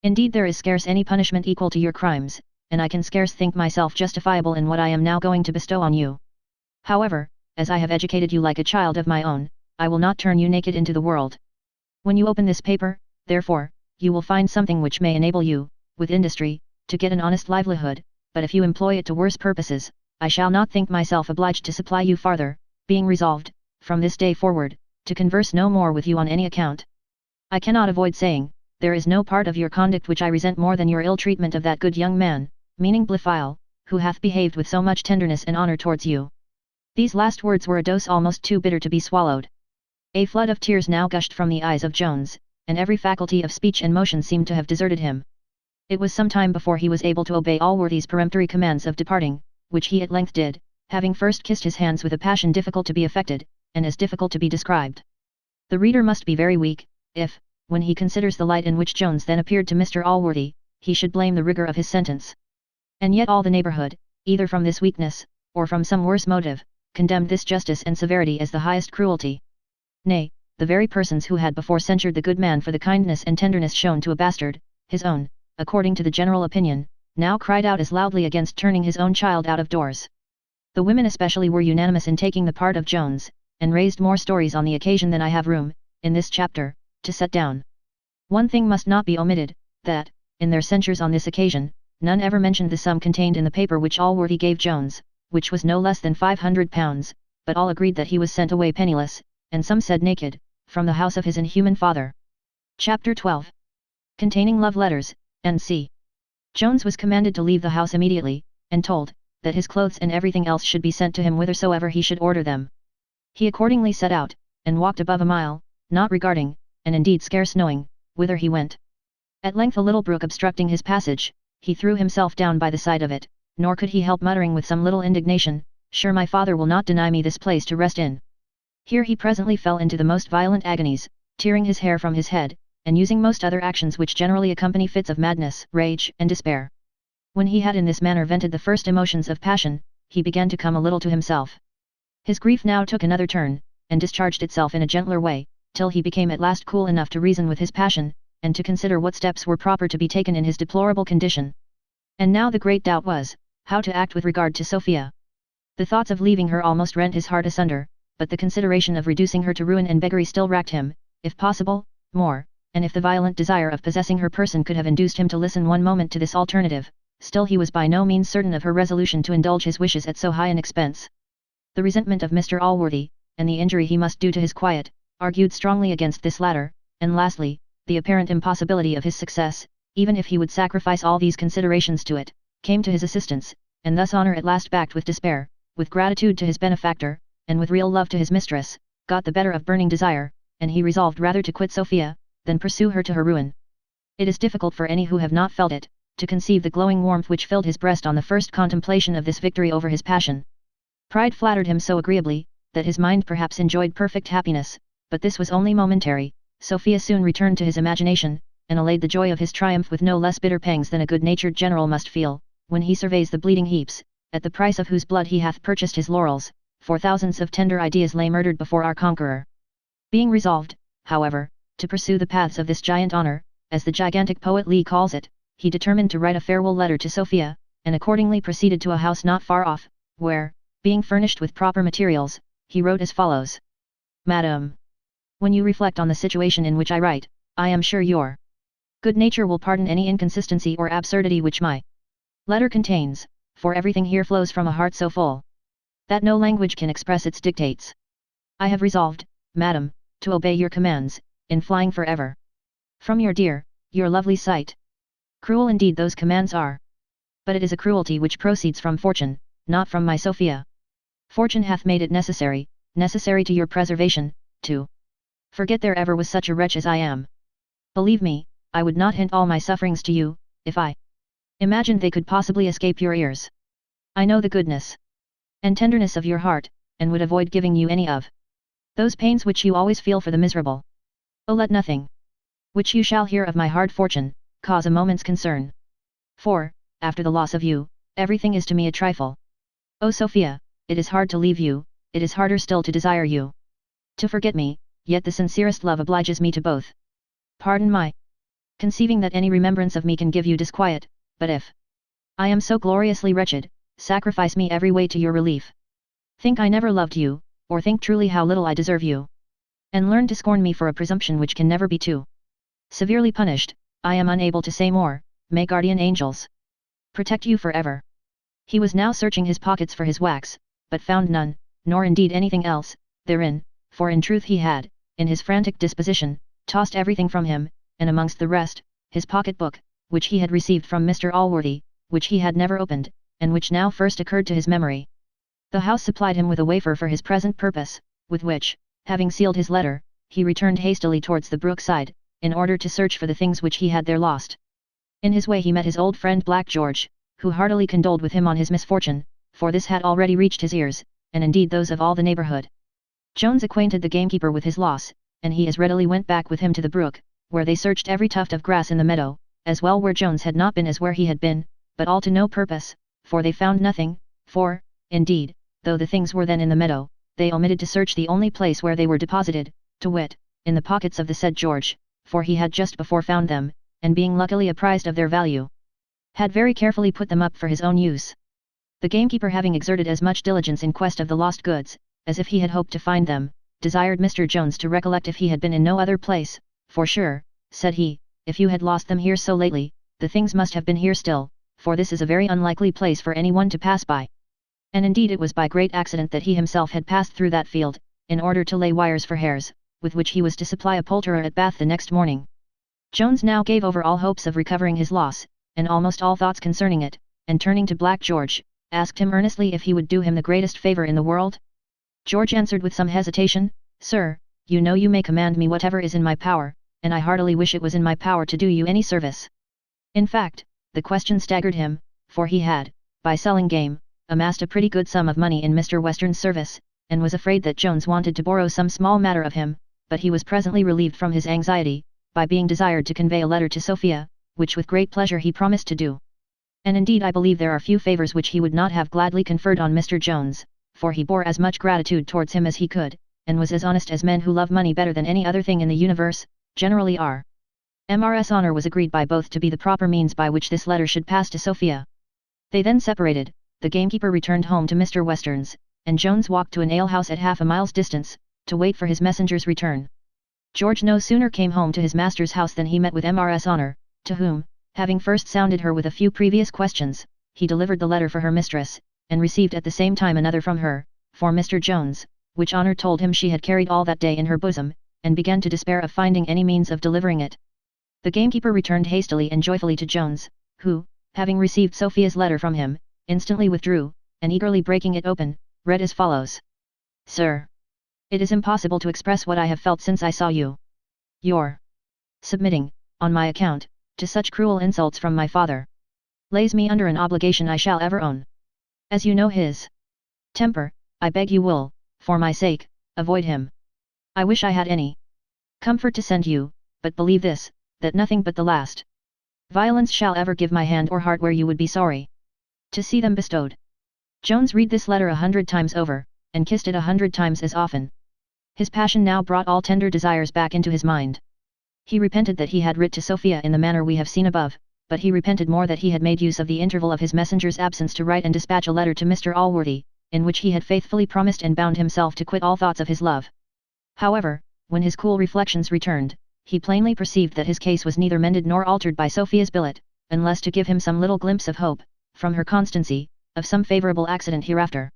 Indeed there is scarce any punishment equal to your crimes, and I can scarce think myself justifiable in what I am now going to bestow on you. However, as I have educated you like a child of my own, I will not turn you naked into the world. When you open this paper, therefore, you will find something which may enable you, with industry, to get an honest livelihood, but if you employ it to worse purposes, I shall not think myself obliged to supply you farther, being resolved, from this day forward, to converse no more with you on any account. I cannot avoid saying, there is no part of your conduct which I resent more than your ill treatment of that good young man, meaning Blifil, who hath behaved with so much tenderness and honour towards you. These last words were a dose almost too bitter to be swallowed. A flood of tears now gushed from the eyes of Jones, and every faculty of speech and motion seemed to have deserted him. It was some time before he was able to obey Allworthy's peremptory commands of departing, which he at length did, having first kissed his hands with a passion difficult to be affected, and as difficult to be described. The reader must be very weak, if, when he considers the light in which Jones then appeared to Mr. Allworthy, he should blame the rigour of his sentence. And yet all the neighbourhood, either from this weakness, or from some worse motive, condemned this justice and severity as the highest cruelty. Nay, the very persons who had before censured the good man for the kindness and tenderness shown to a bastard, his own, according to the general opinion, now cried out as loudly against turning his own child out of doors. The women especially were unanimous in taking the part of Jones, and raised more stories on the occasion than I have room, in this chapter, to set down. One thing must not be omitted, that, in their censures on this occasion, none ever mentioned the sum contained in the paper which Allworthy gave Jones, which was no less than £500, but all agreed that he was sent away penniless, and some said naked, from the house of his inhuman father. Chapter 12. Containing love letters, N.C. Jones was commanded to leave the house immediately, and told, that his clothes and everything else should be sent to him whithersoever he should order them. He accordingly set out, and walked above a mile, not regarding, and indeed scarce knowing, whither he went. At length a little brook obstructing his passage, he threw himself down by the side of it, nor could he help muttering with some little indignation, "Sure my father will not deny me this place to rest in." Here he presently fell into the most violent agonies, tearing his hair from his head, and using most other actions which generally accompany fits of madness, rage, and despair. When he had in this manner vented the first emotions of passion, he began to come a little to himself. His grief now took another turn, and discharged itself in a gentler way, till he became at last cool enough to reason with his passion, and to consider what steps were proper to be taken in his deplorable condition. And now the great doubt was, how to act with regard to Sophia. The thoughts of leaving her almost rent his heart asunder, but the consideration of reducing her to ruin and beggary still racked him, if possible, more, and if the violent desire of possessing her person could have induced him to listen one moment to this alternative, still he was by no means certain of her resolution to indulge his wishes at so high an expense. The resentment of Mr. Allworthy, and the injury he must do to his quiet, argued strongly against this latter, and lastly, the apparent impossibility of his success, even if he would sacrifice all these considerations to it, came to his assistance, and thus honour at last backed with despair, with gratitude to his benefactor, and with real love to his mistress, got the better of burning desire, and he resolved rather to quit Sophia, then pursue her to her ruin. It is difficult for any who have not felt it, to conceive the glowing warmth which filled his breast on the first contemplation of this victory over his passion. Pride flattered him so agreeably, that his mind perhaps enjoyed perfect happiness, but this was only momentary. Sophia soon returned to his imagination, and allayed the joy of his triumph with no less bitter pangs than a good-natured general must feel, when he surveys the bleeding heaps, at the price of whose blood he hath purchased his laurels, for thousands of tender ideas lay murdered before our conqueror. Being resolved, however, to pursue the paths of this giant honor, as the gigantic poet Lee calls it, he determined to write a farewell letter to Sophia, and accordingly proceeded to a house not far off, where, being furnished with proper materials, he wrote as follows. Madam, when you reflect on the situation in which I write, I am sure your good nature will pardon any inconsistency or absurdity which my letter contains, for everything here flows from a heart so full that no language can express its dictates. I have resolved, madam, to obey your commands, in flying forever from your dear, your lovely sight. Cruel indeed those commands are. But it is a cruelty which proceeds from fortune, not from my Sophia. Fortune hath made it necessary to your preservation, to forget there ever was such a wretch as I am. Believe me, I would not hint all my sufferings to you, if I imagined they could possibly escape your ears. I know the goodness and tenderness of your heart, and would avoid giving you any of those pains which you always feel for the miserable. Oh, let nothing which you shall hear of my hard fortune cause a moment's concern. For, after the loss of you, everything is to me a trifle. Oh Sophia, it is hard to leave you, it is harder still to desire you to forget me, yet the sincerest love obliges me to both. Pardon my conceiving that any remembrance of me can give you disquiet, but if I am so gloriously wretched, sacrifice me every way to your relief. Think I never loved you, or think truly how little I deserve you. And learn to scorn me for a presumption which can never be too severely punished. I am unable to say more. May guardian angels protect you forever. He was now searching his pockets for his wax, but found none, nor indeed anything else therein, for in truth he had, in his frantic disposition, tossed everything from him, and amongst the rest, his pocket-book, which he had received from Mr. Allworthy, which he had never opened, and which now first occurred to his memory. The house supplied him with a wafer for his present purpose, with which, having sealed his letter, he returned hastily towards the brook side, in order to search for the things which he had there lost. In his way he met his old friend Black George, who heartily condoled with him on his misfortune, for this had already reached his ears, and indeed those of all the neighbourhood. Jones acquainted the gamekeeper with his loss, and he as readily went back with him to the brook, where they searched every tuft of grass in the meadow, as well where Jones had not been as where he had been, but all to no purpose, for they found nothing, for, indeed, though the things were then in the meadow, they omitted to search the only place where they were deposited, to wit, in the pockets of the said George, for he had just before found them, and being luckily apprised of their value, had very carefully put them up for his own use. The gamekeeper having exerted as much diligence in quest of the lost goods, as if he had hoped to find them, desired Mr. Jones to recollect if he had been in no other place, for sure, said he, if you had lost them here so lately, the things must have been here still, for this is a very unlikely place for any one to pass by. And indeed it was by great accident that he himself had passed through that field, in order to lay wires for hares, with which he was to supply a poulterer at Bath the next morning. Jones now gave over all hopes of recovering his loss, and almost all thoughts concerning it, and turning to Black George, asked him earnestly if he would do him the greatest favour in the world. George answered with some hesitation, Sir, you know you may command me whatever is in my power, and I heartily wish it was in my power to do you any service. In fact, the question staggered him, for he had, by selling game, amassed a pretty good sum of money in Mr. Western's service, and was afraid that Jones wanted to borrow some small matter of him, but he was presently relieved from his anxiety, by being desired to convey a letter to Sophia, which with great pleasure he promised to do. And indeed I believe there are few favours which he would not have gladly conferred on Mr. Jones, for he bore as much gratitude towards him as he could, and was as honest as men who love money better than any other thing in the universe, generally are. Mrs. Honour was agreed by both to be the proper means by which this letter should pass to Sophia. They then separated, the gamekeeper returned home to Mr. Western's, and Jones walked to an alehouse at half a mile's distance, to wait for his messenger's return. George no sooner came home to his master's house than he met with Mrs. Honour, to whom, having first sounded her with a few previous questions, he delivered the letter for her mistress, and received at the same time another from her, for Mr. Jones, which Honour told him she had carried all that day in her bosom, and began to despair of finding any means of delivering it. The gamekeeper returned hastily and joyfully to Jones, who, having received Sophia's letter from him, instantly withdrew, and eagerly breaking it open, read as follows. Sir, it is impossible to express what I have felt since I saw you. Your submitting, on my account, to such cruel insults from my father, lays me under an obligation I shall ever own. As you know his temper, I beg you will, for my sake, avoid him. I wish I had any comfort to send you, but believe this, that nothing but the last violence shall ever give my hand or heart where you would be sorry to see them bestowed. Jones read this letter 100 times over, and kissed it 100 times as often. His passion now brought all tender desires back into his mind. He repented that he had writ to Sophia in the manner we have seen above, but he repented more that he had made use of the interval of his messenger's absence to write and dispatch a letter to Mr. Allworthy, in which he had faithfully promised and bound himself to quit all thoughts of his love. However, when his cool reflections returned, he plainly perceived that his case was neither mended nor altered by Sophia's billet, unless to give him some little glimpse of hope, from her constancy, of some favourable accident hereafter.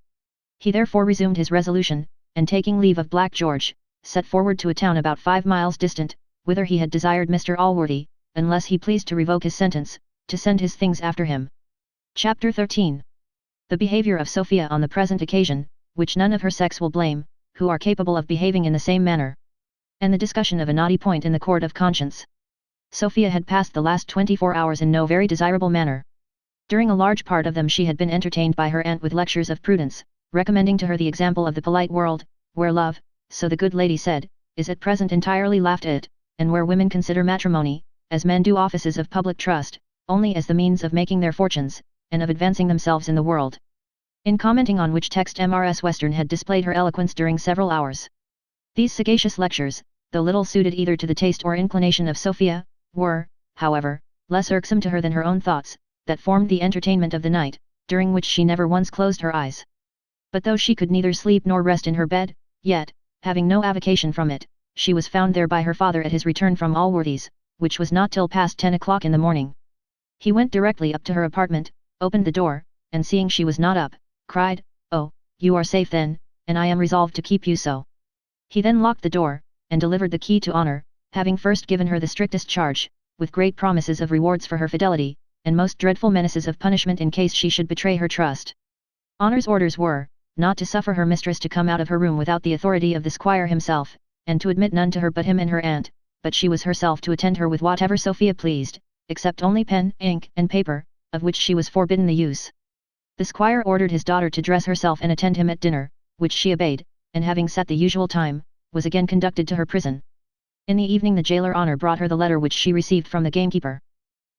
He therefore resumed his resolution, and taking leave of Black George, set forward to a town about 5 miles distant, whither he had desired Mr. Allworthy, unless he pleased to revoke his sentence, to send his things after him. Chapter 13. The behaviour of Sophia on the present occasion, which none of her sex will blame, who are capable of behaving in the same manner. And the discussion of a knotty point in the court of conscience. Sophia had passed the last 24 hours in no very desirable manner. During a large part of them she had been entertained by her aunt with lectures of prudence, recommending to her the example of the polite world, where love, so the good lady said, is at present entirely laughed at, and where women consider matrimony, as men do offices of public trust, only as the means of making their fortunes, and of advancing themselves in the world. In commenting on which text Mrs. Western had displayed her eloquence during several hours. These sagacious lectures, though little suited either to the taste or inclination of Sophia, were, however, less irksome to her than her own thoughts, that formed the entertainment of the night, during which she never once closed her eyes. But though she could neither sleep nor rest in her bed, yet, having no avocation from it, she was found there by her father at his return from Allworthy's, which was not till past 10 o'clock in the morning. He went directly up to her apartment, opened the door, and seeing she was not up, cried, "Oh, you are safe then, and I am resolved to keep you so." He then locked the door, and delivered the key to Honour, having first given her the strictest charge, with great promises of rewards for her fidelity, and most dreadful menaces of punishment in case she should betray her trust. Honour's orders were, not to suffer her mistress to come out of her room without the authority of the squire himself, and to admit none to her but him and her aunt, but she was herself to attend her with whatever Sophia pleased, except only pen, ink, and paper, of which she was forbidden the use. The squire ordered his daughter to dress herself and attend him at dinner, which she obeyed, and having set the usual time, was again conducted to her prison. In the evening the jailer Honour brought her the letter which she received from the gamekeeper.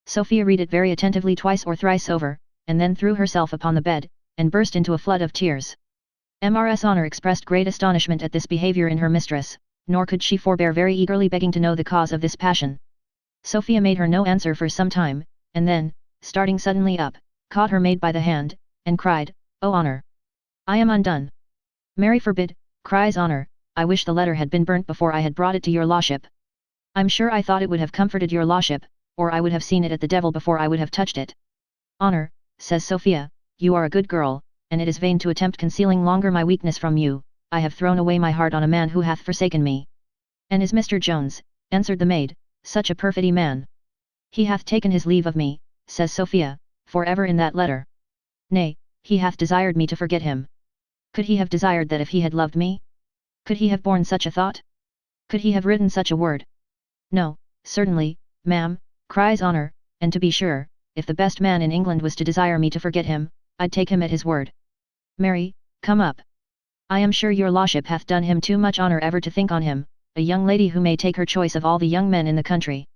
Sophia read it very attentively twice or thrice over, and then threw herself upon the bed, and burst into a flood of tears. Mrs. Honour expressed great astonishment at this behaviour in her mistress, nor could she forbear very eagerly begging to know the cause of this passion. Sophia made her no answer for some time, and then, starting suddenly up, caught her maid by the hand, and cried, "Oh Honour! I am undone!" "Marry forbid," cries Honour, "I wish the letter had been burnt before I had brought it to your lordship. I'm sure I thought it would have comforted your lordship, or I would have seen it at the devil before I would have touched it." "Honour," says Sophia, "you are a good girl, and it is vain to attempt concealing longer my weakness from you. I have thrown away my heart on a man who hath forsaken me." "And is Mr. Jones," answered the maid, "such a perfidy man?" "He hath taken his leave of me," says Sophia, "for ever in that letter. Nay, he hath desired me to forget him." "Could he have desired that if he had loved me? Could he have borne such a thought? Could he have written such a word?" "No, certainly, ma'am," cries Honour, "and to be sure, if the best man in England was to desire me to forget him, I'd take him at his word. Mary, come up. I am sure your lordship hath done him too much honour ever to think on him, a young lady who may take her choice of all the young men in the country.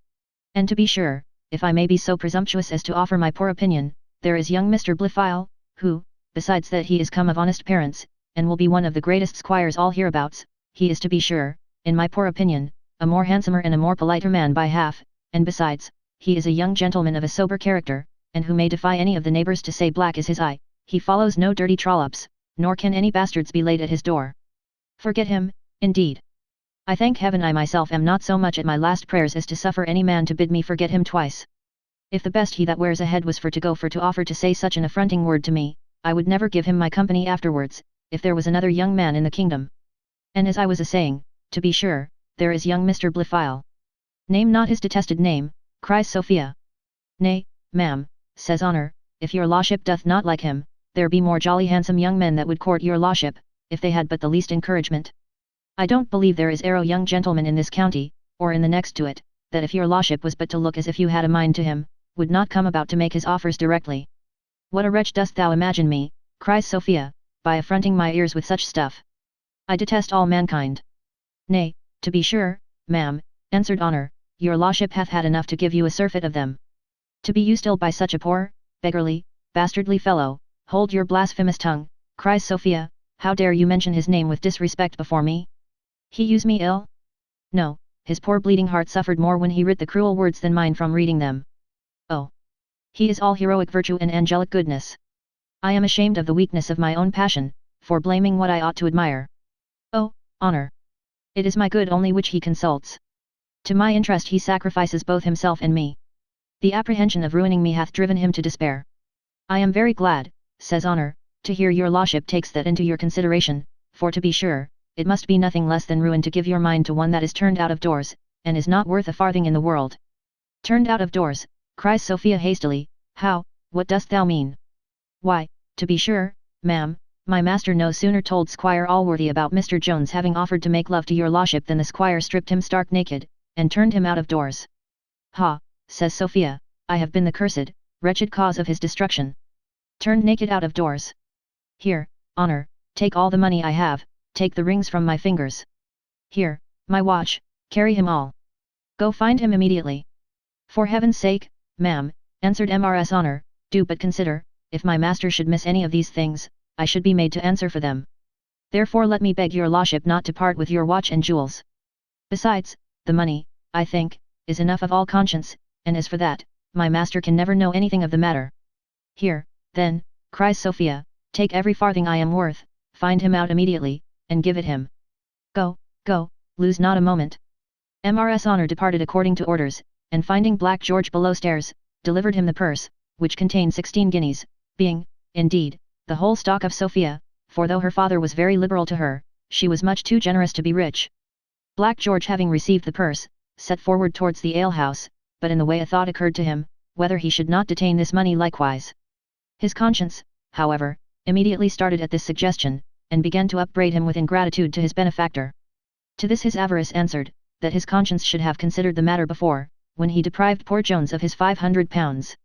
And to be sure, if I may be so presumptuous as to offer my poor opinion, there is young Mr. Blifil, who, besides that he is come of honest parents, and will be one of the greatest squires all hereabouts, he is to be sure, in my poor opinion, a more handsomer and a more politer man by half, and besides, he is a young gentleman of a sober character, and who may defy any of the neighbours to say black is his eye. He follows no dirty trollops, nor can any bastards be laid at his door. Forget him, indeed. I thank heaven I myself am not so much at my last prayers as to suffer any man to bid me forget him twice. If the best he that wears a head was for to offer to say such an affronting word to me, I would never give him my company afterwards, if there was another young man in the kingdom. And as I was a-saying, to be sure, there is young Mr. Blifil." "Name not his detested name," cries Sophia. "Nay, ma'am," says Honour, "if your lordship doth not like him, there be more jolly handsome young men that would court your lordship, if they had but the least encouragement. I don't believe there is arrow young gentleman in this county, or in the next to it, that if your lordship was but to look as if you had a mind to him, would not come about to make his offers directly. What a wretch dost thou imagine me, cries Sophia, by affronting my ears with such stuff. I detest all mankind. Nay, to be sure, ma'am, answered Honour, your lordship hath had enough to give you a surfeit of them. To be used ill by such a poor, beggarly, bastardly fellow, hold your blasphemous tongue, cries Sophia, how dare you mention his name with disrespect before me? He use me ill? No, his poor bleeding heart suffered more when he writ the cruel words than mine from reading them. Oh! He is all heroic virtue and angelic goodness. I am ashamed of the weakness of my own passion, for blaming what I ought to admire. Oh, Honour! It is my good only which he consults. To my interest he sacrifices both himself and me. The apprehension of ruining me hath driven him to despair. I am very glad, says Honour, to hear your lordship takes that into your consideration, for to be sure, it must be nothing less than ruin to give your mind to one that is turned out of doors, and is not worth a farthing in the world. Turned out of doors, cries Sophia hastily, how, what dost thou mean? Why, to be sure, ma'am, my master no sooner told Squire Allworthy about Mr. Jones having offered to make love to your lordship than the squire stripped him stark naked, and turned him out of doors. Ha, says Sophia, I have been the cursed, wretched cause of his destruction. Turned naked out of doors. Here, Honour, take all the money I have, take the rings from my fingers. Here, my watch, carry him all. Go find him immediately. For heaven's sake, ma'am, answered Mrs. Honour, do but consider, if my master should miss any of these things, I should be made to answer for them. Therefore let me beg your lordship not to part with your watch and jewels. Besides, the money, I think, is enough of all conscience, and as for that, my master can never know anything of the matter. Here, then, cries Sophia, take every farthing I am worth, find him out immediately, and give it him. Go, go, lose not a moment. Mrs. Honour departed according to orders, and finding Black George below stairs, delivered him the purse, which contained 16 guineas, being, indeed, the whole stock of Sophia, for though her father was very liberal to her, she was much too generous to be rich. Black George having received the purse, set forward towards the alehouse, but in the way a thought occurred to him, whether he should not detain this money likewise. His conscience, however, immediately started at this suggestion, and began to upbraid him with ingratitude to his benefactor. To this his avarice answered, that his conscience should have considered the matter before, when he deprived poor Jones of his £500.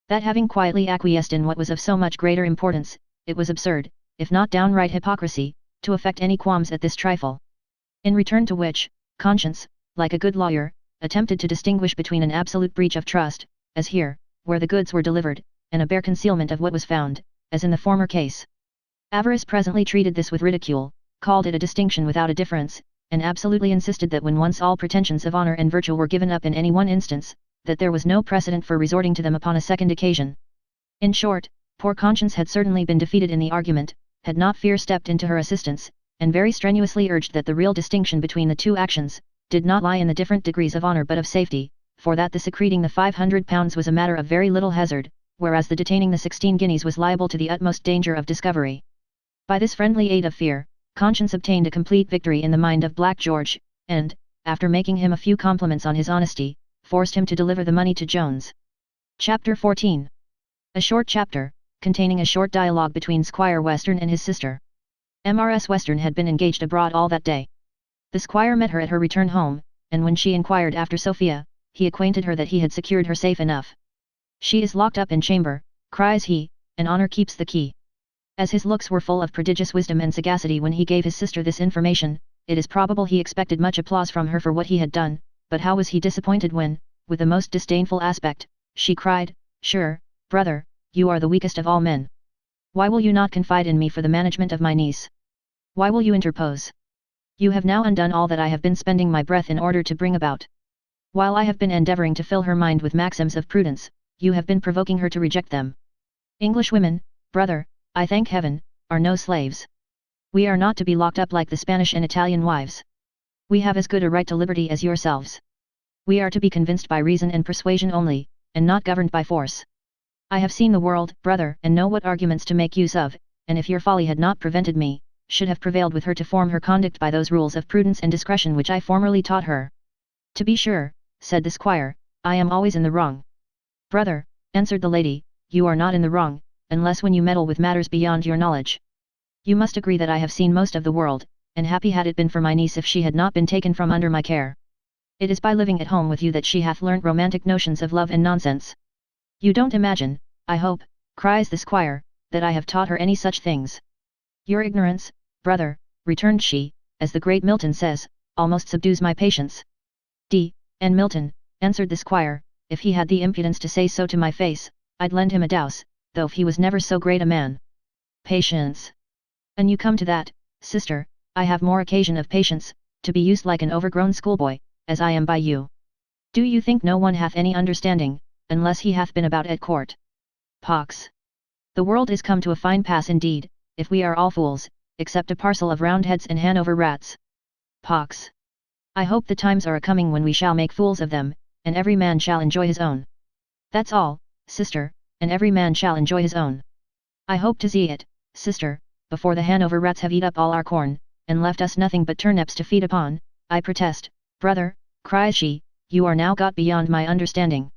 That having quietly acquiesced in what was of so much greater importance, it was absurd, if not downright hypocrisy, to affect any qualms at this trifle. In return to which, conscience, like a good lawyer, attempted to distinguish between an absolute breach of trust, as here, where the goods were delivered, and a bare concealment of what was found, as in the former case. Avarice presently treated this with ridicule, called it a distinction without a difference, and absolutely insisted that when once all pretensions of honour and virtue were given up in any one instance, that there was no precedent for resorting to them upon a second occasion. In short, poor conscience had certainly been defeated in the argument, had not fear stepped into her assistance, and very strenuously urged that the real distinction between the two actions, did not lie in the different degrees of honour but of safety, for that the secreting the £500 was a matter of very little hazard, whereas the detaining the 16 guineas was liable to the utmost danger of discovery. By this friendly aid of fear, conscience obtained a complete victory in the mind of Black George, and, after making him a few compliments on his honesty, forced him to deliver the money to Jones. Chapter 14. A short chapter, containing a short dialogue between Squire Western and his sister. Mrs. Western had been engaged abroad all that day. The squire met her at her return home, and when she inquired after Sophia, he acquainted her that he had secured her safe enough. She is locked up in chamber, cries he, and Honour keeps the key. As his looks were full of prodigious wisdom and sagacity when he gave his sister this information, it is probable he expected much applause from her for what he had done, but how was he disappointed when, with a most disdainful aspect, she cried, "Sure, brother, you are the weakest of all men. Why will you not confide in me for the management of my niece? Why will you interpose? You have now undone all that I have been spending my breath in order to bring about. While I have been endeavouring to fill her mind with maxims of prudence, you have been provoking her to reject them. English women, brother, I thank heaven, are no slaves. We are not to be locked up like the Spanish and Italian wives. We have as good a right to liberty as yourselves. We are to be convinced by reason and persuasion only, and not governed by force. I have seen the world, brother, and know what arguments to make use of, and if your folly had not prevented me, should have prevailed with her to form her conduct by those rules of prudence and discretion which I formerly taught her. To be sure, said the squire, I am always in the wrong. Brother, answered the lady, you are not in the wrong, unless when you meddle with matters beyond your knowledge. You must agree that I have seen most of the world, and happy had it been for my niece if she had not been taken from under my care. It is by living at home with you that she hath learnt romantic notions of love and nonsense. You don't imagine, I hope, cries the squire, that I have taught her any such things. Your ignorance, brother, returned she, as the great Milton says, almost subdues my patience. And Milton, answered the squire, if he had the impudence to say so to my face, I'd lend him a douse, though if he was never so great a man. Patience. And you come to that, sister, I have more occasion of patience, to be used like an overgrown schoolboy, as I am by you. Do you think no one hath any understanding, unless he hath been about at court? Pox! The world is come to a fine pass indeed, if we are all fools, except a parcel of Roundheads and Hanover rats. Pox! I hope the times are a-coming when we shall make fools of them, and every man shall enjoy his own. That's all, sister, and every man shall enjoy his own. I hope to see it, sister, before the Hanover rats have eat up all our corn, and left us nothing but turnips to feed upon. I protest, brother, cries she, you are now got beyond my understanding.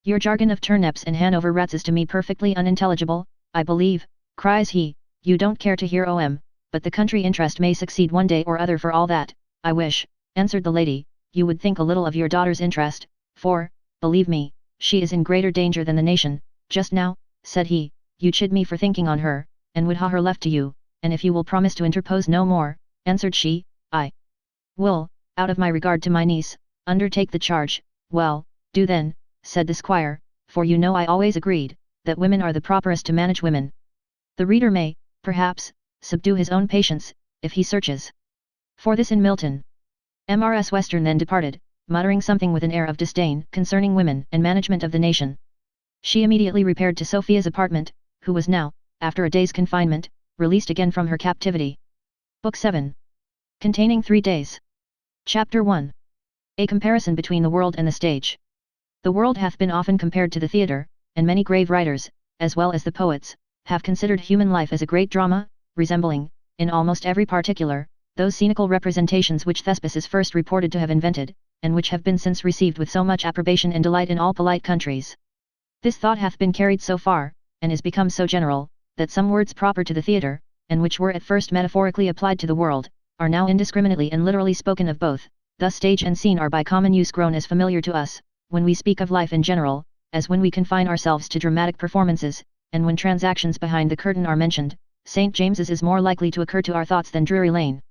Your jargon of turnips and Hanover rats is to me perfectly unintelligible, I believe, cries he, you don't care to hear but the country interest may succeed one day or other for all that. I wish, answered the lady, you would think a little of your daughter's interest, for, believe me, she is in greater danger than the nation. Just now, said he, you chid me for thinking on her, and would ha her left to you, and if you will promise to interpose no more, answered she, I will, out of my regard to my niece, undertake the charge. Well, do then, said the squire, for you know I always agreed, that women are the properest to manage women. The reader may, perhaps, subdue his own patience, if he searches for this in Milton. Mrs. Western then departed, muttering something with an air of disdain concerning women and management of the nation. She immediately repaired to Sophia's apartment, who was now, after a day's confinement, released again from her captivity. Book 7. Containing 3 days. Chapter 1. A comparison between the world and the stage. The world hath been often compared to the theatre, and many grave writers, as well as the poets, have considered human life as a great drama, resembling, in almost every particular, those scenical representations which Thespis is first reported to have invented, and which have been since received with so much approbation and delight in all polite countries. This thought hath been carried so far, and is become so general, that some words proper to the theatre, and which were at first metaphorically applied to the world, are now indiscriminately and literally spoken of both. Thus stage and scene are by common use grown as familiar to us, when we speak of life in general, as when we confine ourselves to dramatic performances, and when transactions behind the curtain are mentioned. St. James's is more likely to occur to our thoughts than Drury Lane.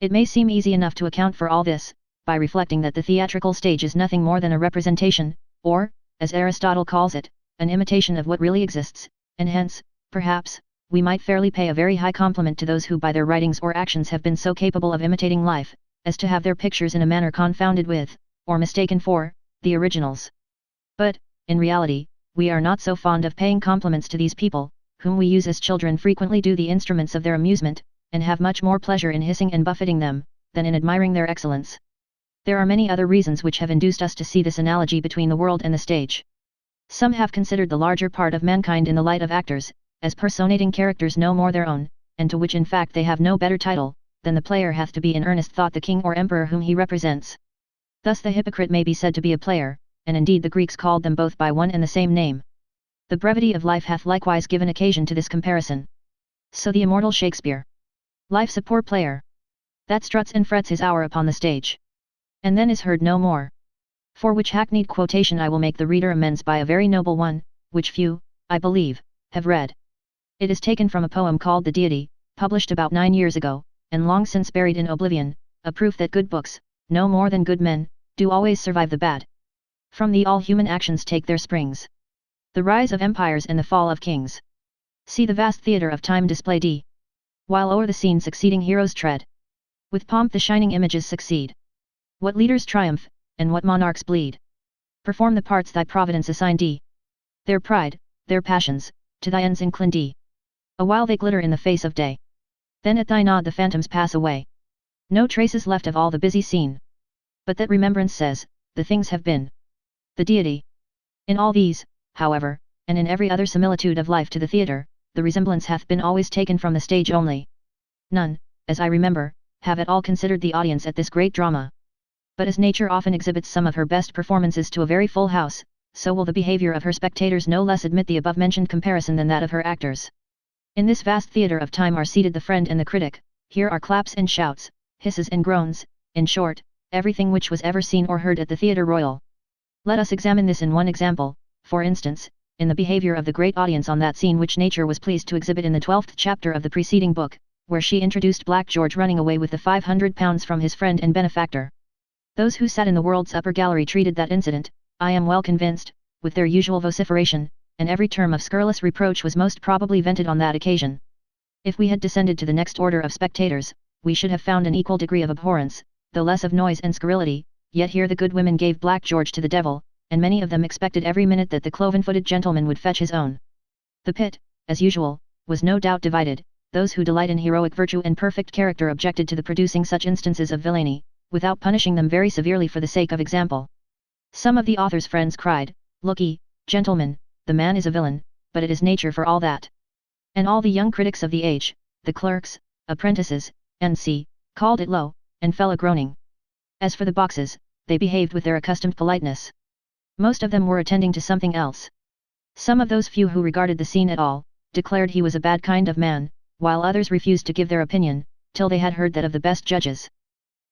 It may seem easy enough to account for all this, by reflecting that the theatrical stage is nothing more than a representation, or, as Aristotle calls it, an imitation of what really exists, and hence, perhaps, we might fairly pay a very high compliment to those who by their writings or actions have been so capable of imitating life, as to have their pictures in a manner confounded with, or mistaken for, the originals. But, in reality, we are not so fond of paying compliments to these people, whom we use as children frequently do the instruments of their amusement, and have much more pleasure in hissing and buffeting them, than in admiring their excellence. There are many other reasons which have induced us to see this analogy between the world and the stage. Some have considered the larger part of mankind in the light of actors, as personating characters no more their own, and to which in fact they have no better title, than the player hath to be in earnest thought the king or emperor whom he represents. Thus the hypocrite may be said to be a player, and indeed the Greeks called them both by one and the same name. The brevity of life hath likewise given occasion to this comparison. So the immortal Shakespeare. Life's a poor player, that struts and frets his hour upon the stage, and then is heard no more. For which hackneyed quotation I will make the reader amends by a very noble one, which few, I believe, have read. It is taken from a poem called The Deity, published about 9 years ago, and long since buried in oblivion, a proof that good books, no more than good men, do always survive the bad. From thee all human actions take their springs. The rise of empires and the fall of kings. See the vast theatre of time displayed while o'er the scene succeeding heroes tread. With pomp the shining images succeed. What leaders triumph, and what monarchs bleed. Perform the parts thy providence assigned. Their pride, their passions, to thy ends inclined. Awhile they glitter in the face of day. Then at thy nod the phantoms pass away. No traces left of all the busy scene. But that remembrance says, the things have been. The Deity. In all these, however, and in every other similitude of life to the theatre, the resemblance hath been always taken from the stage only. None, as I remember, have at all considered the audience at this great drama. But as nature often exhibits some of her best performances to a very full house, so will the behavior of her spectators no less admit the above-mentioned comparison than that of her actors. In this vast theatre of time are seated the friend and the critic, here are claps and shouts, hisses and groans, in short, everything which was ever seen or heard at the Theatre Royal. Let us examine this in one example, for instance, in the behavior of the great audience on that scene which nature was pleased to exhibit in the 12th chapter of the preceding book, where she introduced Black George running away with the £500 from his friend and benefactor. Those who sat in the world's upper gallery treated that incident, I am well convinced, with their usual vociferation, and every term of scurrilous reproach was most probably vented on that occasion. If we had descended to the next order of spectators, we should have found an equal degree of abhorrence, though less of noise and scurrility, yet here the good women gave Black George to the devil, and many of them expected every minute that the cloven-footed gentleman would fetch his own. The pit, as usual, was no doubt divided. Those who delight in heroic virtue and perfect character objected to the producing such instances of villainy, without punishing them very severely for the sake of example. Some of the author's friends cried, "Lookee, gentlemen, the man is a villain, but it is nature for all that." And all the young critics of the age, the clerks, apprentices, N.C., called it low, and fell a-groaning. As for the boxes, they behaved with their accustomed politeness. Most of them were attending to something else. Some of those few who regarded the scene at all, declared he was a bad kind of man, while others refused to give their opinion, till they had heard that of the best judges.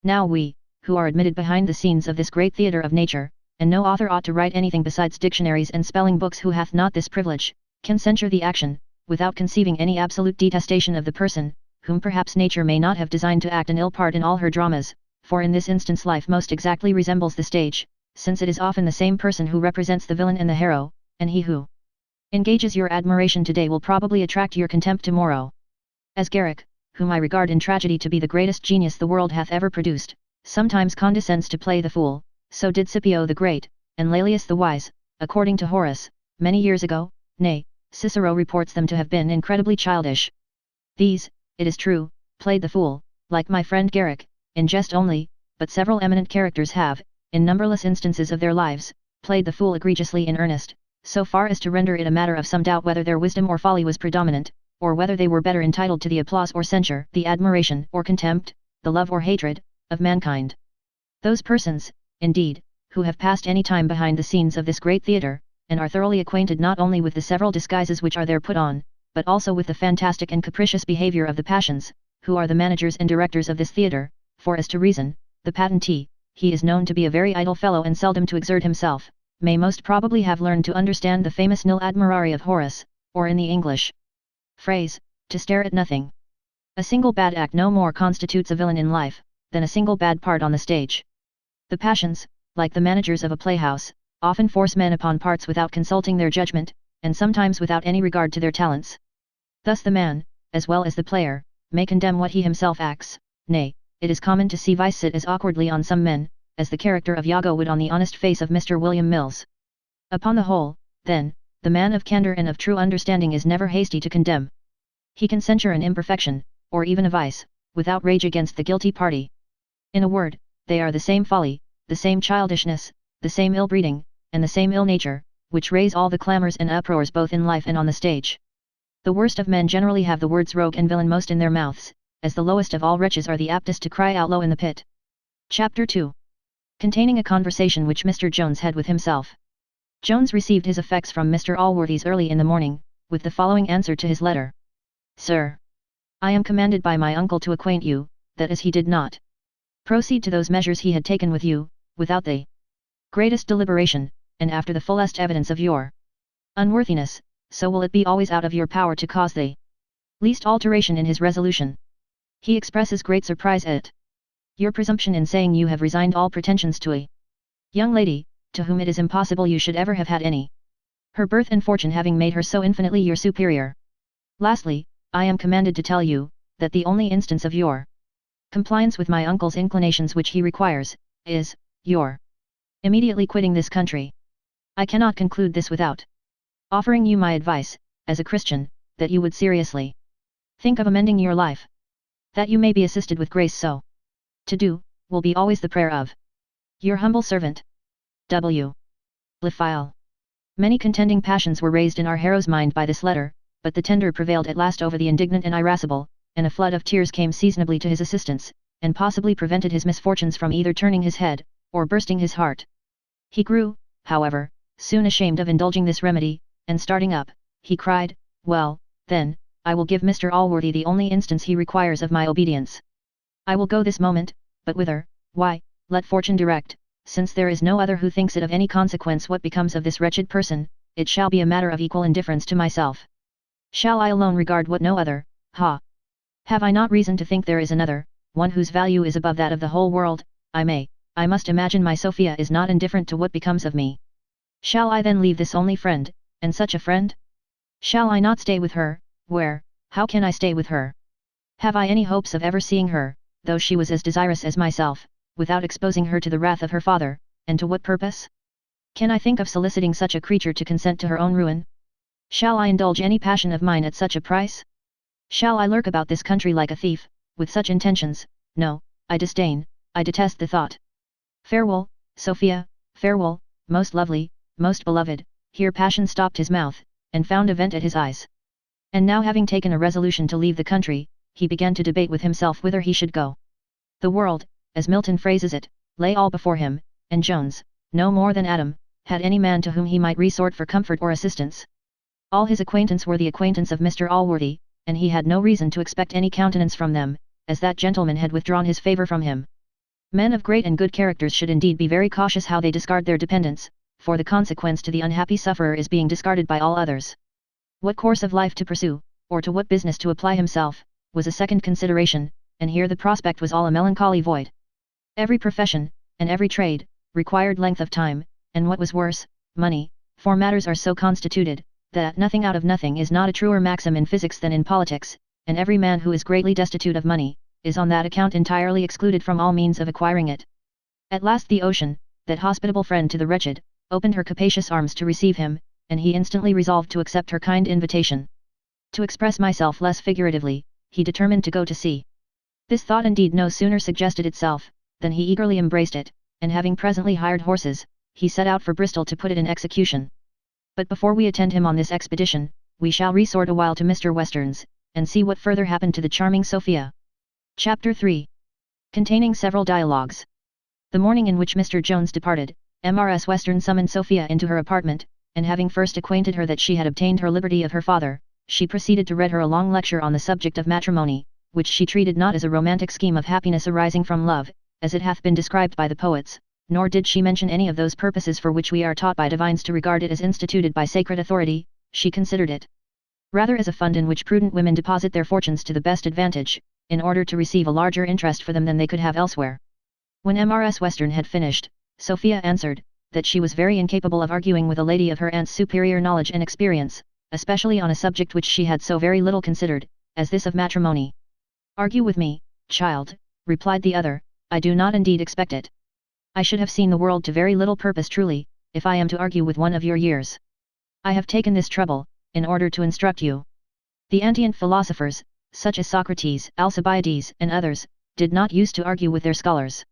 Now we, who are admitted behind the scenes of this great theatre of nature, and no author ought to write anything besides dictionaries and spelling books who hath not this privilege, can censure the action, without conceiving any absolute detestation of the person, whom perhaps nature may not have designed to act an ill part in all her dramas, for in this instance life most exactly resembles the stage, since it is often the same person who represents the villain and the hero, and he who engages your admiration today will probably attract your contempt tomorrow. As Garrick, whom I regard in tragedy to be the greatest genius the world hath ever produced, sometimes condescends to play the fool, so did Scipio the Great, and Laelius the Wise, according to Horace, many years ago. Nay, Cicero reports them to have been incredibly childish. These, it is true, played the fool, like my friend Garrick, in jest only, but several eminent characters have, in numberless instances of their lives, played the fool egregiously in earnest, so far as to render it a matter of some doubt whether their wisdom or folly was predominant, or whether they were better entitled to the applause or censure, the admiration or contempt, the love or hatred, of mankind. Those persons, indeed, who have passed any time behind the scenes of this great theatre, and are thoroughly acquainted not only with the several disguises which are there put on, but also with the fantastic and capricious behavior of the passions, who are the managers and directors of this theatre, for as to reason, the patentee, he is known to be a very idle fellow and seldom to exert himself, may most probably have learned to understand the famous nil admirari of Horace, or in the English phrase, to stare at nothing. A single bad act no more constitutes a villain in life, than a single bad part on the stage. The passions, like the managers of a playhouse, often force men upon parts without consulting their judgment, and sometimes without any regard to their talents. Thus the man, as well as the player, may condemn what he himself acts. Nay, it is common to see vice sit as awkwardly on some men, as the character of Iago would on the honest face of Mr. William Mills. Upon the whole, then, the man of candour and of true understanding is never hasty to condemn. He can censure an imperfection, or even a vice, without rage against the guilty party. In a word, they are the same folly, the same childishness, the same ill-breeding, and the same ill-nature, which raise all the clamours and uproars both in life and on the stage. The worst of men generally have the words rogue and villain most in their mouths, as the lowest of all wretches are the aptest to cry out low in the pit. Chapter 2. Containing a conversation which Mr. Jones had with himself. Jones received his effects from Mr. Allworthy's early in the morning, with the following answer to his letter. Sir, I am commanded by my uncle to acquaint you, that as he did not proceed to those measures he had taken with you, without the greatest deliberation, and after the fullest evidence of your unworthiness, so will it be always out of your power to cause the least alteration in his resolution. He expresses great surprise at your presumption in saying you have resigned all pretensions to a young lady, to whom it is impossible you should ever have had any, her birth and fortune having made her so infinitely your superior. Lastly, I am commanded to tell you, that the only instance of your compliance with my uncle's inclinations which he requires, is, your immediately quitting this country. I cannot conclude this without offering you my advice, as a Christian, that you would seriously think of amending your life. That you may be assisted with grace so to do, will be always the prayer of your humble servant, W. Lefile. Many contending passions were raised in our hero's mind by this letter, but the tender prevailed at last over the indignant and irascible, and a flood of tears came seasonably to his assistance, and possibly prevented his misfortunes from either turning his head, or bursting his heart. He grew, however, soon ashamed of indulging this remedy, and starting up, he cried, Well, then, I will give Mr. Allworthy the only instance he requires of my obedience. I will go this moment, but whither? Why, let fortune direct, since there is no other who thinks it of any consequence what becomes of this wretched person, it shall be a matter of equal indifference to myself. Shall I alone regard what no other, ha? Have I not reason to think there is another, one whose value is above that of the whole world? I must imagine my Sophia is not indifferent to what becomes of me. Shall I then leave this only friend, and such a friend? Shall I not stay with her? Where, how can I stay with her? Have I any hopes of ever seeing her, though she was as desirous as myself, without exposing her to the wrath of her father, and to what purpose? Can I think of soliciting such a creature to consent to her own ruin? Shall I indulge any passion of mine at such a price? Shall I lurk about this country like a thief, with such intentions? No, I disdain, I detest the thought. Farewell, Sophia, farewell, most lovely, most beloved. Here passion stopped his mouth, and found a vent at his eyes. And now having taken a resolution to leave the country, he began to debate with himself whither he should go. The world, as Milton phrases it, lay all before him, and Jones, no more than Adam, had any man to whom he might resort for comfort or assistance. All his acquaintance were the acquaintance of Mr. Allworthy, and he had no reason to expect any countenance from them, as that gentleman had withdrawn his favour from him. Men of great and good characters should indeed be very cautious how they discard their dependents, for the consequence to the unhappy sufferer is being discarded by all others. What course of life to pursue, or to what business to apply himself, was a second consideration, and here the prospect was all a melancholy void. Every profession, and every trade, required length of time, and what was worse, money, for matters are so constituted, that nothing out of nothing is not a truer maxim in physics than in politics, and every man who is greatly destitute of money, is on that account entirely excluded from all means of acquiring it. At last the ocean, that hospitable friend to the wretched, opened her capacious arms to receive him, and he instantly resolved to accept her kind invitation. To express myself less figuratively, he determined to go to sea. This thought indeed no sooner suggested itself, than he eagerly embraced it, and having presently hired horses, he set out for Bristol to put it in execution. But before we attend him on this expedition, we shall resort a while to Mr. Western's, and see what further happened to the charming Sophia. Chapter 3. Containing several dialogues. The morning in which Mr. Jones departed, Mrs. Western summoned Sophia into her apartment, and having first acquainted her that she had obtained her liberty of her father, she proceeded to read her a long lecture on the subject of matrimony, which she treated not as a romantic scheme of happiness arising from love, as it hath been described by the poets, nor did she mention any of those purposes for which we are taught by divines to regard it as instituted by sacred authority. She considered it rather as a fund in which prudent women deposit their fortunes to the best advantage, in order to receive a larger interest for them than they could have elsewhere. When Mrs. Western had finished, Sophia answered, that she was very incapable of arguing with a lady of her aunt's superior knowledge and experience, especially on a subject which she had so very little considered, as this of matrimony. Argue with me, child, replied the other, I do not indeed expect it. I should have seen the world to very little purpose truly, if I am to argue with one of your years. I have taken this trouble, in order to instruct you. The antient philosophers, such as Socrates, Alcibiades, and others, did not use to argue with their scholars.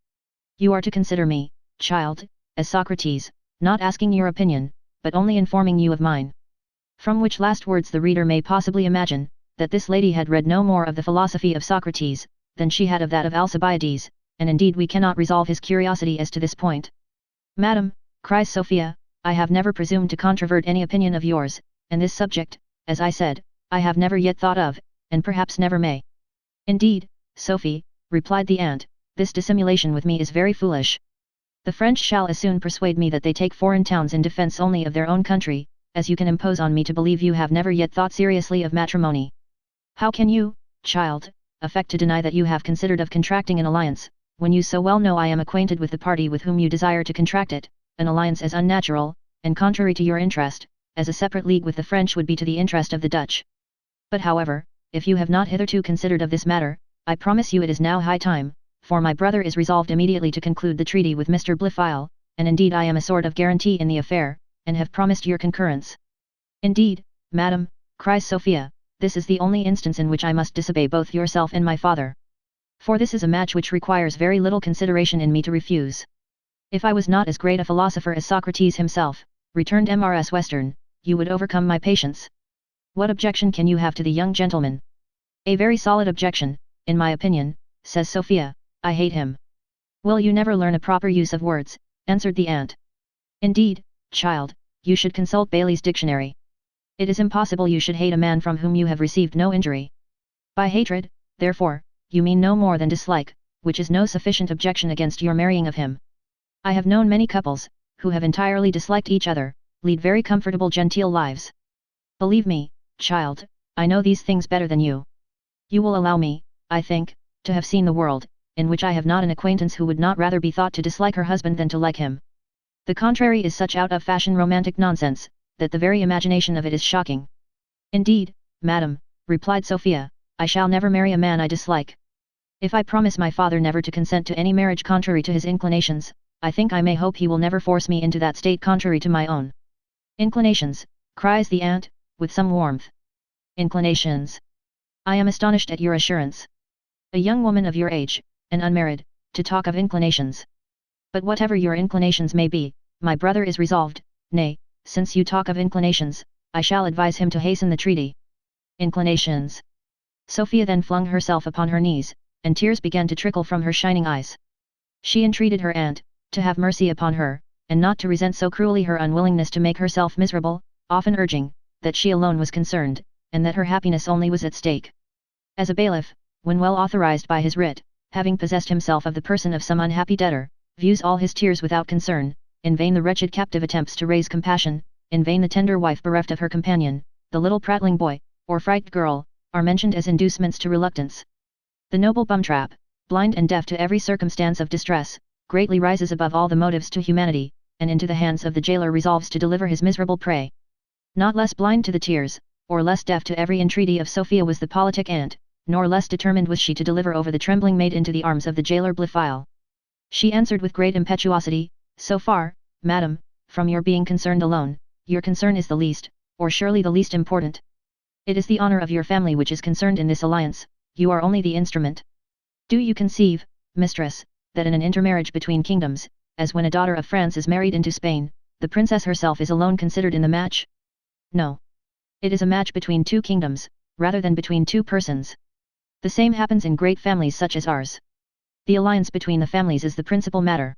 You are to consider me, child, as Socrates, not asking your opinion, but only informing you of mine. From which last words the reader may possibly imagine, that this lady had read no more of the philosophy of Socrates, than she had of that of Alcibiades, and indeed we cannot resolve his curiosity as to this point. Madam, cries Sophia, I have never presumed to controvert any opinion of yours, and this subject, as I said, I have never yet thought of, and perhaps never may. Indeed, Sophie, replied the aunt, this dissimulation with me is very foolish. The French shall as soon persuade me that they take foreign towns in defence only of their own country, as you can impose on me to believe you have never yet thought seriously of matrimony. How can you, child, affect to deny that you have considered of contracting an alliance, when you so well know I am acquainted with the party with whom you desire to contract it, an alliance as unnatural, and contrary to your interest, as a separate league with the French would be to the interest of the Dutch. But however, if you have not hitherto considered of this matter, I promise you it is now high time, for my brother is resolved immediately to conclude the treaty with Mr. Blifil, and indeed I am a sort of guarantee in the affair, and have promised your concurrence. Indeed, madam, cries Sophia, this is the only instance in which I must disobey both yourself and my father. For this is a match which requires very little consideration in me to refuse. If I was not as great a philosopher as Socrates himself, returned Mrs. Western, you would overcome my patience. What objection can you have to the young gentleman? A very solid objection, in my opinion, says Sophia, I hate him. Will you never learn a proper use of words, answered the aunt. Indeed, child, you should consult Bailey's dictionary. It is impossible you should hate a man from whom you have received no injury. By hatred, therefore, you mean no more than dislike, which is no sufficient objection against your marrying of him. I have known many couples, who have entirely disliked each other, lead very comfortable genteel lives. Believe me, child, I know these things better than you. You will allow me, I think, to have seen the world, in which I have not an acquaintance who would not rather be thought to dislike her husband than to like him. The contrary is such out-of-fashion romantic nonsense, that the very imagination of it is shocking. Indeed, madam, replied Sophia, I shall never marry a man I dislike. If I promise my father never to consent to any marriage contrary to his inclinations, I think I may hope he will never force me into that state contrary to my own inclinations, cries the aunt, with some warmth. Inclinations. I am astonished at your assurance. A young woman of your age, and unmarried, to talk of inclinations. But whatever your inclinations may be, my brother is resolved, nay, since you talk of inclinations, I shall advise him to hasten the treaty. Inclinations. Sophia then flung herself upon her knees, and tears began to trickle from her shining eyes. She entreated her aunt, to have mercy upon her, and not to resent so cruelly her unwillingness to make herself miserable, often urging, that she alone was concerned, and that her happiness only was at stake. As a bailiff, when well authorized by his writ, having possessed himself of the person of some unhappy debtor, views all his tears without concern, in vain the wretched captive attempts to raise compassion, in vain the tender wife bereft of her companion, the little prattling boy, or frightened girl, are mentioned as inducements to reluctance. The noble bumtrap, blind and deaf to every circumstance of distress, greatly rises above all the motives to humanity, and into the hands of the jailer resolves to deliver his miserable prey. Not less blind to the tears, or less deaf to every entreaty of Sophia was the politic aunt, nor less determined was she to deliver over the trembling maid into the arms of the jailer Blifil. She answered with great impetuosity, so far, madam, from your being concerned alone, your concern is the least, or surely the least important. It is the honor of your family which is concerned in this alliance, you are only the instrument. Do you conceive, mistress, that in an intermarriage between kingdoms, as when a daughter of France is married into Spain, the princess herself is alone considered in the match? No. It is a match between two kingdoms, rather than between two persons. The same happens in great families such as ours. The alliance between the families is the principal matter.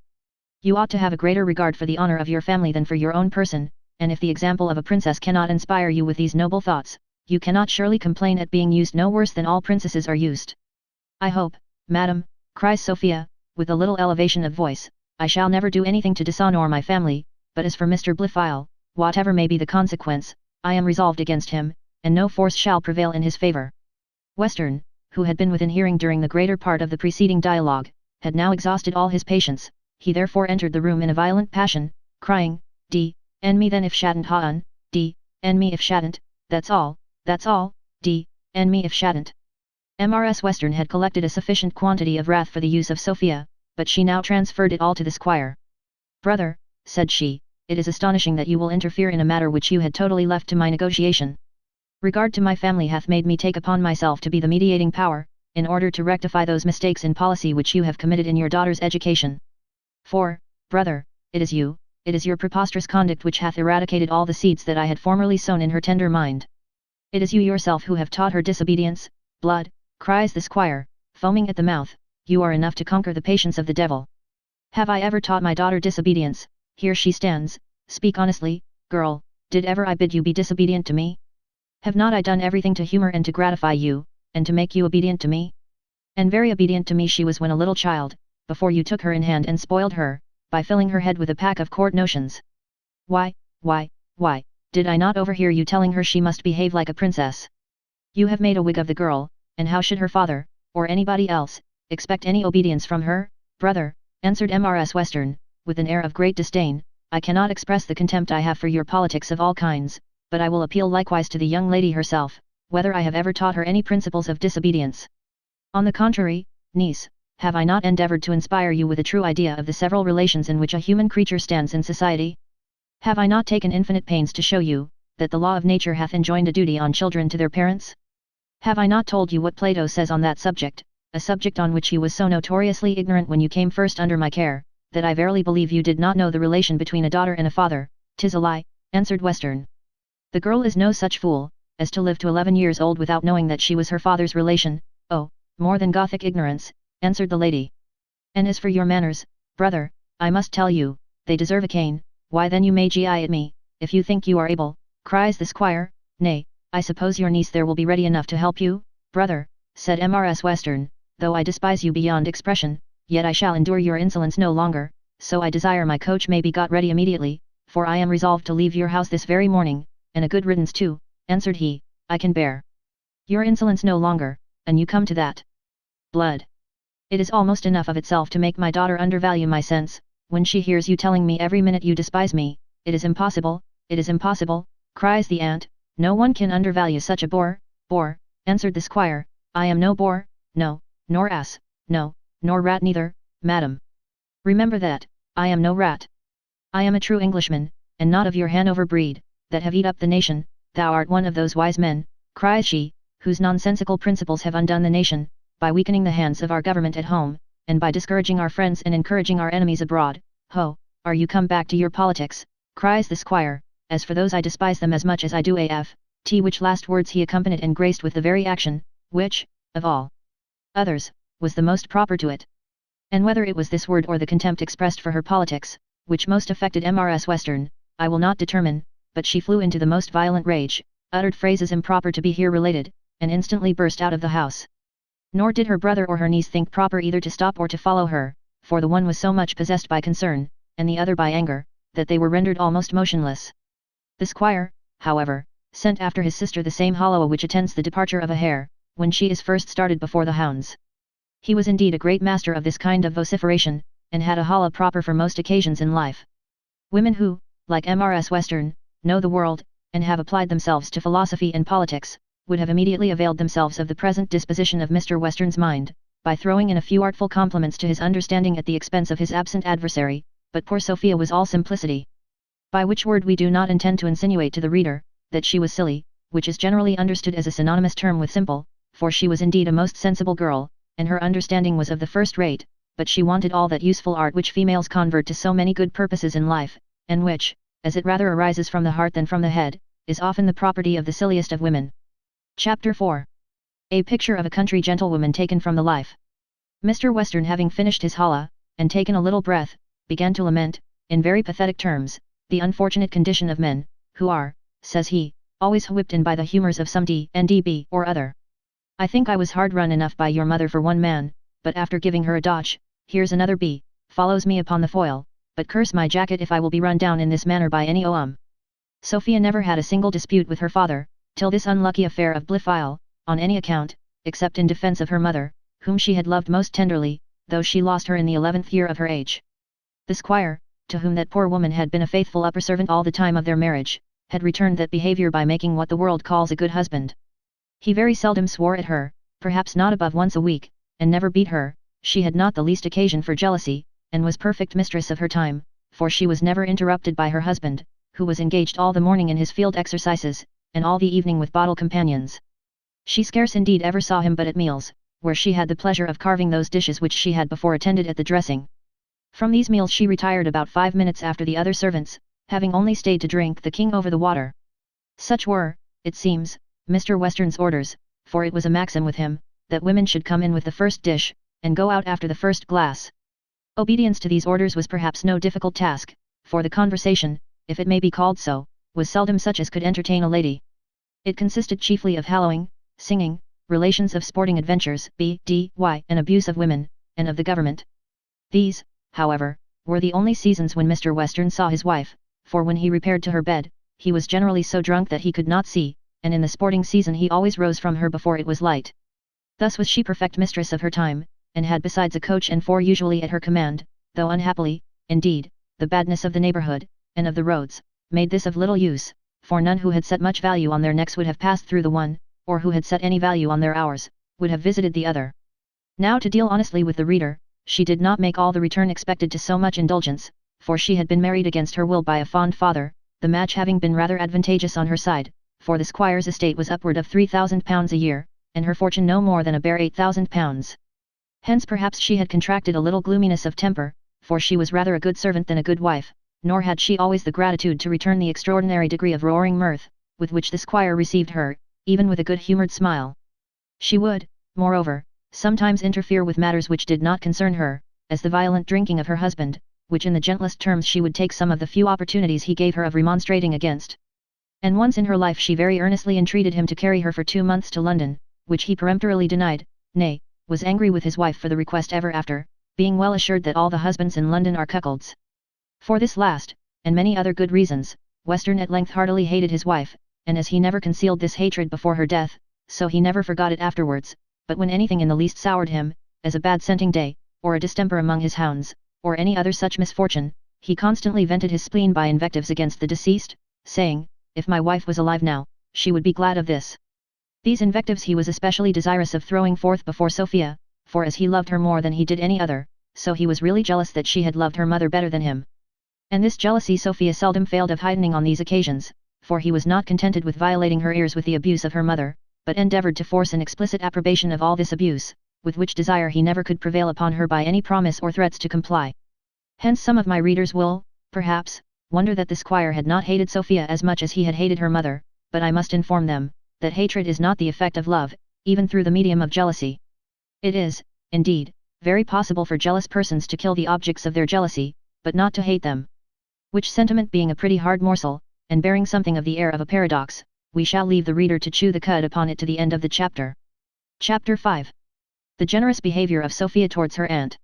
You ought to have a greater regard for the honor of your family than for your own person, and if the example of a princess cannot inspire you with these noble thoughts, you cannot surely complain at being used no worse than all princesses are used. I hope, madam, cries Sophia, with a little elevation of voice, I shall never do anything to dishonor my family, but as for Mr. Blifil, whatever may be the consequence, I am resolved against him, and no force shall prevail in his favour. Western, who had been within hearing during the greater part of the preceding dialogue, had now exhausted all his patience, he therefore entered the room in a violent passion, crying, D—n me then if sha'n't ha-un, D—n me if sha'n't, that's all, D—n me if sha'n't. Mrs. Western had collected a sufficient quantity of wrath for the use of Sophia, but she now transferred it all to the squire. Brother, said she, it is astonishing that you will interfere in a matter which you had totally left to my negotiation. Regard to my family hath made me take upon myself to be the mediating power, in order to rectify those mistakes in policy which you have committed in your daughter's education. For, brother, it is your preposterous conduct which hath eradicated all the seeds that I had formerly sown in her tender mind. It is you yourself who have taught her disobedience. Blood, cries the squire, foaming at the mouth, you are enough to conquer the patience of the devil. Have I ever taught my daughter disobedience? Here she stands, speak honestly, girl, did ever I bid you be disobedient to me? Have not I done everything to humor and to gratify you, and to make you obedient to me? And very obedient to me she was when a little child, before you took her in hand and spoiled her, by filling her head with a pack of court notions. Why, did I not overhear you telling her she must behave like a princess? You have made a wig of the girl, and how should her father, or anybody else, expect any obedience from her? Brother, answered Mrs. Western, with an air of great disdain, I cannot express the contempt I have for your politics of all kinds, but I will appeal likewise to the young lady herself, whether I have ever taught her any principles of disobedience. On the contrary, niece, have I not endeavoured to inspire you with a true idea of the several relations in which a human creature stands in society? Have I not taken infinite pains to show you, that the law of nature hath enjoined a duty on children to their parents? Have I not told you what Plato says on that subject, a subject on which you was so notoriously ignorant when you came first under my care, that I verily believe you did not know the relation between a daughter and a father? 'Tis a lie, answered Western. The girl is no such fool, as to live to 11 years old without knowing that she was her father's relation. Oh, more than Gothic ignorance, answered the lady. And as for your manners, brother, I must tell you, they deserve a cane. Why then you may gi at me, if you think you are able, cries the squire. Nay, I suppose your niece there will be ready enough to help you, brother, said Mrs. Western, though I despise you beyond expression, yet I shall endure your insolence no longer, so I desire my coach may be got ready immediately, for I am resolved to leave your house this very morning, and a good riddance too, answered he. I can bear your insolence no longer, and you come to that. Blood. It is almost enough of itself to make my daughter undervalue my sense, when she hears you telling me every minute you despise me. It is impossible, cries the aunt, no one can undervalue such a boor, answered the squire, I am no boor, no, nor ass, no, nor rat neither, madam. Remember that, I am no rat. I am a true Englishman, and not of your Hanover breed, that have eat up the nation. Thou art one of those wise men, cries she, whose nonsensical principles have undone the nation, by weakening the hands of our government at home, and by discouraging our friends and encouraging our enemies abroad. Ho, are you come back to your politics, cries the squire, as for those I despise them as much as I do a.f.t. which last words he accompanied and graced with the very action, which, of all others, was the most proper to it. And whether it was this word or the contempt expressed for her politics, which most affected Mrs. Western, I will not determine, but she flew into the most violent rage, uttered phrases improper to be here related, and instantly burst out of the house. Nor did her brother or her niece think proper either to stop or to follow her, for the one was so much possessed by concern, and the other by anger, that they were rendered almost motionless. The squire, however, sent after his sister the same holloa which attends the departure of a hare, when she is first started before the hounds. He was indeed a great master of this kind of vociferation, and had a holla proper for most occasions in life. Women who, like Mrs. Western, know the world, and have applied themselves to philosophy and politics, would have immediately availed themselves of the present disposition of Mr. Western's mind, by throwing in a few artful compliments to his understanding at the expense of his absent adversary, but poor Sophia was all simplicity. By which word we do not intend to insinuate to the reader, that she was silly, which is generally understood as a synonymous term with simple, for she was indeed a most sensible girl, and her understanding was of the first rate, but she wanted all that useful art which females convert to so many good purposes in life, and which, as it rather arises from the heart than from the head, is often the property of the silliest of women. Chapter 4. A picture of a country gentlewoman taken from the life. Mr. Western, having finished his holla, and taken a little breath, began to lament, in very pathetic terms, the unfortunate condition of men, who are, says he, always whipped in by the humours of some D&D or other. I think I was hard run enough by your mother for one man, but after giving her a dotch, here's another B, follows me upon the foil, but curse my jacket if I will be run down in this manner by any Sophia never had a single dispute with her father, till this unlucky affair of Blifil, on any account, except in defence of her mother, whom she had loved most tenderly, though she lost her in the 11th year of her age. The squire, to whom that poor woman had been a faithful upper servant all the time of their marriage, had returned that behaviour by making what the world calls a good husband. He very seldom swore at her, perhaps not above once a week, and never beat her. She had not the least occasion for jealousy, and was perfect mistress of her time, for she was never interrupted by her husband, who was engaged all the morning in his field exercises, and all the evening with bottle companions. She scarce indeed ever saw him but at meals, where she had the pleasure of carving those dishes which she had before attended at the dressing. From these meals she retired about 5 minutes after the other servants, having only stayed to drink the king over the water. Such were, it seems, Mr. Western's orders, for it was a maxim with him, that women should come in with the first dish, and go out after the first glass. Obedience to these orders was perhaps no difficult task, for the conversation, if it may be called so, was seldom such as could entertain a lady. It consisted chiefly of hallowing, singing, relations of sporting adventures, and abuse of women, and of the government. These, however, were the only seasons when Mr. Western saw his wife, for when he repaired to her bed, he was generally so drunk that he could not see, and in the sporting season he always rose from her before it was light. Thus was she perfect mistress of her time, and had besides a coach and four usually at her command, though unhappily, indeed, the badness of the neighbourhood, and of the roads, made this of little use, for none who had set much value on their necks would have passed through the one, or who had set any value on their hours, would have visited the other. Now to deal honestly with the reader, she did not make all the return expected to so much indulgence, for she had been married against her will by a fond father, the match having been rather advantageous on her side, for the squire's estate was upward of £3,000 a year, and her fortune no more than a bare £8,000. Hence perhaps she had contracted a little gloominess of temper, for she was rather a good servant than a good wife, nor had she always the gratitude to return the extraordinary degree of roaring mirth, with which the squire received her, even with a good-humoured smile. She would, moreover, sometimes interfere with matters which did not concern her, as the violent drinking of her husband, which in the gentlest terms she would take some of the few opportunities he gave her of remonstrating against. And once in her life she very earnestly entreated him to carry her for 2 months to London, which he peremptorily denied, nay, was angry with his wife for the request ever after, being well assured that all the husbands in London are cuckolds. For this last, and many other good reasons, Western at length heartily hated his wife, and as he never concealed this hatred before her death, so he never forgot it afterwards, but when anything in the least soured him, as a bad scenting day, or a distemper among his hounds, or any other such misfortune, he constantly vented his spleen by invectives against the deceased, saying, if my wife was alive now, she would be glad of this. These invectives he was especially desirous of throwing forth before Sophia, for as he loved her more than he did any other, so he was really jealous that she had loved her mother better than him. And this jealousy Sophia seldom failed of heightening on these occasions, for he was not contented with violating her ears with the abuse of her mother, but endeavoured to force an explicit approbation of all this abuse, with which desire he never could prevail upon her by any promise or threats to comply. Hence some of my readers will, perhaps, wonder that the squire had not hated Sophia as much as he had hated her mother, but I must inform them, that hatred is not the effect of love, even through the medium of jealousy. It is, indeed, very possible for jealous persons to kill the objects of their jealousy, but not to hate them. Which sentiment being a pretty hard morsel, and bearing something of the air of a paradox, we shall leave the reader to chew the cud upon it to the end of the chapter. Chapter 5. The generous behaviour of Sophia towards her aunt.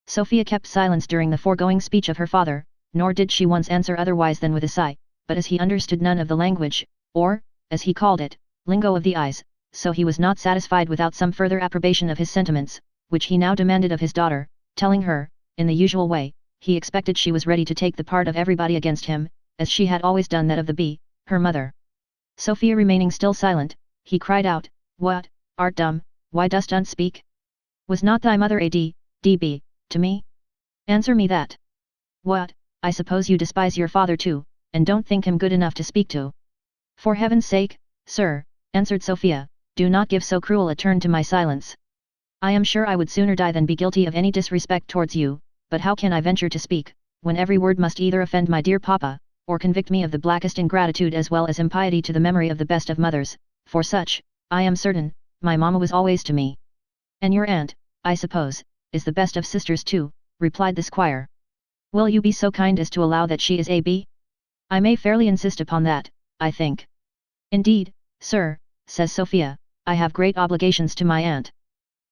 Sophia kept silence during the foregoing speech of her father, nor did she once answer otherwise than with a sigh, but as he understood none of the language, or, as he called it, lingo of the eyes, so he was not satisfied without some further approbation of his sentiments, which he now demanded of his daughter, telling her, in the usual way, he expected she was ready to take the part of everybody against him, as she had always done that of the bee, her mother. Sophia remaining still silent, he cried out, What, art dumb, why dost unspeak? Was not thy mother a d.b. to me? Answer me that. What, I suppose you despise your father too, and don't think him good enough to speak to? For heaven's sake, sir, answered Sophia, do not give so cruel a turn to my silence. I am sure I would sooner die than be guilty of any disrespect towards you, but how can I venture to speak, when every word must either offend my dear papa, or convict me of the blackest ingratitude as well as impiety to the memory of the best of mothers, for such, I am certain, my mamma was always to me. And your aunt, I suppose, is the best of sisters too, replied the squire. Will you be so kind as to allow that she is a b? I may fairly insist upon that, I think. Indeed, sir, says Sophia, I have great obligations to my aunt.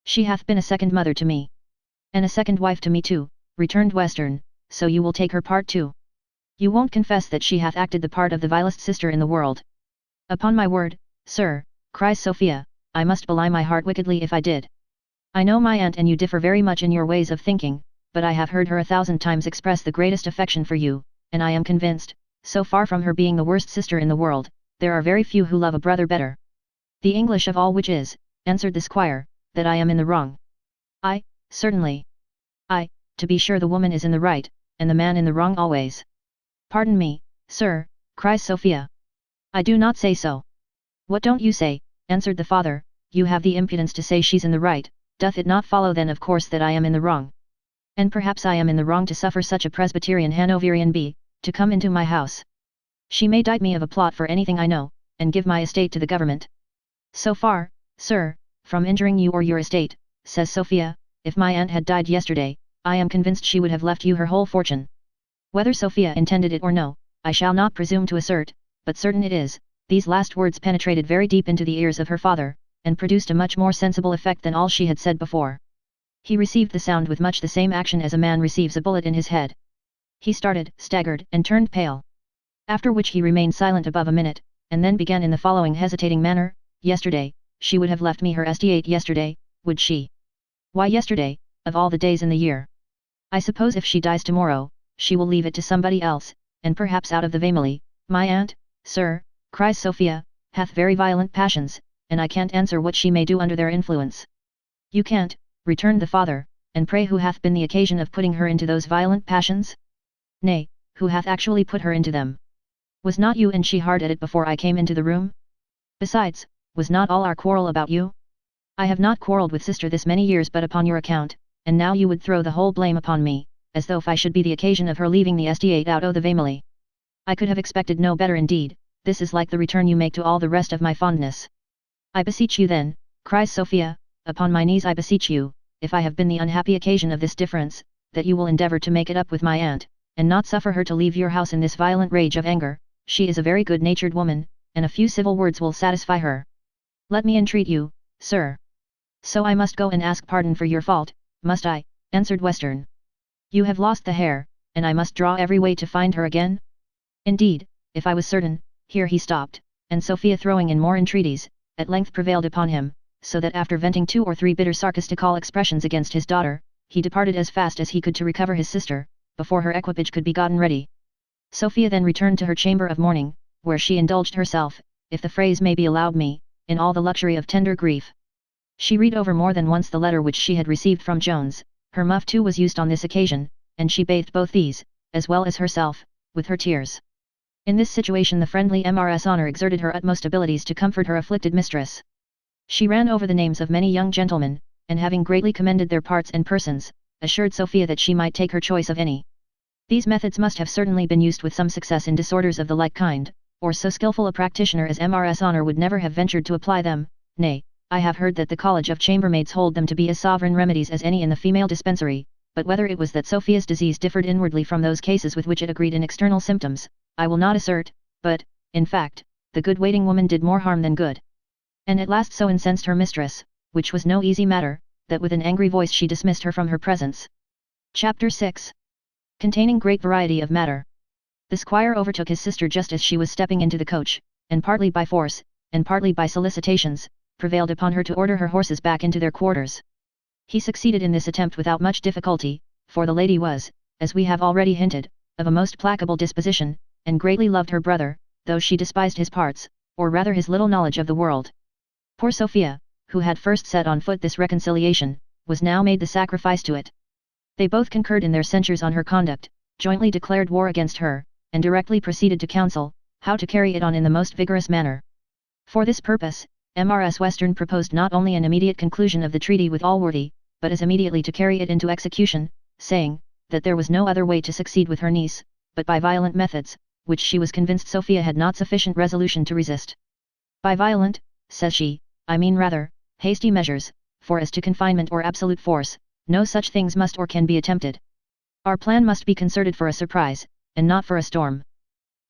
She hath been a second mother to me. And a second wife to me too, returned Western, so you will take her part too. You won't confess that she hath acted the part of the vilest sister in the world. Upon my word, sir, cries Sophia, I must belie my heart wickedly if I did. I know my aunt and you differ very much in your ways of thinking, but I have heard her 1,000 times express the greatest affection for you, and I am convinced, so far from her being the worst sister in the world, there are very few who love a brother better. The English of all which is, answered the squire, that I am in the wrong. I, certainly. I, to be sure the woman is in the right, and the man in the wrong always. Pardon me, sir, cries Sophia. I do not say so. What don't you say, answered the father, you have the impudence to say she's in the right, doth it not follow then of course that I am in the wrong? And perhaps I am in the wrong to suffer such a Presbyterian Hanoverian b. to come into my house. She may indict me of a plot for anything I know, and give my estate to the government. So far, sir, from injuring you or your estate, says Sophia, if my aunt had died yesterday, I am convinced she would have left you her whole fortune. Whether Sophia intended it or no, I shall not presume to assert, but certain it is, these last words penetrated very deep into the ears of her father, and produced a much more sensible effect than all she had said before. He received the sound with much the same action as a man receives a bullet in his head. He started, staggered, and turned pale. After which he remained silent above a minute, and then began in the following hesitating manner, Yesterday, she would have left me her estate yesterday, would she? Why yesterday, of all the days in the year? I suppose if she dies tomorrow, she will leave it to somebody else, and perhaps out of the family. My aunt, sir, cries Sophia, hath very violent passions, and I can't answer what she may do under their influence. You can't, returned the father, and pray who hath been the occasion of putting her into those violent passions? Nay, who hath actually put her into them? Was not you and she hard at it before I came into the room? Besides, was not all our quarrel about you? I have not quarrelled with sister this many years but upon your account, and now you would throw the whole blame upon me, as though I should be the occasion of her leaving the estate out o' the family. I could have expected no better indeed, this is like the return you make to all the rest of my fondness. I beseech you then, cries Sophia, upon my knees I beseech you, if I have been the unhappy occasion of this difference, that you will endeavour to make it up with my aunt, and not suffer her to leave your house in this violent rage of anger. She is a very good-natured woman, and a few civil words will satisfy her. Let me entreat you, sir. So I must go and ask pardon for your fault, must I? Answered Western. You have lost the hair, and I must draw every way to find her again? Indeed, if I was certain, here he stopped, and Sophia throwing in more entreaties, at length prevailed upon him, so that after venting 2 or 3 bitter sarcastical expressions against his daughter, he departed as fast as he could to recover his sister, before her equipage could be gotten ready. Sophia then returned to her chamber of mourning, where she indulged herself, if the phrase may be allowed me, in all the luxury of tender grief. She read over more than once the letter which she had received from Jones, her muff too was used on this occasion, and she bathed both these, as well as herself, with her tears. In this situation the friendly Mrs. Honor exerted her utmost abilities to comfort her afflicted mistress. She ran over the names of many young gentlemen, and having greatly commended their parts and persons, assured Sophia that she might take her choice of any. These methods must have certainly been used with some success in disorders of the like kind, or so skillful a practitioner as Mrs. Honor would never have ventured to apply them. Nay, I have heard that the College of Chambermaids hold them to be as sovereign remedies as any in the female dispensary, but whether it was that Sophia's disease differed inwardly from those cases with which it agreed in external symptoms, I will not assert, but, in fact, the good waiting woman did more harm than good. And at last so incensed her mistress, which was no easy matter, that with an angry voice she dismissed her from her presence. Chapter 6. Containing great variety of matter. The squire overtook his sister just as she was stepping into the coach, and partly by force, and partly by solicitations, prevailed upon her to order her horses back into their quarters. He succeeded in this attempt without much difficulty, for the lady was, as we have already hinted, of a most placable disposition, and greatly loved her brother, though she despised his parts, or rather his little knowledge of the world. Poor Sophia, who had first set on foot this reconciliation, was now made the sacrifice to it. They both concurred in their censures on her conduct, jointly declared war against her, and directly proceeded to counsel, how to carry it on in the most vigorous manner. For this purpose, Mrs. Western proposed not only an immediate conclusion of the treaty with Allworthy, but as immediately to carry it into execution, saying, that there was no other way to succeed with her niece, but by violent methods, which she was convinced Sophia had not sufficient resolution to resist. By violent, says she, I mean rather, hasty measures, for as to confinement or absolute force, no such things must or can be attempted. Our plan must be concerted for a surprise, and not for a storm.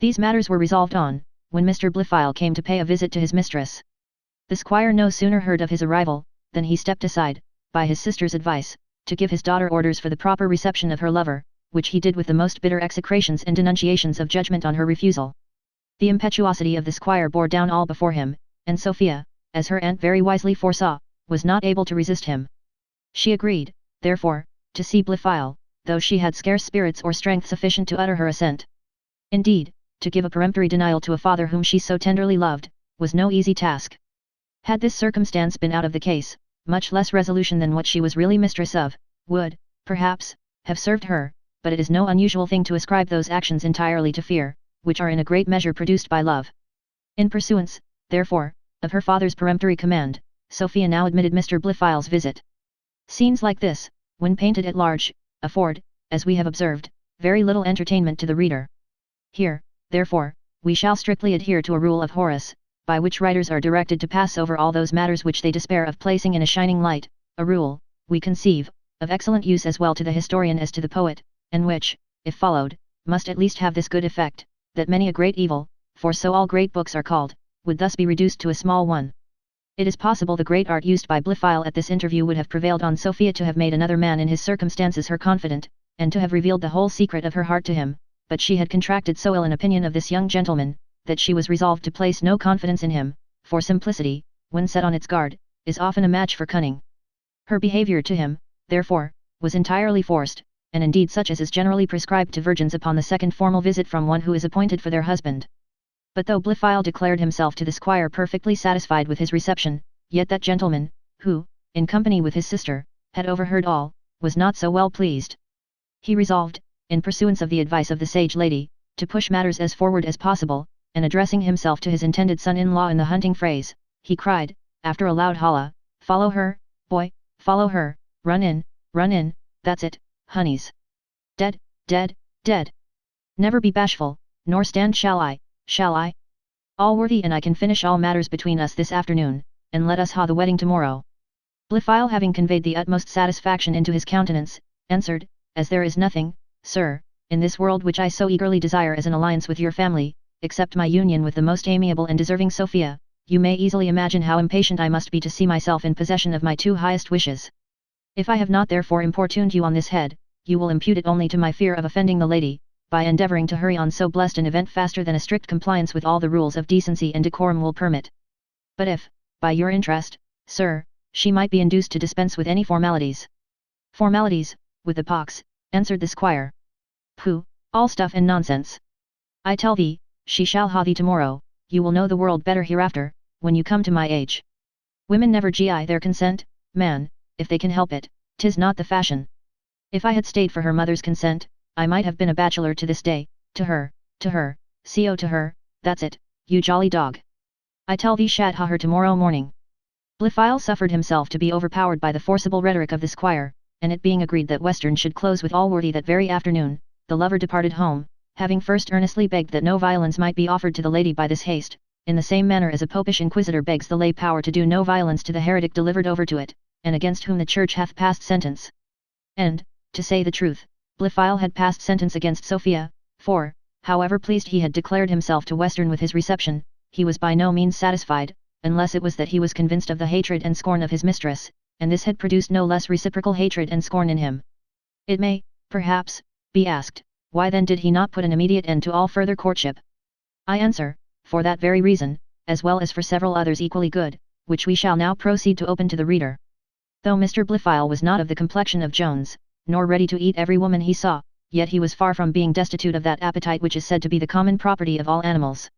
These matters were resolved on, when Mr. Blifil came to pay a visit to his mistress. The squire no sooner heard of his arrival, than he stepped aside, by his sister's advice, to give his daughter orders for the proper reception of her lover, which he did with the most bitter execrations and denunciations of judgment on her refusal. The impetuosity of the squire bore down all before him, and Sophia, as her aunt very wisely foresaw, was not able to resist him. She agreed, therefore, to see Blifil, though she had scarce spirits or strength sufficient to utter her assent. Indeed, to give a peremptory denial to a father whom she so tenderly loved, was no easy task. Had this circumstance been out of the case, much less resolution than what she was really mistress of, would, perhaps, have served her, but it is no unusual thing to ascribe those actions entirely to fear, which are in a great measure produced by love. In pursuance, therefore, of her father's peremptory command, Sophia now admitted Mr. Blifil's visit. Scenes like this, when painted at large, afford, as we have observed, very little entertainment to the reader. Here, therefore, we shall strictly adhere to a rule of Horace, by which writers are directed to pass over all those matters which they despair of placing in a shining light, a rule, we conceive, of excellent use as well to the historian as to the poet, and which, if followed, must at least have this good effect, that many a great evil, for so all great books are called, would thus be reduced to a small one. It is possible the great art used by Blifil at this interview would have prevailed on Sophia to have made another man in his circumstances her confidant, and to have revealed the whole secret of her heart to him, but she had contracted so ill an opinion of this young gentleman, that she was resolved to place no confidence in him, for simplicity, when set on its guard, is often a match for cunning. Her behaviour to him, therefore, was entirely forced, and indeed such as is generally prescribed to virgins upon the second formal visit from one who is appointed for their husband. But though Blifil declared himself to the squire perfectly satisfied with his reception, yet that gentleman, who, in company with his sister, had overheard all, was not so well pleased. He resolved, in pursuance of the advice of the sage lady, to push matters as forward as possible, and addressing himself to his intended son-in-law in the hunting phrase, he cried, after a loud holla, "Follow her, boy, follow her, run in, that's it, honeys. Dead, dead, dead. Never be bashful, nor stand shall I? Allworthy and I can finish all matters between us this afternoon, and let us ha the wedding tomorrow." Blifil having conveyed the utmost satisfaction into his countenance, answered, "As there is nothing, sir, in this world which I so eagerly desire as an alliance with your family, except my union with the most amiable and deserving Sophia, you may easily imagine how impatient I must be to see myself in possession of my two highest wishes. If I have not therefore importuned you on this head, you will impute it only to my fear of offending the lady, by endeavouring to hurry on so blessed an event faster than a strict compliance with all the rules of decency and decorum will permit. But if, by your interest, sir, she might be induced to dispense with any formalities. Formalities, with the pox, answered the squire. Pooh, all stuff and nonsense. I tell thee, she shall ha thee tomorrow, you will know the world better hereafter, when you come to my age. Women never gi their consent, man, if they can help it, 'tis not the fashion. If I had stayed for her mother's consent, I might have been a bachelor to this day, to her, co to her, that's it, you jolly dog. I tell thee shat ha her tomorrow morning. Blifil suffered himself to be overpowered by the forcible rhetoric of the squire, and it being agreed that Western should close with Allworthy that very afternoon, the lover departed home, having first earnestly begged that no violence might be offered to the lady by this haste, in the same manner as a popish inquisitor begs the lay power to do no violence to the heretic delivered over to it, and against whom the church hath passed sentence. And, to say the truth, Blifil had passed sentence against Sophia, for, however pleased he had declared himself to Western with his reception, he was by no means satisfied, unless it was that he was convinced of the hatred and scorn of his mistress, and this had produced no less reciprocal hatred and scorn in him. It may, perhaps, be asked, why then did he not put an immediate end to all further courtship? I answer, for that very reason, as well as for several others equally good, which we shall now proceed to open to the reader. Though Mr. Blifil was not of the complexion of Jones, nor ready to eat every woman he saw, yet he was far from being destitute of that appetite which is said to be the common property of all animals.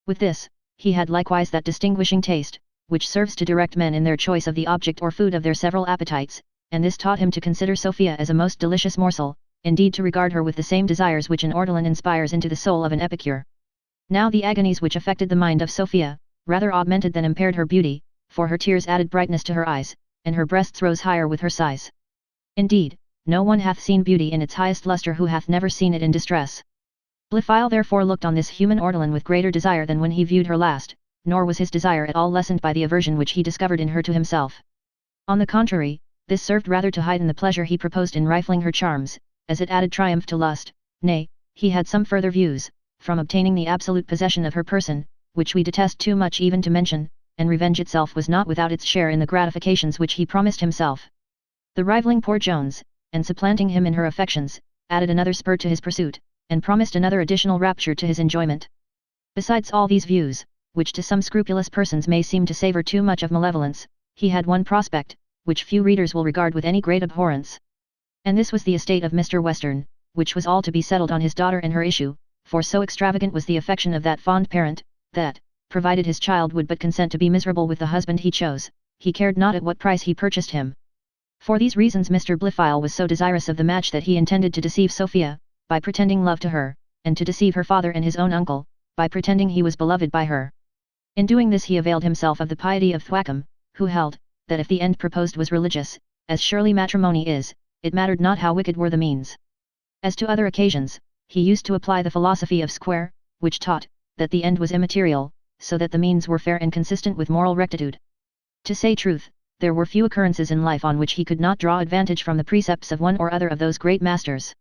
With this, he had likewise that distinguishing taste, which serves to direct men in their choice of the object or food of their several appetites, and this taught him to consider Sophia as a most delicious morsel, indeed to regard her with the same desires which an ortolan inspires into the soul of an epicure. Now the agonies which affected the mind of Sophia, rather augmented than impaired her beauty, for her tears added brightness to her eyes, and her breasts rose higher with her sighs. Indeed, no one hath seen beauty in its highest lustre who hath never seen it in distress. Blifil therefore looked on this human ortolan with greater desire than when he viewed her last, nor was his desire at all lessened by the aversion which he discovered in her to himself. On the contrary, this served rather to heighten the pleasure he proposed in rifling her charms, as it added triumph to lust. Nay, he had some further views, from obtaining the absolute possession of her person, which we detest too much even to mention, and revenge itself was not without its share in the gratifications which he promised himself. The rivaling poor Jones, and supplanting him in her affections, added another spur to his pursuit, and promised another additional rapture to his enjoyment. Besides all these views, which to some scrupulous persons may seem to savour too much of malevolence, he had one prospect, which few readers will regard with any great abhorrence. And this was the estate of Mr. Western, which was all to be settled on his daughter and her issue, for so extravagant was the affection of that fond parent, that, provided his child would but consent to be miserable with the husband he chose, he cared not at what price he purchased him. For these reasons Mr. Blifil was so desirous of the match that he intended to deceive Sophia, by pretending love to her, and to deceive her father and his own uncle, by pretending he was beloved by her. In doing this he availed himself of the piety of Thwackum, who held, that if the end proposed was religious, as surely matrimony is, it mattered not how wicked were the means. As to other occasions, he used to apply the philosophy of Square, which taught, that the end was immaterial, so that the means were fair and consistent with moral rectitude. To say truth, there were few occurrences in life on which he could not draw advantage from the precepts of one or other of those great masters.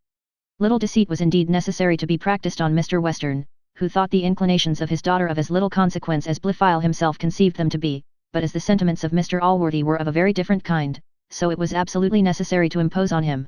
Little deceit was indeed necessary to be practiced on Mr. Western, who thought the inclinations of his daughter of as little consequence as Blifil himself conceived them to be, but as the sentiments of Mr. Allworthy were of a very different kind, so it was absolutely necessary to impose on him.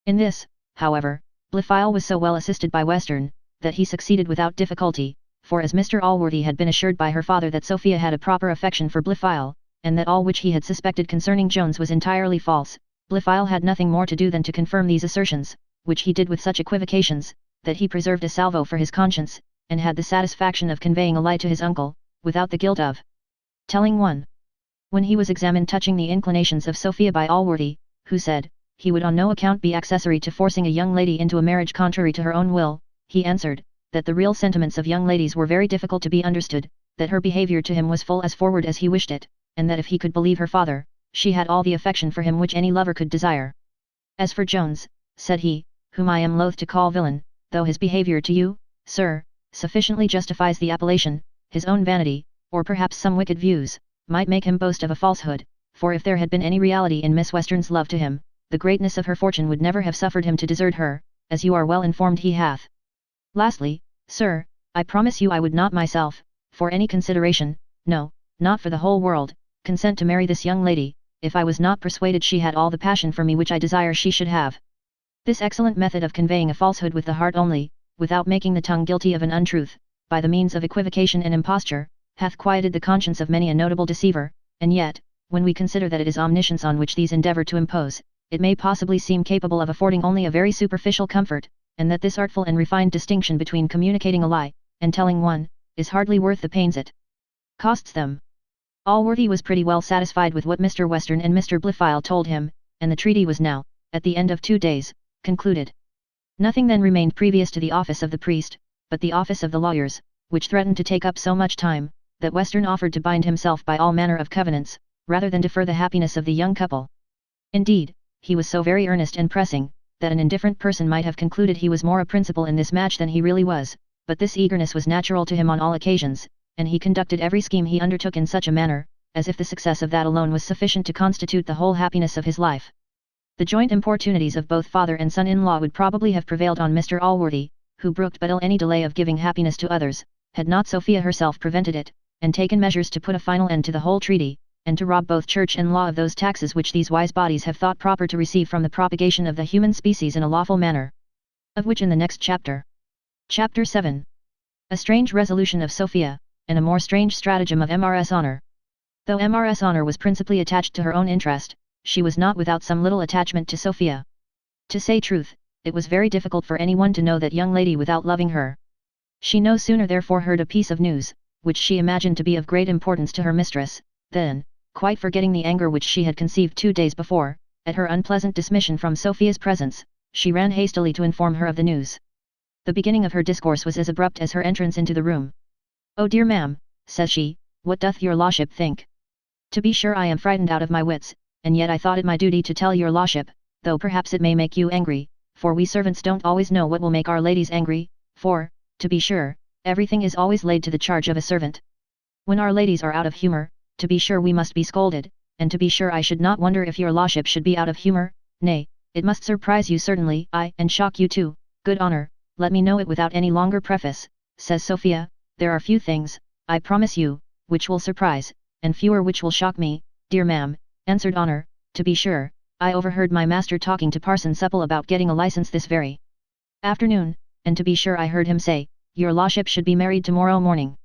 In this, however, Blifil was so well assisted by Western, that he succeeded without difficulty, for as Mr. Allworthy had been assured by her father that Sophia had a proper affection for Blifil, and that all which he had suspected concerning Jones was entirely false, Blifil had nothing more to do than to confirm these assertions, which he did with such equivocations, that he preserved a salvo for his conscience, and had the satisfaction of conveying a lie to his uncle, without the guilt of telling one. When he was examined touching the inclinations of Sophia by Allworthy, who said, he would on no account be accessory to forcing a young lady into a marriage contrary to her own will, he answered, that the real sentiments of young ladies were very difficult to be understood, that her behaviour to him was full as forward as he wished it, and that if he could believe her father, she had all the affection for him which any lover could desire. As for Jones, said he, whom I am loath to call villain, though his behaviour to you, sir, sufficiently justifies the appellation, his own vanity, or perhaps some wicked views, might make him boast of a falsehood, for if there had been any reality in Miss Western's love to him, the greatness of her fortune would never have suffered him to desert her, as you are well informed he hath. Lastly, sir, I promise you I would not myself, for any consideration, no, not for the whole world, consent to marry this young lady, if I was not persuaded she had all the passion for me which I desire she should have. This excellent method of conveying a falsehood with the heart only, without making the tongue guilty of an untruth, by the means of equivocation and imposture, hath quieted the conscience of many a notable deceiver, and yet, when we consider that it is omniscience on which these endeavour to impose, it may possibly seem capable of affording only a very superficial comfort, and that this artful and refined distinction between communicating a lie, and telling one, is hardly worth the pains it costs them. Allworthy was pretty well satisfied with what Mr. Western and Mr. Blifil told him, and the treaty was now, at the end of 2 days, concluded. Nothing then remained previous to the office of the priest, but the office of the lawyers, which threatened to take up so much time, that Western offered to bind himself by all manner of covenants, rather than defer the happiness of the young couple. Indeed, he was so very earnest and pressing, that an indifferent person might have concluded he was more a principal in this match than he really was, but this eagerness was natural to him on all occasions, and he conducted every scheme he undertook in such a manner, as if the success of that alone was sufficient to constitute the whole happiness of his life. The joint importunities of both father and son-in-law would probably have prevailed on Mr. Allworthy, who brooked but ill any delay of giving happiness to others, had not Sophia herself prevented it, and taken measures to put a final end to the whole treaty, and to rob both church and law of those taxes which these wise bodies have thought proper to receive from the propagation of the human species in a lawful manner. Of which in the next chapter. Chapter 7. A strange resolution of Sophia, and a more strange stratagem of Mrs. Honor. Though Mrs. Honor was principally attached to her own interest, she was not without some little attachment to Sophia. To say truth, it was very difficult for anyone to know that young lady without loving her. She no sooner therefore heard a piece of news, which she imagined to be of great importance to her mistress, than, quite forgetting the anger which she had conceived 2 days before, at her unpleasant dismission from Sophia's presence, she ran hastily to inform her of the news. The beginning of her discourse was as abrupt as her entrance into the room. "Oh dear ma'am," says she, "what doth your lordship think? To be sure I am frightened out of my wits, and yet I thought it my duty to tell your lordship, though perhaps it may make you angry, for we servants don't always know what will make our ladies angry, for, to be sure, everything is always laid to the charge of a servant. When our ladies are out of humour, to be sure we must be scolded, and to be sure I should not wonder if your lordship should be out of humour, nay, it must surprise you certainly, aye, and shock you too, good Honour, let me know it without any longer preface," says Sophia. "There are few things, I promise you, which will surprise, and fewer which will shock me, dear ma'am," answered Honour. "To be sure, I overheard my master talking to Parson Supple about getting a license this very afternoon, and to be sure I heard him say, your lordship should be married tomorrow morning."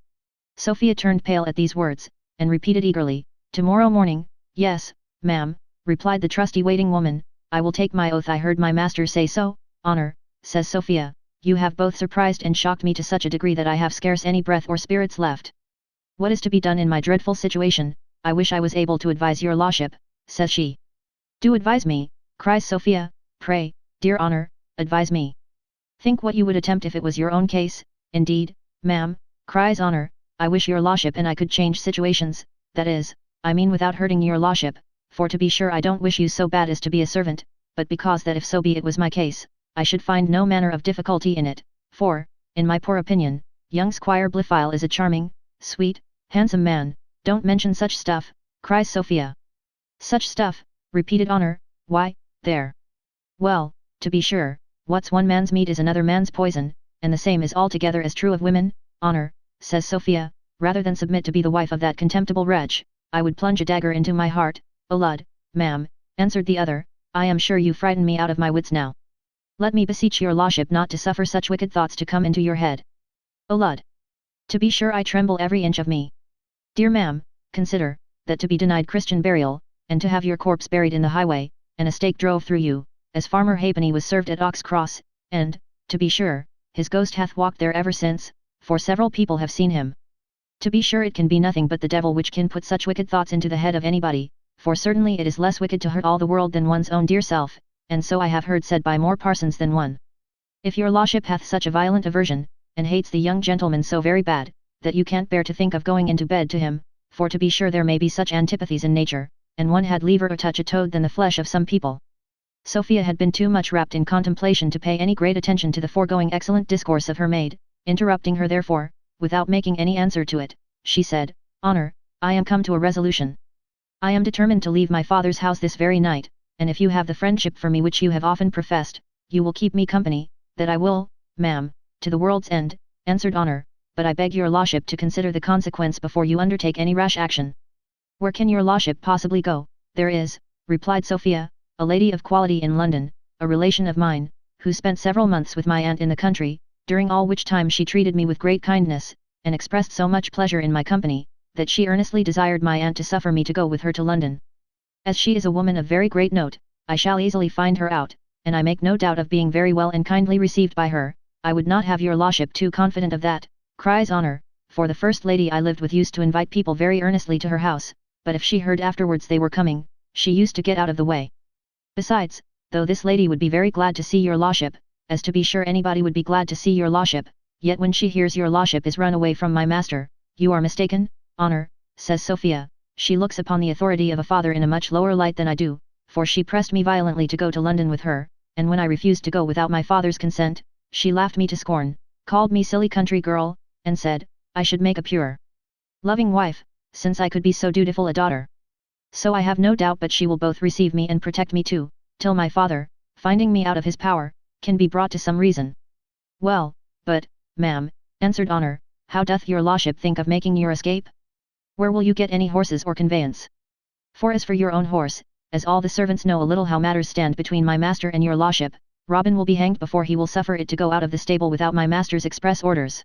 Sophia turned pale at these words, and repeated eagerly, "Tomorrow morning, yes, ma'am," replied the trusty waiting woman. "I will take my oath I heard my master say so." "Honour," says Sophia, "you have both surprised and shocked me to such a degree that I have scarce any breath or spirits left. What is to be done in my dreadful situation? I wish I was able to advise your lordship," says she. "Do advise me," cries Sophia, "pray, dear Honour, advise me. Think what you would attempt if it was your own case." "Indeed, ma'am," cries Honour, "I wish your lordship and I could change situations, that is, I mean without hurting your lordship, for to be sure I don't wish you so bad as to be a servant, but because that if so be it was my case, I should find no manner of difficulty in it, for, in my poor opinion, young Squire Blifil is a charming, sweet, handsome man." "Don't mention such stuff," cries Sophia. "Such stuff," repeated Honour, "why, there. Well, to be sure, what's one man's meat is another man's poison, and the same is altogether as true of women." "Honour," says Sophia, "rather than submit to be the wife of that contemptible wretch, I would plunge a dagger into my heart." "Oh lud, ma'am," answered the other, "I am sure you frighten me out of my wits now. Let me beseech your lordship not to suffer such wicked thoughts to come into your head. Oh lud! To be sure I tremble every inch of me. Dear ma'am, consider, that to be denied Christian burial, and to have your corpse buried in the highway, and a stake drove through you, as Farmer Halfpenny was served at Ox Cross, and, to be sure, his ghost hath walked there ever since, for several people have seen him. To be sure it can be nothing but the devil which can put such wicked thoughts into the head of anybody, for certainly it is less wicked to hurt all the world than one's own dear self, and so I have heard said by more parsons than one. If your lordship hath such a violent aversion, and hates the young gentleman so very bad, that you can't bear to think of going into bed to him, for to be sure there may be such antipathies in nature, and one had liever to touch a toad than the flesh of some people." Sophia had been too much wrapped in contemplation to pay any great attention to the foregoing excellent discourse of her maid. Interrupting her therefore, without making any answer to it, she said, "Honour, I am come to a resolution. I am determined to leave my father's house this very night, and if you have the friendship for me which you have often professed, you will keep me company." "That I will, ma'am, to the world's end," answered Honour, but I beg your lordship to consider the consequence before you undertake any rash action. Where can your lordship possibly go? There is, replied Sophia, a lady of quality in London, a relation of mine, who spent several months with my aunt in the country, during all which time she treated me with great kindness, and expressed so much pleasure in my company, that she earnestly desired my aunt to suffer me to go with her to London. As she is a woman of very great note, I shall easily find her out, and I make no doubt of being very well and kindly received by her. I would not have your lordship too confident of that, cries Honour, for the first lady I lived with used to invite people very earnestly to her house, but if she heard afterwards they were coming, she used to get out of the way. Besides, though this lady would be very glad to see your lordship, as to be sure anybody would be glad to see your lordship, yet when she hears your lordship is run away from my master, you are mistaken, Honour, says Sophia. She looks upon the authority of a father in a much lower light than I do, for she pressed me violently to go to London with her, and when I refused to go without my father's consent, she laughed me to scorn, called me silly country girl, and said, I should make a pure, loving wife, since I could be so dutiful a daughter. So I have no doubt but she will both receive me and protect me too, till my father, finding me out of his power, can be brought to some reason. Well, but, ma'am, answered Honour, how doth your lordship think of making your escape? Where will you get any horses or conveyance? For as for your own horse, as all the servants know a little how matters stand between my master and your lordship, Robin will be hanged before he will suffer it to go out of the stable without my master's express orders.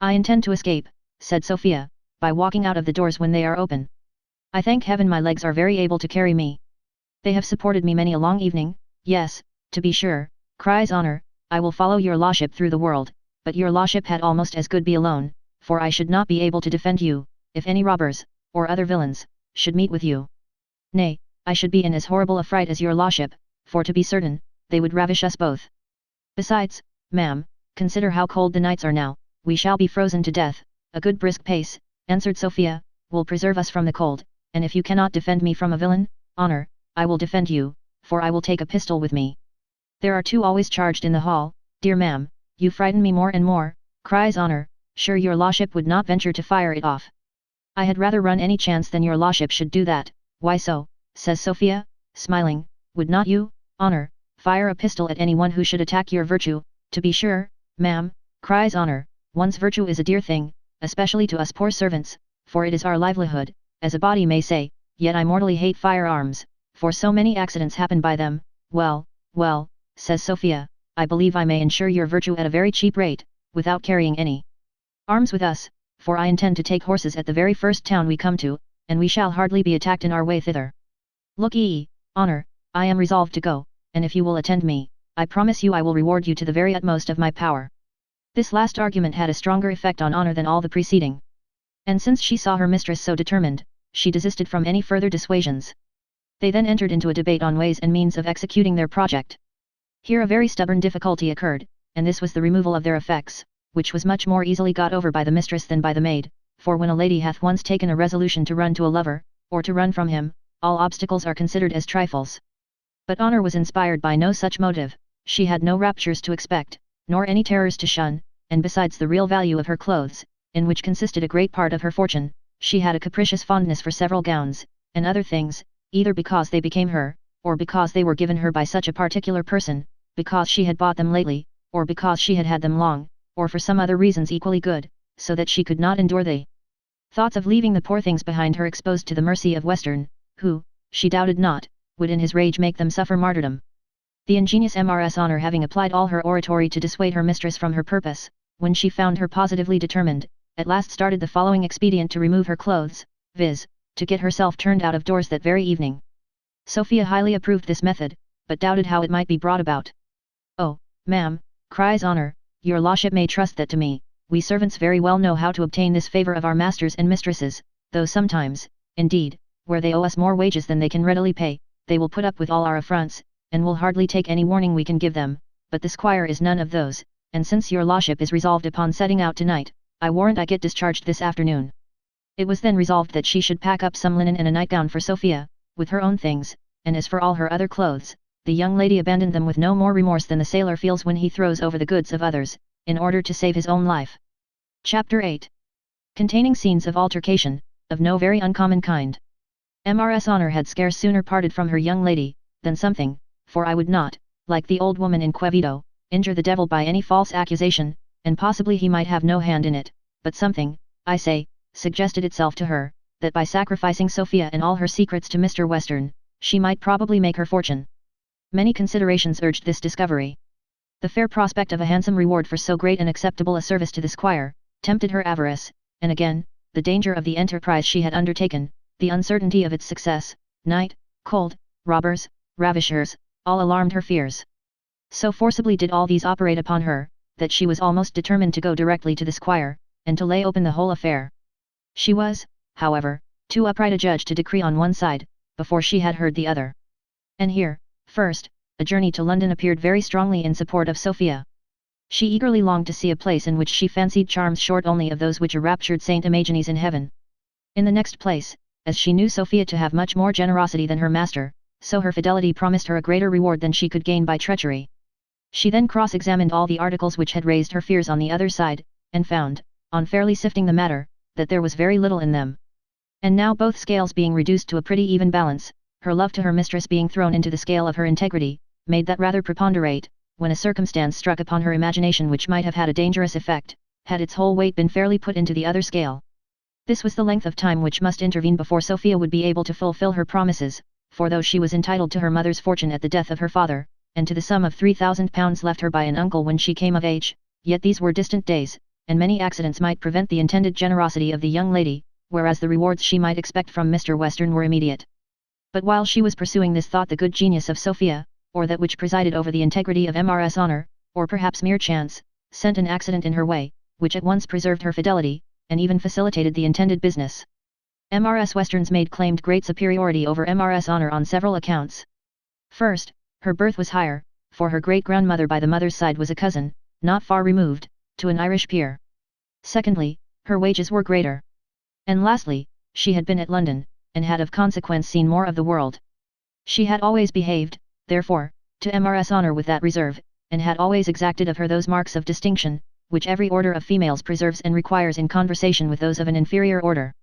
I intend to escape, said Sophia, by walking out of the doors when they are open. I thank heaven my legs are very able to carry me. They have supported me many a long evening. Yes, to be sure, cries Honour, I will follow your lordship through the world, but your lordship had almost as good be alone, for I should not be able to defend you, if any robbers, or other villains, should meet with you. Nay, I should be in as horrible a fright as your lordship, for to be certain, they would ravish us both. Besides, ma'am, consider how cold the nights are now, we shall be frozen to death. A good brisk pace, answered Sophia, will preserve us from the cold, and if you cannot defend me from a villain, Honour, I will defend you, for I will take a pistol with me. There are two always charged in the hall. Dear ma'am, you frighten me more and more, cries Honour, sure your lordship would not venture to fire it off. I had rather run any chance than your lordship should do that. Why so, says Sophia, smiling, would not you, Honour, fire a pistol at anyone who should attack your virtue? To be sure, ma'am, cries Honour, one's virtue is a dear thing, especially to us poor servants, for it is our livelihood, as a body may say, yet I mortally hate firearms, for so many accidents happen by them. Well, well, says Sophia, I believe I may insure your virtue at a very cheap rate, without carrying any arms with us, for I intend to take horses at the very first town we come to, and we shall hardly be attacked in our way thither. Look ye, Honour, I am resolved to go, and if you will attend me, I promise you I will reward you to the very utmost of my power. This last argument had a stronger effect on Honour than all the preceding. And since she saw her mistress so determined, she desisted from any further dissuasions. They then entered into a debate on ways and means of executing their project. Here a very stubborn difficulty occurred, and this was the removal of their effects, which was much more easily got over by the mistress than by the maid, for when a lady hath once taken a resolution to run to a lover, or to run from him, all obstacles are considered as trifles. But Honour was inspired by no such motive, she had no raptures to expect, nor any terrors to shun, and besides the real value of her clothes, in which consisted a great part of her fortune, she had a capricious fondness for several gowns, and other things, either because they became her, or because they were given her by such a particular person, because she had bought them lately, or because she had had them long, or for some other reasons equally good, so that she could not endure the thoughts of leaving the poor things behind her exposed to the mercy of Western, who, she doubted not, would in his rage make them suffer martyrdom. The ingenious Mrs. Honour having applied all her oratory to dissuade her mistress from her purpose, when she found her positively determined, at last started the following expedient to remove her clothes, viz., to get herself turned out of doors that very evening. Sophia highly approved this method, but doubted how it might be brought about. Oh, ma'am, cries Honour, your lordship may trust that to me, we servants very well know how to obtain this favour of our masters and mistresses, though sometimes, indeed, where they owe us more wages than they can readily pay, they will put up with all our affronts, and will hardly take any warning we can give them, but the squire is none of those, and since your lordship is resolved upon setting out tonight, I warrant I get discharged this afternoon. It was then resolved that she should pack up some linen and a nightgown for Sophia, with her own things, and as for all her other clothes, the young lady abandoned them with no more remorse than the sailor feels when he throws over the goods of others, in order to save his own life. Chapter 8. Containing scenes of altercation, of no very uncommon kind. Mrs. Honour had scarce sooner parted from her young lady, than something, for I would not, like the old woman in Quevedo, injure the devil by any false accusation, and possibly he might have no hand in it, but something, I say, suggested itself to her, that by sacrificing Sophia and all her secrets to Mr. Western, she might probably make her fortune. Many considerations urged this discovery. The fair prospect of a handsome reward for so great and acceptable a service to the squire, tempted her avarice, and again, the danger of the enterprise she had undertaken, the uncertainty of its success, night, cold, robbers, ravishers, all alarmed her fears. So forcibly did all these operate upon her, that she was almost determined to go directly to the squire, and to lay open the whole affair. She was, however, too upright a judge to decree on one side, before she had heard the other. And here, first, a journey to London appeared very strongly in support of Sophia. She eagerly longed to see a place in which she fancied charms short only of those which enraptured Saint Imogines in heaven. In the next place, as she knew Sophia to have much more generosity than her master, so her fidelity promised her a greater reward than she could gain by treachery. She then cross-examined all the articles which had raised her fears on the other side, and found, on fairly sifting the matter, that there was very little in them. And now both scales being reduced to a pretty even balance, her love to her mistress being thrown into the scale of her integrity, made that rather preponderate, when a circumstance struck upon her imagination which might have had a dangerous effect, had its whole weight been fairly put into the other scale. This was the length of time which must intervene before Sophia would be able to fulfill her promises, for though she was entitled to her mother's fortune at the death of her father, and to the sum of £3,000 left her by an uncle when she came of age, yet these were distant days, and many accidents might prevent the intended generosity of the young lady, whereas the rewards she might expect from Mr. Western were immediate. But while she was pursuing this thought, the good genius of Sophia, or that which presided over the integrity of Mrs. Honor, or perhaps mere chance, sent an accident in her way, which at once preserved her fidelity, and even facilitated the intended business. Mrs. Western's maid claimed great superiority over Mrs. Honor on several accounts. First, her birth was higher, for her great-grandmother by the mother's side was a cousin, not far removed, to an Irish peer. Secondly, her wages were greater. And lastly, she had been at London, and had of consequence seen more of the world. She had always behaved, therefore, to Mrs. Honor with that reserve, and had always exacted of her those marks of distinction, which every order of females preserves and requires in conversation with those of an inferior order.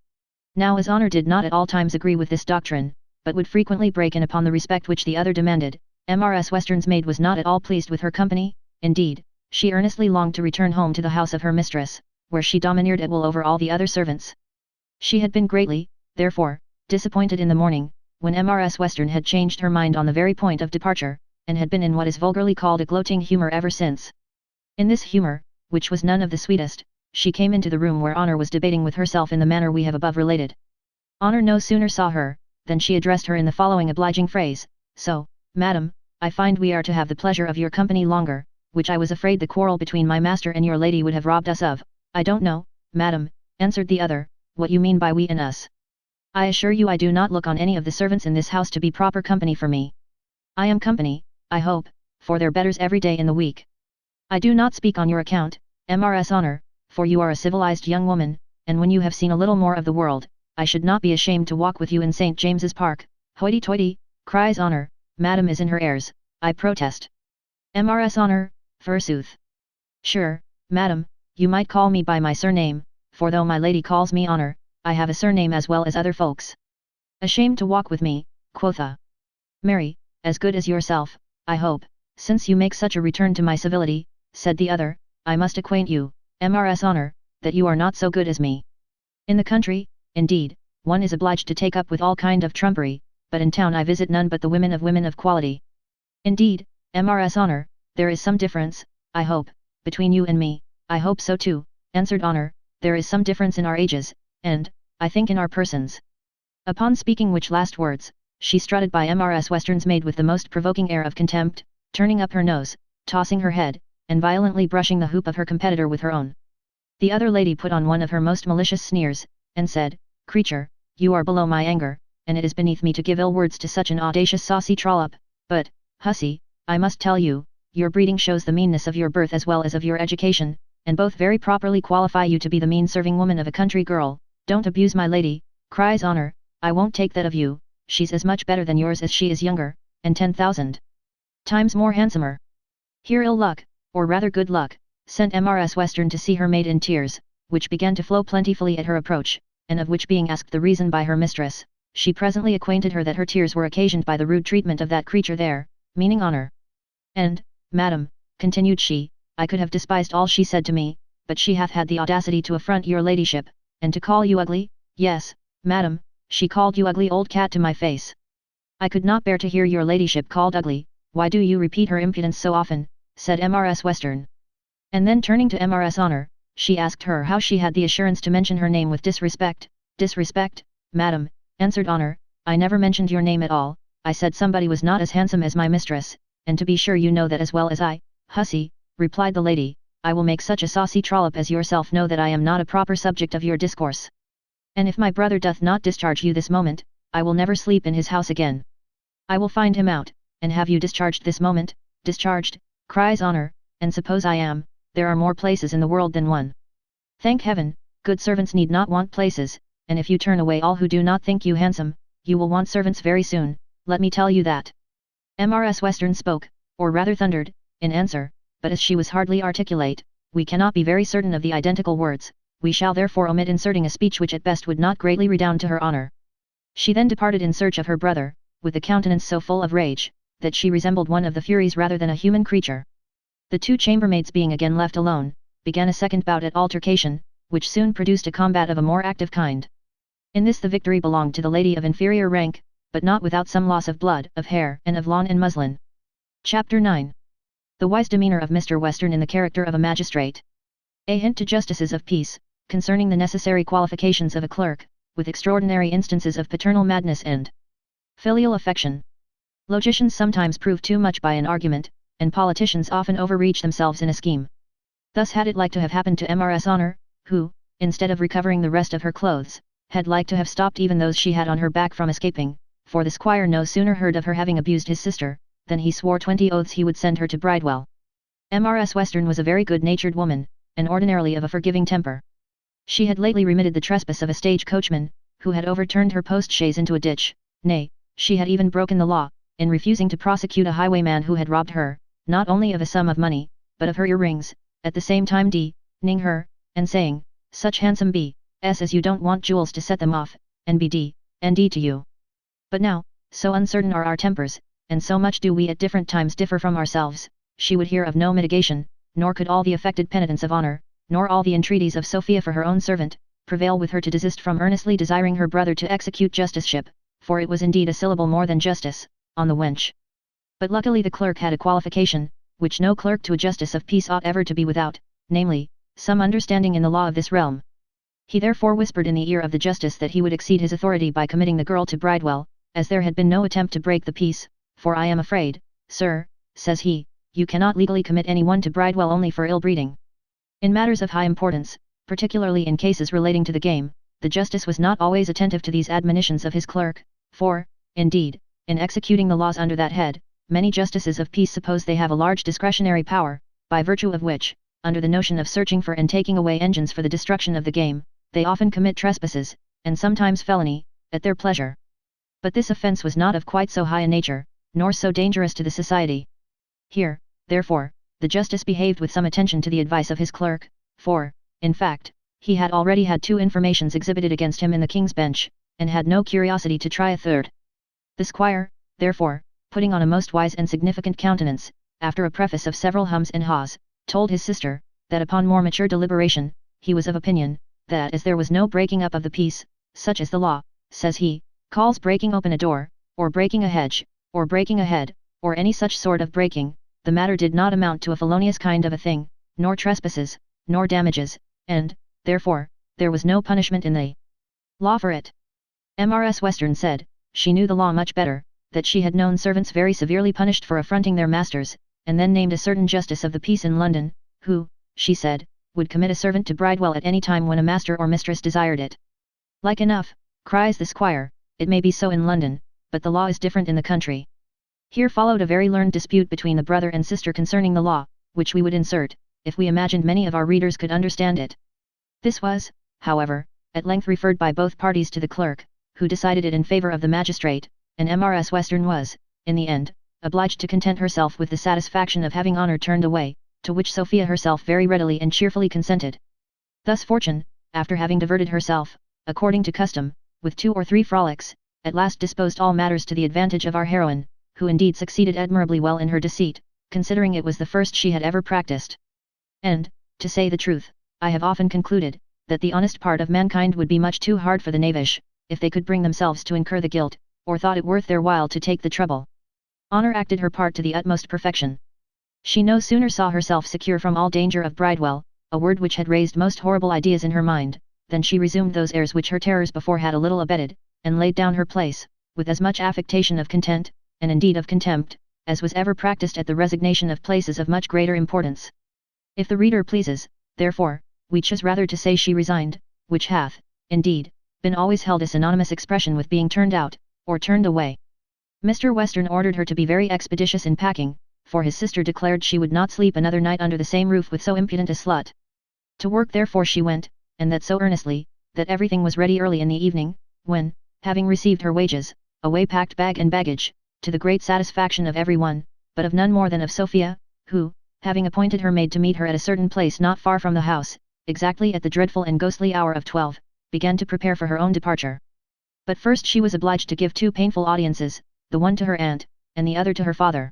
Now as Honor did not at all times agree with this doctrine, but would frequently break in upon the respect which the other demanded, Mrs. Western's maid was not at all pleased with her company. Indeed, she earnestly longed to return home to the house of her mistress, where she domineered at will over all the other servants. She had been greatly, therefore, disappointed in the morning, when Mrs. Western had changed her mind on the very point of departure, and had been in what is vulgarly called a gloating humour ever since. In this humour, which was none of the sweetest, she came into the room where Honor was debating with herself in the manner we have above related. Honor no sooner saw her, than she addressed her in the following obliging phrase: "So, madam, I find we are to have the pleasure of your company longer, which I was afraid the quarrel between my master and your lady would have robbed us of." "I don't know, madam," answered the other, "what you mean by we and us. I assure you I do not look on any of the servants in this house to be proper company for me. I am company, I hope, for their betters every day in the week. I do not speak on your account, Mrs. Honor, for you are a civilized young woman, and when you have seen a little more of the world, I should not be ashamed to walk with you in St. James's Park." "Hoity-toity," cries Honor, "madam is in her airs, I protest." Mrs. Honor, forsooth. "Sure, madam, you might call me by my surname, for though my lady calls me Honor, I have a surname as well as other folks." "Ashamed to walk with me," quotha. "Marry, as good as yourself, I hope, since you make such a return to my civility," said the other. "I must acquaint you, Mrs. Honor, that you are not so good as me. In the country, indeed, one is obliged to take up with all kind of trumpery, but in town I visit none but the women of quality." "Indeed, Mrs. Honor, there is some difference, I hope, between you and me." "I hope so too," answered Honor. "There is some difference in our ages, and, I think in our persons." Upon speaking which last words, she strutted by Mrs. Western's maid with the most provoking air of contempt, turning up her nose, tossing her head, and violently brushing the hoop of her competitor with her own. The other lady put on one of her most malicious sneers, and said, "Creature, you are below my anger, and it is beneath me to give ill words to such an audacious saucy trollop, but, hussy, I must tell you, your breeding shows the meanness of your birth as well as of your education, and both very properly qualify you to be the mean-serving woman of a country girl. Don't abuse my lady," cries Honor. "I won't take that of you, she's as much better than yours as she is younger, and 10,000 times more handsomer." Here ill luck, or rather good luck, sent Mrs. Western to see her maid in tears, which began to flow plentifully at her approach, and of which being asked the reason by her mistress, she presently acquainted her that her tears were occasioned by the rude treatment of that creature there, meaning Honor. "And, madam," continued she, "I could have despised all she said to me, but she hath had the audacity to affront your ladyship, and to call you ugly. Yes, madam, she called you ugly old cat to my face. I could not bear to hear your ladyship called ugly. Why do you repeat her impudence so often, said Mrs. Western. And then turning to Mrs. Honor, she asked her how she had the assurance to mention her name with disrespect. Disrespect, madam, answered Honor, I never mentioned your name at all. I said somebody was not as handsome as my mistress, and to be sure you know that as well as I. Hussy, replied the lady, I will make such a saucy trollop as yourself know that I am not a proper subject of your discourse. And if my brother doth not discharge you this moment, I will never sleep in his house again. I will find him out, and have you discharged this moment. Discharged, cries Honor, and suppose I am, there are more places in the world than one. Thank heaven, good servants need not want places, and if you turn away all who do not think you handsome, you will want servants very soon, let me tell you that. Mrs. Western spoke, or rather thundered, in answer, but as she was hardly articulate, we cannot be very certain of the identical words, we shall therefore omit inserting a speech which at best would not greatly redound to her honor. She then departed in search of her brother, with a countenance so full of rage, that she resembled one of the Furies rather than a human creature. The two chambermaids being again left alone, began a second bout at altercation, which soon produced a combat of a more active kind. In this the victory belonged to the lady of inferior rank, but not without some loss of blood, of hair, and of lawn and muslin. Chapter 9. The wise demeanour of Mr. Western in the character of a magistrate. A hint to justices of peace, concerning the necessary qualifications of a clerk, with extraordinary instances of paternal madness and filial affection. Logicians sometimes prove too much by an argument, and politicians often overreach themselves in a scheme. Thus had it like to have happened to Mrs. Honor, who, instead of recovering the rest of her clothes, had like to have stopped even those she had on her back from escaping, for the squire no sooner heard of her having abused his sister, than he swore 20 oaths he would send her to Bridewell. Mrs. Western was a very good-natured woman, and ordinarily of a forgiving temper. She had lately remitted the trespass of a stage coachman, who had overturned her post-chaise into a ditch, nay, she had even broken the law, in refusing to prosecute a highwayman who had robbed her, not only of a sum of money, but of her earrings, at the same time ning her, and saying, such handsome b.s. as you don't want jewels to set them off, and b.d. and d to you. But now, so uncertain are our tempers, and so much do we at different times differ from ourselves, she would hear of no mitigation, nor could all the affected penitence of Honor, nor all the entreaties of Sophia for her own servant, prevail with her to desist from earnestly desiring her brother to execute justiceship, for it was indeed a syllable more than justice, on the wench. But luckily the clerk had a qualification, which no clerk to a justice of peace ought ever to be without, namely, some understanding in the law of this realm. He therefore whispered in the ear of the justice that he would exceed his authority by committing the girl to Bridewell, as there had been no attempt to break the peace, for I am afraid, sir, says he, you cannot legally commit anyone to Bridewell only for ill-breeding. In matters of high importance, particularly in cases relating to the game, the justice was not always attentive to these admonitions of his clerk, for, indeed, in executing the laws under that head, many justices of peace suppose they have a large discretionary power, by virtue of which, under the notion of searching for and taking away engines for the destruction of the game, they often commit trespasses, and sometimes felony, at their pleasure. But this offence was not of quite so high a nature, nor so dangerous to the society. Here, therefore, the justice behaved with some attention to the advice of his clerk, for, in fact, he had already had 2 informations exhibited against him in the King's Bench, and had no curiosity to try a third. The squire, therefore, putting on a most wise and significant countenance, after a preface of several hums and haws, told his sister, that upon more mature deliberation, he was of opinion, that as there was no breaking up of the peace, such as the law, says he, calls breaking open a door, or breaking a hedge, or breaking a head, or any such sort of breaking, the matter did not amount to a felonious kind of a thing, nor trespasses, nor damages, and, therefore, there was no punishment in the law for it. Mrs. Western said, she knew the law much better, that she had known servants very severely punished for affronting their masters, and then named a certain justice of the peace in London, who, she said, would commit a servant to Bridewell at any time when a master or mistress desired it. Like enough, cries the squire, it may be so in London, but the law is different in the country. Here followed a very learned dispute between the brother and sister concerning the law, which we would insert, if we imagined many of our readers could understand it. This was, however, at length referred by both parties to the clerk, who decided it in favour of the magistrate, and Mrs. Western was, in the end, obliged to content herself with the satisfaction of having Honor turned away, to which Sophia herself very readily and cheerfully consented. Thus Fortune, after having diverted herself, according to custom, with 2 or 3 frolics, at last disposed all matters to the advantage of our heroine, who indeed succeeded admirably well in her deceit, considering it was the first she had ever practised. And, to say the truth, I have often concluded, that the honest part of mankind would be much too hard for the knavish, if they could bring themselves to incur the guilt, or thought it worth their while to take the trouble. Honor acted her part to the utmost perfection. She no sooner saw herself secure from all danger of Bridewell, a word which had raised most horrible ideas in her mind, than she resumed those airs which her terrors before had a little abetted, and laid down her place, with as much affectation of content, and indeed of contempt, as was ever practised at the resignation of places of much greater importance. If the reader pleases, therefore, we choose rather to say she resigned, which hath, indeed, been always held a synonymous expression with being turned out, or turned away. Mr. Western ordered her to be very expeditious in packing, for his sister declared she would not sleep another night under the same roof with so impudent a slut. To work therefore she went, and that so earnestly, that everything was ready early in the evening, when, having received her wages, away packed bag and baggage, to the great satisfaction of every one, but of none more than of Sophia, who, having appointed her maid to meet her at a certain place not far from the house, exactly at the dreadful and ghostly hour of 12, began to prepare for her own departure. But first she was obliged to give 2 painful audiences, the one to her aunt, and the other to her father.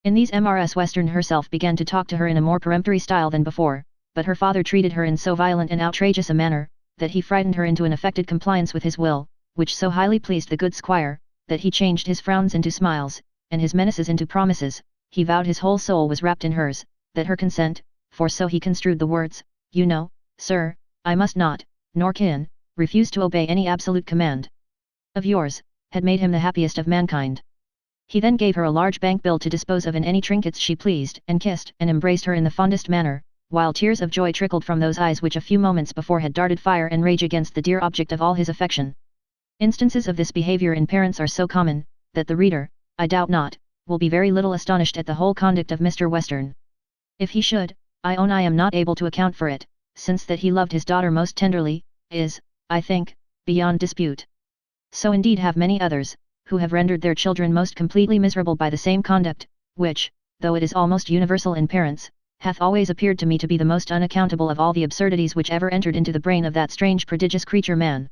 In these Mrs. Western herself began to talk to her in a more peremptory style than before, but her father treated her in so violent and outrageous a manner, that he frightened her into an affected compliance with his will, which so highly pleased the good squire, that he changed his frowns into smiles, and his menaces into promises. He vowed his whole soul was wrapped in hers, that her consent, for so he construed the words, "You know, sir, I must not, nor can, refuse to obey any absolute command of yours," had made him the happiest of mankind. He then gave her a large bank bill to dispose of in any trinkets she pleased, and kissed and embraced her in the fondest manner, while tears of joy trickled from those eyes which a few moments before had darted fire and rage against the dear object of all his affection. Instances of this behaviour in parents are so common, that the reader, I doubt not, will be very little astonished at the whole conduct of Mr. Western. If he should, I own I am not able to account for it, since that he loved his daughter most tenderly, is, I think, beyond dispute. So indeed have many others, who have rendered their children most completely miserable by the same conduct, which, though it is almost universal in parents, hath always appeared to me to be the most unaccountable of all the absurdities which ever entered into the brain of that strange prodigious creature man.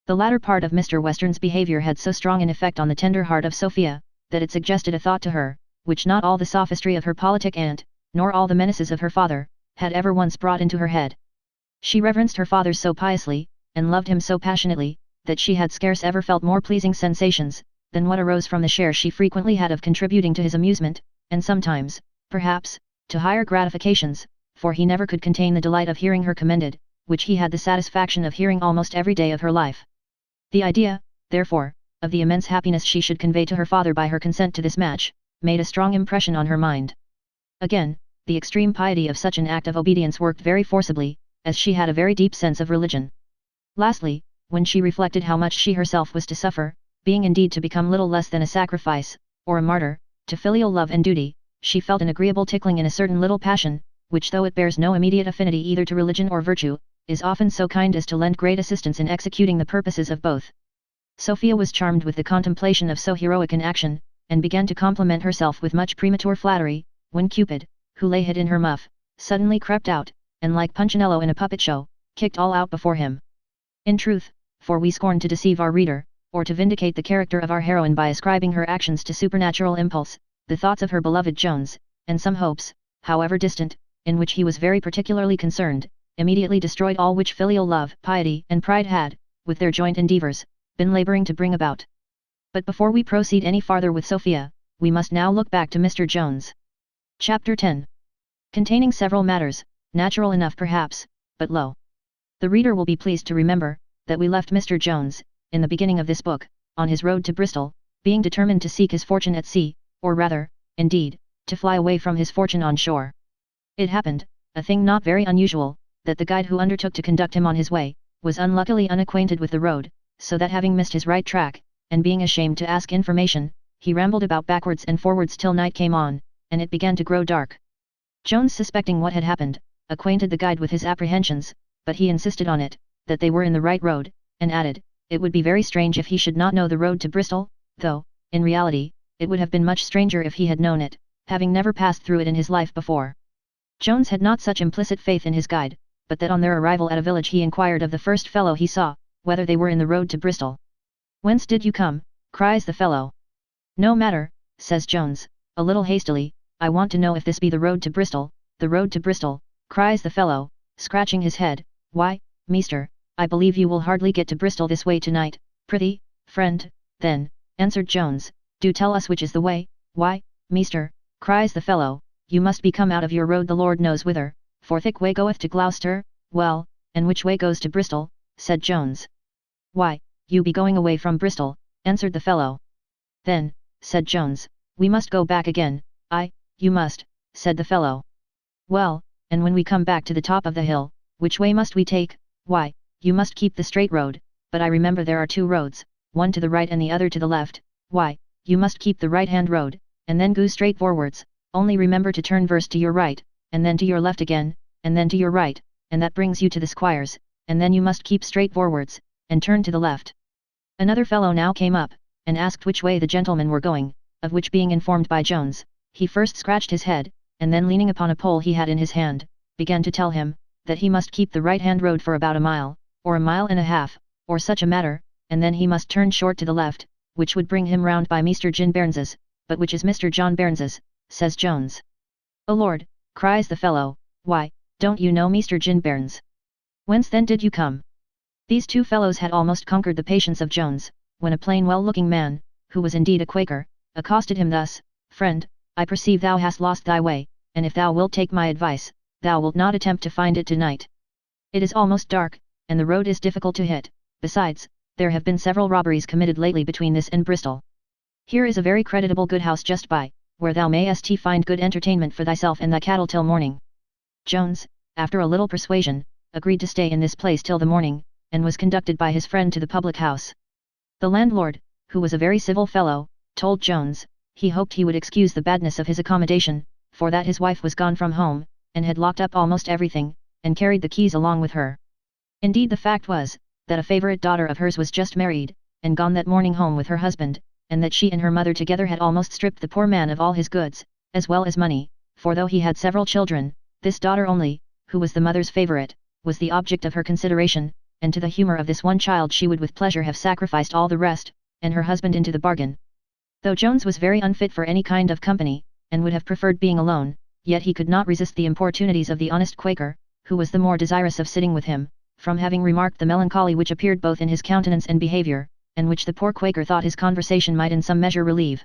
The latter part of Mr. Western's behaviour had so strong an effect on the tender heart of Sophia, that it suggested a thought to her, which not all the sophistry of her politic aunt, nor all the menaces of her father, had ever once brought into her head. She reverenced her father so piously, and loved him so passionately, that she had scarce ever felt more pleasing sensations, than what arose from the share she frequently had of contributing to his amusement, and sometimes, perhaps, to higher gratifications, for he never could contain the delight of hearing her commended, which he had the satisfaction of hearing almost every day of her life. The idea, therefore, of the immense happiness she should convey to her father by her consent to this match, made a strong impression on her mind. Again, the extreme piety of such an act of obedience worked very forcibly, as she had a very deep sense of religion. Lastly, when she reflected how much she herself was to suffer, being indeed to become little less than a sacrifice, or a martyr, to filial love and duty, she felt an agreeable tickling in a certain little passion, which though it bears no immediate affinity either to religion or virtue, is often so kind as to lend great assistance in executing the purposes of both. Sophia was charmed with the contemplation of so heroic an action, and began to compliment herself with much premature flattery, when Cupid, who lay hid in her muff, suddenly crept out, and like Punchinello in a puppet show, kicked all out before him. In truth, for we scorn to deceive our reader, or to vindicate the character of our heroine by ascribing her actions to supernatural impulse, the thoughts of her beloved Jones, and some hopes, however distant, in which he was very particularly concerned, immediately destroyed all which filial love, piety, and pride had, with their joint endeavours, been labouring to bring about. But before we proceed any farther with Sophia, we must now look back to Mr. Jones. Chapter 10. Containing several matters, natural enough perhaps, but lo! The reader will be pleased to remember, that we left Mr. Jones, in the beginning of this book, on his road to Bristol, being determined to seek his fortune at sea, or rather, indeed, to fly away from his fortune on shore. It happened, a thing not very unusual, that the guide who undertook to conduct him on his way, was unluckily unacquainted with the road, so that having missed his right track, and being ashamed to ask information, he rambled about backwards and forwards till night came on, and it began to grow dark. Jones, suspecting what had happened, acquainted the guide with his apprehensions, but he insisted on it, that they were in the right road, and added, it would be very strange if he should not know the road to Bristol, though, in reality, it would have been much stranger if he had known it, having never passed through it in his life before. Jones had not such implicit faith in his guide, but that on their arrival at a village he inquired of the first fellow he saw, whether they were in the road to Bristol. "Whence did you come?" cries the fellow. "No matter," says Jones, a little hastily, "I want to know if this be the road to Bristol." "The road to Bristol," cries the fellow, scratching his head. Why, meester, I believe you will hardly get to Bristol this way tonight. Prithee, friend, then, answered Jones, do tell us which is the way. Why, meester, cries the fellow, you must be come out of your road the Lord knows whither, for thick way goeth to Gloucester. Well, and which way goes to Bristol? Said Jones. Why, you be going away from Bristol, answered the fellow. Then, said Jones, we must go back again. Aye, you must, said the fellow. Well, and when we come back to the top of the hill, which way must we take? Why, you must keep the straight road, but I remember there are two roads, one to the right and the other to the left. Why, you must keep the right-hand road, and then go straight forwards, only remember to turn first to your right, and then to your left again, and then to your right, and that brings you to the squire's, and then you must keep straight forwards, and turn to the left. Another fellow now came up, and asked which way the gentlemen were going, of which being informed by Jones, he first scratched his head, and then leaning upon a pole he had in his hand, began to tell him, that he must keep the right-hand road for about a mile, or a mile and a half, or such a matter, and then he must turn short to the left, which would bring him round by Mr. Jin Bairns's, but which is Mr. John Bairns's, says Jones. O Lord, cries the fellow, why, don't you know Mr. Jin Bairns? Whence then did you come? These two fellows had almost conquered the patience of Jones, when a plain well-looking man, who was indeed a Quaker, accosted him thus, Friend, I perceive thou hast lost thy way, and if thou wilt take my advice, thou wilt not attempt to find it tonight. It is almost dark, and the road is difficult to hit, besides, there have been several robberies committed lately between this and Bristol. Here is a very creditable good house just by, where thou mayest find good entertainment for thyself and thy cattle till morning. Jones, after a little persuasion, agreed to stay in this place till the morning, and was conducted by his friend to the public house. The landlord, who was a very civil fellow, told Jones, he hoped he would excuse the badness of his accommodation, for that his wife was gone from home, and had locked up almost everything, and carried the keys along with her. Indeed the fact was, that a favourite daughter of hers was just married, and gone that morning home with her husband, and that she and her mother together had almost stripped the poor man of all his goods, as well as money, for though he had several children, this daughter only, who was the mother's favourite, was the object of her consideration, and to the humour of this one child she would with pleasure have sacrificed all the rest, and her husband into the bargain. Though Jones was very unfit for any kind of company, and would have preferred being alone, yet he could not resist the importunities of the honest Quaker, who was the more desirous of sitting with him, from having remarked the melancholy which appeared both in his countenance and behaviour, and which the poor Quaker thought his conversation might in some measure relieve.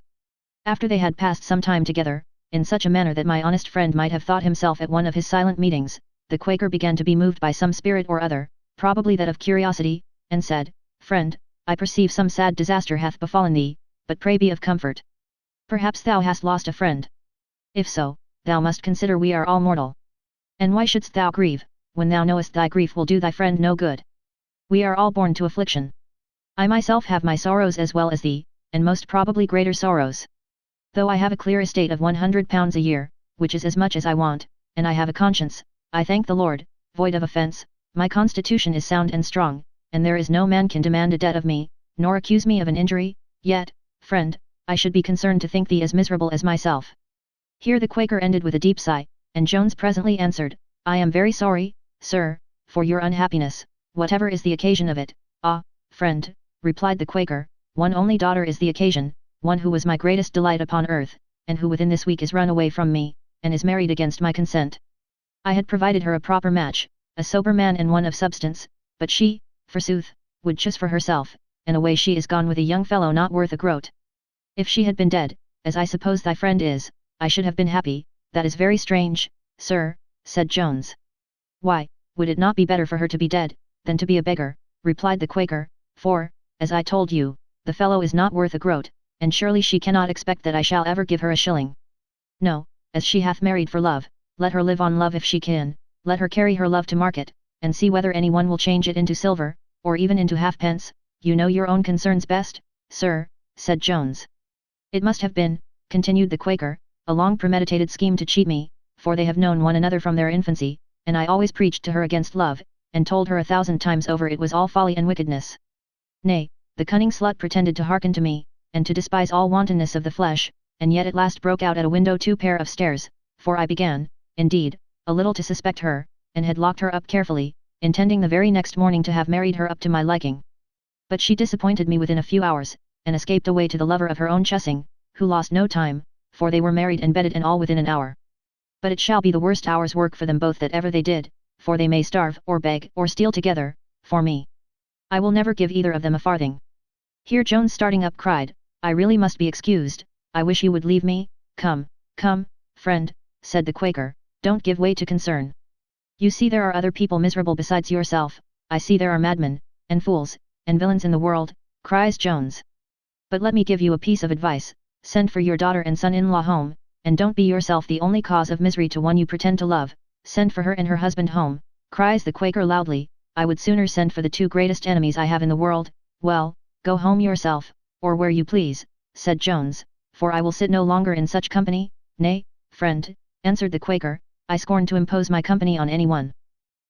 After they had passed some time together, in such a manner that my honest friend might have thought himself at one of his silent meetings, the Quaker began to be moved by some spirit or other, probably that of curiosity, and said, Friend, I perceive some sad disaster hath befallen thee, but pray be of comfort. Perhaps thou hast lost a friend. If so, thou must consider we are all mortal. And why shouldst thou grieve, when thou knowest thy grief will do thy friend no good? We are all born to affliction. I myself have my sorrows as well as thee, and most probably greater sorrows. Though I have a clear estate of £100 a year, which is as much as I want, and I have a conscience, I thank the Lord, void of offence, my constitution is sound and strong, and there is no man can demand a debt of me, nor accuse me of an injury, yet, friend, I should be concerned to think thee as miserable as myself. Here the Quaker ended with a deep sigh, and Jones presently answered, I am very sorry, sir, for your unhappiness, whatever is the occasion of it. Ah, friend, replied the Quaker, one only daughter is the occasion, one who was my greatest delight upon earth, and who within this week is run away from me, and is married against my consent. I had provided her a proper match, a sober man and one of substance, but she, forsooth, would choose for herself, and away she is gone with a young fellow not worth a groat. If she had been dead, as I suppose thy friend is, I should have been happy. That is very strange, sir, said Jones. Why, would it not be better for her to be dead, than to be a beggar, replied the Quaker, for, as I told you, the fellow is not worth a groat, and surely she cannot expect that I shall ever give her a shilling. No, as she hath married for love, let her live on love if she can, let her carry her love to market, and see whether any one will change it into silver, or even into halfpence. You know your own concerns best, sir, said Jones. It must have been, continued the Quaker, a long premeditated scheme to cheat me, for they have known one another from their infancy, and I always preached to her against love, and told her 1,000 times over it was all folly and wickedness. Nay, the cunning slut pretended to hearken to me, and to despise all wantonness of the flesh, and yet at last broke out at a window 2 pair of stairs, for I began, indeed, a little to suspect her, and had locked her up carefully, intending the very next morning to have married her up to my liking. But she disappointed me within a few hours, and escaped away to the lover of her own choosing, who lost no time, for they were married and bedded and all within an hour. But it shall be the worst hour's work for them both that ever they did, for they may starve, or beg, or steal together, for me. I will never give either of them a farthing." Here Jones starting up cried, "I really must be excused, I wish you would leave me." "Come, come, friend," said the Quaker, "don't give way to concern. You see there are other people miserable besides yourself. I see there are madmen, and fools, and villains in the world," cries Jones. "But let me give you a piece of advice, send for your daughter and son-in-law home, and don't be yourself the only cause of misery to one you pretend to love. Send for her and her husband home," cries the Quaker loudly. "I would sooner send for the two greatest enemies I have in the world." "Well, go home yourself, or where you please," said Jones, "for I will sit no longer in such company." "Nay, friend," answered the Quaker, "I scorn to impose my company on anyone."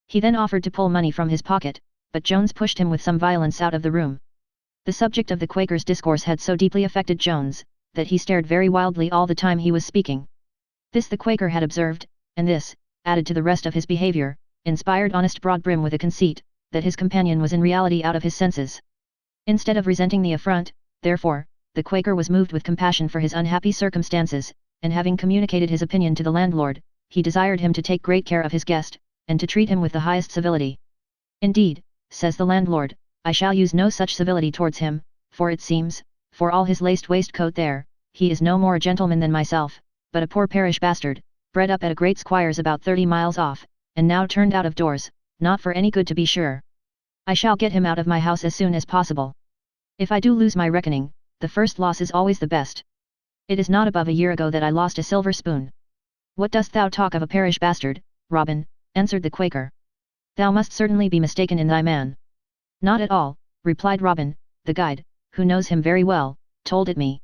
He then offered to pull money from his pocket, but Jones pushed him with some violence out of the room. The subject of the Quaker's discourse had so deeply affected Jones, that he stared very wildly all the time he was speaking. This the Quaker had observed, and this, added to the rest of his behaviour, inspired honest Broadbrim with a conceit, that his companion was in reality out of his senses. Instead of resenting the affront, therefore, the Quaker was moved with compassion for his unhappy circumstances, and having communicated his opinion to the landlord, he desired him to take great care of his guest, and to treat him with the highest civility. "Indeed," says the landlord, "I shall use no such civility towards him, for it seems, for all his laced waistcoat there, he is no more a gentleman than myself, but a poor parish bastard, bred up at a great squire's about 30 miles off, and now turned out of doors, not for any good to be sure. I shall get him out of my house as soon as possible. If I do lose my reckoning, the first loss is always the best. It is not above a year ago that I lost a silver spoon." "What dost thou talk of a parish bastard, Robin?" answered the Quaker. "Thou must certainly be mistaken in thy man." "Not at all," replied Robin, "the guide, who knows him very well, told it me."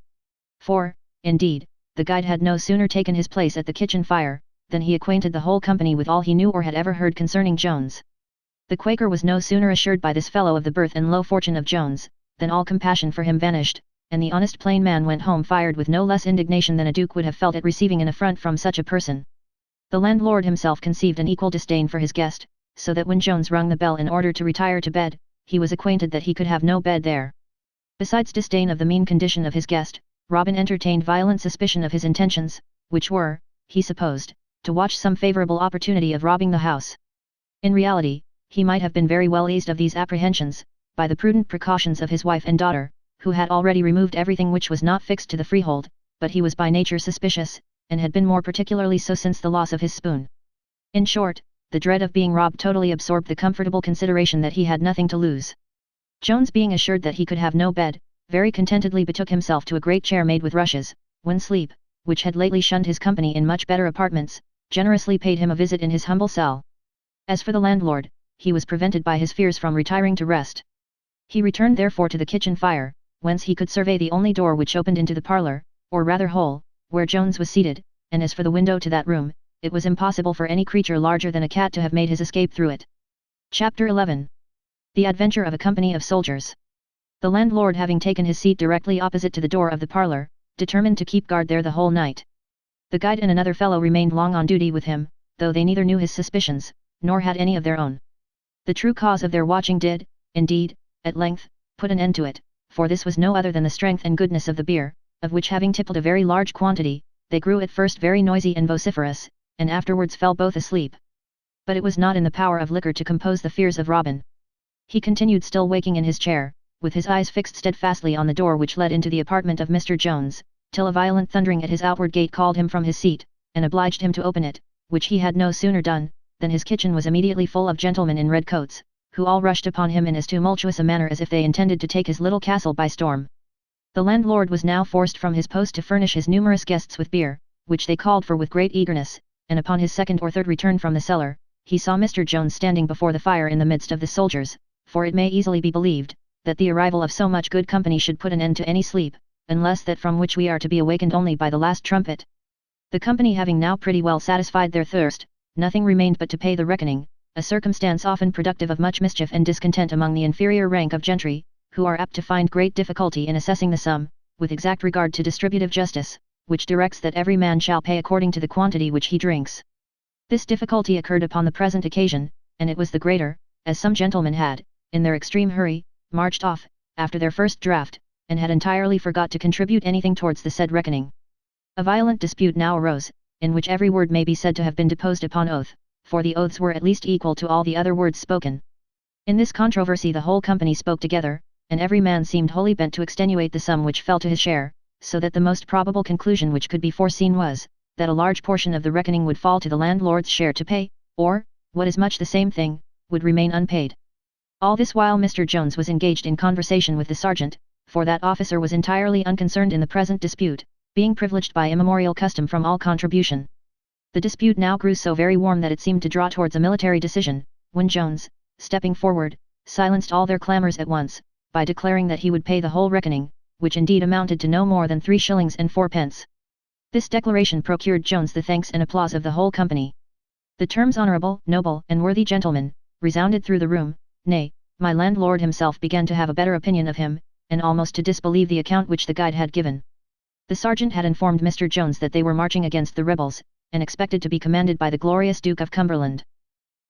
For, indeed, the guide had no sooner taken his place at the kitchen fire, than he acquainted the whole company with all he knew or had ever heard concerning Jones. The Quaker was no sooner assured by this fellow of the birth and low fortune of Jones, than all compassion for him vanished, and the honest plain man went home fired with no less indignation than a duke would have felt at receiving an affront from such a person. The landlord himself conceived an equal disdain for his guest, so that when Jones rung the bell in order to retire to bed, he was acquainted that he could have no bed there. Besides disdain of the mean condition of his guest, Robin entertained violent suspicion of his intentions, which were, he supposed, to watch some favourable opportunity of robbing the house. In reality, he might have been very well eased of these apprehensions, by the prudent precautions of his wife and daughter, who had already removed everything which was not fixed to the freehold, but he was by nature suspicious, and had been more particularly so since the loss of his spoon. In short, the dread of being robbed totally absorbed the comfortable consideration that he had nothing to lose. Jones, being assured that he could have no bed, very contentedly betook himself to a great chair made with rushes, when sleep, which had lately shunned his company in much better apartments, generously paid him a visit in his humble cell. As for the landlord, he was prevented by his fears from retiring to rest. He returned therefore to the kitchen fire, whence he could survey the only door which opened into the parlour, or rather hole, where Jones was seated, and as for the window to that room, it was impossible for any creature larger than a cat to have made his escape through it. Chapter 11. The Adventure of a Company of Soldiers. The landlord, having taken his seat directly opposite to the door of the parlour, determined to keep guard there the whole night. The guide and another fellow remained long on duty with him, though they neither knew his suspicions, nor had any of their own. The true cause of their watching did, indeed, at length, put an end to it, for this was no other than the strength and goodness of the beer, of which having tippled a very large quantity, they grew at first very noisy and vociferous, and afterwards fell both asleep. But it was not in the power of liquor to compose the fears of Robin. He continued still waking in his chair, with his eyes fixed steadfastly on the door which led into the apartment of Mr. Jones, till a violent thundering at his outward gate called him from his seat, and obliged him to open it, which he had no sooner done, than his kitchen was immediately full of gentlemen in red coats, who all rushed upon him in as tumultuous a manner as if they intended to take his little castle by storm. The landlord was now forced from his post to furnish his numerous guests with beer, which they called for with great eagerness, and upon his second or third return from the cellar, he saw Mr. Jones standing before the fire in the midst of the soldiers, for it may easily be believed, that the arrival of so much good company should put an end to any sleep, unless that from which we are to be awakened only by the last trumpet. The company having now pretty well satisfied their thirst, nothing remained but to pay the reckoning, a circumstance often productive of much mischief and discontent among the inferior rank of gentry, who are apt to find great difficulty in assessing the sum, with exact regard to distributive justice, which directs that every man shall pay according to the quantity which he drinks. This difficulty occurred upon the present occasion, and it was the greater, as some gentlemen had, in their extreme hurry, marched off, after their first draught, and had entirely forgot to contribute anything towards the said reckoning. A violent dispute now arose, in which every word may be said to have been deposed upon oath, for the oaths were at least equal to all the other words spoken. In this controversy the whole company spoke together, and every man seemed wholly bent to extenuate the sum which fell to his share, so that the most probable conclusion which could be foreseen was, that a large portion of the reckoning would fall to the landlord's share to pay, or, what is much the same thing, would remain unpaid. All this while Mr. Jones was engaged in conversation with the sergeant, for that officer was entirely unconcerned in the present dispute, being privileged by immemorial custom from all contribution. The dispute now grew so very warm that it seemed to draw towards a military decision, when Jones, stepping forward, silenced all their clamours at once, by declaring that he would pay the whole reckoning, which indeed amounted to no more than 3 shillings and 4pence. This declaration procured Jones the thanks and applause of the whole company. The terms honourable, noble, and worthy gentleman, resounded through the room. Nay, my landlord himself began to have a better opinion of him, and almost to disbelieve the account which the guide had given. The sergeant had informed Mr. Jones that they were marching against the rebels, and expected to be commanded by the glorious Duke of Cumberland.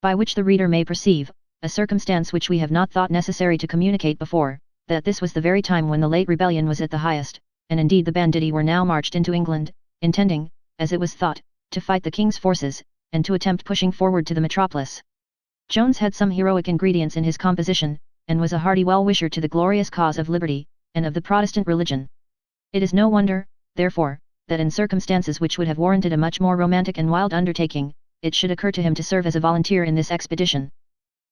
By which the reader may perceive, a circumstance which we have not thought necessary to communicate before, that this was the very time when the late rebellion was at the highest, and indeed the banditti were now marched into England, intending, as it was thought, to fight the king's forces, and to attempt pushing forward to the metropolis. Jones had some heroic ingredients in his composition, and was a hearty well-wisher to the glorious cause of liberty, and of the Protestant religion. It is no wonder, therefore, that in circumstances which would have warranted a much more romantic and wild undertaking, it should occur to him to serve as a volunteer in this expedition.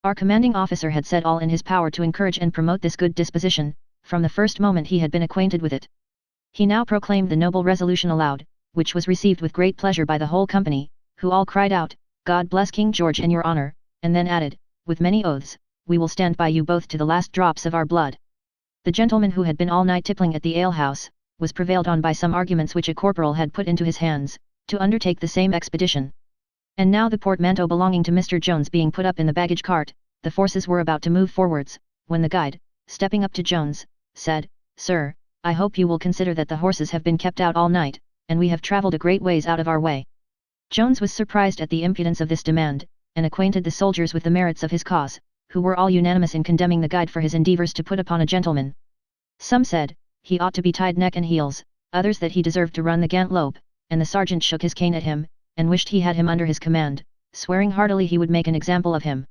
Our commanding officer had said all in his power to encourage and promote this good disposition, from the first moment he had been acquainted with it. He now proclaimed the noble resolution aloud, which was received with great pleasure by the whole company, who all cried out, "God bless King George and your honour," and then added, with many oaths, "We will stand by you both to the last drops of our blood." The gentleman who had been all night tippling at the alehouse, was prevailed on by some arguments which a corporal had put into his hands, to undertake the same expedition. And now the portmanteau belonging to Mr. Jones being put up in the baggage cart, the forces were about to move forwards, when the guide, stepping up to Jones, said, "Sir, I hope you will consider that the horses have been kept out all night, and we have travelled a great ways out of our way." Jones was surprised at the impudence of this demand, and acquainted the soldiers with the merits of his cause, who were all unanimous in condemning the guide for his endeavours to put upon a gentleman. Some said, he ought to be tied neck and heels, others that he deserved to run the gantlope, and the sergeant shook his cane at him, and wished he had him under his command, swearing heartily he would make an example of him.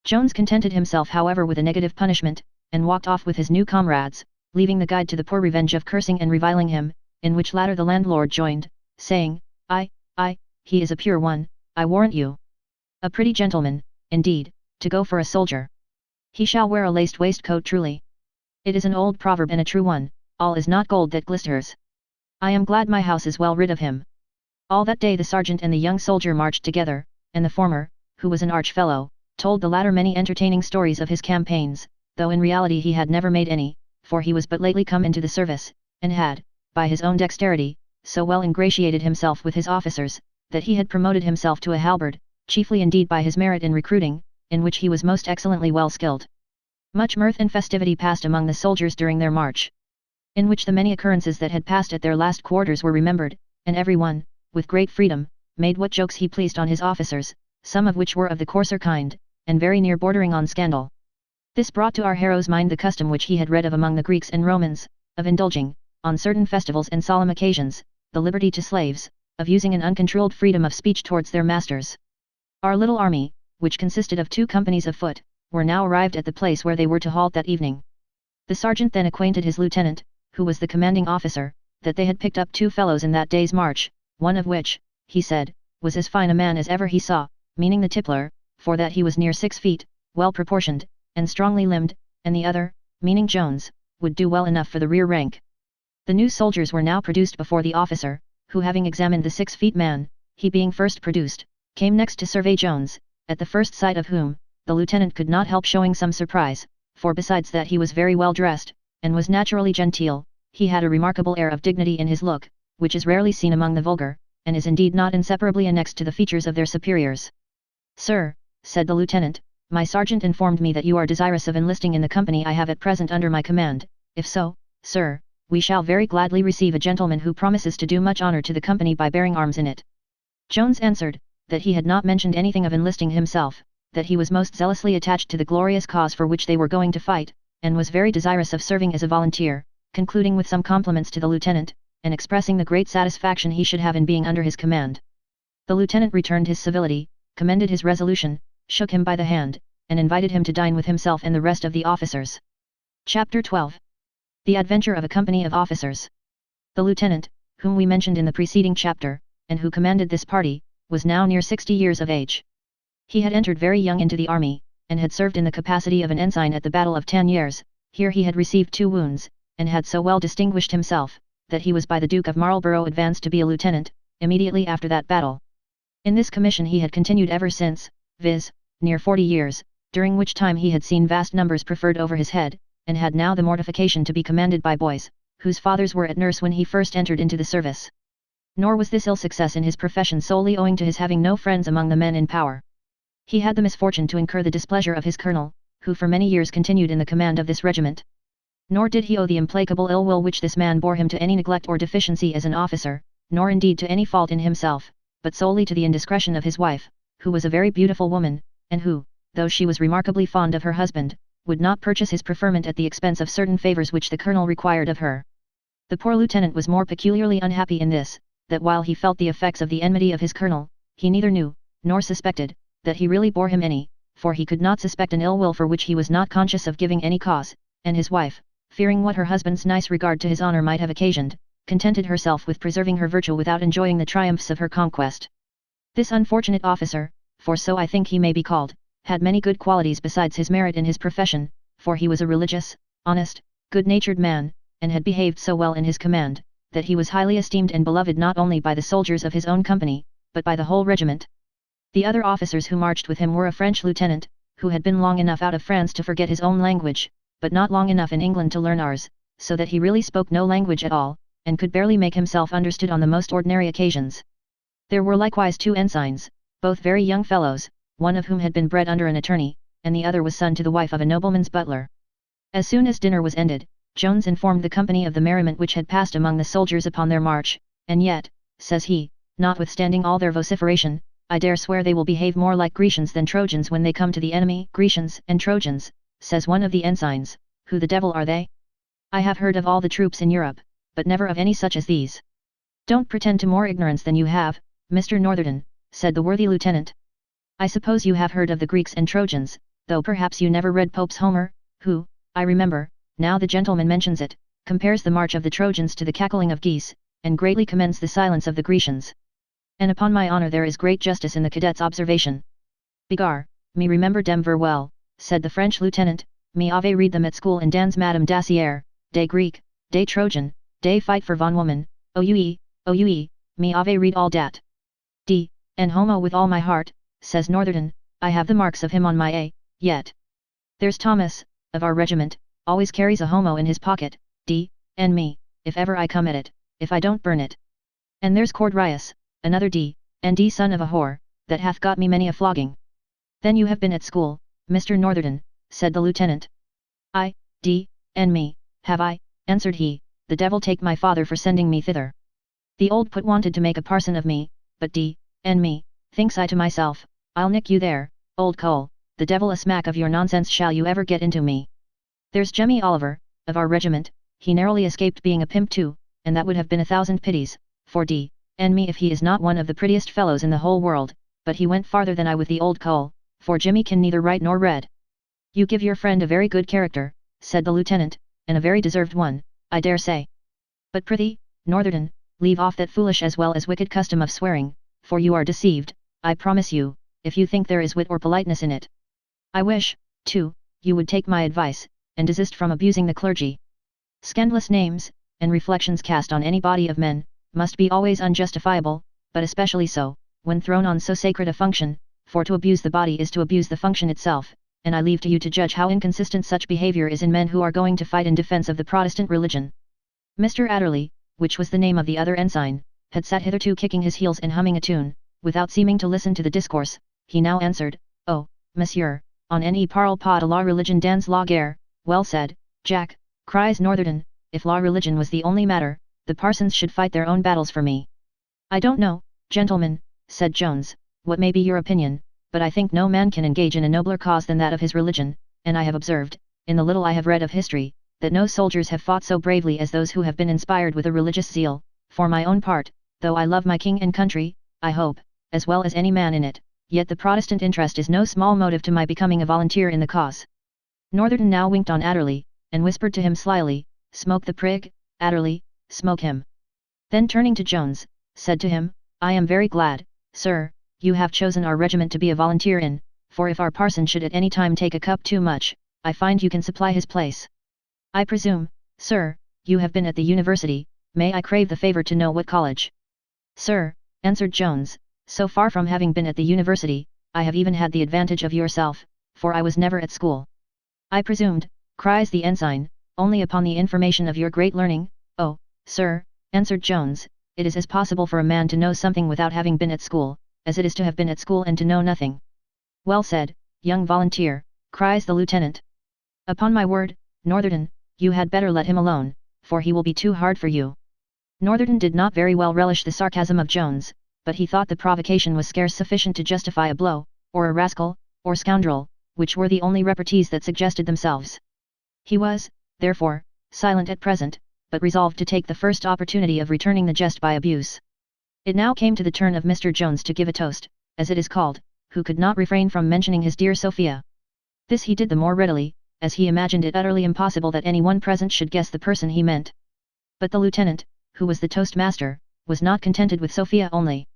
Jones contented himself however with a negative punishment, and walked off with his new comrades, leaving the guide to the poor revenge of cursing and reviling him, in which latter the landlord joined, saying, He is a pure one, I warrant you. A pretty gentleman, indeed, to go for a soldier. He shall wear a laced waistcoat truly. It is an old proverb and a true one, all is not gold that glisters. I am glad my house is well rid of him." All that day the sergeant and the young soldier marched together, and the former, who was an arch fellow, told the latter many entertaining stories of his campaigns, though in reality he had never made any, for he was but lately come into the service, and had, by his own dexterity, so well ingratiated himself with his officers, that he had promoted himself to a halberd, chiefly indeed by his merit in recruiting, in which he was most excellently well skilled. Much mirth and festivity passed among the soldiers during their march, in which the many occurrences that had passed at their last quarters were remembered, and every one, with great freedom, made what jokes he pleased on his officers, some of which were of the coarser kind, and very near bordering on scandal. This brought to our hero's mind the custom which he had read of among the Greeks and Romans, of indulging, on certain festivals and solemn occasions, the liberty to slaves, of using an uncontrolled freedom of speech towards their masters. Our little army, which consisted of 2 companies of foot, were now arrived at the place where they were to halt that evening. The sergeant then acquainted his lieutenant, who was the commanding officer, that they had picked up 2 fellows in that day's march, one of which, he said, was as fine a man as ever he saw, meaning the tippler, for that he was near 6 feet, well proportioned, and strongly limbed, and the other, meaning Jones, would do well enough for the rear rank. The new soldiers were now produced before the officer, who having examined the 6 feet man, he being first produced, came next to survey Jones, at the first sight of whom, the lieutenant could not help showing some surprise, for besides that he was very well dressed, and was naturally genteel, he had a remarkable air of dignity in his look, which is rarely seen among the vulgar, and is indeed not inseparably annexed to the features of their superiors. "Sir," said the lieutenant, "my sergeant informed me that you are desirous of enlisting in the company I have at present under my command. If so, sir, we shall very gladly receive a gentleman who promises to do much honour to the company by bearing arms in it." Jones answered, that he had not mentioned anything of enlisting himself, that he was most zealously attached to the glorious cause for which they were going to fight, and was very desirous of serving as a volunteer, concluding with some compliments to the lieutenant, and expressing the great satisfaction he should have in being under his command. The lieutenant returned his civility, commended his resolution, shook him by the hand, and invited him to dine with himself and the rest of the officers. Chapter 12. The Adventure of a Company of Officers. The lieutenant, whom we mentioned in the preceding chapter, and who commanded this party, was now near 60 years of age. He had entered very young into the army, and had served in the capacity of an ensign at the Battle of Tangiers. Here he had received 2 wounds, and had so well distinguished himself, that he was by the Duke of Marlborough advanced to be a lieutenant, immediately after that battle. In this commission he had continued ever since, viz., near 40 years, during which time he had seen vast numbers preferred over his head, and had now the mortification to be commanded by boys, whose fathers were at nurse when he first entered into the service. Nor was this ill success in his profession solely owing to his having no friends among the men in power. He had the misfortune to incur the displeasure of his colonel, who for many years continued in the command of this regiment. Nor did he owe the implacable ill will which this man bore him to any neglect or deficiency as an officer, nor indeed to any fault in himself, but solely to the indiscretion of his wife, who was a very beautiful woman, and who, though she was remarkably fond of her husband, would not purchase his preferment at the expense of certain favours which the colonel required of her. The poor lieutenant was more peculiarly unhappy in this, that while he felt the effects of the enmity of his colonel, he neither knew, nor suspected, that he really bore him any, for he could not suspect an ill will for which he was not conscious of giving any cause, and his wife, fearing what her husband's nice regard to his honour might have occasioned, contented herself with preserving her virtue without enjoying the triumphs of her conquest. This unfortunate officer, for so I think he may be called, had many good qualities besides his merit in his profession, for he was a religious, honest, good-natured man, and had behaved so well in his command, that he was highly esteemed and beloved not only by the soldiers of his own company, but by the whole regiment. The other officers who marched with him were a French lieutenant, who had been long enough out of France to forget his own language, but not long enough in England to learn ours, so that he really spoke no language at all, and could barely make himself understood on the most ordinary occasions. There were likewise 2 ensigns, both very young fellows, one of whom had been bred under an attorney, and the other was son to the wife of a nobleman's butler. As soon as dinner was ended, Jones informed the company of the merriment which had passed among the soldiers upon their march, and yet, says he, notwithstanding all their vociferation, I dare swear they will behave more like Grecians than Trojans when they come to the enemy. Grecians and Trojans, says one of the ensigns, who the devil are they? I have heard of all the troops in Europe, but never of any such as these. Don't pretend to more ignorance than you have, Mr. Northerton, said the worthy lieutenant. I suppose you have heard of the Greeks and Trojans, though perhaps you never read Pope's Homer, who, I remember, now the gentleman mentions it, compares the march of the Trojans to the cackling of geese, and greatly commends the silence of the Grecians. And upon my honour there is great justice in the cadet's observation. Begar, me remember dem ver well, said the French lieutenant, me ave read them at school in Dan's Madame Dacier, de Greek, de Trojan, de fight for von woman, oue, me ave read all dat. D, and homo with all my heart, says Northerton, I have the marks of him on my A, yet. There's Thomas, of our regiment, always carries a homo in his pocket, D, and me, if ever I come at it, if I don't burn it. And there's Cordrius, another D, and D son of a whore, that hath got me many a flogging. Then you have been at school, Mr. Northerton, said the lieutenant. I, D, and me, have I, answered he, the devil take my father for sending me thither. The old put wanted to make a parson of me, but D, and me, thinks I to myself, I'll nick you there, old cole, the devil a smack of your nonsense shall you ever get into me. There's Jemmy Oliver, of our regiment, he narrowly escaped being a pimp too, and that would have been 1,000 pities, for D, and me if he is not one of the prettiest fellows in the whole world, but he went farther than I with the old cole, for Jimmy can neither write nor read. You give your friend a very good character, said the lieutenant, and a very deserved one, I dare say. But prithee, Northerton, leave off that foolish as well as wicked custom of swearing, for you are deceived, I promise you, if you think there is wit or politeness in it. I wish, too, you would take my advice, and desist from abusing the clergy. Scandalous names, and reflections cast on any body of men, must be always unjustifiable, but especially so, when thrown on so sacred a function, for to abuse the body is to abuse the function itself, and I leave to you to judge how inconsistent such behaviour is in men who are going to fight in defence of the Protestant religion. Mr. Adderley, which was the name of the other ensign, had sat hitherto kicking his heels and humming a tune, without seeming to listen to the discourse. He now answered, Oh, monsieur, on ne parle pas de la religion dans la guerre. Well said, Jack, cries Northerton, if la religion was the only matter, the parsons should fight their own battles for me. I don't know, gentlemen, said Jones, what may be your opinion, but I think no man can engage in a nobler cause than that of his religion, and I have observed, in the little I have read of history, that no soldiers have fought so bravely as those who have been inspired with a religious zeal. For my own part, though I love my king and country, I hope, as well as any man in it, yet the Protestant interest is no small motive to my becoming a volunteer in the cause. Northerton now winked on Adderley, and whispered to him slyly, "Smoke the prig, Adderley, smoke him." Then turning to Jones, said to him, "I am very glad, sir, you have chosen our regiment to be a volunteer in, for if our parson should at any time take a cup too much, I find you can supply his place. I presume, sir, you have been at the university, may I crave the favour to know what college?" "Sir," answered Jones, "so far from having been at the university, I have even had the advantage of yourself, for I was never at school." "I presumed," cries the ensign, "only upon the information of your great learning." "Oh, sir," answered Jones, "it is as possible for a man to know something without having been at school, as it is to have been at school and to know nothing." "Well said, young volunteer," cries the lieutenant. "Upon my word, Northerton, you had better let him alone, for he will be too hard for you." Northerton did not very well relish the sarcasm of Jones, but he thought the provocation was scarce sufficient to justify a blow, or a rascal, or scoundrel, which were the only repartees that suggested themselves. He was, therefore, silent at present, but resolved to take the first opportunity of returning the jest by abuse. It now came to the turn of Mr. Jones to give a toast, as it is called, who could not refrain from mentioning his dear Sophia. This he did the more readily, as he imagined it utterly impossible that any one present should guess the person he meant. But the lieutenant, who was the toastmaster, was not contented with Sophia only.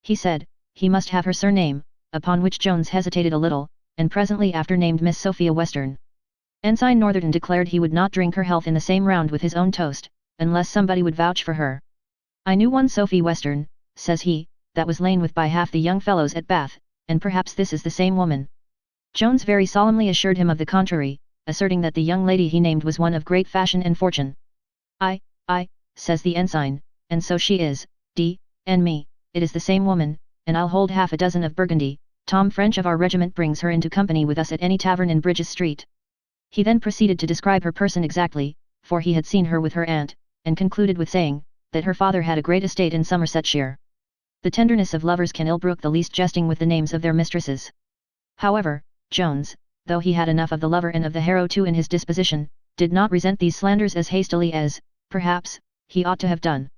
He said, he must have her surname, upon which Jones hesitated a little, and presently after named Miss Sophia Western. Ensign Northerton declared he would not drink her health in the same round with his own toast, unless somebody would vouch for her. "I knew one Sophie Western," says he, "that was lain with by half the young fellows at Bath, and perhaps this is the same woman." Jones very solemnly assured him of the contrary, asserting that the young lady he named was one of great fashion and fortune. I, says the ensign, "and so she is, me, it is the same woman, and I'll hold half a dozen of Burgundy. Tom French of our regiment brings her into company with us at any tavern in Bridges Street." He then proceeded to describe her person exactly, for he had seen her with her aunt, and concluded with saying, that her father had a great estate in Somersetshire. The tenderness of lovers can ill brook the least jesting with the names of their mistresses. However, Jones, though he had enough of the lover and of the hero too in his disposition, did not resent these slanders as hastily as, perhaps, he ought to have done.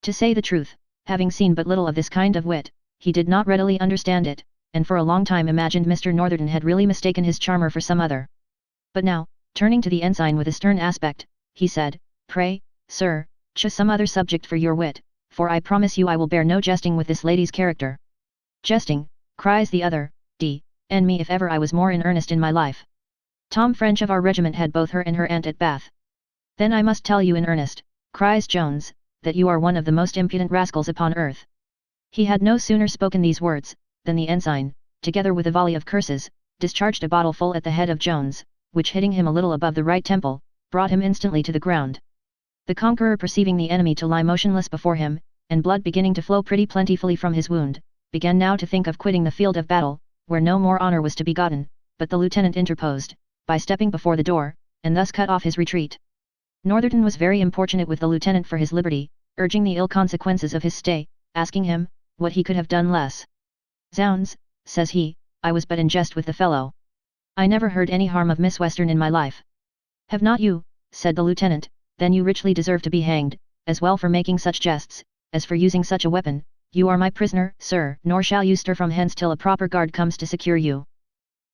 To say the truth, having seen but little of this kind of wit, he did not readily understand it, and for a long time imagined Mr. Northerton had really mistaken his charmer for some other. But now, turning to the ensign with a stern aspect, he said, "Pray, sir, choose some other subject for your wit, for I promise you I will bear no jesting with this lady's character." "Jesting," cries the other, and me if ever I was more in earnest in my life. Tom French of our regiment had both her and her aunt at Bath. "Then I must tell you in earnest," cries Jones, "that you are one of the most impudent rascals upon earth." He had no sooner spoken these words, than the ensign, together with a volley of curses, discharged a bottle full at the head of Jones, which hitting him a little above the right temple, brought him instantly to the ground. The conqueror perceiving the enemy to lie motionless before him, and blood beginning to flow pretty plentifully from his wound, began now to think of quitting the field of battle, where no more honour was to be gotten, but the lieutenant interposed, by stepping before the door, and thus cut off his retreat. Northerton was very importunate with the lieutenant for his liberty, urging the ill consequences of his stay, asking him, what he could have done less. "Zounds," says he, "I was but in jest with the fellow. I never heard any harm of Miss Western in my life." "Have not you?" said the lieutenant, "then you richly deserve to be hanged, as well for making such jests, as for using such a weapon. You are my prisoner, sir, nor shall you stir from hence till a proper guard comes to secure you."